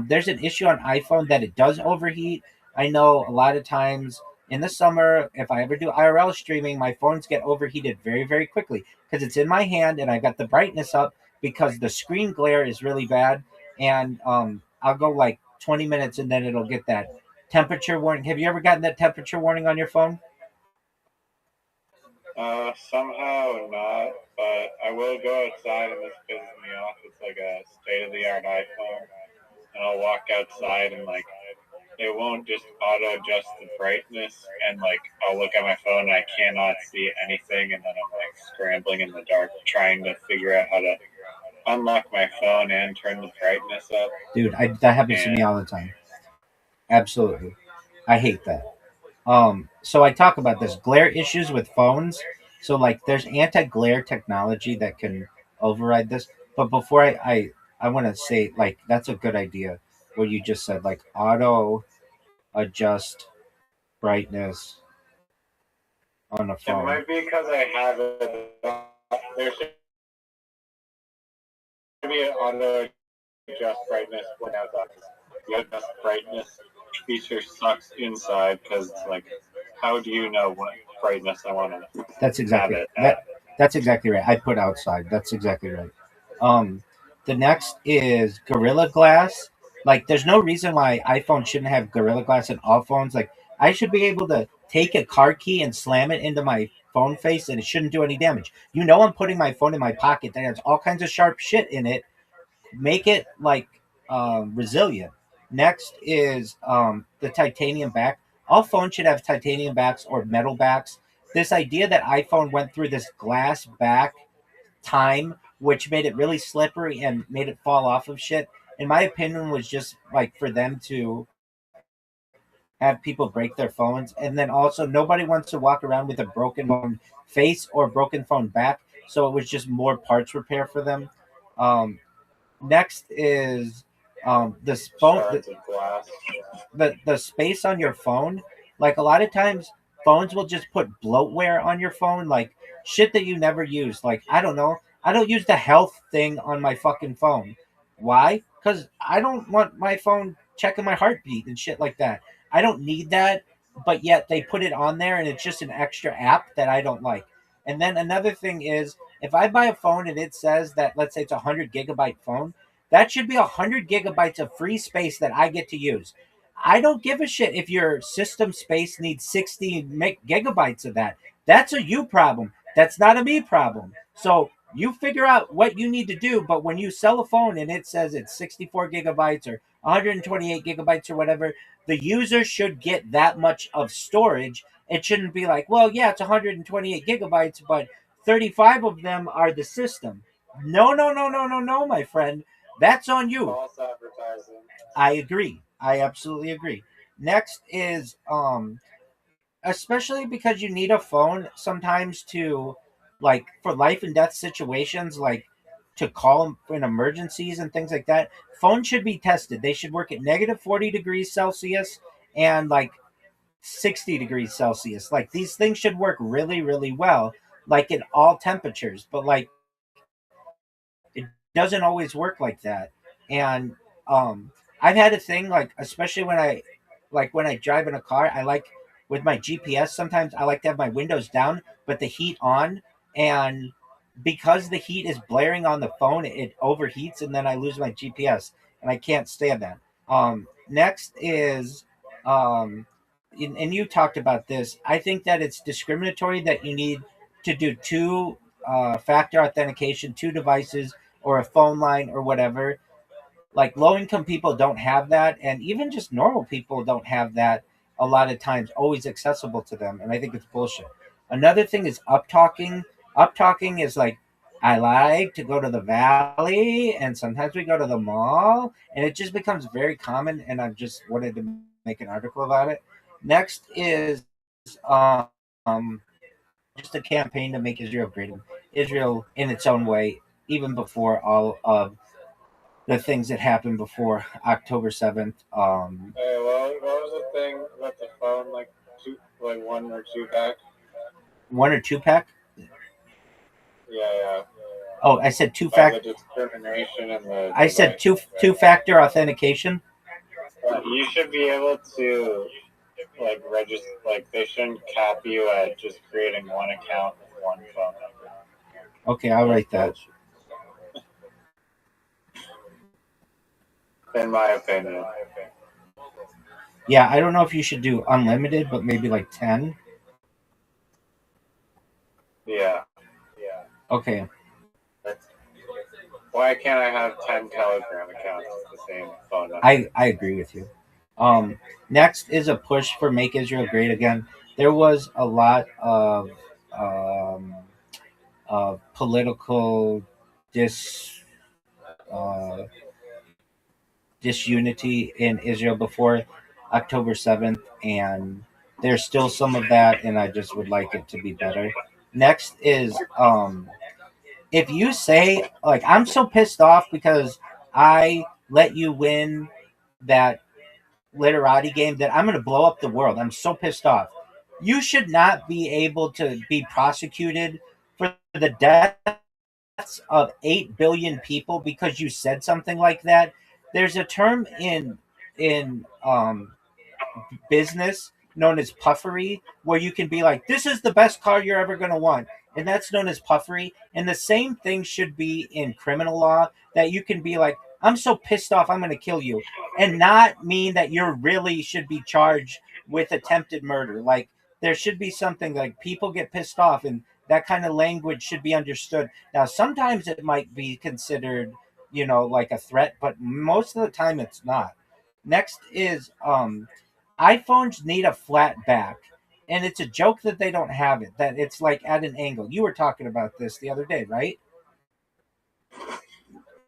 There's an issue on iPhone that it does overheat. I know a lot of times in the summer, if I ever do IRL streaming, my phones get overheated very, very quickly because it's in my hand and I got the brightness up because the screen glare is really bad. And I'll go like 20 minutes and then it'll get that temperature warning. Have you ever gotten that temperature warning on your phone? Somehow not, but I will go outside and this pisses me off. It's like a state of the art iPhone, and I'll walk outside and like it won't just auto adjust the brightness, and like I'll look at my phone and I cannot see anything, and then I'm like scrambling in the dark trying to figure out how to unlock my phone and turn the brightness up. Dude, that happens to me all the time. Absolutely. I hate that. So I talk about this glare issues with phones. So like there's anti-glare technology that can override this. But before I want to say like that's a good idea. What you just said, like auto adjust brightness on a It phone. might be because I have it. There should be an auto adjust brightness when I was the adjust brightness feature sucks inside because it's like, how do you know what brightness I want to That's exactly have it that. at? That's exactly right. I put outside. That's exactly right. Um, the next is Gorilla Glass. Like, there's no reason why iPhone shouldn't have Gorilla Glass in all phones. Like, I should be able to take a car key and slam it into my phone face, and it shouldn't do any damage. You know, I'm putting my phone in my pocket that has all kinds of sharp shit in it. Make it like resilient. Next is the titanium back. All phones should have titanium backs or metal backs. This idea that iPhone went through this glass back time, which made it really slippery and made it fall off of shit, in my opinion, was just like for them to have people break their phones. And then also, nobody wants to walk around with a broken phone face or broken phone back. So it was just more parts repair for them. Um, Next is this phone. Shards of glass. The space on your phone. Like a lot of times, phones will just put bloatware on your phone, like shit that you never use. Like, I don't know. I don't use the health thing on my fucking phone. Why? Because I don't want my phone checking my heartbeat and shit like that. I don't need that, but yet they put it on there and it's just an extra app that I don't like. And then another thing is, if I buy a phone and it says that, let's say it's a 100 gigabyte phone, that should be 100 gigabytes of free space that I get to use. I don't give a shit if your system space needs 60 gigabytes of that. That's a you problem. That's not a me problem. So you figure out what you need to do. But when you sell a phone and it says it's 64 gigabytes or 128 gigabytes or whatever, the user should get that much of storage. It shouldn't be like, well, yeah, it's 128 gigabytes, but 35 of them are the system. No, no, no, no, no, no, my friend. That's on you. False advertising. I agree. I absolutely agree. Next is especially because you need a phone sometimes to, like, for life and death situations, like to call in emergencies and things like that. Phones should be tested. They should work at negative 40 degrees Celsius and like 60 degrees Celsius. Like, these things should work really, really well, like in all temperatures. But like, it doesn't always work like that. And I've had a thing, like, especially when I drive in a car, I like, with my GPS, sometimes I like to have my windows down but the heat on, and because the heat is blaring on the phone, it overheats and then I lose my GPS and I can't stand that. Next is and you talked about this. I think that it's discriminatory that you need to do two factor authentication, two devices, or a phone line or whatever. Like, low income people don't have that, and even just normal people don't have that a lot of times always accessible to them. And I think it's bullshit. Another thing is up talking. Up talking is like, I like to go to the valley and sometimes we go to the mall, and it just becomes very common, and I've just wanted to make an article about it. Next is just a campaign to make Israel great. Israel in its own way, even before all of the things that happened before October 7th. Hey, what was the thing about the phone? Like one or two pack? One or two pack? Yeah. Oh, I said two By factor. the discrimination and the. I said two factor authentication. You should be able to like register. Like, they shouldn't cap you at just creating one account with one phone number. Okay, I'll write that. In my opinion. Yeah, I don't know if you should do unlimited, but maybe like 10. Yeah. Okay. Why can't I have 10 Telegram accounts with the same phone number? I agree with you. Next is a push for Make Israel Great Again. There was a lot of political disunity in Israel before October 7th, and there's still some of that, and I just would like it to be better. Next is if you say, like, I'm so pissed off because I let you win that literati game that I'm going to blow up the world. I'm so pissed off. You should not be able to be prosecuted for the deaths of 8 billion people because you said something like that. There's a term in business known as puffery, where you can be like, this is the best car you're ever going to want, and that's known as puffery. And the same thing should be in criminal law, that you can be like, I'm so pissed off I'm going to kill you, and not mean that you really should be charged with attempted murder. Like, there should be something like, people get pissed off, and that kind of language should be understood. Now, sometimes it might be considered, like a threat, but most of the time it's not. Next is iPhones need a flat back, and it's a joke that they don't have it, that it's like at an angle. You were talking about this the other day, right?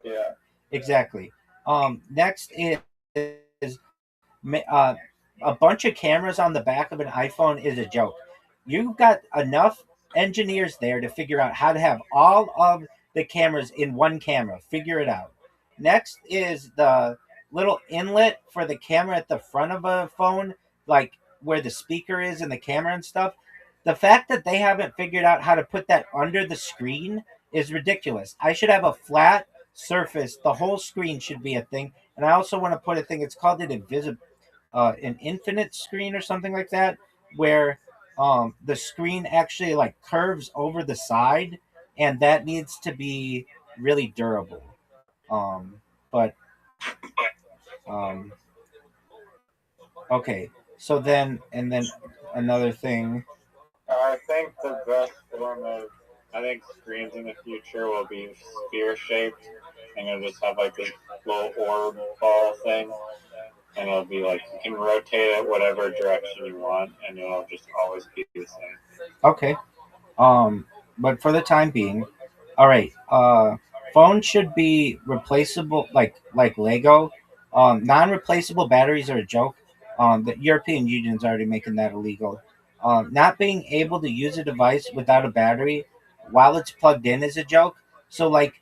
Yeah. Exactly. Next is a bunch of cameras on the back of an iPhone is a joke. You've got enough engineers there to figure out how to have all of the cameras in one camera. Figure it out. Next is the little inlet for the camera at the front of a phone. Like, where the speaker is and the camera and stuff. The fact that they haven't figured out how to put that under the screen is ridiculous. I should have a flat surface. The whole screen should be a thing. And I also want to put a thing. It's called an infinite screen or something like that, where the screen actually like curves over the side, and that needs to be really durable. But um, okay, so then and then another thing. I think the best form of, I think screens in the future will be sphere shaped, and it'll just have like this little orb ball thing, and it'll be like you can rotate it whatever direction you want, and it'll just always be the same. Okay. But for the time being, all right. Phones should be replaceable, like Lego. Non-replaceable batteries are a joke. The European Union's already making that illegal. Not being able to use a device without a battery while it's plugged in is a joke. So like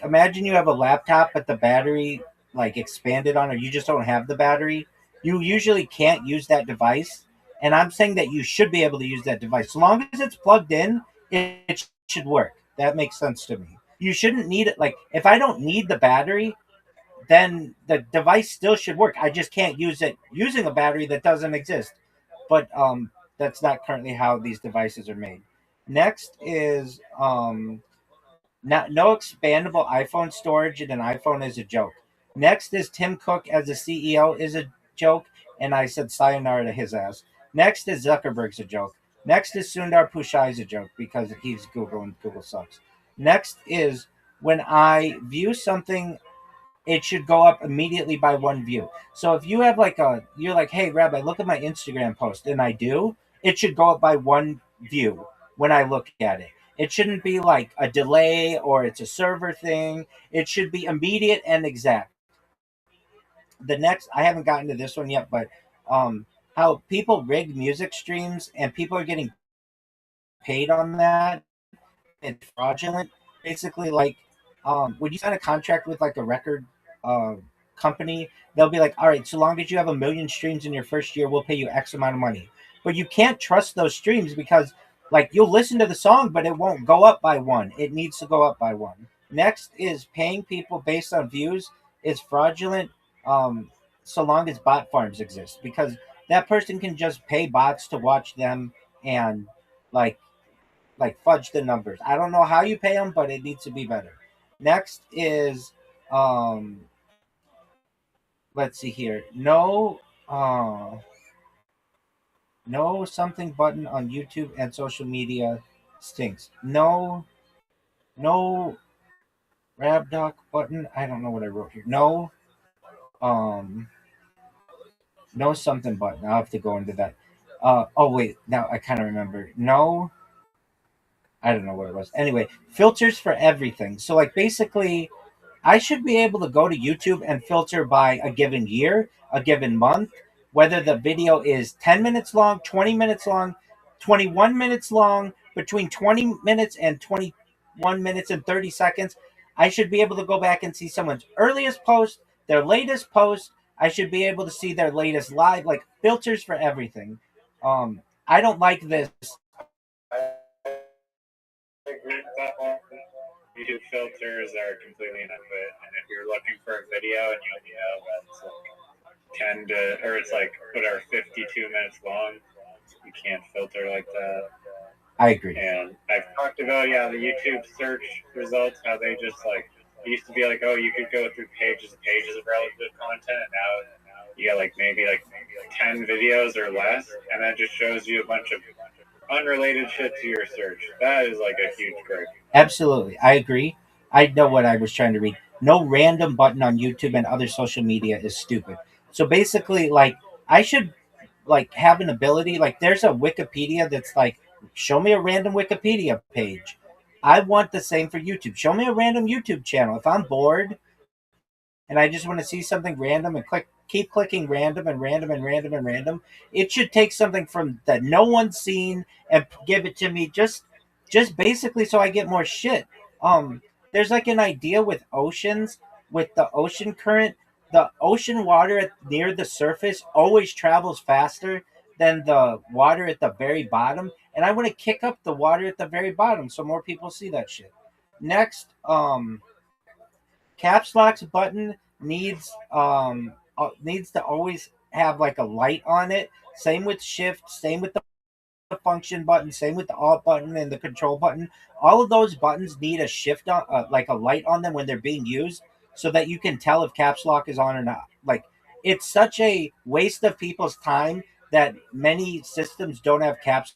imagine you have a laptop, but the battery like expanded on, or you just don't have the battery. You usually can't use that device, and I'm saying that you should be able to use that device. So long as it's plugged in, it should work. That makes sense to me. You shouldn't need it. Like, if I don't need the battery, then the device still should work. I just can't use it using a battery that doesn't exist. But that's not currently how these devices are made. Next is no expandable iPhone storage in an iPhone is a joke. Next is Tim Cook as the CEO is a joke, and I said sayonara to his ass. Next is Zuckerberg's a joke. Next is Sundar Pichai is a joke because he's Google and Google sucks. Next is when I view something, it should go up immediately by one view. So if you have you're like, hey, Rabbi, look at my Instagram post, and I do, it should go up by one view when I look at it. It shouldn't be like a delay or it's a server thing. It should be immediate and exact. The next, I haven't gotten to this one yet, but how people rig music streams and people are getting paid on that. It's fraudulent. Basically, like when you sign a contract with like a record uh, company, they'll be like, all right, so long as you have 1 million streams in your first year, we'll pay you X amount of money. But you can't trust those streams because like you'll listen to the song, but it won't go up by one. It needs to go up by one. Next is paying people based on views is fraudulent, so long as bot farms exist, because that person can just pay bots to watch them and like fudge the numbers. I don't know how you pay them, but it needs to be better. Next is um let's see here. No something button on YouTube and social media stinks. No Rabdoc button. I don't know what I wrote here. Um no something button. I'll have to go into that. Oh wait, now I kind of remember. No, I don't know what it was. Anyway, filters for everything. So like basically I should be able to go to YouTube and filter by a given year, a given month, whether the video is 10 minutes long, 20 minutes long, 21 minutes long, between 20 minutes and 21 minutes and 30 seconds. I should be able to go back and see someone's earliest post, their latest post. I should be able to see their latest live, like filters for everything. I don't like this. YouTube filters are completely inadequate, and if you're looking for a video and you only know that's like 10 to, or it's like whatever 52 minutes long, you can't filter like that. I agree. And I've talked about the YouTube search results, how they just like, it used to be like, oh, you could go through pages and pages of relevant content, and now you got like maybe 10 videos or less, and that just shows you a bunch of unrelated shit to your search. That is like a huge break. Absolutely. I agree. I know what I was trying to read. No random button on YouTube and other social media is stupid. So basically, like, I should like have an ability, like there's a Wikipedia that's like, show me a random Wikipedia page. I want the same for YouTube. Show me a random YouTube channel. If I'm bored and I just want to see something random and keep clicking random and random and random and random, it should take something from that no one's seen and give it to me just basically so I get more shit. There's like an idea with oceans, with the ocean current. The ocean water near the surface always travels faster than the water at the very bottom, and I want to kick up the water at the very bottom so more people see that shit. Next, caps lock's button needs to always have like a light on it. Same with shift, same with the function button, same with the alt button and the control button. All of those buttons need a shift on, like a light on them when they're being used, so that you can tell if caps lock is on or not. Like, it's such a waste of people's time that many systems don't have caps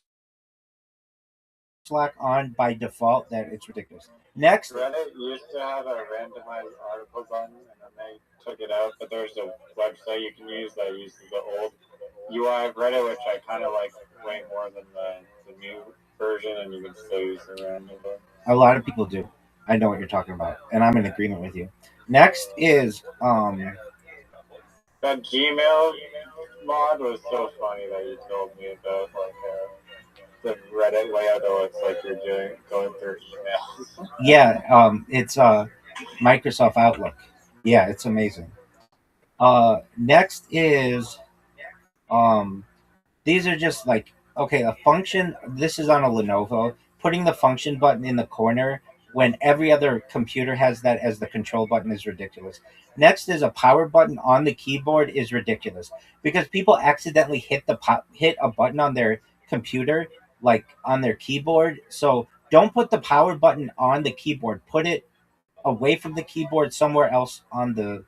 lock on by default that it's ridiculous. Next, Reddit used to have a randomized article button, and then they took it out. But there's a website you can use that uses the old UI of Reddit, which I kind of like way more than the new version, and you can still use the random button. a lot of people do. I know what you're talking about, and I'm in agreement with you. Next is That Gmail mod was so funny that you told me about, like the Reddit layout. Though it's like you're going through emails. yeah, it's Microsoft Outlook. Yeah, it's amazing. Next is these are just like, okay, a function. This is on a Lenovo. Putting the function button in the corner when every other computer has that as the control button is ridiculous. Next is a power button on the keyboard is ridiculous because people accidentally hit a button on their computer, like on their keyboard. So don't put the power button on the keyboard. Put it away from the keyboard somewhere else on the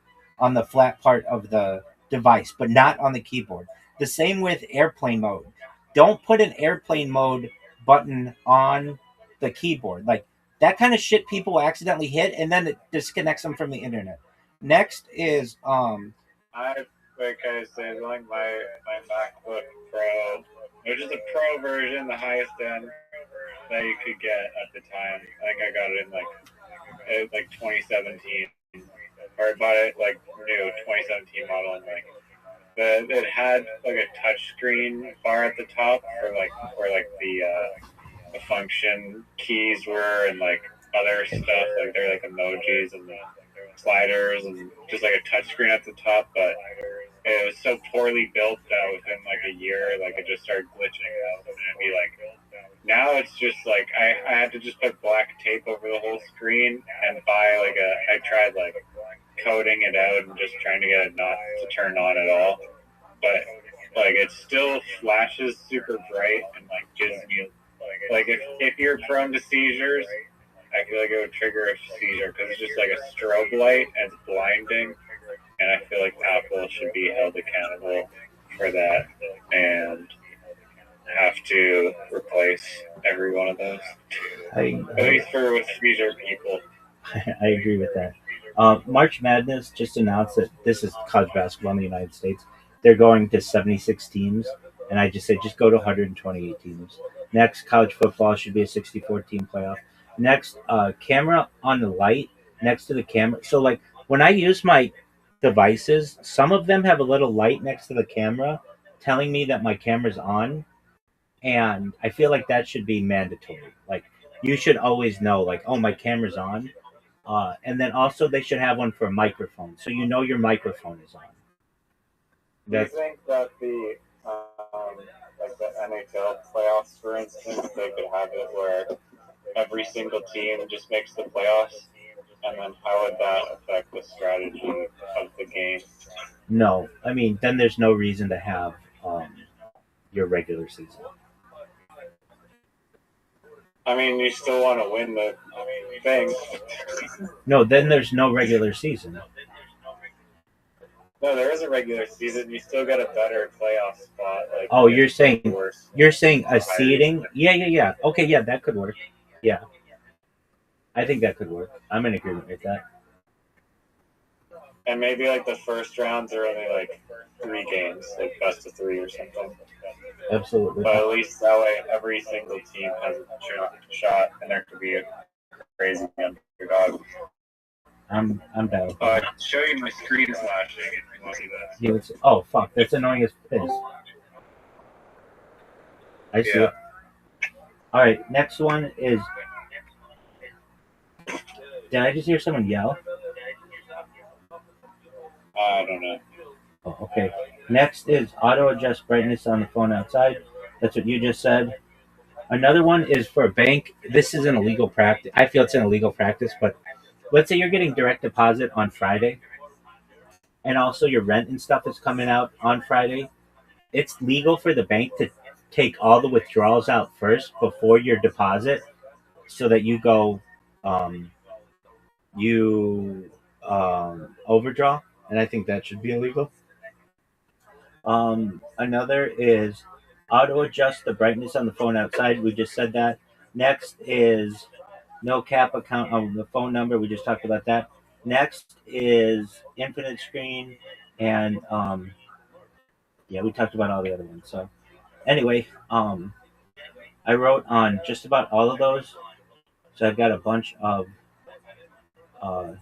flat part of the device, but not on the keyboard. The same with airplane mode. Don't put an airplane mode button on the keyboard. Like, that kind of shit people accidentally hit, and then it disconnects them from the internet. Next is Like I said, like my MacBook Pro, which is a Pro version, the highest end that you could get at the time. I think I got it in like 2017, or I bought it like new 2017 model, and like it had like a touch screen bar at the top for like where like the function keys were, and like other stuff, like they're like emojis and the sliders, and just like a touch screen at the top. But it was so poorly built that within like a year, like it just started glitching out, and it'd be like, now it's just like I had to just put black tape over the whole screen and buy like I tried like coding it out and just trying to get it not to turn on at all, but like it still flashes super bright and like gives me like if you're prone to seizures, I feel like it would trigger a seizure because it's just like a strobe light and it's blinding, and I feel like Apple should be held accountable for that and have to replace every one of those. At least with seizure people. I agree with that. March Madness just announced that this is college basketball in the United States. They're going to 76 teams, and I just say just go to 128 teams. Next, college football should be a 64 team playoff. Next, camera on the light next to the camera. So, like, when I use my devices, some of them have a little light next to the camera telling me that my camera's on, and I feel like that should be mandatory. Like, you should always know, like, oh, my camera's on. And then also they should have one for a microphone, so you know your microphone is on. Do you think that the like the NHL playoffs, for instance, they could have it where every single team just makes the playoffs, and then how would that affect the strategy of the game? No, I mean, then there's no reason to have your regular season. I mean, you still want to win the thing. No, then there's no regular season. No, there is a regular season. You still got a better playoff spot. Like, oh, you're saying a seeding? Yeah. Okay, yeah, that could work. Yeah, I think that could work. I'm in agreement with that. And maybe like the first rounds are only like 3 games, like best of 3 or something. Absolutely. But at least that way, every single team has a shot, and there could be a crazy underdog. I'm down. Show you my screen is flashing if you want to see that. Oh fuck, that's annoying as piss. I see it. All right, next one is. Did I just hear someone yell? I don't know. Oh, okay. Next is auto adjust brightness on the phone outside. That's what you just said. Another one is for a bank. This is an illegal practice. I feel it's an illegal practice, but let's say you're getting direct deposit on Friday, and also your rent and stuff is coming out on Friday. It's legal for the bank to take all the withdrawals out first before your deposit, so that um, you overdraw, and I think that should be illegal. Another is auto adjust the brightness on the phone outside. We just said that. Next is no cap account on the phone number. We just talked about that. Next is infinite screen, and yeah, we talked about all the other ones. So anyway, I wrote on just about all of those. So I've got a bunch of uh,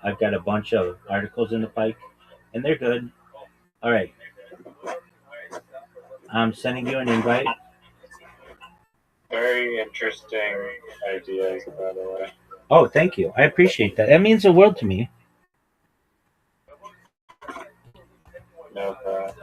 I've got a bunch of articles in the pike, and they're good. All right, I'm sending you an invite. Very interesting ideas, by the way. Oh, thank you. I appreciate that. That means the world to me. No problem.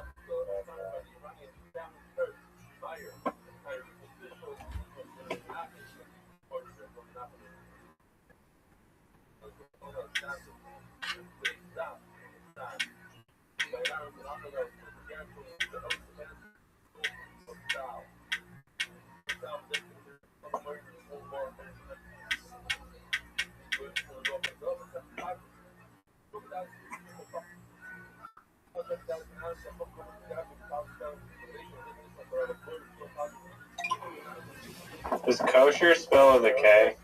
Is kosher spelled with a K?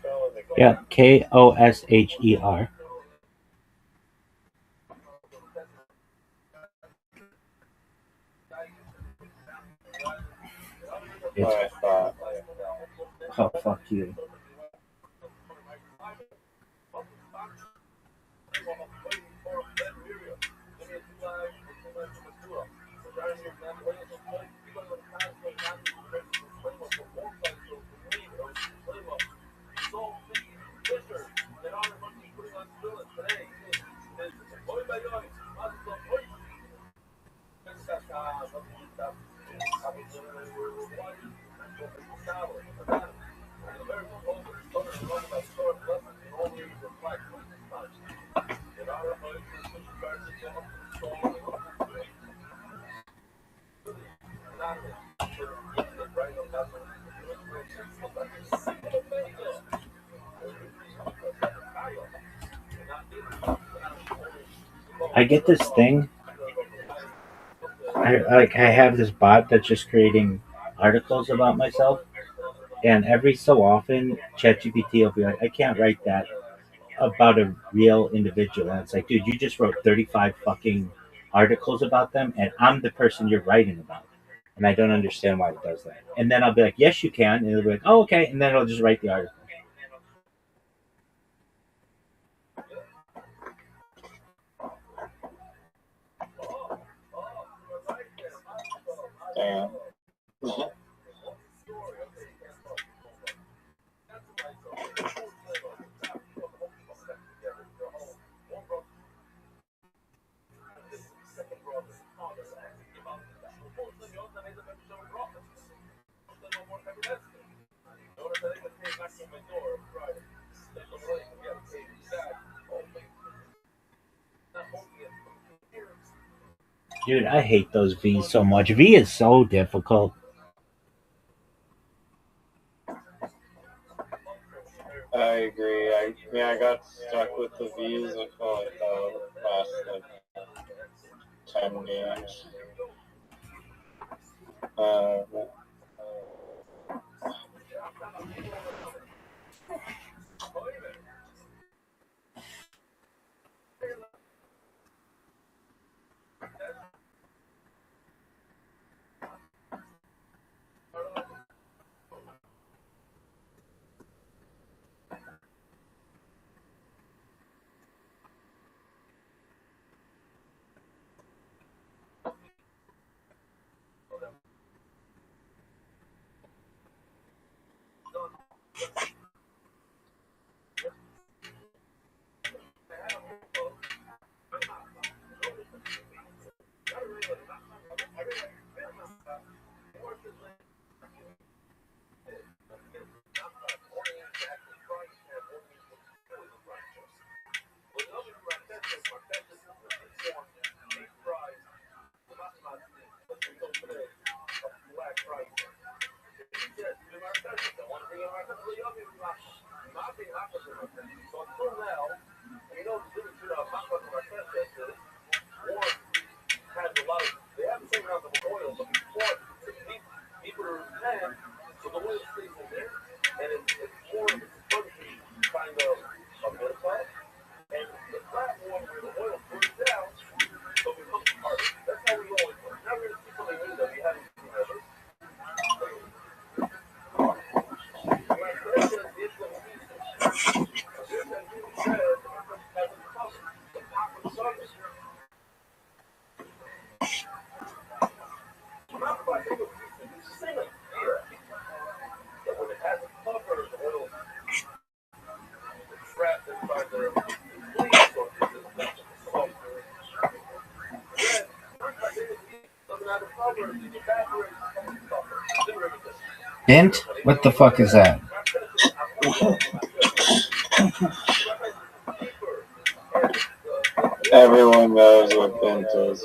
Yeah, Kosher. What I thought. Oh, fuck you. I get this thing. I have this bot that's just creating articles about myself, and every so often, ChatGPT will be like, "I can't write that about a real individual," and it's like, dude, you just wrote 35 fucking articles about them, and I'm the person you're writing about, and I don't understand why it does that. And then I'll be like, "Yes, you can," and it'll be like, "Oh, okay," and then it'll just write the article. Damn. Dude, I hate those V's so much. V is so difficult. I agree. I got stuck with the V's for like the last like 10 games. Bint? What the fuck is that? Everyone knows what bint is.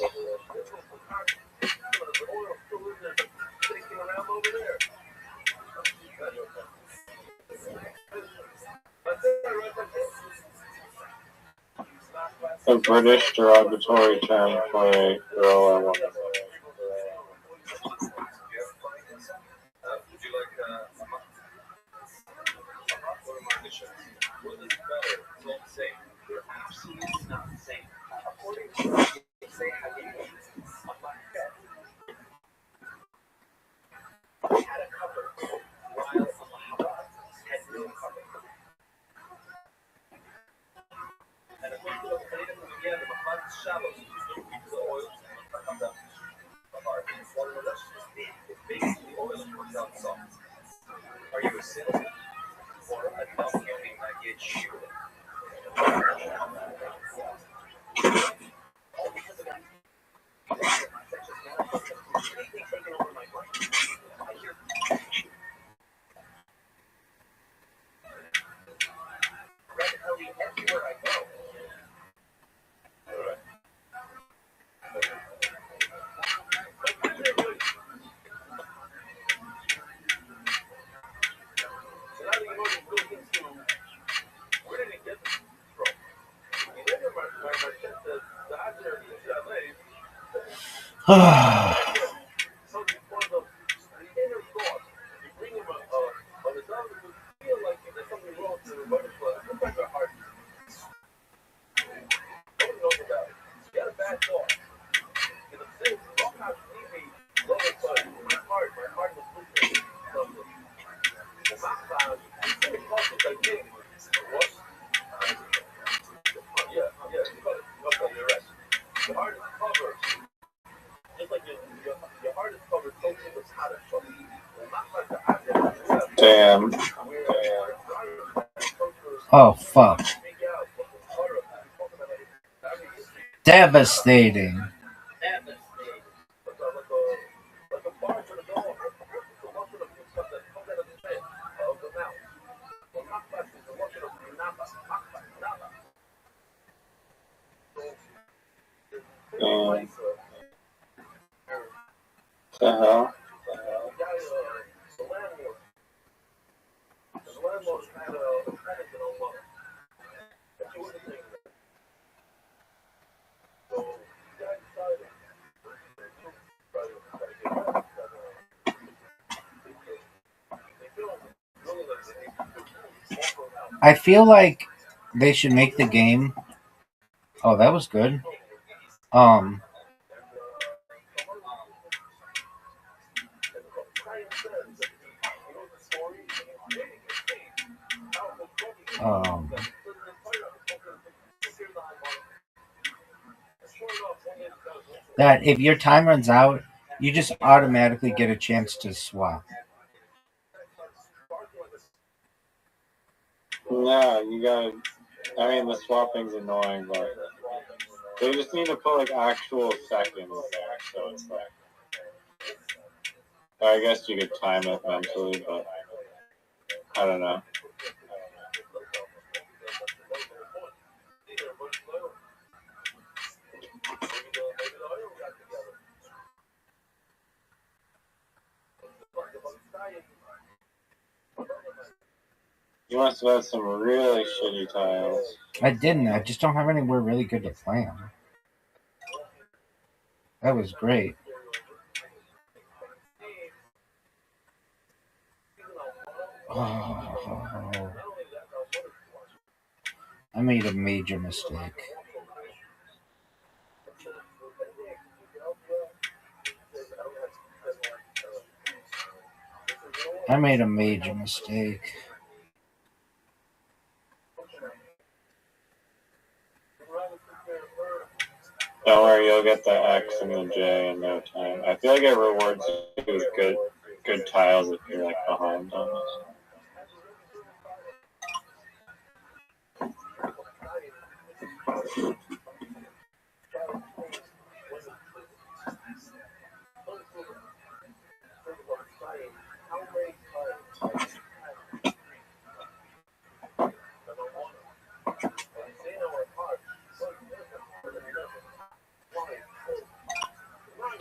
A British derogatory term for a girl or woman. Damn. Oh, fuck. Devastating. The hell? I feel like they should make the game. Oh, that was good. That if your time runs out, you just automatically get a chance to swap. No, you gotta. I mean, the swapping's annoying, but they just need to put like actual seconds there, so it's like. I guess you could time it mentally, but I don't know. You must have had some really shitty tiles. I didn't. I just don't have anywhere really good to play on. That was great. Oh, I made a major mistake. I made a major mistake. Don't worry, you'll get the X and the J in no time. I feel like it rewards you with good tiles if you're like behind on this.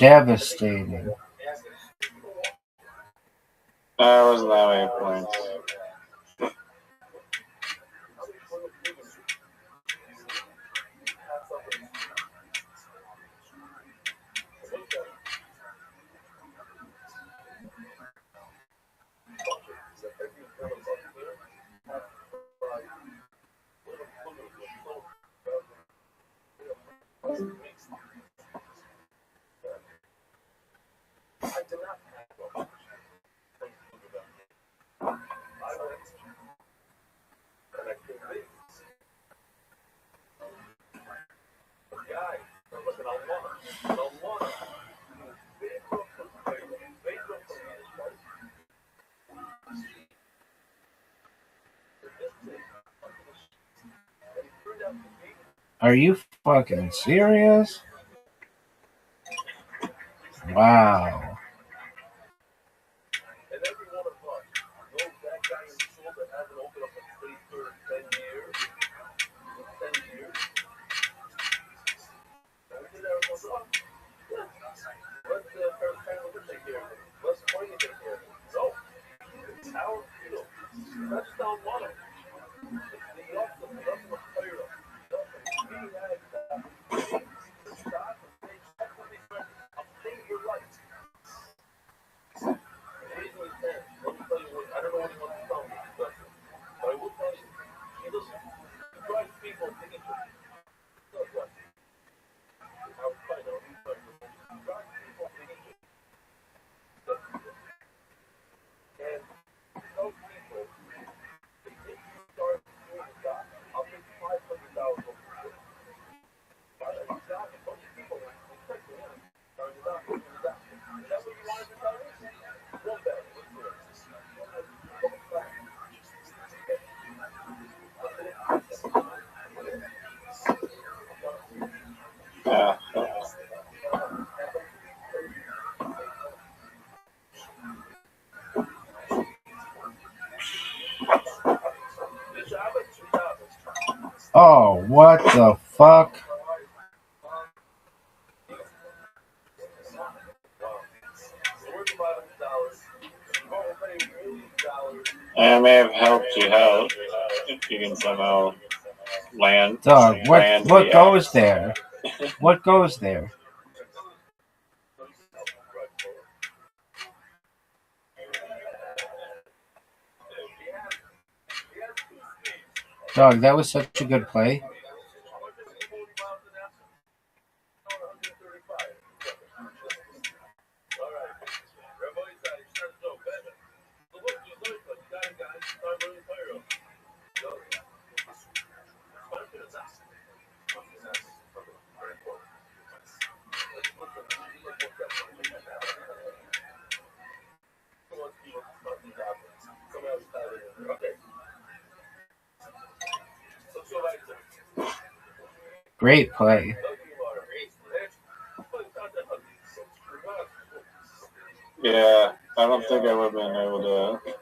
devastating. That wasn't that many points. Are you fucking serious? Wow. Yeah. Oh, what the fuck? I may have helped you out if you can somehow land. Dog, land what the goes X. there? What goes there? Dog, that was such a good play. Great play. Yeah, I don't think I would have been able to.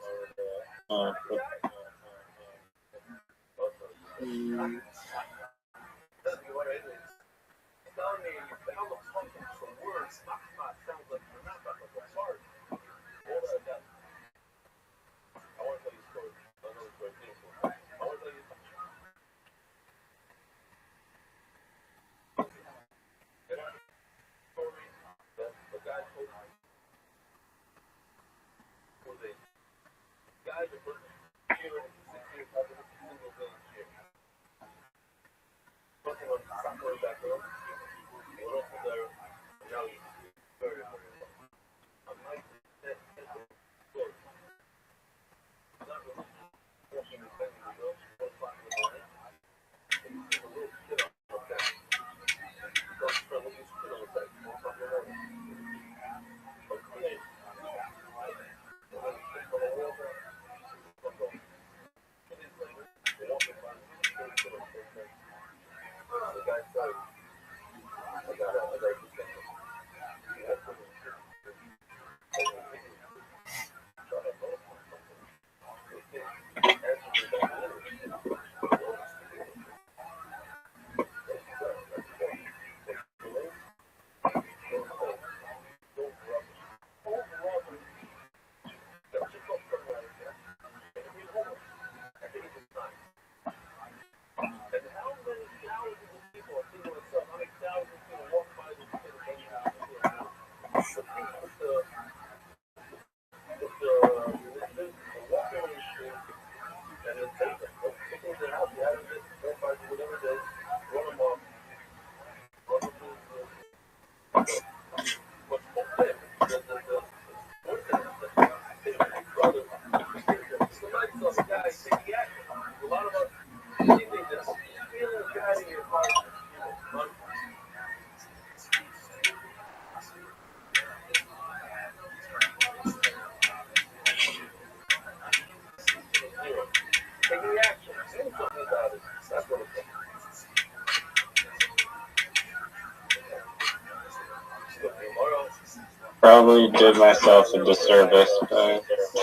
Probably did myself a disservice by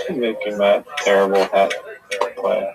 making that terrible hat play.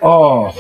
Oh.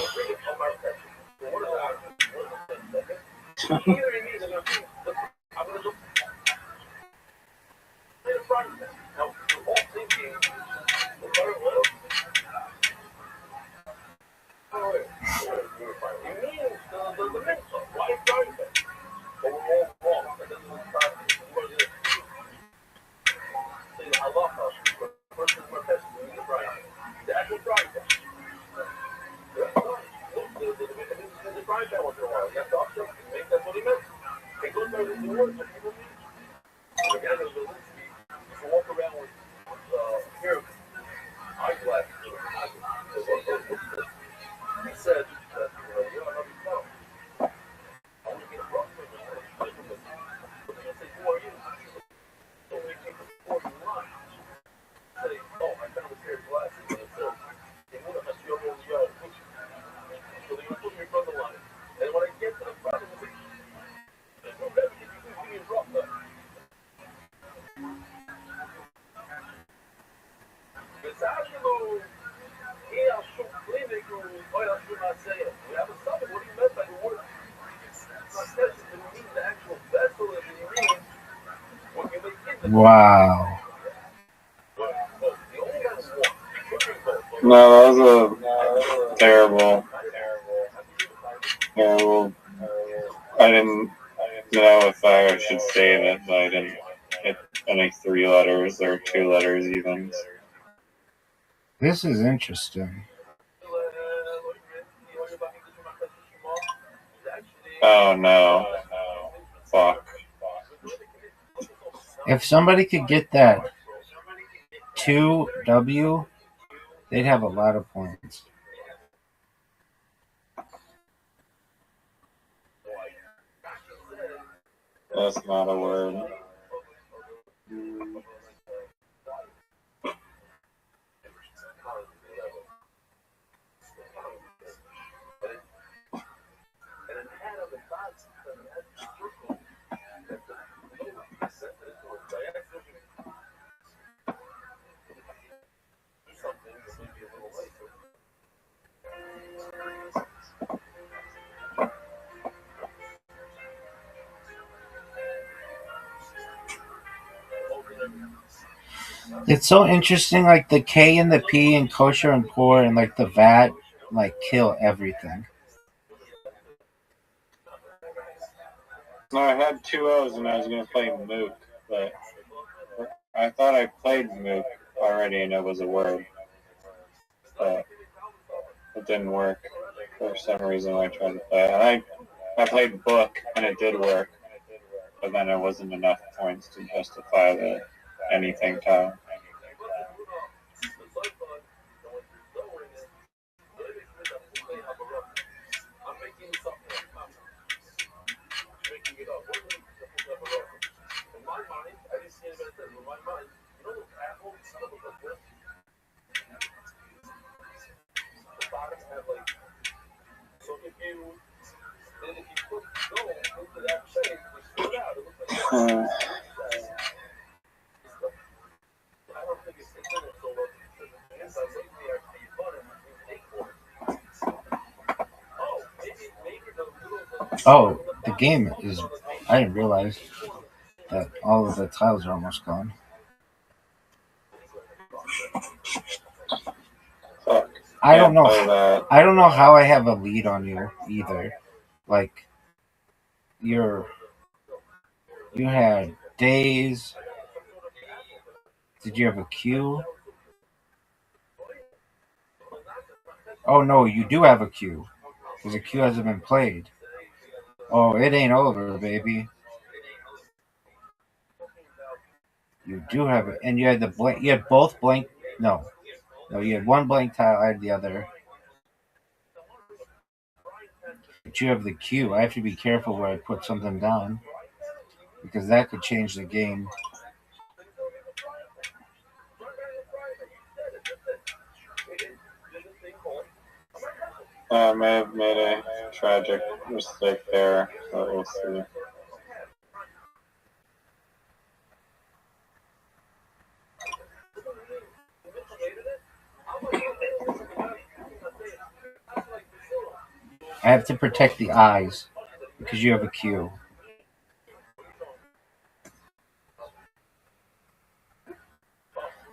Wow. No, that was a terrible. I didn't know if I should save it, but I didn't hit any 3 letters or 2 letters even. This is interesting. Oh no. Fuck. If somebody could get that 2W, they'd have a lot of points. That's not a word. It's so interesting, like the K and the P and kosher and poor and like the VAT, like kill everything. No, I had 2 O's and I was going to play Mook, but I thought I played Mook already and it was a word. But it didn't work for some reason when I tried to play it. And I played Book and it did work, but then it wasn't enough points to justify the anything time. Oh, the game is. I didn't realize that all of the tiles are almost gone. I don't know. I don't know how I have a lead on you either. Like you had days. Did you have a queue? Oh no, you do have a queue because the queue hasn't been played. Oh, it ain't over, baby. You do have it, and you had the blank. You had both blank. No, you had one blank tile. I had the other. But you have the queue. I have to be careful where I put something down because that could change the game. I may have made a tragic mistake there, so we'll see. I have to protect the eyes because you have a queue.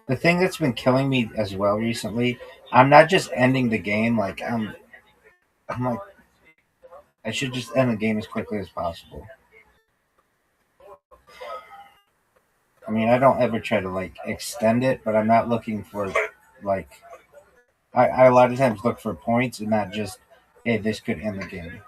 The thing that's been killing me as well recently, I'm not just ending the game. Like I'm like, I should just end the game as quickly as possible. I mean, I don't ever try to like extend it, but I'm not looking for like. I a lot of times look for points and not just, hey, this could end the game.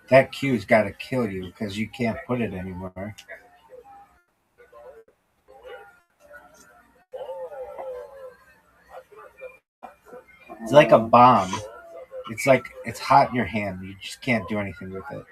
That queue's got to kill you because you can't put it anywhere. It's like a bomb. It's like it's hot in your hand. You just can't do anything with it.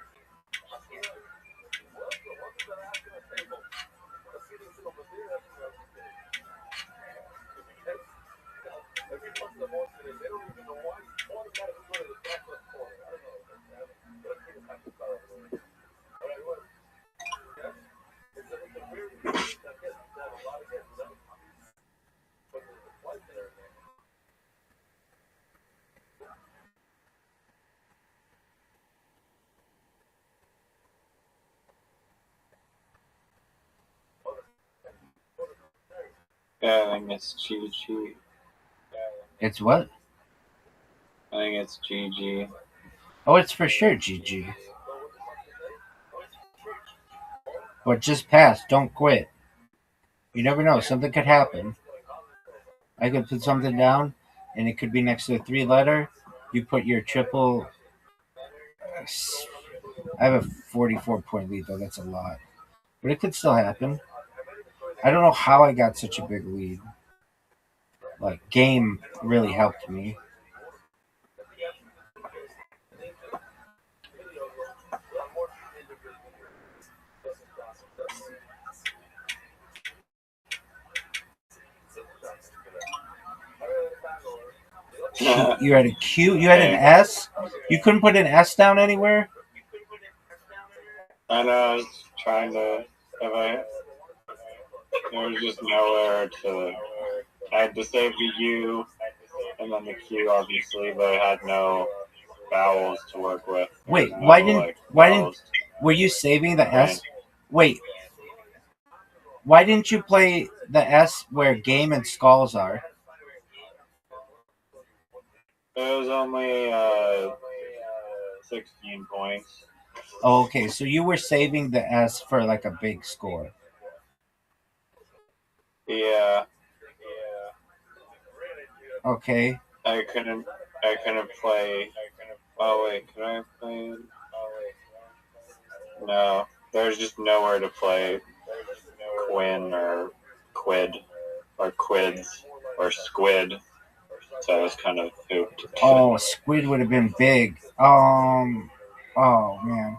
Yeah, I think it's GG. It's what? I think it's GG. Oh, it's for sure GG. But just pass. Don't quit. You never know. Something could happen. I could put something down, and it could be next to a 3-letter. You put your triple. I have a 44-point lead, though. That's a lot. But it could still happen. I don't know how I got such a big lead. Like, game really helped me. You had a Q? You had an S? You couldn't put an S down anywhere? I know, I was trying to. There was just nowhere to. I had to save the U and then the Q, obviously, but I had no vowels to work with. Wait, No, why didn't? Were you saving the S? Wait, why didn't you play the S where game and skulls are? It was only 16 points. Oh, okay, so you were saving the S for like a big score. Yeah. Okay. I couldn't play. Oh wait, can I play? No, there's just nowhere to play Quinn or Quid or Quids or Squid. So I was kind of hooped. Oh, Squid would have been big. Oh man.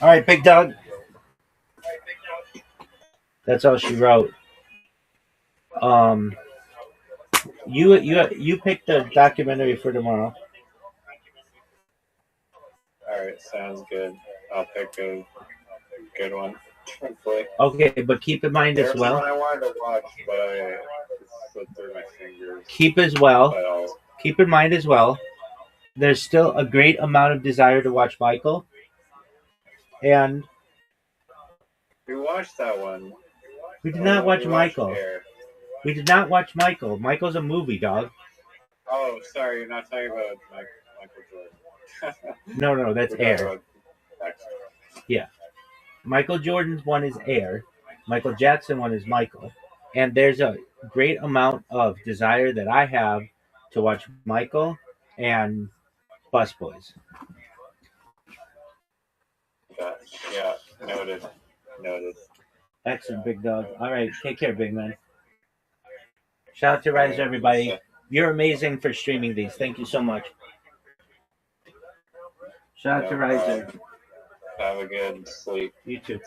All right, Big Doug. That's all she wrote. You picked the documentary for tomorrow. All right, sounds good. I'll pick a good one. Okay, but keep in mind as There's well. one I wanted to watch, but I slipped through my fingers. Keep in mind as well. There's still a great amount of desire to watch Michael, and We watched that one. we did not watch We watched Michael. Air. We did not watch Michael. Michael's a movie, dog. Oh, sorry, you're not talking about Michael Jordan. No, that's Air. Yeah. Michael Jordan's one is Air. Michael Jackson one is Michael. And there's a great amount of desire that I have to watch Michael and Busboys. Yeah, noted. Excellent, big dog. All right, take care, big man. Shout out to Riser, everybody. You're amazing for streaming these. Thank you so much. Shout out to Riser. Have a good sleep. You too.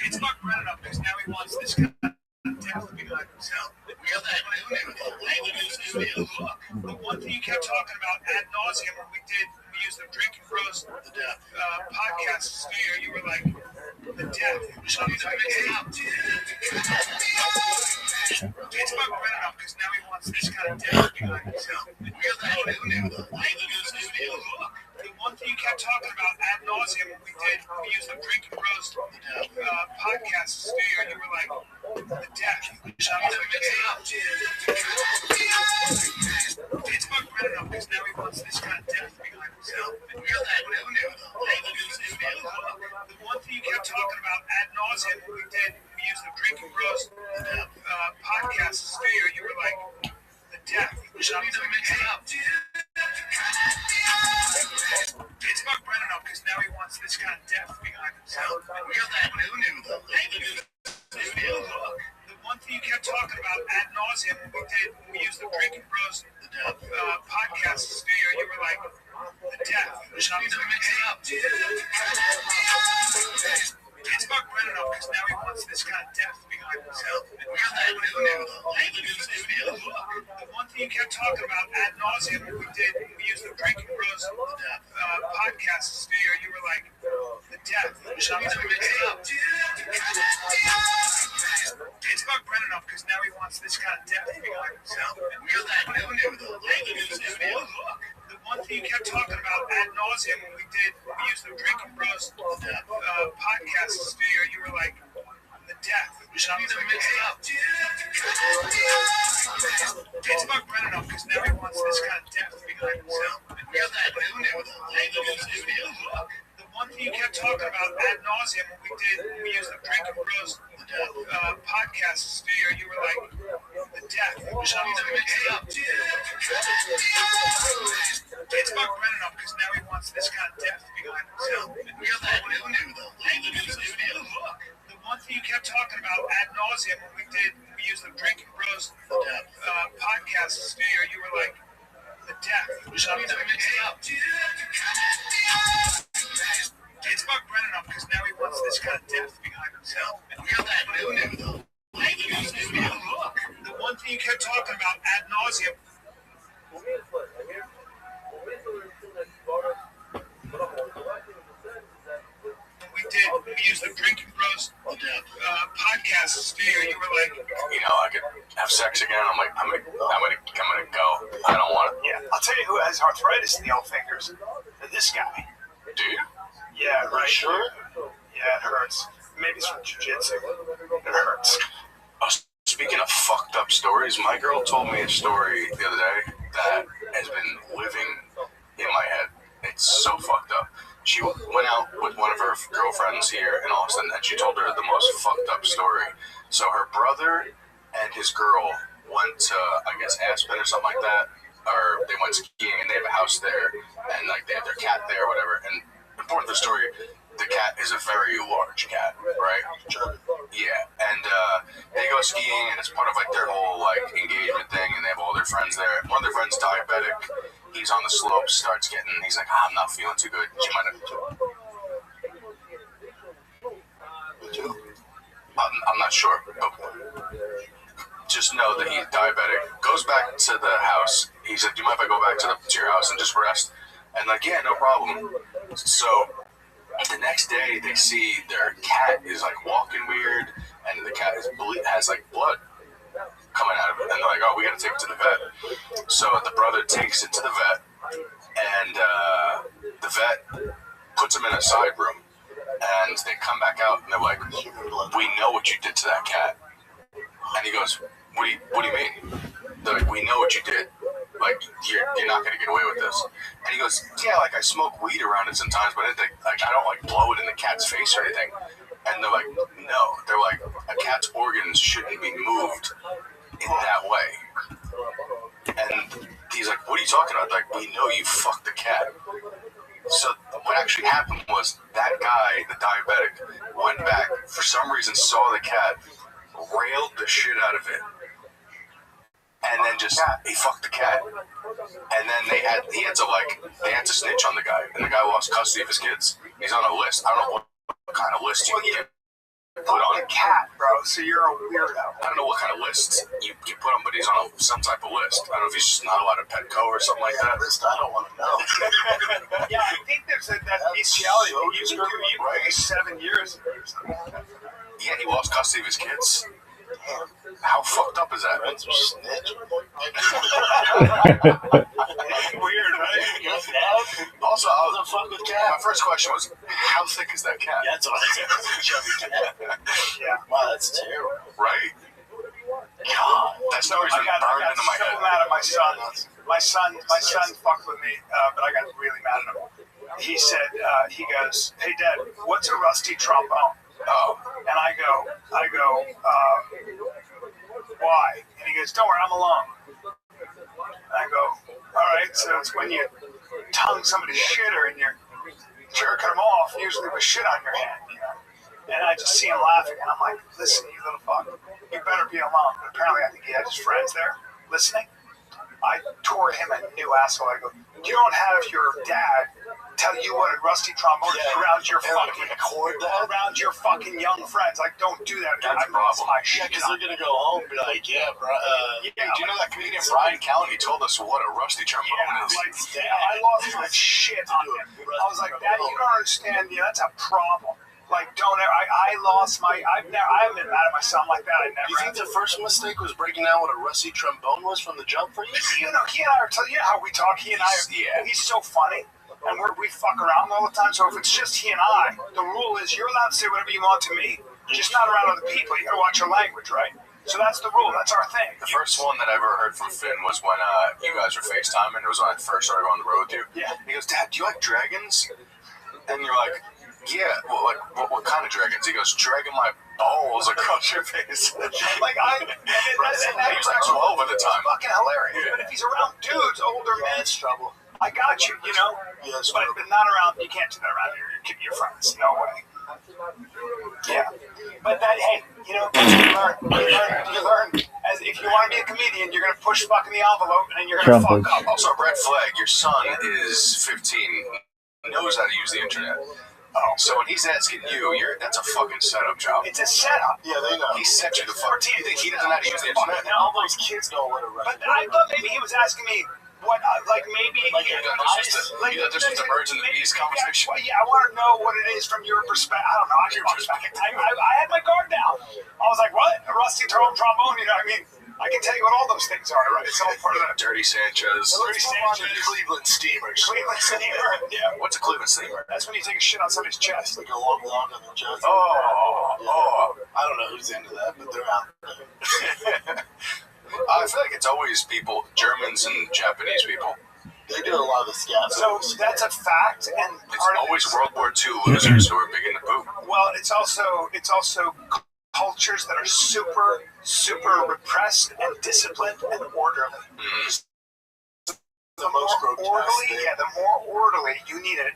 It's not red enough because now he wants this guy to be like himself. We got that new look. The one thing you kept talking about ad nauseum when we used the Drinking Bros podcast sphere, you were like, the death. It's not red enough because now he wants this kind of death to be like himself. We got that new look. The one thing you kept talking about ad nauseum when we used the Drinking Bros podcast sphere, you were like, the death. It's not red enough because now he wants this kind of death to be like himself. We got that new look. The one thing you kept talking about ad nauseum when we used the Drinking Bros podcast sphere, you were like, the death. It's not It's not red enough because now he wants this kind of death to be like himself. We got that new look. The one thing you kept talking about ad nauseum when we used the Drinking Bros podcast sphere, you were like, the death. It's not It's not red enough because now he wants this kind of death to be like himself. We got that new look. The one thing you kept talking about ad nauseum when we used the Drinking Bros podcast sphere, you were like, the death. It's not red enough because now he wants this kind of death to be like himself. We got that new look. The one thing you kept talking about ad nauseum when we used the Drinking Bros podcast sphere, you were like, the death. It's not red enough because now he wants this kind of death to be like himself. We got that new look. The one thing you kept talking about ad nauseum when we used the Drinking Bros podcast studio, you were like, the death. It's about Brennan up because now he wants this kind of depth behind himself. We got that new though. Look, the one thing you kept talking about ad nauseum when we used the Drinking Bros podcast studio, you were like, the death. It's about Brennan up because now he wants this kind of depth behind himself. We got that new though. Look, the one thing you kept talking about ad nauseum. We used the Drinking Bros podcast studio. You were like, you know, I could have sex again. I'm like, I'm gonna go. I don't want it. Yeah, I'll tell you who has arthritis in the old fingers. This guy. Do you? Yeah, right. Sure. Yeah, it hurts. Maybe it's from jiu-jitsu. It hurts. Speaking of fucked up stories, my girl told me a story the other day that has been living in my head. It's so fucked up. She went out with one of her girlfriends here in Austin, and she told her the most fucked up story. So her brother and his girl went to, I guess, Aspen or something like that, or they went skiing, and they have a house there, and like they have their cat there or whatever. And important to the story, the cat is a very large cat, right? Sure. Yeah, and they go skiing, and it's part of like their whole like engagement thing, and they have all their friends there. One of their friends diabetic. He's on the slopes, he's like, I'm not feeling too good. She might have. I'm not sure, but just know that he's diabetic. Goes back to the house. He said, do you mind if I go back to your house and just rest? And like, yeah, no problem. So the next day, they see their cat is like walking weird, and the cat has like blood coming out of it, and they're like, oh, we gotta take it to the vet. So the brother takes it to the vet, and the vet puts him in a side room, and they come back out, and they're like, we know what you did to that cat. And he goes, what do you mean? They're like, we know what you did. Like, you're not gonna get away with this. And he goes, yeah, like I smoke weed around it sometimes, but I don't like blow it in the cat's face or anything. And they're like, no. They're like, a cat's organs shouldn't be moved in that way. And he's like, what are you talking about? Like, we know you fucked the cat. So what actually happened was that guy, the diabetic, went back, for some reason saw the cat, railed the shit out of it, and then he fucked the cat. And then they had to snitch on the guy, and the guy lost custody of his kids. He's on a list. I don't know what kind of list you get put on. A cat, bro, so you're a weirdo. I don't know what kind of list you put him, but he's on some type of list. I don't know if he's just not allowed to Petco or something like that. List, I don't want to know. Yeah, I think there's that bestiality. You can do 7 years. Yeah, he lost custody of his kids. How fucked up is that? That's a snitch. Weird, right? Also, my first question was, how thick is that cat? Yeah, that's what I said. Chubby cat. Yeah. Wow, that's terrible. Right? God, that story's been burned into my head. Mad at my son. My son fucked with me, but I got really mad at him. He said, he goes, hey, Dad, what's a rusty trombone? Oh. And I go, why? And he goes, don't worry, I'm alone. And I go, all right, so it's when you tongue somebody's shitter and you're jerking them off, usually with shit on your hand, you know? And I just see him laughing, and I'm like, listen, you little fuck, you better be alone. But apparently I think he had his friends there listening. I tore him a new asshole. I go, you don't have your dad tell you what a rusty trombone is around your your fucking young friends. Like, don't do that. That's a problem. Yeah, because they're gonna go home and be like, yeah, bro. Do you know that comedian Brian Callen? He told us what a rusty trombone is. Like, I lost my shit on him. I was like, Dad, you don't understand. Yeah, that's a problem. Like, don't ever. I lost my. I haven't been mad at my son like that. I never. You think the first mistake was breaking down what a rusty trombone was from the jump for you? You know, he and I are telling you how we talk. He and I. He's so funny. And we fuck around all the time, so if it's just he and I, the rule is you're allowed to say whatever you want to me, just not around other people. You gotta watch your language, right? So that's the rule, that's our thing. The first one that I ever heard from Finn was when you guys were FaceTiming. It was when I first started going on the road with you. Yeah. He goes, Dad, do you like dragons? And you're like, Yeah, well, like, what kind of dragons? He goes, dragging my balls across your face. Like, He was like 12 at the time. fucking hilarious. Yeah. But if he's around dudes, older men, trouble. I got you, you know? Yes, but not around, you can't do that around your friends. No way. Yeah. But that, hey, you know, you learn. As if you want to be a comedian, you're going to push fucking the envelope and then you're going to fuck up. Also, red flag, your son is 15, knows how to use the internet. Oh, so when he's asking you, that's a fucking setup job. It's a setup. Yeah, they know. He set you the fuck. You think he doesn't know how to use the internet? All those kids know what a But I thought maybe he was asking me what, like maybe... Like, you thought this was the birds and the bees conversation? Well, yeah, I want to know what it is from your perspective. I don't know. I had my guard down. I was like, what? A rusty trombone, you know what I mean? I can tell you what all those things are, right? It's all part of that. Dirty Sanchez. Cleveland Steamers. Cleveland Steamer, yeah. What's a Cleveland Steamer? That's when you take a shit on somebody's chest. Like a long on the chest. Oh. I don't know who's into that, but they're out there. I feel like it's always people, Germans and Japanese people. They do a lot of the scabs. So that's a fact, and it's always World War II losers who are big into poop. Well, it's also cultures that are super repressed and disciplined and orderly. The more orderly, the more orderly you need it.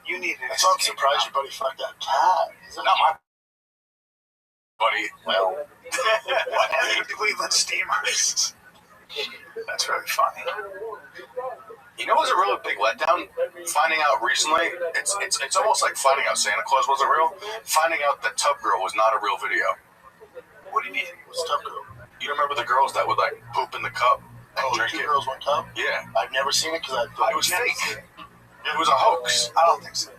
So I'm surprised your buddy fucked that cat. Not my buddy. Well, what happened to Cleveland Steamers? That's really funny. You know, it was a really big letdown. Finding out recently, it's almost like finding out Santa Claus wasn't real. Finding out that Tub Girl was not a real video. What do you mean? What's Tub Girl? You remember the girls that would like poop in the cup and drink Two it? Girls, One Cup? Yeah. I've never seen it because it was fake. It was a hoax. I don't think so.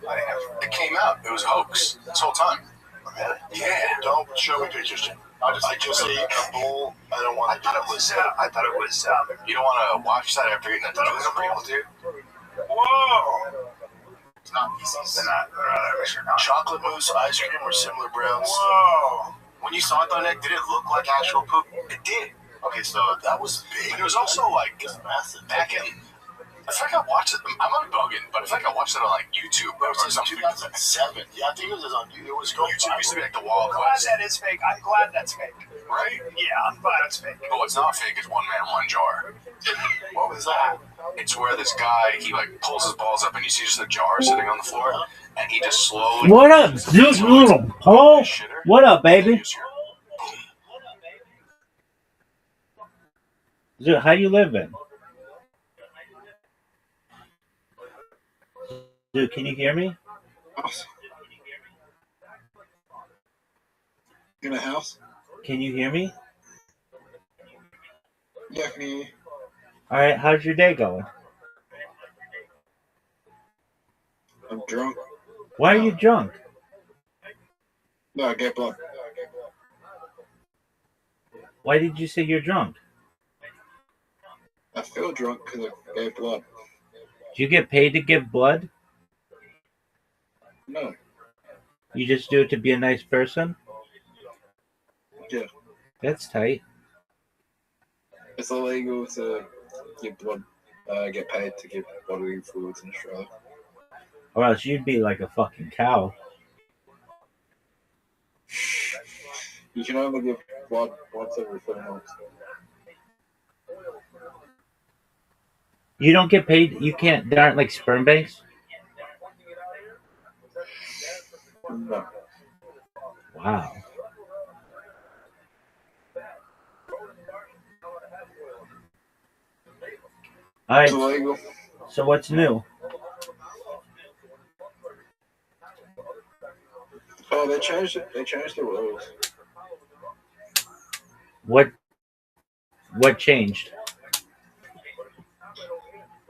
It came out. It was a hoax this whole time. Really? Yeah. Don't show me pictures, Jim. I just ate a bowl. I don't want to. I thought it was. You don't want to watch that after eating that. I thought it was a bowl, dude. Whoa. It's not pieces. They're not. Chocolate mousse, ice cream, or similar browns. Whoa. When you saw it though, Nick, did it look like actual poop? It did. Okay, so that was big. But it was also like massive. Back in. I feel like I watched it. I'm not bugging, but I feel like I watched it on like YouTube or something. 2007. Yeah, I think it was on YouTube. It was going YouTube used to be like the Wild I'm glad West. that is fake. I'm glad that's fake. Right? Yeah, I'm glad it's fake. But what's not fake is One Man, One Jar. What was that? It's where this guy, he like pulls his balls up and you see just a jar sitting on the floor and he just slowly... What up, dude, little Paul? What up, baby? Dude, how you living? Dude, can you hear me? In a house? Can you hear me? Yeah, can you? Alright, how's your day going? I'm drunk. Why are you drunk? No, I get blood. Why did you say you're drunk? I feel drunk because I gave blood. Do you get paid to give blood? No. You just do it to be a nice person? Yeah. That's tight. It's illegal to give blood, get paid to give bodily fluids in Australia. Or else you'd be like a fucking cow. You can only give blood once every 3 months. You don't get paid? You can't, there aren't like sperm banks? No. Wow. Alright. It's illegal. So what's new? Oh, they changed it. They changed the rules. What changed?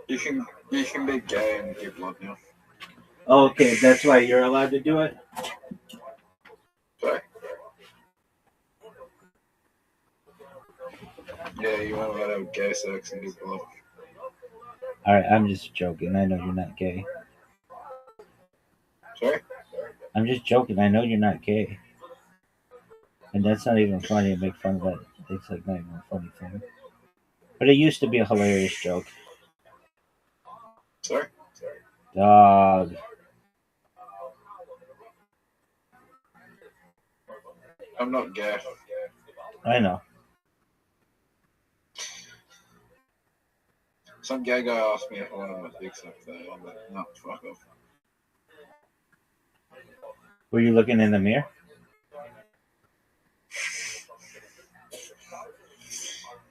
You can be gay and give blood now. Oh, okay, that's why you're allowed to do it? Sorry? Yeah, you weren't allowed to have gay sex and give blood. Alright, I'm just joking. I know you're not gay. Sorry? I'm just joking. I know you're not gay. And that's not even funny to make fun of that. It's like not even a funny thing. But it used to be a hilarious joke. Sorry? Dog. I'm not gay. I know. Some gay guy asked me if I wanted my dick sucked today. I'm like, no, fuck off. Were you looking in the mirror?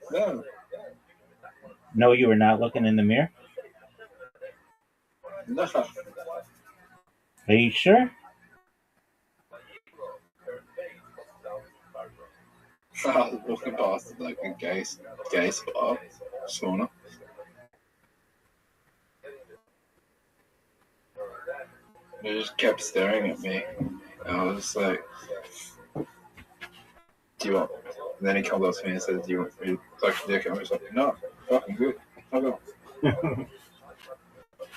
No. No, you were not looking in the mirror? No. Are you sure? I was walking past like a gay spot, sauna. They just kept staring at me. I was just like, do you want? And then he comes up to me and says, do you want me to suck your dick? I was like, no, fucking good. Fuck off.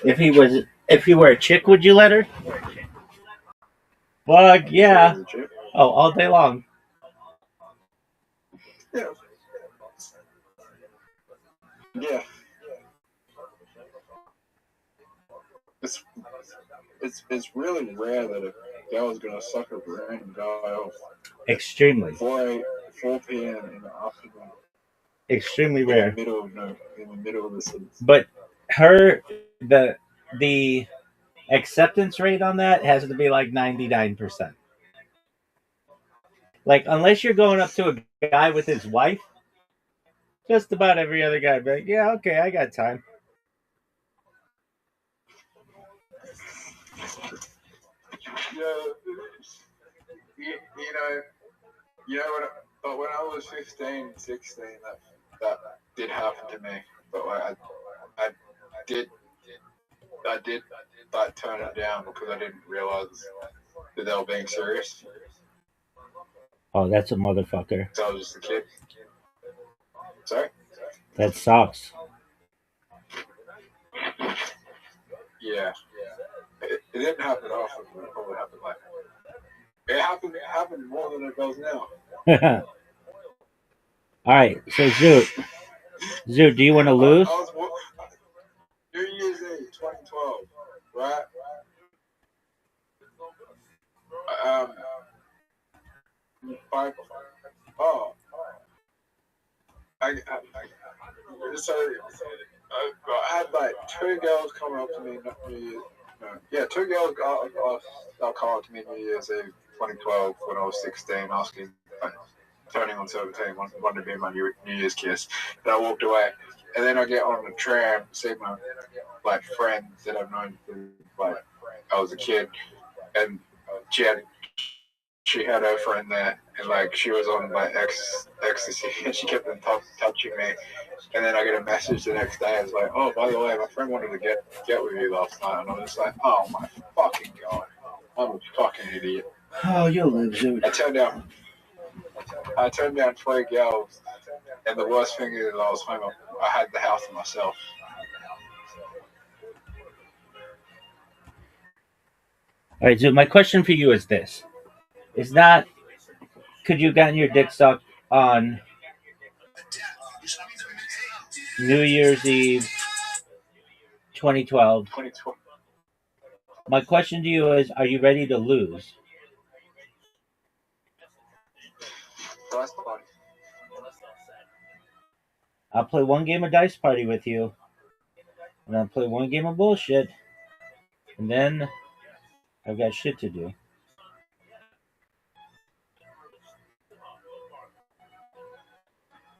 If he were a chick, would you let her? Fuck yeah. Oh, all day long. Yeah. Yeah. It's really rare that a girl's gonna suck a random guy off. Extremely. 4 p.m. in the afternoon. Extremely rare. In the middle of the city. But the acceptance rate on that has to be like 99%. Like, unless you're going up to a guy with his wife, just about every other guy would be like, yeah, okay, I got time. You know what? But when I was 15, 16, that did happen to me. But like, I did like turn it down because I didn't realize that they were being serious. Oh, that's a motherfucker. So I was just a kid. Sorry? That sucks. Yeah. It didn't happen often. It probably happened like it happened more than it does now. All right, so Zoot, do you want to lose? New Year's Eve, 2012, right? I had like two girls coming up to me New Year's. Yeah, two girls got come up to me New Year's Eve 2012 when I was 16, asking, turning on 17, wanted to be my New Year's kiss. And I walked away. And then I get on the tram, see my like friends that I've known since like I was a kid, and she had her friend there, and like she was on like ecstasy, and she kept on touching me. And then I get a message the next day. It's like, oh, by the way, my friend wanted to get with you last night, and I was just like, oh my fucking god, I'm a fucking idiot. Oh, you'll live, Zoot. I turned down 3 girls, and the worst thing is I was home. I had the house to myself. All right, Zoot, my question for you is this. Is not, could you have gotten your dick sucked on New Year's Eve 2012? My question to you is, are you ready to lose? I'll play one game of Dice Party with you, and I'll play one game of bullshit, and then I've got shit to do.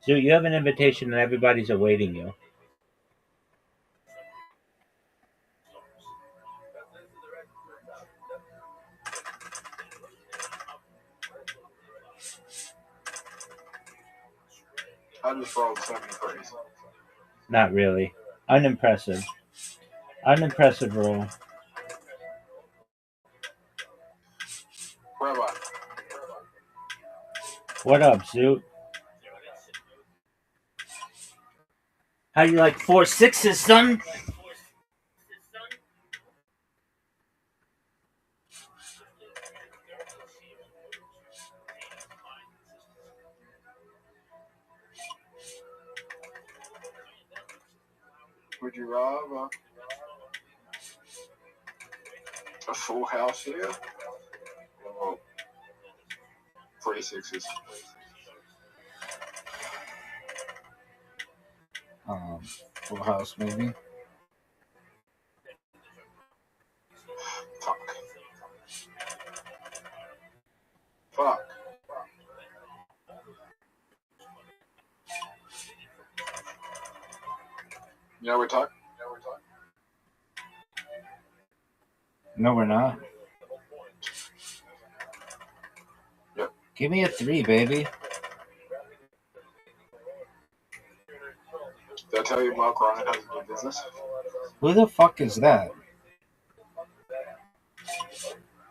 So you have an invitation, and everybody's awaiting you. I just rolled so many threes. Not really. Unimpressive. Unimpressive roll. Rabbi. What up, Zoot? How you like 4 6s, son? Would you rather a full house here or 46ers. Full House, maybe. Fuck. Yeah, we're talking. No, we're not. Yep. Give me a 3, baby. Did I tell you Mark Ryan has a new business? Who the fuck is that?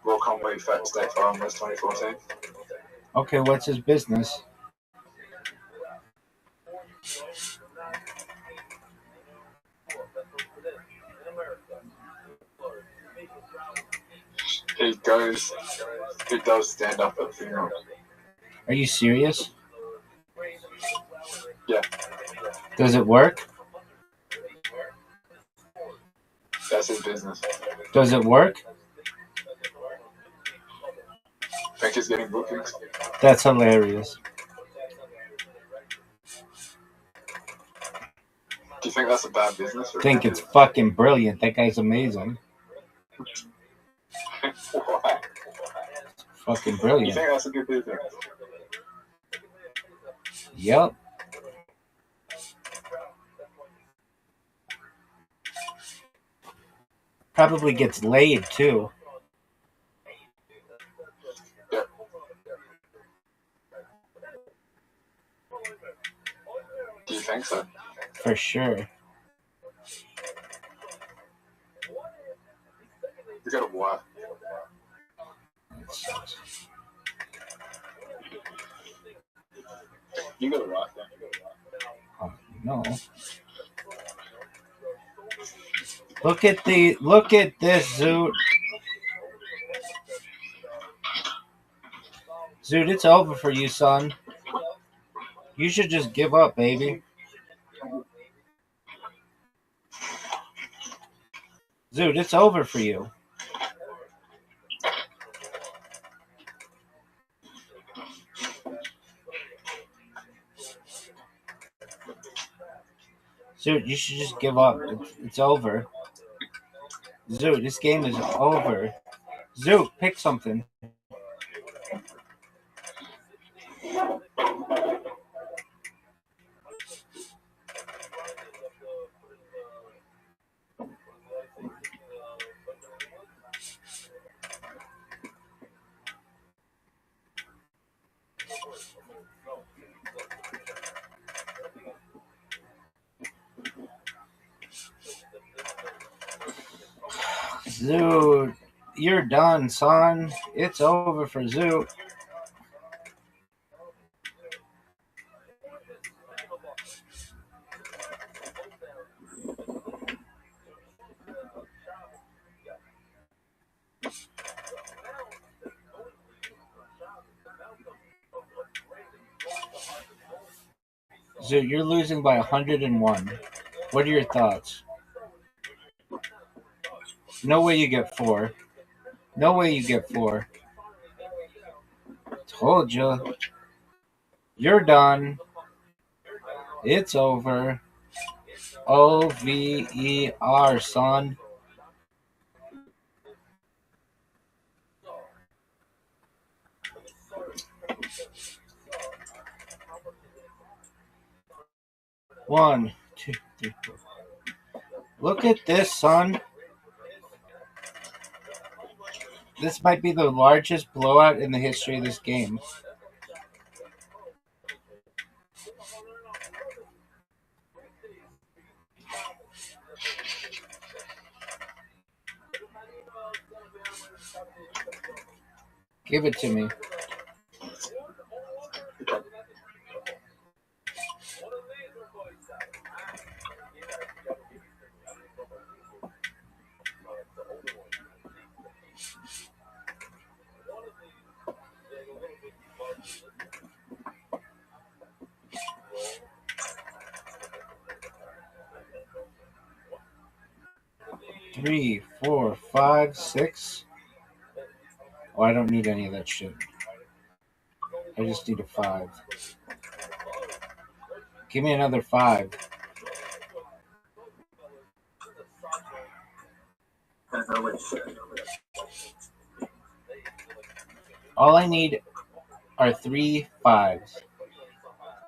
Royal Conway Fat State Farm West 2014. Okay, what's his business? He does stand up at funerals. Are you serious? Yeah, Does it work? that's his business. Does it work? I think he's getting bookings. That's hilarious. Do you think that's a bad business? I think it's fucking brilliant. That guy's amazing. Why? Fucking You brilliant. think that's a good business? Yep. Probably gets laid too. Yep. Do you think so? For sure. You got a wife. You got a wife, then. No. Look at this, Zoot. Zoot, it's over for you, son. You should just give up, baby. Zoot, it's over for you. Zoot, you should just give up. It's over. Zoot, this game is over. Zoot, pick something. Zoot, you're done, son. It's over for Zoot. Zoot, you're losing by 101. What are your thoughts? No way you get 4. No way you get 4. Told you. You're done. It's over. OVER, son. One, 2, 3, 4. Look at this, son. This might be the largest blowout in the history of this game. Give it to me. Three, 4, 5, 6. Oh, I don't need any of that shit. I just need a 5. Give me another 5. All I need are 3 5s.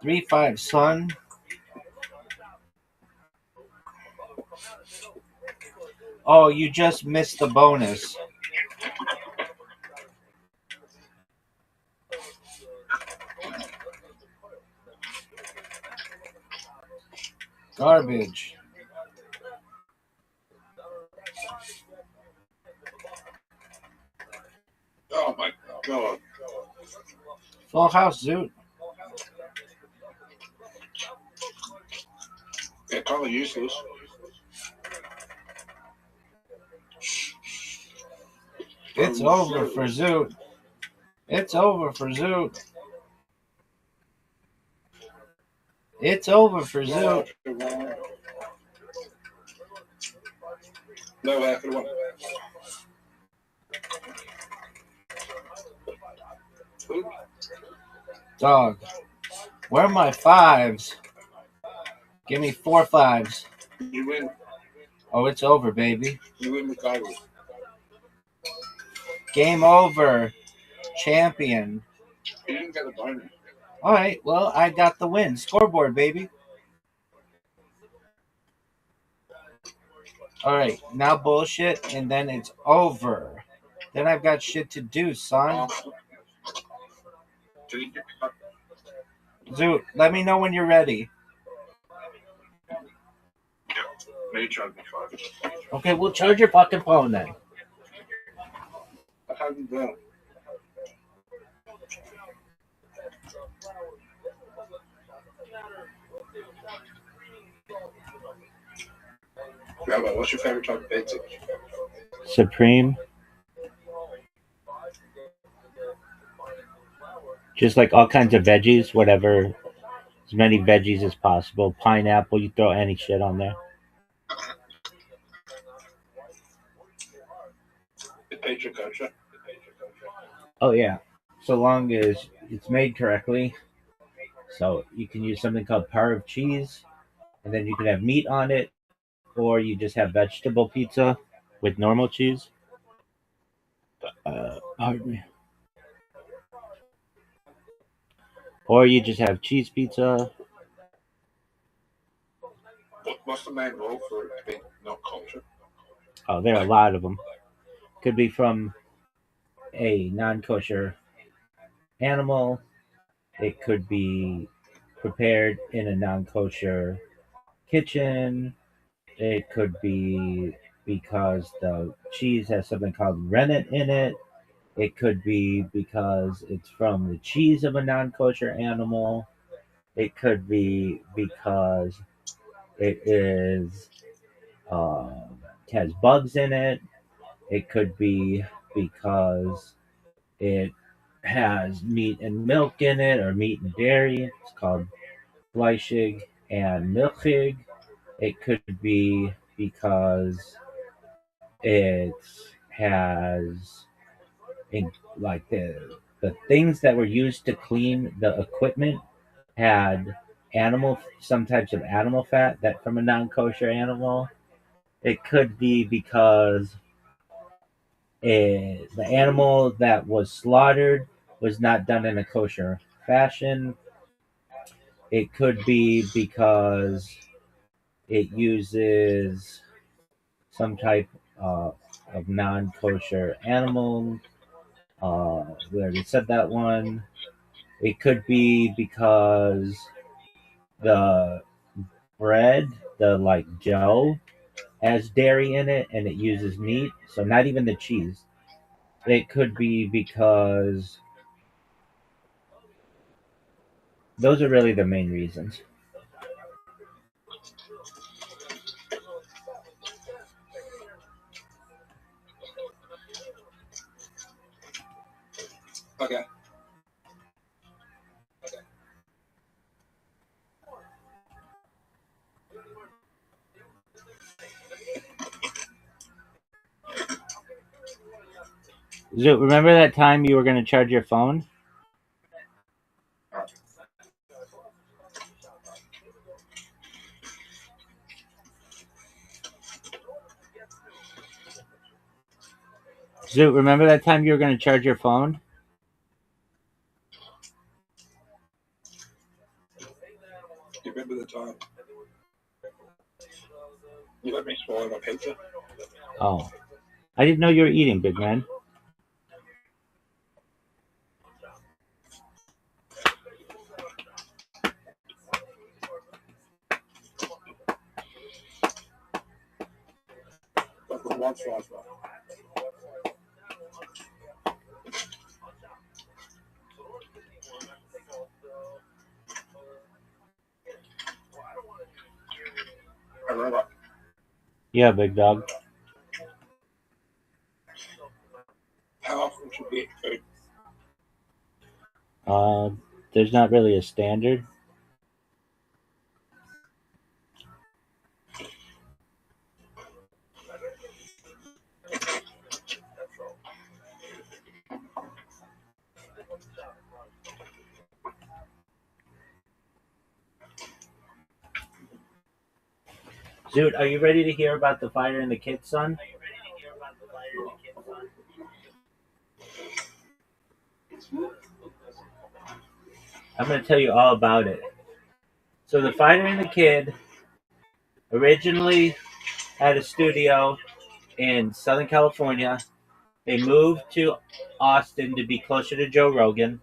3 5s, son. Oh, you just missed the bonus. Garbage. Oh my god. Full house, Zoot. Yeah, totally useless. It's over for Zoot. It's over for Zoot. It's over for Zoot. No, after one. Dog. Where are my 5s? Give me 4 5s. You win. Oh, it's over, baby. You win McCarthy. Game over. Champion. You didn't get the bonus. All right, well, I got the win. Scoreboard, baby. All right, now bullshit, and then it's over. Then I've got shit to do, son. Zoot, let me know when you're ready. Maybe charge me 5. Okay, we'll charge your fucking phone then. I haven't done. Rabbi, what's your favorite type of pizza? Supreme. Just like all kinds of veggies, whatever, as many veggies as possible. Pineapple, you throw any shit on there. The pizza kosher. Oh yeah, so long as it's made correctly. So you can use something called par of cheese, and then you can have meat on it, or you just have vegetable pizza with normal cheese. Pardon me. Or you just have cheese pizza. What's the main rule for it to be not kosher? Oh, there are a lot of them. Could be from a non-kosher animal. It could be prepared in a non-kosher kitchen. It could be because the cheese has something called rennet in it. It could be because it's from the cheese of a non-kosher animal. It could be because it is has bugs in it. It could be because it has meat and milk in it, or meat and dairy. It's called Fleischig and Milchig. It could be because it has like the things that were used to clean the equipment had some types of animal fat that from a non-kosher animal. It could be because the animal that was slaughtered was not done in a kosher fashion. It could be because it uses some type of non-kosher animal. We already said that one. It could be because the bread, the like dough, has dairy in it and it uses meat, so not even the cheese. It could be because those are really the main reasons. Okay. Zoot, remember that time you were going to charge your phone? Zoot, remember that time you were going to charge your phone? You remember the time you let me swallow my pizza? Oh. I didn't know you were eating, big man. Yeah, big dog. How often should we eat food? There's not really a standard. Zoot, are you ready to hear about the fire in the kid's son? I'm going to tell you all about it. So the fighter and the kid originally had a studio in Southern California. They moved to Austin to be closer to Joe Rogan.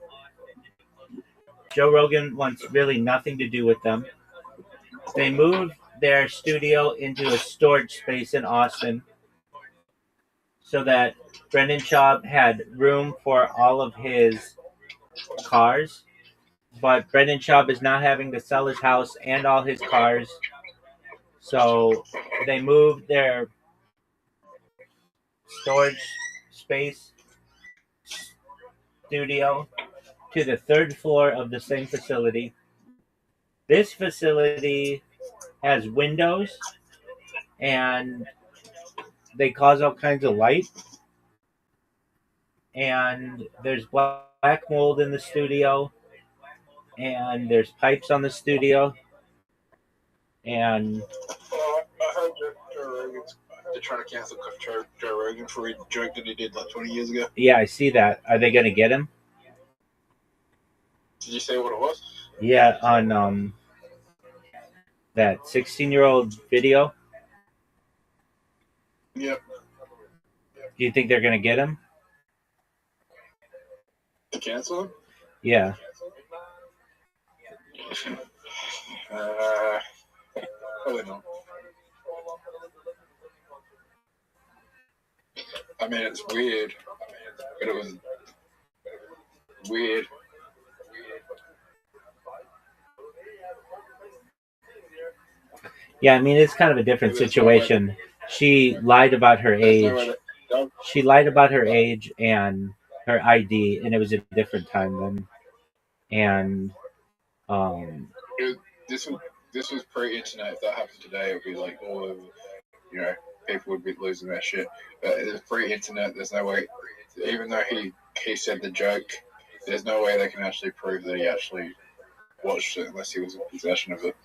Joe Rogan wants really nothing to do with them. They moved their studio into a storage space in Austin so that Brendan Schaub had room for all of his cars. But Brendan Schaub is now having to sell his house and all his cars. So they moved their storage space studio to the third floor of the same facility. This facility has windows and they cause all kinds of light. And there's black mold in the studio. And there's pipes on the studio. And I heard they're trying to cancel Joe Rogan for a joke that he did like 20 years ago. yeah, I see that. Are they going to get him? Did you say what it was? Yeah, on that 16-year-old video. Yep. Do you think they're going to get him? To cancel him? Yeah. Probably not. I mean, it's weird, but it was weird. Yeah, I mean, it's kind of a different situation. She lied about her age. She lied about her age and her ID, and it was a different time then. And This was pre-internet. If that happened today, it would be like all over. You know, people would be losing their shit. But it was pre-internet. There's no way. Even though he said the joke, there's no way they can actually prove that he actually watched it unless he was in possession of it.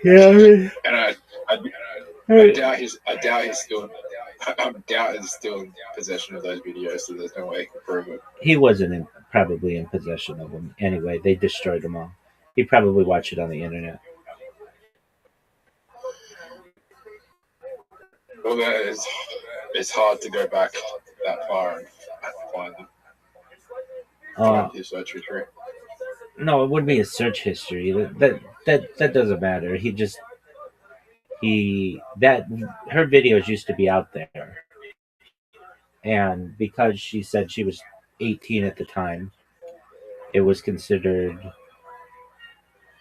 yeah, And I doubt he's still in possession of those videos, so there's no way he can prove it. he wasn't probably in possession of them anyway. They destroyed them all. He probably watched it on the internet. Well, it's hard to go back that far and find them. His search history. No, it wouldn't be his search history. That doesn't matter. Her videos used to be out there, and because she said she was 18 at the time, it was considered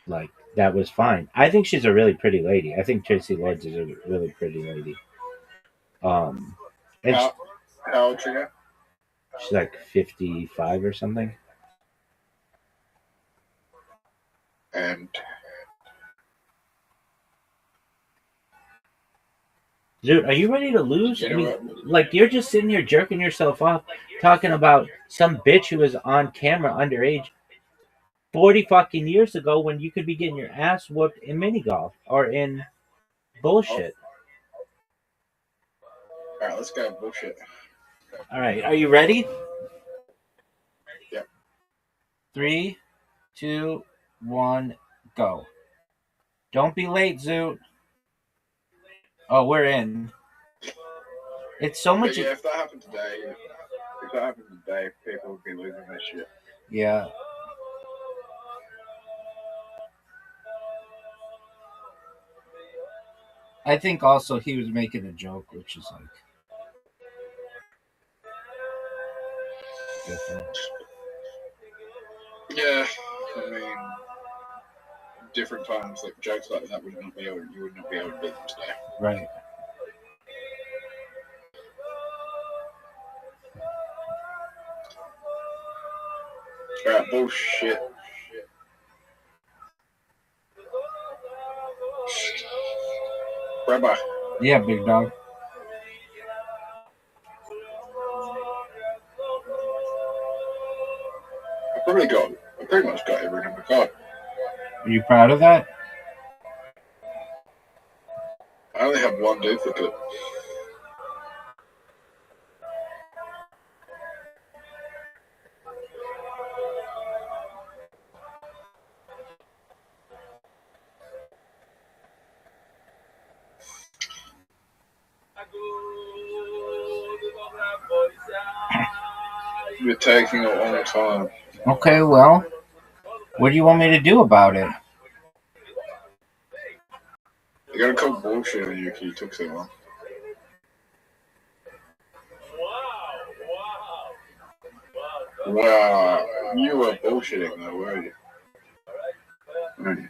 like that was fine. I think she's a really pretty lady. I think Tracy Lords is a really pretty lady. And How old is she now? she's like 55 or something. And Dude, are you ready to lose? I mean, like, you're just sitting here jerking yourself off, talking about some bitch who was on camera underage 40 fucking years ago when you could be getting your ass whooped in mini golf or in bullshit. Alright, let's go bullshit. All right, are you ready? Yep. 3, 2, 1, go. Don't be late, Zoot. Oh, we're in. It's so much. But yeah, if that happened today, people would be losing their shit. Yeah. I think also he was making a joke, which is like different. Yeah, I mean, different times, like jokes like that you would not be able to do them today. Right. Alright, bullshit. Rabbi. Yeah, big dog. I pretty much got every number card. Are you proud of that? I only have one duplicate. You're taking a long time. Okay, well, what do you want me to do about it? You gotta call bullshit on you because you took so long. Wow, you were bullshitting though, weren't you?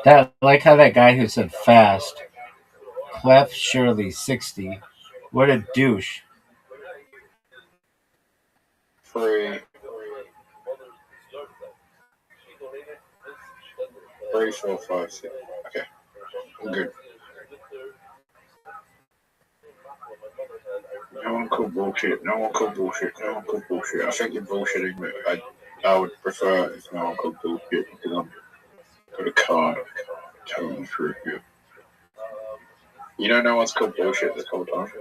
That like how that guy who said fast, Clef Shirley 60. What a douche. 3, 4, 5, 6. Okay, I'm good. No one call bullshit. I think you're bullshitting, but I would prefer if no one called bullshit because I'm got a card telling the truth here. You know no one's called bullshit this whole time.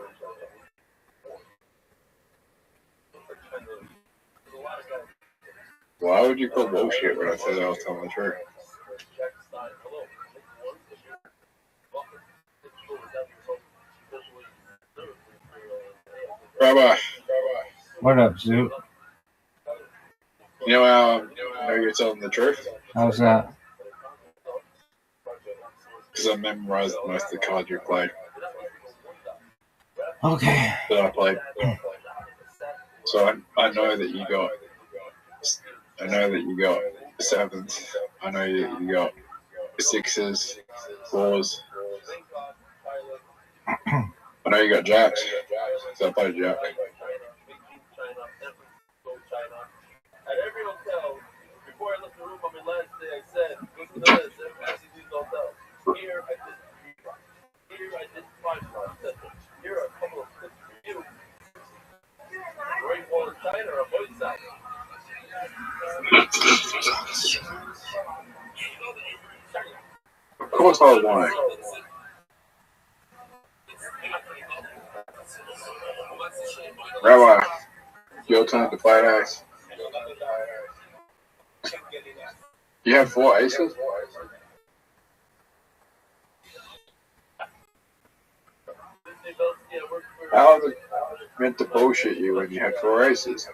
Why would you call bullshit when I said I was telling the truth? Rabbi. What up, Zoot? You know how I know you're telling the truth? How's that? Because I memorized most of the cards you played. Okay. That I played. So I know that you got. I know that you got 7s. I know that you got 6s, 4s. I know you got jacks. So I played jack. At every hotel, before I left the room on my last day, I said, listen to this, everybody sees these hotels. Here I did 3 blocks. Here I did 5 blocks, etc. Here are a couple of clips for you. Great Wall of China on both sides. Of course I was lying. Rabbi, your turn to play ace. You have 4 aces? How is it meant to bullshit you when you have 4 aces?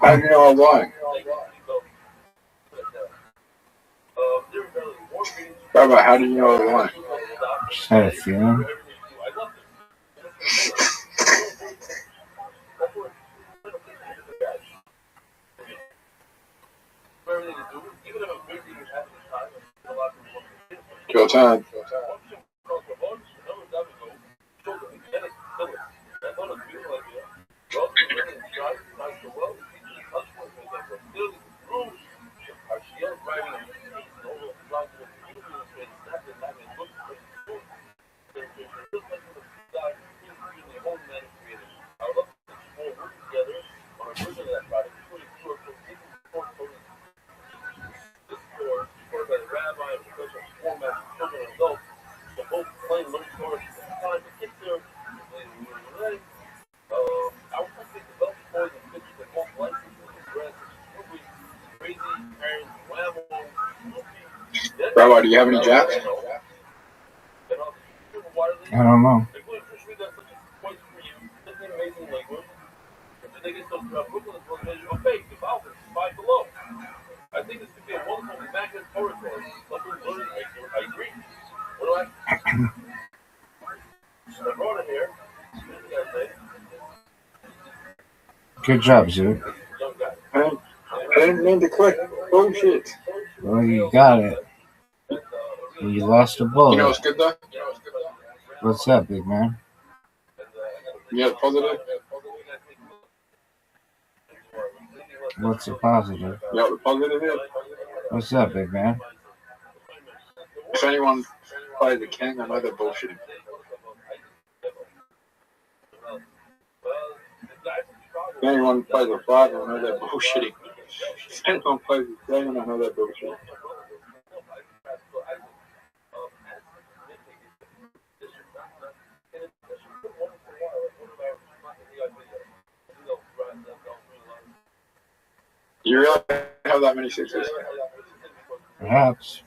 How do you know I'm lying? Rabbi, how do you know I'm lying? Just had a feeling. Your turn. Rabbi, do you have any jacks? I don't know. I think this could be a wonderful immaculate oratory. I agree. What do I brought it here. Good job, Zoo. I didn't mean to click bullshit. Well, you got it. You lost a bullet. You know what's good though? What's up, big man? Yeah, positive. What's a positive? Yeah, the positive is. What's up, big man? If anyone plays the king, I know they're bullshitting. If anyone plays a 5, I know they're bullshitting. If anyone plays a 7, I know they're bullshitting. Do you really have that many 6s? Perhaps.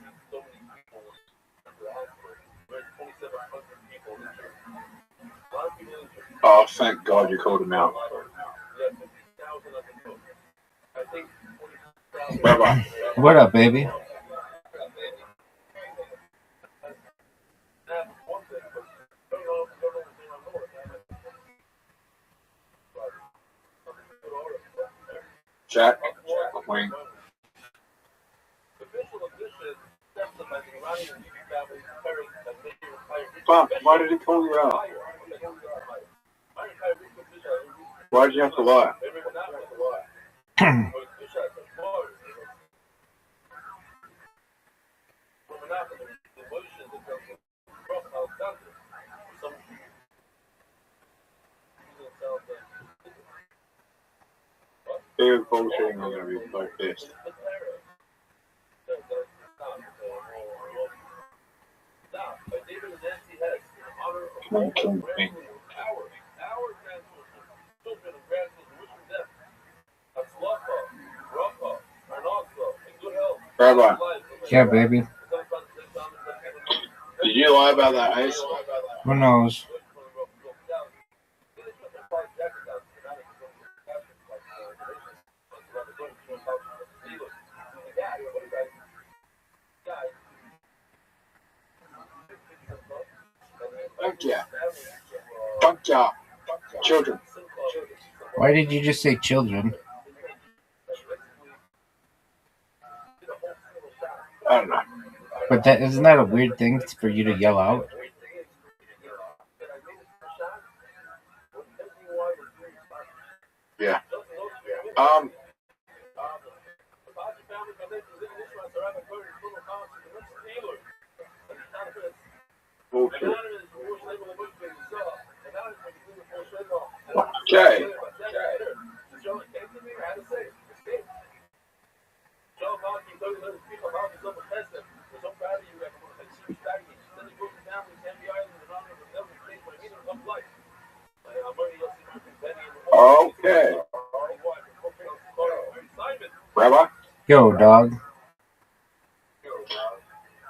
Oh, thank God you called him out. Rabbi. What up, baby? Jack, Queen. Fuck, why did he call you out? Why did you have to lie? He was bullshitting, I'm going to be so pissed. King. Rabbi. Yeah, baby. Did you lie about that ace? Who knows? Fuck yeah. Fuck yeah. Children. Why did you just say children? I don't know. But that isn't that a weird thing for you to yell out? Yeah. Bullshit. Okay. Okay. Rabbi? Yo, dog.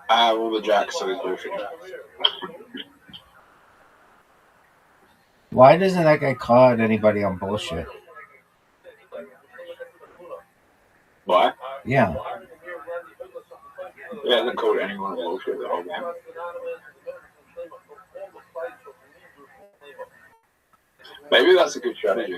I have all the jacks, so he's bullshit. Why doesn't that guy call out anybody on bullshit? Why? Yeah. He hasn't called anyone bullshit the whole game. Maybe that's a good strategy.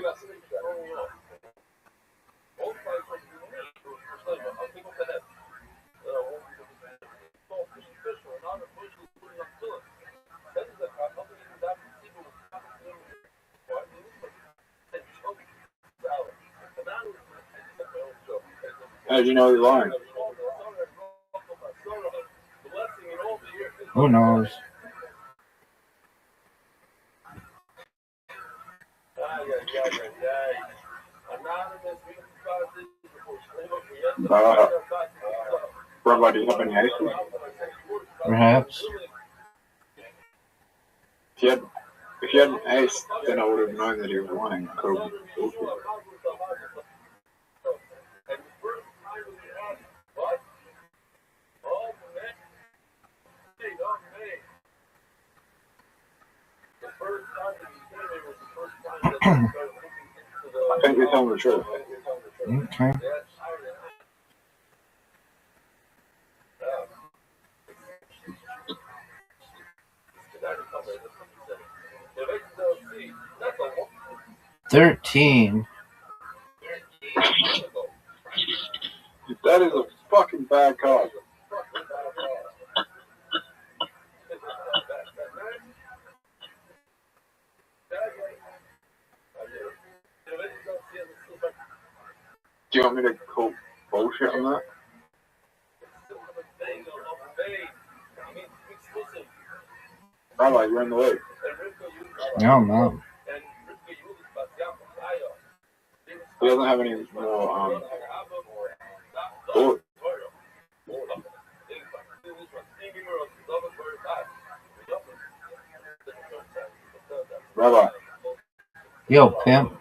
How do you know he's lying? Who knows? Rabbi, do you have any ice? Perhaps. If you had an ace, then I would have known that he was lying. Cool. I think you're telling the truth. Okay. $13. That is a fucking bad card. Do you want me to call bullshit on that? Rabbi, you're in the league. No. He doesn't have any more bullets. Rabbi. Yo, pimp.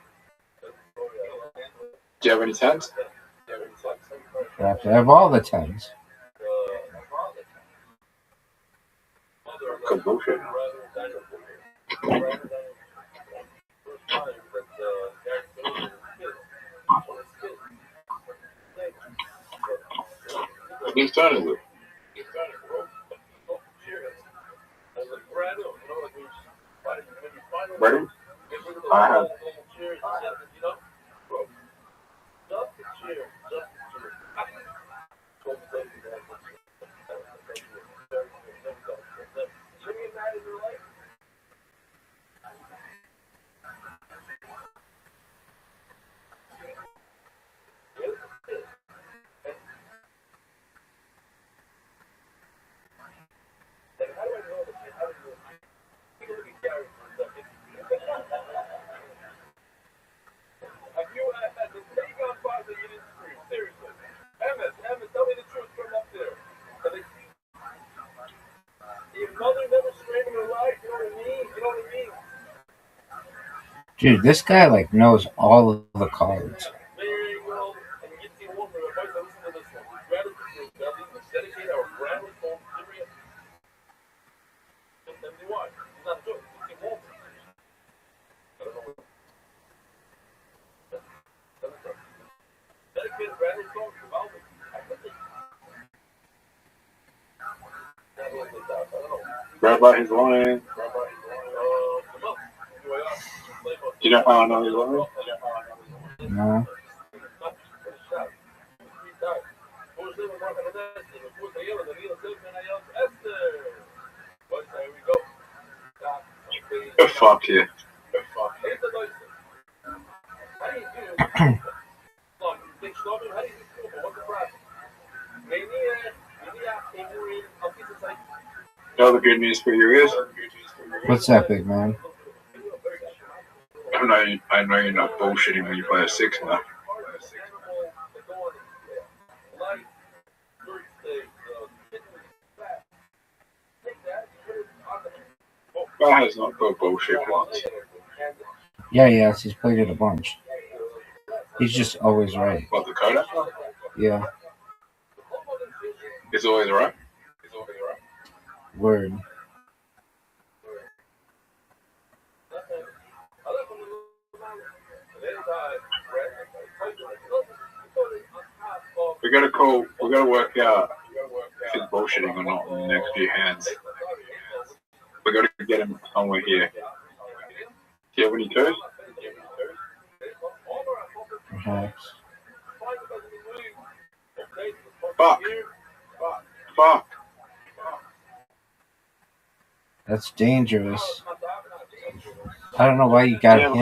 Do you have any tens? I have all the 10s. Good bullshit. Whose turn is it? Ready? I have. Dude, this guy like knows all of the cards. Rabbi, he's lying. You know how I know he's lying? No. Fuck you. You know the good news for you is? What's that, big man? I know you're not bullshitting when you play a 6 now. Guy has not put bullshit once. Yeah, yes, he's played it a bunch. He's just always right. What, the coder? Yeah. He's always right? Word. We gotta work out if he's bullshitting or not in the next few hands. We gotta get him somewhere here. Do you have any twos? Perhaps. Fuck. That's dangerous. I don't know why you got him.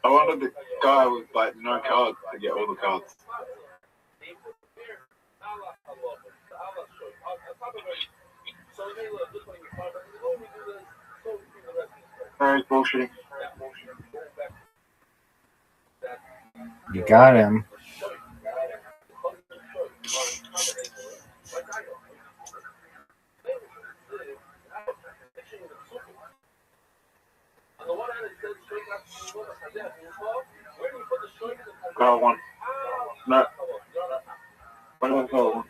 I want wanted the guy with like no cards to get all the cards. Very bullshit. You got him. Got one. No. What do I call one?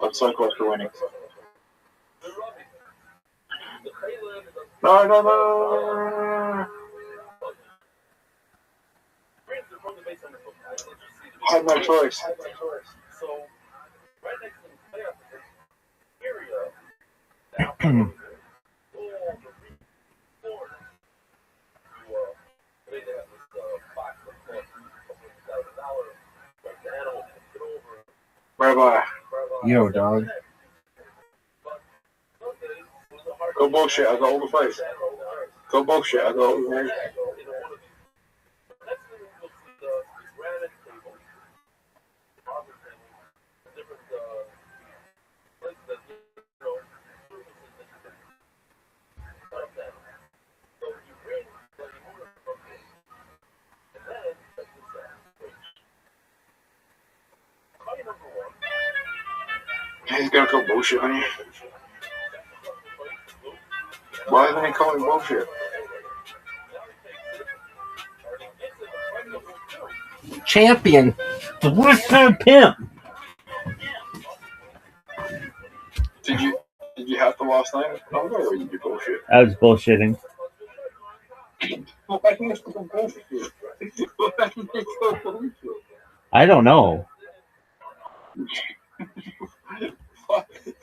I'm so close to winning. No. I had no choice. Bye-bye. Yo, dog. Go bullshit, I got all the face. Go bullshit, I got all the face. He's gonna call bullshit on you. Why isn't he calling bullshit? Champion. The Western Pimp. Did you have the last name? No, or did you bullshit? I was bullshitting. Why didn't you call bullshit? Why didn't you call bullshit? I don't know.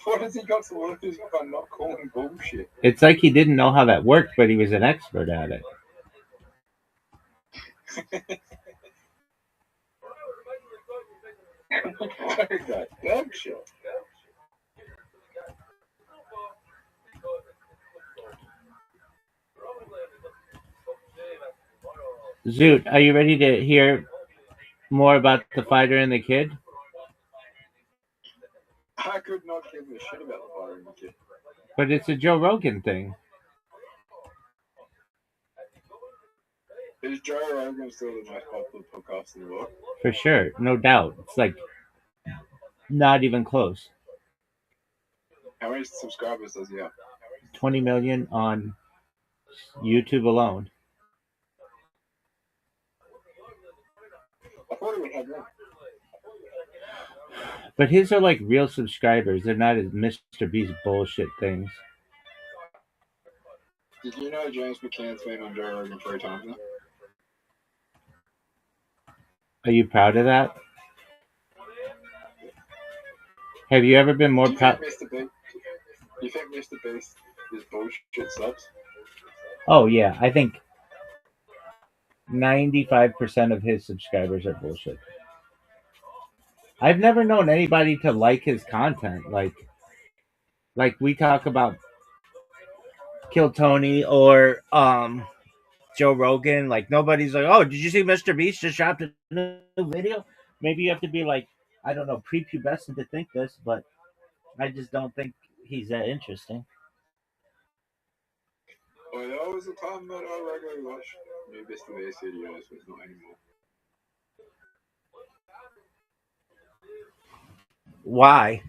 What has he got to work this about not calling bullshit? It's like he didn't know how that worked, but he was an expert at it. Damn shit. Zoot, are you ready to hear more about the fighter and the kid? I could not give a shit about the fighter and the kid. But it's a Joe Rogan thing. Is Joe Rogan still the most popular podcast in the world? For sure, no doubt. It's like not even close. How many subscribers does he have? 20 million on YouTube alone. I thought he would have more. But his are like real subscribers. They're not as Mr. Beast bullshit things. Did you know James McCann's been on Joe Rogan 3 times now? Are you proud of that? Have you ever been more proud? You think Mr. Beast is bullshit subs? Oh, yeah. I think 95% of his subscribers are bullshit. I've never known anybody to like his content. Like we talk about Kill Tony or Joe Rogan. Like nobody's like, oh, did you see Mr. Beast just dropped a new video? Maybe you have to be like, I don't know, prepubescent to think this, but I just don't think he's that interesting. Well, that was a time that I regularly watched new Mr. Beast videos, but not anymore. Why?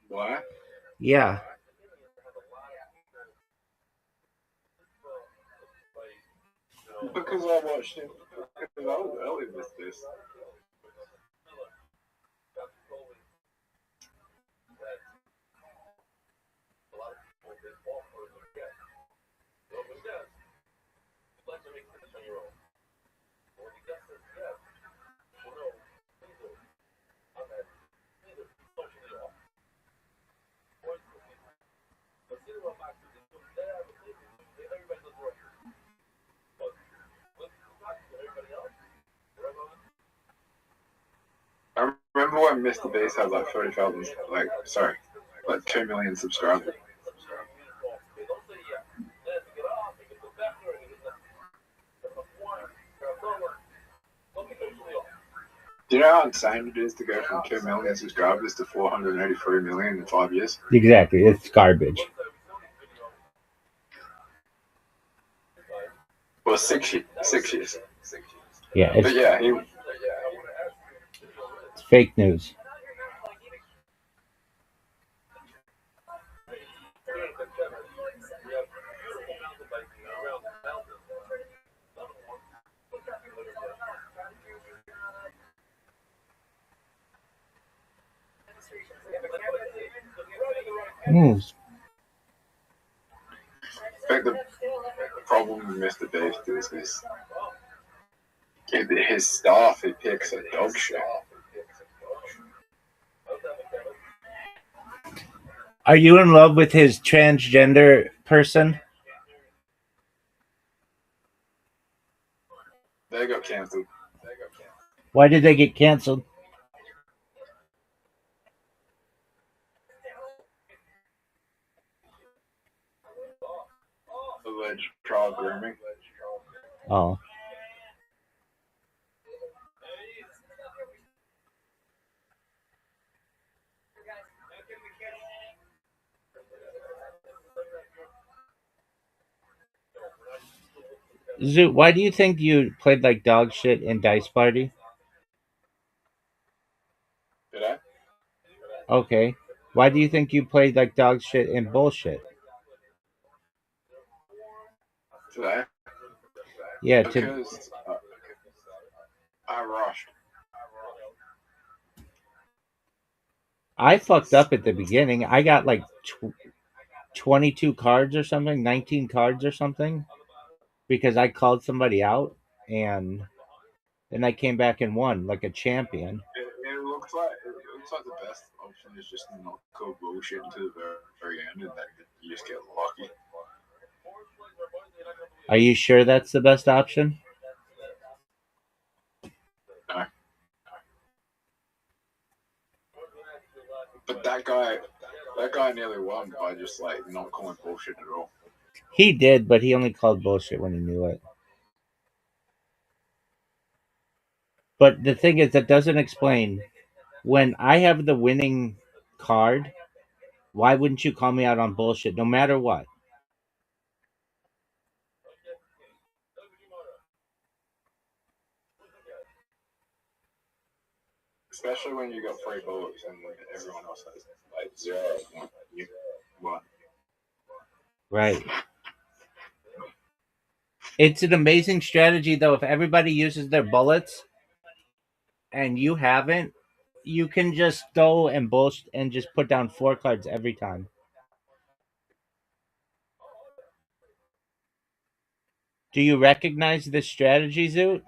Why? Yeah. Because I watched him. Because I was early with this. Mr. Beast has like 30,000, like 2 million subscribers. Do you know how insane it is to go from 2 million subscribers to 483 million in 5 years? Exactly. It's garbage. Well, 6 years. 6 years. Yeah, But yeah, it's fake news. I think the problem with Mr. Beast is his staff he picks are dog shit. Are you in love with his transgender person? They got cancelled. Why did they get canceled? Alleged child grooming. Oh. Zoot, why do you think you played like dog shit in Dice Party? Did I? Okay. Why do you think you played like dog shit in Bullshit? Today? Yeah, because I rushed. I fucked up at the beginning. I got like 22 cards or something, 19 cards or something, because I called somebody out, and then I came back and won like a champion. It looks like the best option is just to not call bullshit until the very end, and then you just get lucky. Are you sure that's the best option? No. But that guy nearly won by just like not calling bullshit at all. He did, but he only called bullshit when he knew it. But the thing is, that doesn't explain when I have the winning card. Why wouldn't you call me out on bullshit no matter what? Especially when you got 3 bullets and everyone else has like 0. You won. Right. It's an amazing strategy, though. If everybody uses their bullets and you haven't, you can just go and bullshit and just put down 4 cards every time. Do you recognize this strategy, Zoot?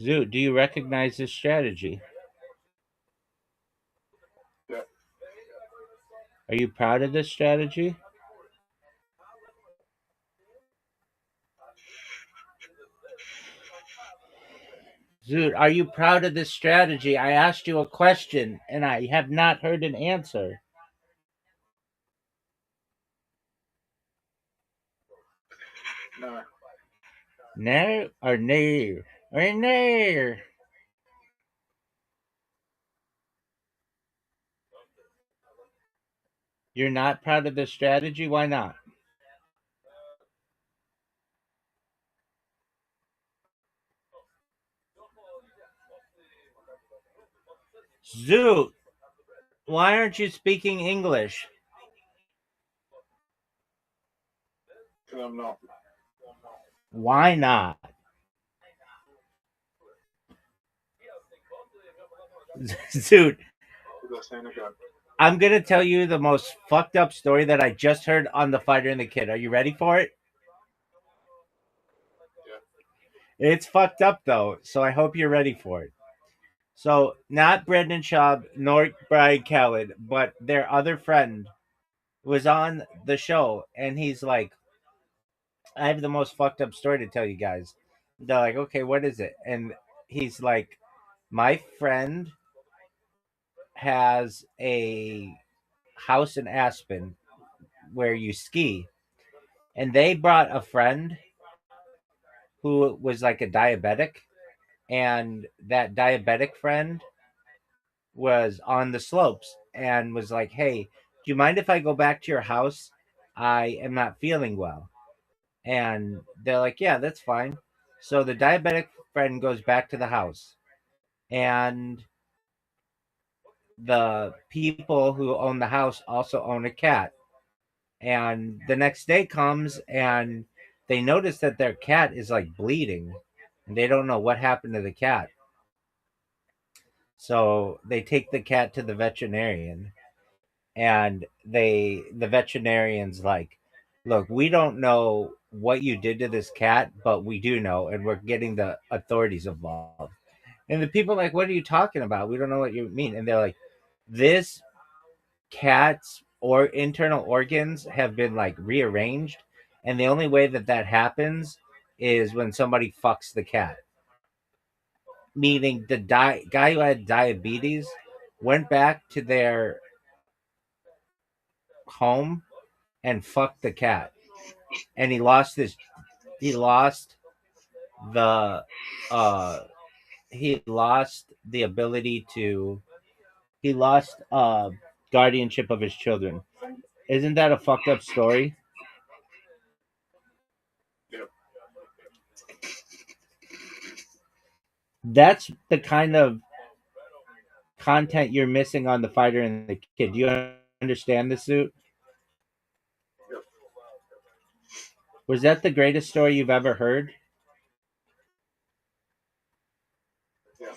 Zoot, do you recognize this strategy? Yeah. Are you proud of this strategy? Zoot, are you proud of this strategy? I asked you a question and I have not heard an answer. No. No or no? Or no? You're not proud of this strategy? Why not? Zoot, why aren't you speaking English? Because I'm not. Why not? Zoot, I'm going to tell you the most fucked up story that I just heard on The Fighter and the Kid. Are you ready for it? Yeah. It's fucked up though, so I hope you're ready for it. So not Brendan Schaub nor Brian Callen, but their other friend was on the show, and he's like, I have the most fucked up story to tell you guys. They're like, okay, what is it? And he's like, my friend has a house in Aspen where you ski, and they brought a friend who was like a diabetic, and that diabetic friend was on the slopes and was like, hey, do you mind if I go back to your house? I am not feeling well. And they're like, yeah, that's fine. So the diabetic friend goes back to the house, and the people who own the house also own a cat. And the next day comes, and they notice that their cat is like bleeding, and they don't know what happened to the cat. So they take the cat to the veterinarian, and the veterinarian's like, look, we don't know what you did to this cat, but we do know, and we're getting the authorities involved. And the people are like, what are you talking about? We don't know what you mean. And they're like, this cat's or internal organs have been like rearranged, and the only way that that happens is when somebody fucks the cat. Meaning the guy who had diabetes went back to their home and fucked the cat, and he lost the uh he lost the ability to he lost guardianship of his children. Isn't that a fucked up story? Yep. That's the kind of content you're missing on The Fighter and the Kid. Do you understand the suit? Yep. Was that the greatest story you've ever heard? Yeah.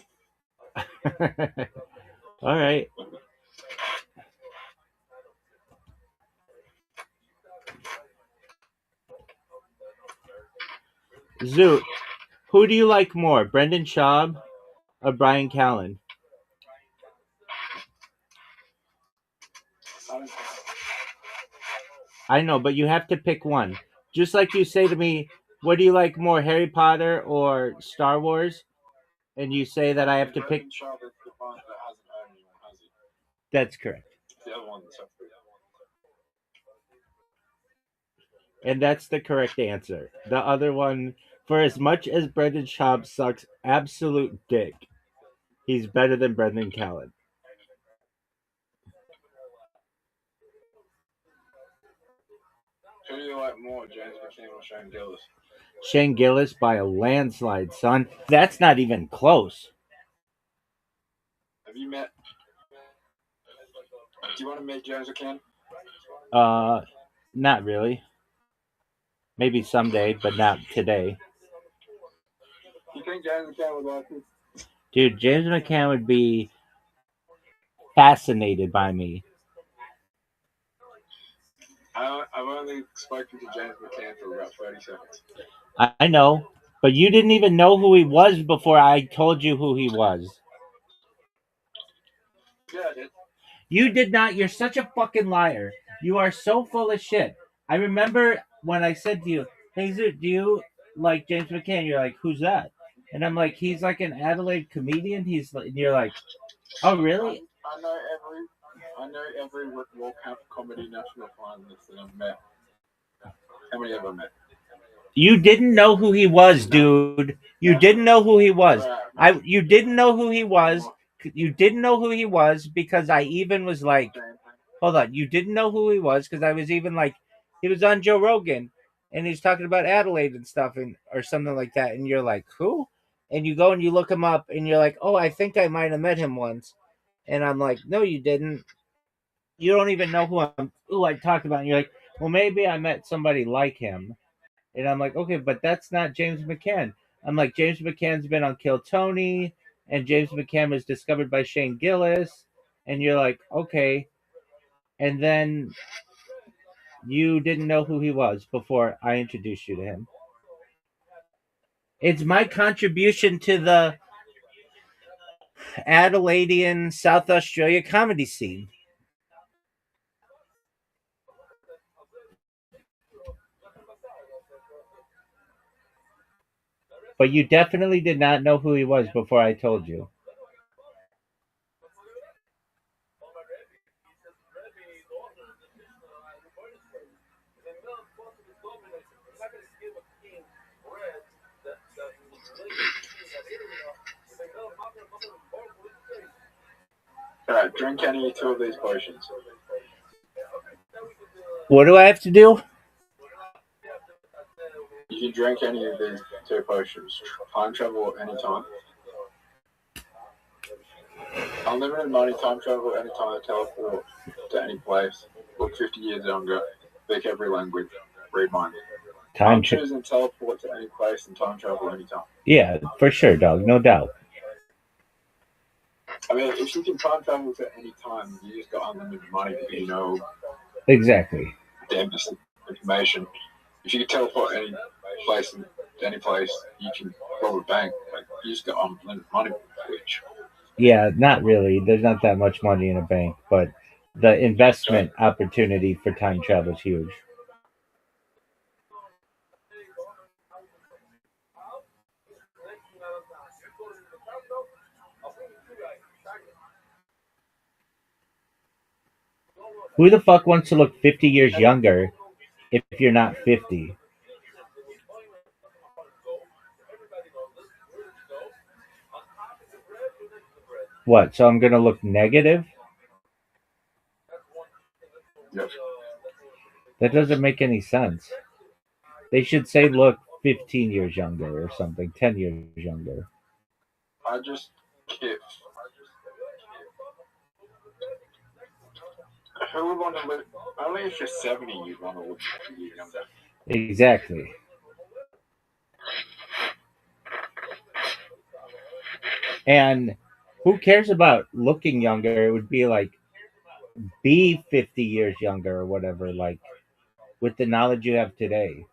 All right. Zoot, who do you like more, Brendan Schaub or Brian Callen? I know, but you have to pick one. Just like you say to me, what do you like more, Harry Potter or Star Wars? And you say that I have to pick. That's correct. The other one that's up there. And that's the correct answer. The other one, for as much as Brendan Schaub sucks absolute dick, he's better than Brendan Callen. Who do you like more, James McCain or Shane Gillis? Shane Gillis by a landslide, son. That's not even close. Have you met? Do you want to meet James McCain? Not really. Maybe someday, but not today. You think James McCain would like you? Dude, James McCann would be fascinated by me. I've only spoken to James McCann for about 30 seconds. I know, but you didn't even know who he was before I told you who he was. Yeah, I did. You did not. You're such a fucking liar. You are so full of shit. I remember when I said to you, hey, Zoot, do you like James McCann? You're like, who's that? And I'm like, he's like an Adelaide comedian. And you're like, oh, really? I know every Rick Walkamp comedy national finalist that I've met. How many have I met? You didn't know who he was, dude. You didn't know who he was. You didn't know who he was. You didn't know who he was because I even was like, hold on. You didn't know who he was because I was even like, he was on Joe Rogan and he's talking about Adelaide and stuff or something like that. And you're like, who? And you go and you look him up and you're like, oh, I think I might have met him once. And I'm like, no, you didn't. You don't even know who I talked about. And you're like, well, maybe I met somebody like him. And I'm like, okay, but that's not James McCann. I'm like, James McCann's been on Kill Tony, and James McCann was discovered by Shane Gillis. And you're like, okay. And then you didn't know who he was before I introduced you to him. It's my contribution to the Adelaidean South Australia comedy scene. But you definitely did not know who he was before I told you. Alright, drink any two of these potions. What do I have to do? You can drink any of these two potions. Time travel at any time. Unlimited money, time travel anytime, teleport to any place. Look 50 years younger. Speak every language. Read minds. I'm choosing teleport to any place and time travel anytime. Yeah, for sure, dog. No doubt. I mean, if you can time travel to any time, you just got unlimited money because you know Exactly. damn information. If you can teleport any place, you can rob a bank. Like, you just got unlimited money. Which, Yeah, not really. There's not that much money in a bank, but the investment opportunity for time travel is huge. Who the fuck wants to look 50 years younger if you're not 50? What? So I'm gonna look negative? Yep. That doesn't make any sense. They should say look 15 years younger or something, 10 years younger. I just get. Who would want to live? Only if you're 70, you'd want to look 50 years younger. Exactly. And who cares about looking younger? It would be like be 50 years younger or whatever, like with the knowledge you have today.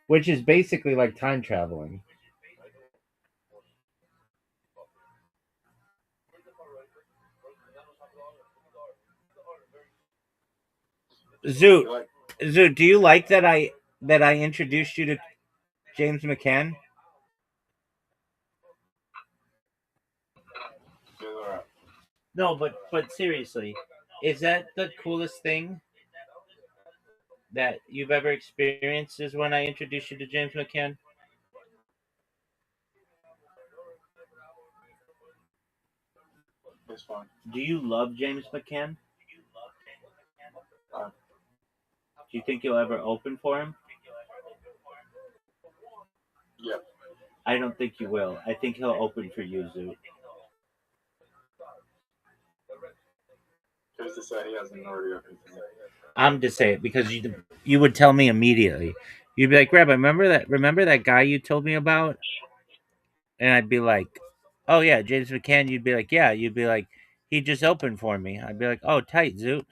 Which is basically like time traveling. Zoot, do you like that I introduced you to James McCann? No, but seriously, is that the coolest thing that you've ever experienced? Is when I introduced you to James McCann? It's fine. Do you love James McCann? Do you think you'll ever open for him? Yep. I don't think you will. I think he'll open for you, Zoot. Who's to say he hasn't already opened? I'm to say it because you would tell me immediately. You'd be like, Rabbi, remember that guy you told me about? And I'd be like, oh yeah, James McCann. You'd be like, yeah. You'd be like, he just opened for me. I'd be like, oh, tight, Zoot.